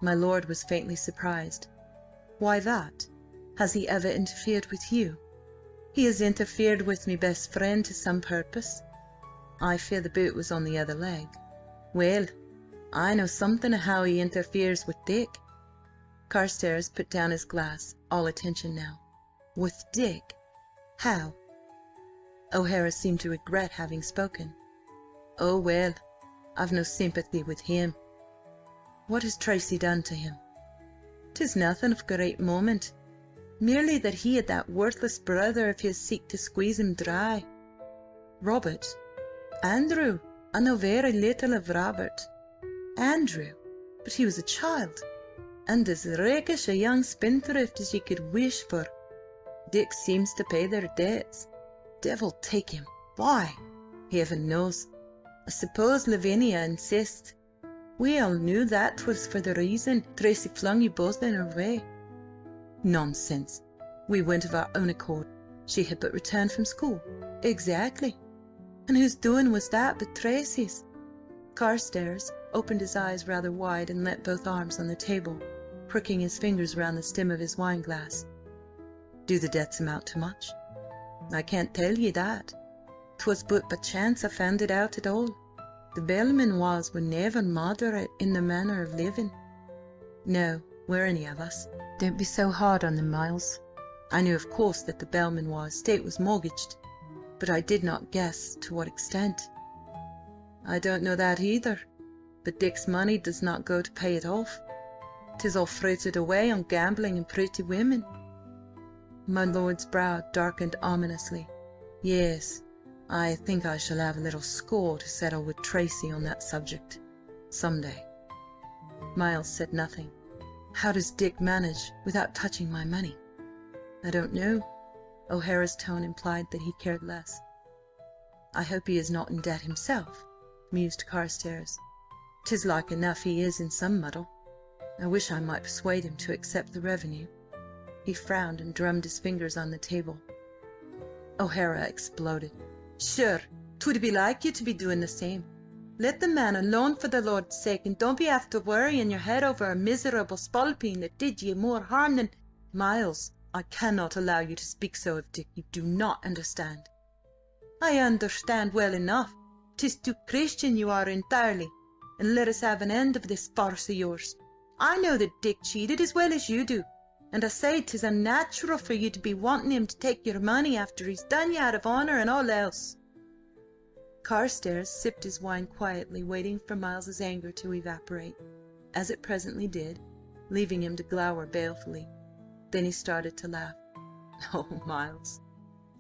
My lord was faintly surprised. "Why that? Has he ever interfered with you?" "He has interfered with me best friend to some purpose." "I fear the boot was on the other leg." "Well, I know something of how he interferes with Dick." Carstares put down his glass, all attention now. "With Dick? How?" O'Hara seemed to regret having spoken. "Oh, well, I've no sympathy with him." "What has Tracy done to him?" "'Tis nothing of great moment, merely that he and that worthless brother of his seek to squeeze him dry." "Robert?" "Andrew. I know very little of Robert." "Andrew? But he was a child." "And as rakish a young spendthrift as you could wish for. Dick seems to pay their debts." "Devil take him! Why?" "Heaven knows. I suppose Lavinia insists. We all knew that 'twas for the reason Tracy flung you both in her way." "Nonsense! We went of our own accord. She had but returned from school." "Exactly. And whose doing was that but Tracy's?" Carstares opened his eyes rather wide and leant both arms on the table, crooking his fingers round the stem of his wine-glass. "Do the debts amount to much?" "I can't tell ye that. 'Twas but by chance I found it out at all. The Belmanoirs were never moderate in their manner of living." "No, were any of us. Don't be so hard on them, Miles. I knew, of course, that the Belmanoir estate was mortgaged, but I did not guess to what extent." "I don't know that either, but Dick's money does not go to pay it off. 'Tis all frittered away on gambling and pretty women." My lord's brow darkened ominously. "Yes, I think I shall have a little score to settle with Tracy on that subject, some day." Miles said nothing. "How does Dick manage without touching my money?" "I don't know." O'Hara's tone implied that he cared less. "I hope he is not in debt himself," mused Carstares. "'Tis like enough he is in some muddle. I wish I might persuade him to accept the revenue." He frowned and drummed his fingers on the table. O'Hara exploded. "Sure, 'twould be like you to be doing the same. Let the man alone for the Lord's sake, and don't be after worrying your head over a miserable spalpeen that did ye more harm than—" "Miles, I cannot allow you to speak so of Dick. You do not understand." "I understand well enough. 'Tis too Christian you are entirely, and let us have an end of this farce of yours. I know that Dick cheated as well as you do, and I say 'tis unnatural for you to be wanting him to take your money after he's done you out of honour and all else." Carstares sipped his wine quietly, waiting for Miles's anger to evaporate. As it presently did, leaving him to glower balefully. Then he started to laugh. "Oh, Miles,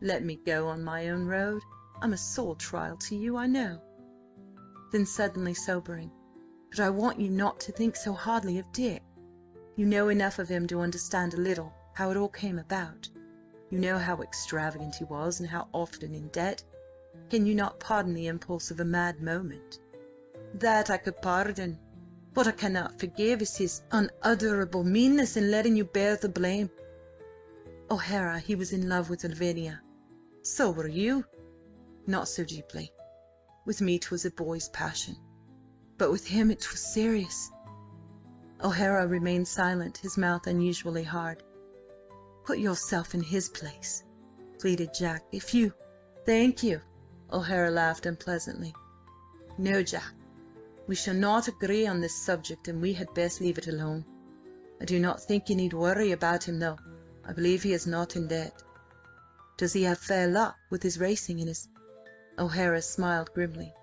let me go on my own road. I'm a sore trial to you, I know." Then suddenly sobering, "But I want you not to think so hardly of Dick. You know enough of him to understand a little how it all came about. You know how extravagant he was and how often in debt. Can you not pardon the impulse of a mad moment?" "That I could pardon. What I cannot forgive is his unutterable meanness in letting you bear the blame." "O'Hara, he was in love with Lavinia." "So were you." "Not so deeply. With me 'twas a boy's passion, but with him it was serious." O'Hara remained silent, his mouth unusually hard. "Put yourself in his place," pleaded Jack. "If you—" "Thank you." O'Hara laughed unpleasantly. "No, Jack, we shall not agree on this subject, and we had best leave it alone. I do not think you need worry about him, though. I believe he is not in debt." "Does he have fair luck with his racing and his—" O'Hara smiled grimly.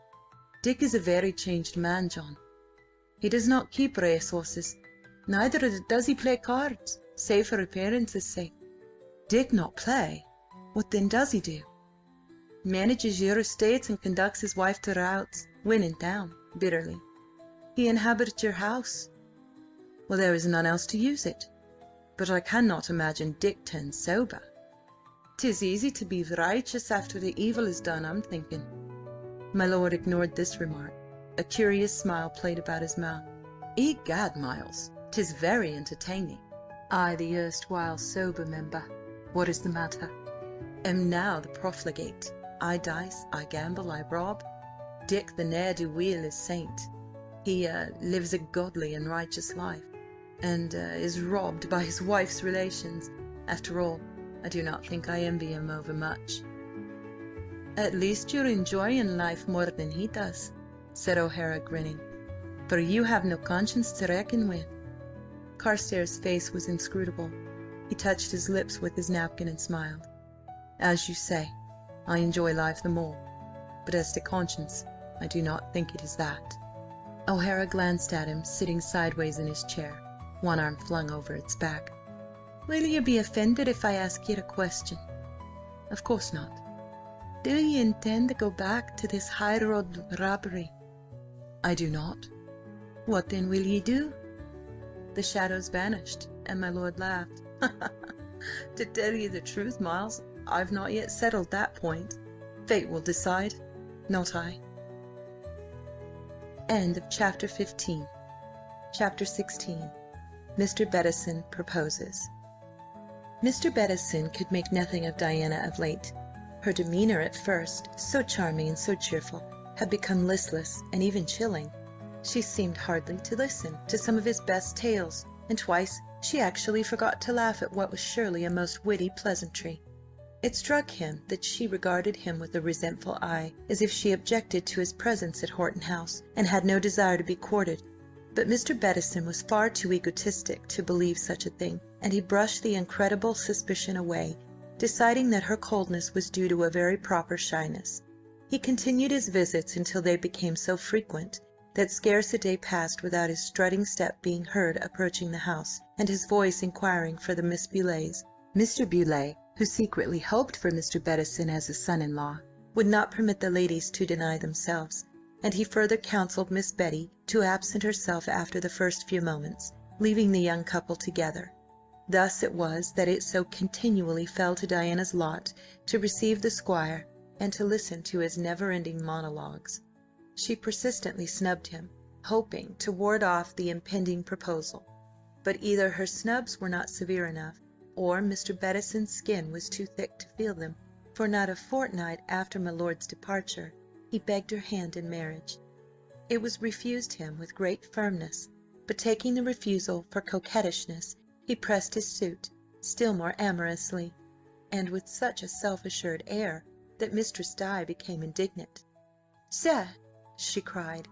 "Dick is a very changed man, John. He does not keep racehorses, neither does he play cards, save for appearances' sake." "Dick not play? What then does he do?" "Manages your estates and conducts his wife to routs, when in town," bitterly. "He inhabits your house." "Well, there is none else to use it. But I cannot imagine Dick turned sober. 'Tis easy to be righteous after the evil is done, I'm thinking." My lord ignored this remark. A curious smile played about his mouth. "Egad, Miles, 'tis very entertaining. I, the erstwhile sober member. What is the matter?" "Am now the profligate. I dice, I gamble, I rob. Dick, the ne'er-do-weel, is saint. He lives a godly and righteous life, and is robbed by his wife's relations. After all, I do not think I envy him overmuch." "At least you're enjoying life more than he does," said O'Hara, grinning, "for you have no conscience to reckon with." Carstares' face was inscrutable. He touched his lips with his napkin and smiled. "As you say, I enjoy life the more, but as to conscience, I do not think it is that." O'Hara glanced at him, sitting sideways in his chair, one arm flung over its back. "Will you be offended if I ask you a question?" "Of course not." "Do you intend to go back to this high-road robbery?" "I do not." "What then will you do?" The shadows vanished, and my lord laughed. "To tell you the truth, Miles, I've not yet settled that point. Fate will decide, not I." End of Chapter 15. Chapter 16. Mr. Bettison proposes. Mr. Bettison could make nothing of Diana of late. Her demeanour at first, so charming and so cheerful, had become listless and even chilling. She seemed hardly to listen to some of his best tales, and twice she actually forgot to laugh at what was surely a most witty pleasantry. It struck him that she regarded him with a resentful eye, as if she objected to his presence at Horton House, and had no desire to be courted. But Mr. Bettison was far too egotistic to believe such a thing, and he brushed the incredible suspicion away, deciding that her coldness was due to a very proper shyness. He continued his visits until they became so frequent that scarce a day passed without his strutting step being heard approaching the house, and his voice inquiring for the Miss Beaulays. Mr. Beaulay, who secretly hoped for Mr. Bettison as a son-in-law, would not permit the ladies to deny themselves, and he further counselled Miss Betty to absent herself after the first few moments, leaving the young couple together. Thus it was that it so continually fell to Diana's lot to receive the squire and to listen to his never-ending monologues. She persistently snubbed him, hoping to ward off the impending proposal, but either her snubs were not severe enough, or Mr. Bettison's skin was too thick to feel them, for not a fortnight after my lord's departure he begged her hand in marriage. It was refused him with great firmness, but taking the refusal for coquettishness, he pressed his suit still more amorously, and with such a self-assured air that Mistress Di became indignant. "Sir," she cried,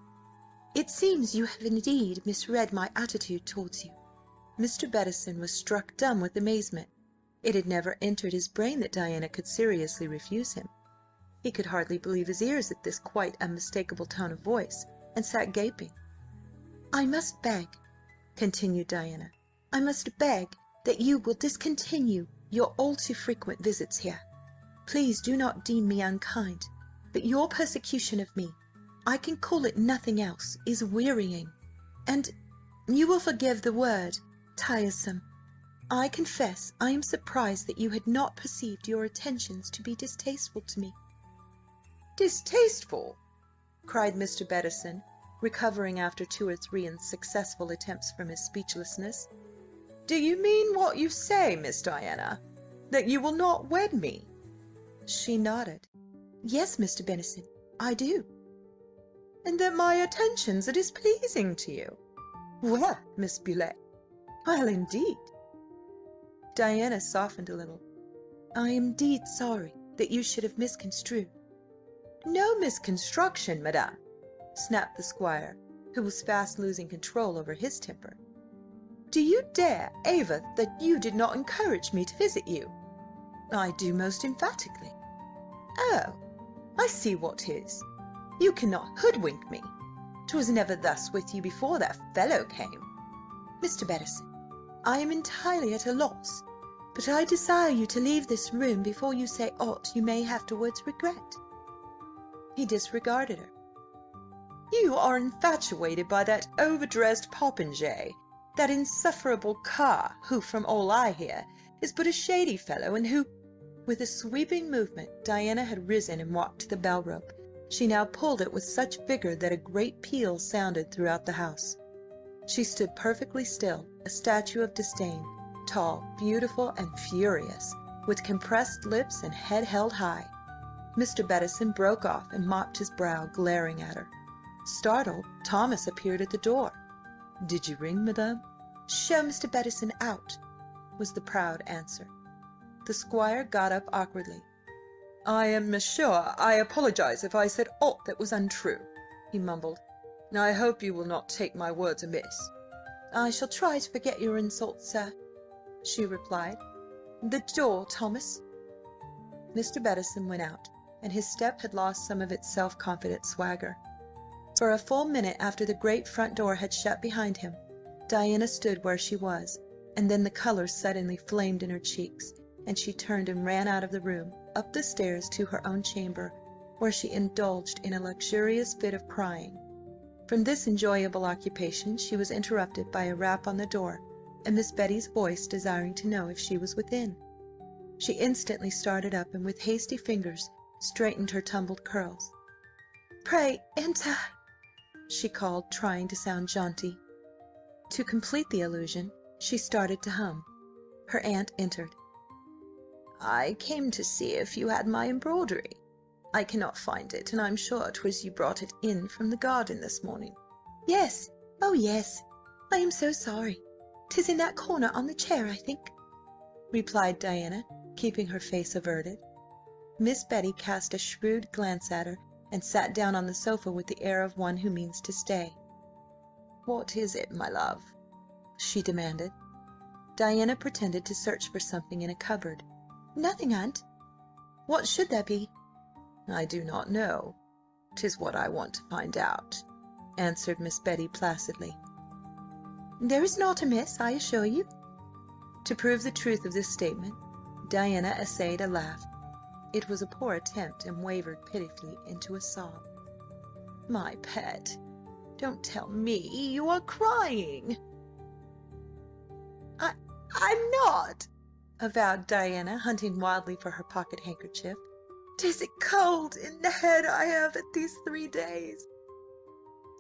"it seems you have indeed misread my attitude towards you." Mr. Bettison was struck dumb with amazement. It had never entered his brain that Diana could seriously refuse him. He could hardly believe his ears at this quite unmistakable tone of voice, and sat gaping. "I must beg," continued Diana, I must beg that you will discontinue your all too frequent visits here. Please do not deem me unkind, but your persecution of me, I can call it nothing else, is wearying, and, you will forgive the word, tiresome. I confess I am surprised that you had not perceived your attentions to be distasteful to me." "Distasteful!" cried Mr. Bettison, recovering after 2 or 3 unsuccessful attempts from his speechlessness. "Do you mean what you say, Miss Diana? That you will not wed me?" She nodded. "Yes, Mr. Benison, I do." "And that my attentions are displeasing to you? Well, Miss Beaulieu, well, indeed." Diana softened a little. "I am indeed sorry that you should have misconstrued." "No misconstruction, madame," snapped the squire, who was fast losing control over his temper. "Do you dare aver that you did not encourage me to visit you?" "I do most emphatically." "Oh, I see what 'tis. You cannot hoodwink me. 'Twas never thus with you before that fellow came." "Mr. Bettison, I am entirely at a loss, but I desire you to leave this room before you say aught you may afterwards regret." He disregarded her. "You are infatuated by that overdressed popinjay, that insufferable Carr, who, from all I hear, is but a shady fellow, and who—" With a sweeping movement, Diana had risen and walked to the bell rope. She now pulled it with such vigour that a great peal sounded throughout the house. She stood perfectly still, a statue of disdain, tall, beautiful, and furious, with compressed lips and head held high. Mr. Bettison broke off and mopped his brow, glaring at her. Startled, Thomas appeared at the door. "Did you ring, madame?" "Show Mr. Bettison out," was the proud answer. The squire got up awkwardly. "I am sure I apologize if I said aught that was untrue," he mumbled. "I hope you will not take my words amiss." "I shall try to forget your insults, sir," she replied. "The door, Thomas." Mr. Bettison went out, and his step had lost some of its self-confident swagger. For a full minute after the great front door had shut behind him, Diana stood where she was, and then the colour suddenly flamed in her cheeks, and she turned and ran out of the room, up the stairs to her own chamber, where she indulged in a luxurious fit of crying. From this enjoyable occupation she was interrupted by a rap on the door, and Miss Betty's voice desiring to know if she was within. She instantly started up, and with hasty fingers straightened her tumbled curls. "Pray enter," she called, trying to sound jaunty. To complete the illusion, she started to hum. Her aunt entered. "I came to see if you had my embroidery. I cannot find it, and I'm sure 'twas you brought it in from the garden this morning." "Yes, oh yes, I am so sorry. 'Tis in that corner on the chair, I think," replied Diana, keeping her face averted. Miss Betty cast a shrewd glance at her, and sat down on the sofa with the air of one who means to stay. "What is it, my love?" she demanded. Diana pretended to search for something in a cupboard. "Nothing, aunt. What should there be?" "I do not know. 'Tis what I want to find out," answered Miss Betty placidly. "There is naught amiss, I assure you." To prove the truth of this statement, Diana essayed a laugh. It was a poor attempt, and wavered pitifully into a sob. "My pet, don't tell me you are crying." I'm not," avowed Diana, hunting wildly for her pocket handkerchief. "'Tis a cold in the head I have at these 3 days."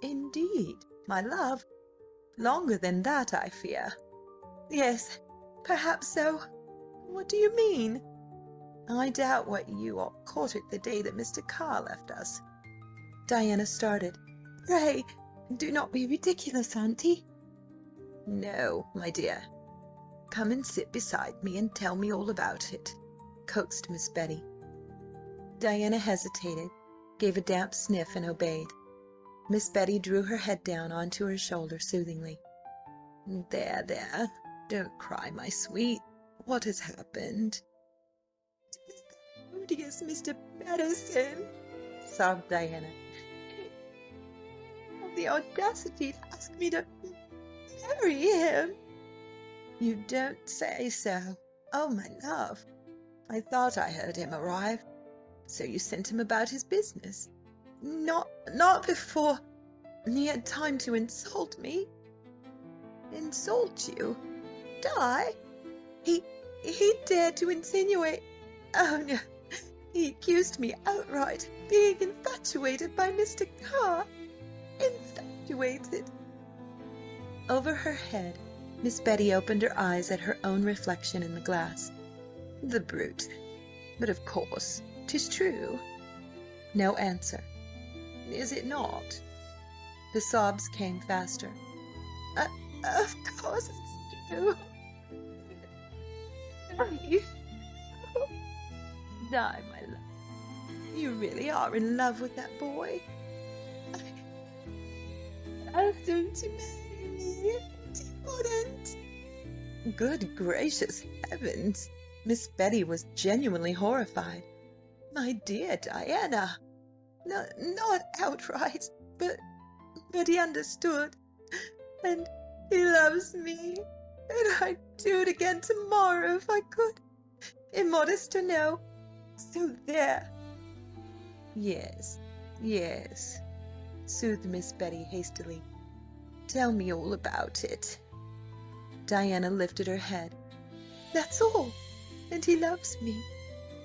"Indeed, my love? Longer than that, I fear." "Yes, perhaps so. What do you mean?" "I doubt what you all caught it the day that Mr. Carr left us." Diana started. "Pray, do not be ridiculous, auntie." "No, my dear. Come and sit beside me and tell me all about it," coaxed Miss Betty. Diana hesitated, gave a damp sniff, and obeyed. Miss Betty drew her head down onto her shoulder soothingly. There, there, don't cry, my sweet. What has happened?" "'Tis the odious Mr. Bettison," sobbed Diana. "He had the audacity to ask me to marry him." You don't say so. Oh, my love. I thought I heard him arrive. So you sent him about his business? Not before he had time to insult me. Insult you? Di? He dared to insinuate. Oh, no. He accused me outright of being infatuated by Mr. Carr. Infatuated. Over her head, Miss Betty opened her eyes at her own reflection in the glass. The brute. But of course, 'tis true. No answer. Is it not? The sobs came faster. Of course it's true. Die, my love. You really are in love with that boy. I asked him to marry me, and he wouldn't. Good gracious heavens! Miss Betty was genuinely horrified. My dear Diana! Not outright, but he understood. And he loves me, and I'd do it again tomorrow if I could. Immodest or no, so there. Yes, soothed Miss Betty hastily. Tell me all about it. Diana lifted her head. That's all. And he loves me.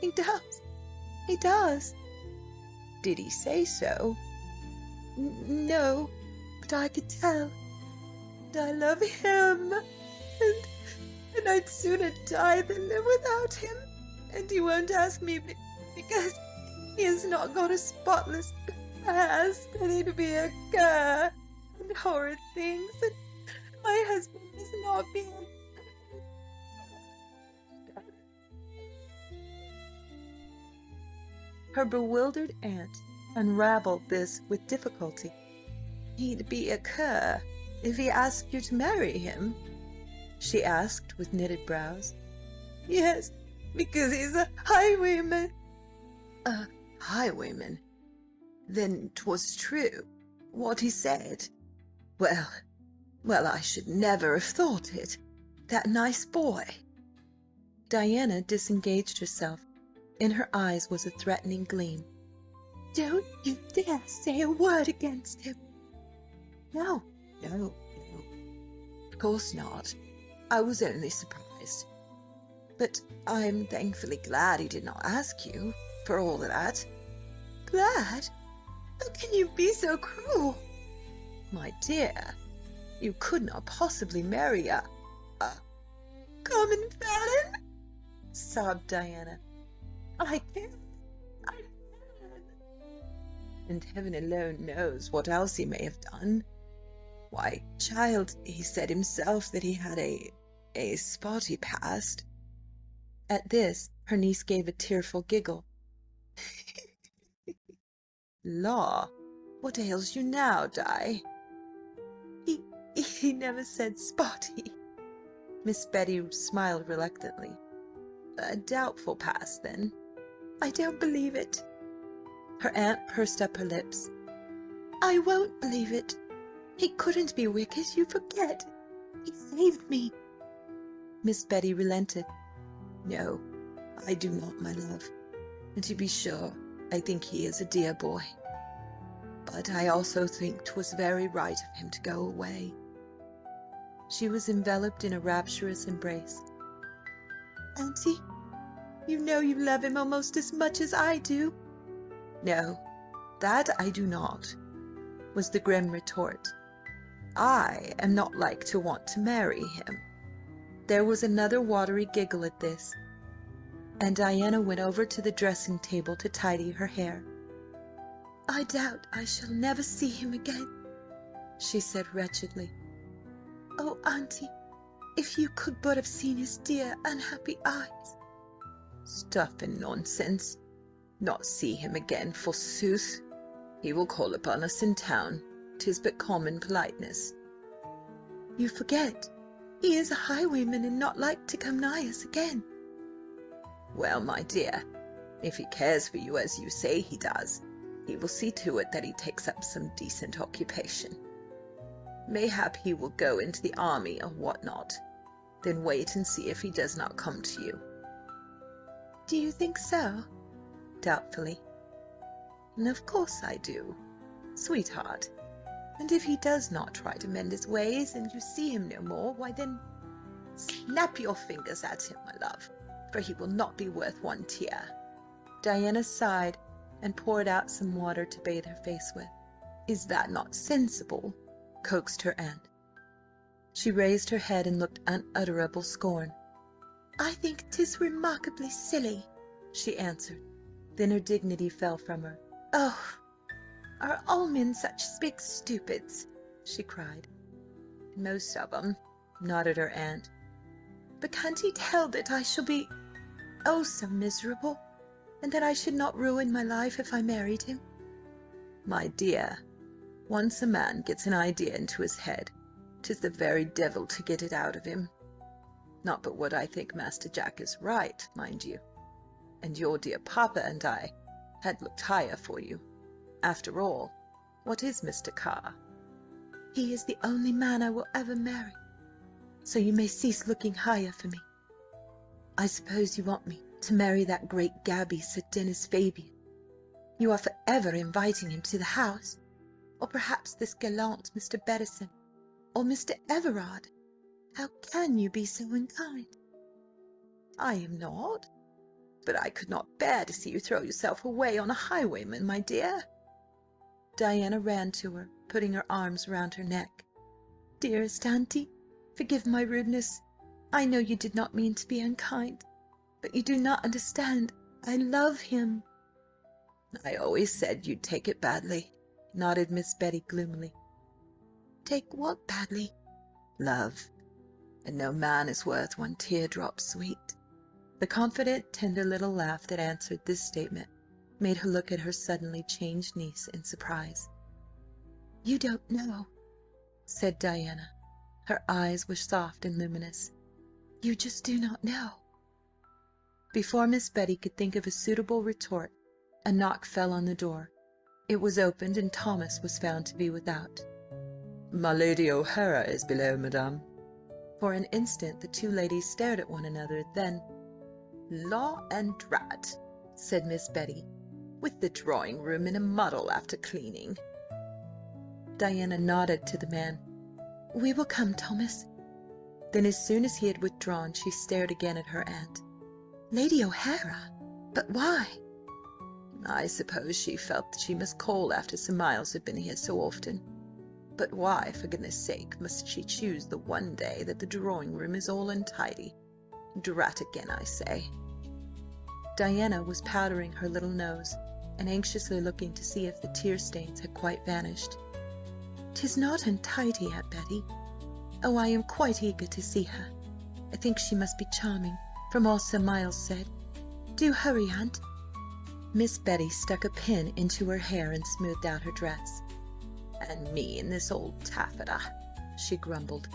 He does. He does. Did he say so? No, but I could tell. And I love him. And I'd sooner die than live without him. And he won't ask me because he has not got a spotless past, and he'd be a cur and horrid things, and my husband has not been. Her bewildered aunt unravelled this with difficulty. He'd be a cur if he asked you to marry him? She asked with knitted brows. Yes, because he's a highwayman. A highwayman? Then 'twas true, what he said? Well, I should never have thought it. That nice boy. Diana disengaged herself. In her eyes was a threatening gleam. Don't you dare say a word against him. No. Of course not. I was only surprised. But I'm thankfully glad he did not ask you, for all that. Glad? How can you be so cruel? My dear, you could not possibly marry a common felon? Sobbed Diana. I can. And heaven alone knows what else he may have done. Why, child, he said himself that he had a spotty past. At this, her niece gave a tearful giggle. Law, what ails you now, Di? He never said spotty. Miss Betty smiled reluctantly. A doubtful past, then. I don't believe it. Her aunt pursed up her lips. I won't believe it. He couldn't be wicked, you forget. He saved me. Miss Betty relented. No, I do not, my love. And to be sure, I think he is a dear boy. But I also think 'twas very right of him to go away. She was enveloped in a rapturous embrace. Auntie, you know you love him almost as much as I do. No, that I do not, was the grim retort. I am not like to want to marry him. There was another watery giggle at this, and Diana went over to the dressing-table to tidy her hair. I doubt I shall never see him again, she said wretchedly. Oh, Auntie, if you could but have seen his dear, unhappy eyes. Stuff and nonsense. Not see him again, forsooth. He will call upon us in town. 'Tis but common politeness. You forget. He is a highwayman and not like to come nigh us again. Well, my dear, if he cares for you as you say he does, he will see to it that he takes up some decent occupation. Mayhap he will go into the army or what not. Then wait and see if he does not come to you." "Do you think so?" Doubtfully. "Of course I do, sweetheart. And if he does not try to mend his ways, and you see him no more, why then, snap your fingers at him, my love, for he will not be worth one tear." Diana sighed and poured out some water to bathe her face with. "Is that not sensible?" coaxed her aunt. She raised her head and looked unutterable scorn. "I think 'tis remarkably silly," she answered. Then her dignity fell from her. "Oh, are all men such big stupids?" she cried. "Most of 'em," nodded her aunt. "But can't he tell that I shall be, oh, so miserable, and that I should not ruin my life if I married him?" "My dear, once a man gets an idea into his head, 'tis the very devil to get it out of him. Not but what I think Master Jack is right, mind you, and your dear papa and I had looked higher for you. After all, what is Mr. Carr?" "He is the only man I will ever marry." "So you may cease looking higher for me. I suppose you want me to marry that great gaby, Sir Dennis Fabian. You are for ever inviting him to the house. Or perhaps this gallant Mr. Bettison, or Mr. Everard. How can you be so unkind?" "I am not. But I could not bear to see you throw yourself away on a highwayman, my dear." Diana ran to her, putting her arms round her neck. "Dearest auntie, forgive my rudeness. I know you did not mean to be unkind, but you do not understand. I love him." "I always said you'd take it badly," nodded Miss Betty gloomily. "Take what badly?" "Love. And no man is worth one teardrop sweet." The confident, tender little laugh that answered this statement made her look at her suddenly changed niece in surprise. "You don't know," said Diana. Her eyes were soft and luminous. "You just do not know." Before Miss Betty could think of a suitable retort, a knock fell on the door. It was opened, and Thomas was found to be without. "My Lady O'Hara is below, madame." For an instant the two ladies stared at one another, then, "Law and drat," said Miss Betty. "with the drawing-room in a muddle after cleaning." Diana nodded to the man. "We will come, Thomas." Then, as soon as he had withdrawn, she stared again at her aunt. "Lady O'Hara? But why?" "I suppose she felt that she must call after Sir Miles had been here so often. But why, for goodness sake, must she choose the one day that the drawing-room is all untidy? Drat again, I say." Diana was powdering her little nose and anxiously looking to see if the tear stains had quite vanished. "'Tis not untidy, Aunt Betty. Oh, I am quite eager to see her. I think she must be charming, from all Sir Miles said. Do hurry, Aunt." Miss Betty stuck a pin into her hair and smoothed out her dress. "And me in this old taffeta," she grumbled.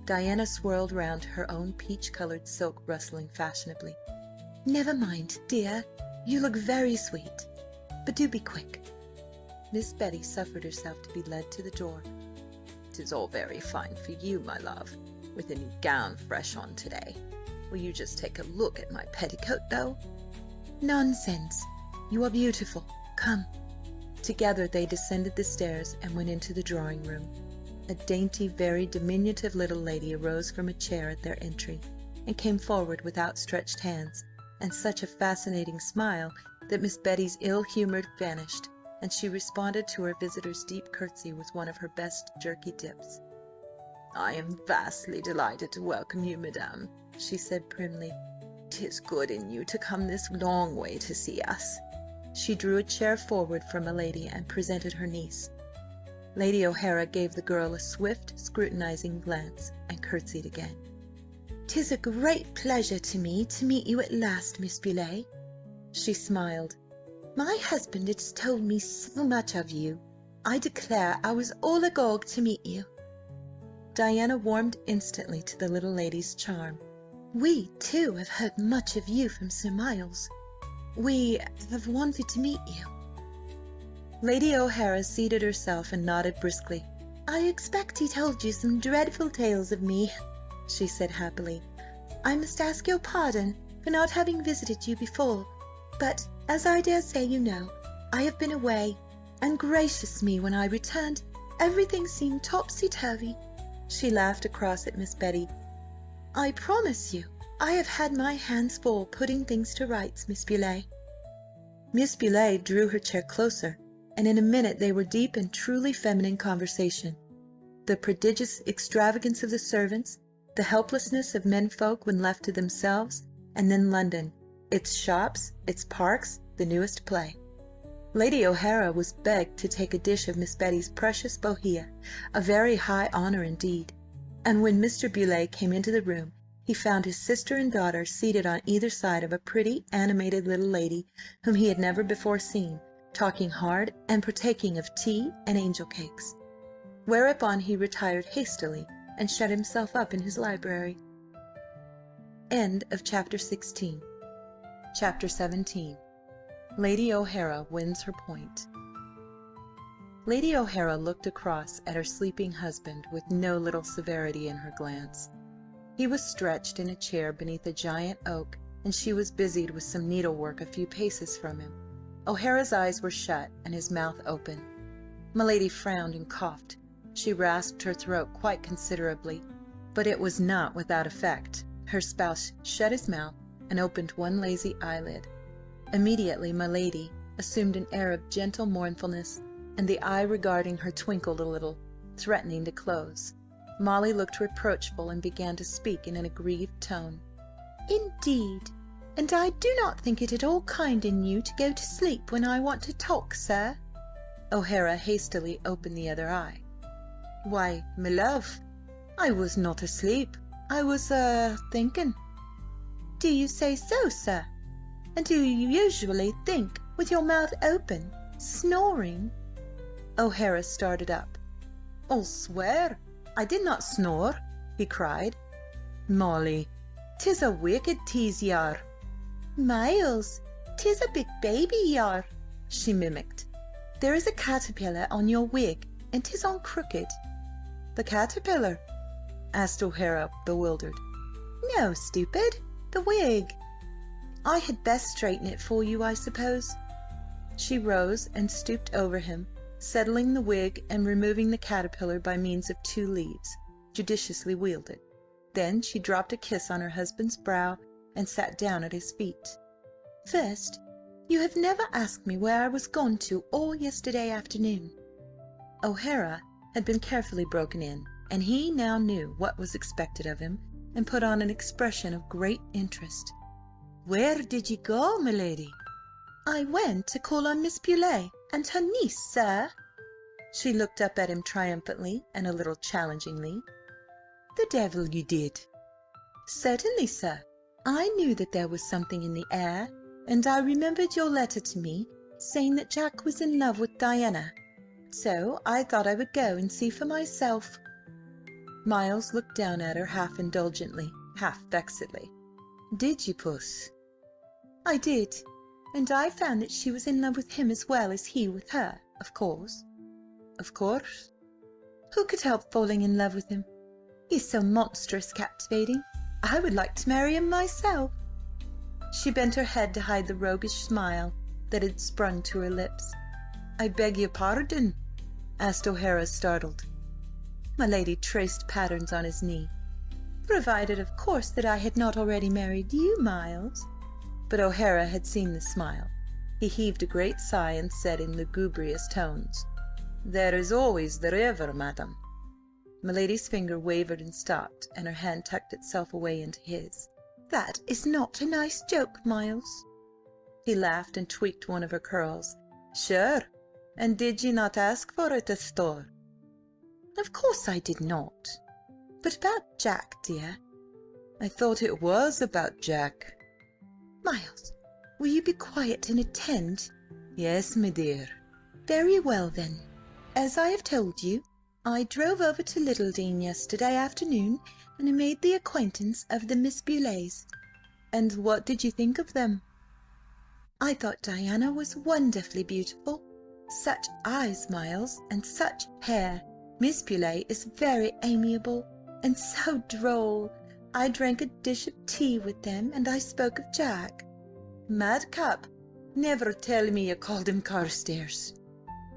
Diana swirled round her own peach-coloured silk rustling fashionably. "Never mind, dear. You look very sweet. But do be quick." Miss Betty suffered herself to be led to the door. "'Tis all very fine for you, my love, with a new gown fresh on today. Will you just take a look at my petticoat, though?" "Nonsense. You are beautiful. Come." Together they descended the stairs and went into the drawing-room. A dainty, very diminutive little lady arose from a chair at their entry, and came forward with outstretched hands, and such a fascinating smile that Miss Betty's ill-humoured vanished, and she responded to her visitor's deep curtsy with one of her best jerky dips. "I am vastly delighted to welcome you, madame," she said primly. "'Tis good in you to come this long way to see us." She drew a chair forward from a lady and presented her niece. Lady O'Hara gave the girl a swift, scrutinising glance and curtsied again. "'Tis a great pleasure to me to meet you at last, Miss Beaulieu." She smiled. "My husband has told me so much of you. I declare I was all agog to meet you." Diana warmed instantly to the little lady's charm. "We, too, have heard much of you from Sir Miles. We have wanted to meet you." Lady O'Hara seated herself and nodded briskly. "I expect he told you some dreadful tales of me," she said happily. "I must ask your pardon for not having visited you before, but, as I dare say you know, I have been away, and gracious me, when I returned, everything seemed topsy-turvy." She laughed across at Miss Betty. "I promise you, I have had my hands full putting things to rights, Miss Beaulieu." Miss Beaulieu drew her chair closer, and in a minute they were deep in truly feminine conversation. The prodigious extravagance of the servants, the helplessness of menfolk when left to themselves, and then London, its shops, its parks, the newest play. Lady O'Hara was begged to take a dish of Miss Betty's precious bohea, a very high honour indeed, and when Mr. Beaulieu came into the room, he found his sister and daughter seated on either side of a pretty, animated little lady whom he had never before seen, talking hard and partaking of tea and angel cakes. Whereupon he retired hastily and shut himself up in his library. Chapter 17. Lady O'Hara wins her point. Lady O'Hara looked across at her sleeping husband with no little severity in her glance. He was stretched in a chair beneath a giant oak, and she was busied with some needlework a few paces from him. O'Hara's eyes were shut and his mouth open. My lady frowned and coughed. She rasped her throat quite considerably, but it was not without effect. Her spouse shut his mouth and opened one lazy eyelid. Immediately my lady assumed an air of gentle mournfulness, and the eye regarding her twinkled a little, threatening to close. Molly looked reproachful and began to speak in an aggrieved tone. "Indeed, and I do not think it at all kind in you to go to sleep when I want to talk, sir." O'Hara hastily opened the other eye. "Why, my love, I was not asleep. I was, thinking." "Do you say so, sir? And do you usually think with your mouth open, snoring?" O'Hara started up. "I'll swear I did not snore," he cried. "Molly, 'tis a wicked tease ye are." "Miles, 'tis a big baby ye are," she mimicked. "There is a caterpillar on your wig, and 'tis on crooked." "The caterpillar?" asked O'Hara, bewildered. "No, stupid, the wig. I had best straighten it for you, I suppose." She rose and stooped over him, settling the wig and removing the caterpillar by means of 2 leaves, judiciously wielded. Then she dropped a kiss on her husband's brow and sat down at his feet. "First, you have never asked me where I was gone to all yesterday afternoon." O'Hara had been carefully broken in, and he now knew what was expected of him, and put on an expression of great interest. "Where did you go, my lady?" "I went to call on Miss Beaulieu and her niece, sir." She looked up at him triumphantly and a little challengingly. "The devil you did!" "Certainly, sir. I knew that there was something in the air, and I remembered your letter to me saying that Jack was in love with Diana, so I thought I would go and see for myself." Miles looked down at her half indulgently, half vexedly. "Did you, puss?" "I did, and I found that she was in love with him as well as he with her, of course." "Of course?" "Who could help falling in love with him? He's so monstrous captivating. I would like to marry him myself." She bent her head to hide the roguish smile that had sprung to her lips. "I beg your pardon?" asked O'Hara, startled. My lady traced patterns on his knee. "Provided, of course, that I had not already married you, Miles." But O'Hara had seen the smile. He heaved a great sigh and said in lugubrious tones, "There is always the river, madam." My lady's finger wavered and stopped, and her hand tucked itself away into his. "That is not a nice joke, Miles." He laughed and tweaked one of her curls. "Sure, and did ye not ask for it, Astor?" "Of course I did not. But about Jack, dear." "I thought it was about Jack." "Miles, will you be quiet and attend?" "Yes, my dear." "Very well, then. As I have told you, I drove over to Littledean yesterday afternoon, and I made the acquaintance of the Miss Beaulieux." "And what did you think of them?" "I thought Diana was wonderfully beautiful. Such eyes, Miles, and such hair. Miss Beaulieu is very amiable, and so droll. I drank a dish of tea with them, and I spoke of Jack. Madcap! Never tell me you called him Carstares."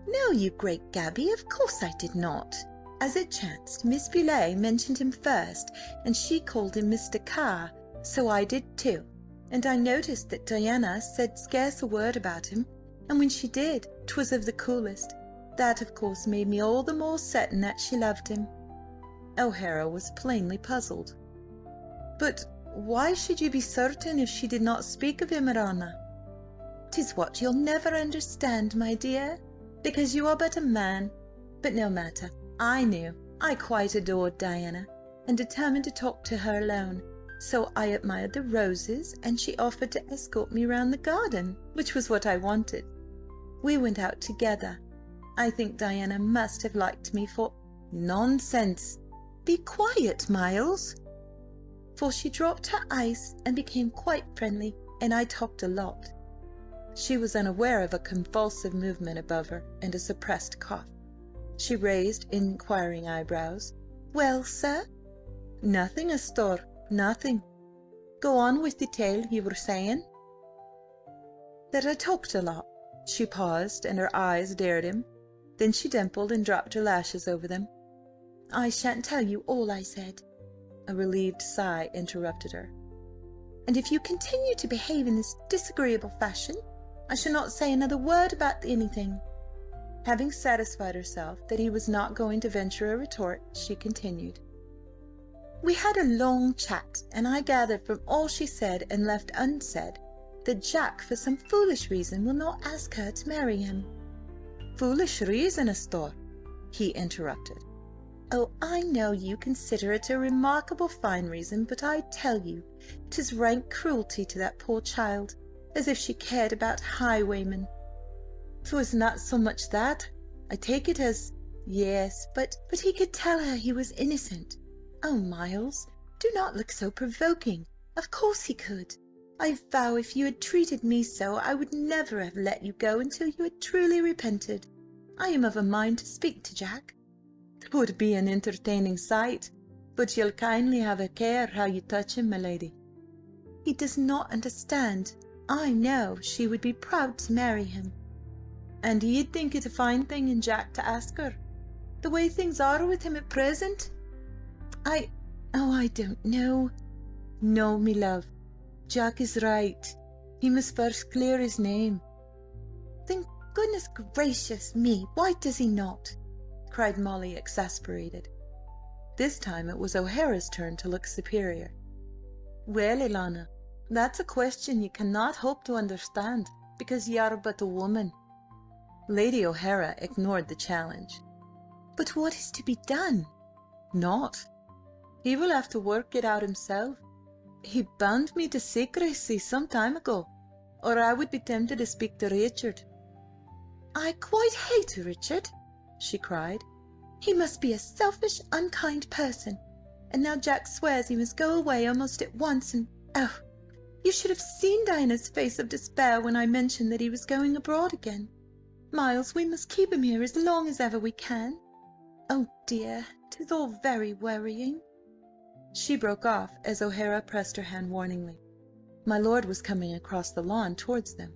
"No, you great gaby, of course I did not. As it chanced, Miss Beaulieu mentioned him first, and she called him Mr. Carr, so I did too. And I noticed that Diana said scarce a word about him, and when she did, 'twas of the coolest. That, of course, made me all the more certain that she loved him." O'Hara was plainly puzzled. "But why should you be certain if she did not speak of him, Rana?" "'Tis what you'll never understand, my dear, because you are but a man. But no matter. I knew. I quite adored Diana, and determined to talk to her alone. So I admired the roses, and she offered to escort me round the garden, which was what I wanted. We went out together. I think Diana must have liked me for—" "Nonsense! Be quiet, Miles." "For she dropped her ice and became quite friendly, and I talked a lot." She was unaware of a convulsive movement above her and a suppressed cough. She raised inquiring eyebrows. "Well, sir?" "Nothing, Astor, nothing. Go on with the tale you were saying." "That I talked a lot." She paused, and her eyes dared him. Then she dimpled and dropped her lashes over them. "I shan't tell you all I said." A relieved sigh interrupted her. "And if you continue to behave in this disagreeable fashion, I shall not say another word about anything." Having satisfied herself that he was not going to venture a retort, she continued. "We had a long chat, and I gathered from all she said and left unsaid that Jack, for some foolish reason, will not ask her to marry him." "Foolish reason, Astor?" he interrupted. "Oh, I know you consider it a remarkable fine reason, but I tell you 'tis rank cruelty to that poor child, as if she cared about highwaymen." "'Twas not so much that. I take it as—" "Yes, but he could tell her he was innocent." "Oh, Miles, do not look so provoking. Of course he could. I vow if you had treated me so, I would never have let you go until you had truly repented. I am of a mind to speak to Jack." "'Twould be an entertaining sight, but you'll kindly have a care how you touch him, my lady." "He does not understand. I know she would be proud to marry him." "And ye'd think it a fine thing in Jack to ask her? The way things are with him at present?" I don't know." "No, me love. Jack is right. He must first clear his name." "Then goodness gracious me, why does he not?" cried Molly, exasperated. This time it was O'Hara's turn to look superior. "Well, Ilana, that's a question you cannot hope to understand, because ye are but a woman." Lady O'Hara ignored the challenge. "But what is to be done?" "Naught. He will have to work it out himself. He bound me to secrecy some time ago, or I would be tempted to speak to Richard." "I quite hate Richard," she cried. "He must be a selfish, unkind person. And now Jack swears he must go away almost at once, and oh, you should have seen Diana's face of despair when I mentioned that he was going abroad again. Miles, we must keep him here as long as ever we can. Oh dear, 'tis all very worrying." She broke off as O'Hara pressed her hand warningly. My lord was coming across the lawn towards them.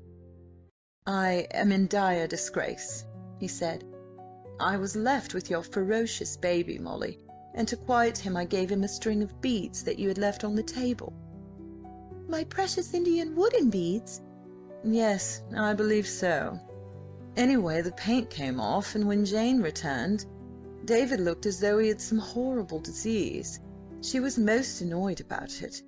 "I am in dire disgrace," he said. "I was left with your ferocious baby, Molly, and to quiet him I gave him a string of beads that you had left on the table." "My precious Indian wooden beads?" "Yes, I believe so. Anyway, the paint came off, and when Jane returned, David looked as though he had some horrible disease. She was most annoyed about it."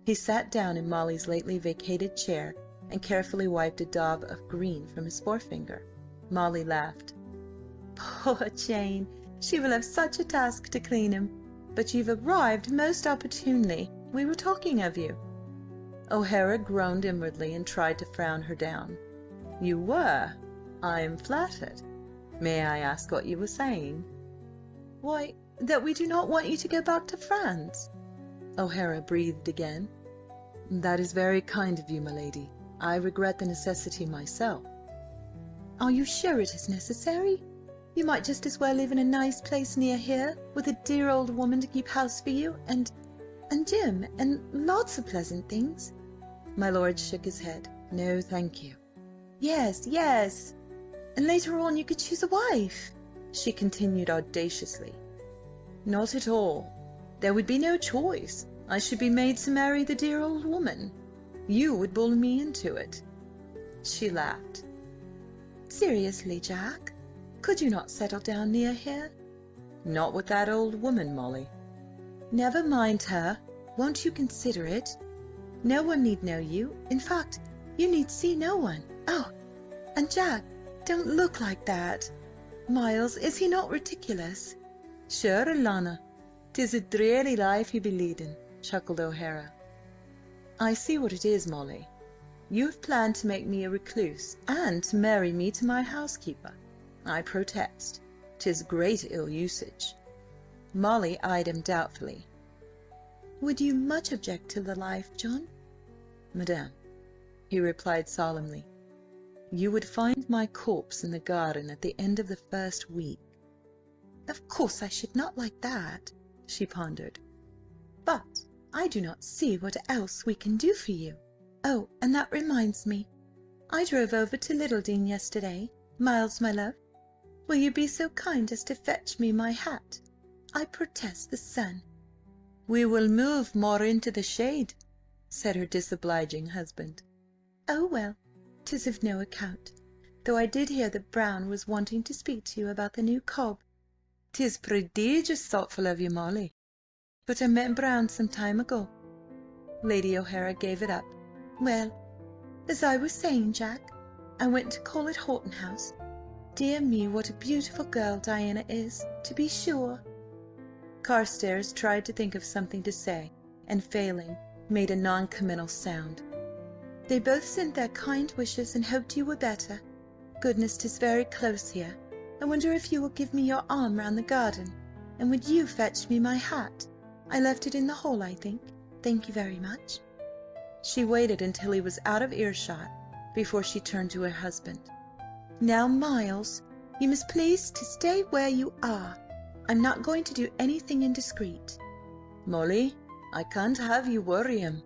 He sat down in Molly's lately vacated chair and carefully wiped a daub of green from his forefinger. Molly laughed. "Poor Jane! She will have such a task to clean him. But you've arrived most opportunely. We were talking of you." O'Hara groaned inwardly and tried to frown her down. "You were? I am flattered. May I ask what you were saying?" "Why, that we do not want you to go back to France." O'Hara breathed again. "That is very kind of you, my lady. I regret the necessity myself." "Are you sure it is necessary? You might just as well live in a nice place near here, with a dear old woman to keep house for you, and and Jim, and lots of pleasant things." My lord shook his head. "No, thank you." "Yes, yes, and later on you could choose a wife," she continued audaciously. "Not at all. There would be no choice. I should be made to marry the dear old woman. You would bully me into it." She laughed. "Seriously, Jack, could you not settle down near here?" "Not with that old woman, Molly." "Never mind her. Won't you consider it? No one need know you. In fact, you need see no one. Oh, and Jack, don't look like that. Miles, is he not ridiculous?" "Sure, Alana, 'tis a dreary life you be leading," chuckled O'Hara. "I see what it is, Molly. You have planned to make me a recluse and to marry me to my housekeeper. I protest. 'Tis great ill usage." Molly eyed him doubtfully. "Would you much object to the life, John?" "Madame," he replied solemnly, "you would find my corpse in the garden at the end of the first week." "Of course I should not like that," she pondered, "but I do not see what else we can do for you. Oh, and that reminds me, I drove over to Littledean yesterday. Miles, my love, will you be so kind as to fetch me my hat? I protest the sun—" "We will move more into the shade," said her disobliging husband. "Oh, well, 'tis of no account, though I did hear that Brown was wanting to speak to you about the new cob." "'Tis prodigious thoughtful of you, Molly. But I met Brown some time ago." Lady O'Hara gave it up. "Well, as I was saying, Jack, I went to call at Horton House. Dear me, what a beautiful girl Diana is, to be sure!" Carstares tried to think of something to say, and failing, made a non-committal sound. "They both sent their kind wishes and hoped you were better. Goodness, 'tis very close here. I wonder if you will give me your arm round the garden, and would you fetch me my hat? I left it in the hall, I think. Thank you very much." She waited until he was out of earshot before she turned to her husband. "Now, Miles, you must please to stay where you are. I'm not going to do anything indiscreet." "Molly, I can't have you worry him."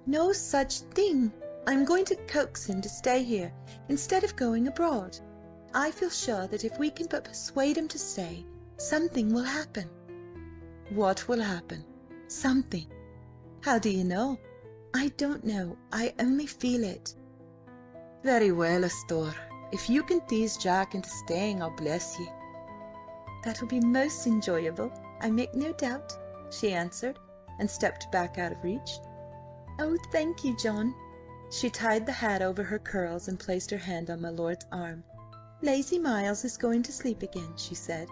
"No such thing. I'm going to coax him to stay here instead of going abroad. I feel sure that if we can but persuade him to stay, something will happen." "What will happen?" "Something." "How do you know?" "I don't know. I only feel it." "Very well, Astor. If you can tease Jack into staying, I'll bless you." "That will be most enjoyable, I make no doubt," she answered, and stepped back out of reach. "Oh, thank you, John." She tied the hat over her curls and placed her hand on my lord's arm. "Lazy Miles is going to sleep again," she said,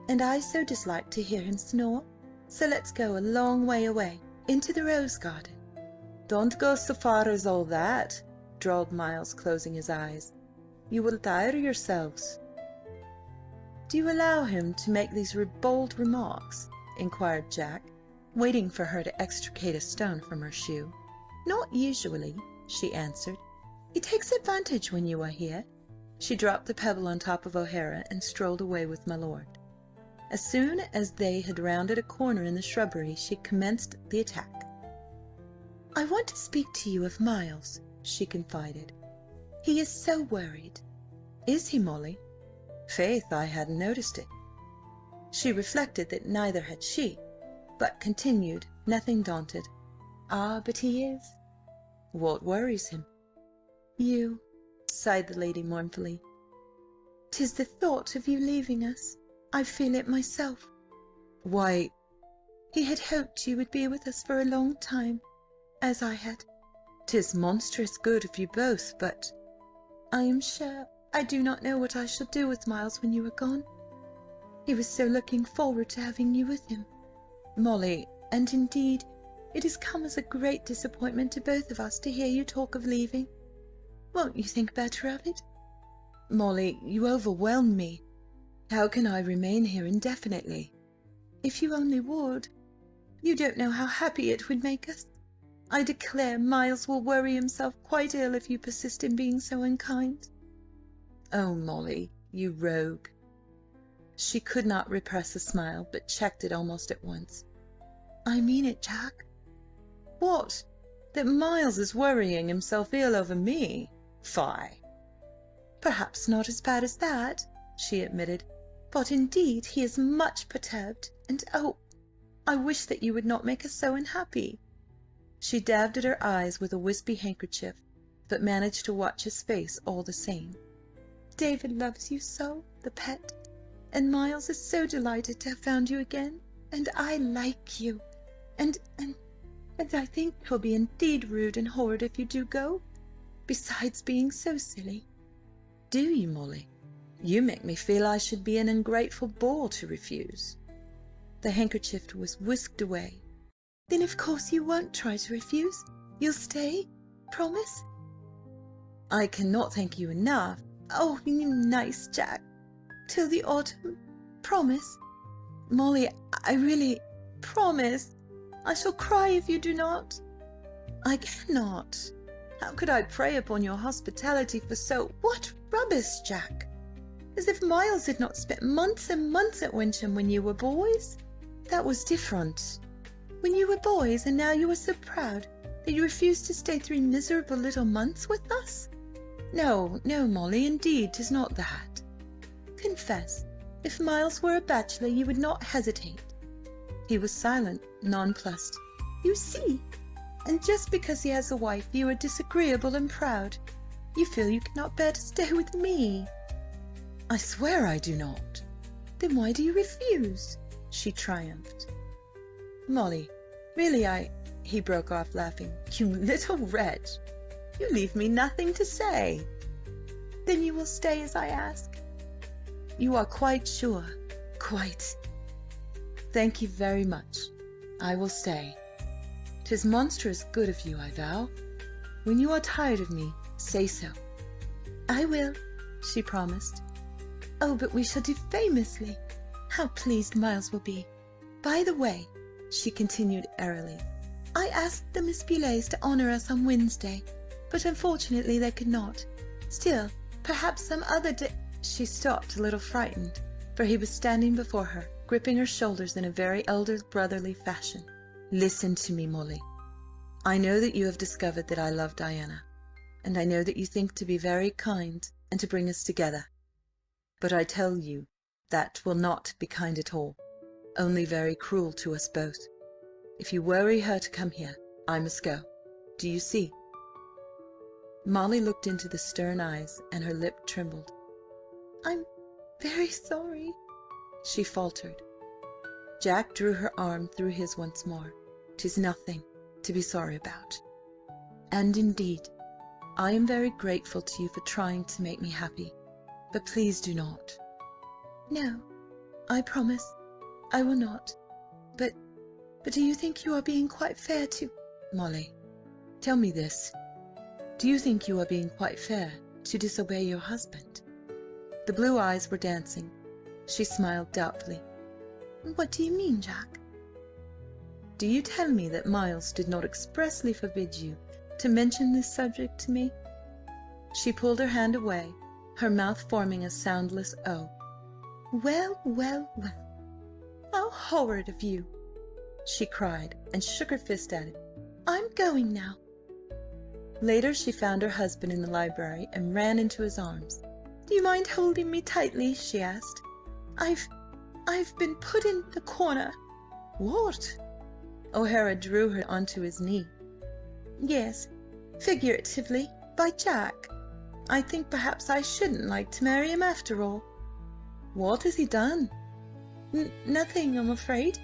"and I so dislike to hear him snore. So let's go a long way away, into the rose garden." "Don't go so far as all that," drawled Miles, closing his eyes. "You will tire yourselves." "Do you allow him to make these bold remarks?" inquired Jack, waiting for her to extricate a stone from her shoe. "Not usually," she answered. "He takes advantage when you are here." She dropped the pebble on top of O'Hara and strolled away with my lord. As soon as they had rounded a corner in the shrubbery, she commenced the attack. "I want to speak to you of Miles," she confided. "He is so worried." "Is he, Molly? Faith, I hadn't noticed it." She reflected that neither had she, but continued, nothing daunted. "Ah, but he is." "What worries him?" "You," sighed the lady mournfully. "'Tis the thought of you leaving us. I feel it myself." "Why—" "He had hoped you would be with us for a long time, as I had." "'Tis monstrous good of you both, but—" "I am sure I do not know what I shall do with Miles when you are gone. He was so looking forward to having you with him." "Molly—" "And indeed it has come as a great disappointment to both of us to hear you talk of leaving. Won't you think better of it?" "Molly, you overwhelm me. How can I remain here indefinitely?" "If you only would. You don't know how happy it would make us. I declare Miles will worry himself quite ill if you persist in being so unkind." "Oh, Molly, you rogue!" She could not repress a smile, but checked it almost at once. "I mean it, Jack. What? That Miles is worrying himself ill over me? Fie!" "Perhaps not as bad as that," she admitted, "but indeed he is much perturbed, and oh, I wish that you would not make us so unhappy." She dabbed at her eyes with a wispy handkerchief, but managed to watch his face all the same. "David loves you so, the pet, and Miles is so delighted to have found you again, and I like you, and I think 'twill be indeed rude and horrid if you do go, besides being so silly." "Do you, Molly? You make me feel I should be an ungrateful boor to refuse." The handkerchief was whisked away. "Then of course you won't try to refuse? You'll stay? Promise?" "I cannot thank you enough." "Oh, you nice Jack! Till the autumn? Promise!" "Molly, I really—" "Promise! I shall cry if you do not." "I cannot. How could I prey upon your hospitality for so— What rubbish, Jack! As if Miles had not spent months and months at Wyncham when you were boys. That was different." When you were boys, and now you are so proud that you refuse to stay 3 miserable little months with us? No, no, Molly, indeed 'tis not that." "Confess, if Miles were a bachelor you would not hesitate." He was silent, nonplussed. "You see! And just because he has a wife you are disagreeable and proud. You feel you cannot bear to stay with me." "I swear I do not." "Then why do you refuse?" she triumphed. "Molly, really He broke off laughing. "You little wretch! You leave me nothing to say." "Then you will stay as I ask?" "You are quite sure?" "Quite." "Thank you very much. I will stay. 'Tis monstrous good of you, I vow. When you are tired of me, say so." "I will," she promised. "Oh, but we shall do famously. How pleased Miles will be. By the way," she continued airily, "I asked the Miss Boulets to honour us on Wednesday, but unfortunately they could not. Still, perhaps some other day—" She stopped a little frightened, for he was standing before her, gripping her shoulders in a very elder brotherly fashion. "Listen to me, Molly. I know that you have discovered that I love Diana, and I know that you think to be very kind and to bring us together. But I tell you that will not be kind at all, only very cruel to us both. If you worry her to come here, I must go. Do you see?" Molly looked into the stern eyes, and her lip trembled. "I'm very sorry," she faltered. Jack drew her arm through his once more. "'Tis nothing to be sorry about. And indeed, I am very grateful to you for trying to make me happy. But please do not." "No, I promise I will not. But do you think you are being quite fair to—" "Molly, tell me this. Do you think you are being quite fair to disobey your husband?" The blue eyes were dancing. She smiled doubtfully. "What do you mean, Jack?" "Do you tell me that Miles did not expressly forbid you to mention this subject to me?" She pulled her hand away, her mouth forming a soundless O. Well, well, well! How horrid of you!" she cried, and shook her fist at him. "I'm going now." Later she found her husband in the library and ran into his arms. "Do you mind holding me tightly?" she asked. I've been put in the corner." "What?" O'Hara drew her onto his knee. "Yes, figuratively, by Jack. I think perhaps I shouldn't like to marry him after all." "What has he done?" Nothing, I'm afraid,"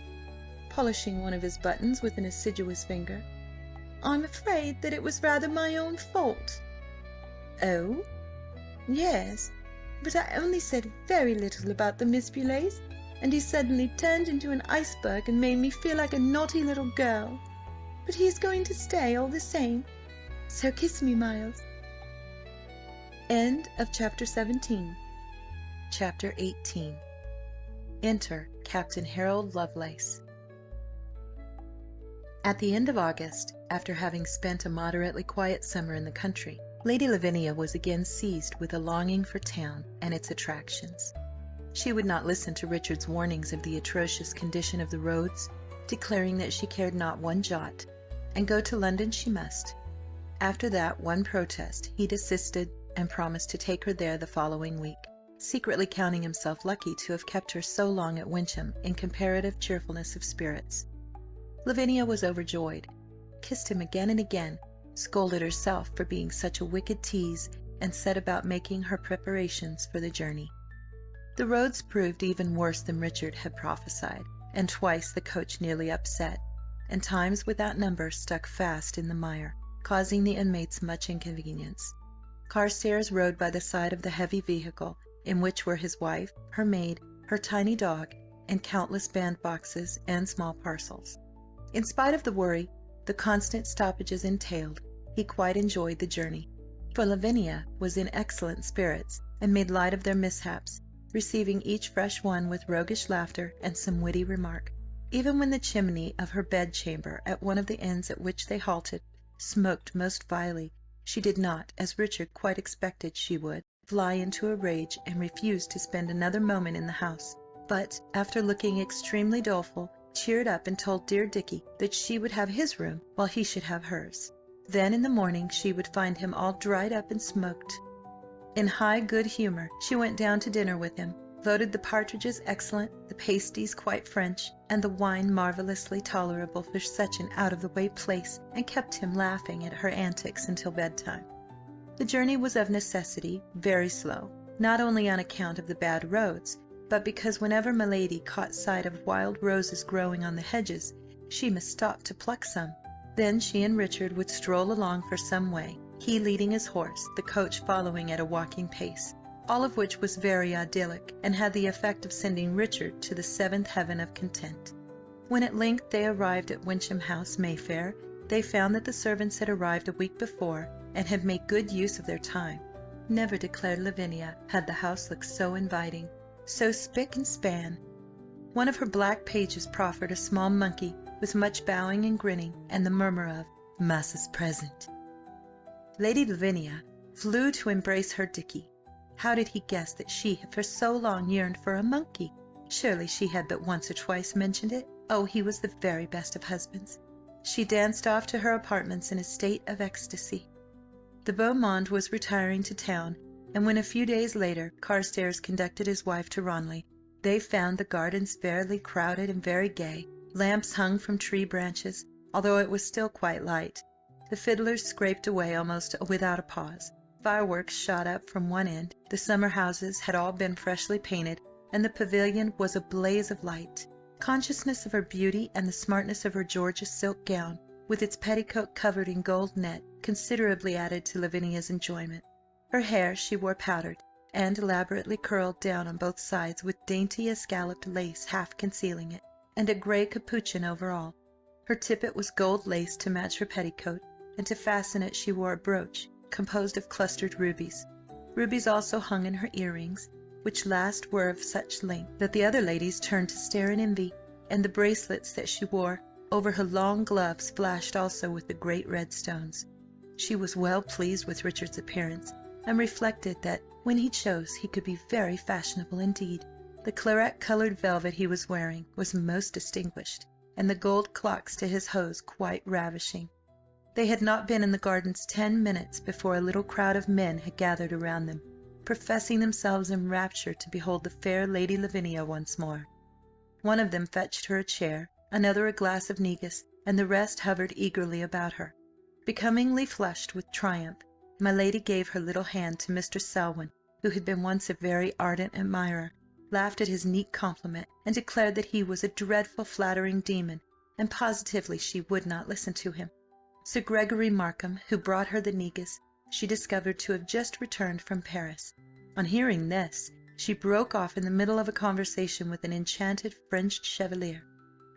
polishing one of his buttons with an assiduous finger. "I'm afraid that it was rather my own fault." "Oh?" "Yes, but I only said very little about the Miss Boulets, and he suddenly turned into an iceberg and made me feel like a naughty little girl. But he is going to stay all the same, so kiss me, Miles." End of Chapter 17. Chapter 18. Enter Captain Harold Lovelace. At the end of August, after having spent a moderately quiet summer in the country, Lady Lavinia was again seized with a longing for town and its attractions. She would not listen to Richard's warnings of the atrocious condition of the roads, declaring that she cared not one jot, and go to London she must. After that one protest he desisted, and promised to take her there the following week, secretly counting himself lucky to have kept her so long at Wyncham in comparative cheerfulness of spirits. Lavinia was overjoyed, kissed him again and again, scolded herself for being such a wicked tease, and set about making her preparations for the journey. The roads proved even worse than Richard had prophesied, and twice the coach nearly upset, and times without number stuck fast in the mire, causing the inmates much inconvenience. Carstares rode by the side of the heavy vehicle, in which were his wife, her maid, her tiny dog, and countless bandboxes and small parcels. In spite of the worry the constant stoppages entailed, he quite enjoyed the journey, for Lavinia was in excellent spirits, and made light of their mishaps, receiving each fresh one with roguish laughter and some witty remark. Even when the chimney of her bed-chamber, at one of the inns at which they halted, smoked most vilely, she did not, as Richard quite expected she would, fly into a rage and refuse to spend another moment in the house, but, after looking extremely doleful, cheered up and told dear Dicky that she would have his room while he should have hers. Then in the morning she would find him all dried up and smoked. In high good humour she went down to dinner with him, voted the partridges excellent, the pasties quite French, and the wine marvellously tolerable for such an out-of-the-way place, and kept him laughing at her antics until bedtime. The journey was of necessity very slow, not only on account of the bad roads, but because whenever my lady caught sight of wild roses growing on the hedges, she must stop to pluck some. Then she and Richard would stroll along for some way, he leading his horse, the coach following at a walking pace, all of which was very idyllic, and had the effect of sending Richard to the seventh heaven of content. When at length they arrived at Wyncham House, Mayfair, they found that the servants had arrived a week before, and had made good use of their time. Never, declared Lavinia, had the house looked so inviting, so spick and span. One of her black pages proffered a small monkey, with much bowing and grinning, and the murmur of "Massa's present." Lady Lavinia flew to embrace her Dicky. How did he guess that she had for so long yearned for a monkey? Surely she had but once or twice mentioned it. Oh, he was the very best of husbands. She danced off to her apartments in a state of ecstasy. The beau monde was retiring to town, and when a few days later Carstares conducted his wife to Ranelagh, they found the gardens fairly crowded and very gay. Lamps hung from tree branches, although it was still quite light. The fiddlers scraped away almost without a pause. Fireworks shot up from one end, the summer houses had all been freshly painted, and the pavilion was a blaze of light. Consciousness of her beauty and the smartness of her Georgia silk gown, with its petticoat covered in gold net, considerably added to Lavinia's enjoyment. Her hair she wore powdered, and elaborately curled down on both sides, with dainty escalloped lace half concealing it, and a grey capuchin over all. Her tippet was gold lace to match her petticoat, and to fasten it she wore a brooch composed of clustered rubies. Rubies also hung in her earrings, which last were of such length that the other ladies turned to stare in envy, and the bracelets that she wore over her long gloves flashed also with the great red stones. She was well pleased with Richard's appearance, and reflected that when he chose he could be very fashionable indeed. The claret-coloured velvet he was wearing was most distinguished, and the gold clocks to his hose quite ravishing. They had not been in the gardens 10 minutes before a little crowd of men had gathered around them, professing themselves in rapture to behold the fair Lady Lavinia once more. One of them fetched her a chair, another a glass of negus, and the rest hovered eagerly about her. Becomingly flushed with triumph, my lady gave her little hand to Mr. Selwyn, who had been once a very ardent admirer, laughed at his neat compliment, and declared that he was a dreadful flattering demon, and positively she would not listen to him. Sir Gregory Markham, who brought her the negus, she discovered to have just returned from Paris. On hearing this, she broke off in the middle of a conversation with an enchanted French chevalier,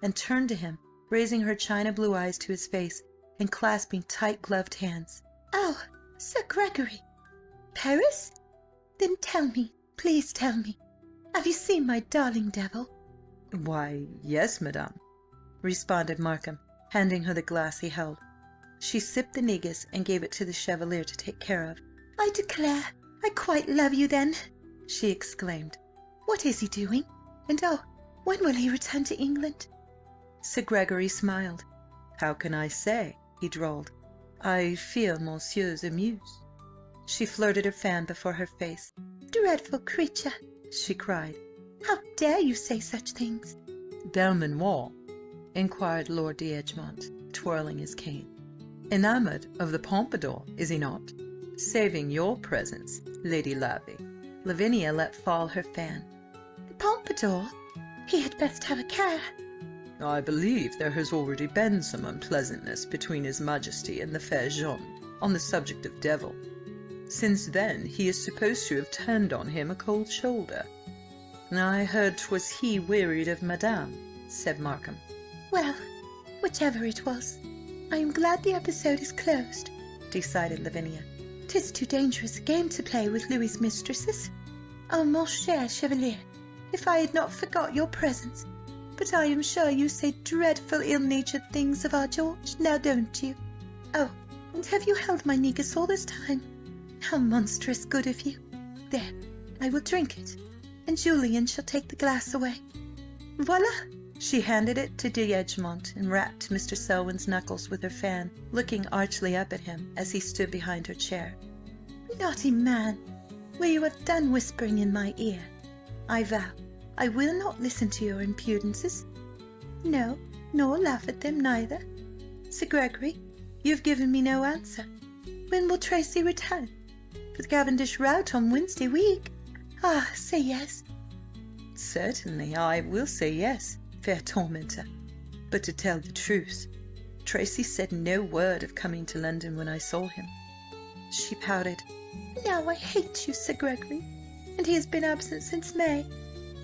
and turned to him, raising her china blue eyes to his face, and clasping tight gloved hands. "Oh, Sir Gregory! Paris? Then tell me, please tell me, have you seen my darling devil?" "Why, yes, madame," responded Markham, handing her the glass he held. She sipped the negus and gave it to the chevalier to take care of. "I declare I quite love you then," she exclaimed. "What is he doing? And oh, when will he return to England?" Sir Gregory smiled. "How can I say? he drawled. "I fear monsieur's amused." She flirted her fan before her face. Dreadful creature! she cried. How dare you say such things? "Belmanoir?" inquired Lord D'Egmont, twirling his cane. "Enamoured of the Pompadour, is he not? Saving your presence, Lady Lavvy." Lavinia let fall her fan. The Pompadour? He had best have a care. "I believe there has already been some unpleasantness between his Majesty and the fair Jeanne on the subject of Devil. Since then he is supposed to have turned on him a cold shoulder." "I heard 'twas he wearied of Madame," said Markham. Well, whichever it was, I am glad the episode is closed, decided Lavinia. "'Tis too dangerous a game to play with Louis's mistresses. Oh, mon cher Chevalier, if I had not forgot your presence! But I am sure you say dreadful ill-natured things of our George, now don't you? Oh, and have you held my negus all this time? How monstrous good of you! There, I will drink it, and Julian shall take the glass away. Voila!" She handed it to D'Egmont and rapped Mr. Selwyn's knuckles with her fan, looking archly up at him as he stood behind her chair. "Naughty man, will you have done whispering in my ear? I vow I will not listen to your impudences. No, nor laugh at them neither. Sir Gregory, you have given me no answer. When will Tracy return? For the Cavendish rout on Wednesday week? Ah, say yes." "Certainly I will say yes, fair tormentor. But to tell the truth, Tracy said no word of coming to London when I saw him." She pouted. "Now I hate you, Sir Gregory, and he has been absent since May.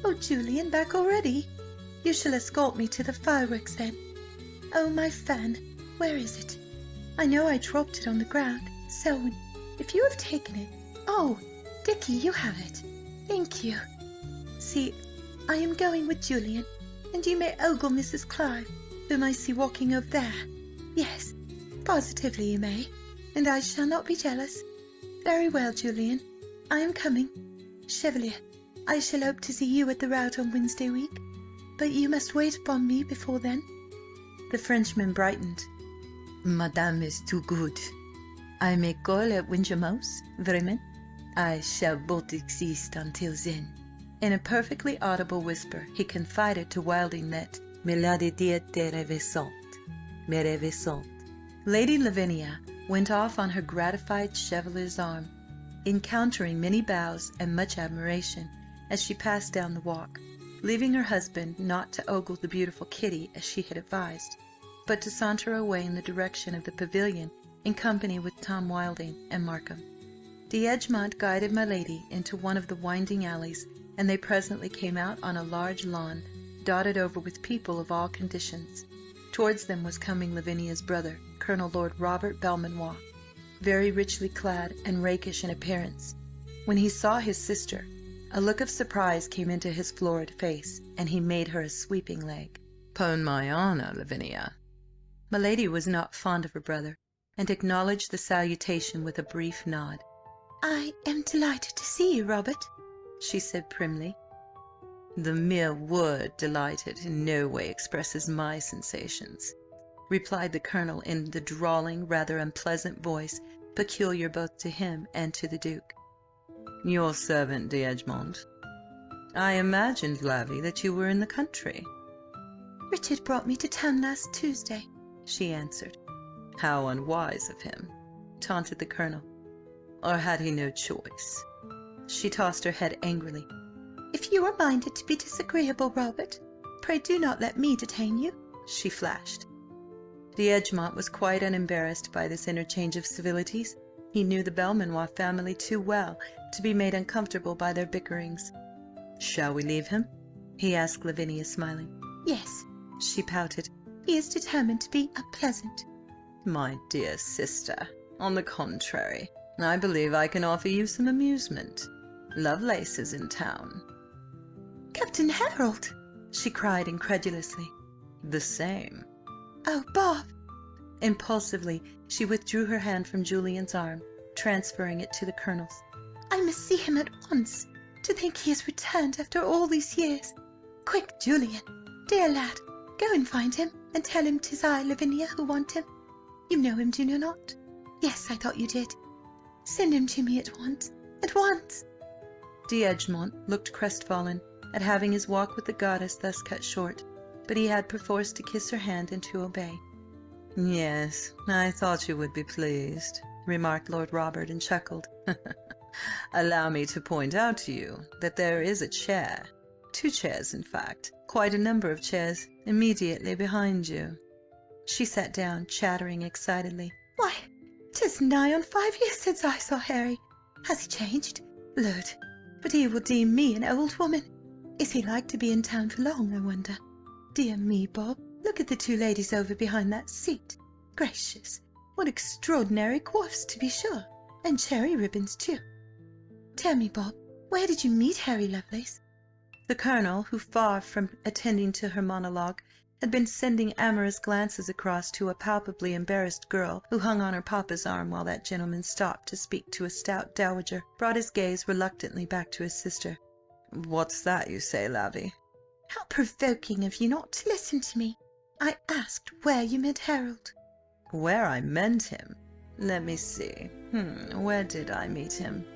Oh, Julian, back already? You shall escort me to the fireworks then. Oh, my fan, where is it? I know I dropped it on the ground. Selwyn, if you have taken it. Oh, Dickie, you have it. Thank you. See, I am going with Julian, and you may ogle Mrs. Clive, whom I see walking over there. Yes, positively you may, and I shall not be jealous. Very well, Julian, I am coming. Chevalier, I shall hope to see you at the rout on Wednesday week, but you must wait upon me before then." The Frenchman brightened. "Madame is too good. I may call at Wyncham House, vraiment? I shall both exist until then." In a perfectly audible whisper he confided to Wilding that "Milady dit était ravissante, mais ravissante." Lady Lavinia went off on her gratified chevalier's arm, encountering many bows and much admiration as she passed down the walk, leaving her husband not to ogle the beautiful Kitty as she had advised, but to saunter away in the direction of the pavilion in company with Tom Wilding and Markham. D'Egmont guided my lady into one of the winding alleys, and they presently came out on a large lawn, dotted over with people of all conditions. Towards them was coming Lavinia's brother, Colonel Lord Robert Belmanoir, very richly clad and rakish in appearance. When he saw his sister, a look of surprise came into his florid face, and he made her a sweeping leg. "'Pon my honour, Lavinia." My lady was not fond of her brother, and acknowledged the salutation with a brief nod. "I am delighted to see you, Robert," she said primly. "The mere word delighted in no way expresses my sensations," replied the Colonel in the drawling, rather unpleasant voice peculiar both to him and to the Duke. "Your servant, D'Egmont. I imagined, Lavvy, that you were in the country." "Richard brought me to town last Tuesday," she answered. "How unwise of him," taunted the Colonel. "Or had he no choice?" She tossed her head angrily. "If you are minded to be disagreeable, Robert, pray do not let me detain you," she flashed. D'Egmont was quite unembarrassed by this interchange of civilities. He knew the Belmanoir family too well to be made uncomfortable by their bickerings. "Shall we leave him?" he asked Lavinia, smiling. "Yes," she pouted. "He is determined to be unpleasant." "My dear sister, on the contrary, I believe I can offer you some amusement. Lovelace is in town." "Captain Harold!" she cried incredulously. "The same." "Oh, Bob!" Impulsively she withdrew her hand from Julian's arm, transferring it to the Colonel's. "I must see him at once. To think he has returned after all these years! Quick, Julian, dear lad, go and find him, and tell him 'tis I, Lavinia, who want him." You know him, do you not? Yes, I thought you did. Send him to me at once. At once! D'Egmont looked crestfallen at having his walk with the goddess thus cut short, but he had perforce to kiss her hand and to obey. "Yes, I thought you would be pleased," remarked Lord Robert, and chuckled. "Allow me to point out to you that there is a chair, 2 chairs in fact, quite a number of chairs, immediately behind you." She sat down, chattering excitedly. Why, 'tis nigh on 5 years since I saw Harry. Has he changed? Lord, but he will deem me an old woman. Is he like to be in town for long, I wonder? Dear me, Bob, look at the 2 ladies over behind that seat. Gracious, what extraordinary coifs, to be sure, and cherry ribbons too. Tell me, Bob, where did you meet Harry Lovelace? The Colonel, who, far from attending to her monologue, had been sending amorous glances across to a palpably embarrassed girl who hung on her papa's arm while that gentleman stopped to speak to a stout dowager, brought his gaze reluctantly back to his sister. "What's that you say, Lavvy?" How provoking of you not to listen to me! I asked where you met Harold. "Where I meant him? Let me see. Where did I meet him?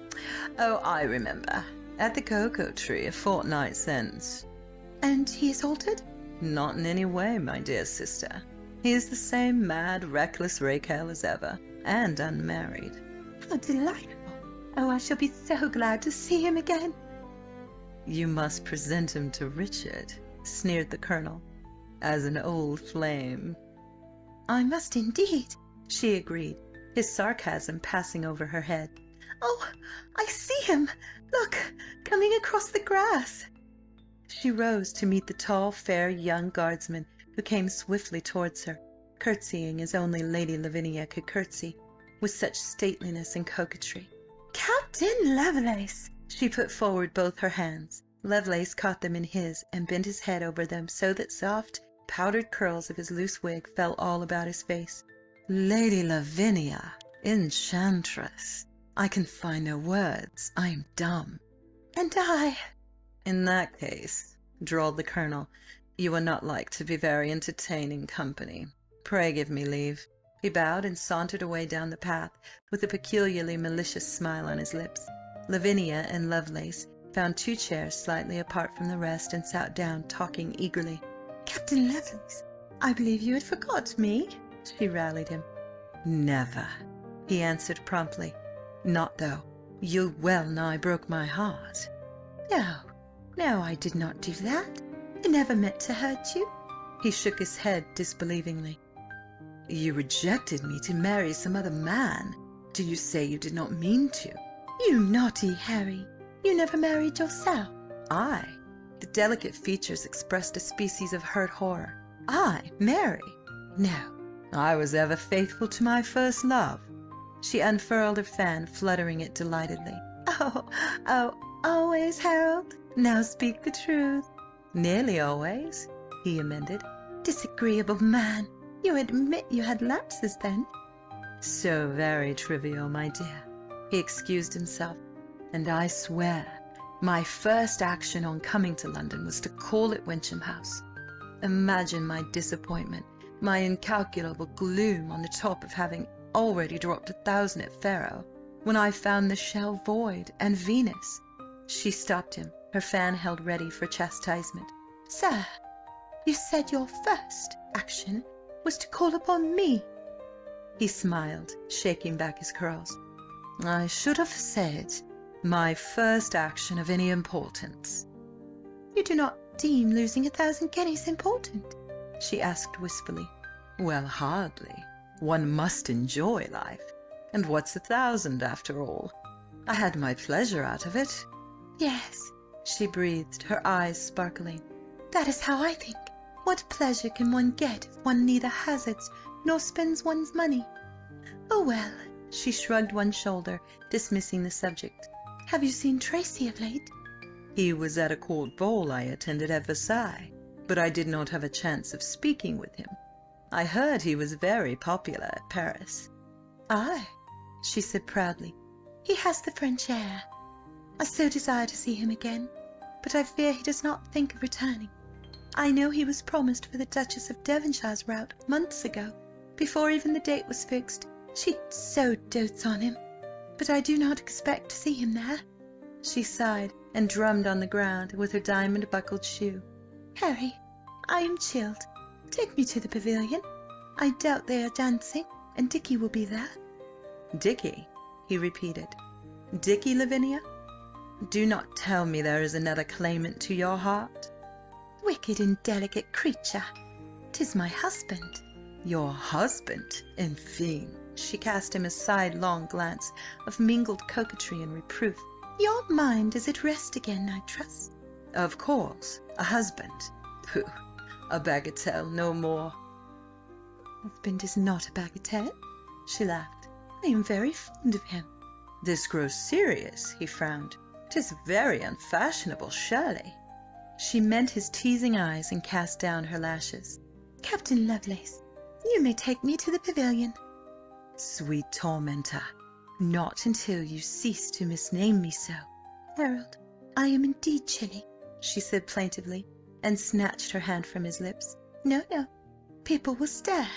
Oh, I remember. At the Cocoa Tree a fortnight since." And he is altered? "Not in any way, my dear sister. He is the same mad, reckless rake-hell as ever, and unmarried." How delightful! Oh, I shall be so glad to see him again. "You must present him to Richard," sneered the Colonel, "as an old flame." I must indeed, she agreed, his sarcasm passing over her head. Oh, I see him! Look, coming across the grass. She rose to meet the tall, fair young guardsman who came swiftly towards her, curtsying as only Lady Lavinia could curtsy, with such stateliness and coquetry. Captain Lovelace! She put forward both her hands. Lovelace caught them in his and bent his head over them so that soft, powdered curls of his loose wig fell all about his face. "Lady Lavinia, enchantress! I can find no words. I am dumb." And I. "In that case," drawled the Colonel, "you are not like to be very entertaining company. Pray give me leave." He bowed and sauntered away down the path with a peculiarly malicious smile on his lips. Lavinia and Lovelace found 2 chairs slightly apart from the rest and sat down, talking eagerly. Captain Lovelace, I believe you had forgot me. She rallied him. "Never," he answered promptly. "Not though you well nigh broke my heart." No, I did not do that. I never meant to hurt you." He shook his head disbelievingly. "You rejected me to marry some other man. Do you say you did not mean to?" You naughty Harry! You never married yourself?" "I?" The delicate features expressed a species of hurt horror. "I marry? No, I was ever faithful to my first love." She unfurled her fan, fluttering it delightedly. Oh, always, Harold? Now speak the truth." "Nearly always," he amended. Disagreeable man! You admit you had lapses, then?" "So very trivial, my dear." He excused himself. "And I swear my first action on coming to London was to call at Wyncham House. Imagine my disappointment, my incalculable gloom on the top of having already dropped 1,000 at Faro, when I found the shell void and Venus." She stopped him, her fan held ready for chastisement. "Sir, you said your first action was to call upon me." He smiled, shaking back his curls. "I should have said my first action of any importance." "You do not deem losing 1,000 guineas important?" she asked wistfully. "Well, hardly. One must enjoy life. And what's 1,000 after all? I had my pleasure out of it." "Yes," she breathed, her eyes sparkling. "That is how I think. What pleasure can one get if one neither hazards nor spends one's money? Oh, well." She shrugged one shoulder, dismissing the subject. "Have you seen Tracy of late?" "He was at a court ball I attended at Versailles, but I did not have a chance of speaking with him. I heard he was very popular at Paris." "Aye," she said proudly. "He has the French air. I so desire to see him again, but I fear he does not think of returning. I know he was promised for the Duchess of Devonshire's rout months ago, before even the date was fixed. She so dotes on him, but I do not expect to see him there." She sighed and drummed on the ground with her diamond-buckled shoe. "Harry, I am chilled. Take me to the pavilion. I doubt they are dancing, and Dicky will be there." "Dicky?" he repeated. "Dicky, Lavinia? Do not tell me there is another claimant to your heart." "Wicked, indelicate creature! 'Tis my husband." "Your husband? Enfin!" She cast him a sidelong glance of mingled coquetry and reproof. "Your mind is at rest again, I trust?" "Of course, a husband. Pooh, a bagatelle, no more." "Husband is not a bagatelle," she laughed. "I am very fond of him." "This grows serious," he frowned. "'Tis very unfashionable, surely." She met his teasing eyes and cast down her lashes. "Captain Lovelace, you may take me to the pavilion." "Sweet tormentor, not until you cease to misname me so." "Harold, I am indeed chilly," she said plaintively, and snatched her hand from his lips. "No, no, people will stare.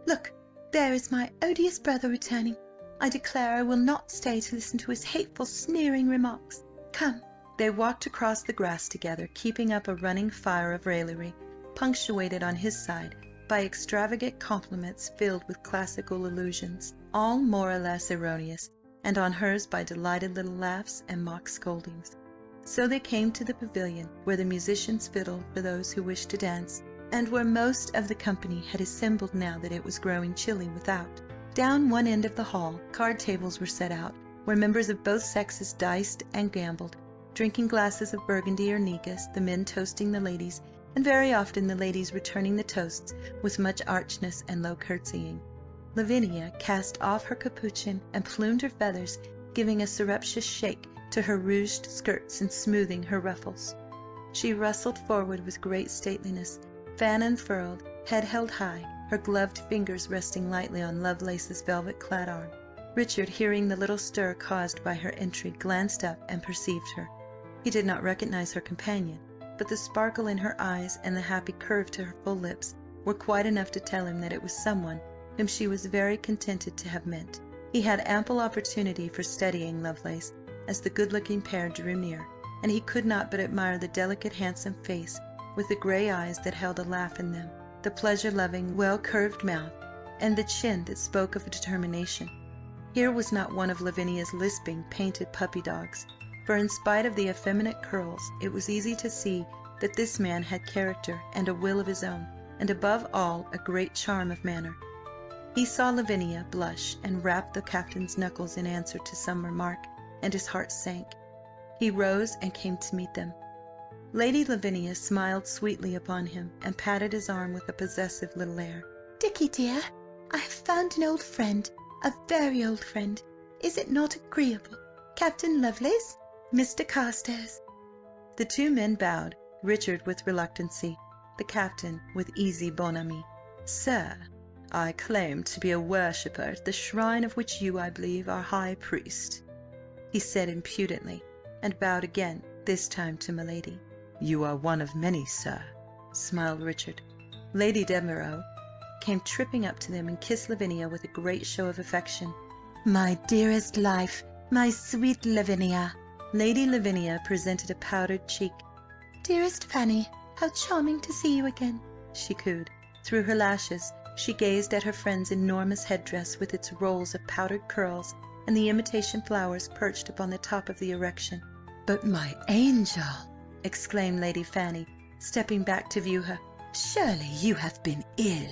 Look, there is my odious brother returning. I declare I will not stay to listen to his hateful, sneering remarks. Come." They walked across the grass together, keeping up a running fire of raillery, punctuated on his side by extravagant compliments filled with classical allusions, all more or less erroneous, and on hers by delighted little laughs and mock scoldings. So they came to the pavilion, where the musicians fiddled for those who wished to dance, and where most of the company had assembled now that it was growing chilly without. Down one end of the hall, card tables were set out, where members of both sexes diced and gambled, drinking glasses of Burgundy or negus, the men toasting the ladies, and very often the ladies returning the toasts with much archness and low curtsying. Lavinia cast off her capuchin and plumed her feathers, giving a surreptitious shake to her rouged skirts and smoothing her ruffles. She rustled forward with great stateliness, fan unfurled, head held high, her gloved fingers resting lightly on Lovelace's velvet-clad arm. Richard, hearing the little stir caused by her entry, glanced up and perceived her. He did not recognize her companion, but the sparkle in her eyes and the happy curve to her full lips were quite enough to tell him that it was someone whom she was very contented to have met. He had ample opportunity for studying Lovelace as the good-looking pair drew near, and he could not but admire the delicate, handsome face with the grey eyes that held a laugh in them, the pleasure-loving, well-curved mouth, and the chin that spoke of determination. Here was not one of Lavinia's lisping, painted puppy dogs, for in spite of the effeminate curls, it was easy to see that this man had character and a will of his own, and above all a great charm of manner. He saw Lavinia blush and rap the captain's knuckles in answer to some remark, and his heart sank. He rose and came to meet them. Lady Lavinia smiled sweetly upon him and patted his arm with a possessive little air. "Dicky, dear, I have found an old friend, a very old friend. Is it not agreeable? Captain Lovelace, Mr. Carstares." The two men bowed, Richard with reluctancy, the captain with easy bonhomie. "Sir, I claim to be a worshipper at the shrine of which you, I believe, are high priest," he said impudently, and bowed again, this time to milady. "You are one of many, sir," smiled Richard. Lady Devereux came tripping up to them and kissed Lavinia with a great show of affection. "My dearest life, my sweet Lavinia." Lady Lavinia presented a powdered cheek. "Dearest Fanny, how charming to see you again," she cooed. Through her lashes she gazed at her friend's enormous headdress with its rolls of powdered curls and the imitation flowers perched upon the top of the erection. "But my angel!" exclaimed Lady Fanny, stepping back to view her. "Surely you have been ill."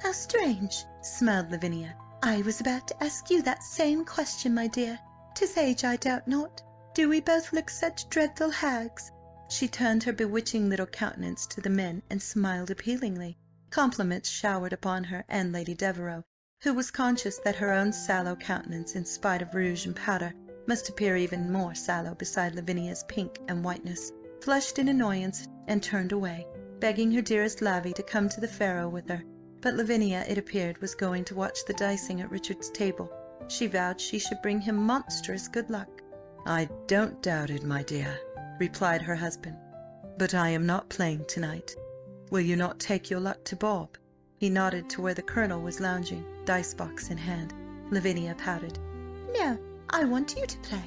"How strange!" smiled Lavinia. "I was about to ask you that same question, my dear. 'Tis age, I doubt not. Do we both look such dreadful hags?" She turned her bewitching little countenance to the men and smiled appealingly. Compliments showered upon her and Lady Devereux, who was conscious that her own sallow countenance, in spite of rouge and powder, must appear even more sallow beside Lavinia's pink and whiteness, flushed in annoyance and turned away, begging her dearest Lavvy to come to the faro with her. But Lavinia, it appeared, was going to watch the dicing at Richard's table. She vowed she should bring him monstrous good luck. "I don't doubt it, my dear," replied her husband, "but I am not playing tonight. Will you not take your luck to Bob?" He nodded to where the Colonel was lounging, dice-box in hand. Lavinia pouted. "No, I want you to play."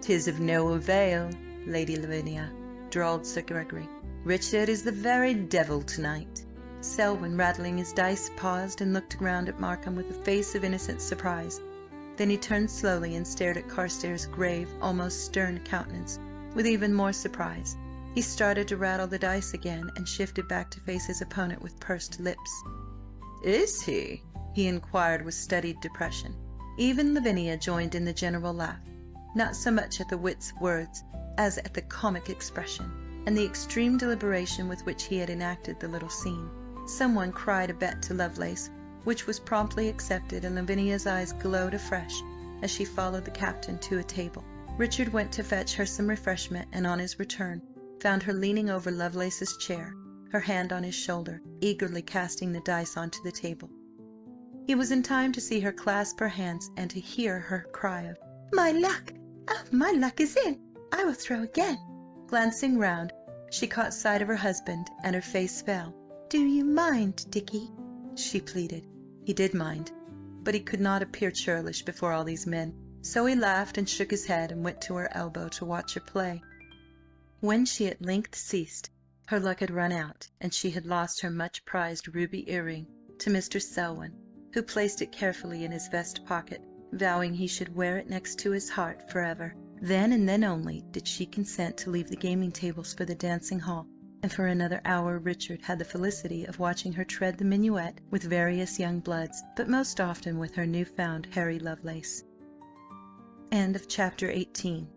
"'Tis of no avail, Lady Lavinia," drawled Sir Gregory. "Richard is the very devil to-night." Selwyn, rattling his dice, paused and looked round at Markham with a face of innocent surprise. Then he turned slowly and stared at Carstares' grave, almost stern countenance, with even more surprise. He started to rattle the dice again, and shifted back to face his opponent with pursed lips. "Is he?" he inquired with studied depression. Even Lavinia joined in the general laugh, not so much at the wit's words as at the comic expression, and the extreme deliberation with which he had enacted the little scene. Someone cried a bet to Lovelace, which was promptly accepted, and Lavinia's eyes glowed afresh as she followed the captain to a table. Richard went to fetch her some refreshment, and on his return found her leaning over Lovelace's chair, her hand on his shoulder, eagerly casting the dice onto the table. He was in time to see her clasp her hands and to hear her cry of "My luck! Oh, my luck is in! I will throw again." Glancing round, she caught sight of her husband, and her face fell. "Do you mind, Dickie?" she pleaded. He did mind, but he could not appear churlish before all these men, so he laughed and shook his head and went to her elbow to watch her play. When she at length ceased, her luck had run out, and she had lost her much-prized ruby earring to Mr. Selwyn, who placed it carefully in his vest pocket, vowing he should wear it next to his heart forever. Then and then only did she consent to leave the gaming tables for the dancing hall, and for another hour Richard had the felicity of watching her tread the minuet with various young bloods, but most often with her new-found Harry Lovelace. End of Chapter 18.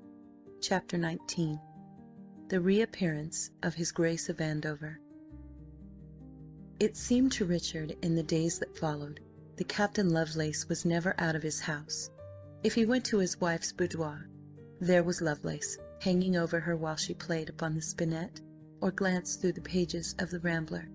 Chapter 19. The reappearance of His Grace of Andover. It seemed to Richard, in the days that followed, that Captain Lovelace was never out of his house. If he went to his wife's boudoir, there was Lovelace, hanging over her while she played upon the spinet, or glanced through the pages of the Rambler.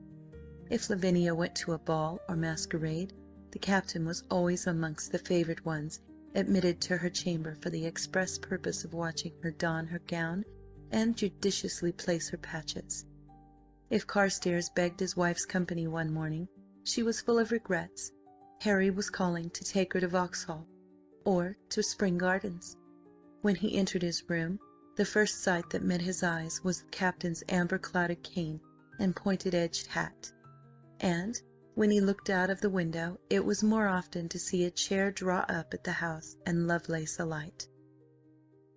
If Lavinia went to a ball or masquerade, the captain was always amongst the favoured ones admitted to her chamber for the express purpose of watching her don her gown and judiciously place her patches. If Carstares begged his wife's company one morning, she was full of regrets. Harry was calling to take her to Vauxhall, or to Spring Gardens. When he entered his room, the first sight that met his eyes was the captain's amber-clouded cane and pointed-edged hat, and when he looked out of the window, it was more often to see a chair draw up at the house and Lovelace alight.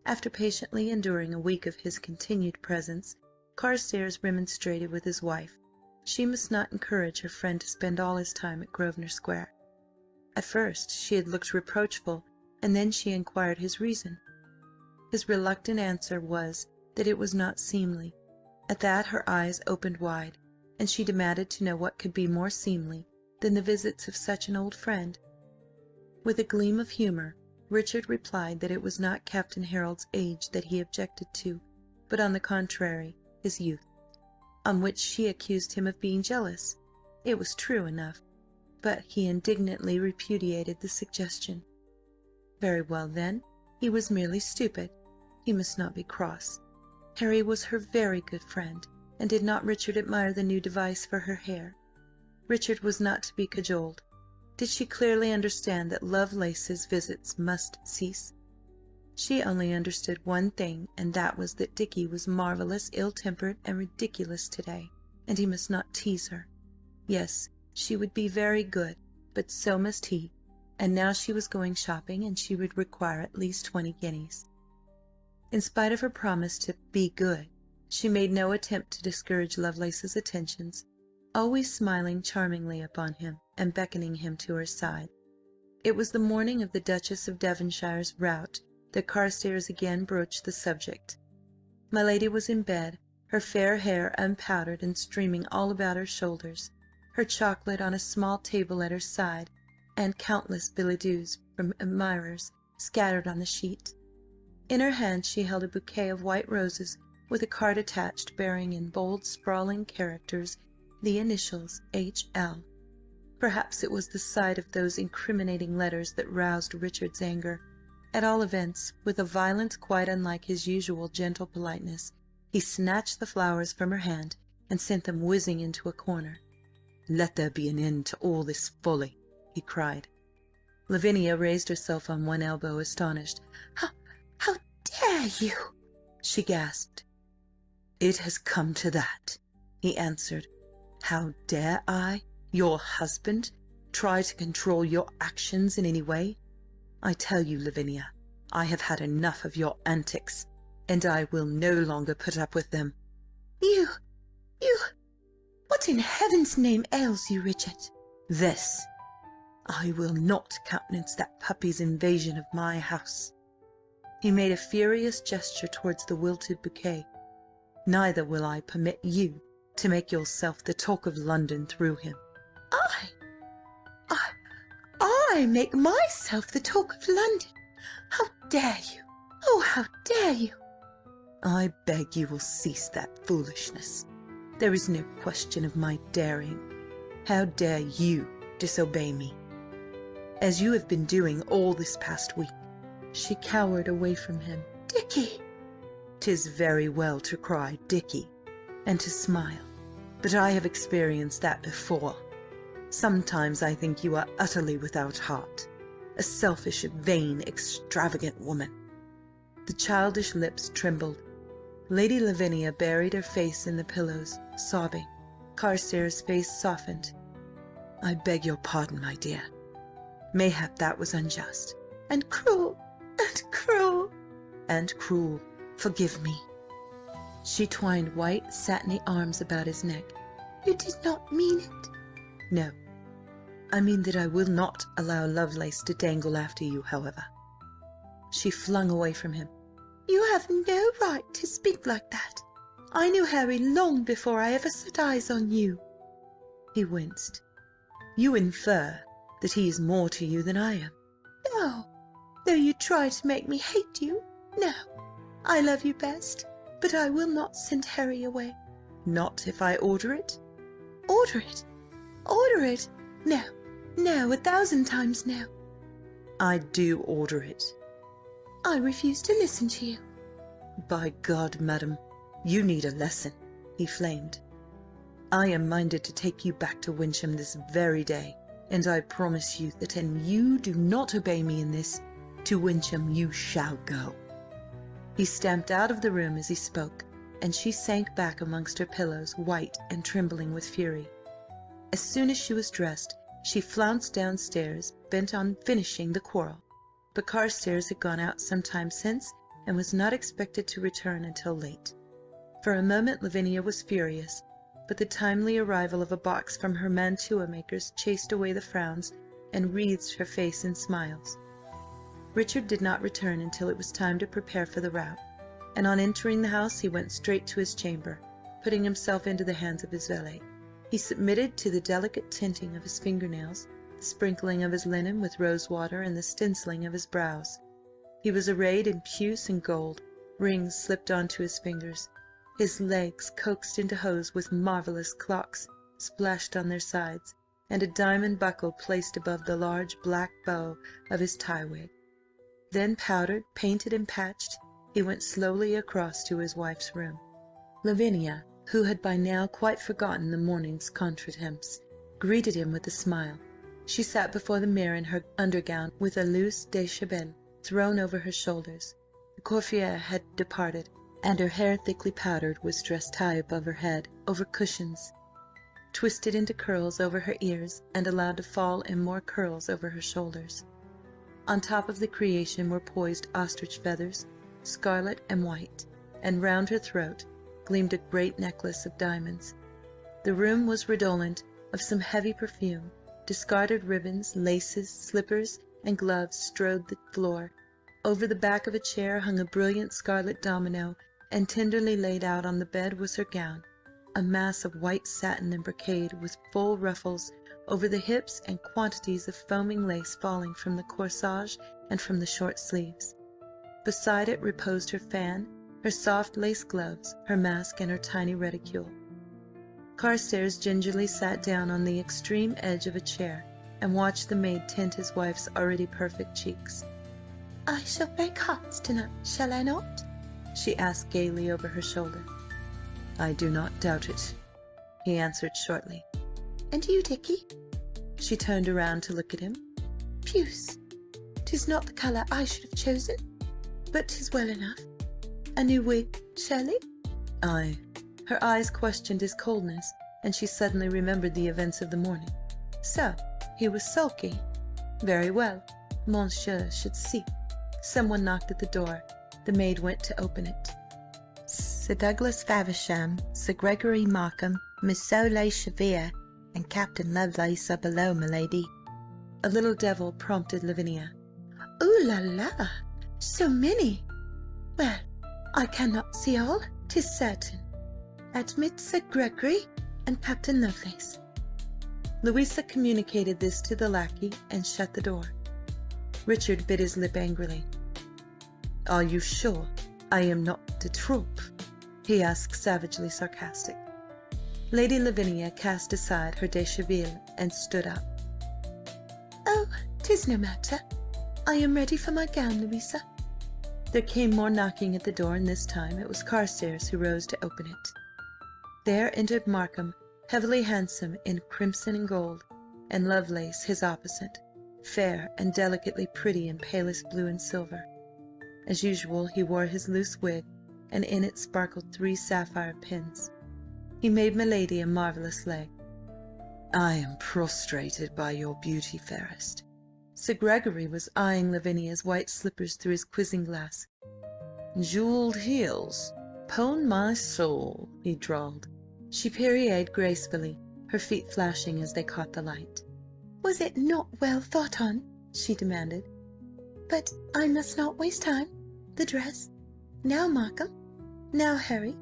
After patiently enduring a week of his continued presence, Carstares remonstrated with his wife. She must not encourage her friend to spend all his time at Grosvenor Square. At first she had looked reproachful, and then she inquired his reason. His reluctant answer was that it was not seemly. At that her eyes opened wide, and she demanded to know what could be more seemly than the visits of such an old friend. With a gleam of humour, Richard replied that it was not Captain Harold's age that he objected to, but on the contrary, his youth, on which she accused him of being jealous. It was true enough, but he indignantly repudiated the suggestion. Very well then, he was merely stupid. He must not be cross. Harry was her very good friend, and did not Richard admire the new device for her hair? Richard was not to be cajoled. Did she clearly understand that Lovelace's visits must cease? She only understood one thing, and that was that Dickie was marvellous ill-tempered and ridiculous to-day, and he must not tease her. Yes, she would be very good, but so must he, and now she was going shopping, and she would require at least 20 guineas. In spite of her promise to be good, she made no attempt to discourage Lovelace's attentions, always smiling charmingly upon him and beckoning him to her side. It was the morning of the Duchess of Devonshire's rout that Carstares again broached the subject. My lady was in bed, her fair hair unpowdered and streaming all about her shoulders, her chocolate on a small table at her side, and countless billets doux from admirers scattered on the sheet. In her hand she held a bouquet of white roses with a card attached bearing in bold sprawling characters the initials H.L. Perhaps it was the sight of those incriminating letters that roused Richard's anger. At all events, with a violence quite unlike his usual gentle politeness, he snatched the flowers from her hand and sent them whizzing into a corner. Let there be an end to all this folly," he cried. Lavinia raised herself on one elbow, astonished. How dare you?" she gasped. "It has come to that," he answered. "How dare I, your husband, try to control your actions in any way? I tell you, Lavinia, I have had enough of your antics, and I will no longer put up with them." You... What in heaven's name ails you, Richard?" "This. I will not countenance that puppy's invasion of my house." He made a furious gesture towards the wilted bouquet. "Neither will I permit you to make yourself the talk of London through him." I make myself the talk of London? How dare you? Oh, how dare you?" "I beg you will cease that foolishness. There is no question of my daring. How dare you disobey me, as you have been doing all this past week?" She cowered away from him. "Dicky!" "'Tis very well to cry 'Dicky' and to smile, but I have experienced that before. Sometimes I think you are utterly without heart, a selfish, vain, extravagant woman." The childish lips trembled. Lady Lavinia buried her face in the pillows, sobbing. Carstares' face softened. "I beg your pardon, my dear. Mayhap that was unjust." "And cruel, and cruel." "And cruel. Forgive me." She twined white, satiny arms about his neck. "You did not mean it." "No. I mean that I will not allow Lovelace to dangle after you, however." She flung away from him. "You have no right to speak like that. I knew Harry long before I ever set eyes on you." He winced. "You infer that he is more to you than I am." "No, though you try to make me hate you. No, I love you best, but I will not send Harry away." "Not if I order it?" "Order it? Order it? No, no, 1,000 times no." "I do order it." "I refuse to listen to you." "By God, madam, you need a lesson," he flamed. "I am minded to take you back to Wyncham this very day, and I promise you that an you do not obey me in this, to Wyncham you shall go." He stamped out of the room as he spoke, and she sank back amongst her pillows, white and trembling with fury. As soon as she was dressed, she flounced downstairs, bent on finishing the quarrel. But Carstares had gone out some time since, and was not expected to return until late. For a moment Lavinia was furious, but the timely arrival of a box from her mantua makers chased away the frowns and wreathed her face in smiles. Richard did not return until it was time to prepare for the rout, and on entering the house he went straight to his chamber, putting himself into the hands of his valet. He submitted to the delicate tinting of his fingernails, the sprinkling of his linen with rose water, and the stenciling of his brows. He was arrayed in puce and gold, rings slipped onto his fingers, his legs coaxed into hose with marvellous clocks splashed on their sides, and a diamond buckle placed above the large black bow of his tie-wig. Then, powdered, painted and patched, he went slowly across to his wife's room. Lavinia, who had by now quite forgotten the morning's contretemps, greeted him with a smile. She sat before the mirror in her undergown, with a loose déshabille thrown over her shoulders. The coiffure had departed, and her hair, thickly powdered, was dressed high above her head, over cushions, twisted into curls over her ears, and allowed to fall in more curls over her shoulders. On top of the creation were poised ostrich feathers, scarlet and white, and round her throat gleamed a great necklace of diamonds. The room was redolent of some heavy perfume. Discarded ribbons, laces, slippers and gloves strewed the floor. Over the back of a chair hung a brilliant scarlet domino, and tenderly laid out on the bed was her gown, a mass of white satin and brocade with full ruffles over the hips and quantities of foaming lace falling from the corsage and from the short sleeves. Beside it reposed her fan, her soft lace gloves, her mask and her tiny reticule. Carstares gingerly sat down on the extreme edge of a chair and watched the maid tint his wife's already perfect cheeks. "I shall break hearts tonight, shall I not?" she asked gaily over her shoulder. "I do not doubt it," he answered shortly. And you, Dicky?" She turned around to look at him. "Puce, 'tis not the colour I should have chosen, but 'tis well enough. A new wig, Shirley?" "Aye." Her eyes questioned his coldness, and she suddenly remembered the events of the morning. So he was sulky. Very well, Monsieur should see. Someone knocked at the door. The maid went to open it. "Sir Douglas Faversham, Sir Gregory Markham, Miss Soleil Chevere, and Captain Lovelace are below, m'lady." A little devil prompted Lavinia. "Ooh la la! So many! Well, I cannot see all, 'tis certain. Admit Sir Gregory and Captain Lovelace." Louisa communicated this to the lackey and shut the door. Richard bit his lip angrily. "Are you sure I am not de trop?" he asked, savagely sarcastic. Lady Lavinia cast aside her deshabille and stood up. "Oh, 'tis no matter. I am ready for my gown, Louisa." There came more knocking at the door, and this time it was Carstares who rose to open it. There entered Markham, heavily handsome in crimson and gold, and Lovelace his opposite, fair and delicately pretty in palest blue and silver. As usual, he wore his loose wig, and in it sparkled 3 sapphire pins. He made m'lady a marvellous leg. "I am prostrated by your beauty, fairest." Sir Gregory was eyeing Lavinia's white slippers through his quizzing glass. "Jewelled heels? 'Pon my soul," he drawled. She pirouetted gracefully, her feet flashing as they caught the light. "Was it not well thought on?" she demanded. "But I must not waste time. The dress. Now, Markham. Now, Harry.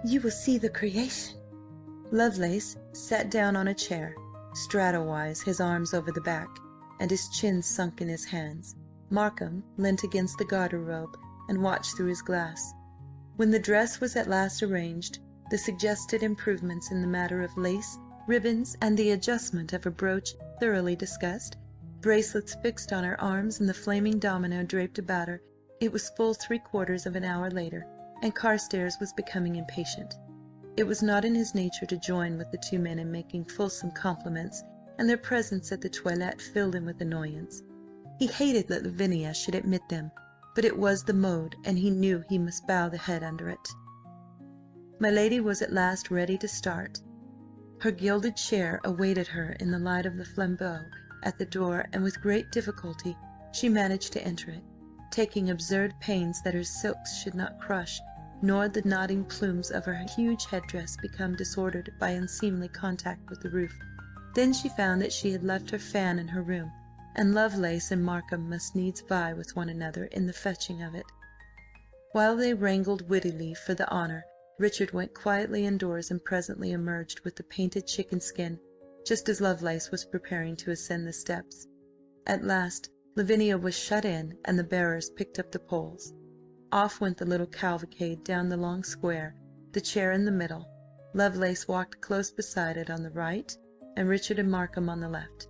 You will see the creation." Lovelace sat down on a chair, straddle-wise, his arms over the back, and his chin sunk in his hands. Markham leant against the garter-robe and watched through his glass. When the dress was at last arranged, the suggested improvements in the matter of lace, ribbons, and the adjustment of a brooch thoroughly discussed, bracelets fixed on her arms, and the flaming domino draped about her, it was full 3/4 of an hour later, and Carstares was becoming impatient. It was not in his nature to join with the 2 men in making fulsome compliments, and their presence at the toilette filled him with annoyance. He hated that Lavinia should admit them, but it was the mode, and he knew he must bow the head under it. My lady was at last ready to start. Her gilded chair awaited her in the light of the flambeau at the door, and with great difficulty she managed to enter it, taking absurd pains that her silks should not crush, nor the nodding plumes of her huge headdress become disordered by unseemly contact with the roof. Then she found that she had left her fan in her room, and Lovelace and Markham must needs vie with one another in the fetching of it. While they wrangled wittily for the honour, Richard went quietly indoors and presently emerged with the painted chicken skin, just as Lovelace was preparing to ascend the steps. At last Lavinia was shut in, and the bearers picked up the poles. Off went the little cavalcade down the long square, the chair in the middle. Lovelace walked close beside it on the right, and Richard and Markham on the left.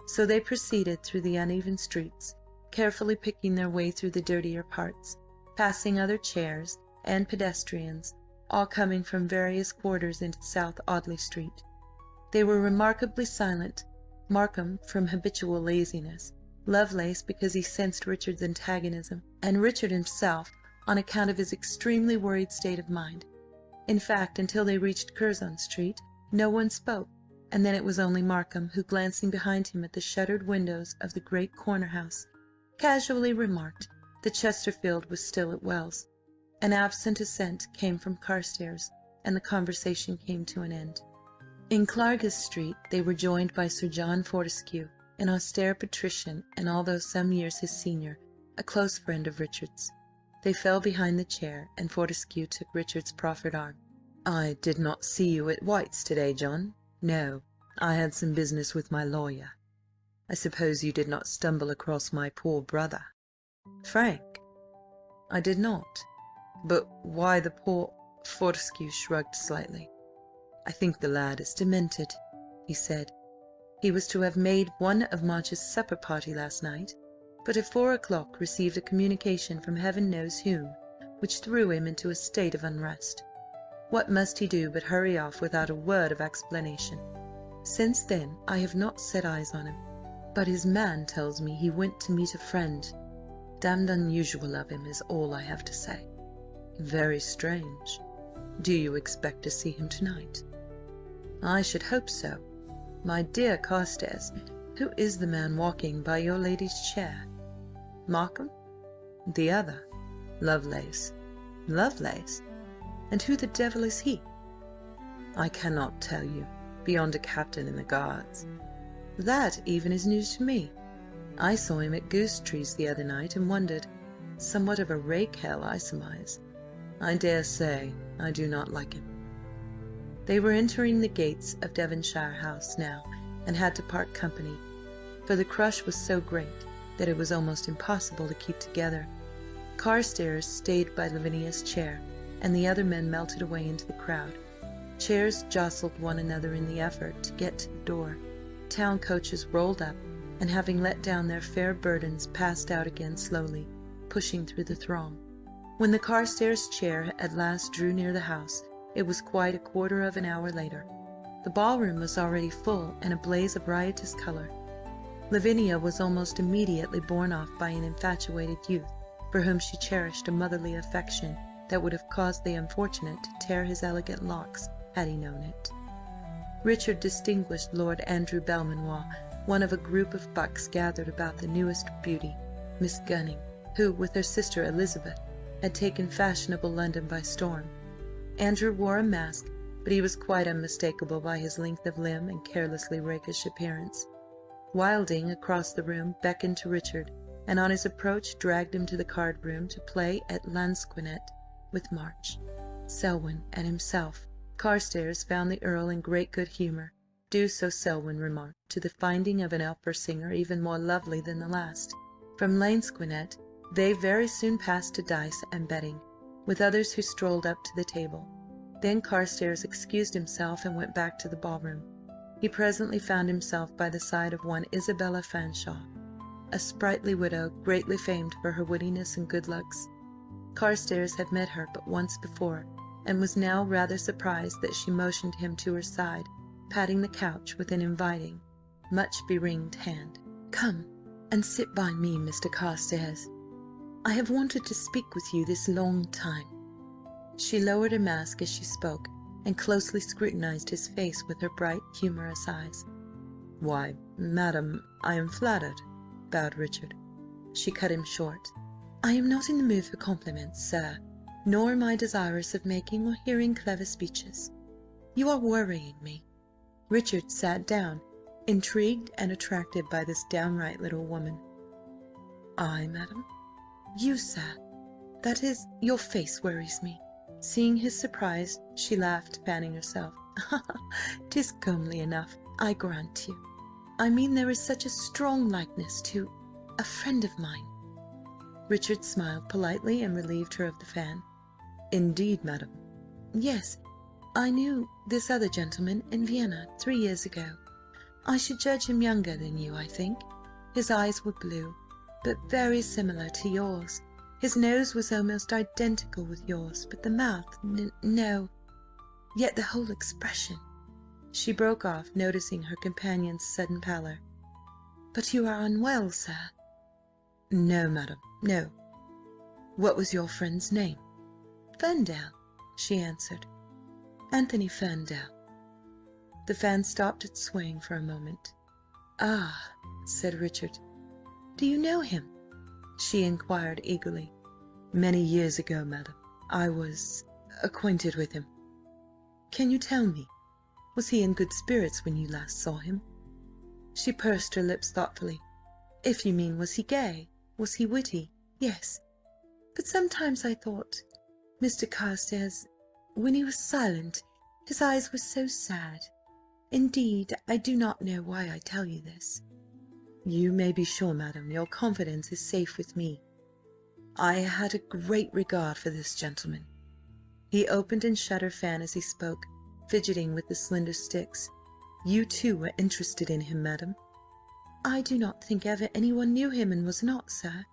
So they proceeded through the uneven streets, carefully picking their way through the dirtier parts, passing other chairs and pedestrians, all coming from various quarters into South Audley Street. They were remarkably silent, Markham from habitual laziness, Lovelace because he sensed Richard's antagonism, and Richard himself on account of his extremely worried state of mind. In fact, until they reached Curzon Street, no one spoke, and then it was only Markham who, glancing behind him at the shuttered windows of the great corner-house, casually remarked that Chesterfield was still at Wells. An absent assent came from Carstares, and the conversation came to an end. In Clarges Street they were joined by Sir John Fortescue, an austere patrician, and although some years his senior, a close friend of Richard's. They fell behind the chair, and Fortescue took Richard's proffered arm. "I did not see you at White's to-day, John. No, I had some business with my lawyer. I suppose you did not stumble across my poor brother?" "Frank? I did not. But why the poor—" Fortescue shrugged slightly. "I think the lad is demented," he said. "He was to have made one of March's supper party last night, but at 4 o'clock received a communication from heaven knows whom, which threw him into a state of unrest. What must he do but hurry off without a word of explanation? Since then I have not set eyes on him, but his man tells me he went to meet a friend. Damned unusual of him is all I have to say." "Very strange. Do you expect to see him tonight?" "I should hope so. My dear Carstares, who is the man walking by your lady's chair?" "Markham?" "The other?" "Lovelace." "Lovelace? And who the devil is he?" "I cannot tell you, beyond a captain in the Guards." "That even is news to me. I saw him at Goose Trees the other night and wondered. Somewhat of a rake-hell, I surmise." "I dare say. I do not like him." They were entering the gates of Devonshire House now, and had to part company, for the crush was so great that it was almost impossible to keep together. Carstares stayed by Lavinia's chair, and the other men melted away into the crowd. Chairs jostled one another in the effort to get to the door. Town coaches rolled up, and having let down their fair burdens, passed out again slowly, pushing through the throng. When the Carstares chair at last drew near the house, it was quite a quarter of an hour later. The ballroom was already full and a blaze of riotous colour. Lavinia was almost immediately borne off by an infatuated youth, for whom she cherished a motherly affection that would have caused the unfortunate to tear his elegant locks had he known it. Richard distinguished Lord Andrew Belmanoir, one of a group of bucks gathered about the newest beauty, Miss Gunning, who, with her sister Elizabeth, had taken fashionable London by storm. Andrew wore a mask, but he was quite unmistakable by his length of limb and carelessly rakish appearance. Wilding, across the room, beckoned to Richard, and on his approach dragged him to the card-room to play at lansquenet with March, Selwyn, and himself. Carstares found the Earl in great good humour, due, so Selwyn remarked, to the finding of an opera singer even more lovely than the last. From lansquenet they very soon passed to dice and betting, with others who strolled up to the table. Then Carstares excused himself and went back to the ballroom. He presently found himself by the side of one Isabella Fanshawe, a sprightly widow, greatly famed for her wittiness and good looks. Carstares had met her but once before, and was now rather surprised that she motioned him to her side, patting the couch with an inviting, much beringed hand. "Come and sit by me, Mr. Carstares. I have wanted to speak with you this long time." She lowered her mask as she spoke, and closely scrutinised his face with her bright, humorous eyes. "Why, madam, I am flattered," bowed Richard. She cut him short. "I am not in the mood for compliments, sir, nor am I desirous of making or hearing clever speeches. You are worrying me." Richard sat down, intrigued and attracted by this downright little woman. "I, madam?" "You, sir. That is, your face worries me." Seeing his surprise, she laughed, fanning herself. "'Tis comely enough, I grant you. I mean there is such a strong likeness to a friend of mine." Richard smiled politely and relieved her of the fan. "Indeed, madam?" "Yes. I knew this other gentleman in Vienna 3 years ago. I should judge him younger than you, I think. His eyes were blue, but very similar to yours. His nose was almost identical with yours, but the mouth, no. Yet the whole expression—" She broke off, noticing her companion's sudden pallor. "But you are unwell, sir?" "No, madam, no. What was your friend's name?" "Ferndale," she answered. "Anthony Ferndale." The fan stopped its swaying for a moment. "Ah," said Richard. "Do you know him?" she inquired eagerly. "Many years ago, madam, I was acquainted with him." "Can you tell me? Was he in good spirits when you last saw him?" She pursed her lips thoughtfully. "If you mean, was he gay? Was he witty? Yes. But sometimes I thought, Mr. Carstares, when he was silent, his eyes were so sad. Indeed, I do not know why I tell you this." "You may be sure, madam, your confidence is safe with me. I had a great regard for this gentleman." He opened and shut her fan as he spoke, fidgeting with the slender sticks. "You too were interested in him, madam?" "I do not think ever anyone knew him and was not, sir.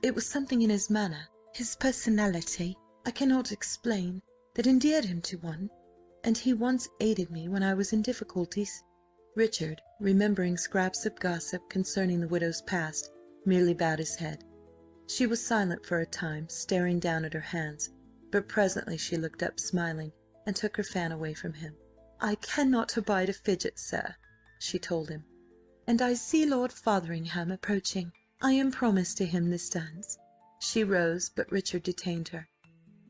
It was something in his manner, his personality, I cannot explain, that endeared him to one, and he once aided me when I was in difficulties." Richard, remembering scraps of gossip concerning the widow's past, merely bowed his head. She was silent for a time, staring down at her hands, but presently she looked up smiling, and took her fan away from him. "I cannot abide a fidget, sir," she told him, "and I see Lord Fotheringham approaching. I am promised to him this dance." She rose, but Richard detained her.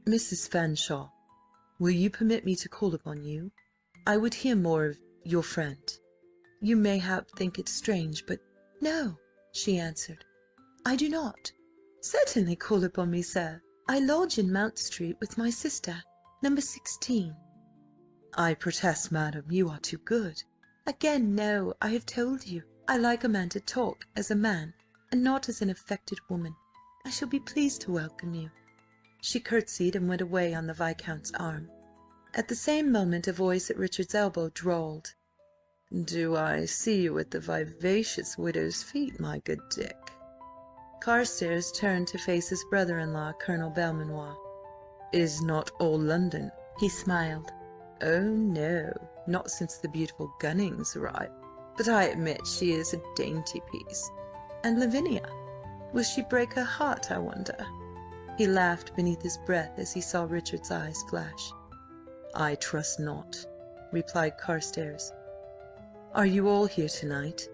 "Mrs. Fanshawe, will you permit me to call upon you? I would hear more of your friend. You mayhap think it strange, but—" "No," she answered, "I do not. Certainly call upon me, sir. I lodge in Mount Street with my sister, number 16. "I protest, madam, you are too good." "Again, no. I have told you. I like a man to talk as a man, and not as an affected woman. I shall be pleased to welcome you." She curtsied and went away on the Viscount's arm. At the same moment a voice at Richard's elbow drawled, "Do I see you at the vivacious widow's feet, my good Dick?" Carstares turned to face his brother-in-law, Colonel Belmanoir. "Is not all London—" He smiled. "Oh, no, not since the beautiful Gunnings arrived. But I admit she is a dainty piece. And Lavinia? Will she break her heart, I wonder?" He laughed beneath his breath as he saw Richard's eyes flash. "I trust not," replied Carstares. "Are you all here tonight?"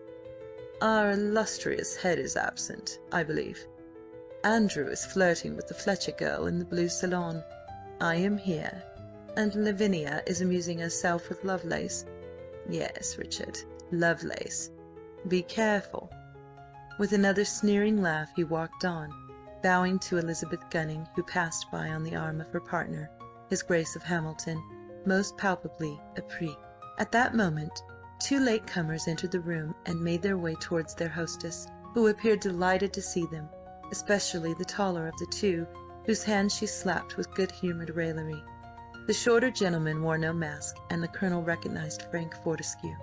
"Our illustrious head is absent, I believe. Andrew is flirting with the Fletcher girl in the blue salon. I am here, and Lavinia is amusing herself with Lovelace. Yes, Richard, Lovelace. Be careful." With another sneering laugh he walked on, bowing to Elizabeth Gunning, who passed by on the arm of her partner, his Grace of Hamilton, most palpably a pris. At that moment 2 late-comers entered the room and made their way towards their hostess, who appeared delighted to see them, especially the taller of the 2, whose hand she slapped with good-humoured raillery. The shorter gentleman wore no mask, and the Colonel recognised Frank Fortescue.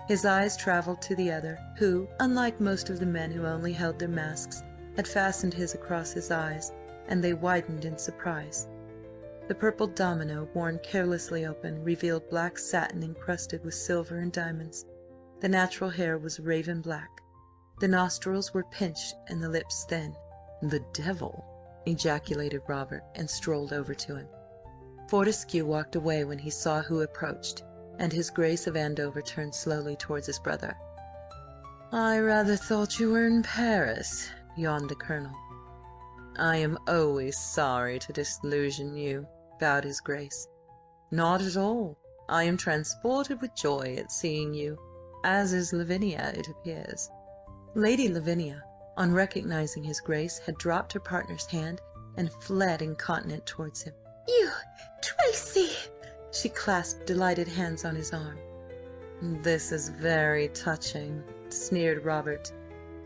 His eyes travelled to the other, who, unlike most of the men who only held their masks, had fastened his across his eyes, and they widened in surprise. The purple domino, worn carelessly open, revealed black satin encrusted with silver and diamonds. The natural hair was raven black. The nostrils were pinched and the lips thin. "The devil!" ejaculated Robert, and strolled over to him. Fortescue walked away when he saw who approached, and his Grace of Andover turned slowly towards his brother. "I rather thought you were in Paris," yawned the Colonel. "I am always sorry to disillusion you," bowed his Grace. "Not at all. I am transported with joy at seeing you, as is Lavinia, it appears." Lady Lavinia, on recognising his Grace, had dropped her partner's hand and fled incontinent towards him. "You, Tracy!" She clasped delighted hands on his arm. "This is very touching," sneered Robert.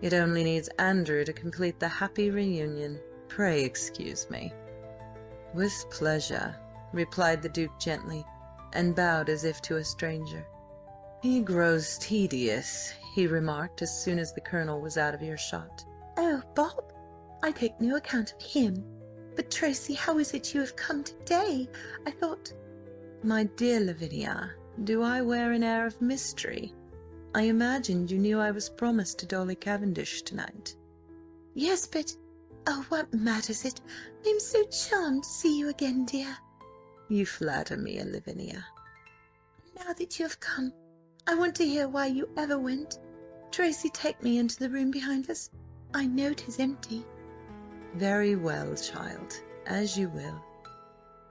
"It only needs Andrew to complete the happy reunion. Pray excuse me." "With pleasure," replied the Duke gently, and bowed as if to a stranger. "He grows tedious," he remarked as soon as the Colonel was out of earshot. "Oh, Bob, I take no account of him. But, Tracy, how is it you have come today? I thought—" "My dear Lavinia, do I wear an air of mystery? I imagined you knew I was promised to Dolly Cavendish tonight." "Yes, but— oh, what matters it? I am so charmed to see you again, dear." "You flatter me, Lavinia." "Now that you have come, I want to hear why you ever went. Tracy, take me into the room behind us. I know 'tis empty." "Very well, child, as you will."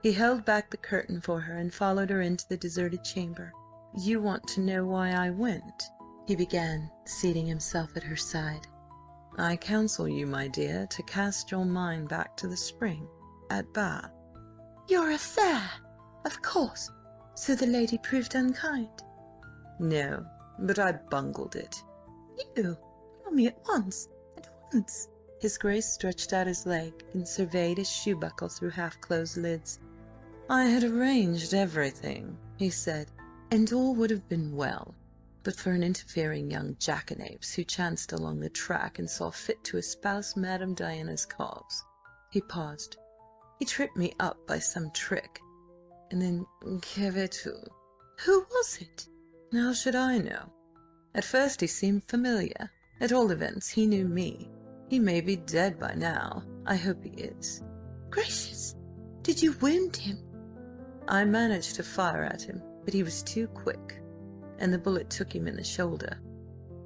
He held back the curtain for her and followed her into the deserted chamber. "You want to know why I went?" he began, seating himself at her side. "I counsel you, my dear, to cast your mind back to the spring at Bath." "Your affair! Of course. So the lady proved unkind?" "No, but I bungled it." "You? Tell me at once. At once." His Grace stretched out his leg and surveyed his shoe buckle through half-closed lids. "I had arranged everything," he said, "and all would have been well, but for an interfering young jackanapes who chanced along the track and saw fit to espouse Madame Diana's cause." He paused. "He tripped me up by some trick, and then que veux-tu?" "Who was it?" How should I know? At first he seemed familiar. At all events, he knew me. He may be dead by now. I hope he is. Gracious! Did you wound him? I managed to fire at him, but he was too quick, and the bullet took him in the shoulder.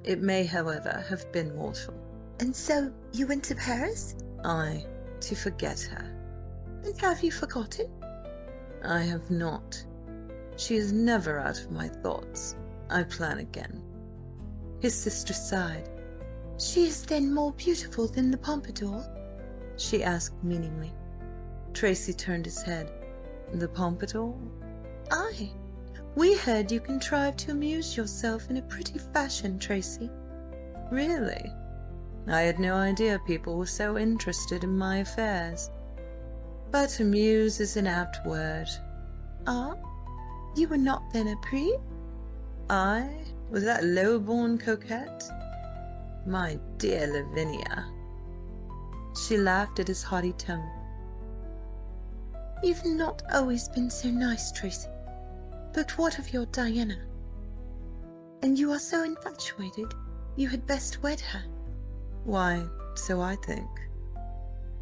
It may, however, have been mortal. And so you went to Paris? Aye, to forget her. And have you forgotten? I have not. She is never out of my thoughts. I plan again. His sister sighed. She is then more beautiful than the Pompadour? She asked meaningly. Tracy turned his head. The Pompadour? Aye. We heard you contrived to amuse yourself in a pretty fashion, Tracy. Really? I had no idea people were so interested in my affairs. But amuse is an apt word. Ah? You were not then a prig? I? Was that low-born coquette? My dear Lavinia. She laughed at his haughty tone. You've not always been so nice, Tracy. But what of your Diana? And you are so infatuated, you had best wed her. Why, so I think.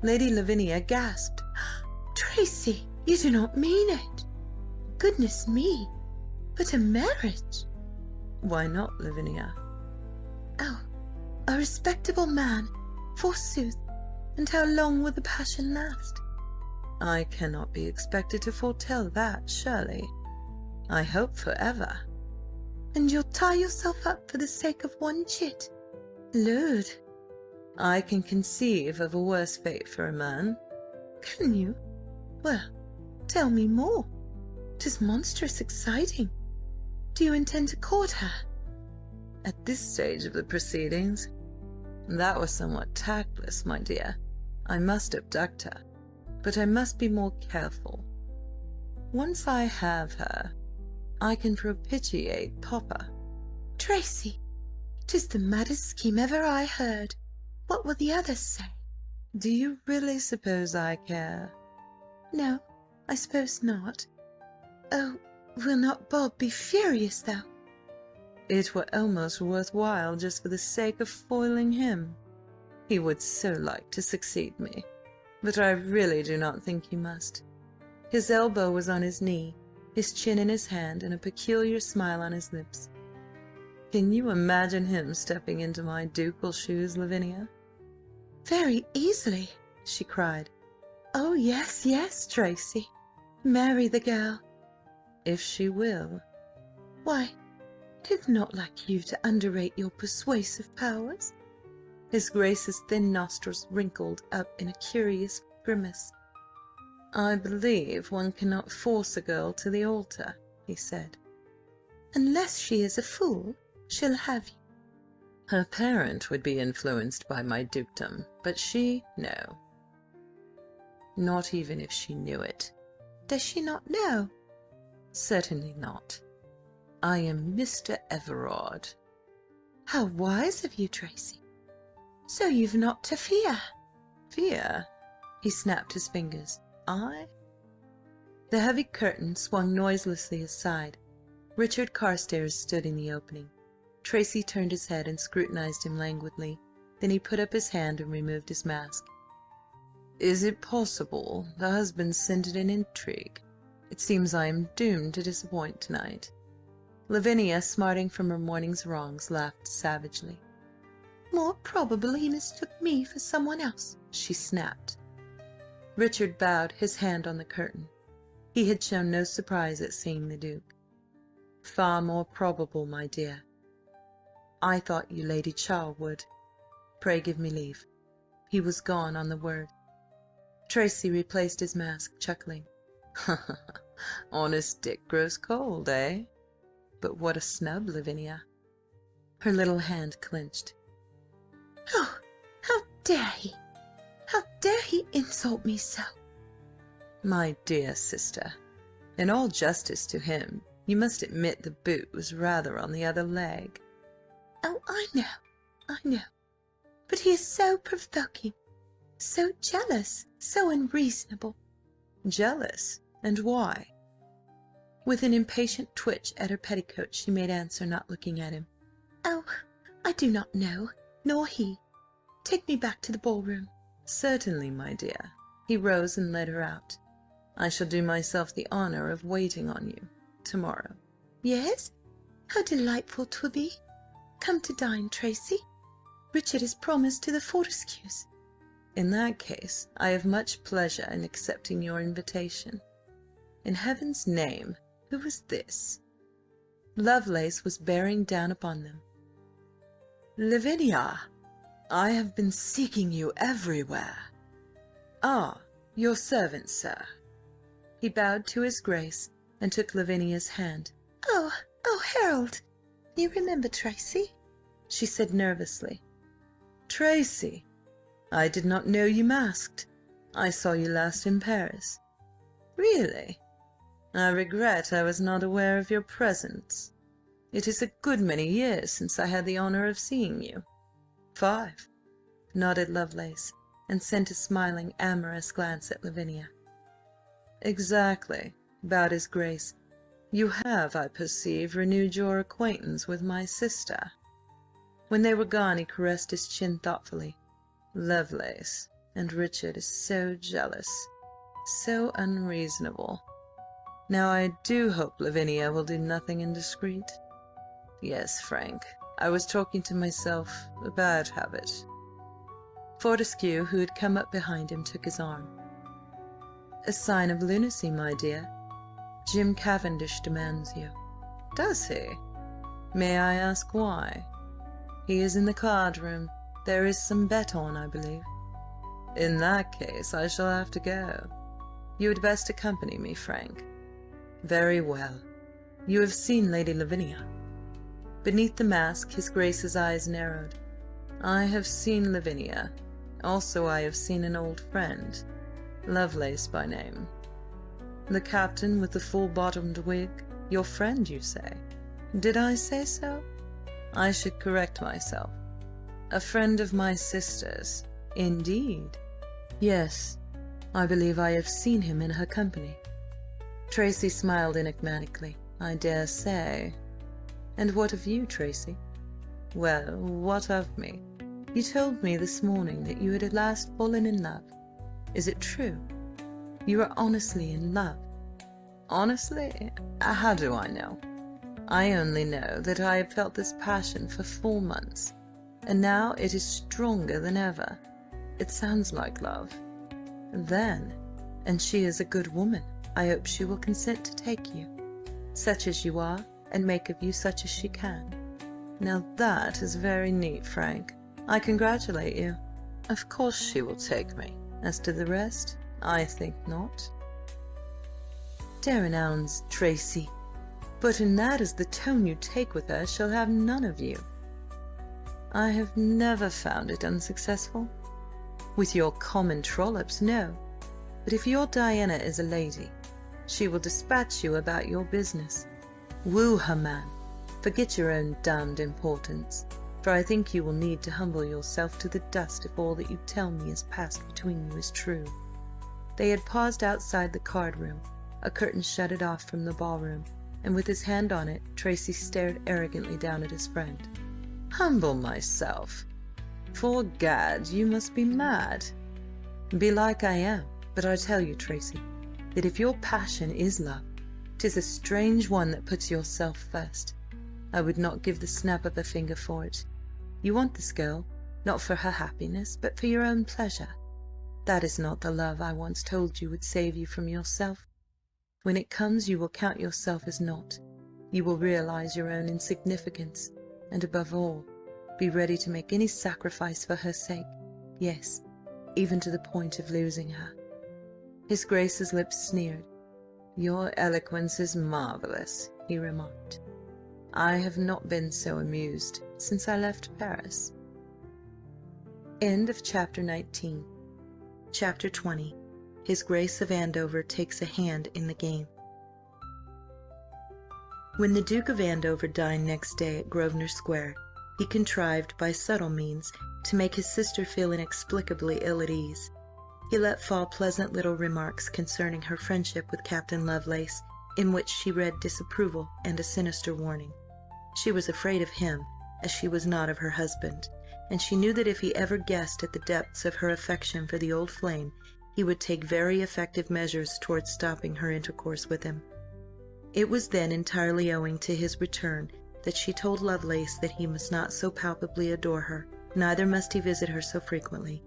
Lady Lavinia gasped. Tracy, you do not mean it. Goodness me, but a marriage? Why not, Lavinia? Oh, a respectable man, forsooth. And how long will the passion last? I cannot be expected to foretell that, surely. I hope forever. And you'll tie yourself up for the sake of one chit? Lord! I can conceive of a worse fate for a man. Can you? Well, tell me more. 'Tis monstrous exciting. Do you intend to court her? At this stage of the proceedings? That was somewhat tactless, my dear. I must abduct her, but I must be more careful. Once I have her, I can propitiate Papa. Tracy, 'tis the maddest scheme ever I heard. What will the others say? Do you really suppose I care? No, I suppose not. Oh, will not Bob be furious, though? It were almost worth while just for the sake of foiling him. He would so like to succeed me, but I really do not think he must. His elbow was on his knee, his chin in his hand, and a peculiar smile on his lips. Can you imagine him stepping into my ducal shoes, Lavinia? Very easily, she cried. Oh, yes, yes, Tracy. Marry the girl. If she will. Why, 'tis not like you to underrate your persuasive powers. His Grace's thin nostrils wrinkled up in a curious grimace. I believe one cannot force a girl to the altar, he said. Unless she is a fool, she'll have you. Her parent would be influenced by my dukedom, but she, no. Not even if she knew it. Does she not know? Certainly not. I am Mr. Everard. How wise of you, Tracy. So you've not to fear. Fear? He snapped his fingers. I? The heavy curtain swung noiselessly aside. Richard Carstares stood in the opening. Tracy turned his head and scrutinized him languidly. Then he put up his hand and removed his mask. Is it possible the husband scented an intrigue? It seems I am doomed to disappoint tonight. Lavinia, smarting from her morning's wrongs, laughed savagely. More probably he mistook me for someone else, she snapped. Richard bowed, his hand on the curtain. He had shown no surprise at seeing the Duke. Far more probable, my dear. I thought you Lady Charlwood. Pray give me leave. He was gone on the word. Tracy replaced his mask, chuckling. Honest Dick grows cold, eh? But what a snub, Lavinia. Her little hand clenched. Oh, how dare he! How dare he insult me so? My dear sister, in all justice to him, you must admit the boot was rather on the other leg. Oh, I know. But he is so provoking, so jealous, so unreasonable. Jealous? And why? With an impatient twitch at her petticoat, she made answer, not looking at him. "Oh, I do not know, nor he. Take me back to the ballroom." "Certainly, my dear." He rose and led her out. "I shall do myself the honour of waiting on you tomorrow." "Yes? How delightful 'twill be! Come to dine, Tracy. Richard is promised to the Fortescues." "In that case, I have much pleasure in accepting your invitation. In heaven's name, who is this?" Lovelace was bearing down upon them. "Lavinia, I have been seeking you everywhere. Ah, your servant, sir." He bowed to his Grace and took Lavinia's hand. Oh, Harold! You remember Tracy?" she said nervously. "Tracy? I did not know you masked. I saw you last in Paris." "Really? I regret I was not aware of your presence. It is a good many years since I had the honour of seeing you." "5," nodded Lovelace, and sent a smiling, amorous glance at Lavinia. "Exactly," bowed his Grace. "You have, I perceive, renewed your acquaintance with my sister." When they were gone, he caressed his chin thoughtfully. "Lovelace, and Richard is so jealous, so unreasonable. Now I do hope Lavinia will do nothing indiscreet. Yes, Frank, I was talking to myself. A bad habit." Fortescue, who had come up behind him, took his arm. "A sign of lunacy, my dear. Jim Cavendish demands you." "Does he? May I ask why?" "He is in the card-room. There is some bet on, I believe." "In that case, I shall have to go. You had best accompany me, Frank." "Very well. You have seen Lady Lavinia?" Beneath the mask, his Grace's eyes narrowed. "I have seen Lavinia. Also I have seen an old friend, Lovelace by name." "The captain with the full-bottomed wig? Your friend, you say?" "Did I say so? I should correct myself. A friend of my sister's." "Indeed?" "Yes. I believe I have seen him in her company." Tracy smiled enigmatically. "I dare say. And what of you, Tracy?" "Well, what of me? You told me this morning that you had at last fallen in love. Is it true? You are honestly in love?" "Honestly? How do I know? I only know that I have felt this passion for 4 months, and now it is stronger than ever. It sounds like love." "Then, and she is a good woman, I hope she will consent to take you, such as you are, and make of you such as she can." "Now that is very neat, Frank. I congratulate you. Of course she will take me. As to the rest, I think not." "Darren Ounds, Tracy, but in that is the tone you take with her, she'll have none of you." "I have never found it unsuccessful." "With your common trollops, no. But if your Diana is a lady, she will dispatch you about your business. Woo her, man. Forget your own damned importance, for I think you will need to humble yourself to the dust if all that you tell me has passed between you is true." They had paused outside the card-room. A curtain shut it off from the ballroom, and with his hand on it, Tracy stared arrogantly down at his friend. "Humble myself? 'Fore gad, you must be mad." "Belike I am, but I tell you, Tracy, that if your passion is love, 'tis a strange one that puts yourself first. I would not give the snap of a finger for it. You want this girl, not for her happiness, but for your own pleasure. That is not the love I once told you would save you from yourself. When it comes, you will count yourself as naught. You will realise your own insignificance, and above all, be ready to make any sacrifice for her sake, yes, even to the point of losing her." His Grace's lips sneered. "Your eloquence is marvellous," he remarked. "I have not been so amused since I left Paris." End of Chapter 19. Chapter 20. His Grace of Andover takes a hand in the game. When the Duke of Andover dined next day at Grosvenor Square, he contrived, by subtle means, to make his sister feel inexplicably ill at ease. He let fall pleasant little remarks concerning her friendship with Captain Lovelace, in which she read disapproval and a sinister warning. She was afraid of him, as she was not of her husband, and she knew that if he ever guessed at the depths of her affection for the old flame, he would take very effective measures towards stopping her intercourse with him. It was then entirely owing to his return that she told Lovelace that he must not so palpably adore her, neither must he visit her so frequently.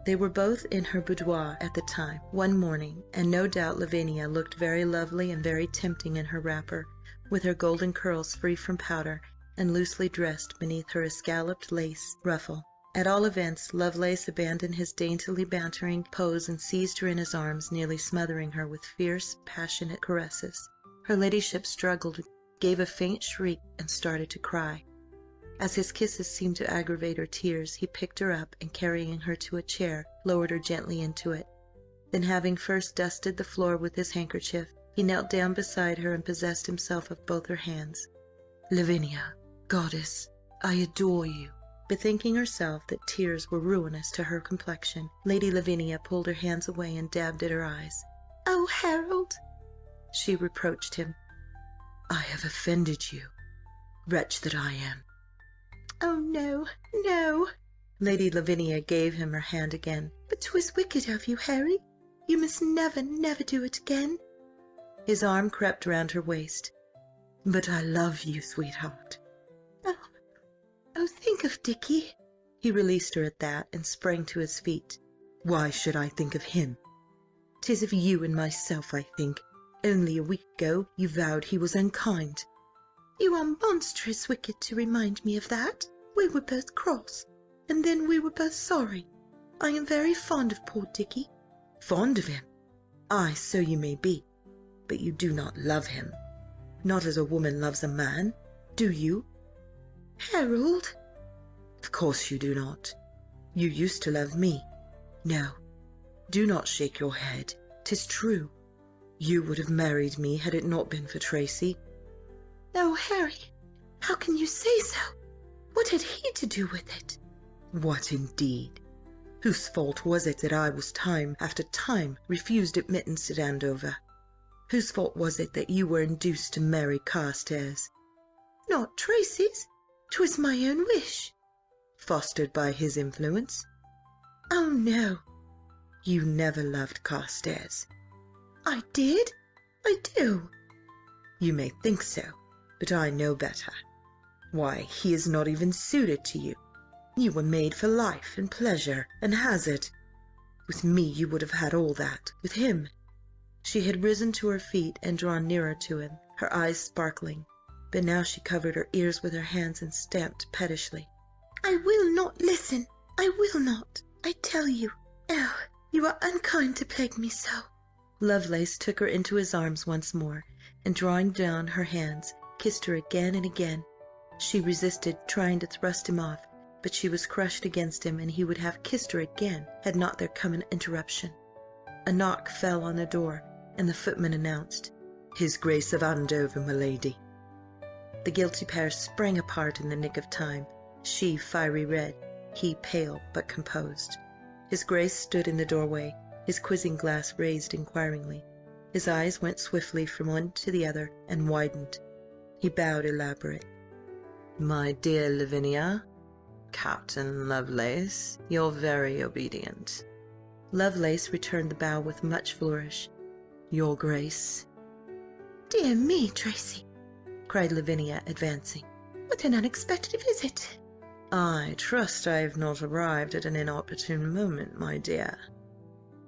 They were both in her boudoir at the time, one morning, and no doubt Lavinia looked very lovely and very tempting in her wrapper, with her golden curls free from powder, and loosely dressed beneath her escalloped lace ruffle. At all events, Lovelace abandoned his daintily bantering pose and seized her in his arms, nearly smothering her with fierce, passionate caresses. Her ladyship struggled, gave a faint shriek, and started to cry. As his kisses seemed to aggravate her tears, he picked her up, and carrying her to a chair, lowered her gently into it. Then, having first dusted the floor with his handkerchief, he knelt down beside her and possessed himself of both her hands. "Lavinia, goddess, I adore you." Bethinking herself that tears were ruinous to her complexion, Lady Lavinia pulled her hands away and dabbed at her eyes. "Oh, Harold!" she reproached him. "I have offended you, wretch that I am." "Oh, no, no!" Lady Lavinia gave him her hand again. "But 'twas wicked of you, Harry. You must never, never do it again." His arm crept round her waist. "But I love you, sweetheart." Oh, think of Dickie." He released her at that, and sprang to his feet. "Why should I think of him? 'Tis of you and myself I think. Only a week ago you vowed he was unkind." "You are monstrous wicked to remind me of that. We were both cross, and then we were both sorry. I am very fond of poor Dickie." "Fond of him? Ay, so you may be, but you do not love him. Not as a woman loves a man, do you?" "Harold!" "Of course you do not. You used to love me. No, do not shake your head. 'Tis true. You would have married me had it not been for Tracy." "Oh, Harry, how can you say so? What had he to do with it?" "What indeed? Whose fault was it that I was time after time refused admittance at Andover? Whose fault was it that you were induced to marry Carstares?" "Not Tracy's. 'Twas my own wish." "Fostered by his influence?" "Oh, no." "You never loved Carstares." "I did. I do." "You may think so, but I know better. Why, he is not even suited to you. You were made for life and pleasure and hazard. With me you would have had all that. With him—" She had risen to her feet and drawn nearer to him, her eyes sparkling, but now she covered her ears with her hands and stamped pettishly. "I will not listen. I will not, I tell you. Oh, you are unkind to plague me so." Lovelace took her into his arms once more, and drawing down her hands, kissed her again and again. She resisted, trying to thrust him off, but she was crushed against him, and he would have kissed her again had not there come an interruption. A knock fell on the door, and the footman announced, "His Grace of Andover, my lady." The guilty pair sprang apart in the nick of time, she fiery red, he pale but composed. His Grace stood in the doorway, his quizzing glass raised inquiringly. His eyes went swiftly from one to the other and widened. He bowed elaborate. "My dear Lavinia, Captain Lovelace, you're very obedient." Lovelace returned the bow with much flourish. "Your Grace." "Dear me, Tracy," cried Lavinia, advancing. "what an unexpected visit." "I trust I have not arrived at an inopportune moment, my dear."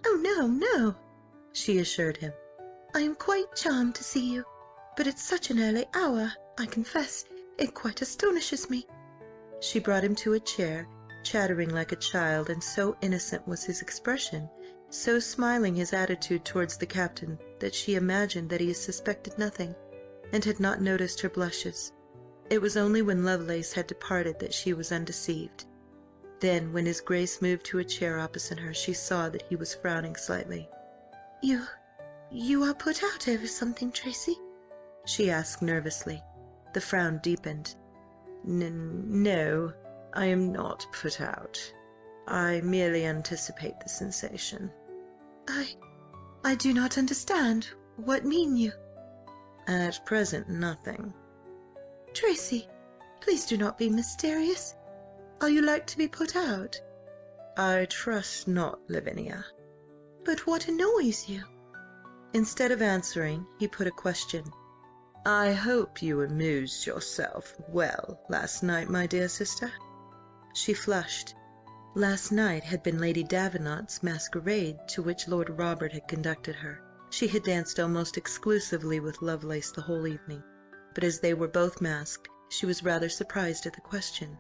"Oh, no, no," she assured him. "I am quite charmed to see you, but at such an early hour, I confess, it quite astonishes me." She brought him to a chair, chattering like a child, and so innocent was his expression, so smiling his attitude towards the captain, that she imagined that he suspected nothing, and had not noticed her blushes. It was only when Lovelace had departed that she was undeceived. Then, when his Grace moved to a chair opposite her, she saw that he was frowning slightly. You are put out over something, Tracy?" she asked nervously. The frown deepened. No, I am not put out. I merely anticipate the sensation." I do not understand. What mean you?" At present, nothing. Tracy, please do not be mysterious. Are you like to be put out? I trust not, Lavinia. But what annoys you? Instead of answering, he put a question. I hope you amused yourself well last night, my dear sister? She flushed. Last night had been Lady Davenant's masquerade, to which Lord Robert had conducted her. She had danced almost exclusively with Lovelace the whole evening, but as they were both masked, she was rather surprised at the question.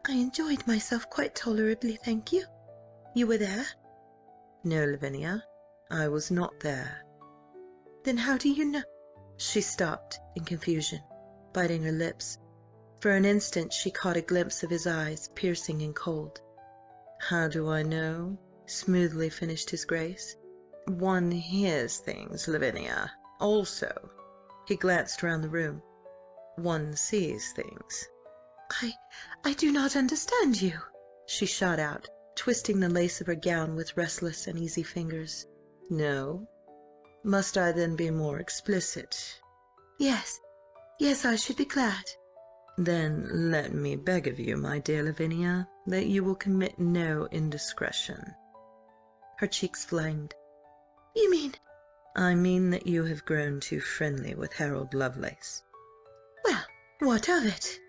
I enjoyed myself quite tolerably, thank you. You were there? No, Lavinia, I was not there. Then how do you know? She stopped in confusion, biting her lips. For an instant she caught a glimpse of his eyes, piercing and cold. How do I know? Smoothly finished his Grace. One hears things, Lavinia. Also, he glanced round the room, one sees things. I do not understand you, she shot out, twisting the lace of her gown with restless and easy fingers. No? Must I then be more explicit? Yes, yes, I should be glad. Then let me beg of you, my dear Lavinia, that you will commit no indiscretion. Her cheeks flamed. You mean? I mean that you have grown too friendly with Harold Lovelace. Well, what of it?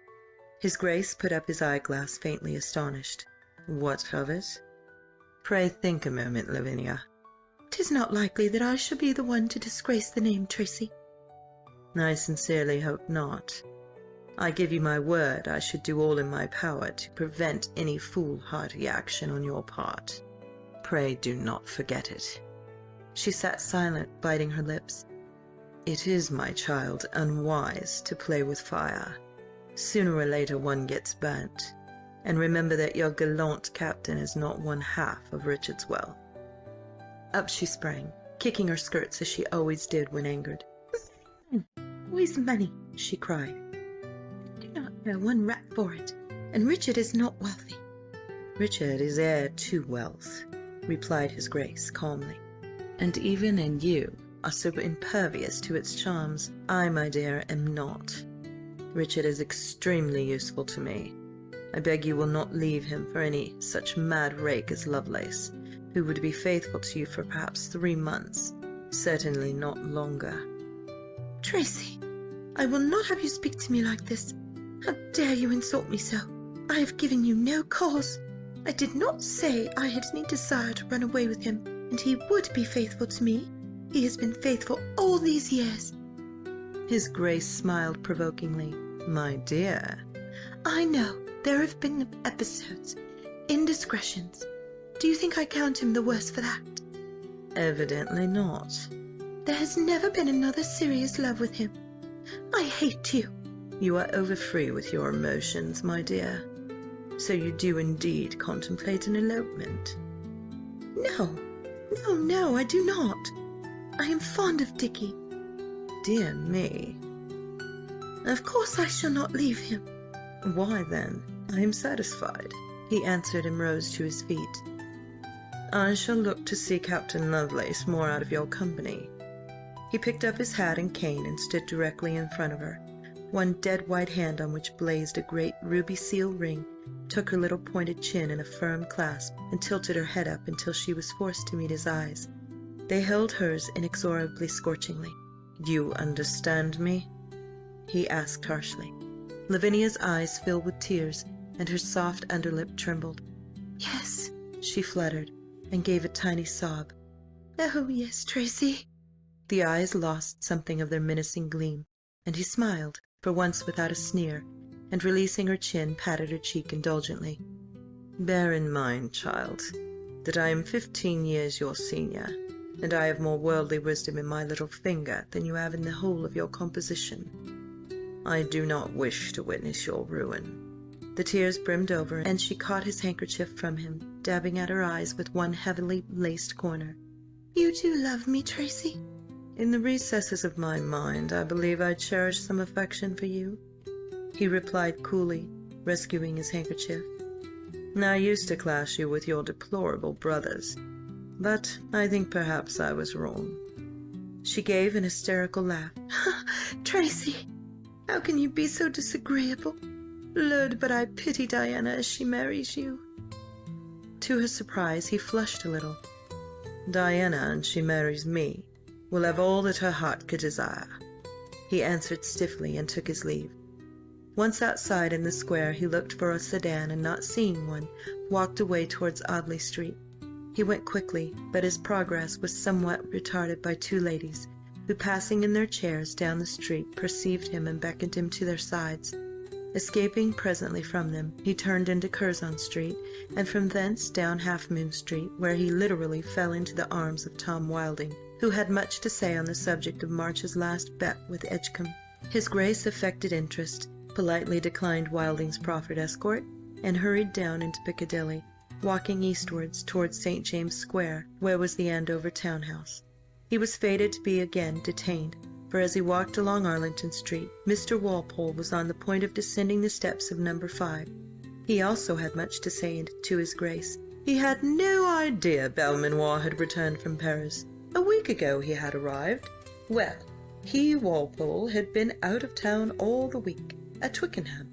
His Grace put up his eyeglass, faintly astonished. What of it? Pray think a moment, Lavinia. 'Tis not likely that I shall be the one to disgrace the name, Tracy. I sincerely hope not. I give you my word I should do all in my power to prevent any foolhardy action on your part. Pray do not forget it. She sat silent, biting her lips. It is, my child, unwise to play with fire. Sooner or later one gets burnt. And remember that your gallant captain is not one half of Richard's wealth. Up she sprang, kicking her skirts as she always did when angered. Always money, she cried. I do not know one rap for it, and Richard is not wealthy. Richard is heir to wealth, replied his Grace calmly. And even in you are so impervious to its charms. I, my dear, am not. Richard is extremely useful to me. I beg you will not leave him for any such mad rake as Lovelace, who would be faithful to you for perhaps 3 months, certainly not longer. Tracy, I will not have you speak to me like this. How dare you insult me so? I have given you no cause. I did not say I had any desire to run away with him, and he would be faithful to me. He has been faithful all these years. His Grace smiled provokingly. My dear. I know there have been episodes, indiscretions. Do you think I count him the worse for that? Evidently not. There has never been another serious love with him. I hate you. You are over-free with your emotions, my dear. So you do indeed contemplate an elopement? No, I do not. I am fond of Dickie. Dear me. Of course I shall not leave him. Why then? I am satisfied, he answered and rose to his feet. I shall look to see Captain Lovelace more out of your company. He picked up his hat and cane and stood directly in front of her. One dead white hand on which blazed a great ruby seal ring took her little pointed chin in a firm clasp and tilted her head up until she was forced to meet his eyes. They held hers inexorably, scorchingly. You understand me? He asked harshly. Lavinia's eyes filled with tears, and her soft underlip trembled. Yes, she fluttered, and gave a tiny sob. Oh, yes, Tracy. The eyes lost something of their menacing gleam, and he smiled, for once without a sneer, and releasing her chin, patted her cheek indulgently. Bear in mind, child, that I am 15 years your senior, and I have more worldly wisdom in my little finger than you have in the whole of your composition. I do not wish to witness your ruin. The tears brimmed over, and she caught his handkerchief from him, dabbing at her eyes with one heavily laced corner. You do love me, Tracy? In the recesses of my mind, I believe I cherish some affection for you, he replied coolly, rescuing his handkerchief. I used to class you with your deplorable brothers, but I think perhaps I was wrong. She gave an hysterical laugh. Tracy, how can you be so disagreeable? Lord, but I pity Diana as she marries you. To his surprise, he flushed a little. Diana, and she marries me, will have all that her heart could desire, he answered stiffly, and took his leave. Once outside in the square, he looked for a sedan, and not seeing one, walked away towards Audley Street. He went quickly, but his progress was somewhat retarded by two ladies, who, passing in their chairs down the street, perceived him and beckoned him to their sides. Escaping presently from them, he turned into Curzon Street, and from thence down Half Moon Street, where he literally fell into the arms of Tom Wilding, who had much to say on the subject of March's last bet with Edgecombe. His Grace affected interest, politely declined Wilding's proffered escort, and hurried down into Piccadilly, walking eastwards towards St. James's Square, where was the Andover town-house. He was fated to be again detained, for as he walked along Arlington Street, Mr. Walpole was on the point of descending the steps of No. 5. He also had much to say to his Grace. He had no idea Belmanoir had returned from Paris. A week ago he had arrived. Well, he, Walpole, had been out of town all the week, at Twickenham.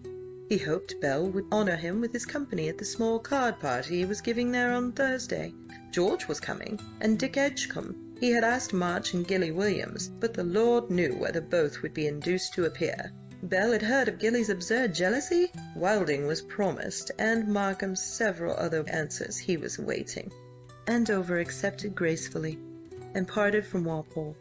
He hoped Bell would honour him with his company at the small card party he was giving there on Thursday. George was coming, and Dick Edgecombe. He had asked March and Gilly Williams, but the Lord knew whether both would be induced to appear. Bell had heard of Gilly's absurd jealousy. Wilding was promised, and Markham's several other answers he was awaiting. Andover accepted gracefully, and parted from Walpole.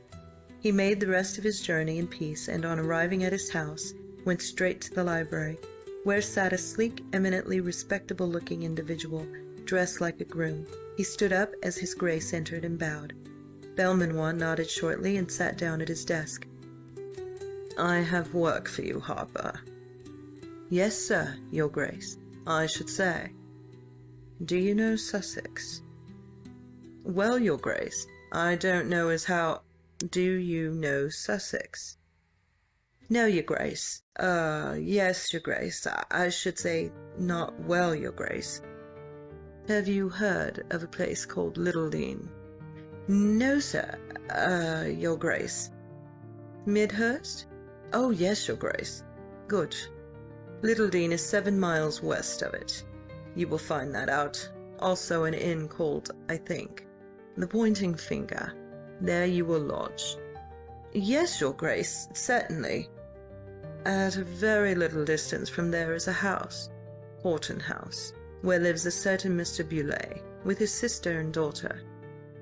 He made the rest of his journey in peace, and on arriving at his house, went straight to the library, where sat a sleek, eminently respectable-looking individual, dressed like a groom. He stood up as his Grace entered and bowed. Belmanoir nodded shortly and sat down at his desk. "I have work for you, Harper." "Yes, sir, your Grace, I should say." "Do you know Sussex?" "Well, your Grace, I don't know as how—" "Do you know Sussex?" "No, your Grace. Yes, your Grace. I should say not well, your Grace." "Have you heard of a place called Littledean?" "No, sir. Your Grace." "Midhurst?" "Oh, yes, your Grace." "Good. Littledean is 7 miles west of it. You will find that out. Also an inn called, I think, the Pointing Finger. There you will lodge." "Yes, your Grace, certainly." "At a very little distance from there is a house, Horton House, where lives a certain Mr. Beaulieu, with his sister and daughter.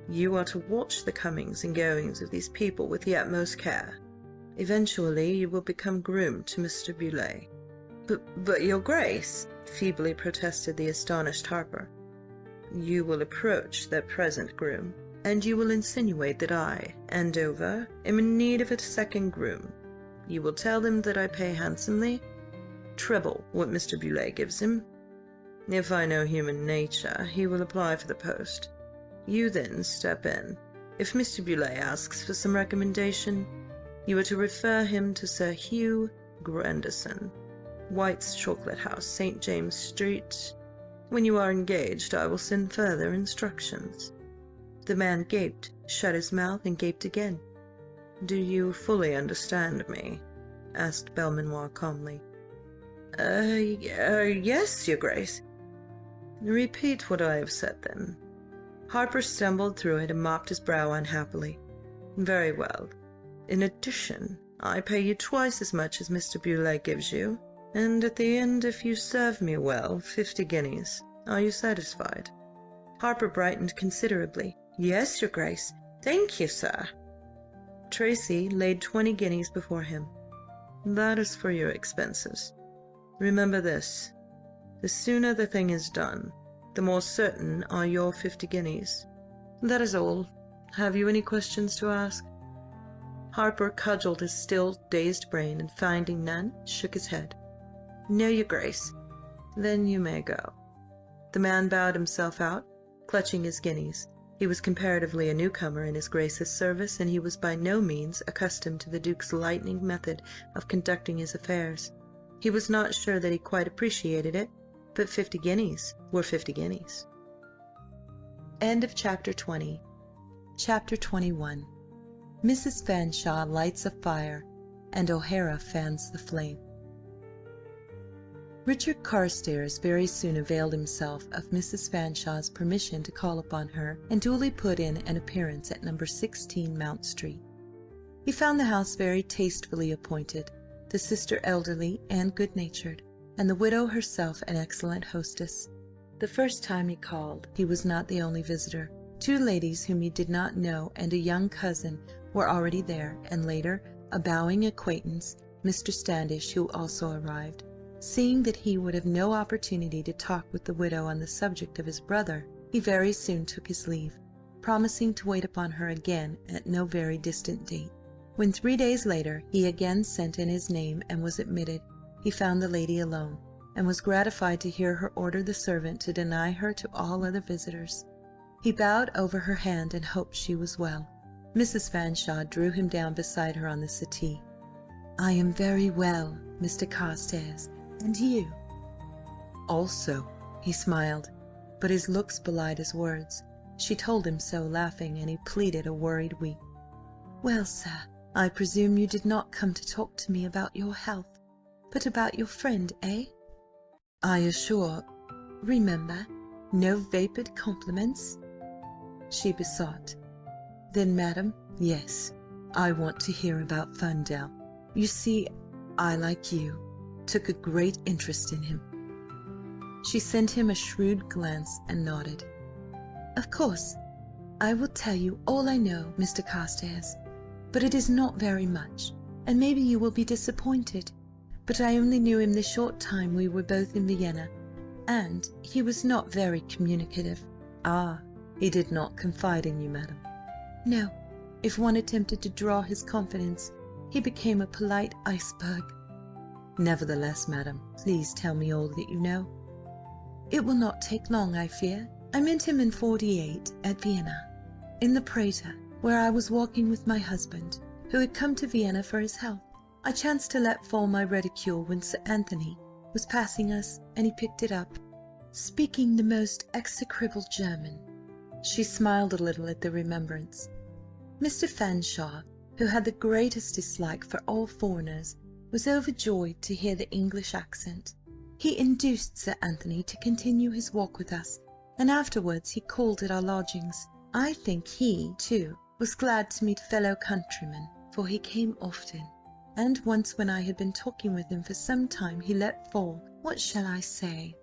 You are to watch the comings and goings of these people with the utmost care. Eventually you will become groom to Mr. Beaulieu." But your Grace," feebly protested the astonished Harper. "You will approach their present groom, and you will insinuate that I, Andover, am in need of a second groom. You will tell them that I pay handsomely, treble what Mr. Beaulieu gives him. If I know human nature, he will apply for the post. You then step in. If Mr. Beaulieu asks for some recommendation, you are to refer him to Sir Hugh Grandison, White's Chocolate House, St. James's Street. When you are engaged, I will send further instructions." The man gaped, shut his mouth, and gaped again. "Do you fully understand me?" asked Belmanoir calmly. Yes, your Grace." "Repeat what I have said, then." Harper stumbled through it and mopped his brow unhappily. "Very well. In addition, I pay you twice as much as Mr. Beaulieu gives you, and at the end, if you serve me well, 50 guineas. Are you satisfied?" Harper brightened considerably. "Yes, your Grace. Thank you, sir." Tracy laid 20 guineas before him. "That is for your expenses. Remember this: the sooner the thing is done, the more certain are your 50 guineas. That is all. Have you any questions to ask?" Harper cudgelled his still dazed brain, and finding none, shook his head. "No, your Grace." "Then you may go." The man bowed himself out, clutching his guineas. He was comparatively a newcomer in his Grace's service, and he was by no means accustomed to the Duke's lightning method of conducting his affairs. He was not sure that he quite appreciated it, but 50 guineas were 50 guineas. End of Chapter 20. Chapter 21. Mrs. Fanshawe lights a fire, and O'Hara fans the flame. Richard Carstares very soon availed himself of Mrs. Fanshawe's permission to call upon her, and duly put in an appearance at No. 16 Mount Street. He found the house very tastefully appointed, the sister elderly and good-natured, and the widow herself an excellent hostess. The first time he called he was not the only visitor. Two ladies whom he did not know and a young cousin were already there, and later a bowing acquaintance, Mr. Standish, who also arrived. Seeing that he would have no opportunity to talk with the widow on the subject of his brother, he very soon took his leave, promising to wait upon her again at no very distant date. When 3 days later he again sent in his name and was admitted, he found the lady alone, and was gratified to hear her order the servant to deny her to all other visitors. He bowed over her hand and hoped she was well. Mrs. Fanshawe drew him down beside her on the settee. "I am very well, Mr. Carstares, and you?" "Also," he smiled, but his looks belied his words. She told him so, laughing, and he pleaded a worried week. "Well, sir, I presume you did not come to talk to me about your health, but about your friend, eh? I assure— Remember, no vapid compliments," she besought. "Then, madam, yes, I want to hear about Ferndale. You see, I, like you, took a great interest in him." She sent him a shrewd glance and nodded. "Of course, I will tell you all I know, Mr. Carstares, but it is not very much, and maybe you will be disappointed. But I only knew him the short time we were both in Vienna, and he was not very communicative." "Ah, he did not confide in you, madam?" "No. If one attempted to draw his confidence, he became a polite iceberg." "Nevertheless, madam, please tell me all that you know." "It will not take long, I fear. I met him in '48 at Vienna, in the Prater, where I was walking with my husband, who had come to Vienna for his health. I chanced to let fall my reticule when Sir Anthony was passing us, and he picked it up, speaking the most execrable German." She smiled a little at the remembrance. Mr. Fanshawe, who had the greatest dislike for all foreigners, was overjoyed to hear the English accent. He induced Sir Anthony to continue his walk with us, and afterwards he called at our lodgings. I think he, too, was glad to meet fellow countrymen, for he came often, and once when I had been talking with him for some time he let fall, what shall I say,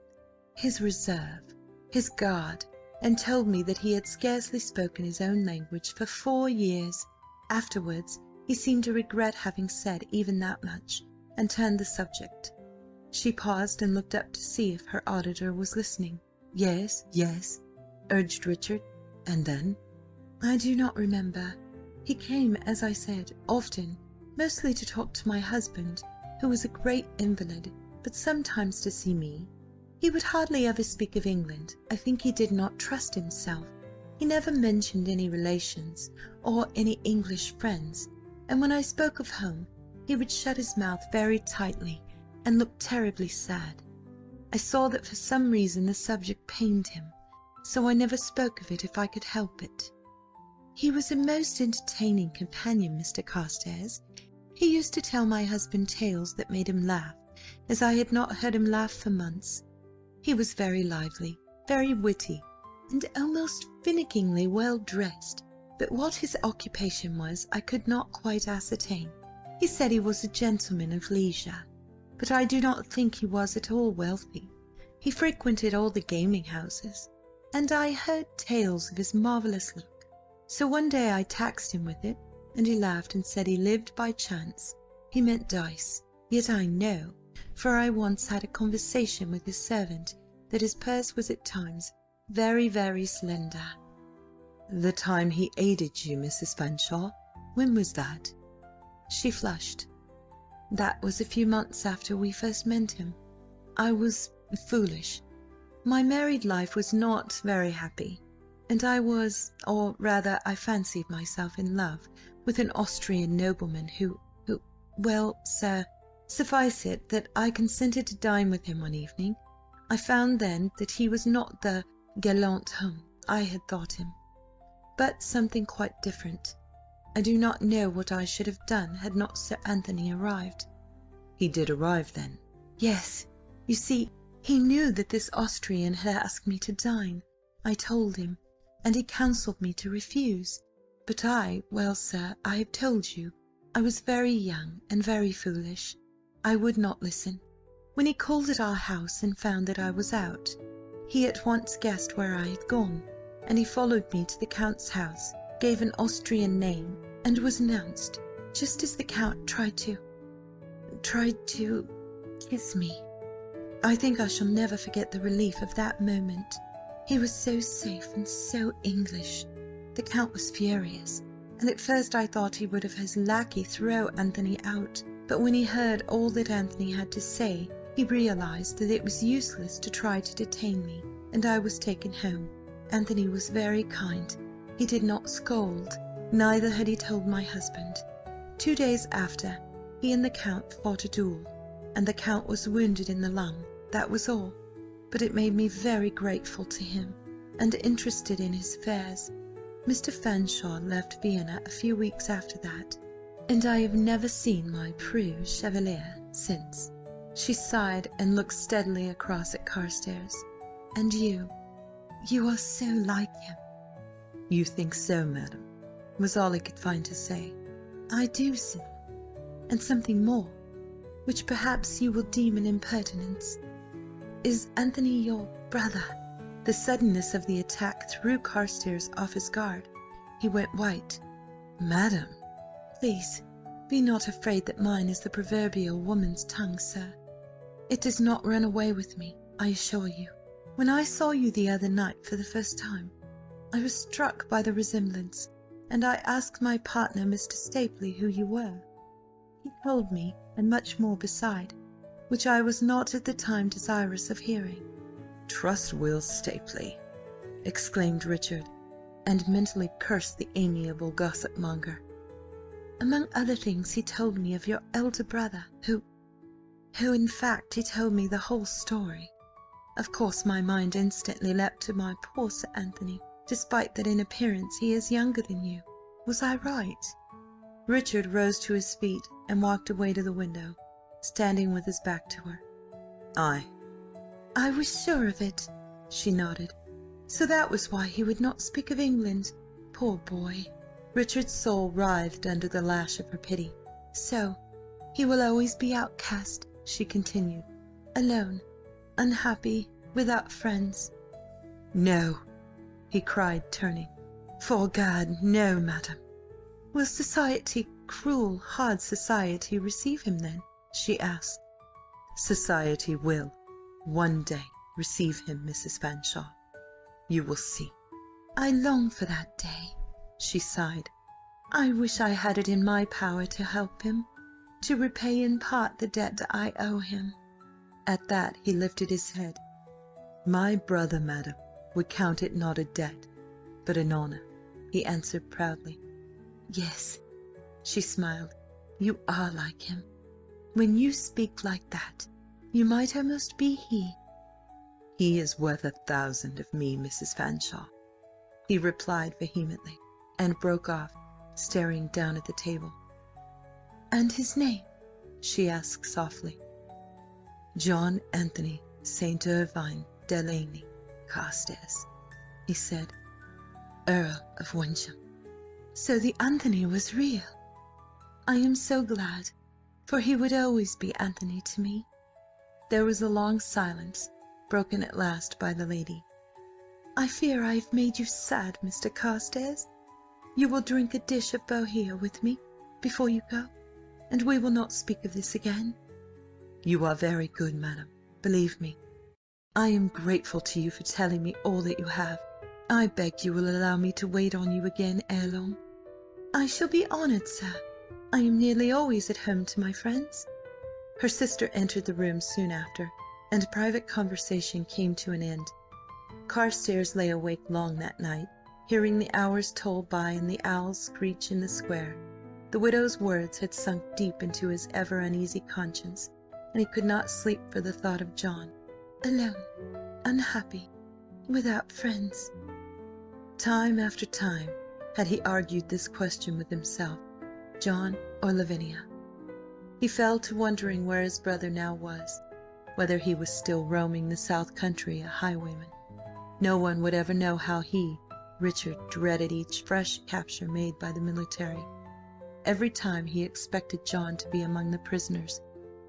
his reserve, his guard, and told me that he had scarcely spoken his own language for 4 years. Afterwards he seemed to regret having said even that much, and turned the subject. She paused and looked up to see if her auditor was listening. "Yes, yes," urged Richard. "And then?" "I do not remember. He came, as I said, often, mostly to talk to my husband, who was a great invalid, but sometimes to see me. He would hardly ever speak of England. I think he did not trust himself. He never mentioned any relations or any English friends, and when I spoke of home, he would shut his mouth very tightly and look terribly sad. I saw that for some reason the subject pained him, so I never spoke of it if I could help it. He was a most entertaining companion, Mr. Carstares. He used to tell my husband tales that made him laugh, as I had not heard him laugh for months. He was very lively, very witty, and almost finickingly well dressed, but what his occupation was I could not quite ascertain. He said he was a gentleman of leisure, but I do not think he was at all wealthy. He frequented all the gaming houses, and I heard tales of his marvellous luck. So one day I taxed him with it, and he laughed and said he lived by chance. He meant dice, yet I know, for I once had a conversation with his servant, that his purse was at times very, very slender." "The time he aided you, Mrs. Fanshawe? When was that?" She flushed. "That was a few months after we first met him. I was foolish. My married life was not very happy, and I was, or rather I fancied myself in love with an Austrian nobleman who, well, sir, suffice it that I consented to dine with him one evening. I found then that he was not the galant homme I had thought him, but something quite different. I do not know what I should have done had not Sir Anthony arrived." "He did arrive, then?" "Yes. You see, he knew that this Austrian had asked me to dine. I told him, and he counselled me to refuse. But well, sir, I have told you, I was very young and very foolish. I would not listen. When he called at our house and found that I was out, he at once guessed where I had gone, and he followed me to the Count's house, gave an Austrian name, and was announced, just as the Count tried to kiss me. I think I shall never forget the relief of that moment. He was so safe and so English. The Count was furious, and at first I thought he would have his lackey throw Anthony out, but when he heard all that Anthony had to say, he realised that it was useless to try to detain me, and I was taken home. Anthony was very kind. He did not scold, neither had he told my husband. 2 days after, he and the Count fought a duel, and the Count was wounded in the lung. That was all, but it made me very grateful to him, and interested in his affairs. Mr. Fanshawe left Vienna a few weeks after that, and I have never seen my preux chevalier since." She sighed and looked steadily across at Carstares. "And you are so like him." "You think so, madam?" was all he could find to say. "I do, sir, and something more, which perhaps you will deem an impertinence. Is Anthony your brother?" The suddenness of the attack threw Carstares off his guard. He went white. "Madam!" "Please, be not afraid that mine is the proverbial woman's tongue, sir. It does not run away with me, I assure you. When I saw you the other night for the first time, I was struck by the resemblance, and I asked my partner, Mr. Stapley, who you were. He told me, and much more beside, which I was not at the time desirous of hearing." "Trust Will Stapley!" exclaimed Richard, and mentally cursed the amiable gossip-monger. "Among other things, he told me of your elder brother, who in fact, he told me the whole story. Of course, my mind instantly leapt to my poor Sir Anthony, despite that in appearance he is younger than you. Was I right?" Richard rose to his feet and walked away to the window, standing with his back to her. "Aye." "I was sure of it," she nodded. "So that was why he would not speak of England. Poor boy." Richard's soul writhed under the lash of her pity. "So he will always be outcast," she continued, "alone, unhappy, without friends." "No," he cried, turning. "'Fore God, no, madam." "Will society, cruel, hard society, receive him then?" she asked. "Society will, one day, receive him, Mrs. Fanshawe. You will see." "I long for that day," she sighed. "I wish I had it in my power to help him, to repay in part the debt I owe him." At that he lifted his head. "My brother, madam, would count it not a debt, but an honour," he answered proudly. "Yes," she smiled, "you are like him. When you speak like that, you might almost be he." "He is worth 1,000 of me, Mrs. Fanshawe," he replied vehemently, and broke off, staring down at the table. "And his name?" she asked softly. "John Anthony St. Irvyne Delaney Carstares," he said, "Earl of Wyncham." So the Anthony was real. I am so glad, for he would always be Anthony to me. There was a long silence, broken at last by the lady. "I fear I have made you sad, Mr. Carstares. You will drink a dish of Bohea with me before you go, and we will not speak of this again." "You are very good, madam, believe me. I am grateful to you for telling me all that you have. I beg you will allow me to wait on you again ere long." "I shall be honoured, sir. I am nearly always at home to my friends." Her sister entered the room soon after, and private conversation came to an end. Carstares lay awake long that night, hearing the hours toll by and the owls screech in the square. The widow's words had sunk deep into his ever uneasy conscience, and he could not sleep for the thought of John, alone, unhappy, without friends. Time after time had he argued this question with himself, John or Lavinia? He fell to wondering where his brother now was, whether he was still roaming the south country a highwayman. No one would ever know how he, Richard, dreaded each fresh capture made by the military. Every time he expected John to be among the prisoners,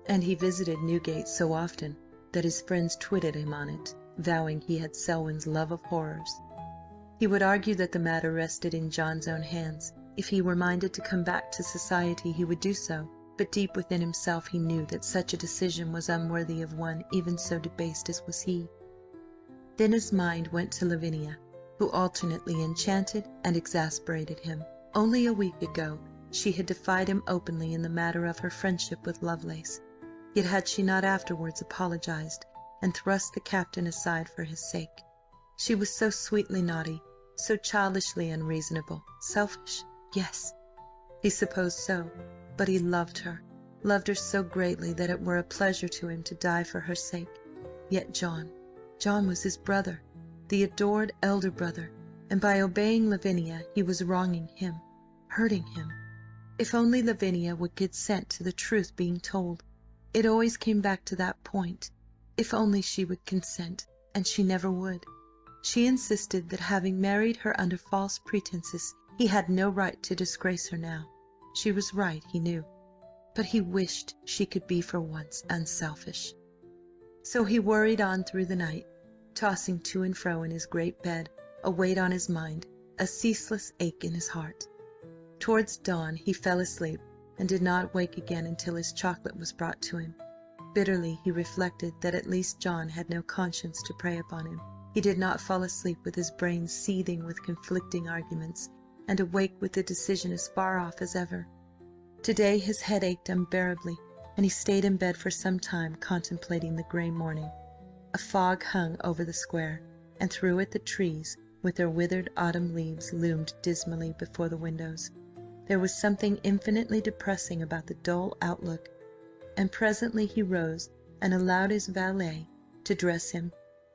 and he visited Newgate so often that his friends twitted him on it, vowing he had Selwyn's love of horrors. He would argue that the matter rested in John's own hands. If he were minded to come back to society he would do so, but deep within himself he knew that such a decision was unworthy of one even so debased as was he. Then his mind went to Lavinia, who alternately enchanted and exasperated him. Only a week ago she had defied him openly in the matter of her friendship with Lovelace, yet had she not afterwards apologized and thrust the captain aside for his sake? She was so sweetly naughty, so childishly unreasonable, selfish. Yes, he supposed so, but he loved her so greatly that it were a pleasure to him to die for her sake. Yet John was his brother, the adored elder brother, and by obeying Lavinia he was wronging him, hurting him. If only Lavinia would consent to the truth being told. It always came back to that point. If only she would consent, and she never would. She insisted that having married her under false pretences, he had no right to disgrace her now. She was right, he knew, but he wished she could be for once unselfish. So he worried on through the night, tossing to and fro in his great bed, a weight on his mind, a ceaseless ache in his heart. Towards dawn he fell asleep, and did not wake again until his chocolate was brought to him. Bitterly he reflected that at least John had no conscience to prey upon him. He did not fall asleep with his brain seething with conflicting arguments, and awake with the decision as far off as ever. To-day his head ached unbearably, and he stayed in bed for some time contemplating the grey morning. A fog hung over the square, and through it the trees, with their withered autumn leaves, loomed dismally before the windows. There was something infinitely depressing about the dull outlook, and presently he rose and allowed his valet to dress him,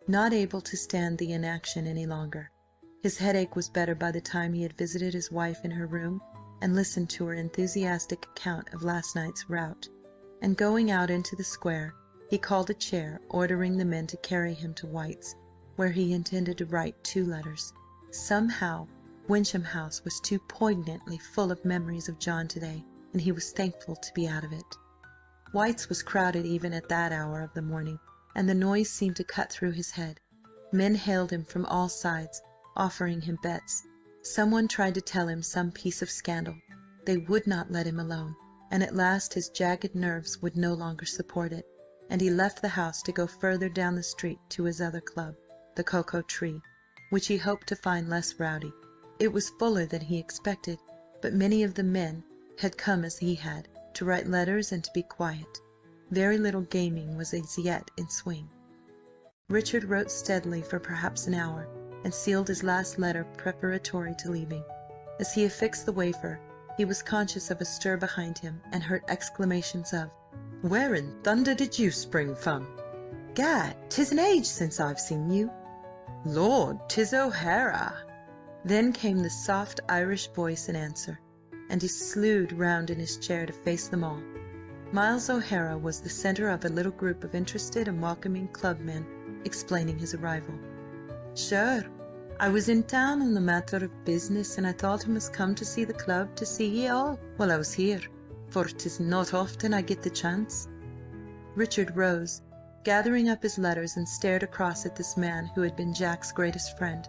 not able to stand the inaction any longer. His headache was better by the time he had visited his wife in her room and listened to her enthusiastic account of last night's rout, and going out into the square he called a chair, ordering the men to carry him to White's, where he intended to write 2 letters. Somehow Wyncham House was too poignantly full of memories of John today, and he was thankful to be out of it. White's was crowded even at that hour of the morning, and the noise seemed to cut through his head. Men hailed him from all sides, offering him bets. Someone tried to tell him some piece of scandal. They would not let him alone, and at last his jagged nerves would no longer support it, and he left the house to go further down the street to his other club, the Cocoa Tree, which he hoped to find less rowdy. It was fuller than he expected, but many of the men had come as he had, to write letters and to be quiet. Very little gaming was as yet in swing. Richard wrote steadily for perhaps an hour, and sealed his last letter preparatory to leaving. As he affixed the wafer, he was conscious of a stir behind him, and heard exclamations of, "Where in thunder did you spring from? Gad, 'tis an age since I've seen you. Lord, 'tis O'Hara." Then came the soft Irish voice in answer, and he slewed round in his chair to face them all. Miles O'Hara was the centre of a little group of interested and welcoming clubmen explaining his arrival. "Sure, I was in town on the matter of business, and I thought I must come to see the club to see ye all while I was here, for 'tis not often I get the chance." Richard rose, gathering up his letters, and stared across at this man who had been Jack's greatest friend.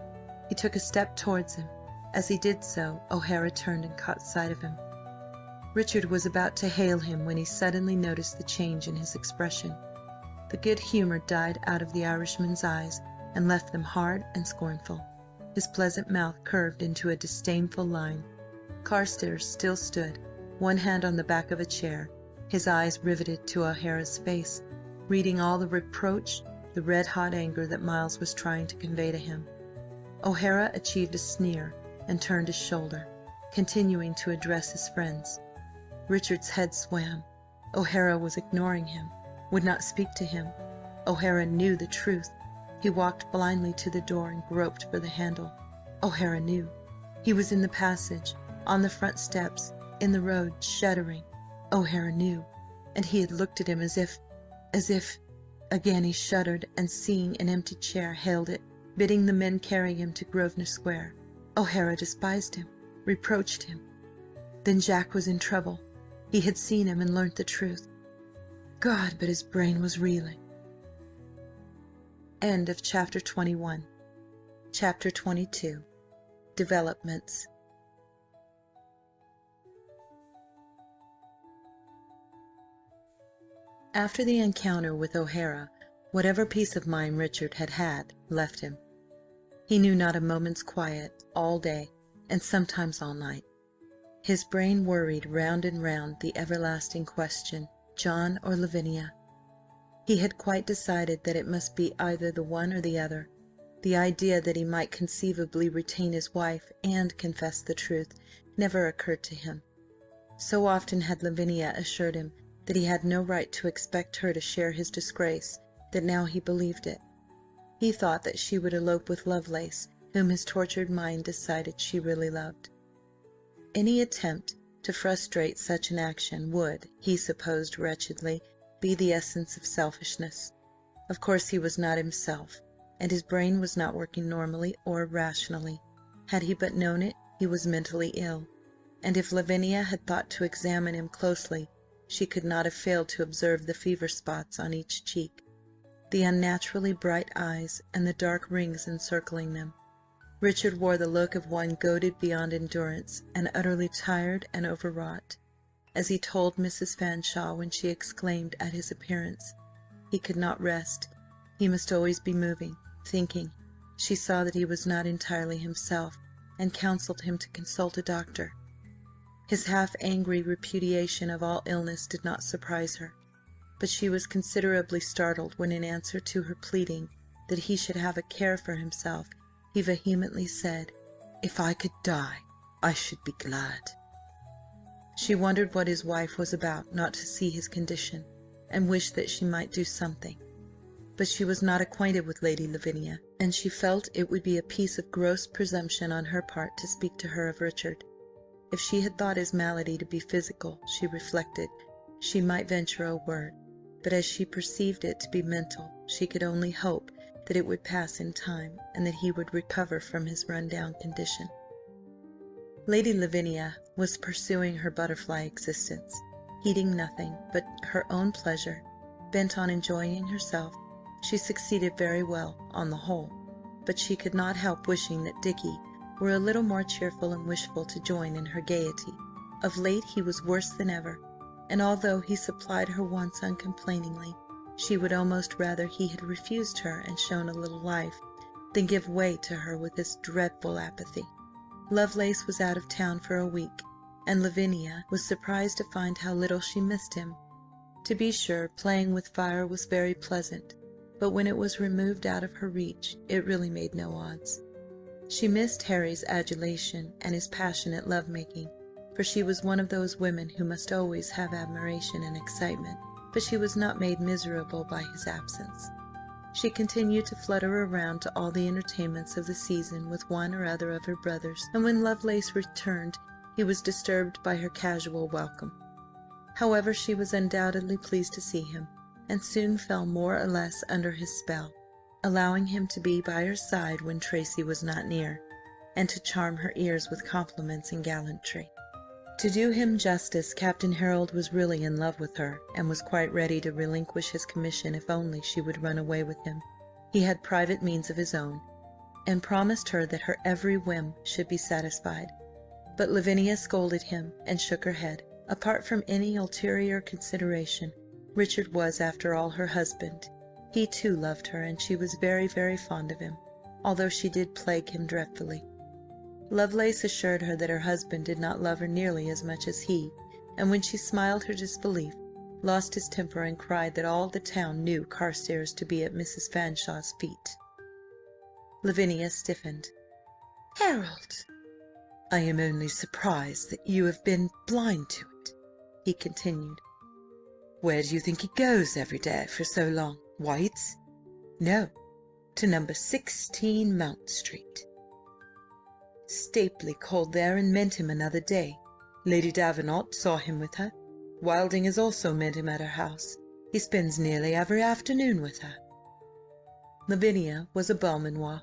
He took a step towards him. As he did so, O'Hara turned and caught sight of him. Richard was about to hail him when he suddenly noticed the change in his expression. The good humour died out of the Irishman's eyes and left them hard and scornful. His pleasant mouth curved into a disdainful line. Carstares still stood, one hand on the back of a chair, his eyes riveted to O'Hara's face, reading all the reproach, the red-hot anger that Miles was trying to convey to him. O'Hara achieved a sneer and turned his shoulder, continuing to address his friends. Richard's head swam. O'Hara was ignoring him, would not speak to him. O'Hara knew the truth. He walked blindly to the door and groped for the handle. O'Hara knew. He was in the passage, on the front steps, in the road, shuddering. O'Hara knew, and he had looked at him as if… Again he shuddered, and seeing an empty chair, hailed it, bidding the men carry him to Grosvenor Square. O'Hara despised him, reproached him. Then Jack was in trouble. He had seen him and learnt the truth. God, but his brain was reeling. End of Chapter 21. Chapter 22. Developments. After the encounter with O'Hara, whatever peace of mind Richard had had left him. He knew not a moment's quiet all day, and sometimes all night. His brain worried round and round the everlasting question, John or Lavinia. He had quite decided that it must be either the one or the other. The idea that he might conceivably retain his wife and confess the truth never occurred to him. So often had Lavinia assured him that he had no right to expect her to share his disgrace, that now he believed it. He thought that she would elope with Lovelace, whom his tortured mind decided she really loved. Any attempt to frustrate such an action would, he supposed wretchedly, be the essence of selfishness. Of course he was not himself, and his brain was not working normally or rationally. Had he but known it, he was mentally ill, and if Lavinia had thought to examine him closely, she could not have failed to observe the fever spots on each cheek, the unnaturally bright eyes, and the dark rings encircling them. Richard wore the look of one goaded beyond endurance, and utterly tired and overwrought. As he told Mrs. Fanshawe when she exclaimed at his appearance, he could not rest. He must always be moving, thinking. She saw that he was not entirely himself, and counselled him to consult a doctor. His half-angry repudiation of all illness did not surprise her, but she was considerably startled when, in answer to her pleading that he should have a care for himself, he vehemently said, "If I could die, I should be glad." She wondered what his wife was about not to see his condition, and wished that she might do something. But she was not acquainted with Lady Lavinia, and she felt it would be a piece of gross presumption on her part to speak to her of Richard. If she had thought his malady to be physical, she reflected, she might venture a word, but as she perceived it to be mental, she could only hope that it would pass in time, and that he would recover from his run-down condition. Lady Lavinia was pursuing her butterfly existence, heeding nothing but her own pleasure, bent on enjoying herself. She succeeded very well, on the whole, but she could not help wishing that Dicky were a little more cheerful and wishful to join in her gaiety. Of late he was worse than ever, and although he supplied her wants uncomplainingly, she would almost rather he had refused her and shown a little life, than give way to her with this dreadful apathy. Lovelace was out of town for a week, and Lavinia was surprised to find how little she missed him. To be sure, playing with fire was very pleasant, but when it was removed out of her reach, it really made no odds. She missed Harry's adulation and his passionate love-making, for she was one of those women who must always have admiration and excitement, but she was not made miserable by his absence. She continued to flutter around to all the entertainments of the season with one or other of her brothers, and when Lovelace returned he was disturbed by her casual welcome. However, she was undoubtedly pleased to see him, and soon fell more or less under his spell, allowing him to be by her side when Tracy was not near, and to charm her ears with compliments and gallantry. To do him justice, Captain Harold was really in love with her, and was quite ready to relinquish his commission if only she would run away with him. He had private means of his own, and promised her that her every whim should be satisfied. But Lavinia scolded him, and shook her head. Apart from any ulterior consideration, Richard was, after all, her husband. He too loved her, and she was very, very fond of him, although she did plague him dreadfully. Lovelace assured her that her husband did not love her nearly as much as he, and when she smiled her disbelief, lost his temper and cried that all the town knew Carstares to be at Mrs. Fanshawe's feet. Lavinia stiffened. "Harold!" "I am only surprised that you have been blind to it," he continued. "Where do you think he goes every day for so long? White's? No, to number 16 Mount Street." Stapley called there and met him another day. Lady Davenant saw him with her. Wilding has also met him at her house. He spends nearly every afternoon with her." Lavinia was a Belmanoir,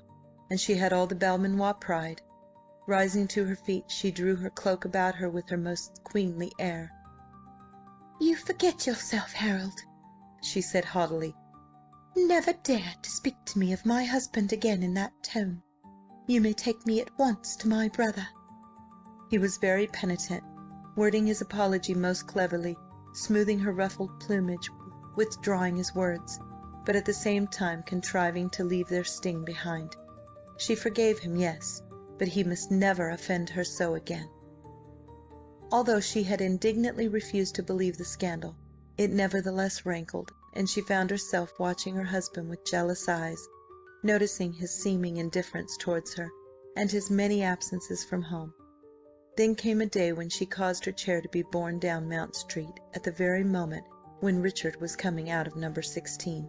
and she had all the Belmanoir pride. Rising to her feet, she drew her cloak about her with her most queenly air. "You forget yourself, Harold," she said haughtily. "Never dare to speak to me of my husband again in that tone. You may take me at once to my brother." He was very penitent, wording his apology most cleverly, smoothing her ruffled plumage, withdrawing his words, but at the same time contriving to leave their sting behind. She forgave him, yes, but he must never offend her so again. Although she had indignantly refused to believe the scandal, it nevertheless rankled, and she found herself watching her husband with jealous eyes, noticing his seeming indifference towards her, and his many absences from home. Then came a day when she caused her chair to be borne down Mount Street at the very moment when Richard was coming out of number 16.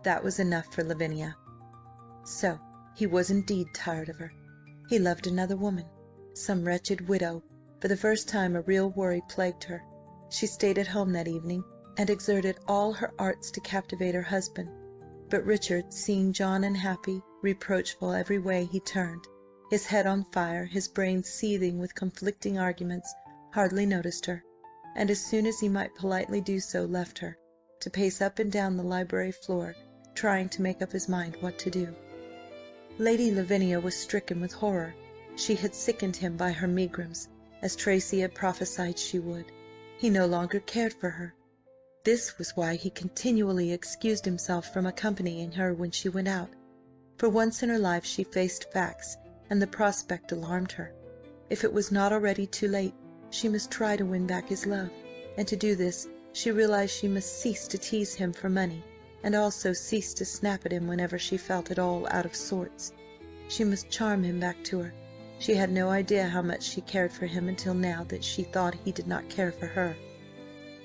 That was enough for Lavinia. So he was indeed tired of her. He loved another woman, some wretched widow. For the first time a real worry plagued her. She stayed at home that evening, and exerted all her arts to captivate her husband. But Richard, seeing John unhappy, reproachful every way he turned, his head on fire, his brain seething with conflicting arguments, hardly noticed her, and as soon as he might politely do so, left her, to pace up and down the library floor, trying to make up his mind what to do. Lady Lavinia was stricken with horror. She had sickened him by her megrims, as Tracy had prophesied she would. He no longer cared for her. This was why he continually excused himself from accompanying her when she went out. For once in her life she faced facts, and the prospect alarmed her. If it was not already too late, she must try to win back his love, and to do this she realized she must cease to tease him for money, and also cease to snap at him whenever she felt at all out of sorts. She must charm him back to her. She had no idea how much she cared for him until now that she thought he did not care for her.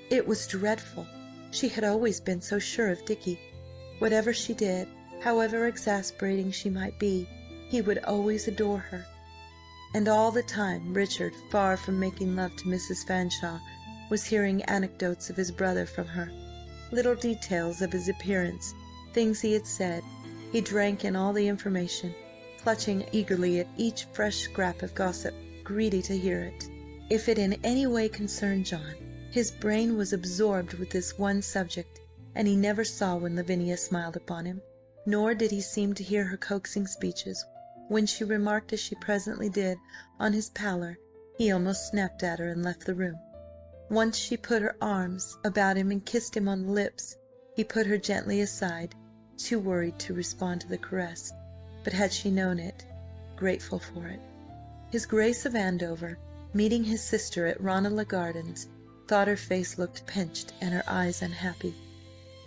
It was dreadful. She had always been so sure of Dickie. Whatever she did, however exasperating she might be, he would always adore her. And all the time Richard, far from making love to Mrs. Fanshawe, was hearing anecdotes of his brother from her, little details of his appearance, things he had said. He drank in all the information, clutching eagerly at each fresh scrap of gossip, greedy to hear it. If it in any way concerned John, his brain was absorbed with this one subject, and he never saw when Lavinia smiled upon him, nor did he seem to hear her coaxing speeches. When she remarked, as she presently did, on his pallor, he almost snapped at her and left the room. Once she put her arms about him and kissed him on the lips. He put her gently aside, too worried to respond to the caress, but had she known it, grateful for it. His Grace of Andover, meeting his sister at Ranelagh Gardens, thought her face looked pinched and her eyes unhappy.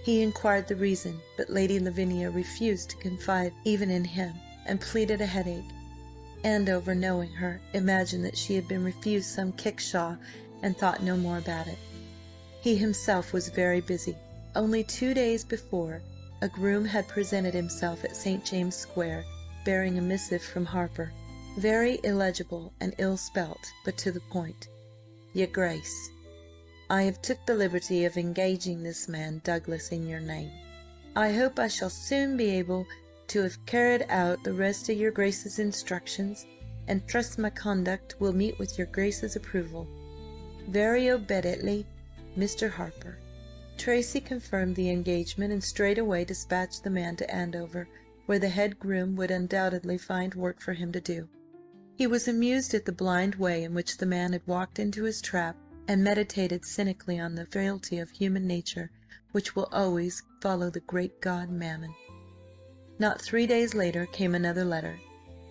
He inquired the reason, but Lady Lavinia refused to confide even in him, and pleaded a headache. Andover, knowing her, imagined that she had been refused some kickshaw, and thought no more about it. He himself was very busy. Only 2 days before, a groom had presented himself at St. James' Square, bearing a missive from Harper, very illegible and ill-spelt, but to the point. "Your Grace, I have took the liberty of engaging this man Douglas in your name. I hope I shall soon be able to have carried out the rest of your Grace's instructions, and trust my conduct will meet with your Grace's approval. Very obediently, Mr. Harper." Tracy confirmed the engagement, and straightway dispatched the man to Andover, where the head groom would undoubtedly find work for him to do. He was amused at the blind way in which the man had walked into his trap, and meditated cynically on the frailty of human nature, which will always follow the great god Mammon. Not 3 days later came another letter,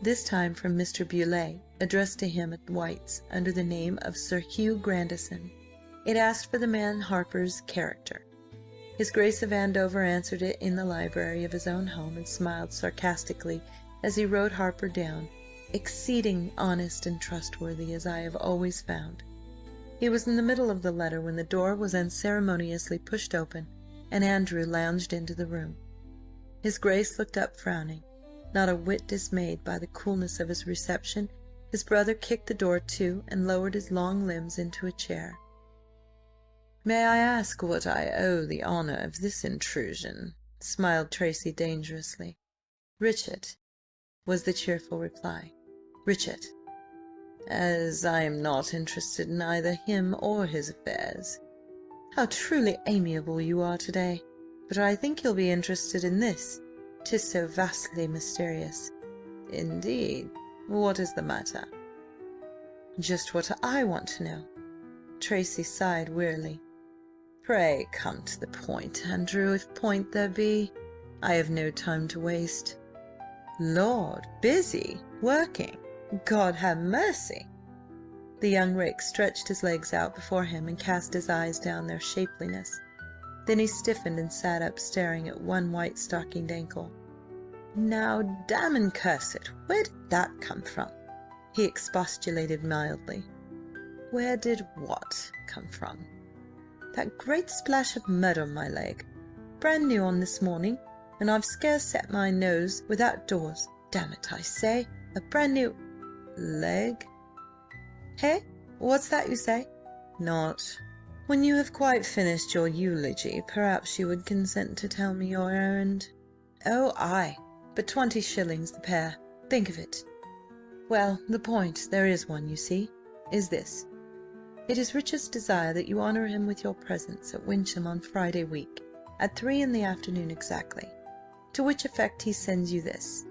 this time from Mr. Beaulieu, addressed to him at White's, under the name of Sir Hugh Grandison. It asked for the man Harper's character. His Grace of Andover answered it in the library of his own home, and smiled sarcastically as he wrote Harper down, exceeding honest and trustworthy, as I have always found. He was in the middle of the letter when the door was unceremoniously pushed open, and Andrew lounged into the room. His Grace looked up frowning. Not a whit dismayed by the coolness of his reception, his brother kicked the door to and lowered his long limbs into a chair. "May I ask what I owe the honour of this intrusion?" smiled Tracy dangerously. "Richard," was the cheerful reply. "Richard." "As I am not interested in either him or his affairs." "How truly amiable you are to-day! But I think you'll be interested in this. 'Tis so vastly mysterious." "Indeed? What is the matter?" "Just what I want to know." Tracy sighed wearily. "Pray come to the point, Andrew, if point there be. I have no time to waste." "Lord! Busy? Working? God have mercy!" The young rake stretched his legs out before him and cast his eyes down their shapeliness. Then he stiffened and sat up, staring at one white-stockinged ankle. "Now, damn and curse it, where did that come from?" he expostulated mildly. "Where did what come from?" "That great splash of mud on my leg. Brand new on this morning, and I've scarce set my nose without doors. Damn it, I say, a brand new—" "Leg?" "Hey? What's that you say?" "Not." "When you have quite finished your eulogy, perhaps you would consent to tell me your errand?" "Oh, aye, but 20 shillings the pair. Think of it. Well, the point, there is one, you see, is this. It is Richard's desire that you honour him with your presence at Wyncham on Friday week, at 3 in the afternoon exactly, to which effect he sends you this."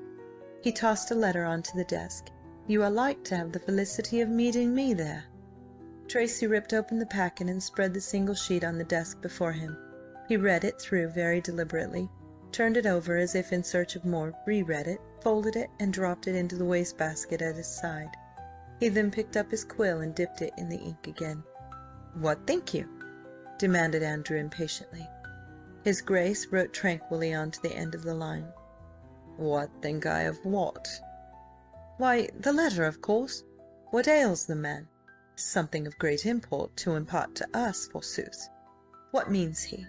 He tossed a letter onto the desk. "You are like to have the felicity of meeting me there." Tracy ripped open the packet and spread the single sheet on the desk before him. He read it through very deliberately, turned it over as if in search of more, re-read it, folded it, and dropped it into the wastebasket at his side. He then picked up his quill and dipped it in the ink again. "What think you?" demanded Andrew impatiently. His Grace wrote tranquilly on to the end of the line. "What think I of what?" "Why, the letter, of course. What ails the man? Something of great import to impart to us, forsooth. What means he?"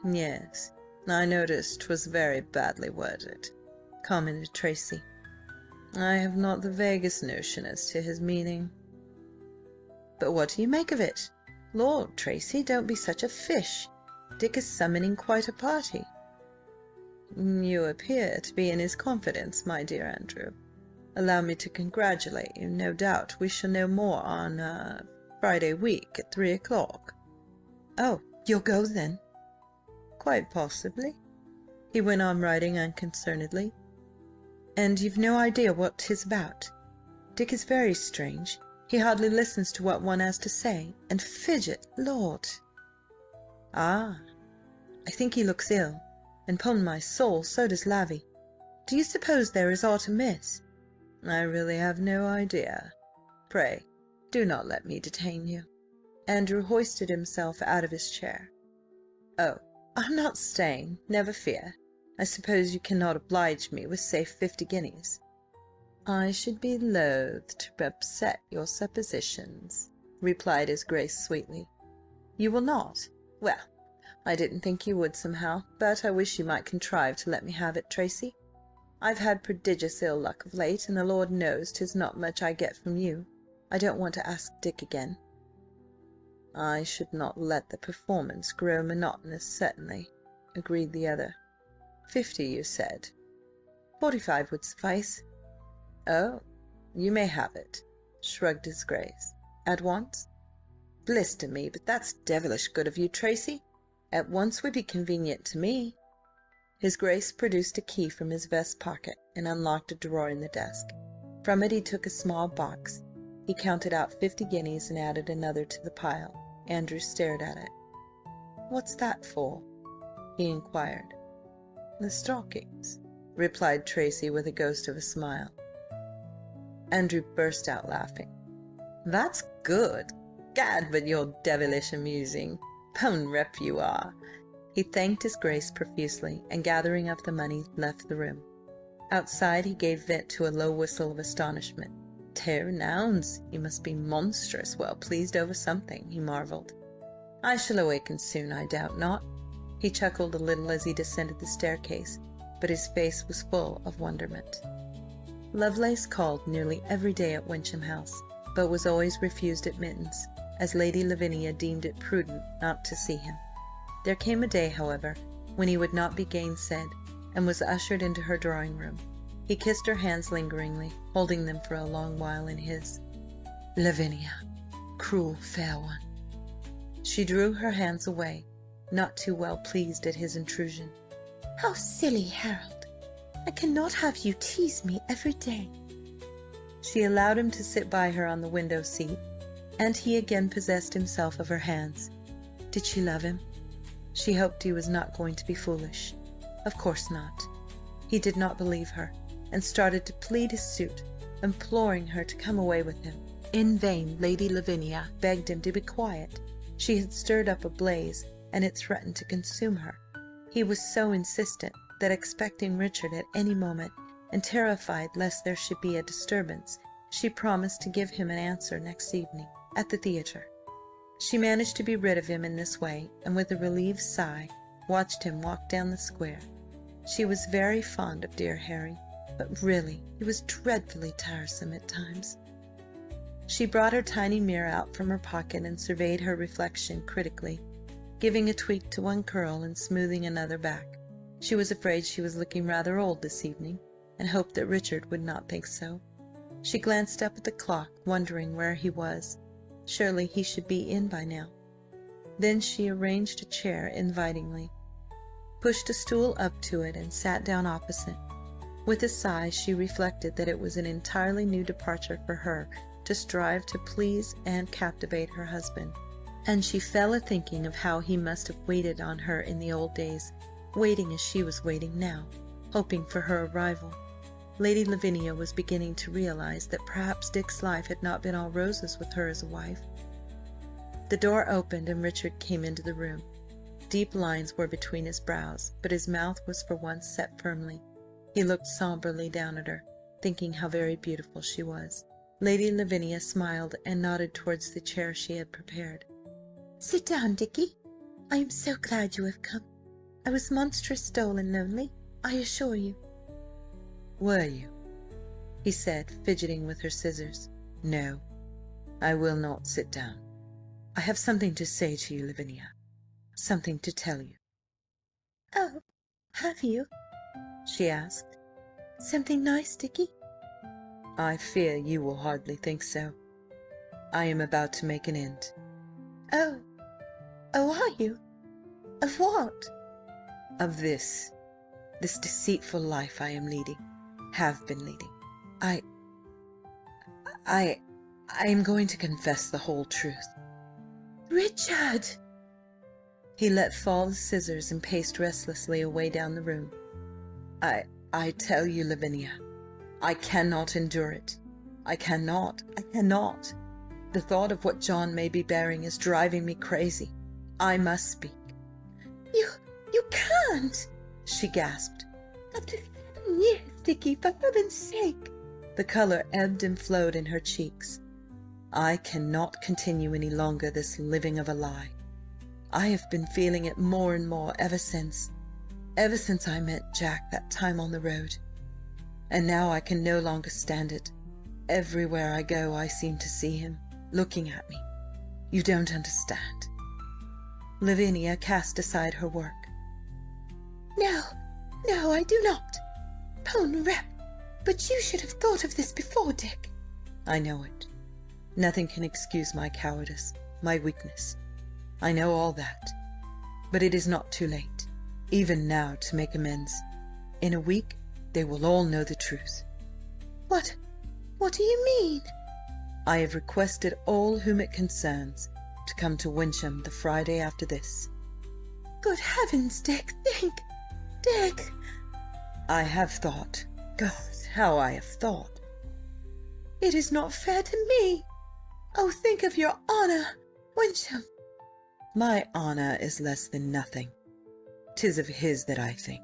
"Yes, I noticed 'twas very badly worded," commented Tracy. "I have not the vaguest notion as to his meaning." "But what do you make of it? Lord, Tracy, don't be such a fish. Dick is summoning quite a party." "You appear to be in his confidence, my dear Andrew. Allow me to congratulate you. No doubt we shall know more on Friday week at 3 o'clock." "Oh, you'll go then?" "Quite possibly," he went on writing unconcernedly. "And you've no idea what 'tis about? Dick is very strange. He hardly listens to what one has to say, and fidget, Lord!" "Ah, I think he looks ill, and 'pon my soul, so does Lavvy. Do you suppose there is aught amiss?" "I really have no idea. Pray, do not let me detain you." Andrew hoisted himself out of his chair. "Oh, I'm not staying, never fear. I suppose you cannot oblige me with, say, 50 guineas?" "I should be loath to upset your suppositions," replied his Grace sweetly. "You will not? Well, I didn't think you would somehow, but I wish you might contrive to let me have it, Tracy. I've had prodigious ill luck of late, and the Lord knows 'tis not much I get from you. I don't want to ask Dick again." "I should not let the performance grow monotonous, certainly," agreed the other. 50, you said? 45 would suffice." "Oh, you may have it," shrugged his Grace. "At once?" "Blister me, but that's devilish good of you, Tracy. At once would be convenient to me." His Grace produced a key from his vest pocket and unlocked a drawer in the desk. From it he took a small box. He counted out 50 guineas and added another to the pile. Andrew stared at it. "What's that for?" he inquired. "The stockings," replied Tracy with a ghost of a smile. Andrew burst out laughing. "That's good! Gad, but you're devilish amusing. Bone rep you are." He thanked his Grace profusely, and gathering up the money, left the room. Outside he gave vent to a low whistle of astonishment. "Terra nouns! He must be monstrous well pleased over something," he marvelled. "I shall awaken soon, I doubt not." He chuckled a little as he descended the staircase. but his face was full of wonderment. Lovelace called nearly every day at Wyncham House, but was always refused admittance, as Lady Lavinia deemed it prudent not to see him. There came a day, however, when he would not be gainsaid, and was ushered into her drawing-room. He kissed her hands lingeringly, holding them for a long while in his. "Lavinia, cruel fair one." She drew her hands away, not too well pleased at his intrusion. How silly, Harold! I cannot have you tease me every day. She allowed him to sit by her on the window-seat, and he again possessed himself of her hands. Did she love him? She hoped he was not going to be foolish. Of course not. He did not believe her, and started to plead his suit, imploring her to come away with him. In vain Lady Lavinia begged him to be quiet. She had stirred up a blaze, and it threatened to consume her. He was so insistent that, expecting Richard at any moment, and terrified lest there should be a disturbance, she promised to give him an answer next evening at the theatre. She managed to be rid of him in this way, and with a relieved sigh watched him walk down the square. She was very fond of dear Harry, but really he was dreadfully tiresome at times. She brought her tiny mirror out from her pocket and surveyed her reflection critically, giving a tweak to one curl and smoothing another back. She was afraid she was looking rather old this evening, and hoped that Richard would not think so. She glanced up at the clock, wondering where he was. Surely he should be in by now. Then she arranged a chair invitingly, pushed a stool up to it, and sat down opposite. With a sigh she reflected that it was an entirely new departure for her to strive to please and captivate her husband, and she fell a thinking of how he must have waited on her in the old days, waiting as she was waiting now, hoping for her arrival. Lady Lavinia was beginning to realize that perhaps Dick's life had not been all roses with her as a wife. The door opened, and Richard came into the room. Deep lines were between his brows, but his mouth was for once set firmly. He looked sombrely down at her, thinking how very beautiful she was. Lady Lavinia smiled and nodded towards the chair she had prepared. Sit down, Dickie. I am so glad you have come. I was monstrous dull and lonely, I assure you. "Were you?" he said, fidgeting with her scissors. "No, I will not sit down. I have something to say to you, Lavinia. Something to tell you." Oh, have you? she asked. Something nice, Dickie? I fear you will hardly think so. I am about to make an end. Oh, are you? Of what? Of this deceitful life I am leading, have been leading. I am going to confess the whole truth. Richard! He let fall the scissors and paced restlessly away down the room. I tell you, Lavinia, I cannot endure it. I cannot. The thought of what John may be bearing is driving me crazy. I must speak. You can't, she gasped. After 7 years, Dickie, for heaven's sake. The colour ebbed and flowed in her cheeks. I cannot continue any longer this living of a lie. I have been feeling it more and more ever since I met Jack that time on the road. And now I can no longer stand it. Everywhere I go I seem to see him, looking at me. You don't understand. Lavinia cast aside her work. No, I do not. Pon rep, but you should have thought of this before, Dick. I know it. Nothing can excuse my cowardice, my weakness. I know all that. But it is not too late, even now, to make amends. In a week they will all know the truth. What do you mean? I have requested all whom it concerns to come to Wyncham the Friday after this. Good heavens, Dick, think! Dick! I have thought. God, how I have thought! It is not fair to me. Oh, think of your honour, Wyncham. My honour is less than nothing. 'Tis of his that I think.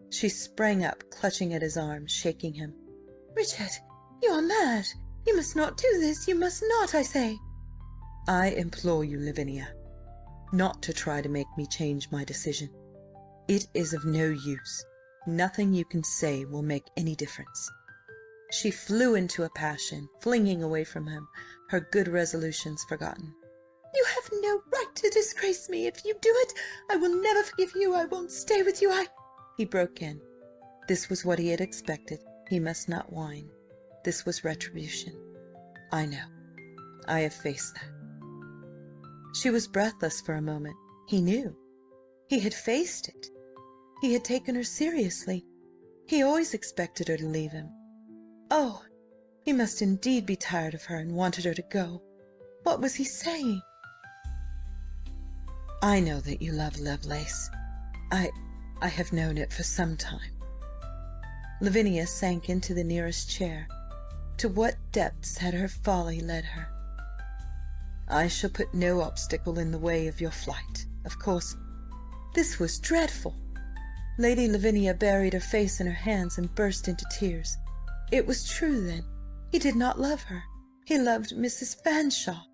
She sprang up, clutching at his arm, shaking him. Richard, you are mad. You must not do this. You must not, I say. I implore you, Lavinia, not to try to make me change my decision. It is of no use. Nothing you can say will make any difference." She flew into a passion, flinging away from him, her good resolutions forgotten. "You have no right to disgrace me. If you do it, I will never forgive you. I won't stay with you. He broke in. This was what he had expected. He must not whine. This was retribution. "I know. I have faced that." She was breathless for a moment. He knew. He had faced it. He had taken her seriously. He always expected her to leave him. Oh, he must indeed be tired of her and wanted her to go. What was he saying? "I know that you love Lovelace. I have known it for some time." Lavinia sank into the nearest chair. To what depths had her folly led her? "I shall put no obstacle in the way of your flight. Of course—" This was dreadful. Lady Lavinia buried her face in her hands and burst into tears. It was true, then. He did not love her. He loved Mrs. Fanshawe.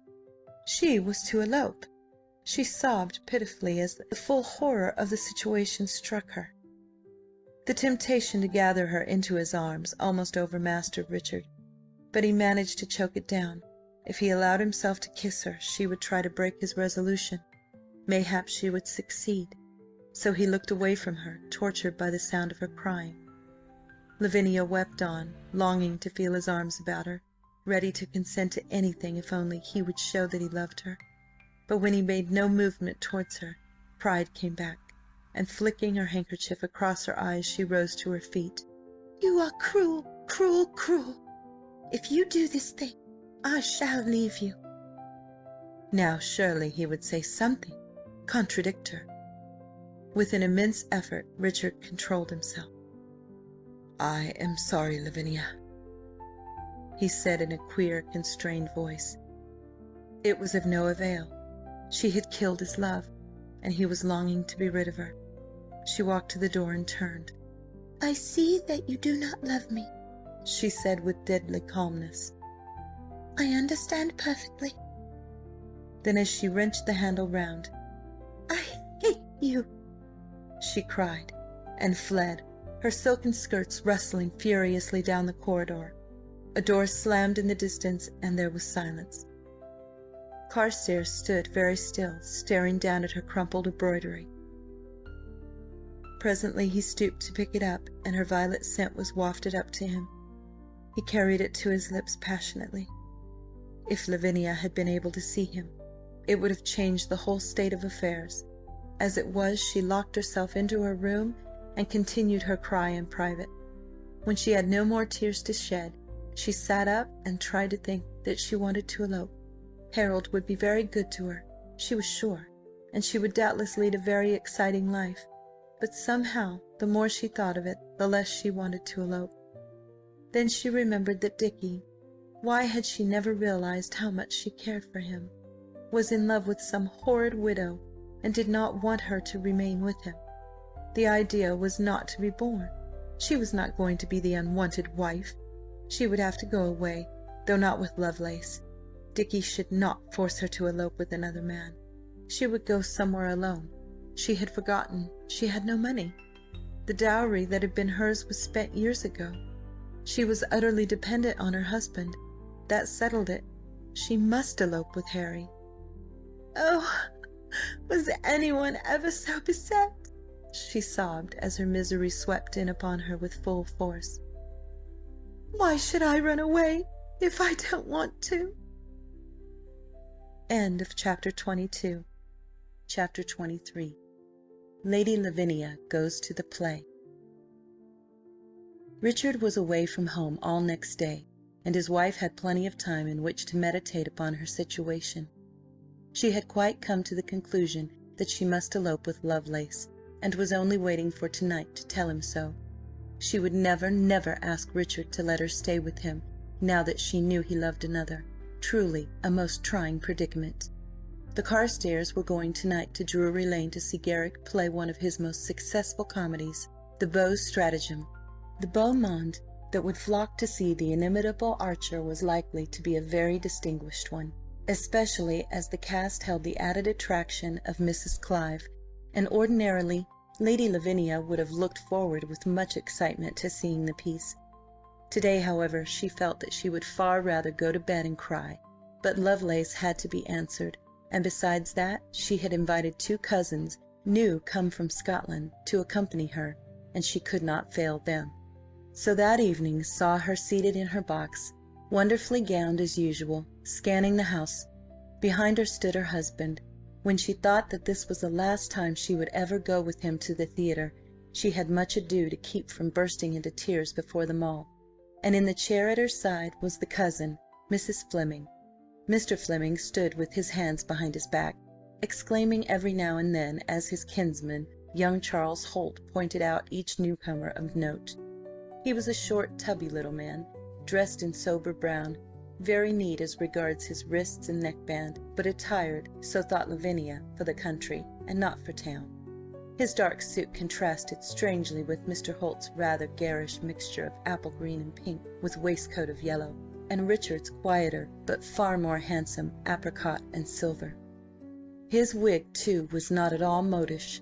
She was to elope. She sobbed pitifully as the full horror of the situation struck her. The temptation to gather her into his arms almost overmastered Richard, but he managed to choke it down. If he allowed himself to kiss her, she would try to break his resolution. Mayhap she would succeed. So he looked away from her, tortured by the sound of her crying. Lavinia wept on, longing to feel his arms about her, ready to consent to anything if only he would show that he loved her. But when he made no movement towards her, pride came back, and flicking her handkerchief across her eyes, she rose to her feet. "You are cruel, cruel, cruel. If you do this thing, I shall leave you." Now surely he would say something, contradict her. With an immense effort, Richard controlled himself. "I am sorry, Lavinia," he said in a queer, constrained voice. It was of no avail. She had killed his love, and he was longing to be rid of her. She walked to the door and turned. "I see that you do not love me," she said with deadly calmness. "I understand perfectly." Then, as she wrenched the handle round, "I hate you," she cried, and fled, her silken skirts rustling furiously down the corridor. A door slammed in the distance, and there was silence. Carstares stood very still, staring down at her crumpled embroidery. Presently he stooped to pick it up, and her violet scent was wafted up to him. He carried it to his lips passionately. If Lavinia had been able to see him, it would have changed the whole state of affairs. As it was, she locked herself into her room and continued her cry in private. When she had no more tears to shed, she sat up and tried to think that she wanted to elope. Harold would be very good to her, she was sure, and she would doubtless lead a very exciting life. But somehow, the more she thought of it, the less she wanted to elope. Then she remembered that Dickie, why had she never realized how much she cared for him, was in love with some horrid widow, and did not want her to remain with him. The idea was not to be borne. She was not going to be the unwanted wife. She would have to go away, though not with Lovelace. Dickie should not force her to elope with another man. She would go somewhere alone. She had forgotten she had no money. The dowry that had been hers was spent years ago. She was utterly dependent on her husband. That settled it. She must elope with Harry. "Oh, was anyone ever so beset?" she sobbed as her misery swept in upon her with full force. "Why should I run away if I don't want to?" End of Chapter 22. Chapter 23. Lady Lavinia goes to the play. Richard was away from home all next day, and his wife had plenty of time in which to meditate upon her situation. She had quite come to the conclusion that she must elope with Lovelace, and was only waiting for tonight to tell him so. She would never, never ask Richard to let her stay with him, now that she knew he loved another. Truly a most trying predicament. The Carstares were going tonight to Drury Lane to see Garrick play one of his most successful comedies, The Beaux' Stratagem. The beau monde that would flock to see the inimitable Archer was likely to be a very distinguished one, especially as the cast held the added attraction of Mrs. Clive, and ordinarily Lady Lavinia would have looked forward with much excitement to seeing the piece. To-day, however, she felt that she would far rather go to bed and cry. But Lovelace had to be answered, and besides that, she had invited 2 cousins, new come from Scotland, to accompany her, and she could not fail them. So that evening saw her seated in her box, wonderfully gowned as usual, scanning the house. Behind her stood her husband. When she thought that this was the last time she would ever go with him to the theatre, she had much ado to keep from bursting into tears before them all. And in the chair at her side was the cousin, Mrs. Fleming. Mr. Fleming stood with his hands behind his back, exclaiming every now and then as his kinsman, young Charles Holt, pointed out each newcomer of note. He was a short, tubby little man, dressed in sober brown, very neat as regards his wrists and neckband, but attired, so thought Lavinia, for the country, and not for town. His dark suit contrasted strangely with Mr. Holt's rather garish mixture of apple green and pink, with waistcoat of yellow, and Richard's quieter, but far more handsome, apricot and silver. His wig, too, was not at all modish,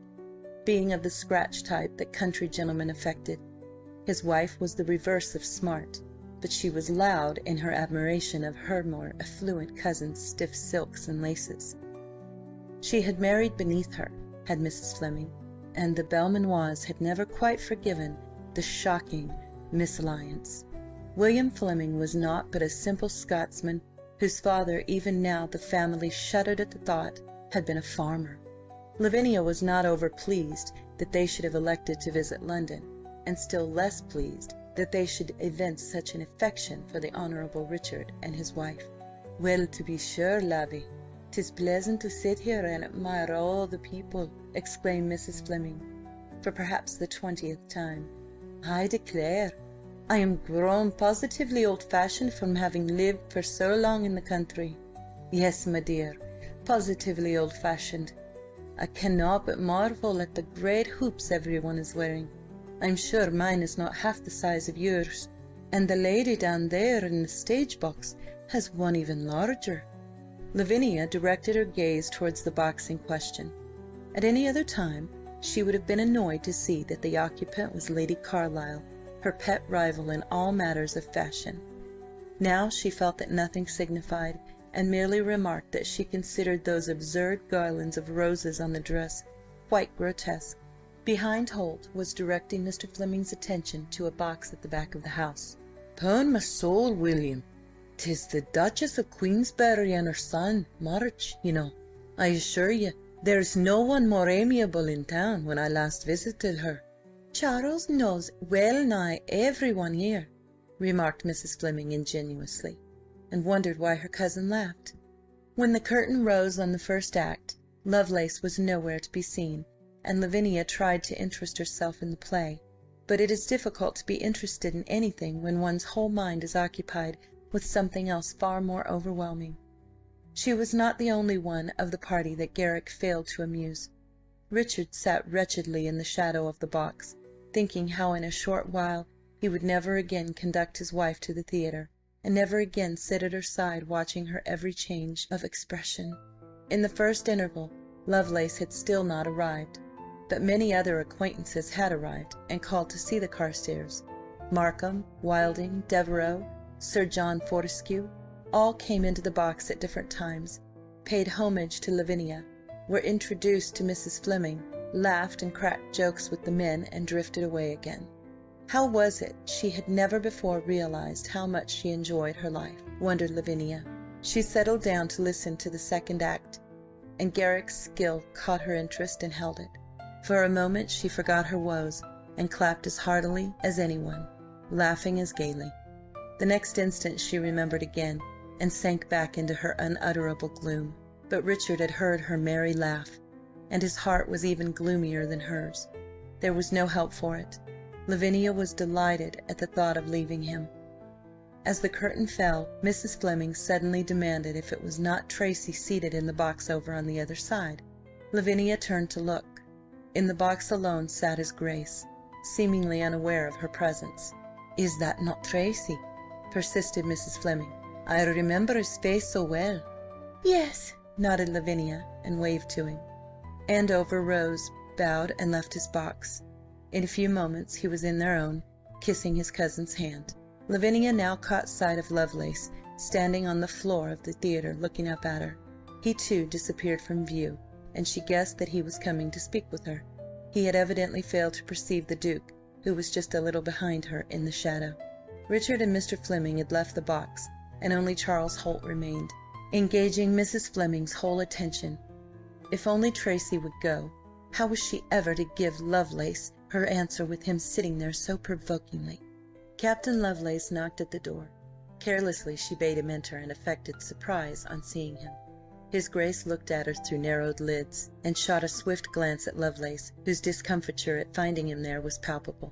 being of the scratch type that country gentlemen affected. His wife was the reverse of smart, but she was loud in her admiration of her more affluent cousin's stiff silks and laces. She had married beneath her, had Mrs. Fleming, and the Belmanoirs had never quite forgiven the shocking misalliance. William Fleming was naught but a simple Scotsman, whose father, even now the family shuddered at the thought, had been a farmer. Lavinia was not over-pleased that they should have elected to visit London, and still less pleased that they should evince such an affection for the Honourable Richard and his wife. "Well, to be sure, Lavvy, 'tis pleasant to sit here and admire all the people," exclaimed Mrs. Fleming, for perhaps the 20th time. "I declare, I am grown positively old-fashioned from having lived for so long in the country. Yes, my dear, positively old-fashioned. I cannot but marvel at the great hoops everyone is wearing. I'm sure mine is not half the size of yours, and the lady down there in the stage-box has one even larger." Lavinia directed her gaze towards the box in question. At any other time she would have been annoyed to see that the occupant was Lady Carlisle, her pet rival in all matters of fashion. Now she felt that nothing signified, and merely remarked that she considered those absurd garlands of roses on the dress quite grotesque. Behind Holt was directing Mr. Fleming's attention to a box at the back of the house. "'Pon my soul, William, 'tis the Duchess of Queensberry and her son, March, you know. I assure you, there's no one more amiable in town when I last visited her." "Charles knows well-nigh everyone here," remarked Mrs. Fleming ingenuously, and wondered why her cousin laughed. When the curtain rose on the first act, Lovelace was nowhere to be seen, and Lavinia tried to interest herself in the play, but it is difficult to be interested in anything when one's whole mind is occupied with something else far more overwhelming. She was not the only one of the party that Garrick failed to amuse. Richard sat wretchedly in the shadow of the box, thinking how in a short while he would never again conduct his wife to the theatre, and never again sit at her side watching her every change of expression. In the first interval Lovelace had still not arrived, but many other acquaintances had arrived and called to see the Carstares. Markham, Wilding, Devereux, Sir John Fortescue, all came into the box at different times, paid homage to Lavinia, were introduced to Mrs. Fleming, laughed and cracked jokes with the men, and drifted away again. How was it she had never before realized how much she enjoyed her life, wondered Lavinia. She settled down to listen to the second act, and Garrick's skill caught her interest and held it. For a moment she forgot her woes, and clapped as heartily as anyone, laughing as gaily. The next instant she remembered again, and sank back into her unutterable gloom. But Richard had heard her merry laugh, and his heart was even gloomier than hers. There was no help for it. Lavinia was delighted at the thought of leaving him. As the curtain fell, Mrs. Fleming suddenly demanded if it was not Tracy seated in the box over on the other side. Lavinia turned to look. In the box alone sat his Grace, seemingly unaware of her presence. "Is that not Tracy?" persisted Mrs. Fleming. "I remember his face so well." "Yes," nodded Lavinia, and waved to him. Andover rose, bowed and left his box. In a few moments he was in their own, kissing his cousin's hand. Lavinia now caught sight of Lovelace, standing on the floor of the theatre looking up at her. He too disappeared from view, and she guessed that he was coming to speak with her. He had evidently failed to perceive the Duke, who was just a little behind her in the shadow. Richard and Mr. Fleming had left the box, and only Charles Holt remained, engaging Mrs. Fleming's whole attention. If only Tracy would go, how was she ever to give Lovelace her answer with him sitting there so provokingly? Captain Lovelace knocked at the door. Carelessly she bade him enter, and affected surprise on seeing him. His Grace looked at her through narrowed lids, and shot a swift glance at Lovelace, whose discomfiture at finding him there was palpable.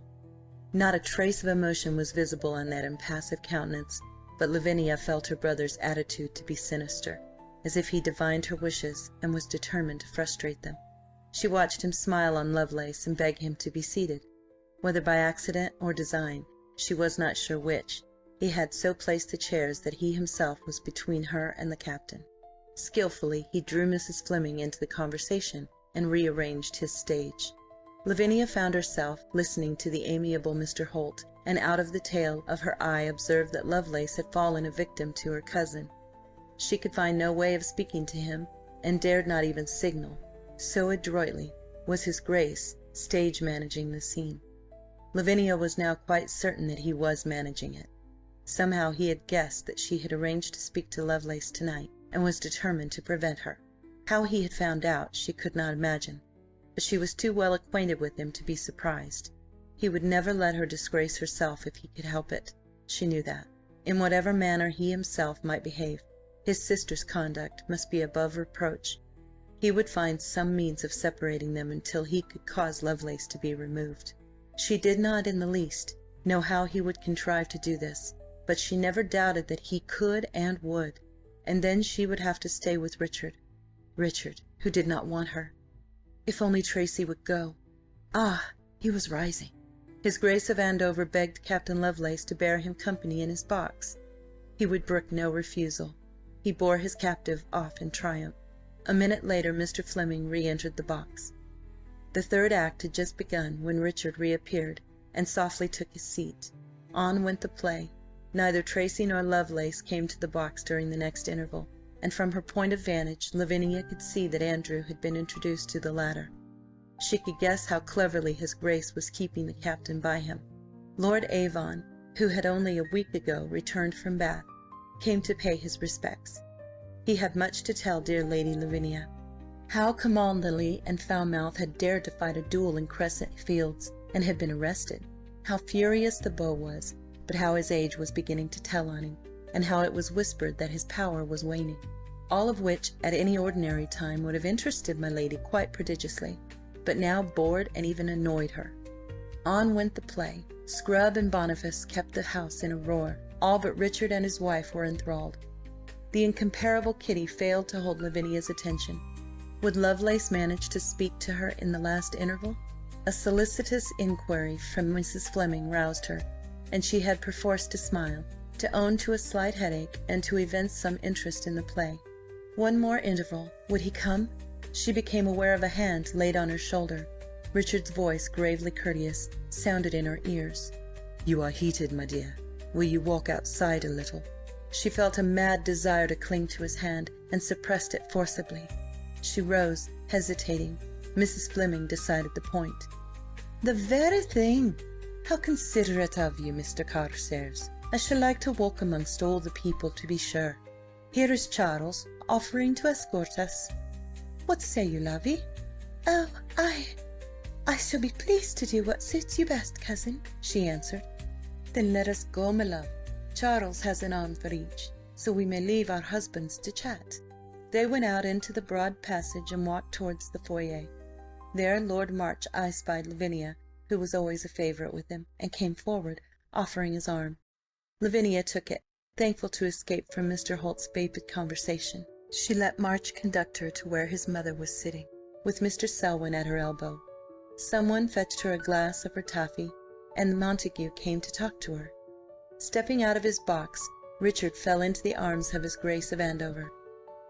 Not a trace of emotion was visible on that impassive countenance, but Lavinia felt her brother's attitude to be sinister, as if he divined her wishes and was determined to frustrate them. She watched him smile on Lovelace and beg him to be seated. Whether by accident or design, she was not sure which, he had so placed the chairs that he himself was between her and the captain. Skilfully he drew Mrs. Fleming into the conversation and rearranged his stage. Lavinia found herself listening to the amiable Mr. Holt, and out of the tail of her eye observed that Lovelace had fallen a victim to her cousin. She could find no way of speaking to him, and dared not even signal, so adroitly was his Grace stage managing the scene. Lavinia was now quite certain that he was managing it. Somehow he had guessed that she had arranged to speak to Lovelace tonight, and was determined to prevent her. How he had found out she could not imagine, but she was too well acquainted with him to be surprised. He would never let her disgrace herself if he could help it. She knew that. In whatever manner he himself might behave, his sister's conduct must be above reproach. He would find some means of separating them until he could cause Lovelace to be removed. She did not in the least know how he would contrive to do this, but she never doubted that he could and would. And then she would have to stay with Richard, who did not want her. If only Tracy would go. Ah, he was rising. His Grace of Andover begged Captain Lovelace to bear him company in his box. He would brook no refusal. He bore his captive off in triumph. A minute later Mr. Fleming re-entered the box. The third act had just begun when Richard reappeared and softly took his seat. On went the play. Neither Tracy nor Lovelace came to the box during the next interval, and from her point of vantage Lavinia could see that Andrew had been introduced to the latter. She could guess how cleverly his Grace was keeping the captain by him. Lord Avon, who had only a week ago returned from Bath, came to pay his respects. He had much to tell dear Lady Lavinia. How Cholmondeley and Falmouth had dared to fight a duel in Crescent Fields, and had been arrested. How furious the beau was, but how his age was beginning to tell on him, and how it was whispered that his power was waning. All of which at any ordinary time would have interested my lady quite prodigiously, but now bored and even annoyed her. On went the play. Scrub and Boniface kept the house in a roar. All but Richard and his wife were enthralled. The incomparable Kitty failed to hold Lavinia's attention. Would Lovelace manage to speak to her in the last interval? A solicitous inquiry from Mrs. Fleming roused her, and she had perforce to smile, to own to a slight headache, and to evince some interest in the play. One more interval. Would he come? She became aware of a hand laid on her shoulder. Richard's voice, gravely courteous, sounded in her ears. "You are heated, my dear. Will you walk outside a little?" She felt a mad desire to cling to his hand, and suppressed it forcibly. She rose, hesitating. Mrs. Fleming decided the point. "The very thing! How considerate of you, Mr. Carstares. I should like to walk amongst all the people, to be sure. Here is Charles, offering to escort us. What say you, lovey?" "Oh, I shall be pleased to do what suits you best, cousin," she answered. "Then let us go, my love. Charles has an arm for each, so we may leave our husbands to chat." They went out into the broad passage and walked towards the foyer. There Lord March espied Lavinia, who was always a favourite with him, and came forward, offering his arm. Lavinia took it, thankful to escape from Mr. Holt's vapid conversation. She let March conduct her to where his mother was sitting, with Mr. Selwyn at her elbow. Someone fetched her a glass of ratafie, and Montague came to talk to her. Stepping out of his box, Richard fell into the arms of his Grace of Andover.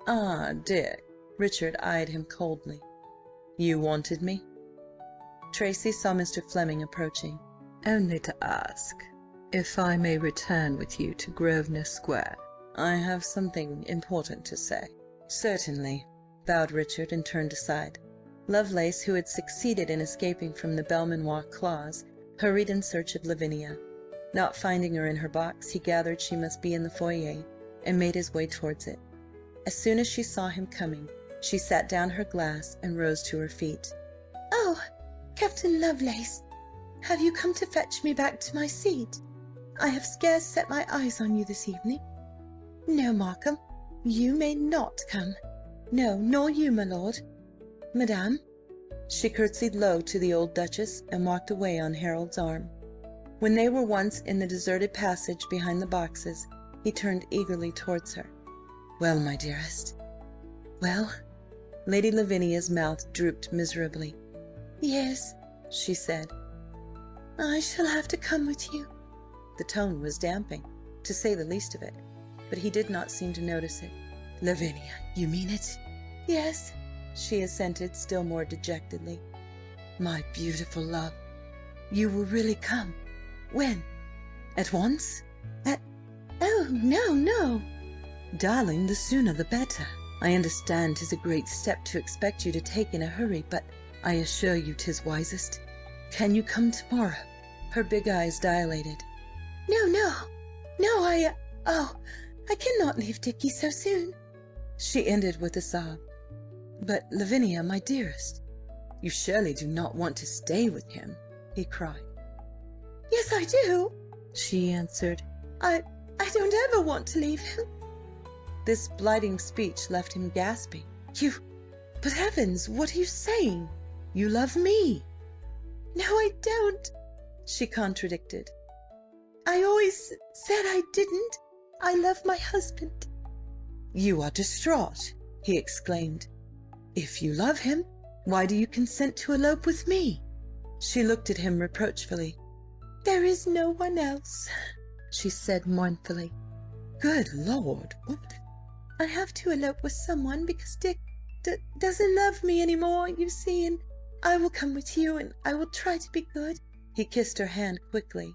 "Ah, Dick!" Richard eyed him coldly. "You wanted me?" Tracy saw Mr. Fleming approaching. "Only to ask if I may return with you to Grosvenor Square. I have something important to say." "Certainly," bowed Richard, and turned aside. Lovelace, who had succeeded in escaping from the Belmanoir claws, hurried in search of Lavinia. Not finding her in her box, he gathered she must be in the foyer, and made his way towards it. As soon as she saw him coming, she set down her glass and rose to her feet. "Oh, Captain Lovelace, have you come to fetch me back to my seat? I have scarce set my eyes on you this evening. No, Markham, you may not come. No, nor you, my lord. Madame." She curtsied low to the old Duchess and walked away on Harold's arm. When they were once in the deserted passage behind the boxes, he turned eagerly towards her. "Well, my dearest?" "Well?" Lady Lavinia's mouth drooped miserably. "Yes," she said. "I shall have to come with you." The tone was damping, to say the least of it, but he did not seem to notice it. "Lavinia, you mean it?" "Yes," she assented, still more dejectedly. "My beautiful love, you will really come? When? At once?" "Oh, no, no." "Darling, the sooner the better. I understand 'tis a great step to expect you to take in a hurry, but I assure you 'tis wisest. Can you come tomorrow?" Her big eyes dilated. "No, no, no, I cannot leave Dickie so soon," she ended with a sob. "But, Lavinia, my dearest, you surely do not want to stay with him?" he cried. "Yes, I do," she answered. I don't ever want to leave him." This blighting speech left him gasping. But heavens, what are you saying? You love me." "No, I don't," she contradicted. "I always said I didn't. I love my husband." "You are distraught," he exclaimed. "If you love him, why do you consent to elope with me?" She looked at him reproachfully. "There is no one else," she said mournfully. "Good Lord, what—" "I have to elope with someone because Dick doesn't love me any more, you see, and I will come with you, and I will try to be good." He kissed her hand quickly.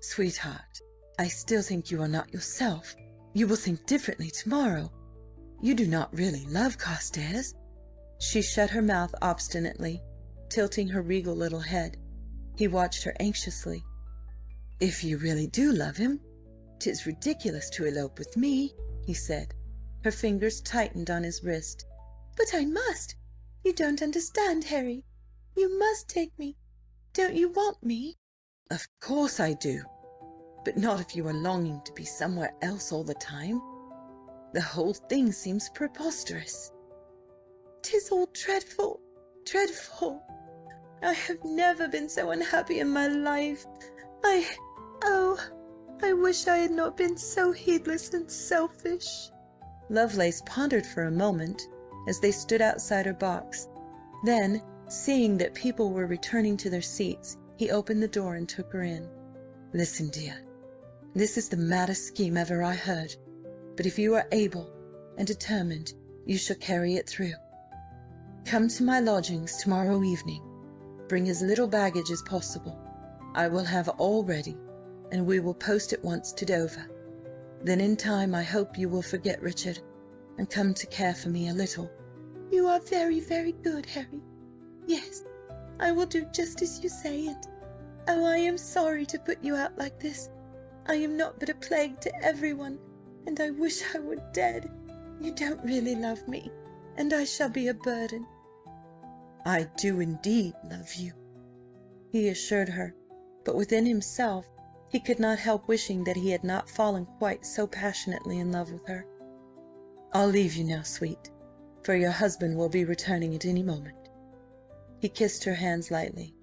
"Sweetheart, I still think you are not yourself. You will think differently tomorrow. You do not really love Carstares." She shut her mouth obstinately, tilting her regal little head. He watched her anxiously. "If you really do love him, 'tis ridiculous to elope with me," he said. Her fingers tightened on his wrist. "But I must. You don't understand, Harry. You must take me. Don't you want me?" "Of course I do, but not if you are longing to be somewhere else all the time. The whole thing seems preposterous." "'Tis all dreadful, dreadful. I have never been so unhappy in my life. I wish I had not been so heedless and selfish." Lovelace pondered for a moment as they stood outside her box. Then, seeing that people were returning to their seats, he opened the door and took her in. "Listen, dear. This is the maddest scheme ever I heard, but if you are able and determined, you shall carry it through. Come to my lodgings tomorrow evening. Bring as little baggage as possible. I will have all ready, and we will post at once to Dover. Then in time I hope you will forget Richard, and come to care for me a little." "You are very, very good, Harry. Yes, I will do just as you say, and I am sorry to put you out like this. I am not but a plague to everyone, and I wish I were dead. You don't really love me, and I shall be a burden." "I do indeed love you," he assured her, but within himself he could not help wishing that he had not fallen quite so passionately in love with her. "I'll leave you now, sweet, for your husband will be returning at any moment." He kissed her hands lightly.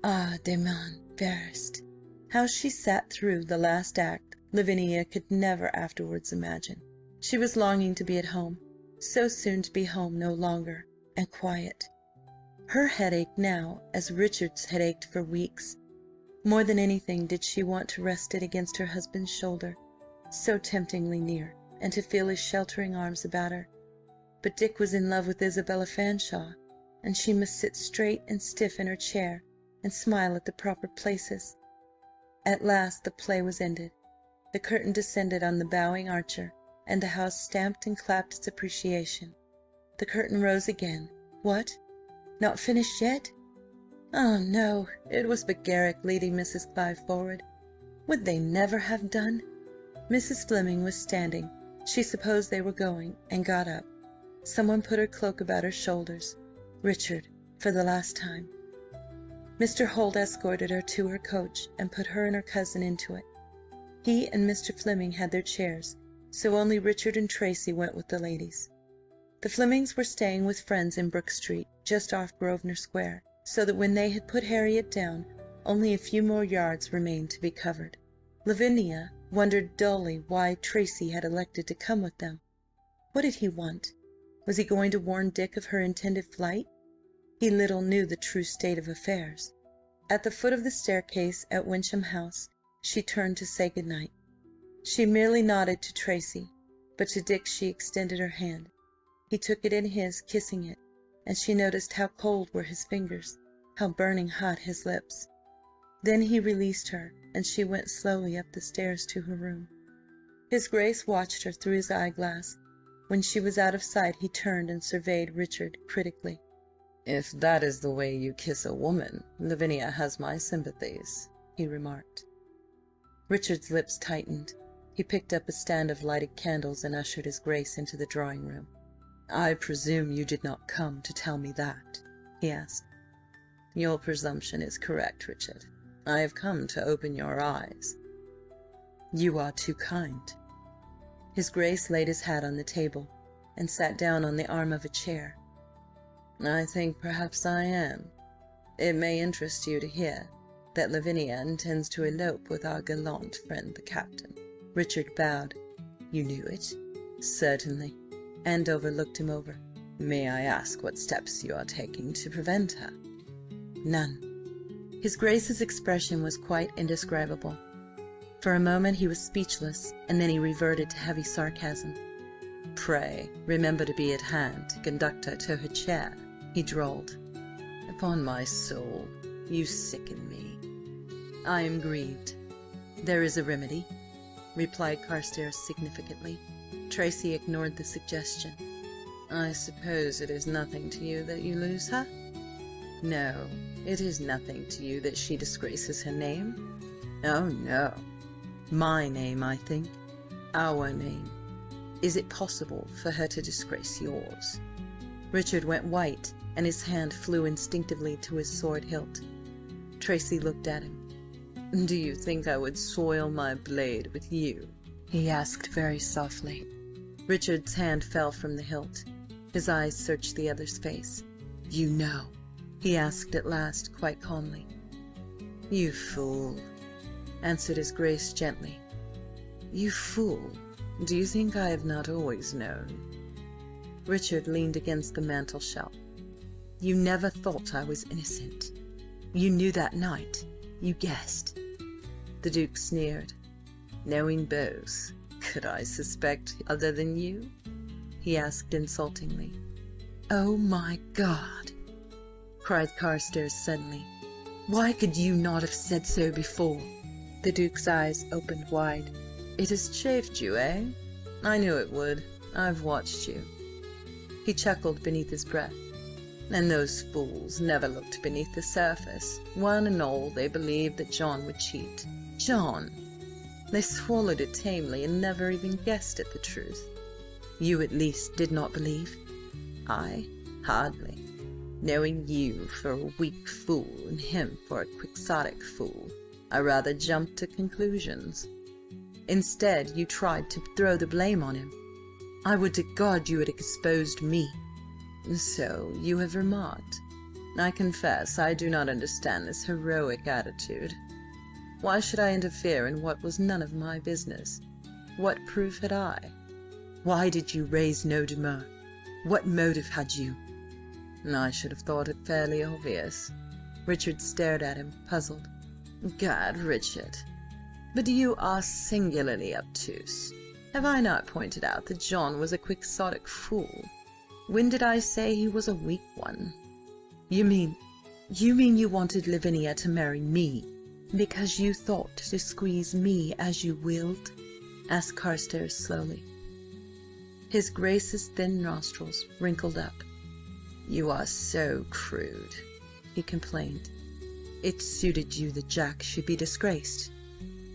Ah, demain, fairest! How she sat through the last act, Lavinia could never afterwards imagine. She was longing to be at home, so soon to be home no longer, and quiet. Her head ached now as Richard's had ached for weeks. More than anything did she want to rest it against her husband's shoulder, so temptingly near, and to feel his sheltering arms about her. But Dick was in love with Isabella Fanshawe, and she must sit straight and stiff in her chair and smile at the proper places. At last the play was ended. The curtain descended on the bowing Archer, and the house stamped and clapped its appreciation. The curtain rose again. What? Not finished yet? Oh, no, it was but Garrick leading Mrs. Clive forward. Would they never have done? Mrs. Fleming was standing. She supposed they were going, and got up. Someone put her cloak about her shoulders. Richard, for the last time. Mr. Holt escorted her to her coach, and put her and her cousin into it. He and Mr. Fleming had their chairs, so only Richard and Tracy went with the ladies. The Flemings were staying with friends in Brook Street, just off Grosvenor Square, so that when they had put Harriet down, only a few more yards remained to be covered. Lavinia wondered dully why Tracy had elected to come with them. What did he want? Was he going to warn Dick of her intended flight? He little knew the true state of affairs. At the foot of the staircase at Wyncham House, she turned to say good night. She merely nodded to Tracy, but to Dick she extended her hand. He took it in his, kissing it, and she noticed how cold were his fingers, how burning hot his lips. Then he released her, and she went slowly up the stairs to her room. His Grace watched her through his eyeglass. When she was out of sight he turned and surveyed Richard critically. "If that is the way you kiss a woman, Lavinia has my sympathies," he remarked. Richard's lips tightened. He picked up a stand of lighted candles and ushered his Grace into the drawing-room. "I presume you did not come to tell me that?" he asked. "Your presumption is correct, Richard. I have come to open your eyes." "You are too kind." His Grace laid his hat on the table, and sat down on the arm of a chair. "I think perhaps I am. It may interest you to hear that Lavinia intends to elope with our gallant friend the captain." Richard bowed. "You knew it?" "Certainly." Andover looked him over. "May I ask what steps you are taking to prevent her?" "None." His Grace's expression was quite indescribable. For a moment he was speechless, and then he reverted to heavy sarcasm. "Pray remember to be at hand to conduct her to her chair," he drawled. "Upon my soul, you sicken me." "I am grieved. There is a remedy," replied Carstares significantly. Tracy ignored the suggestion. "I suppose it is nothing to you that you lose her?" "No, it is nothing to you that she disgraces her name?" "Oh, no." "My name, I think." "Our name. Is it possible for her to disgrace yours?" Richard went white, and his hand flew instinctively to his sword hilt. Tracy looked at him. "Do you think I would soil my blade with you?" he asked very softly. Richard's hand fell from the hilt. His eyes searched the other's face. "You know?" he asked at last, quite calmly. "You fool," answered his Grace gently. "You fool. Do you think I have not always known?" Richard leaned against the mantel-shelf. "You never thought I was innocent. You knew that night. You guessed." The Duke sneered. "Knowing both, could I suspect other than you?" he asked insultingly. "Oh, my God!" cried Carstares suddenly. "Why could you not have said so before?" The Duke's eyes opened wide. "It has chafed you, eh? I knew it would. I've watched you." He chuckled beneath his breath. "And those fools never looked beneath the surface. One and all, they believed that John would cheat. John! They swallowed it tamely and never even guessed at the truth. You at least did not believe?" "I? Hardly. Knowing you for a weak fool and him for a quixotic fool, I rather jumped to conclusions. Instead, you tried to throw the blame on him. I would to God you had exposed me." "So you have remarked. I confess I do not understand this heroic attitude. Why should I interfere in what was none of my business? What proof had I? Why did you raise no demur? What motive had you?" "I should have thought it fairly obvious." Richard stared at him, puzzled. "Gad, Richard, but you are singularly obtuse. Have I not pointed out that John was a quixotic fool? When did I say he was a weak one?" "You mean—" You mean you wanted Lavinia to marry me because you thought to squeeze me as you willed?" asked Carstares slowly. His Grace's thin nostrils wrinkled up. "You are so crude," he complained. "It suited you that Jack should be disgraced.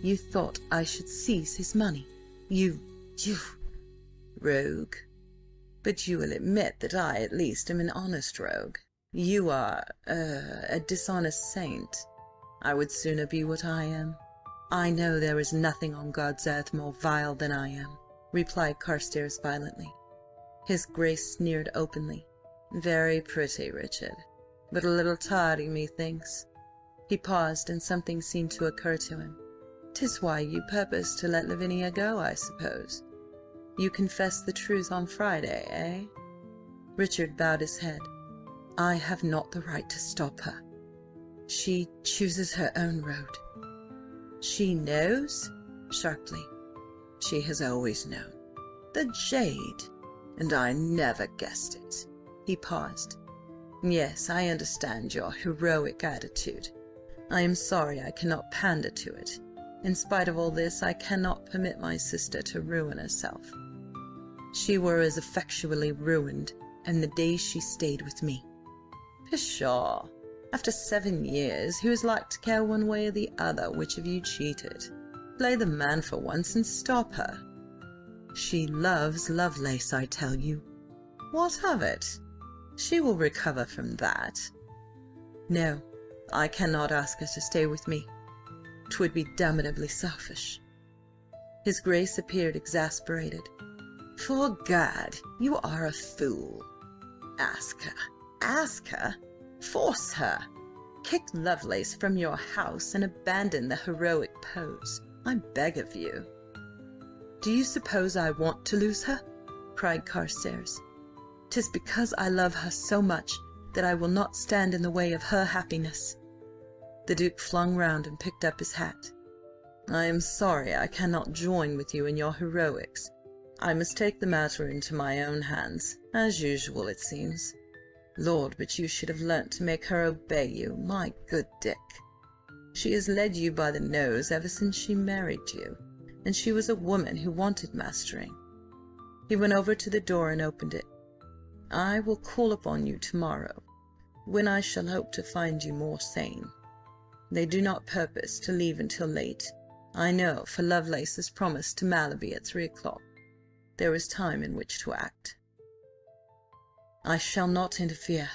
You thought I should seize his money. You rogue. But you will admit that I at least am an honest rogue. You are a dishonest saint. I would sooner be what I am." "I know there is nothing on God's earth more vile than I am," replied Carstares violently. His Grace sneered openly. "Very pretty, Richard, but a little tardy, methinks." He paused, and something seemed to occur to him. "'Tis why you purpose to let Lavinia go, I suppose. You confessed the truth on Friday, eh?" Richard bowed his head. "I have not the right to stop her. She chooses her own road." "She knows?" sharply. "She has always known. The jade! And I never guessed it." He paused. "Yes, I understand your heroic attitude. I am sorry I cannot pander to it. In spite of all this, I cannot permit my sister to ruin herself. She were as effectually ruined in the day she stayed with me." "Pshaw! After 7 years, who is like to care one way or the other which of you cheated? Play the man for once and stop her." "She loves Lovelace, I tell you." "What of it? She will recover from that." "No, I cannot ask her to stay with me. 'Twould be damnably selfish." His Grace appeared exasperated. "'Fore Gad, you are a fool. Ask her. Ask her? Force her. Kick Lovelace from your house and abandon the heroic pose, I beg of you." "Do you suppose I want to lose her?" cried Carstares. "'Tis because I love her so much that I will not stand in the way of her happiness." The Duke flung round and picked up his hat. "I am sorry I cannot join with you in your heroics. I must take the matter into my own hands, as usual, it seems. Lord, but you should have learnt to make her obey you, my good Dick. She has led you by the nose ever since she married you, and she was a woman who wanted mastering." He went over to the door and opened it. "I will call upon you tomorrow, when I shall hope to find you more sane. They do not purpose to leave until late, I know, for Lovelace is promised to Malaby at 3 o'clock. There is time in which to act." "I shall not interfere,"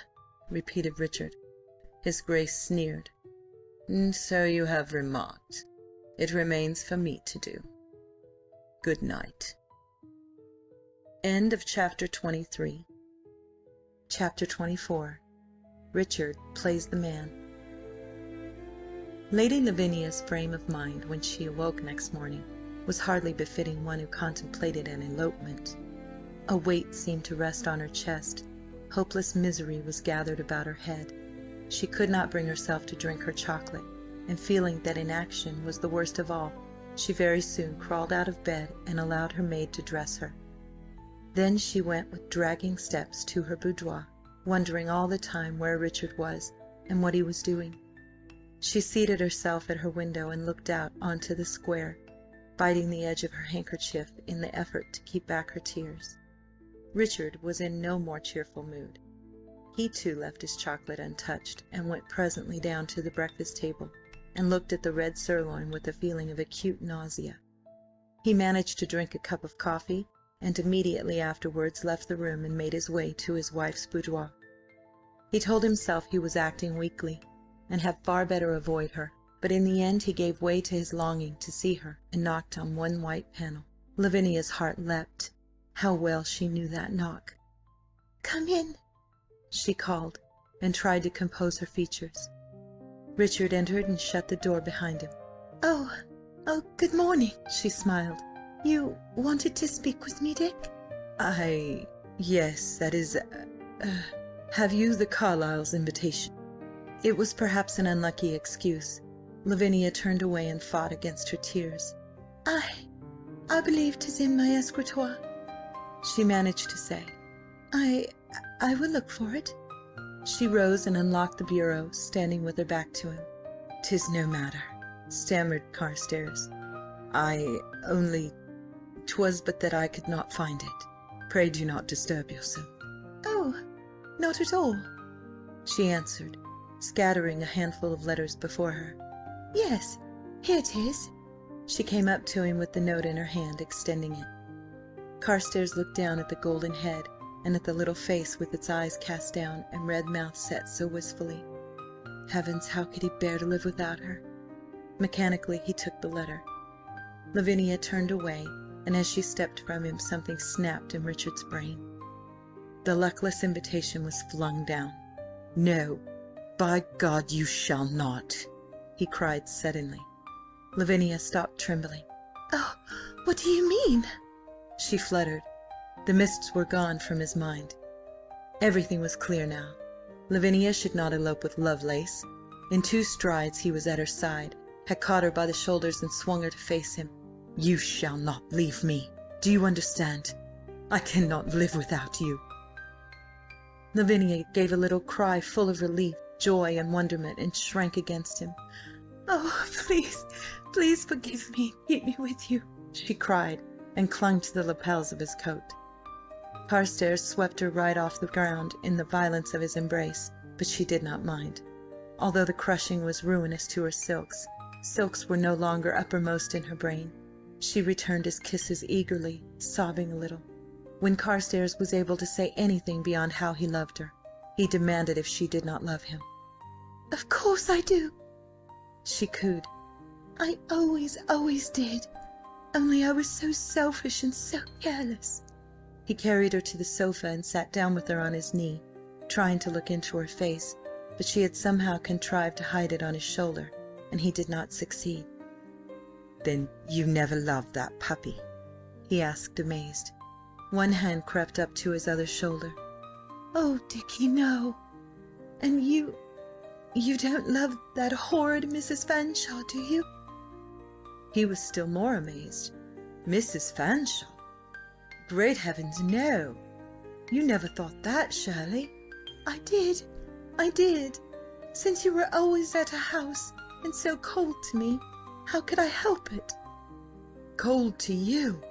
repeated Richard. His Grace sneered. "So you have remarked. It remains for me to do. Good night." End of chapter 23. Chapter 24. Richard plays the man. Lady Lavinia's frame of mind when she awoke next morning was hardly befitting one who contemplated an elopement. A weight seemed to rest on her chest. Hopeless misery was gathered about her head. She could not bring herself to drink her chocolate, and feeling that inaction was the worst of all, she very soon crawled out of bed and allowed her maid to dress her. Then she went with dragging steps to her boudoir, wondering all the time where Richard was and what he was doing. She seated herself at her window and looked out onto the square, biting the edge of her handkerchief in the effort to keep back her tears. Richard was in no more cheerful mood. He too left his chocolate untouched, and went presently down to the breakfast table, and looked at the red sirloin with a feeling of acute nausea. He managed to drink a cup of coffee, and immediately afterwards left the room and made his way to his wife's boudoir. He told himself he was acting weakly, and had far better avoid her, but in the end he gave way to his longing to see her, and knocked on one white panel. Lavinia's heart leapt. How well she knew that knock! "Come in," she called, and tried to compose her features. Richard entered and shut the door behind him. Oh, good morning," she smiled. "You wanted to speak with me, Dick?" Yes, that is, have you the Carlyle's invitation?" It was perhaps an unlucky excuse. Lavinia turned away and fought against her tears. I believe 'tis in my escritoire," she managed to say. I will look for it." She rose and unlocked the bureau, standing with her back to him. "'Tis no matter," stammered Carstares. "'Twas but that I could not find it. Pray do not disturb yourself." "Oh, not at all," she answered, scattering a handful of letters before her. "Yes, here it is." She came up to him with the note in her hand, extending it. Carstares looked down at the golden head and at the little face with its eyes cast down and red mouth set so wistfully. Heavens, how could he bear to live without her? Mechanically he took the letter. Lavinia turned away, and as she stepped from him something snapped in Richard's brain. The luckless invitation was flung down. "No, by God, you shall not!" he cried suddenly. Lavinia stopped, trembling. "Oh, what do you mean?" She fluttered. The mists were gone from his mind. Everything was clear now. Lavinia should not elope with Lovelace. In 2 strides he was at her side, had caught her by the shoulders and swung her to face him. "You shall not leave me. Do you understand? I cannot live without you." Lavinia gave a little cry full of relief, joy and wonderment, and shrank against him. "Oh, please, please forgive me. Keep me with you," she cried, and clung to the lapels of his coat. Carstares swept her right off the ground in the violence of his embrace, but she did not mind. Although the crushing was ruinous to her silks, silks were no longer uppermost in her brain. She returned his kisses eagerly, sobbing a little. When Carstares was able to say anything beyond how he loved her, he demanded if she did not love him. "Of course I do," she cooed. "I always did. Only I was so selfish and so careless." He carried her to the sofa and sat down with her on his knee, trying to look into her face, but she had somehow contrived to hide it on his shoulder, and he did not succeed. "Then you never loved that puppy?" he asked, amazed. One hand crept up to his other shoulder. "Oh, Dickie, no. And you don't love that horrid Mrs. Fanshawe, do you?" He was still more amazed. "Mrs. Fanshawe? Great heavens, no! You never thought that, surely?" I did. Since you were always at her house, and so cold to me, how could I help it?" "Cold to you?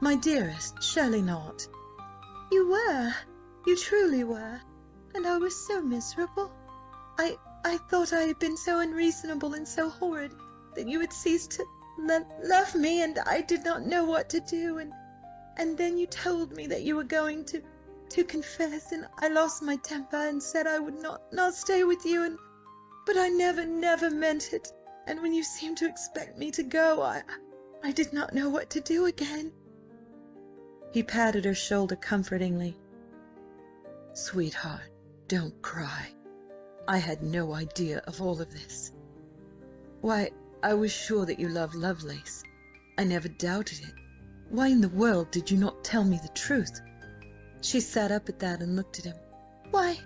My dearest, surely not." "You were. You truly were. And I was so miserable. I thought I had been so unreasonable and so horrid that you had ceased to love me, and I did not know what to do, and then you told me that you were going to confess, and I lost my temper and said I would not stay with you, but I never meant it, and when you seemed to expect me to go, I did not know what to do again." He patted her shoulder comfortingly. "Sweetheart, don't cry. I had no idea of all of this. Why, I was sure that you loved Lovelace. I never doubted it. Why in the world did you not tell me the truth?" She sat up at that and looked at him. "Why,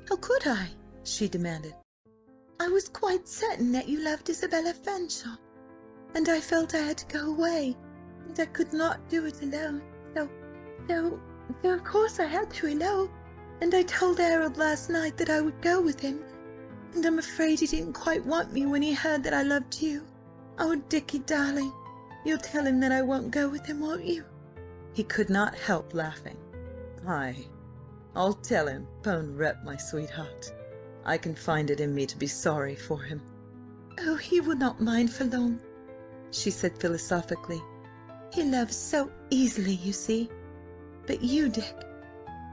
how could I?" she demanded. "I was quite certain that you loved Isabella Fanshawe, and I felt I had to go away, and I could not do it alone, so of course I had to elope, and I told Harold last night that I would go with him, and I'm afraid he didn't quite want me when he heard that I loved you. Oh, Dickie, darling, you'll tell him that I won't go with him, won't you?" He could not help laughing. "Aye, I'll tell him, bone rep, my sweetheart. I can find it in me to be sorry for him." "Oh, he will not mind for long," she said philosophically. "He loves so easily, you see. But you, Dick,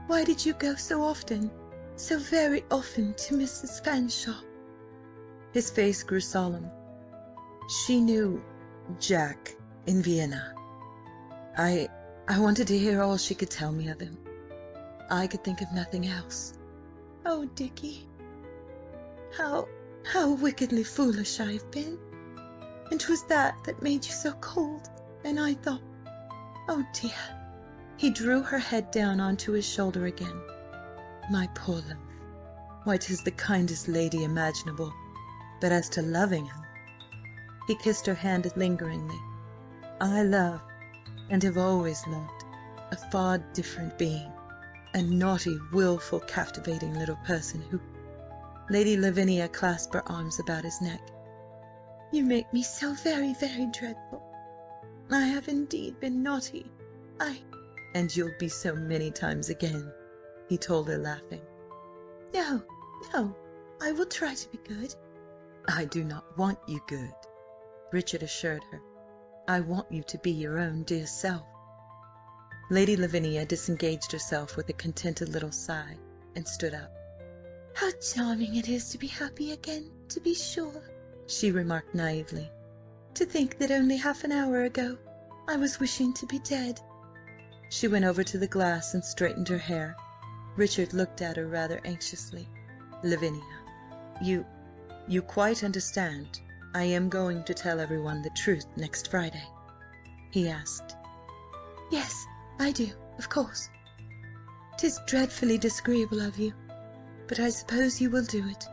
why did you go so often, so very often, to Mrs. Fanshawe?" His face grew solemn. "She knew Jack in Vienna. I wanted to hear all she could tell me of him. I could think of nothing else." "Oh, Dickie, how wickedly foolish I have been. And 'twas that made you so cold, and I thought, oh dear." He drew her head down onto his shoulder again. "My poor love, why, 'tis the kindest lady imaginable. But as to loving him—" He kissed her hand lingeringly. "I love, and have always loved, a far different being, a naughty, wilful, captivating little person who—" Lady Lavinia clasped her arms about his neck. You make me so very, very dreadful. I have indeed been naughty. "And you'll be so many times again," he told her, laughing. No, no, I will try to be good." "I do not want you good," Richard assured her. "I want you to be your own dear self." Lady Lavinia disengaged herself with a contented little sigh, and stood up. "How charming it is to be happy again, to be sure," she remarked naively. "To think that only half an hour ago I was wishing to be dead." She went over to the glass and straightened her hair. Richard looked at her rather anxiously. "Lavinia, you quite understand I am going to tell everyone the truth next Friday?" he asked. "Yes, I do, of course. 'Tis dreadfully disagreeable of you, but I suppose you will do it.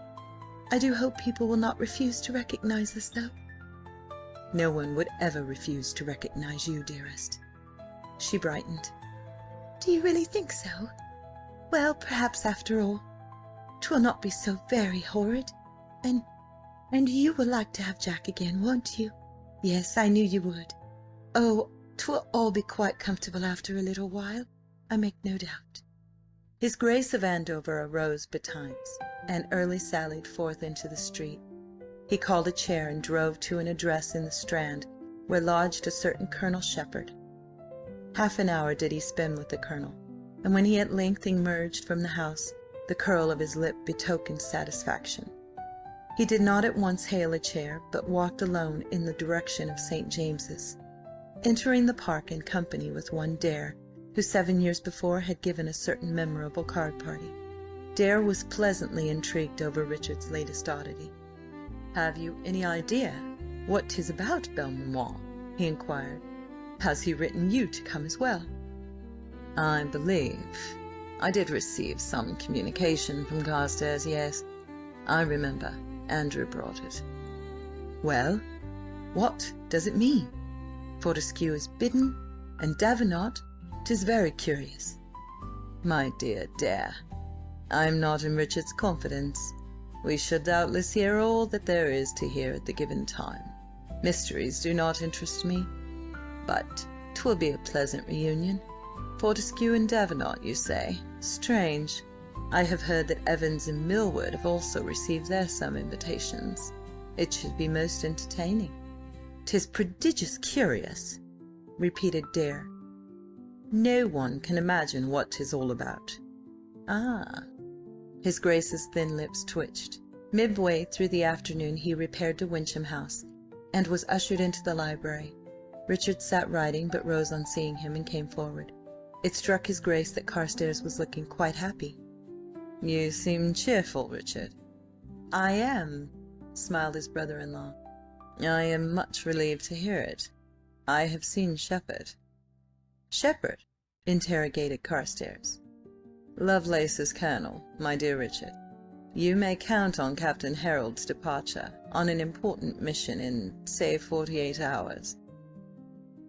I do hope people will not refuse to recognise us, though." "No one would ever refuse to recognise you, dearest." She brightened. "Do you really think so? Well, perhaps after all, 'twill not be so very horrid. And you will like to have Jack again, won't you?" "Yes, I knew you would." "Oh, 'twill all be quite comfortable after a little while, I make no doubt." His Grace of Andover arose betimes, and early sallied forth into the street. He called a chair and drove to an address in the Strand, where lodged a certain Colonel Shepherd. Half an hour did he spend with the Colonel, and when he at length emerged from the house, the curl of his lip betokened satisfaction. He did not at once hail a chair, but walked alone in the direction of St. James's, entering the park in company with one Dare, who 7 years before had given a certain memorable card party. Dare was pleasantly intrigued over Richard's latest oddity. "Have you any idea what 'tis about, Belmanoir?" he inquired. "Has he written you to come as well?" "I believe I did receive some communication from Carstares, yes. I remember. Andrew brought it." "Well, what does it mean? Fortescue is bidden, and Davenant? 'Tis very curious." "My dear Dare, I am not in Richard's confidence. We shall doubtless hear all that there is to hear at the given time. Mysteries do not interest me, but 'twill be a pleasant reunion. Fortescue and Davenant, you say? Strange. I have heard that Evans and Millward have also received some invitations. It should be most entertaining." "'Tis prodigious curious," repeated Dare. "No one can imagine what 'tis all about." "Ah!" His Grace's thin lips twitched. Midway through the afternoon he repaired to Wyncham House, and was ushered into the library. Richard sat writing, but rose on seeing him, and came forward. It struck his Grace that Carstares was looking quite happy. "You seem cheerful, Richard." "I am," smiled his brother-in-law. "I am much relieved to hear it. I have seen Shepherd." "Shepherd?" interrogated Carstares. "Lovelace's colonel, my dear Richard. You may count on Captain Harold's departure on an important mission in, say, 48 hours."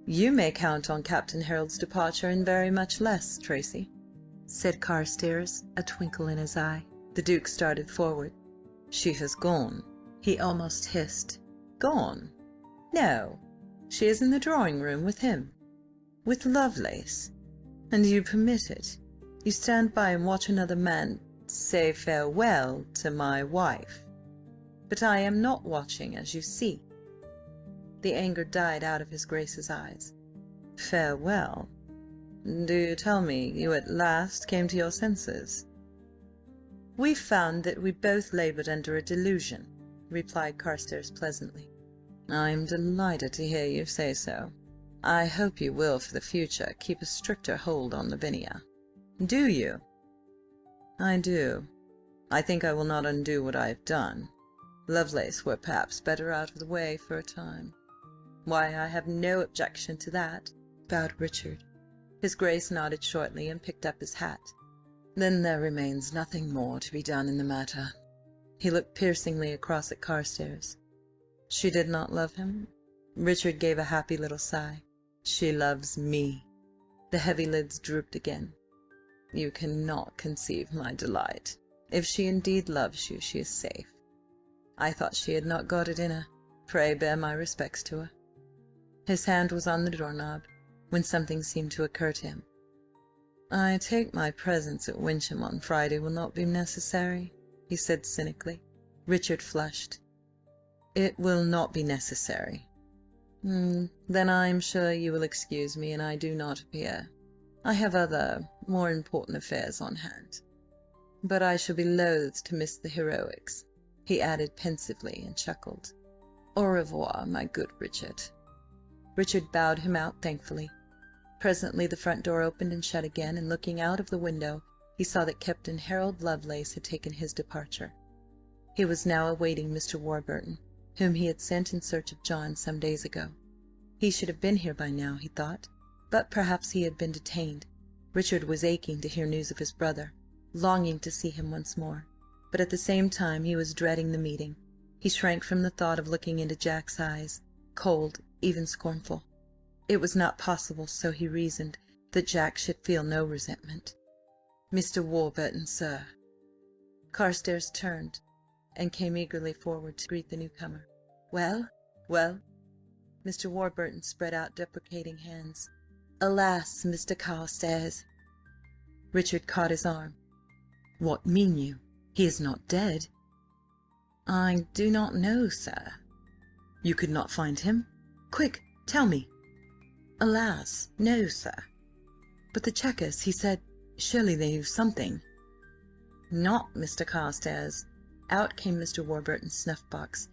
"You may count on Captain Harold's departure in very much less, Tracy," said Carstares, a twinkle in his eye. The Duke started forward. "She has gone," he almost hissed. "Gone?" "No, she is in the drawing-room with him." "With Lovelace? And you permit it? You stand by and watch another man say farewell to my wife?" "But I am not watching, as you see." The anger died out of his Grace's eyes. "Farewell? Do you tell me you at last came to your senses?" "We found that we both laboured under a delusion," replied Carstares pleasantly. "I am delighted to hear you say so. I hope you will for the future keep a stricter hold on Lavinia." "Do you?" "I do. I think I will not undo what I have done. Lovelace were perhaps better out of the way for a time." "Why, I have no objection to that," bowed Richard. His Grace nodded shortly and picked up his hat. "Then there remains nothing more to be done in the matter." He looked piercingly across at Carstares. "She did not love him?" Richard gave a happy little sigh. "She loves me." The heavy lids drooped again. You cannot conceive my delight. If she indeed loves you, she is safe. I thought she had not got it in her. Pray bear my respects to her." His hand was on the doorknob, when something seemed to occur to him. "I take my presence at Wyncham on Friday will not be necessary," he said cynically. Richard flushed. "It will not be necessary. Then I am sure you will excuse me, and I do not appear. I have other, more important affairs on hand. But I shall be loath to miss the heroics," he added pensively, and chuckled. "Au revoir, my good Richard." Richard bowed him out thankfully. Presently the front door opened and shut again, and looking out of the window, he saw that Captain Harold Lovelace had taken his departure. He was now awaiting Mr. Warburton, whom he had sent in search of John some days ago. He should have been here by now, he thought, but perhaps he had been detained. Richard was aching to hear news of his brother, longing to see him once more, but at the same time he was dreading the meeting. He shrank from the thought of looking into Jack's eyes, cold, even scornful. It was not possible, so he reasoned, that Jack should feel no resentment. "Mr. Warburton, sir." Carstares turned and came eagerly forward to greet the newcomer. "Well, well?" Mr. Warburton spread out deprecating hands. "Alas, Mr. Carstares!" Richard caught his arm. "What mean you? He is not dead?" "I do not know, sir." "You could not find him? Quick, tell me." "Alas, no, sir." "But the checkers, he said, surely they knew something?" "Not Mr. Carstares." Out came Mr. Warburton's snuff-box.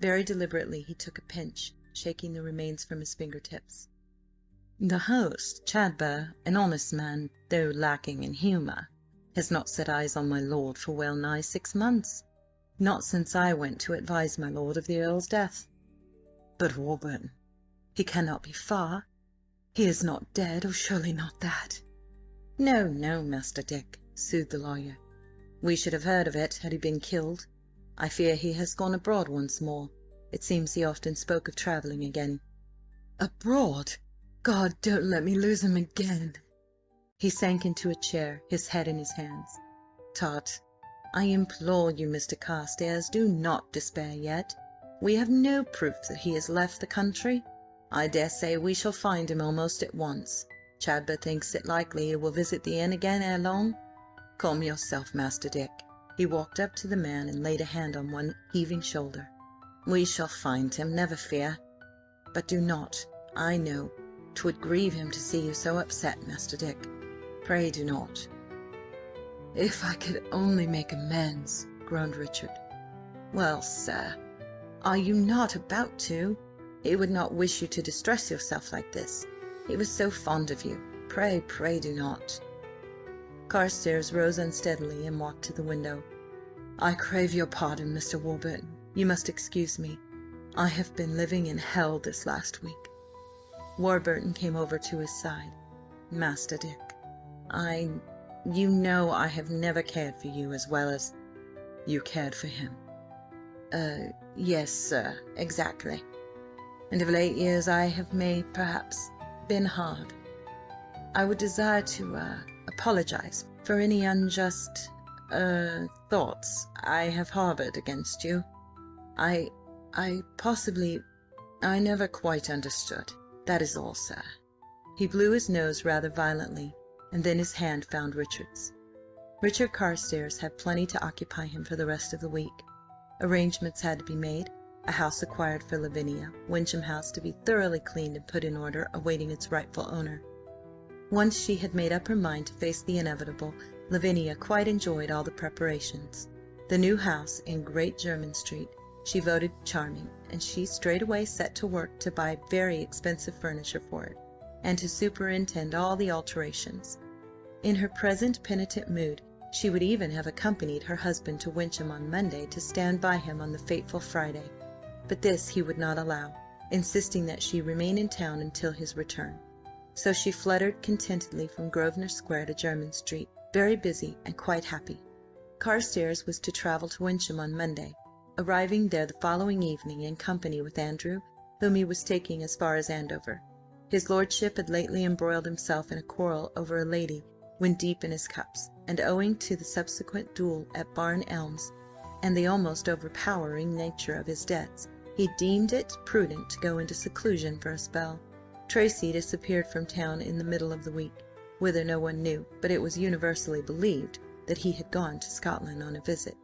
Very deliberately he took a pinch, shaking the remains from his finger-tips. "The host, Chadber, an honest man, though lacking in humour, has not set eyes on my lord for well nigh 6 months. Not since I went to advise my lord of the Earl's death." "But Warburton, he cannot be far. He is not dead, or surely not that?" "No, no, Master Dick," soothed the lawyer. "We should have heard of it had he been killed. I fear he has gone abroad once more. It seems he often spoke of travelling again." "Abroad? God, don't let me lose him again!" He sank into a chair, his head in his hands. "Tut, I implore you, Mr. Carstares, do not despair yet. We have no proof that he has left the country. I dare say we shall find him almost at once. Chadber thinks it likely he will visit the inn again ere long. Calm yourself, Master Dick." He walked up to the man and laid a hand on one heaving shoulder. "We shall find him, never fear. But do not, I know, 'twould grieve him to see you so upset, Master Dick. Pray do not." "If I could only make amends," groaned Richard. "Well, sir, are you not about to? He would not wish you to distress yourself like this. He was so fond of you. Pray, pray do not." Carstares rose unsteadily and walked to the window. "I crave your pardon, Mr. Warburton. You must excuse me. I have been living in hell this last week." Warburton came over to his side. "Master Dick, you know I have never cared for you as well as—" "You cared for him?" Yes, sir, exactly. And of late years I have perhaps been hard. I would desire to apologise for any unjust thoughts I have harboured against you. I never quite understood. That is all, sir." He blew his nose rather violently, and then his hand found Richard's. Richard Carstares had plenty to occupy him for the rest of the week. Arrangements had to be made, a house acquired for Lavinia, Wyncham House to be thoroughly cleaned and put in order, awaiting its rightful owner. Once she had made up her mind to face the inevitable, Lavinia quite enjoyed all the preparations. The new house in Great Jermyn Street she voted charming, and she straightway set to work to buy very expensive furniture for it, and to superintend all the alterations. In her present penitent mood, she would even have accompanied her husband to Wyncham on Monday to stand by him on the fateful Friday, but this he would not allow, insisting that she remain in town until his return. So she fluttered contentedly from Grosvenor Square to Jermyn Street, very busy and quite happy. Carstares was to travel to Wyncham on Monday, arriving there the following evening in company with Andrew, whom he was taking as far as Andover. His lordship had lately embroiled himself in a quarrel over a lady when deep in his cups, and owing to the subsequent duel at Barn Elms, and the almost overpowering nature of his debts, he deemed it prudent to go into seclusion for a spell. Tracy disappeared from town in the middle of the week, whither no one knew, but it was universally believed that he had gone to Scotland on a visit.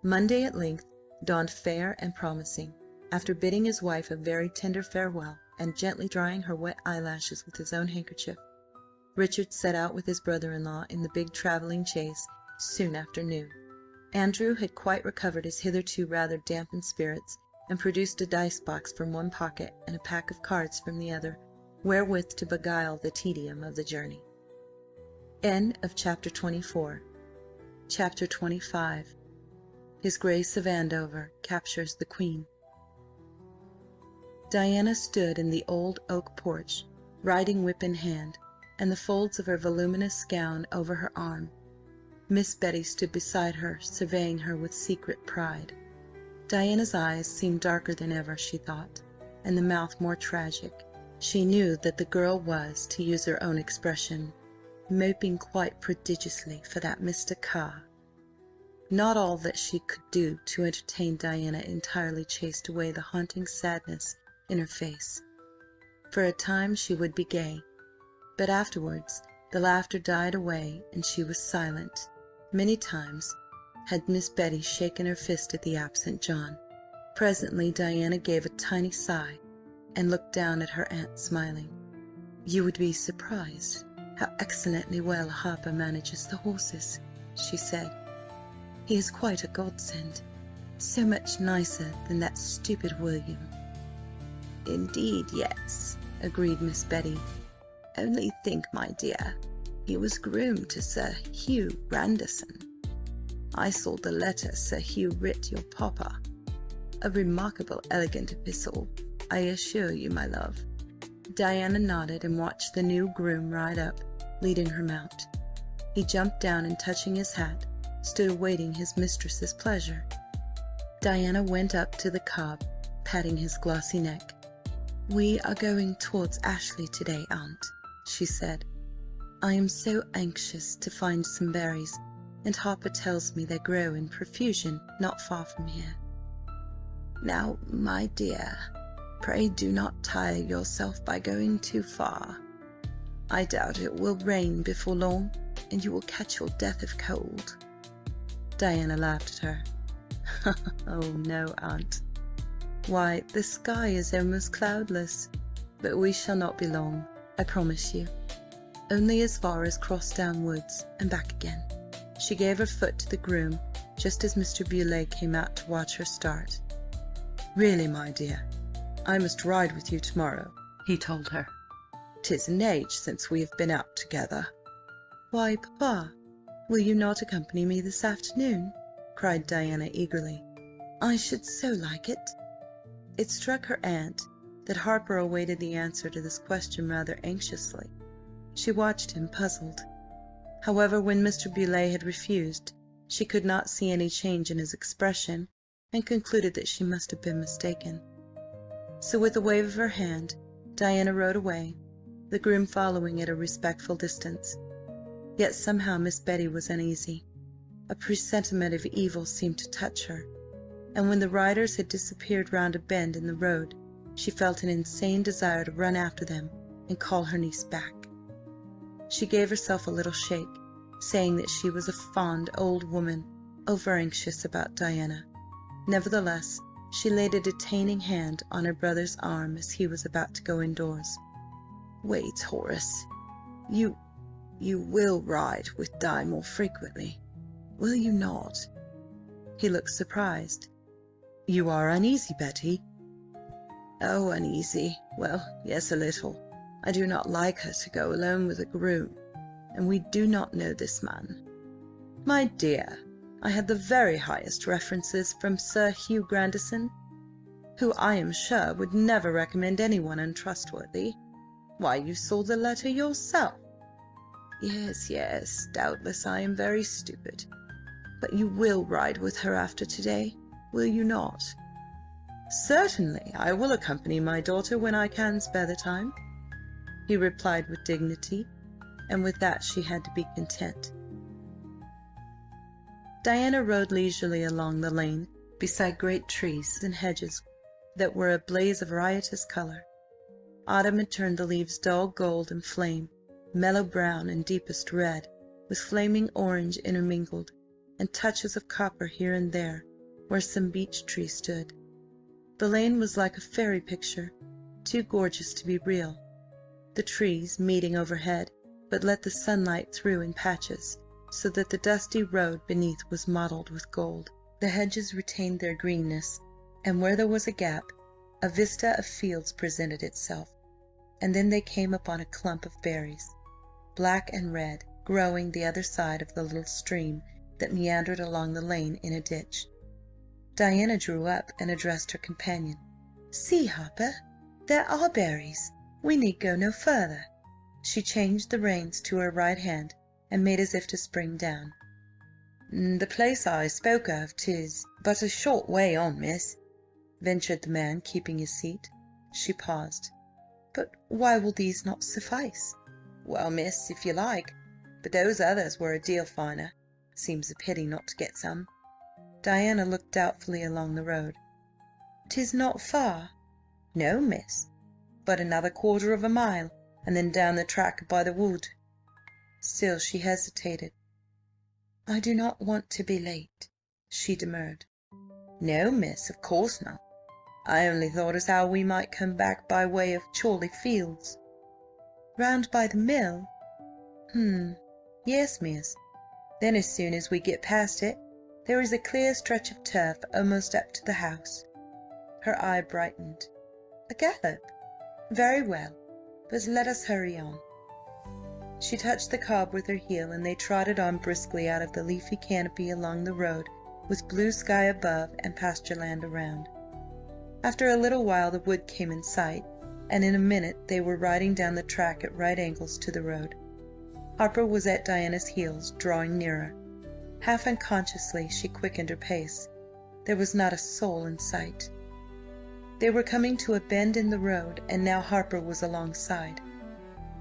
Monday at length dawned fair and promising. After bidding his wife a very tender farewell, and gently drying her wet eyelashes with his own handkerchief, Richard set out with his brother-in-law in the big travelling chaise soon after noon. Andrew had quite recovered his hitherto rather dampened spirits, and produced a dice-box from one pocket and a pack of cards from the other, wherewith to beguile the tedium of the journey. End of Chapter 24. Chapter 25. His Grace of Andover captures the Queen. Diana stood in the old oak porch, riding whip in hand, and the folds of her voluminous gown over her arm. Miss Betty stood beside her, surveying her with secret pride. Diana's eyes seemed darker than ever, she thought, and the mouth more tragic. She knew that the girl was, to use her own expression, moping quite prodigiously for that Mr. Carr. Not all that she could do to entertain Diana entirely chased away the haunting sadness in her face. For a time she would be gay, but afterwards the laughter died away and she was silent. Many times had Miss Betty shaken her fist at the absent John. Presently Diana gave a tiny sigh and looked down at her aunt, smiling. "You would be surprised how excellently well Harper manages the horses," she said. "He is quite a godsend, so much nicer than that stupid William." "Indeed, yes," agreed Miss Betty. "Only think, my dear, he was groom to Sir Hugh Grandison. I saw the letter Sir Hugh writ your papa. A remarkable elegant epistle, I assure you, my love." Diana nodded and watched the new groom ride up, leading her mount. He jumped down and, touching his hat, stood awaiting his mistress's pleasure. Diana went up to the cob, patting his glossy neck. "We are going towards Ashley today, aunt," she said. "I am so anxious to find some berries, and Harper tells me they grow in profusion not far from here." "Now, my dear, pray do not tire yourself by going too far. I doubt it will rain before long, and you will catch your death of cold." Diana laughed at her. "Oh, no, aunt. Why, the sky is almost cloudless, but we shall not be long, I promise you. Only as far as Crossdown Woods and back again." She gave her foot to the groom just as Mr. Beaulieu came out to watch her start. "Really, my dear, I must ride with you tomorrow," he told her. "'Tis an age since we have been out together." "Why, papa, will you not accompany me this afternoon?" cried Diana eagerly. "I should so like it." It struck her aunt that Harper awaited the answer to this question rather anxiously. She watched him, puzzled. However, when Mr. Beaulieu had refused, she could not see any change in his expression, and concluded that she must have been mistaken. So with a wave of her hand, Diana rode away, the groom following at a respectful distance. Yet somehow Miss Betty was uneasy. A presentiment of evil seemed to touch her, and when the riders had disappeared round a bend in the road, she felt an insane desire to run after them and call her niece back. She gave herself a little shake, saying that she was a fond old woman, over-anxious about Diana. Nevertheless, she laid a detaining hand on her brother's arm as he was about to go indoors. "Wait, Horace. You will ride with Di more frequently, will you not?" He looked surprised. "You are uneasy, Betty?" "Oh, uneasy. Well, yes, a little. I do not like her to go alone with a groom, and we do not know this man." "My dear, I had the very highest references from Sir Hugh Grandison, who I am sure would never recommend anyone untrustworthy. Why, you saw the letter yourself." Yes, yes, doubtless I am very stupid. But you will ride with her after today, will you not?" "Certainly, I will accompany my daughter when I can spare the time," he replied with dignity. and with that she had to be content. Diana rode leisurely along the lane beside great trees and hedges that were a blaze of riotous colour. Autumn had turned the leaves dull gold and flame, mellow brown and deepest red, with flaming orange intermingled, and touches of copper here and there where some beech tree stood. The lane was like a fairy picture, too gorgeous to be real. The trees, meeting overhead, but let the sunlight through in patches, so that the dusty road beneath was mottled with gold. The hedges retained their greenness, and where there was a gap, a vista of fields presented itself, and then they came upon a clump of berries, black and red, growing the other side of the little stream that meandered along the lane in a ditch. Diana drew up and addressed her companion. "See, Harper, there are berries. We need go no further." She changed the reins to her right hand, and made as if to spring down. "The place I spoke of, 'tis but a short way on, miss," ventured the man, keeping his seat. She paused. "But why will these not suffice?" "Well, miss, if you like, but those others were a deal finer. Seems a pity not to get some." Diana looked doubtfully along the road. "'Tis not far?" "No, miss, but another quarter of a mile, and then down the track by the wood." Still she hesitated. "I do not want to be late," she demurred. "No, miss, of course not. I only thought as how we might come back by way of Chorley Fields." "Round by the mill?" Yes, miss. Then as soon as we get past it, there is a clear stretch of turf almost up to the house." Her eye brightened. "A gallop? Very well, but let us hurry on." She touched the cob with her heel, and they trotted on briskly out of the leafy canopy along the road, with blue sky above and pasture land around. After a little while the wood came in sight, and in a minute they were riding down the track at right angles to the road. Harper was at Diana's heels, drawing nearer. Half unconsciously she quickened her pace. There was not a soul in sight. They were coming to a bend in the road, and now Harper was alongside.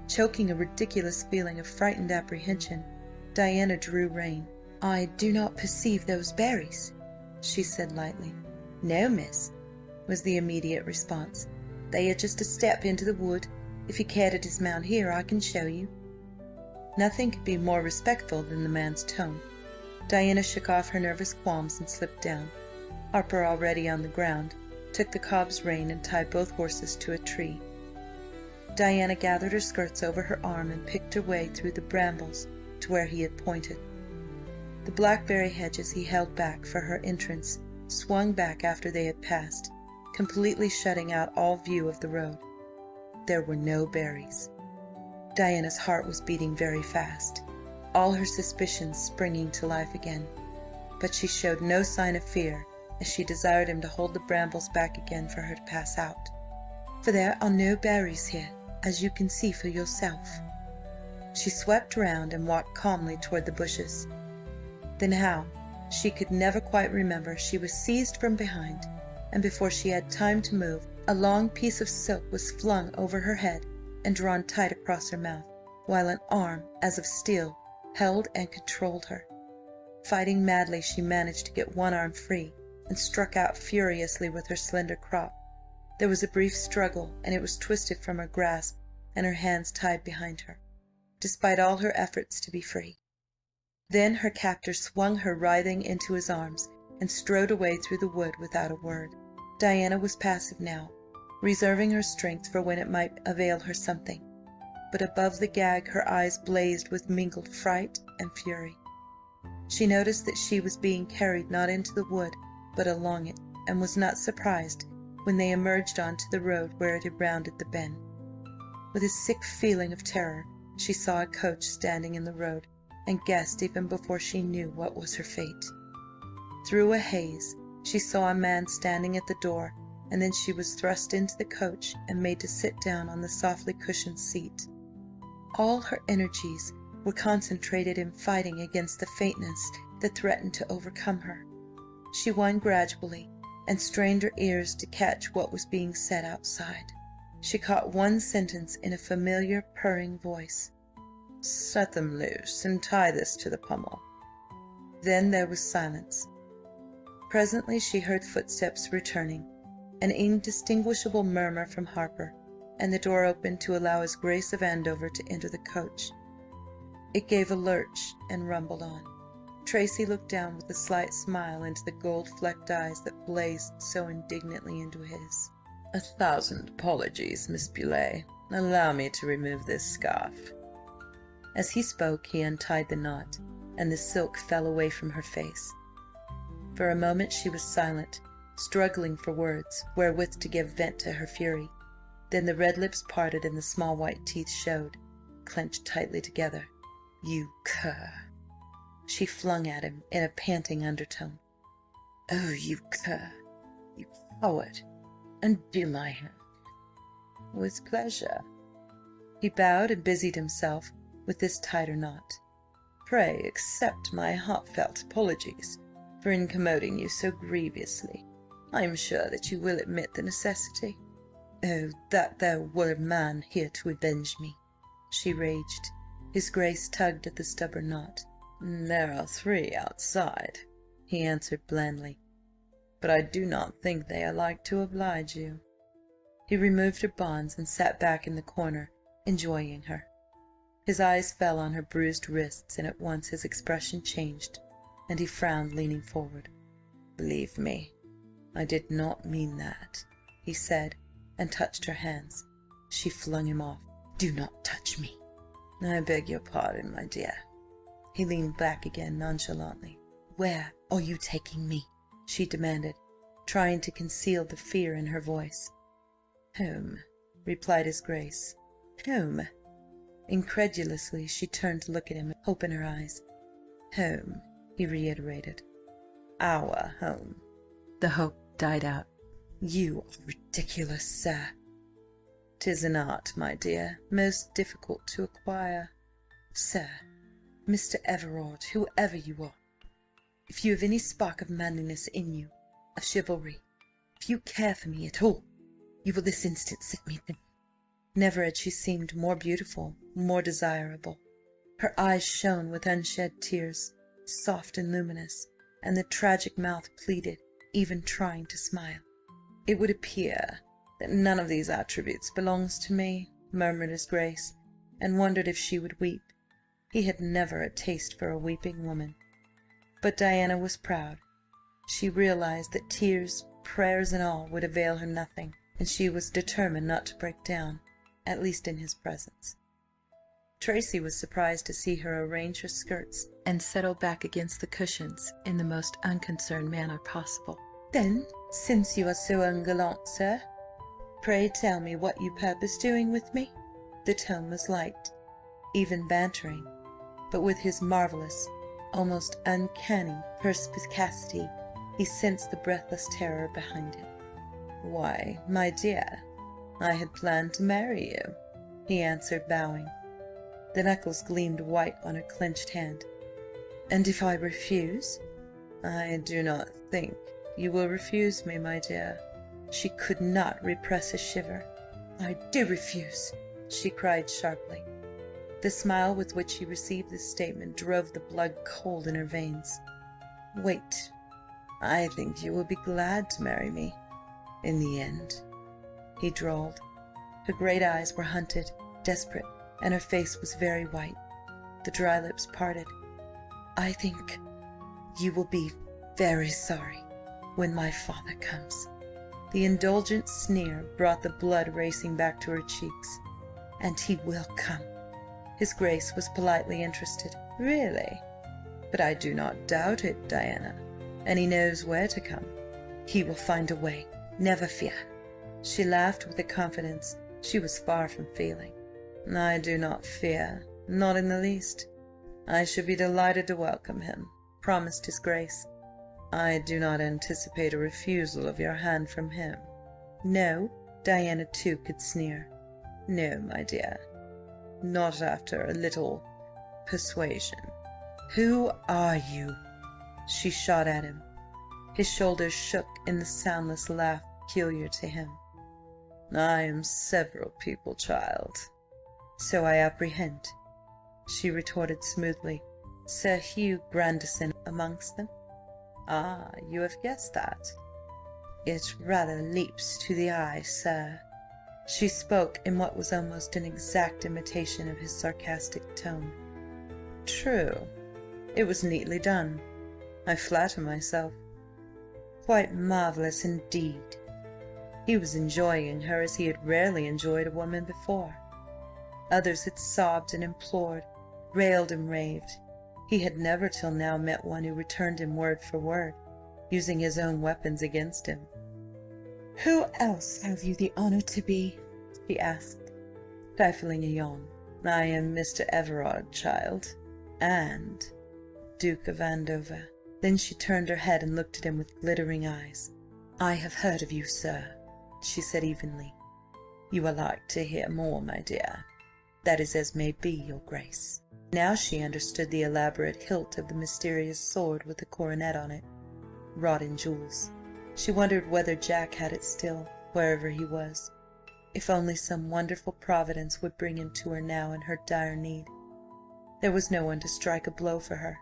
Choking a ridiculous feeling of frightened apprehension, Diana drew rein. "I do not perceive those berries," she said lightly. "No, miss," was the immediate response. "They are just a step into the wood. If you care to dismount here, I can show you." Nothing could be more respectful than the man's tone. Diana shook off her nervous qualms and slipped down. Harper, already on the ground, took the cob's rein and tied both horses to a tree. Diana gathered her skirts over her arm and picked her way through the brambles to where he had pointed. The blackberry hedges he held back for her entrance swung back after they had passed, completely shutting out all view of the road. There were no berries. Diana's heart was beating very fast, all her suspicions springing to life again, but she showed no sign of fear as she desired him to hold the brambles back again for her to pass out. "For there are no berries here, as you can see for yourself." She swept round and walked calmly toward the bushes. Then how, she could never quite remember, she was seized from behind, and before she had time to move, a long piece of silk was flung over her head and drawn tight across her mouth, while an arm, as of steel, held and controlled her. Fighting madly, she managed to get one arm free, and struck out furiously with her slender crop. There was a brief struggle, and it was twisted from her grasp, and her hands tied behind her, despite all her efforts to be free. Then her captor swung her writhing into his arms, and strode away through the wood without a word. Diana was passive now, reserving her strength for when it might avail her something, but above the gag her eyes blazed with mingled fright and fury. She noticed that she was being carried not into the wood, but along it, and was not surprised when they emerged on to the road where it had rounded the bend. With a sick feeling of terror, she saw a coach standing in the road, and guessed even before she knew what was her fate. Through a haze, she saw a man standing at the door, and then she was thrust into the coach and made to sit down on the softly cushioned seat. All her energies were concentrated in fighting against the faintness that threatened to overcome her. She won gradually, and strained her ears to catch what was being said outside. She caught one sentence in a familiar, purring voice. Set them loose, and tie this to the pommel." Then there was silence. Presently she heard footsteps returning, an indistinguishable murmur from Harper, and the door opened to allow his Grace of Andover to enter the coach. It gave a lurch and rumbled on. Tracy looked down with a slight smile into the gold-flecked eyes that blazed so indignantly into his. "1,000 apologies, Miss Beaulieu. Allow me to remove this scarf." As he spoke he untied the knot, and the silk fell away from her face. For a moment she was silent, struggling for words wherewith to give vent to her fury. Then the red lips parted and the small white teeth showed, clenched tightly together. "You cur!" she flung at him in a panting undertone. "Oh, you cur! You coward! Undo my hand." "With pleasure." He bowed and busied himself with this tighter knot. "Pray accept my heartfelt apologies for incommoding you so grievously. I am sure that you will admit the necessity." "Oh, that there were a man here to avenge me!" she raged. His Grace tugged at the stubborn knot. "There are 3 outside," he answered blandly, "but I do not think they are like to oblige you." He removed her bonds and sat back in the corner, enjoying her. His eyes fell on her bruised wrists, and at once his expression changed, and he frowned, leaning forward. "Believe me, I did not mean that," he said, and touched her hands. She flung him off. "Do not touch me." "I beg your pardon, my dear." He leaned back again nonchalantly. "Where are you taking me?" she demanded, trying to conceal the fear in her voice. "Home," replied his Grace. "Home?" Incredulously she turned to look at him, hope in her eyes. "Home," he reiterated. "Our home." The hope died out. "You are ridiculous, sir." "'Tis an art, my dear, most difficult to acquire." "Sir, Mr. Everard, whoever you are, if you have any spark of manliness in you, of chivalry, if you care for me at all, you will this instant set me down." Never had she seemed more beautiful, more desirable. Her eyes shone with unshed tears, soft and luminous, and the tragic mouth pleaded, even trying to smile. "It would appear that none of these attributes belongs to me," murmured his Grace, and wondered if she would weep. He had never a taste for a weeping woman. But Diana was proud. She realized that tears, prayers and all would avail her nothing, and she was determined not to break down, at least in his presence. Tracy was surprised to see her arrange her skirts and settle back against the cushions in the most unconcerned manner possible. "Then, since you are so ungallant, sir, pray tell me what you purpose doing with me?" The tone was light, even bantering, but with his marvellous, almost uncanny perspicacity he sensed the breathless terror behind it. "Why, my dear, I had planned to marry you," he answered, bowing. The knuckles gleamed white on her clenched hand. "And if I refuse?" "I do not think you will refuse me, my dear." She could not repress a shiver. "I do refuse!" she cried sharply. The smile with which he received this statement drove the blood cold in her veins. "Wait. I think you will be glad to marry me in the end," he drawled. Her great eyes were hunted, desperate, and her face was very white. The dry lips parted. "I think you will be very sorry when my father comes." The indulgent sneer brought the blood racing back to her cheeks. "And he will come." His Grace was politely interested. "Really? But I do not doubt it, Diana. And he knows where to come." "He will find a way, never fear." She laughed with a confidence she was far from feeling. "I do not fear, not in the least. I should be delighted to welcome him," promised his Grace. "I do not anticipate a refusal of your hand from him." "No?" Diana too could sneer. "No, my dear. Not after a little persuasion." "Who are you?" she shot at him. His shoulders shook in the soundless laugh peculiar to him. "I am several people, child." "So I apprehend." she retorted smoothly. "Sir Hugh Grandison amongst them?" "Ah, you have guessed that?" "It rather leaps to the eye, sir." She spoke in what was almost an exact imitation of his sarcastic tone. "True. It was neatly done. I flatter myself." "Quite marvellous indeed." He was enjoying her as he had rarely enjoyed a woman before. Others had sobbed and implored, railed and raved. He had never till now met one who returned him word for word, using his own weapons against him. "Who else have you the honour to be?" she asked, stifling a yawn. "I am Mr. Everard, child, and Duke of Andover." Then she turned her head and looked at him with glittering eyes. "I have heard of you, sir," she said evenly. you are like to hear more, my dear." "That is as may be, your grace." Now she understood the elaborate hilt of the mysterious sword with the coronet on it, wrought in jewels. She wondered whether Jack had it still, wherever he was. If only some wonderful providence would bring him to her now in her dire need. There was no one to strike a blow for her.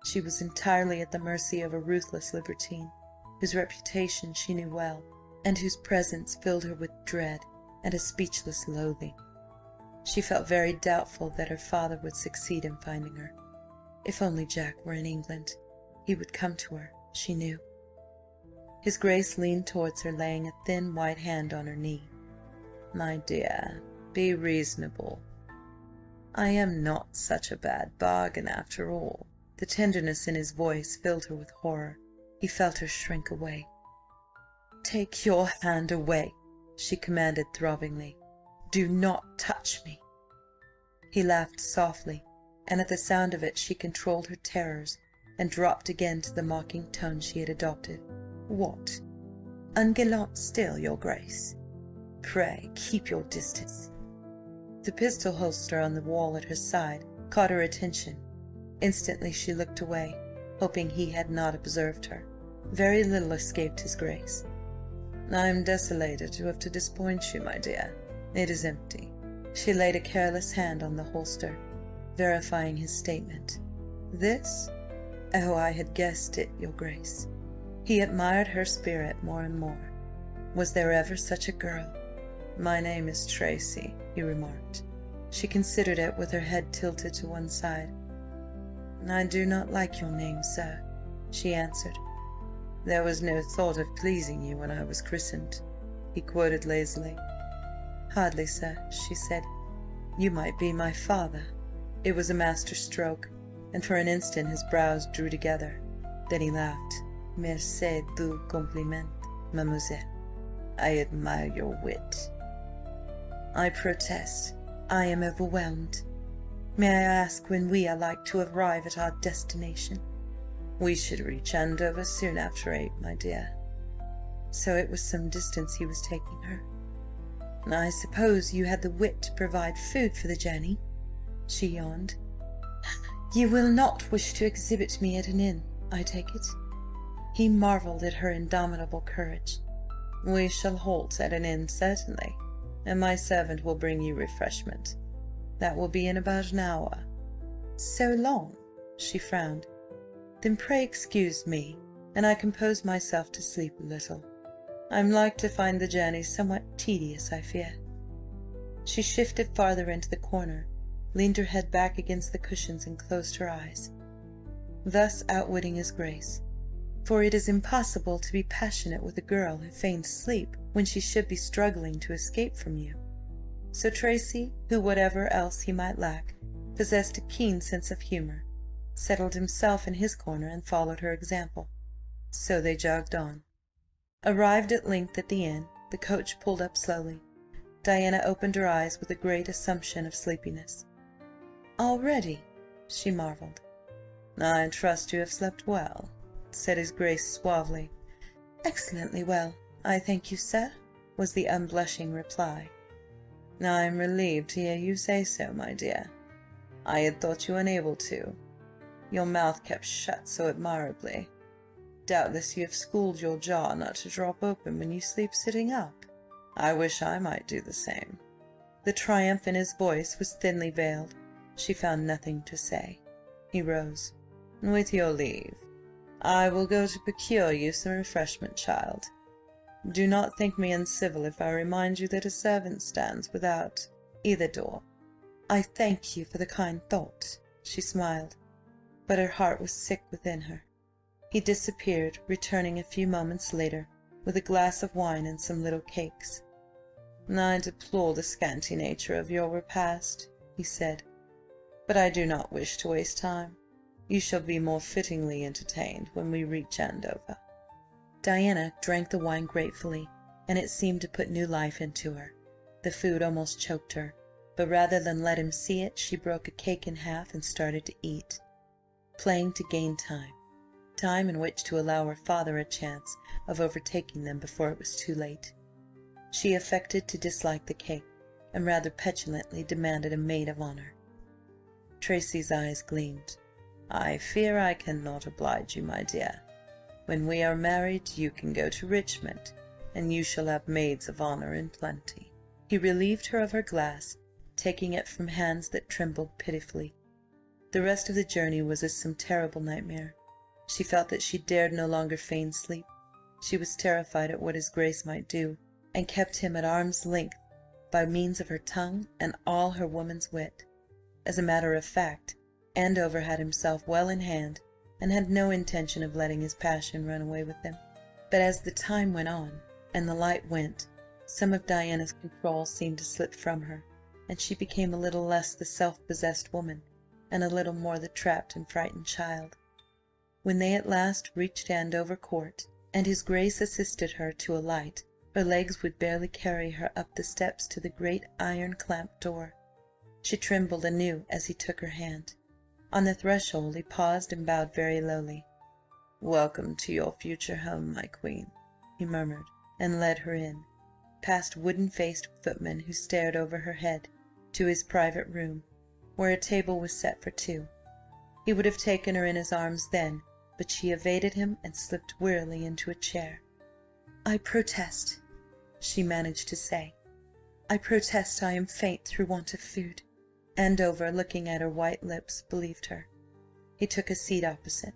She was entirely at the mercy of a ruthless libertine, whose reputation she knew well, and whose presence filled her with dread and a speechless loathing. She felt very doubtful that her father would succeed in finding her. If only Jack were in England, he would come to her, she knew. His Grace leaned towards her, laying a thin white hand on her knee. "My dear, be reasonable. I am not such a bad bargain after all." The tenderness in his voice filled her with horror. He felt her shrink away. "Take your hand away," she commanded throbbingly. "Do not touch me." He laughed softly, and at the sound of it she controlled her terrors and dropped again to the mocking tone she had adopted. "What? Ungallant still, your grace? Pray keep your distance." The pistol holster on the wall at her side caught her attention. Instantly she looked away, hoping he had not observed her. Very little escaped his grace. "I am desolated to have to disappoint you, my dear. It is empty." She laid a careless hand on the holster, verifying his statement. "This? Oh, I had guessed it, your grace." He admired her spirit more and more. Was there ever such a girl? "My name is Tracy," he remarked. She considered it with her head tilted to one side. "I do not like your name, sir," she answered. "There was no thought of pleasing you when I was christened," he quoted lazily. "Hardly, sir," she said. "You might be my father." It was a master stroke, and for an instant his brows drew together. Then he laughed. "Merci du compliment, mademoiselle. I admire your wit." "I protest I am overwhelmed. May I ask when we are like to arrive at our destination?" "We should reach Andover soon after 8, my dear." So it was some distance he was taking her. "I suppose you had the wit to provide food for the journey?" She yawned. "You will not wish to exhibit me at an inn, I take it?" He marvelled at her indomitable courage. "We shall halt at an inn, certainly, and my servant will bring you refreshment. That will be in about an hour." "So long?" She frowned. "Then pray excuse me, and I compose myself to sleep a little. I'm like to find the journey somewhat tedious, I fear." She shifted farther into the corner, leaned her head back against the cushions and closed her eyes, thus outwitting his grace. For it is impossible to be passionate with a girl who feigns sleep when she should be struggling to escape from you. So Tracy, who, whatever else he might lack, possessed a keen sense of humour, settled himself in his corner and followed her example. So they jogged on. Arrived at length at the inn, the coach pulled up slowly. Diana opened her eyes with a great assumption of sleepiness. "Already?" she marvelled. "I trust you have slept well," said his Grace suavely. "Excellently well, I thank you, sir," was the unblushing reply. "I am relieved to hear you say so, my dear. I had thought you unable to. Your mouth kept shut so admirably. Doubtless you have schooled your jaw not to drop open when you sleep sitting up. I wish I might do the same." The triumph in his voice was thinly veiled. She found nothing to say. He rose. "With your leave, I will go to procure you some refreshment, child. Do not think me uncivil if I remind you that a servant stands without either door." "I thank you for the kind thought," she smiled, but her heart was sick within her. He disappeared, returning a few moments later with a glass of wine and some little cakes. "I deplore the scanty nature of your repast," he said, "but I do not wish to waste time. You shall be more fittingly entertained when we reach Andover." Diana drank the wine gratefully, and it seemed to put new life into her. The food almost choked her, but rather than let him see it, she broke a cake in half and started to eat, playing to gain time in which to allow her father a chance of overtaking them before it was too late. She affected to dislike the cake, and rather petulantly demanded a maid of honour. Tracy's eyes gleamed. "I fear I cannot oblige you, my dear. When we are married you can go to Richmond, and you shall have maids of honour in plenty." He relieved her of her glass, taking it from hands that trembled pitifully. The rest of the journey was as some terrible nightmare. She felt that she dared no longer feign sleep. She was terrified at what his Grace might do, and kept him at arm's length by means of her tongue and all her woman's wit. As a matter of fact, Andover had himself well in hand, and had no intention of letting his passion run away with him. But as the time went on, and the light went, some of Diana's control seemed to slip from her, and she became a little less the self-possessed woman, and a little more the trapped and frightened child. When they at last reached Andover Court, and his Grace assisted her to alight, her legs would barely carry her up the steps to the great iron-clamped door. She trembled anew as he took her hand. On the threshold he paused and bowed very lowly. "Welcome to your future home, my queen," he murmured, and led her in, past wooden-faced footmen who stared over her head, to his private room, where a table was set for two. He would have taken her in his arms then, but she evaded him and slipped wearily into a chair. "I protest," she managed to say. "I protest I am faint through want of food." Andover, looking at her white lips, believed her. He took a seat opposite.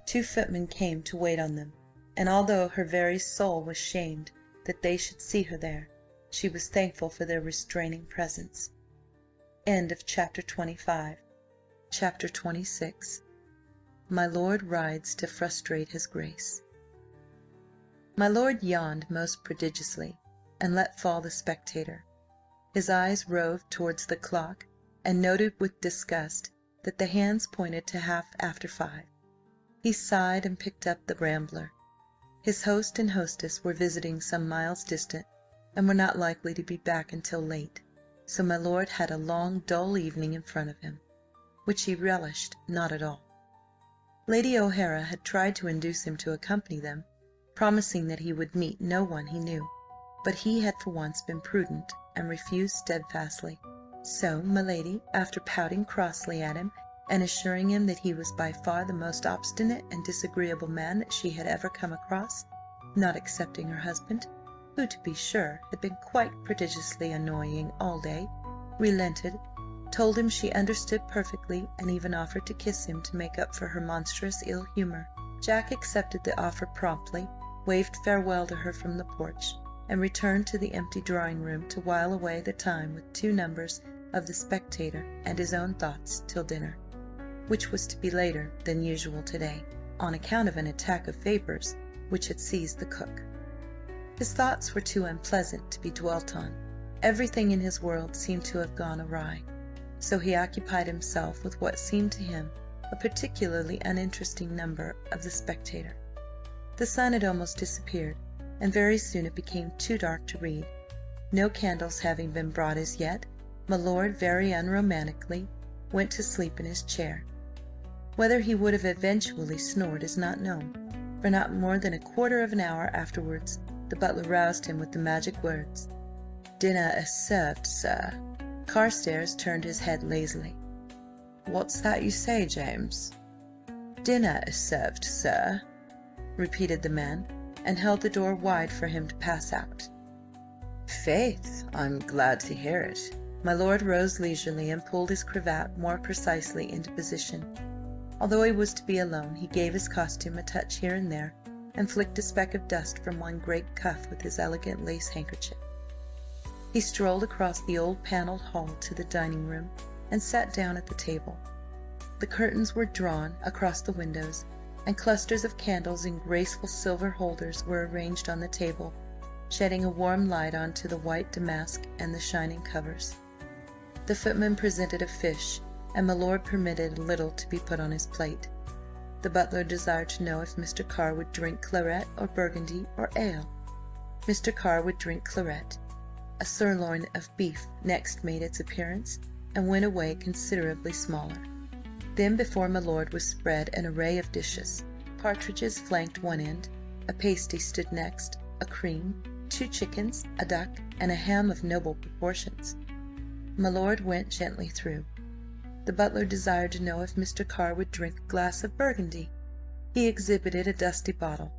Two footmen came to wait on them, and although her very soul was shamed that they should see her there, she was thankful for their restraining presence. Chapter 25. Chapter 26. My Lord rides to frustrate his Grace. My lord yawned most prodigiously, and let fall the Spectator. His eyes roved towards the clock, and noted with disgust that the hands pointed to half after 5. He sighed and picked up the Rambler. His host and hostess were visiting some miles distant, and were not likely to be back until late, so my lord had a long dull evening in front of him, which he relished not at all. Lady O'Hara had tried to induce him to accompany them, promising that he would meet no one he knew, but he had for once been prudent, and refused steadfastly. So my lady, after pouting crossly at him, and assuring him that he was by far the most obstinate and disagreeable man that she had ever come across, not excepting her husband, who, to be sure, had been quite prodigiously annoying all day, relented, told him she understood perfectly, and even offered to kiss him to make up for her monstrous ill humour. Jack accepted the offer promptly, waved farewell to her from the porch, and returned to the empty drawing-room to while away the time with 2 numbers of the Spectator and his own thoughts till dinner, which was to be later than usual to-day, on account of an attack of vapours which had seized the cook. His thoughts were too unpleasant to be dwelt on. Everything in his world seemed to have gone awry, so he occupied himself with what seemed to him a particularly uninteresting number of the Spectator. The sun had almost disappeared, and very soon it became too dark to read. No candles having been brought as yet, my lord very unromantically went to sleep in his chair. Whether he would have eventually snored is not known, for not more than a quarter of an hour afterwards the butler roused him with the magic words, "Dinner is served, sir." Carstares turned his head lazily. "What's that you say, James?" "Dinner is served, sir," repeated the man, and held the door wide for him to pass out. "Faith, I'm glad to hear it. My lord rose leisurely and pulled his cravat more precisely into position. Although he was to be alone, he gave his costume a touch here and there, and flicked a speck of dust from one great cuff with his elegant lace handkerchief. He strolled across the old panelled hall to the dining-room, and sat down at the table. The curtains were drawn across the windows, and clusters of candles in graceful silver holders were arranged on the table, shedding a warm light on to the white damask and the shining covers. The footman presented a fish, and my lord permitted a little to be put on his plate. The butler desired to know if Mr. Carr would drink claret or burgundy or ale. Mr. Carr would drink claret. A sirloin of beef next made its appearance, and went away considerably smaller. Then before my lord was spread an array of dishes. Partridges flanked one end, a pasty stood next, a cream, 2 chickens, a duck, and a ham of noble proportions. My lord went gently through. The butler desired to know if Mr. Carr would drink a glass of burgundy. He exhibited a dusty bottle.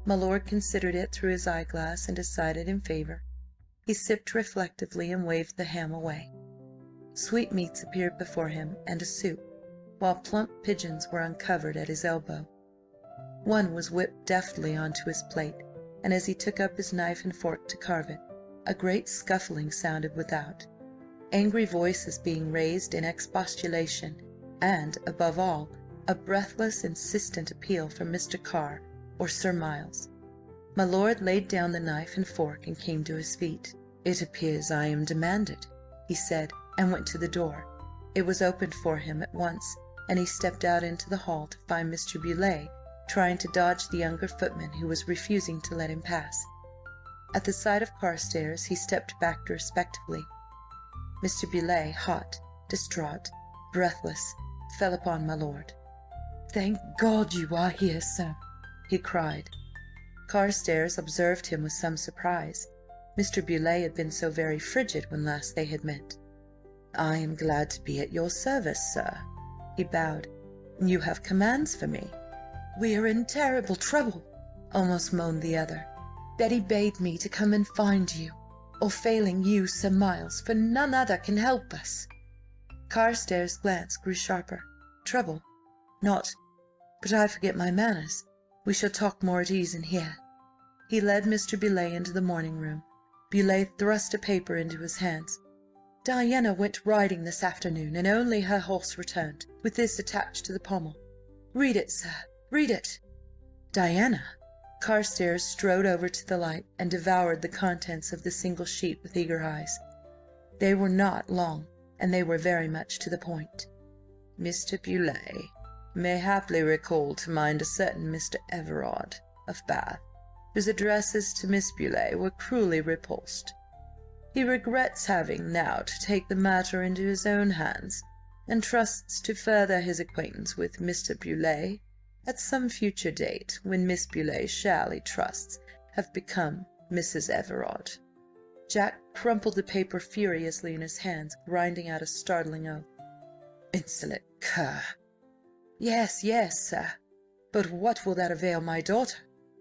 My lord considered it through his eyeglass and decided in favour. He sipped reflectively and waved the ham away. Sweetmeats appeared before him, and a soup, while plump pigeons were uncovered at his elbow. One was whipped deftly on to his plate, and as he took up his knife and fork to carve it, a great scuffling sounded without, angry voices being raised in expostulation, and, above all, a breathless, insistent appeal from Mr. Carr or Sir Miles. My lord laid down the knife and fork and came to his feet. "It appears I am demanded," he said, and went to the door. It was opened for him at once, and he stepped out into the hall to find Mr. Beaulieu trying to dodge the younger footman who was refusing to let him pass. At the sight of Carstares he stepped back respectfully. Mr. Beaulieu, hot, distraught, breathless, fell upon my lord. "Thank God you are here, sir," he cried. Carstares observed him with some surprise. Mr. Beaulieu had been so very frigid when last they had met. "I am glad to be at your service, sir." He bowed. "You have commands for me?" "We are in terrible trouble," almost moaned the other. "Betty bade me to come and find you, or failing you, Sir Miles, for none other can help us." Carstares' glance grew sharper. "Trouble? Not— But I forget my manners. We shall talk more at ease in here." He led Mr. Beaulieu into the morning-room. Beaulieu thrust a paper into his hands. "Diana went riding this afternoon, and only her horse returned, with this attached to the pommel. Read it, sir, read it." "Diana!" Carstares strode over to the light and devoured the contents of the single sheet with eager eyes. They were not long, and they were very much to the point. "Mr. Beaulieu may haply recall to mind a certain Mr. Everard, of Bath, whose addresses to Miss Beaulieu were cruelly repulsed. He regrets having now to take the matter into his own hands, and trusts to further his acquaintance with Mr. Beaulieu at some future date, when Miss Beaulieu shall, he trusts, have become Mrs. Everard." Jack crumpled the paper furiously in his hands, grinding out a startling oath. "Insolent cur!" Yes, yes, sir. But what will that avail my daughter?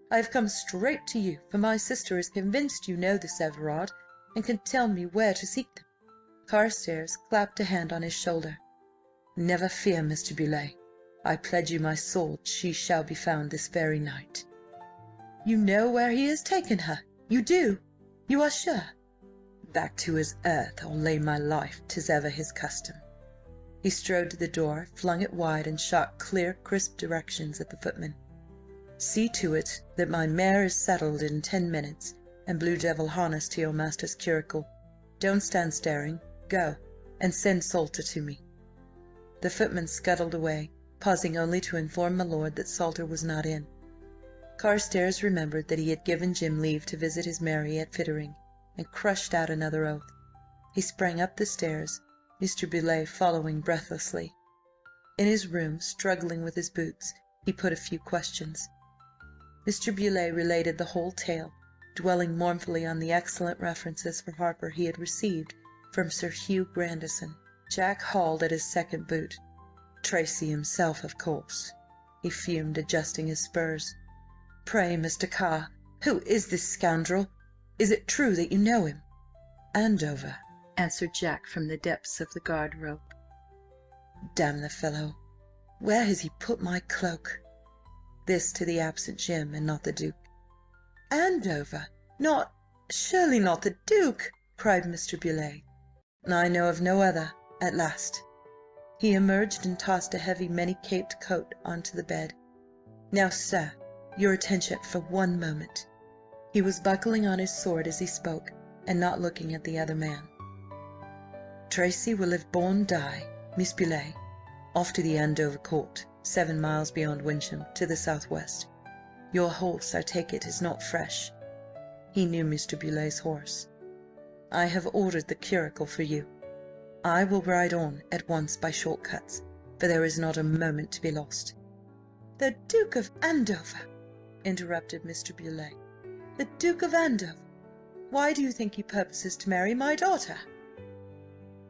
I have come straight to you, for my sister is convinced you know this Everard, and can tell me where to seek them." Carstares clapped a hand on his shoulder. "Never fear, Mr. Beaulieu. I pledge you my sword she shall be found this very night." "You know where he has taken her? You do? You are sure?" "Back to his earth I'll lay my life, 'tis ever his custom." He strode to the door, flung it wide, and shot clear, crisp directions at the footman. "See to it that my mare is saddled in 10 minutes, and Blue Devil harnessed to your master's curricle. Don't stand staring. Go, and send Salter to me." The footman scuttled away, pausing only to inform my lord that Salter was not in. Carstares remembered that he had given Jim leave to visit his Mary at Fittering, and crushed out another oath. He sprang up the stairs, Mr. Beaulieu following breathlessly. In his room, struggling with his boots, he put a few questions. Mr. Beaulieu related the whole tale, dwelling mournfully on the excellent references for Harper he had received from Sir Hugh Grandison. Jack hauled at his second boot. "Tracy himself, of course," he fumed, adjusting his spurs. "Pray, Mr. Carr, who is this scoundrel? Is it true that you know him?" "Andover. answered Jack from the depths of the guard rope. Damn the fellow! Where has he put my cloak? This to the absent Jim, and not the Duke. Andover? Surely not the Duke? Cried Mr. Beaulieu. I know of no other, at last. He emerged and tossed a heavy many-caped coat onto the bed. Now, sir, your attention for one moment. He was buckling on his sword as he spoke, and not looking at the other man. Tracy will live born die, Miss Beaulieu, off to the Andover court, 7 miles beyond Wyncham, to the southwest. Your horse, I take it, is not fresh. He knew Mr. Beaulieu's horse. I have ordered the curricle for you. I will ride on at once by short cuts, for there is not a moment to be lost. The Duke of Andover, interrupted Mr. Beaulieu. The Duke of Andover? Why do you think he purposes to marry my daughter?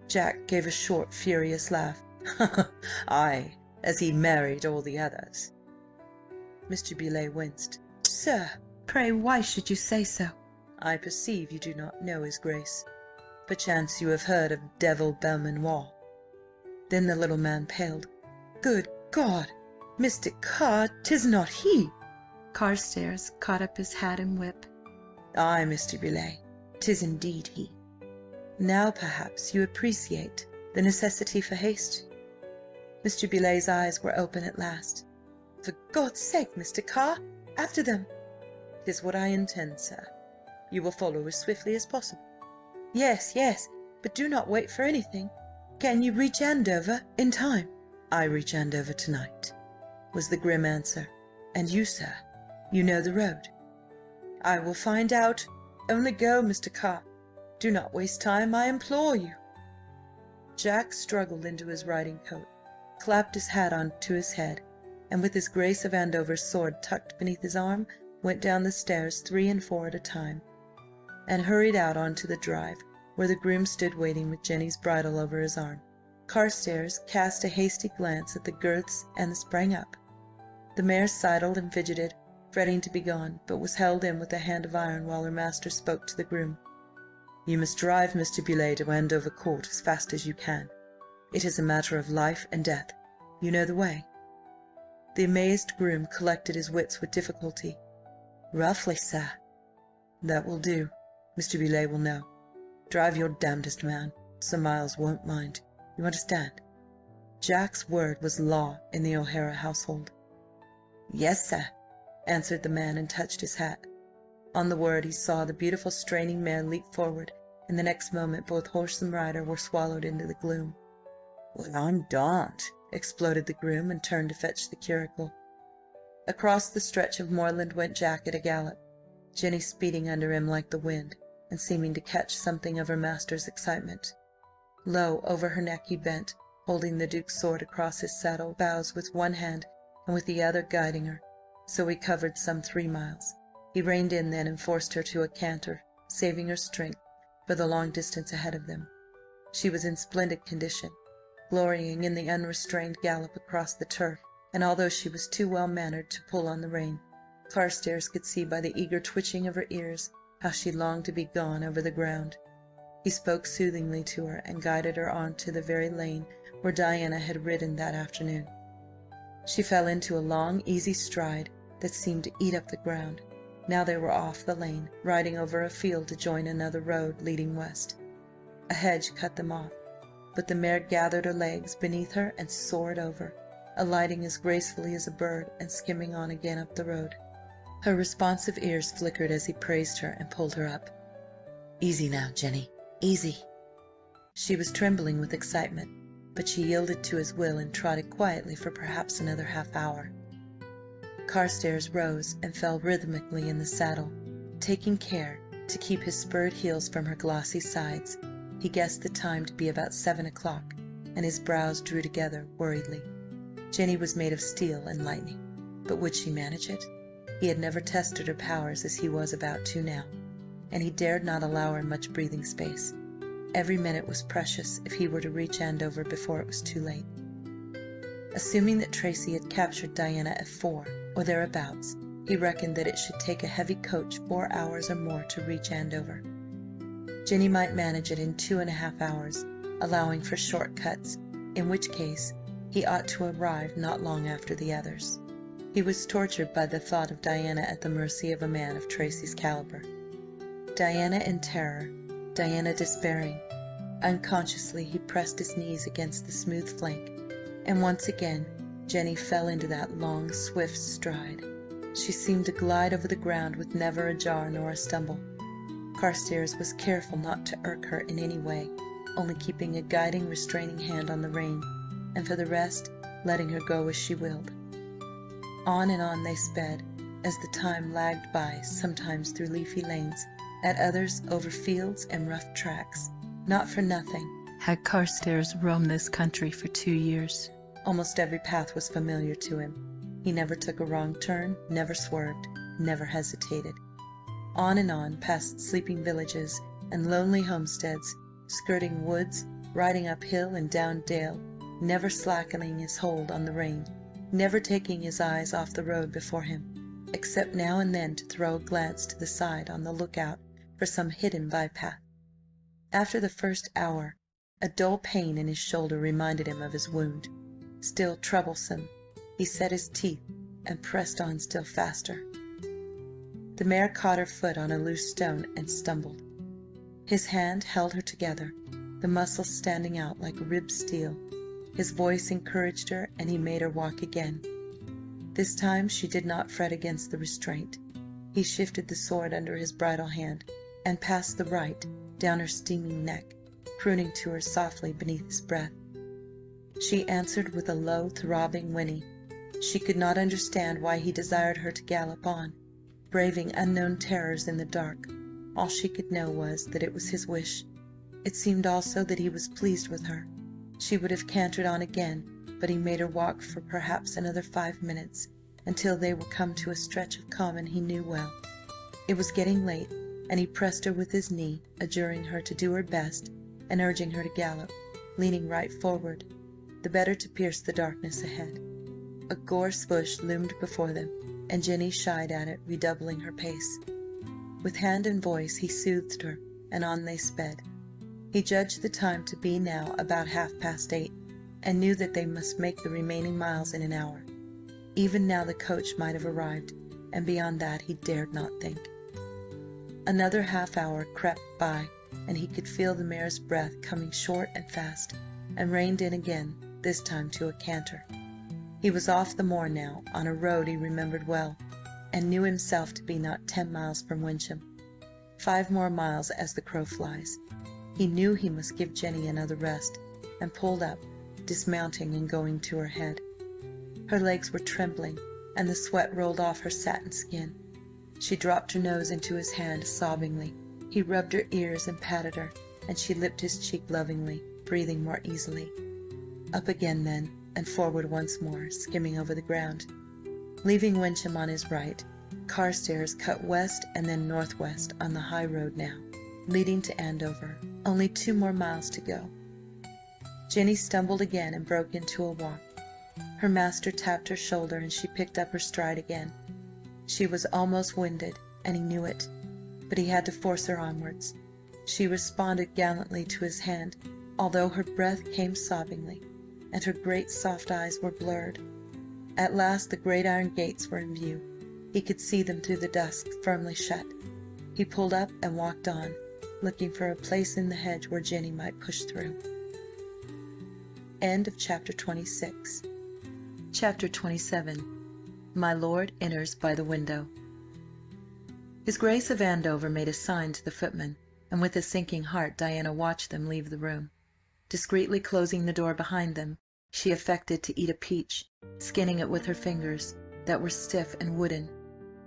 Jack gave a short, furious laugh. Ay, as he married all the others. Mr. Beaulieu winced. Sir, Pray, why should you say so? I perceive you do not know his grace. Perchance you have heard of Devil Belmanoir. Then the little man paled. Good God! Mr. Carr, 'tis not he! Carstares caught up his hat and whip. Ay, Mr. Beaulieu, 'tis indeed he. Now perhaps you appreciate the necessity for haste. Mr. Beaulieu's eyes were open at last. For God's sake, Mr. Carr, after them! 'Tis what I intend, sir. You will follow as swiftly as possible. Yes, yes, but do not wait for anything. Can you reach Andover in time? I reach Andover tonight, was the grim answer. And you, sir, you know the road. I will find out. Only go, Mr. Carr. Do not waste time, I implore you. Jack struggled into his riding coat, clapped his hat on to his head, and with his Grace of Andover's sword tucked beneath his arm, went down the stairs 3 and 4 at a time, and hurried out onto the drive, where the groom stood waiting with Jenny's bridle over his arm. Carstares cast a hasty glance at the girths and sprang up. The mare sidled and fidgeted, fretting to be gone, but was held in with a hand of iron while her master spoke to the groom. You must drive Mr. Beaulieu to Andover Court as fast as you can. It is a matter of life and death. You know the way. The amazed groom collected his wits with difficulty. Roughly, sir. That will do. Mr. Beaulieu will know. Drive your damnedest, man. Sir Miles won't mind. You understand? Jack's word was law in the O'Hara household. Yes, sir, answered the man, and touched his hat. On the word he saw the beautiful straining mare leap forward, and the next moment both horse and rider were swallowed into the gloom. Well, I'm darned, exploded the groom, and turned to fetch the curricle. Across the stretch of moorland went Jack at a gallop, Jenny speeding under him like the wind, and seeming to catch something of her master's excitement. Low over her neck he bent, holding the Duke's sword across his saddle bows with one hand, and with the other guiding her. So he covered some 3 miles. He reined in then and forced her to a canter, saving her strength for the long distance ahead of them. She was in splendid condition, glorying in the unrestrained gallop across the turf, and although she was too well-mannered to pull on the rein, Carstares could see by the eager twitching of her ears how she longed to be gone over the ground. He spoke soothingly to her and guided her on to the very lane where Diana had ridden that afternoon. She fell into a long, easy stride that seemed to eat up the ground. Now they were off the lane, riding over a field to join another road leading west. A hedge cut them off, but the mare gathered her legs beneath her and soared over, alighting as gracefully as a bird and skimming on again up the road. Her responsive ears flickered as he praised her and pulled her up. Easy now, Jenny, easy. She was trembling with excitement, but she yielded to his will and trotted quietly for perhaps another half-hour. Carstares rose and fell rhythmically in the saddle, taking care to keep his spurred heels from her glossy sides. He guessed the time to be about 7 o'clock, and his brows drew together worriedly. Jenny was made of steel and lightning, but would she manage it? He had never tested her powers as he was about to now, and he dared not allow her much breathing space. Every minute was precious if he were to reach Andover before it was too late. Assuming that Tracy had captured Diana at 4 or thereabouts, he reckoned that it should take a heavy coach 4 hours or more to reach Andover. Jenny might manage it in 2.5 hours, allowing for short cuts, in which case he ought to arrive not long after the others. He was tortured by the thought of Diana at the mercy of a man of Tracy's caliber. Diana in terror, Diana despairing. Unconsciously he pressed his knees against the smooth flank, and once again Jenny fell into that long, swift stride. She seemed to glide over the ground with never a jar nor a stumble. Carstares was careful not to irk her in any way, only keeping a guiding, restraining hand on the rein, and for the rest letting her go as she willed. On and on they sped, as the time lagged by, sometimes through leafy lanes, at others over fields and rough tracks. Not for nothing had Carstares roamed this country for 2 years. Almost every path was familiar to him. He never took a wrong turn, never swerved, never hesitated. On and on, past sleeping villages and lonely homesteads, skirting woods, riding up hill and down dale, never slackening his hold on the rein, never taking his eyes off the road before him, except now and then to throw a glance to the side on the lookout for some hidden bypath. After the first hour, a dull pain in his shoulder reminded him of his wound. Still troublesome, he set his teeth and pressed on still faster. The mare caught her foot on a loose stone and stumbled. His hand held her together, the muscles standing out like ribbed steel. His voice encouraged her, and he made her walk again. This time she did not fret against the restraint. He shifted the sword under his bridle hand, and passed the right down her steaming neck, crooning to her softly beneath his breath. She answered with a low, throbbing whinny. She could not understand why he desired her to gallop on, braving unknown terrors in the dark. All she could know was that it was his wish. It seemed also that he was pleased with her. She would have cantered on again, but he made her walk for perhaps another 5 minutes, until they were come to a stretch of common he knew well. It was getting late, and he pressed her with his knee, adjuring her to do her best, and urging her to gallop, leaning right forward, the better to pierce the darkness ahead. A gorse bush loomed before them, and Jenny shied at it, redoubling her pace. With hand and voice he soothed her, and on they sped. He judged the time to be now about 8:30, and knew that they must make the remaining miles in an hour. Even now the coach might have arrived, and beyond that he dared not think. Another half-hour crept by, and he could feel the mare's breath coming short and fast, and reined in again, this time to a canter. He was off the moor now, on a road he remembered well, and knew himself to be not 10 miles from Wyncham. 5 more miles as the crow flies. He knew he must give Jenny another rest, and pulled up, dismounting and going to her head. Her legs were trembling, and the sweat rolled off her satin skin. She dropped her nose into his hand sobbingly. He rubbed her ears and patted her, and she lipped his cheek lovingly, breathing more easily. Up again then, and forward once more, skimming over the ground. Leaving Wyncham on his right, Carstares cut west and then northwest on the high road now, leading to Andover. Only 2 more miles to go. Jenny stumbled again and broke into a walk. Her master tapped her shoulder, and she picked up her stride again. She was almost winded, and he knew it, but he had to force her onwards. She responded gallantly to his hand, although her breath came sobbingly, and her great soft eyes were blurred. At last the great iron gates were in view. He could see them through the dusk, firmly shut. He pulled up and walked on, looking for a place in the hedge where Jenny might push through. End of chapter 26. Chapter 27. My Lord enters by the window. His Grace of Andover made a sign to the footman, and with a sinking heart Diana watched them leave the room. Discreetly closing the door behind them, she affected to eat a peach, skinning it with her fingers, that were stiff and wooden.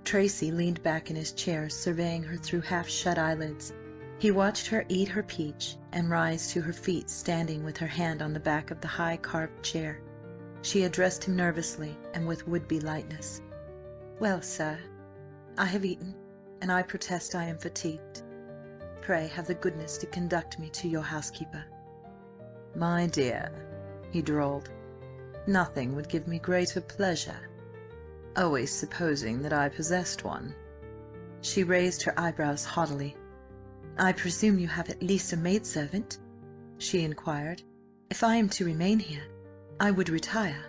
Tracy leaned back in his chair, surveying her through half-shut eyelids. He watched her eat her peach, and rise to her feet, standing with her hand on the back of the high carved chair. She addressed him nervously, and with would-be lightness. "Well, sir, I have eaten, and I protest I am fatigued. Pray have the goodness to conduct me to your housekeeper." "My dear," he drawled, "nothing would give me greater pleasure. Always supposing that I possessed one." She raised her eyebrows haughtily. "I presume you have at least a maidservant?" she inquired. "If I am to remain here, I would retire."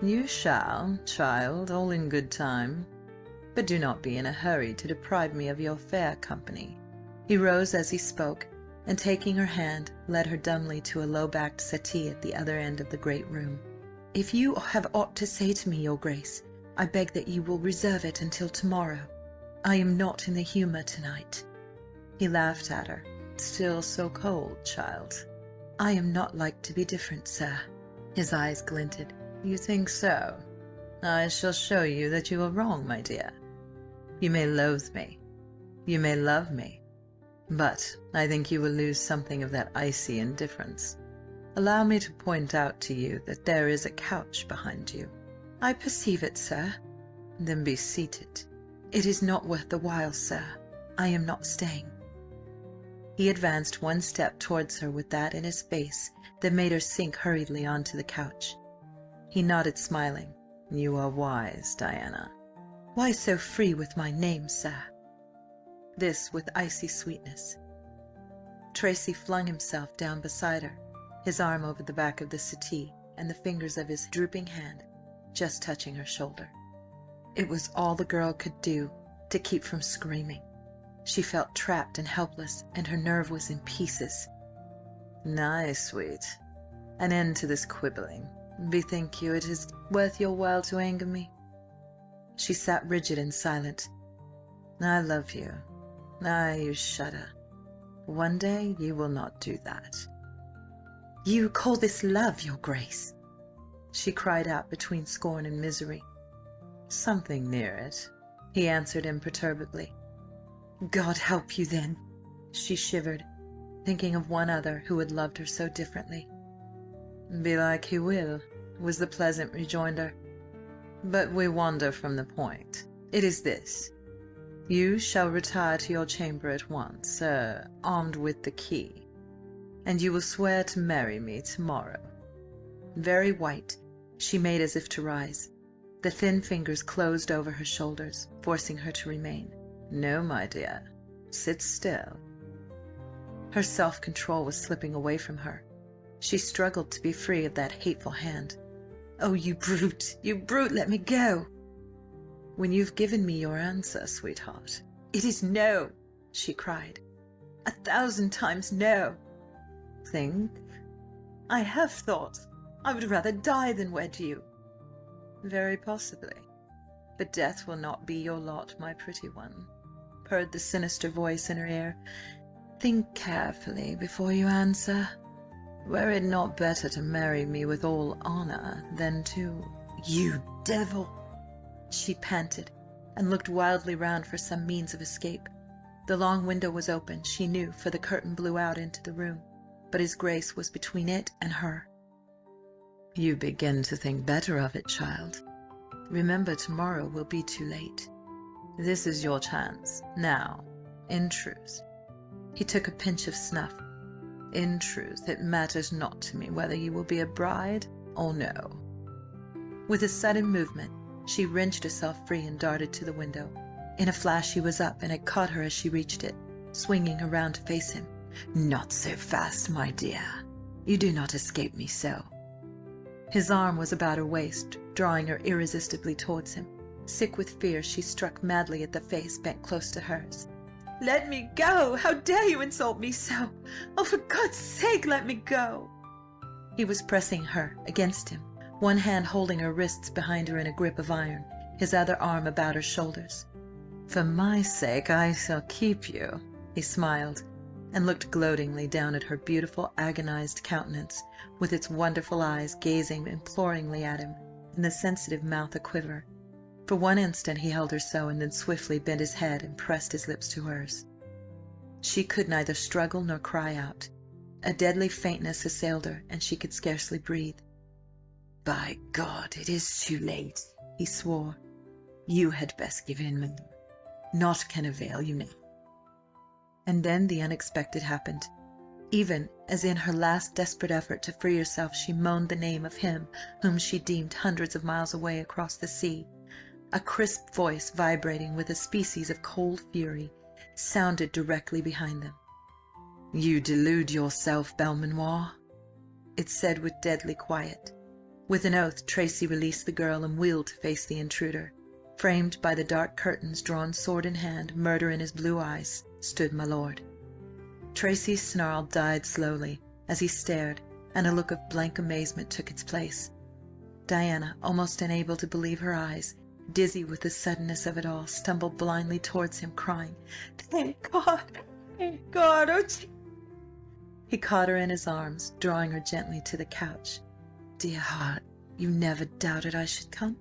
"You shall, child, all in good time. But do not be in a hurry to deprive me of your fair company." He rose as he spoke, and taking her hand, led her dumbly to a low-backed settee at the other end of the great room. "If you have aught to say to me, your Grace, I beg that you will reserve it until tomorrow. I am not in the humour tonight." He laughed at her. "Still so cold, child?" "I am not like to be different, sir." His eyes glinted. "You think so? I shall show you that you are wrong, my dear. You may loathe me, you may love me, but I think you will lose something of that icy indifference. Allow me to point out to you that there is a couch behind you." "I perceive it, sir." "Then be seated." "It is not worth the while, sir. I am not staying." He advanced one step towards her with that in his face that made her sink hurriedly onto the couch. He nodded, smiling. "You are wise, Diana." "Why so free with my name, sir?" This with icy sweetness. Tracy flung himself down beside her, his arm over the back of the settee, and the fingers of his drooping hand just touching her shoulder. It was all the girl could do to keep from screaming. She felt trapped and helpless, and her nerve was in pieces. "Nay, sweet, an end to this quibbling. Bethink you it is worth your while to anger me?" She sat rigid and silent. "I love you. You shudder. One day you will not do that." "You call this love, your Grace?" she cried out between scorn and misery. "Something near it," he answered imperturbably. "God help you, then!" She shivered, thinking of one other who had loved her so differently. "Belike he will," was the pleasant rejoinder. "But we wander from the point. It is this. You shall retire to your chamber at once, armed with the key, and you will swear to marry me tomorrow." Very white, she made as if to rise. The thin fingers closed over her shoulders, forcing her to remain. "No, my dear. Sit still." Her self-control was slipping away from her. She struggled to be free of that hateful hand. "Oh, you brute! You brute! Let me go!" "When you've given me your answer, sweetheart." "It is no!" she cried. "1,000 times no!" "Think." "I have thought. I would rather die than wed you." "Very possibly. But death will not be your lot, my pretty one," purred the sinister voice in her ear. "Think carefully before you answer. Were it not better to marry me with all honour than to—" "You devil!" she panted, and looked wildly round for some means of escape. The long window was open, she knew, for the curtain blew out into the room, but his Grace was between it and her. "You begin to think better of it, child. Remember, tomorrow will be too late. This is your chance, now. In truth," he took a pinch of snuff, "in truth, it matters not to me whether you will be a bride or no." With a sudden movement, she wrenched herself free and darted to the window. In a flash he was up and had caught her as she reached it, swinging her round to face him. "Not so fast, my dear. You do not escape me so." His arm was about her waist, drawing her irresistibly towards him. Sick with fear, she struck madly at the face bent close to hers. "Let me go! How dare you insult me so? Oh, for God's sake, let me go!" He was pressing her against him, one hand holding her wrists behind her in a grip of iron, his other arm about her shoulders. "For my sake I shall keep you," he smiled, and looked gloatingly down at her beautiful, agonized countenance, with its wonderful eyes gazing imploringly at him, and the sensitive mouth a-quiver. For one instant he held her so, and then swiftly bent his head and pressed his lips to hers. She could neither struggle nor cry out. A deadly faintness assailed her, and she could scarcely breathe. "By God, it is too late," he swore. "You had best give in, my lord. Naught can avail you now." And then the unexpected happened. Even as in her last desperate effort to free herself she moaned the name of him whom she deemed hundreds of miles away across the sea, a crisp voice vibrating with a species of cold fury sounded directly behind them. "You delude yourself, Belmanoir," it said with deadly quiet. With an oath, Tracy released the girl and wheeled to face the intruder. Framed by the dark curtains, drawn sword in hand, murder in his blue eyes, stood my lord. Tracy's snarl died slowly as he stared, and a look of blank amazement took its place. Diana, almost unable to believe her eyes, dizzy with the suddenness of it all, stumbled blindly towards him, crying, "Thank God! Thank God! Oh, He caught her in his arms, drawing her gently to the couch. "Dear heart, you never doubted I should come?"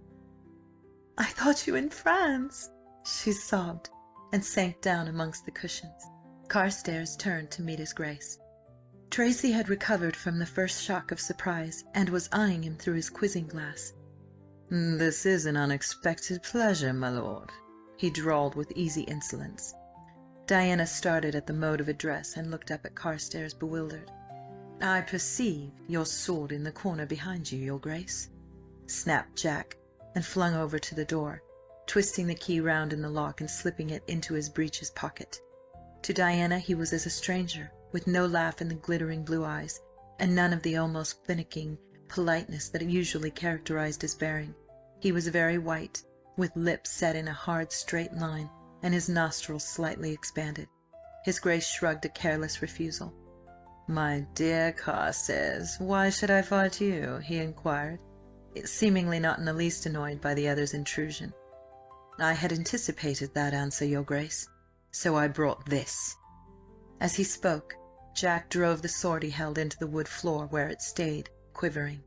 "I thought you in France," she sobbed, and sank down amongst the cushions. Carstares turned to meet his grace. Tracy had recovered from the first shock of surprise, and was eyeing him through his quizzing glass. "This is an unexpected pleasure, my lord," he drawled with easy insolence. Diana started at the mode of address and looked up at Carstares, bewildered. "I perceive your sword in the corner behind you, your grace," snapped Jack, and flung over to the door, twisting the key round in the lock and slipping it into his breeches pocket. To Diana he was as a stranger, with no laugh in the glittering blue eyes, and none of the almost finicking politeness that usually characterized his bearing. He was very white, with lips set in a hard straight line, and his nostrils slightly expanded. His grace shrugged a careless refusal. "My dear Carstares, why should I fight you?" he inquired, seemingly not in the least annoyed by the other's intrusion. "I had anticipated that answer, your grace, so I brought this." As he spoke, Jack drove the sword he held into the wood floor, where it stayed, quivering.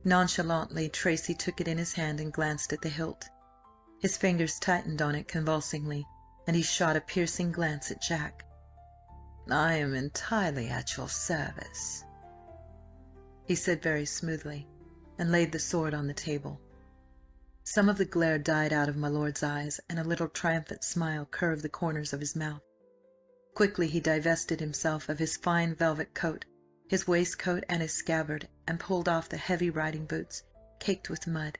Nonchalantly, Tracy took it in his hand and glanced at the hilt. His fingers tightened on it convulsingly, and he shot a piercing glance at Jack. "I am entirely at your service," he said very smoothly, and laid the sword on the table. Some of the glare died out of my lord's eyes, and a little triumphant smile curved the corners of his mouth. Quickly he divested himself of his fine velvet coat, his waistcoat and his scabbard, and pulled off the heavy riding boots, caked with mud.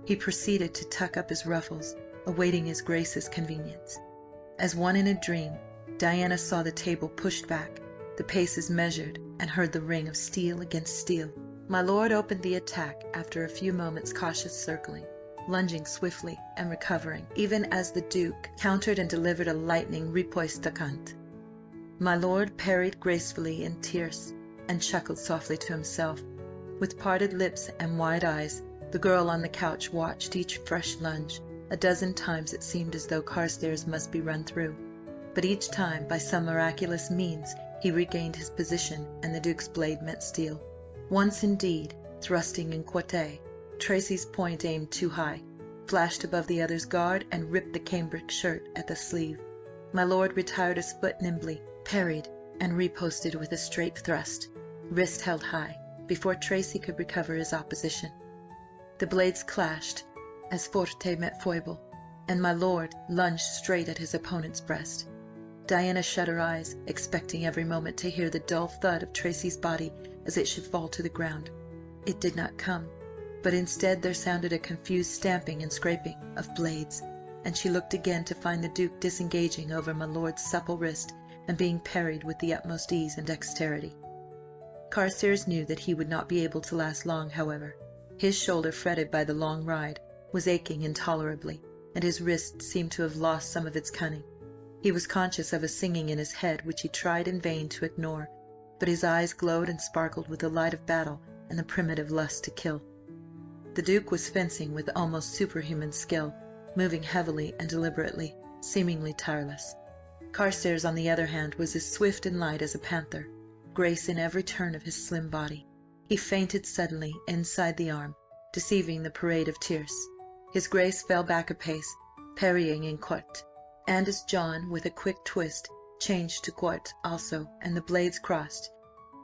He proceeded to tuck up his ruffles, awaiting his grace's convenience. As one in a dream, Diana saw the table pushed back, the paces measured, and heard the ring of steel against steel. My lord opened the attack after a few moments' cautious circling, lunging swiftly and recovering, even as the Duke countered and delivered a lightning riposte. My lord parried gracefully in tierce, and chuckled softly to himself. With parted lips and wide eyes, the girl on the couch watched each fresh lunge. A dozen times it seemed as though Carstares must be run through, but each time, by some miraculous means, he regained his position, and the Duke's blade met steel. Once, indeed, thrusting in quarte, Tracy's point aimed too high, flashed above the other's guard, and ripped the cambric shirt at the sleeve. My lord retired his foot nimbly, parried, and riposted with a straight thrust, wrist held high, before Tracy could recover his opposition. The blades clashed as forte met foible, and my lord lunged straight at his opponent's breast. Diana shut her eyes, expecting every moment to hear the dull thud of Tracy's body as it should fall to the ground. It did not come, but instead there sounded a confused stamping and scraping of blades, and she looked again to find the Duke disengaging over my lord's supple wrist and being parried with the utmost ease and dexterity. Carstares knew that he would not be able to last long, however. His shoulder, fretted by the long ride, was aching intolerably, and his wrist seemed to have lost some of its cunning. He was conscious of a singing in his head which he tried in vain to ignore, but his eyes glowed and sparkled with the light of battle and the primitive lust to kill. The Duke was fencing with almost superhuman skill, moving heavily and deliberately, seemingly tireless. Carstares, on the other hand, was as swift and light as a panther, grace in every turn of his slim body. He feinted suddenly inside the arm, deceiving the parade of tierce. His grace fell back a pace, parrying in quarte, and as John, with a quick twist, changed to quarte also, and the blades crossed,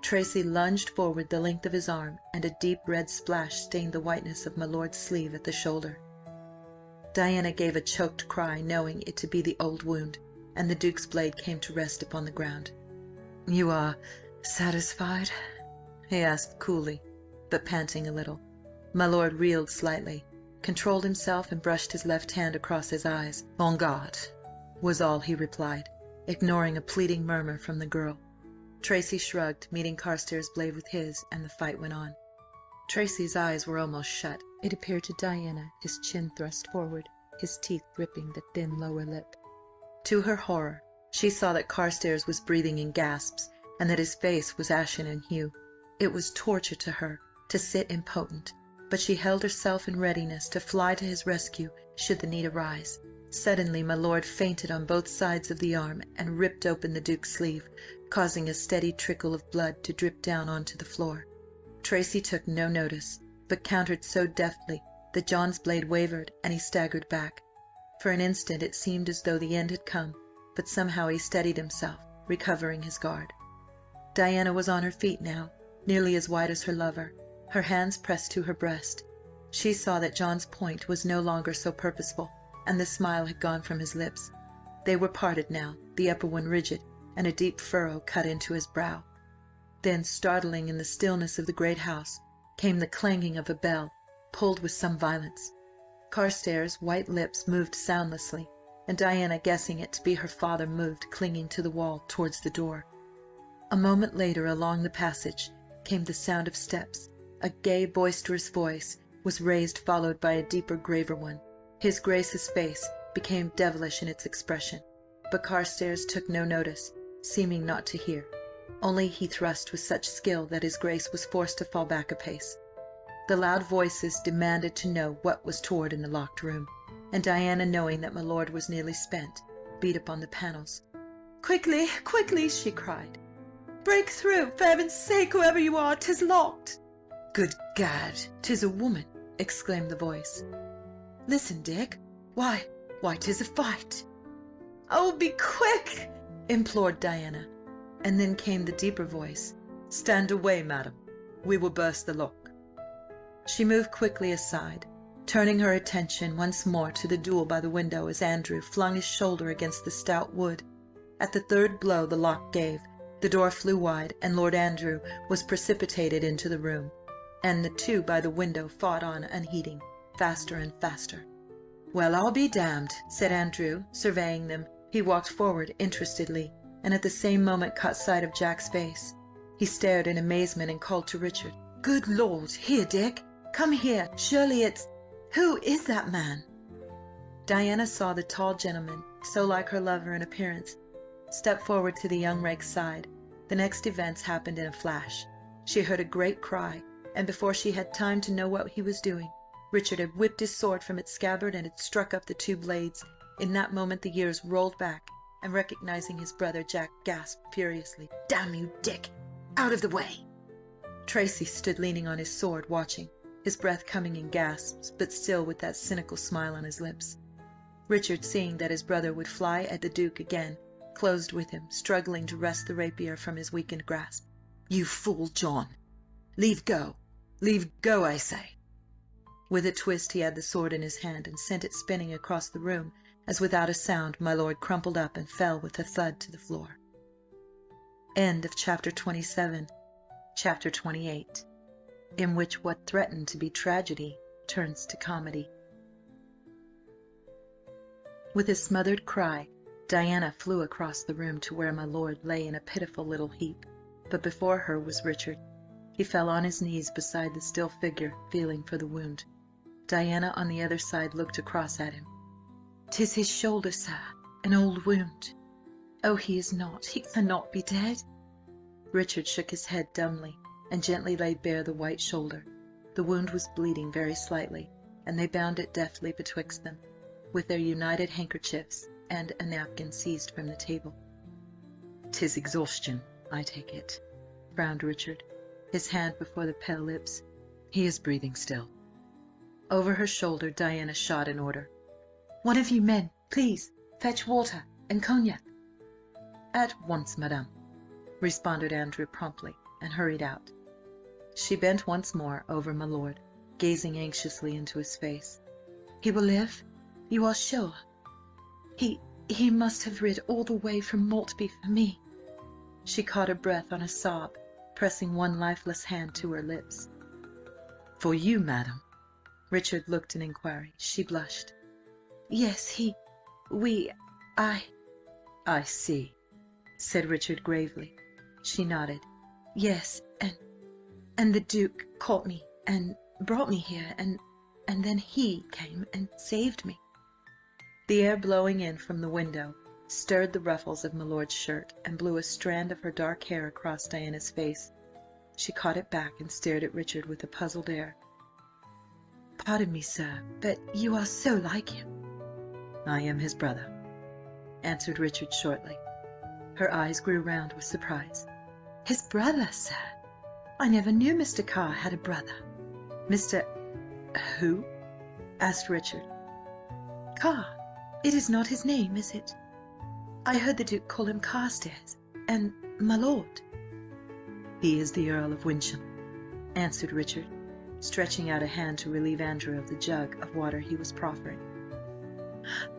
Tracy lunged forward the length of his arm, and a deep red splash stained the whiteness of my lord's sleeve at the shoulder. Diana gave a choked cry, knowing it to be the old wound, and the Duke's blade came to rest upon the ground. "You are satisfied?" he asked coolly, but panting a little. My lord reeled slightly, controlled himself, and brushed his left hand across his eyes. "En garde," was all he replied. ignoring a pleading murmur from the girl. Tracy shrugged, meeting Carstares' blade with his, and the fight went on. Tracy's eyes were almost shut. It appeared to Diana, his chin thrust forward, his teeth gripping the thin lower lip. To her horror, she saw that Carstares was breathing in gasps, and that his face was ashen in hue. It was torture to her to sit impotent, but she held herself in readiness to fly to his rescue should the need arise. Suddenly my lord fainted on both sides of the arm and ripped open the Duke's sleeve, causing a steady trickle of blood to drip down onto the floor. Tracy took no notice, but countered so deftly that John's blade wavered and he staggered back. For an instant it seemed as though the end had come, but somehow he steadied himself, recovering his guard. Diana was on her feet now, nearly as white as her lover, her hands pressed to her breast. She saw that John's point was no longer so purposeful, and the smile had gone from his lips. They were parted now, the upper one rigid, and a deep furrow cut into his brow. Then, startling in the stillness of the great house, came the clanging of a bell, pulled with some violence. Carstares' white lips moved soundlessly, and Diana, guessing it to be her father, moved, clinging to the wall, towards the door. A moment later, along the passage, came the sound of steps. A gay, boisterous voice was raised, followed by a deeper, graver one. His Grace's face became devilish in its expression, but Carstares took no notice, seeming not to hear. Only he thrust with such skill that his Grace was forced to fall back a pace. The loud voices demanded to know what was toward in the locked room, and Diana, knowing that my lord was nearly spent, beat upon the panels. "Quickly, quickly!" she cried. "Break through, for heaven's sake, whoever you are, 'tis locked!" "Good gad, 'tis a woman!" exclaimed the voice. "Listen, Dick. Why, 'tis a fight!" "Oh, be quick!" implored Diana. And then came the deeper voice. "Stand away, madam. We will burst the lock." She moved quickly aside, turning her attention once more to the duel by the window as Andrew flung his shoulder against the stout wood. At the third blow the lock gave, the door flew wide, and Lord Andrew was precipitated into the room, and the two by the window fought on unheeding, faster and faster. "Well, I'll be damned," said Andrew, surveying them. He walked forward interestedly, and at the same moment caught sight of Jack's face. He stared in amazement and called to Richard. "Good Lord! Here, Dick! Come here! Surely it's— Who is that man?" Diana saw the tall gentleman, so like her lover in appearance, step forward to the young rake's side. The next events happened in a flash. She heard a great cry, and before she had time to know what he was doing, Richard had whipped his sword from its scabbard and had struck up the two blades. In that moment the years rolled back, and recognizing his brother, Jack gasped furiously, "Damn you, Dick! Out of the way!" Tracy stood leaning on his sword, watching, his breath coming in gasps, but still with that cynical smile on his lips. Richard, seeing that his brother would fly at the Duke again, closed with him, struggling to wrest the rapier from his weakened grasp. "You fool, John! Leave go! Leave go, I say!" With a twist he had the sword in his hand and sent it spinning across the room, as without a sound my lord crumpled up and fell with a thud to the floor. End of Chapter 27. Chapter 28, in which what threatened to be tragedy turns to comedy. With a smothered cry, Diana flew across the room to where my lord lay in a pitiful little heap, but before her was Richard. He fell on his knees beside the still figure, feeling for the wound. Diana on the other side looked across at him. "'Tis his shoulder, sir, an old wound. Oh, he cannot be dead." Richard shook his head dumbly, and gently laid bare the white shoulder. The wound was bleeding very slightly, and they bound it deftly betwixt them, with their united handkerchiefs and a napkin seized from the table. "'Tis exhaustion, I take it," frowned Richard, his hand before the pale lips. "He is breathing still." Over her shoulder Diana shot an order. "One of you men, please, fetch water and cognac." "At once, madame," responded Andrew promptly, and hurried out. She bent once more over my lord, gazing anxiously into his face. "He will live? You are sure? He must have rid all the way from Maltby for me." She caught her breath on a sob, pressing one lifeless hand to her lips. "For you, madam?" Richard looked in inquiry. She blushed. "Yes, I—" "I see," said Richard gravely. She nodded. "Yes, and the Duke caught me and brought me here, and then he came and saved me." The air blowing in from the window stirred the ruffles of my lord's shirt and blew a strand of her dark hair across Diana's face. She caught it back and stared at Richard with a puzzled air. "Pardon me, sir, but you are so like him." "I am his brother," answered Richard shortly. Her eyes grew round with surprise. "His brother, sir? I never knew Mr. Carr had a brother." "Mr. who?" asked Richard. "Carr. It is not his name, is it? I heard the Duke call him Carstares, and my lord." "He is the Earl of Wyncham," answered Richard, stretching out a hand to relieve Andrew of the jug of water he was proffering.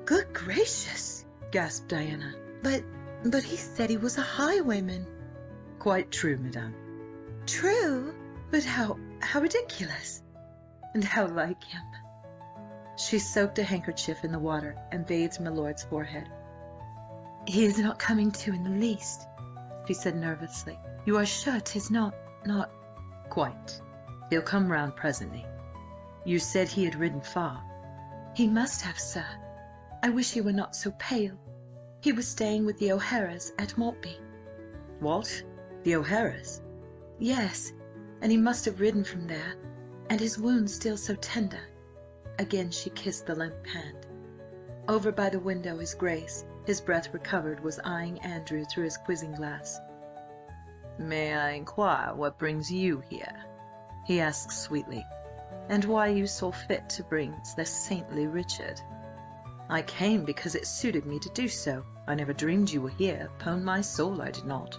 "Good gracious!" gasped Diana. But he said he was a highwayman." "Quite true, madame." "True? But how ridiculous!" "And how like him!" She soaked a handkerchief in the water and bathed my lord's forehead. "He is not coming to in the least," she said nervously. "You are sure 'tis not—" "Quite. He'll come round presently. You said he had ridden far." "He must have, sir. I wish he were not so pale. He was staying with the O'Haras at Maltby." "What? The O'Haras?" "Yes, and he must have ridden from there, and his wound still so tender." Again she kissed the limp hand. Over by the window his Grace, his breath recovered, was eyeing Andrew through his quizzing glass. "May I inquire what brings you here?" he asked sweetly, "and why you saw fit to bring the saintly Richard?" "I came because it suited me to do so. I never dreamed you were here. Upon my soul, I did not."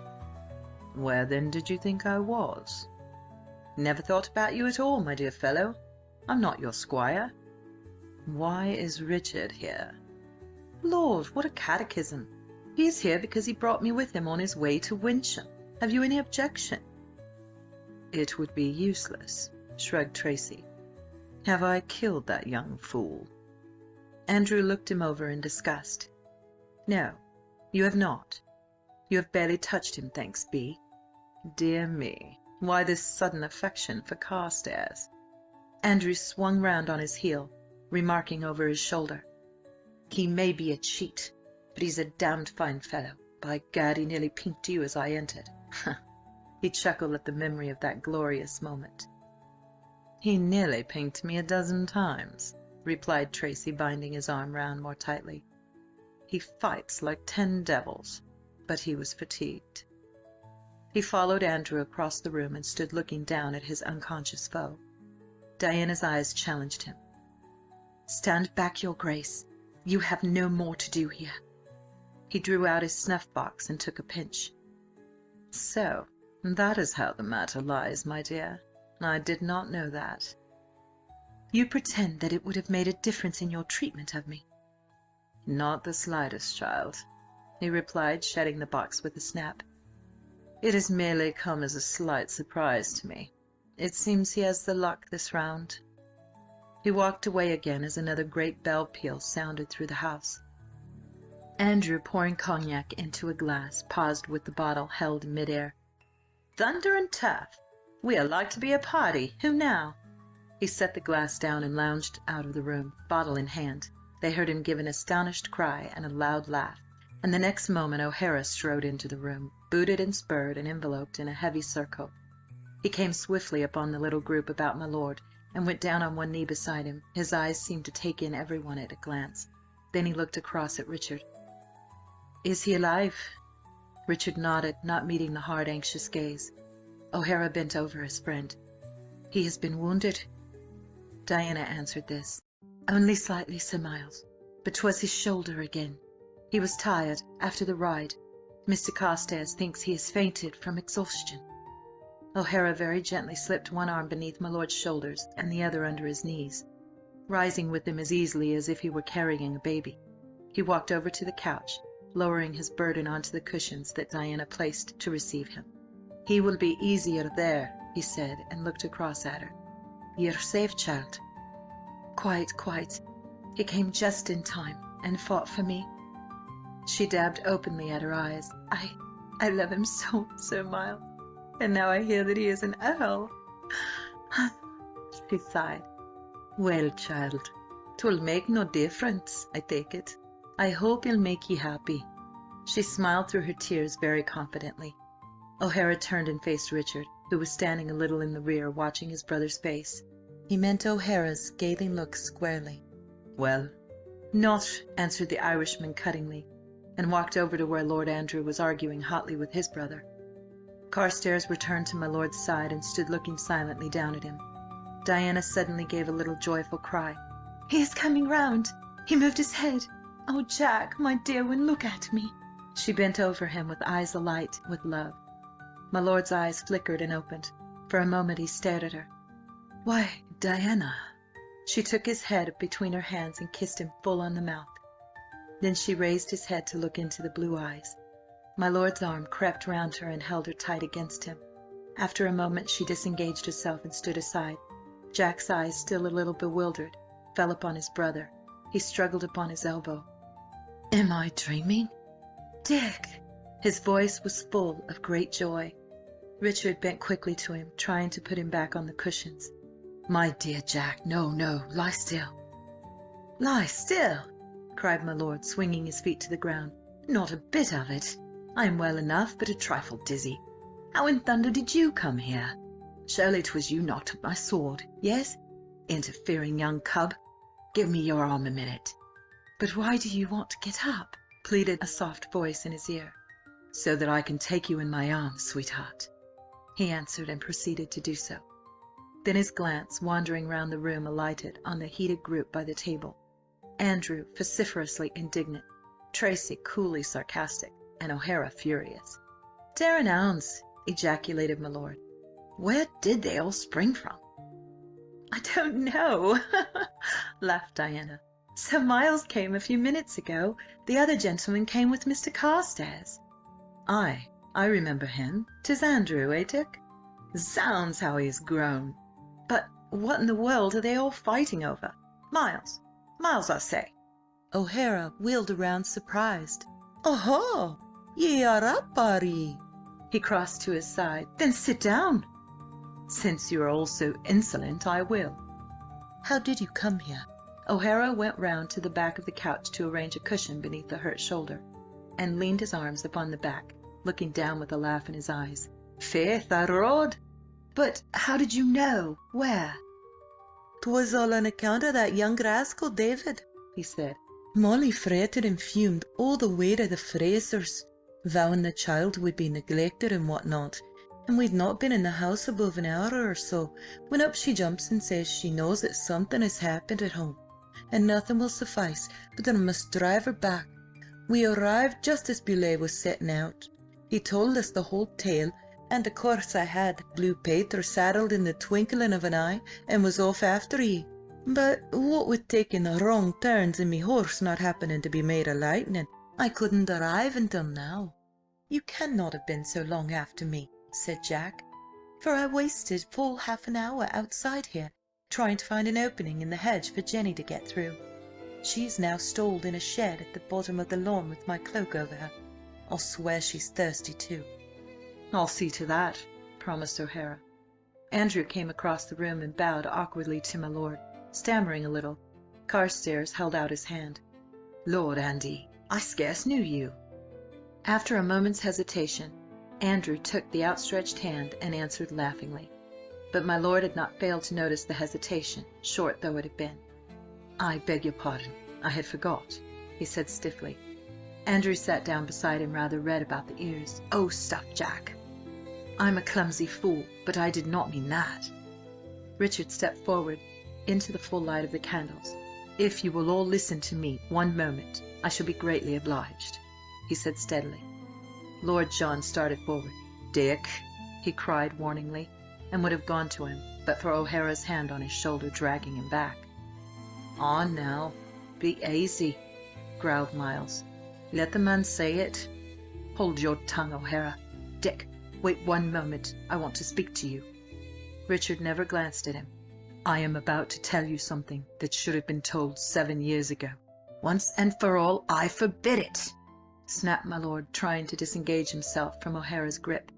"Where then did you think I was?" "Never thought about you at all, my dear fellow. I'm not your squire." "Why is Richard here?" "Lord, what a catechism! He is here because he brought me with him on his way to Wyncham. Have you any objection?" "It would be useless," shrugged Tracy. "Have I killed that young fool?" Andrew looked him over in disgust. "No, you have not. You have barely touched him, thanks be." "Dear me, why this sudden affection for Carstares?" Andrew swung round on his heel, remarking over his shoulder, "He may be a cheat, but he's a damned fine fellow. By gad, he nearly pinked you as I entered." He chuckled at the memory of that glorious moment. "He nearly pinked me a dozen times," replied Tracy, binding his arm round more tightly. "He fights like 10 devils." But he was fatigued. He followed Andrew across the room and stood looking down at his unconscious foe. Diana's eyes challenged him. "Stand back, your Grace. You have no more to do here." He drew out his snuff-box and took a pinch. "So that is how the matter lies, my dear. I did not know that." "You pretend that it would have made a difference in your treatment of me." "Not the slightest, child," he replied, shutting the box with a snap. "It has merely come as a slight surprise to me. It seems he has the luck this round." He walked away again as another great bell peal sounded through the house. Andrew, pouring cognac into a glass, paused with the bottle held in mid-air. "Thunder and turf! We are like to be a party. Who now?" He set the glass down and lounged out of the room, bottle in hand. They heard him give an astonished cry and a loud laugh, and the next moment O'Hara strode into the room, booted and spurred and enveloped in a heavy surcoat. He came swiftly upon the little group about my lord, and went down on one knee beside him. His eyes seemed to take in everyone at a glance. Then he looked across at Richard. "Is he alive?" Richard nodded, not meeting the hard, anxious gaze. O'Hara bent over his friend. "He has been wounded?" Diana answered this. "Only slightly, Sir Miles, but 'twas his shoulder again. He was tired after the ride. Mr. Carstares thinks he has fainted from exhaustion." O'Hara very gently slipped one arm beneath my lord's shoulders and the other under his knees, rising with them as easily as if he were carrying a baby. He walked over to the couch, lowering his burden onto the cushions that Diana placed to receive him. "He will be easier there," he said, and looked across at her. "You're safe, child?" Quite. He came just in time and fought for me." She dabbed openly at her eyes. I love him so, Sir Miles. And now I hear that he is an earl. She sighed. Well, child, 'twill make no difference, I take it. I hope he'll make ye happy. She smiled through her tears very confidently. O'Hara turned and faced Richard, who was standing a little in the rear watching his brother's face. He met O'Hara's scathing look squarely. Well? Not, answered the Irishman cuttingly, and walked over to where Lord Andrew was arguing hotly with his brother. Carstares returned to my lord's side and stood looking silently down at him. Diana suddenly gave a little joyful cry. He is coming round! He moved his head! Oh, Jack, my dear one, look at me! She bent over him with eyes alight with love. My lord's eyes flickered and opened. For a moment he stared at her. Why, Diana! She took his head between her hands and kissed him full on the mouth. Then she raised his head to look into the blue eyes. My lord's arm crept round her and held her tight against him. After a moment she disengaged herself and stood aside. Jack's eyes, still a little bewildered, fell upon his brother. He struggled upon his elbow. Am I dreaming? Dick! His voice was full of great joy. Richard bent quickly to him, trying to put him back on the cushions. My dear Jack, no, no, lie still. Lie still! Cried my lord, swinging his feet to the ground. Not a bit of it. I am well enough, but a trifle dizzy. How in thunder did you come here? Surely 'twas you knocked up my sword, yes? Interfering young cub. Give me your arm a minute. But why do you want to get up? Pleaded a soft voice in his ear. So that I can take you in my arms, sweetheart. He answered and proceeded to do so. Then his glance, wandering round the room, alighted on the heated group by the table. Andrew vociferously indignant, Tracy coolly sarcastic, and O'Hara furious. Terra Mendoza! Ejaculated my lord. Where did they all spring from? I don't know, laughed Diana. Sir Miles came a few minutes ago. The other gentleman came with Mr. Carstares. Aye, I remember him. 'Tis Andrew, eh, Dick? Zounds, how he has grown! But what in the world are they all fighting over? Miles, I say. O'Hara wheeled around surprised. Oho! Ye are up, are ye? He crossed to his side. Then sit down. Since you are all so insolent, I will. How did you come here? O'Hara went round to the back of the couch to arrange a cushion beneath the hurt shoulder, and leaned his arms upon the back, looking down with a laugh in his eyes. Faith, I rode. But how did you know? Where? 'Twas all on account of that young rascal David, he said. Molly fretted and fumed all the way to the Frasers, vowing the child would be neglected and what not, and we'd not been in the house above an hour or so, when up she jumps and says she knows that something has happened at home, and nothing will suffice but that I must drive her back. We arrived just as Beaulieu was setting out. He told us the whole tale, and of course I had Blue Peter saddled in the twinkling of an eye, and was off after ye. But what with taking the wrong turns and me horse not happening to be made of lightning, I couldn't arrive until now. You cannot have been so long after me, said Jack, for I wasted full half an hour outside here, trying to find an opening in the hedge for Jenny to get through. She is now stalled in a shed at the bottom of the lawn with my cloak over her. I'll swear she's thirsty too. I'll see to that, promised O'Hara. Andrew came across the room and bowed awkwardly to my lord, stammering a little. Carstares held out his hand. Lord Andy, I scarce knew you. After a moment's hesitation, Andrew took the outstretched hand and answered laughingly. But my lord had not failed to notice the hesitation, short though it had been. I beg your pardon, I had forgot, he said stiffly. Andrew sat down beside him, rather red about the ears. Oh, stuff, Jack. I'm a clumsy fool, but I did not mean that. Richard stepped forward into the full light of the candles. If you will all listen to me 1 moment, I shall be greatly obliged, he said steadily. Lord John started forward. Dick, he cried warningly, and would have gone to him, but for O'Hara's hand on his shoulder dragging him back. On now, be easy, growled Miles. Let the man say it. Hold your tongue, O'Hara. Dick, wait 1 moment. I want to speak to you. Richard never glanced at him. I am about to tell you something that should have been told 7 years ago. Once and for all, I forbid it. snapped my lord, trying to disengage himself from O'Hara's grip.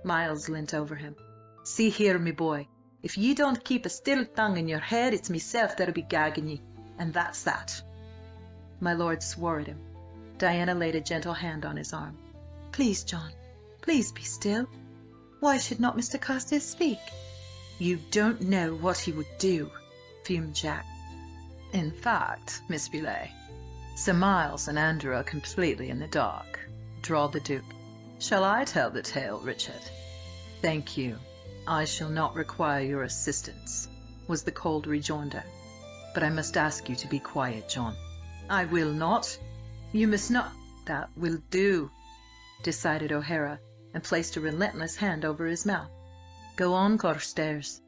Miles leant over him. "See here, me boy, if ye don't keep a still tongue in your head, it's meself that'll be gagging ye, and that's that." My lord swore at him. Diana laid a gentle hand on his arm. "Please, John, please be still. Why should not Mr. Carstares speak?" "You don't know what he would do," fumed Jack. "In fact, Miss Beaulieu, Sir Miles and Andrew are completely in the dark," drawled the Duke. "Shall I tell the tale, Richard?" "Thank you. I shall not require your assistance," was the cold rejoinder. "But I must ask you to be quiet, John." "I will not. You must not—" "That will do," decided O'Hara, and placed a relentless hand over his mouth. "Go on, Carstares."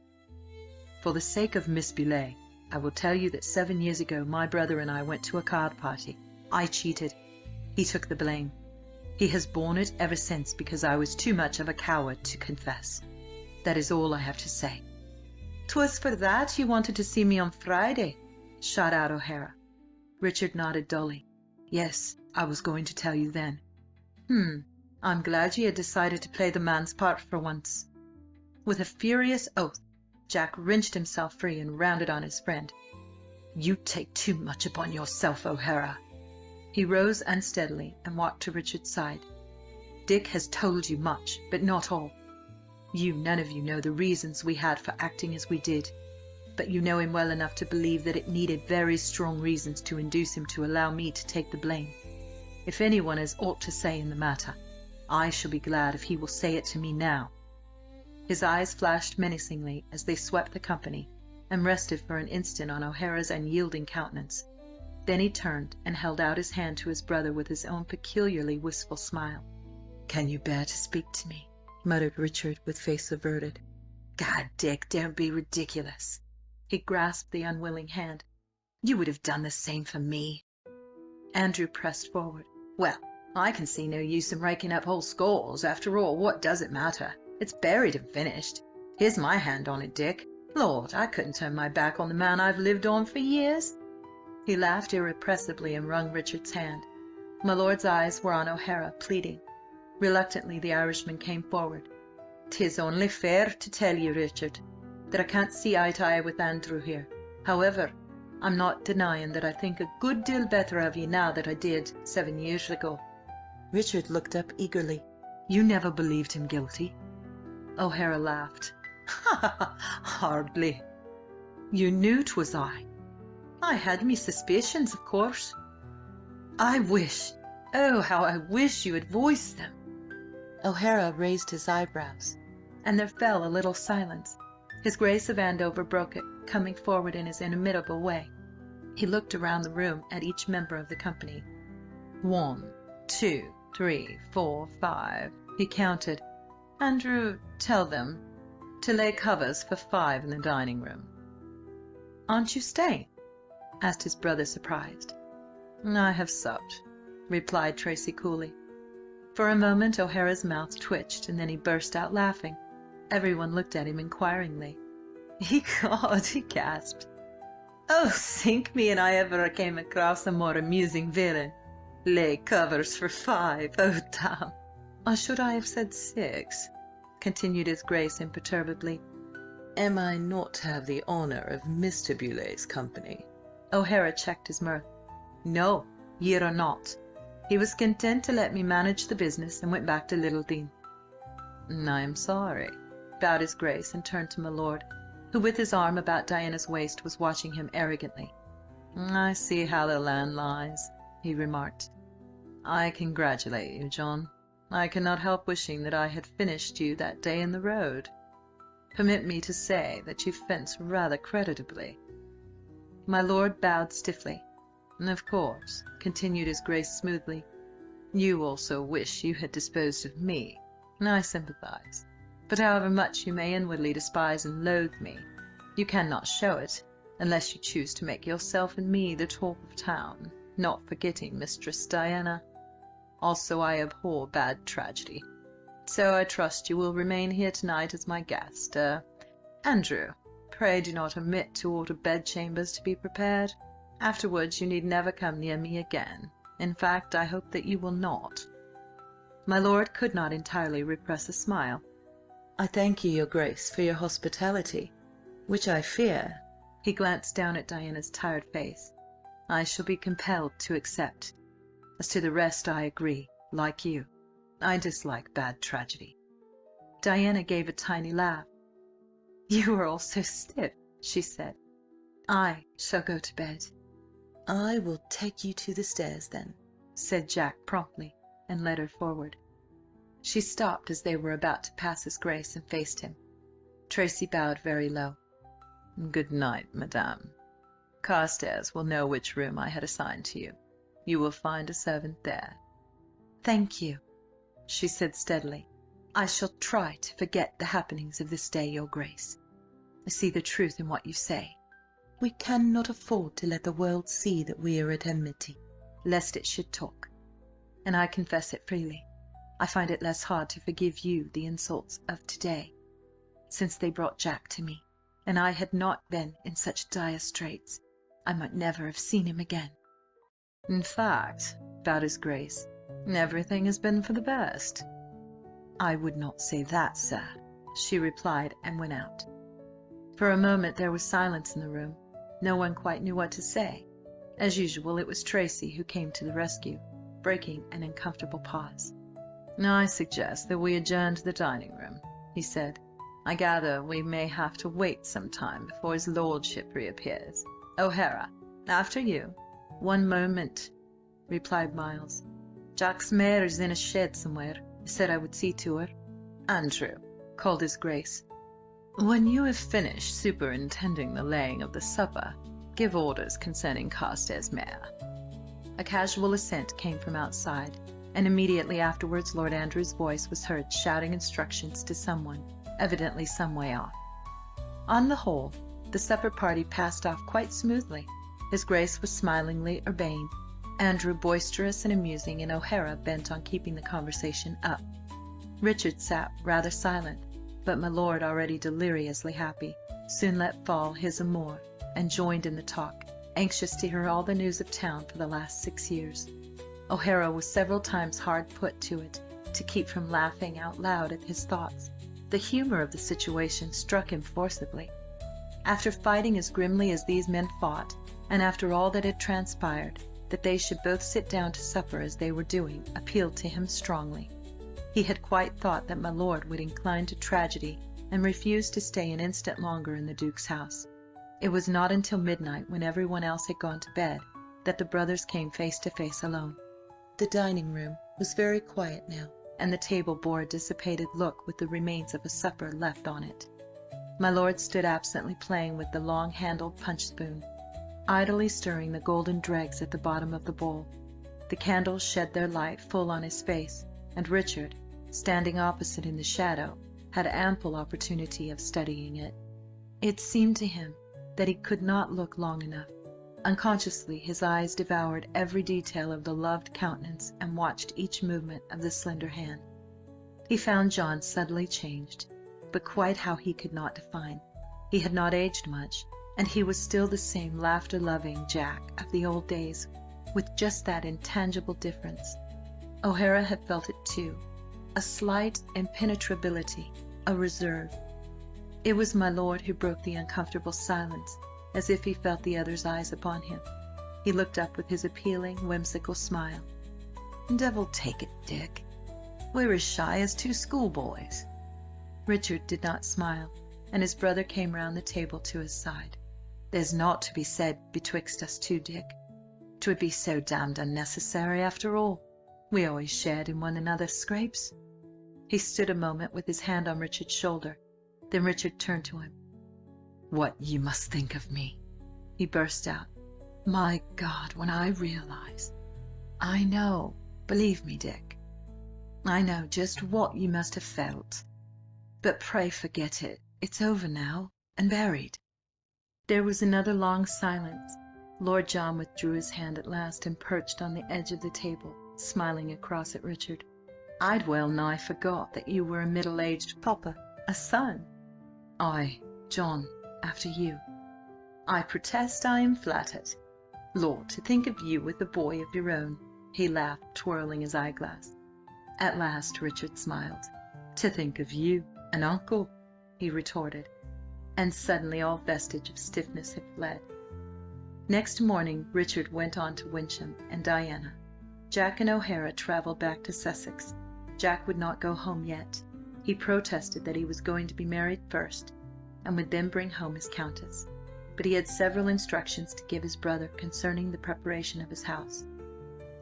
"For the sake of Miss Beaulieu, I will tell you that 7 years ago my brother and I went to a card party. I cheated. He took the blame. He has borne it ever since because I was too much of a coward to confess. That is all I have to say." "'Twas for that you wanted to see me on Friday," shot out O'Hara. Richard nodded dully. "Yes, I was going to tell you then." I'm glad you had decided to play the man's part for once." With a furious oath, Jack wrenched himself free and rounded on his friend. "You take too much upon yourself, O'Hara." He rose unsteadily and walked to Richard's side. "Dick has told you much, but not all. None of you know the reasons we had for acting as we did, but you know him well enough to believe that it needed very strong reasons to induce him to allow me to take the blame. If anyone has aught to say in the matter, I shall be glad if he will say it to me now." His eyes flashed menacingly as they swept the company and rested for an instant on O'Hara's unyielding countenance. Then he turned and held out his hand to his brother with his own peculiarly wistful smile. "Can you bear to speak to me?" muttered Richard with face averted. "God, Dick, don't be ridiculous." He grasped the unwilling hand. "You would have done the same for me." Andrew pressed forward. "Well, I can see no use in raking up whole scores. After all, what does it matter? It's buried and finished. Here's my hand on it, Dick. Lord, I couldn't turn my back on the man I've lived on for years." He laughed irrepressibly and wrung Richard's hand. My lord's eyes were on O'Hara, pleading. Reluctantly the Irishman came forward. "'Tis only fair to tell you, Richard, that I can't see eye to eye with Andrew here. However, I'm not denying that I think a good deal better of you now than I did 7 years ago." Richard looked up eagerly. "You never believed him guilty?" O'Hara laughed. "Hardly." "You knew 'twas I?" "I had me suspicions, of course." "I wish, oh, how I wish you had voiced them." O'Hara raised his eyebrows, and there fell a little silence. His Grace of Andover broke it, coming forward in his inimitable way. He looked around the room at each member of the company. 1, 2, 3, 4, 5, he counted. "Andrew, tell them to lay covers for 5 in the dining room." "Aren't you staying?" asked his brother, surprised. "I have supped," replied Tracy coolly. For a moment O'Hara's mouth twitched, and then he burst out laughing. Everyone looked at him inquiringly. "Ecod!" he gasped. "Oh, sink me, and I ever came across a more amusing villain. Lay covers for 5, oh damn!" "Or should I have said 6?" continued his Grace imperturbably. "Am I not to have the honour of Mr. Beaulieu's company?" O'Hara checked his mirth. "No, ye are not. He was content to let me manage the business and went back to Littledean." "I am sorry," bowed his Grace and turned to my lord, who with his arm about Diana's waist was watching him arrogantly. "I see how the land lies," he remarked. "I congratulate you, John. I cannot help wishing that I had finished you that day in the road. Permit me to say that you fence rather creditably." My lord bowed stiffly. "Of course," continued his Grace smoothly, "you also wish you had disposed of me. I sympathise. But however much you may inwardly despise and loathe me, you cannot show it, unless you choose to make yourself and me the talk of town, not forgetting Mistress Diana. Also, I abhor bad tragedy. So I trust you will remain here tonight as my guest. Andrew, pray do not omit to order bedchambers to be prepared. Afterwards you need never come near me again, In fact, I hope that you will not." My lord could not entirely repress a smile. "I thank you, your Grace, for your hospitality, which I fear—" He glanced down at Diana's tired face. "I shall be compelled to accept. As to the rest, I agree, like you. I dislike bad tragedy." Diana gave a tiny laugh. "You are all so stiff," she said. "I shall go to bed." "I will take you to the stairs, then," said Jack promptly, and led her forward. She stopped as they were about to pass his Grace and faced him. Tracy bowed very low. "Good night, madame. Carstares will know which room I had assigned to you. You will find a servant there." "Thank you," she said steadily. "I shall try to forget the happenings of this day, your Grace. I see the truth in what you say. We cannot afford to let the world see that we are at enmity, lest it should talk. And I confess it freely. I find it less hard to forgive you the insults of today, since they brought Jack to me, and I had not been in such dire straits, I might never have seen him again." "In fact," bowed his Grace, "everything has been for the best." "I would not say that, sir," she replied, and went out. For a moment there was silence in the room. No one quite knew what to say. As usual, it was Tracy who came to the rescue, breaking an uncomfortable pause. "I suggest that we adjourn to the dining room," he said. "I gather we may have to wait some time before his lordship reappears. O'Hara, after you." "One moment," replied Miles. "Jack's mare is in a shed somewhere. I said I would see to her." "Andrew," called his Grace, "when you have finished superintending the laying of the supper, give orders concerning Carstares' mare." A casual assent came from outside, and immediately afterwards Lord Andrew's voice was heard shouting instructions to someone, evidently some way off. On the whole, the supper party passed off quite smoothly. His Grace was smilingly urbane, Andrew boisterous and amusing, and O'Hara bent on keeping the conversation up. Richard sat rather silent, but my lord, already deliriously happy, soon let fall his amour and joined in the talk, anxious to hear all the news of town for the last 6 years. O'Hara was several times hard put to it to keep from laughing out loud at his thoughts. The humour of the situation struck him forcibly. After fighting as grimly as these men fought, and after all that had transpired, that they should both sit down to supper as they were doing appealed to him strongly. He had quite thought that my lord would incline to tragedy and refuse to stay an instant longer in the Duke's house. It was not until midnight, when everyone else had gone to bed, that the brothers came face to face alone. The dining room was very quiet now, and the table bore a dissipated look with the remains of a supper left on it. My lord stood absently playing with the long-handled punch-spoon, idly stirring the golden dregs at the bottom of the bowl. The candles shed their light full on his face, and Richard, standing opposite in the shadow, had ample opportunity of studying it. It seemed to him that he could not look long enough. Unconsciously his eyes devoured every detail of the loved countenance and watched each movement of the slender hand. He found John subtly changed, but quite how he could not define. He had not aged much, and he was still the same laughter-loving Jack of the old days, with just that intangible difference. O'Hara had felt it too, a slight impenetrability, a reserve. It was my lord who broke the uncomfortable silence, as if he felt the other's eyes upon him. He looked up with his appealing, whimsical smile. "Devil take it, Dick. We're as shy as 2 schoolboys." Richard did not smile, and his brother came round the table to his side. "There's naught to be said betwixt us two, Dick. 'Twould be so damned unnecessary after all. We always shared in one another's scrapes." He stood a moment with his hand on Richard's shoulder. Then Richard turned to him. "What you must think of me," he burst out. "My God, when I realise— I know, believe me, Dick, I know just what you must have felt. But pray forget it. It's over now, and buried." There was another long silence. Lord John withdrew his hand at last and perched on the edge of the table, smiling across at Richard. "I'd well nigh forgot that you were a middle-aged papa, a son." "Aye, John, after you." "I protest I am flattered. Lord, to think of you with a boy of your own. he laughed, twirling his eyeglass. At last Richard smiled. "To think of you, an uncle," he retorted, and suddenly all vestige of stiffness had fled. Next morning Richard went on to Wyncham and Diana. Jack and O'Hara travelled back to Sussex. Jack would not go home yet. He protested that he was going to be married first, and would then bring home his countess. But he had several instructions to give his brother concerning the preparation of his house.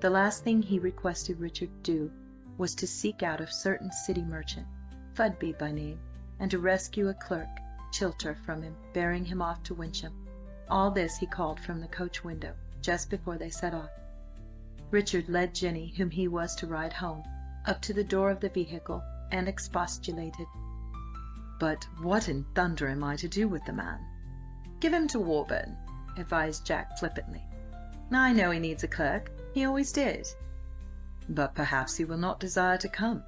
The last thing he requested Richard do was to seek out a certain city merchant, Fudby by name, and to rescue a clerk, Chilter, from him, bearing him off to Wyncham. All this he called from the coach window, just before they set off. Richard led Jenny, whom he was to ride home, up to the door of the vehicle, and expostulated. "But what in thunder am I to do with the man?" "Give him to Warburton," advised Jack flippantly. "I know he needs a clerk. He always did." "But perhaps he will not desire to come."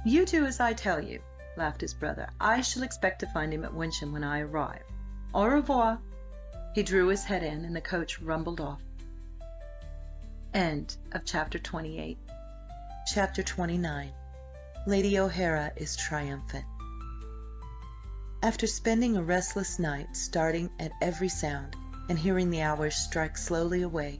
"You do as I tell you," laughed his brother. "I shall expect to find him at Wyncham when I arrive. Au revoir." He drew his head in, and the coach rumbled off. End of chapter 28. Chapter 29. Lady O'Hara is triumphant. After spending a restless night, starting at every sound, and hearing the hours strike slowly away,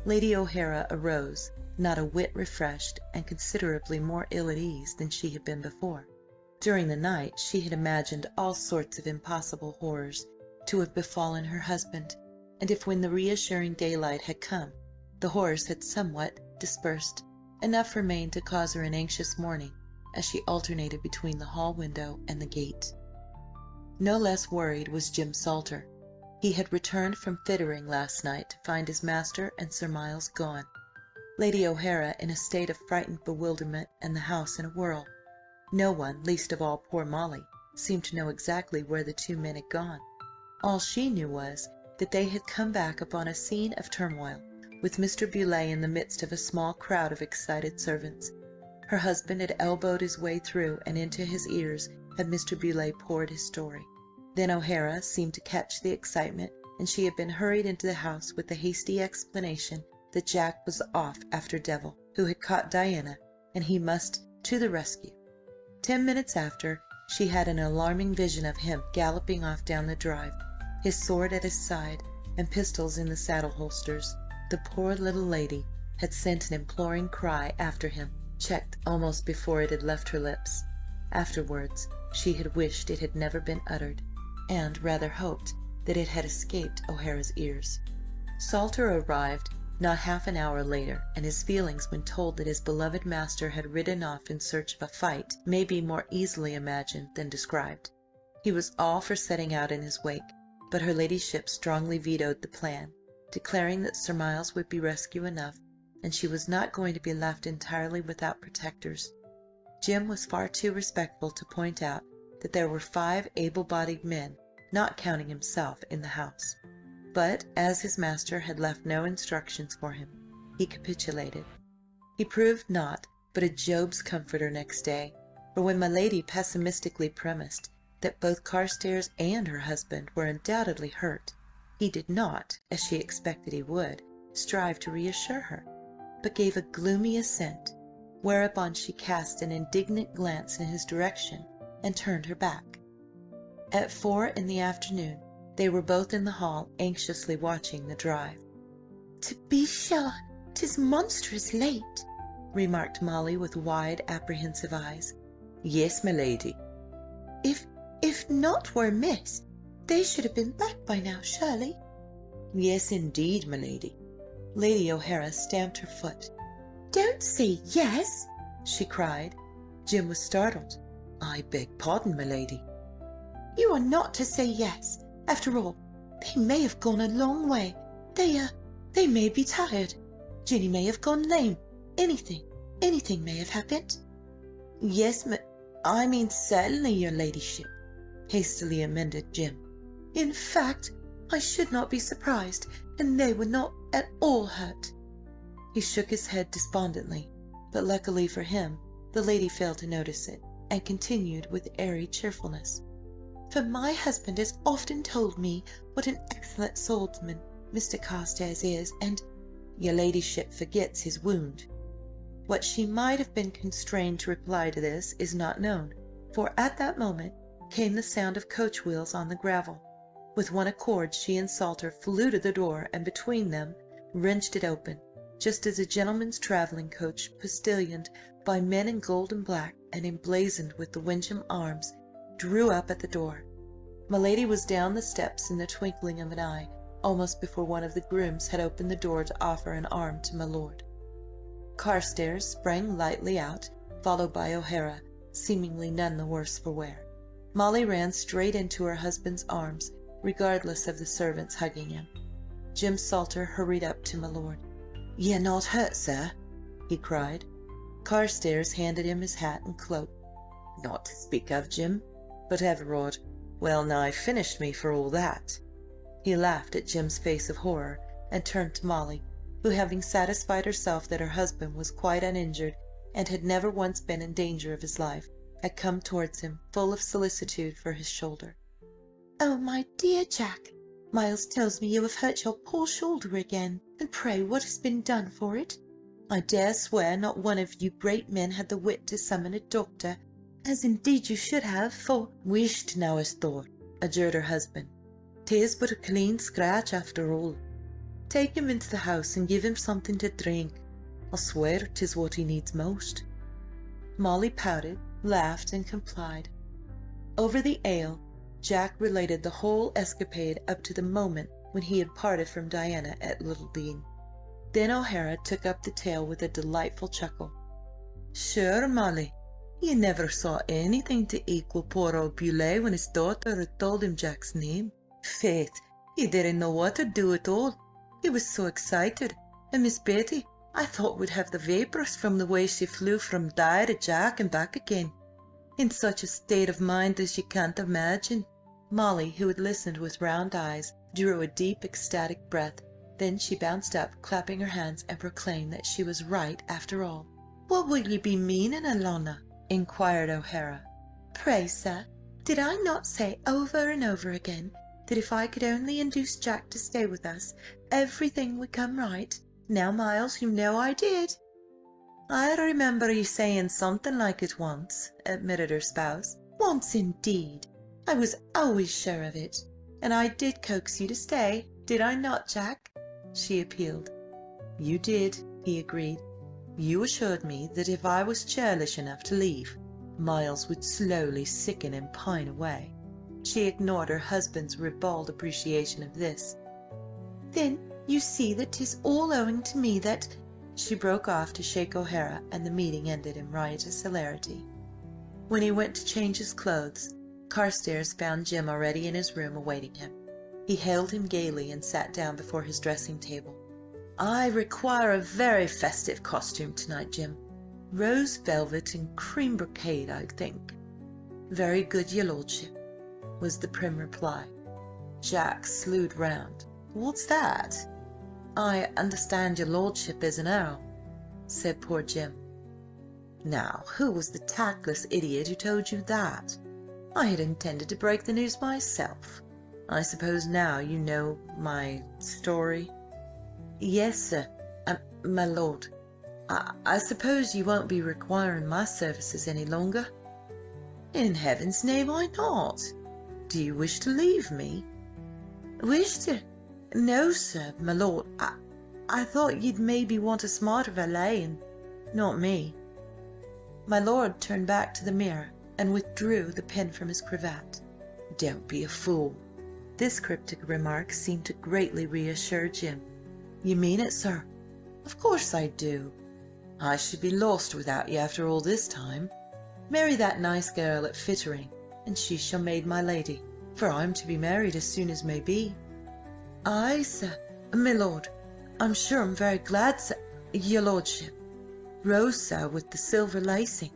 Lady O'Hara arose, not a whit refreshed, and considerably more ill at ease than she had been before. During the night she had imagined all sorts of impossible horrors to have befallen her husband, and if when the reassuring daylight had come, the horrors had somewhat dispersed, enough remained to cause her an anxious morning, as she alternated between the hall window and the gate. No less worried was Jim Salter. He had returned from Fittering last night to find his master and Sir Miles gone, Lady O'Hara in a state of frightened bewilderment, and the house in a whirl. No one, least of all poor Molly, seemed to know exactly where the two men had gone. All she knew was that they had come back upon a scene of turmoil, with Mr. Beaulieu in the midst of a small crowd of excited servants. Her husband had elbowed his way through, and into his ears had Mr. Beaulieu poured his story. Then O'Hara seemed to catch the excitement, and she had been hurried into the house with the hasty explanation that Jack was off after Devil, who had caught Diana, and he must to the rescue. 10 minutes after, she had an alarming vision of him galloping off down the drive, his sword at his side, and pistols in the saddle holsters. The poor little lady had sent an imploring cry after him, checked almost before it had left her lips. Afterwards she had wished it had never been uttered, and rather hoped that it had escaped O'Hara's ears. Salter arrived not half an hour later, and his feelings when told that his beloved master had ridden off in search of a fight may be more easily imagined than described. He was all for setting out in his wake, but her ladyship strongly vetoed the plan, declaring that Sir Miles would be rescue enough, and she was not going to be left entirely without protectors. Jim was far too respectful to point out that there were 5 able-bodied men, not counting himself, in the house. But as his master had left no instructions for him, he capitulated. He proved naught but a Job's comforter next day, for when my lady pessimistically premised that both Carstares and her husband were undoubtedly hurt, he did not, as she expected he would, strive to reassure her, but gave a gloomy assent, whereupon she cast an indignant glance in his direction and turned her back. At 4 in the afternoon they were both in the hall, anxiously watching the drive. "To be sure, 'tis monstrous late," remarked Molly with wide, apprehensive eyes. "Yes, my lady." If naught were amiss, they should have been back by now, surely." "Yes, indeed, my lady." Lady O'Hara stamped her foot. "Don't say yes," she cried. Jim was startled. "I beg pardon, my lady." "You are not to say yes. After all, they may have gone a long way. They may be tired. Jenny may have gone lame. Anything may have happened." "Yes, I mean certainly, your ladyship," hastily amended Jim. "In fact, I should not be surprised, and they were not at all hurt." He shook his head despondently, but luckily for him the lady failed to notice it, and continued with airy cheerfulness. "For my husband has often told me what an excellent swordsman Mr. Carstares is, and—" "Your ladyship forgets his wound," What she might have been constrained to reply to this is not known, for at that moment came the sound of coach wheels on the gravel. With one accord she and Salter flew to the door, and between them wrenched it open, just as a gentleman's travelling coach, postillioned by men in gold and black, and emblazoned with the Wyncham arms, drew up at the door. My lady was down the steps in the twinkling of an eye, almost before one of the grooms had opened the door to offer an arm to my lord. Carstares sprang lightly out, followed by O'Hara, seemingly none the worse for wear. Molly ran straight into her husband's arms, regardless of the servants hugging him. Jim Salter hurried up to my lord. "You're not hurt, sir?" he cried. Carstares handed him his hat and cloak. "Not to speak of, Jim, but Everard well nigh finished me for all that." He laughed at Jim's face of horror, and turned to Molly, who, having satisfied herself that her husband was quite uninjured and had never once been in danger of his life, had come towards him, full of solicitude for his shoulder. "Oh, my dear Jack, Miles tells me you have hurt your poor shoulder again, and pray what has been done for it? I dare swear not one of you great men had the wit to summon a doctor, as indeed you should have, for—" "Whisht now, as thought," adjured her husband. "'Tis but a clean scratch after all. Take him into the house and give him something to drink. I'll swear 'tis what he needs most." Molly pouted, laughed, and complied. Over the ale, Jack related the whole escapade up to the moment when he had parted from Diana at Littledean. Then O'Hara took up the tale with a delightful chuckle. "Sure, Molly, you never saw anything to equal poor old Beaulieu when his daughter had told him Jack's name. Faith, he didn't know what to do at all. He was so excited, and Miss Betty, I thought, would have the vapours from the way she flew from Di to Jack and back again. In such a state of mind as you can't imagine." Molly, who had listened with round eyes, drew a deep ecstatic breath. Then she bounced up, clapping her hands, and proclaimed that she was right after all. "What will you be meaning, Alana?" inquired O'Hara. "Pray, sir, did I not say over and over again that if I could only induce Jack to stay with us, everything would come right? Now, Miles, you know I did." "I remember you saying something like it once," admitted her spouse. "Once indeed! I was always sure of it. And I did coax you to stay, did I not, Jack?" she appealed. "You did," he agreed. "You assured me that if I was churlish enough to leave, Miles would slowly sicken and pine away." She ignored her husband's ribald appreciation of this. "Then you see that 'tis all owing to me that—" She broke off to shake O'Hara, and the meeting ended in riotous hilarity. When he went to change his clothes, Carstares found Jim already in his room awaiting him. He hailed him gaily and sat down before his dressing table. "I require a very festive costume tonight, Jim. Rose velvet and cream brocade, I think." "Very good, your lordship," was the prim reply. Jack slewed round. "What's that?" "I understand your lordship is an earl," said poor Jim. "Now, who was the tactless idiot who told you that? I had intended to break the news myself. I suppose now you know my story?" "Yes, sir. My lord. I suppose you won't be requiring my services any longer?" "In heaven's name, why not? Do you wish to leave me?" "Wish to? No, sir, my lord. I thought you'd maybe want a smarter valet, and not me." My lord turned back to the mirror and withdrew the pin from his cravat. "Don't be a fool." This cryptic remark seemed to greatly reassure Jim. "You mean it, sir?" "Of course I do. I should be lost without you after all this time. Marry that nice girl at Fittering, and she shall maid my lady, for I'm to be married as soon as may be." "Ay, sir, my lord. I'm sure I'm very glad, sir, your lordship. Rose, sir, with the silver lacing."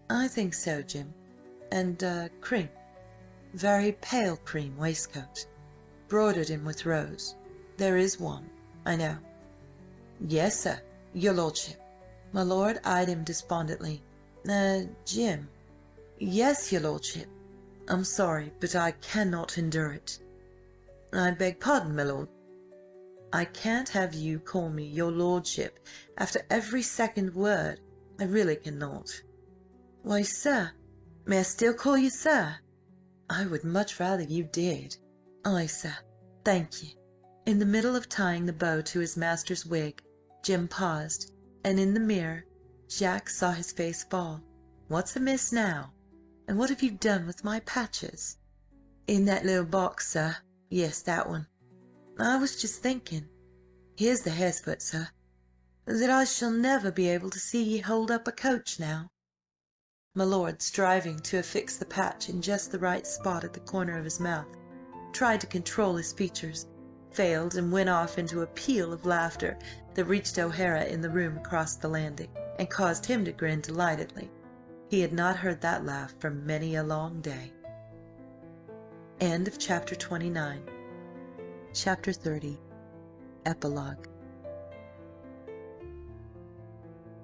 "I think so, Jim. And cream. Very pale cream waistcoat, broidered in with rose. There is one, I know." "Yes, sir, your lordship." My lord eyed him despondently. Jim." "Yes, your lordship. I'm sorry, but I cannot endure it." "I beg pardon, my lord." I can't have you call me your lordship after every second word. I really cannot." "Why, sir, may I still call you sir?" "I would much rather you did." "Aye, sir, thank you." In the middle of tying the bow to his master's wig, Jim paused, and in the mirror Jack saw his face fall. "What's amiss now? And what have you done with my patches?" "In that little box, sir. Yes, that one. I was just thinking, here's the haresfoot, sir, that I shall never be able to see ye hold up a coach now." My lord, striving to affix the patch in just the right spot at the corner of his mouth, tried to control his features, failed, and went off into a peal of laughter that reached O'Hara in the room across the landing, and caused him to grin delightedly. He had not heard that laugh for many a long day. End of Chapter 29. Chapter 30. Epilogue.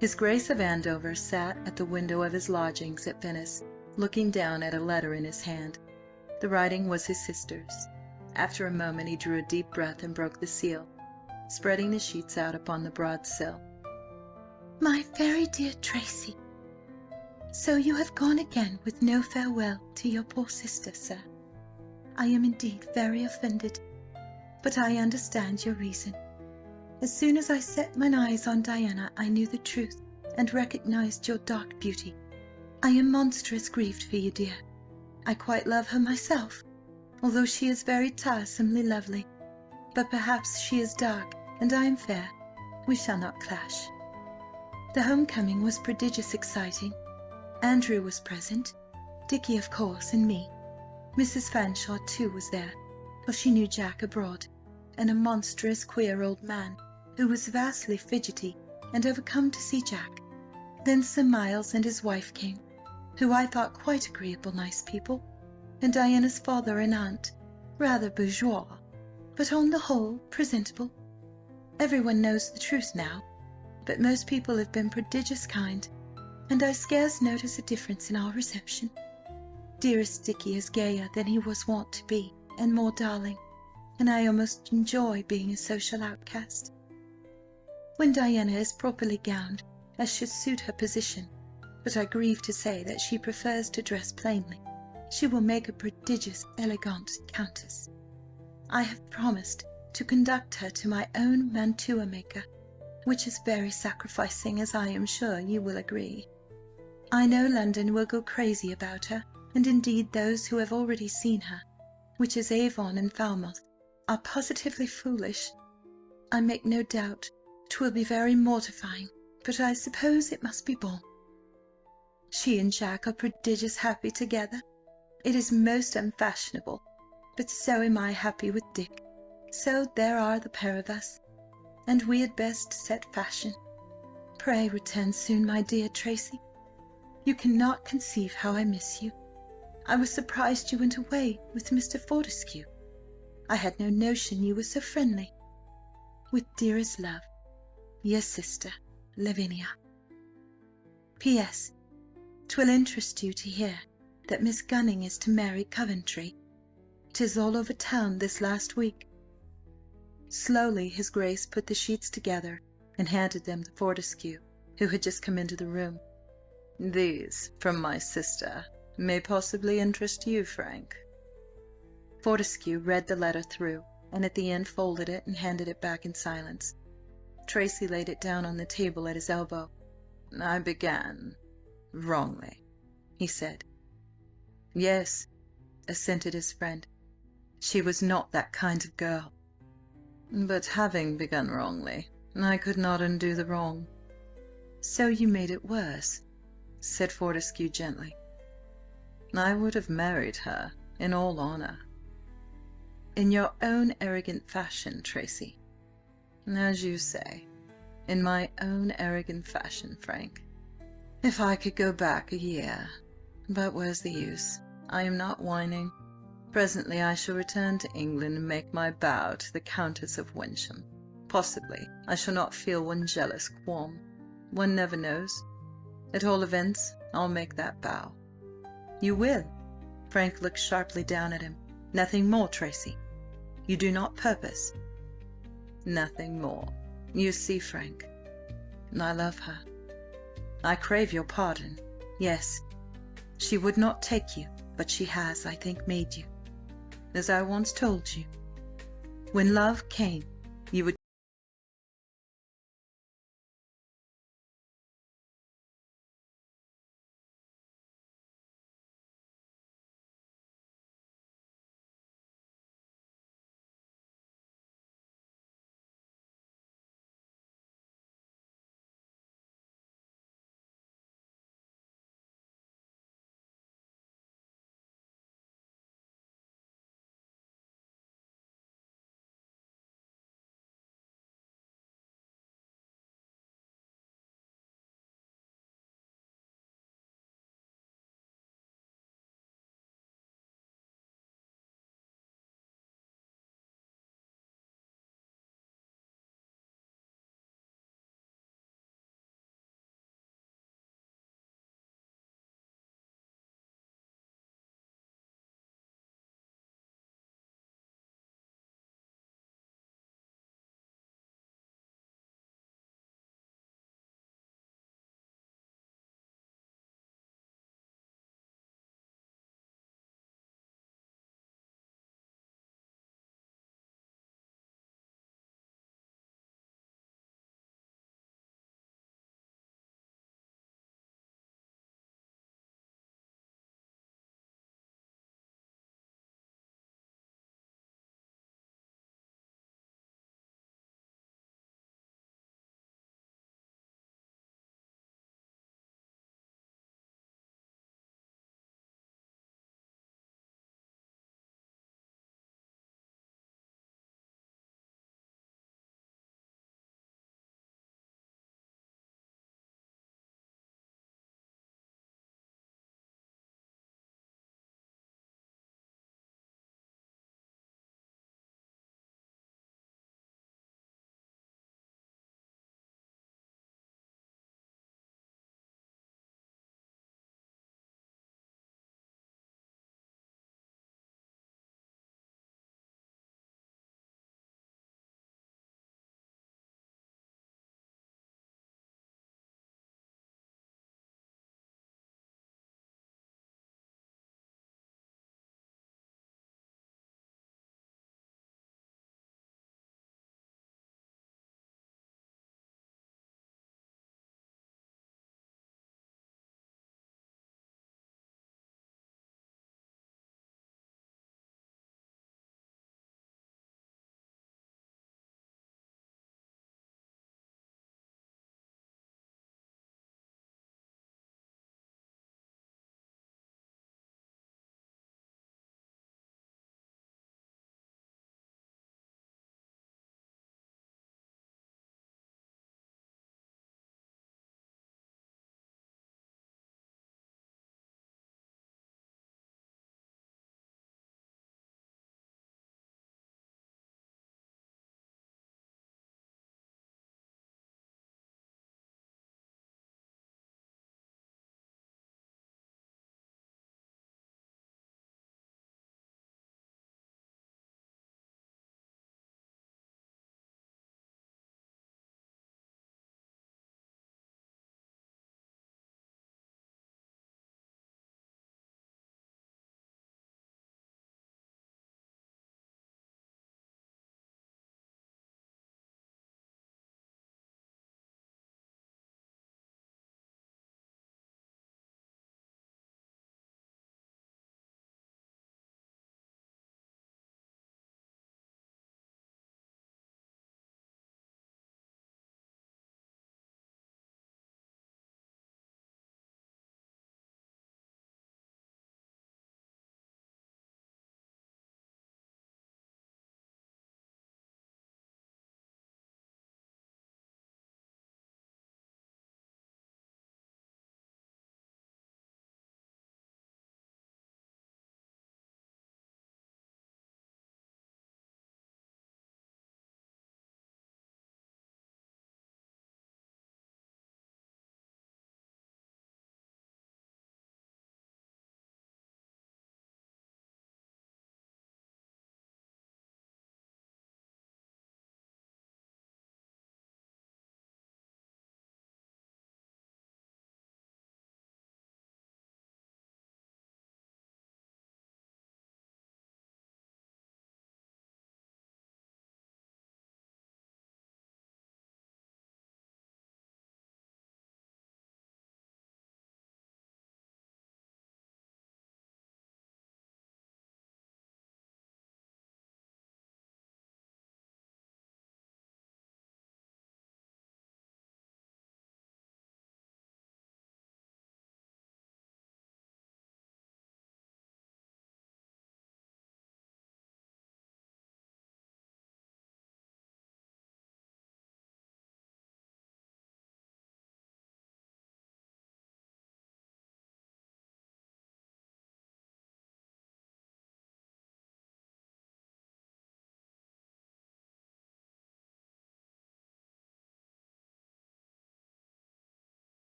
His Grace of Andover sat at the window of his lodgings at Venice, looking down at a letter in his hand. The writing was his sister's. After a moment he drew a deep breath and broke the seal, spreading the sheets out upon the broad sill. My very dear Tracy, so you have gone again with no farewell to your poor sister, sir. I am indeed very offended, but I understand your reason. As soon as I set mine eyes on Diana, I knew the truth and recognised your dark beauty. I am monstrous grieved for you, dear. I quite love her myself, although she is very tiresomely lovely. But perhaps she is dark and I am fair. We shall not clash. The homecoming was prodigious exciting. Andrew was present, Dicky of course, and me. Mrs. Fanshawe too was there, for she knew Jack abroad, and a monstrous queer old man who was vastly fidgety and overcome to see Jack. Then Sir Miles and his wife came, who I thought quite agreeable, nice people, and Diana's father and aunt, rather bourgeois, but on the whole presentable. Everyone knows the truth now, but most people have been prodigious kind, and I scarce notice a difference in our reception. Dearest Dicky is gayer than he was wont to be, and more darling, and I almost enjoy being a social outcast. When Diana is properly gowned, as should suit her position, but I grieve to say that she prefers to dress plainly, she will make a prodigious elegant countess. I have promised to conduct her to my own mantua maker, which is very sacrificing, as I am sure you will agree. I know London will go crazy about her, and indeed those who have already seen her, which is Avon and Falmouth, are positively foolish. I make no doubt 'twill be very mortifying, but I suppose it must be borne. She and Jack are prodigious happy together. It is most unfashionable, but so am I happy with Dick. So there are the pair of us, and we had best set fashion. Pray return soon, my dear Tracy. You cannot conceive how I miss you. I was surprised you went away with Mr. Fortescue. I had no notion you were so friendly. With dearest love, your sister, Lavinia. P.S. 'Twill interest you to hear that Miss Gunning is to marry Coventry. 'Tis all over town this last week. Slowly his Grace put the sheets together and handed them to Fortescue, who had just come into the room. "These, from my sister, may possibly interest you, Frank." Fortescue read the letter through, and at the end folded it and handed it back in silence. Tracy laid it down on the table at his elbow. "I began wrongly," he said. "Yes," assented his friend. "She was not that kind of girl. But having begun wrongly, I could not undo the wrong." "So you made it worse," said Fortescue gently. "I would have married her in all honour." "In your own arrogant fashion, Tracy." "As you say, in my own arrogant fashion, Frank. If I could go back a year. But where's the use? I am not whining. Presently I shall return to England and make my bow to the Countess of Wyncham. Possibly I shall not feel one jealous qualm. One never knows. At all events, I'll make that bow." "You will?" Frank looked sharply down at him. "Nothing more, Tracy? You do not purpose?" Nothing more. You see, Frank, I love her. I crave your pardon. Yes, she would not take you, but she has, I think, made you. As I once told you, when love came, you would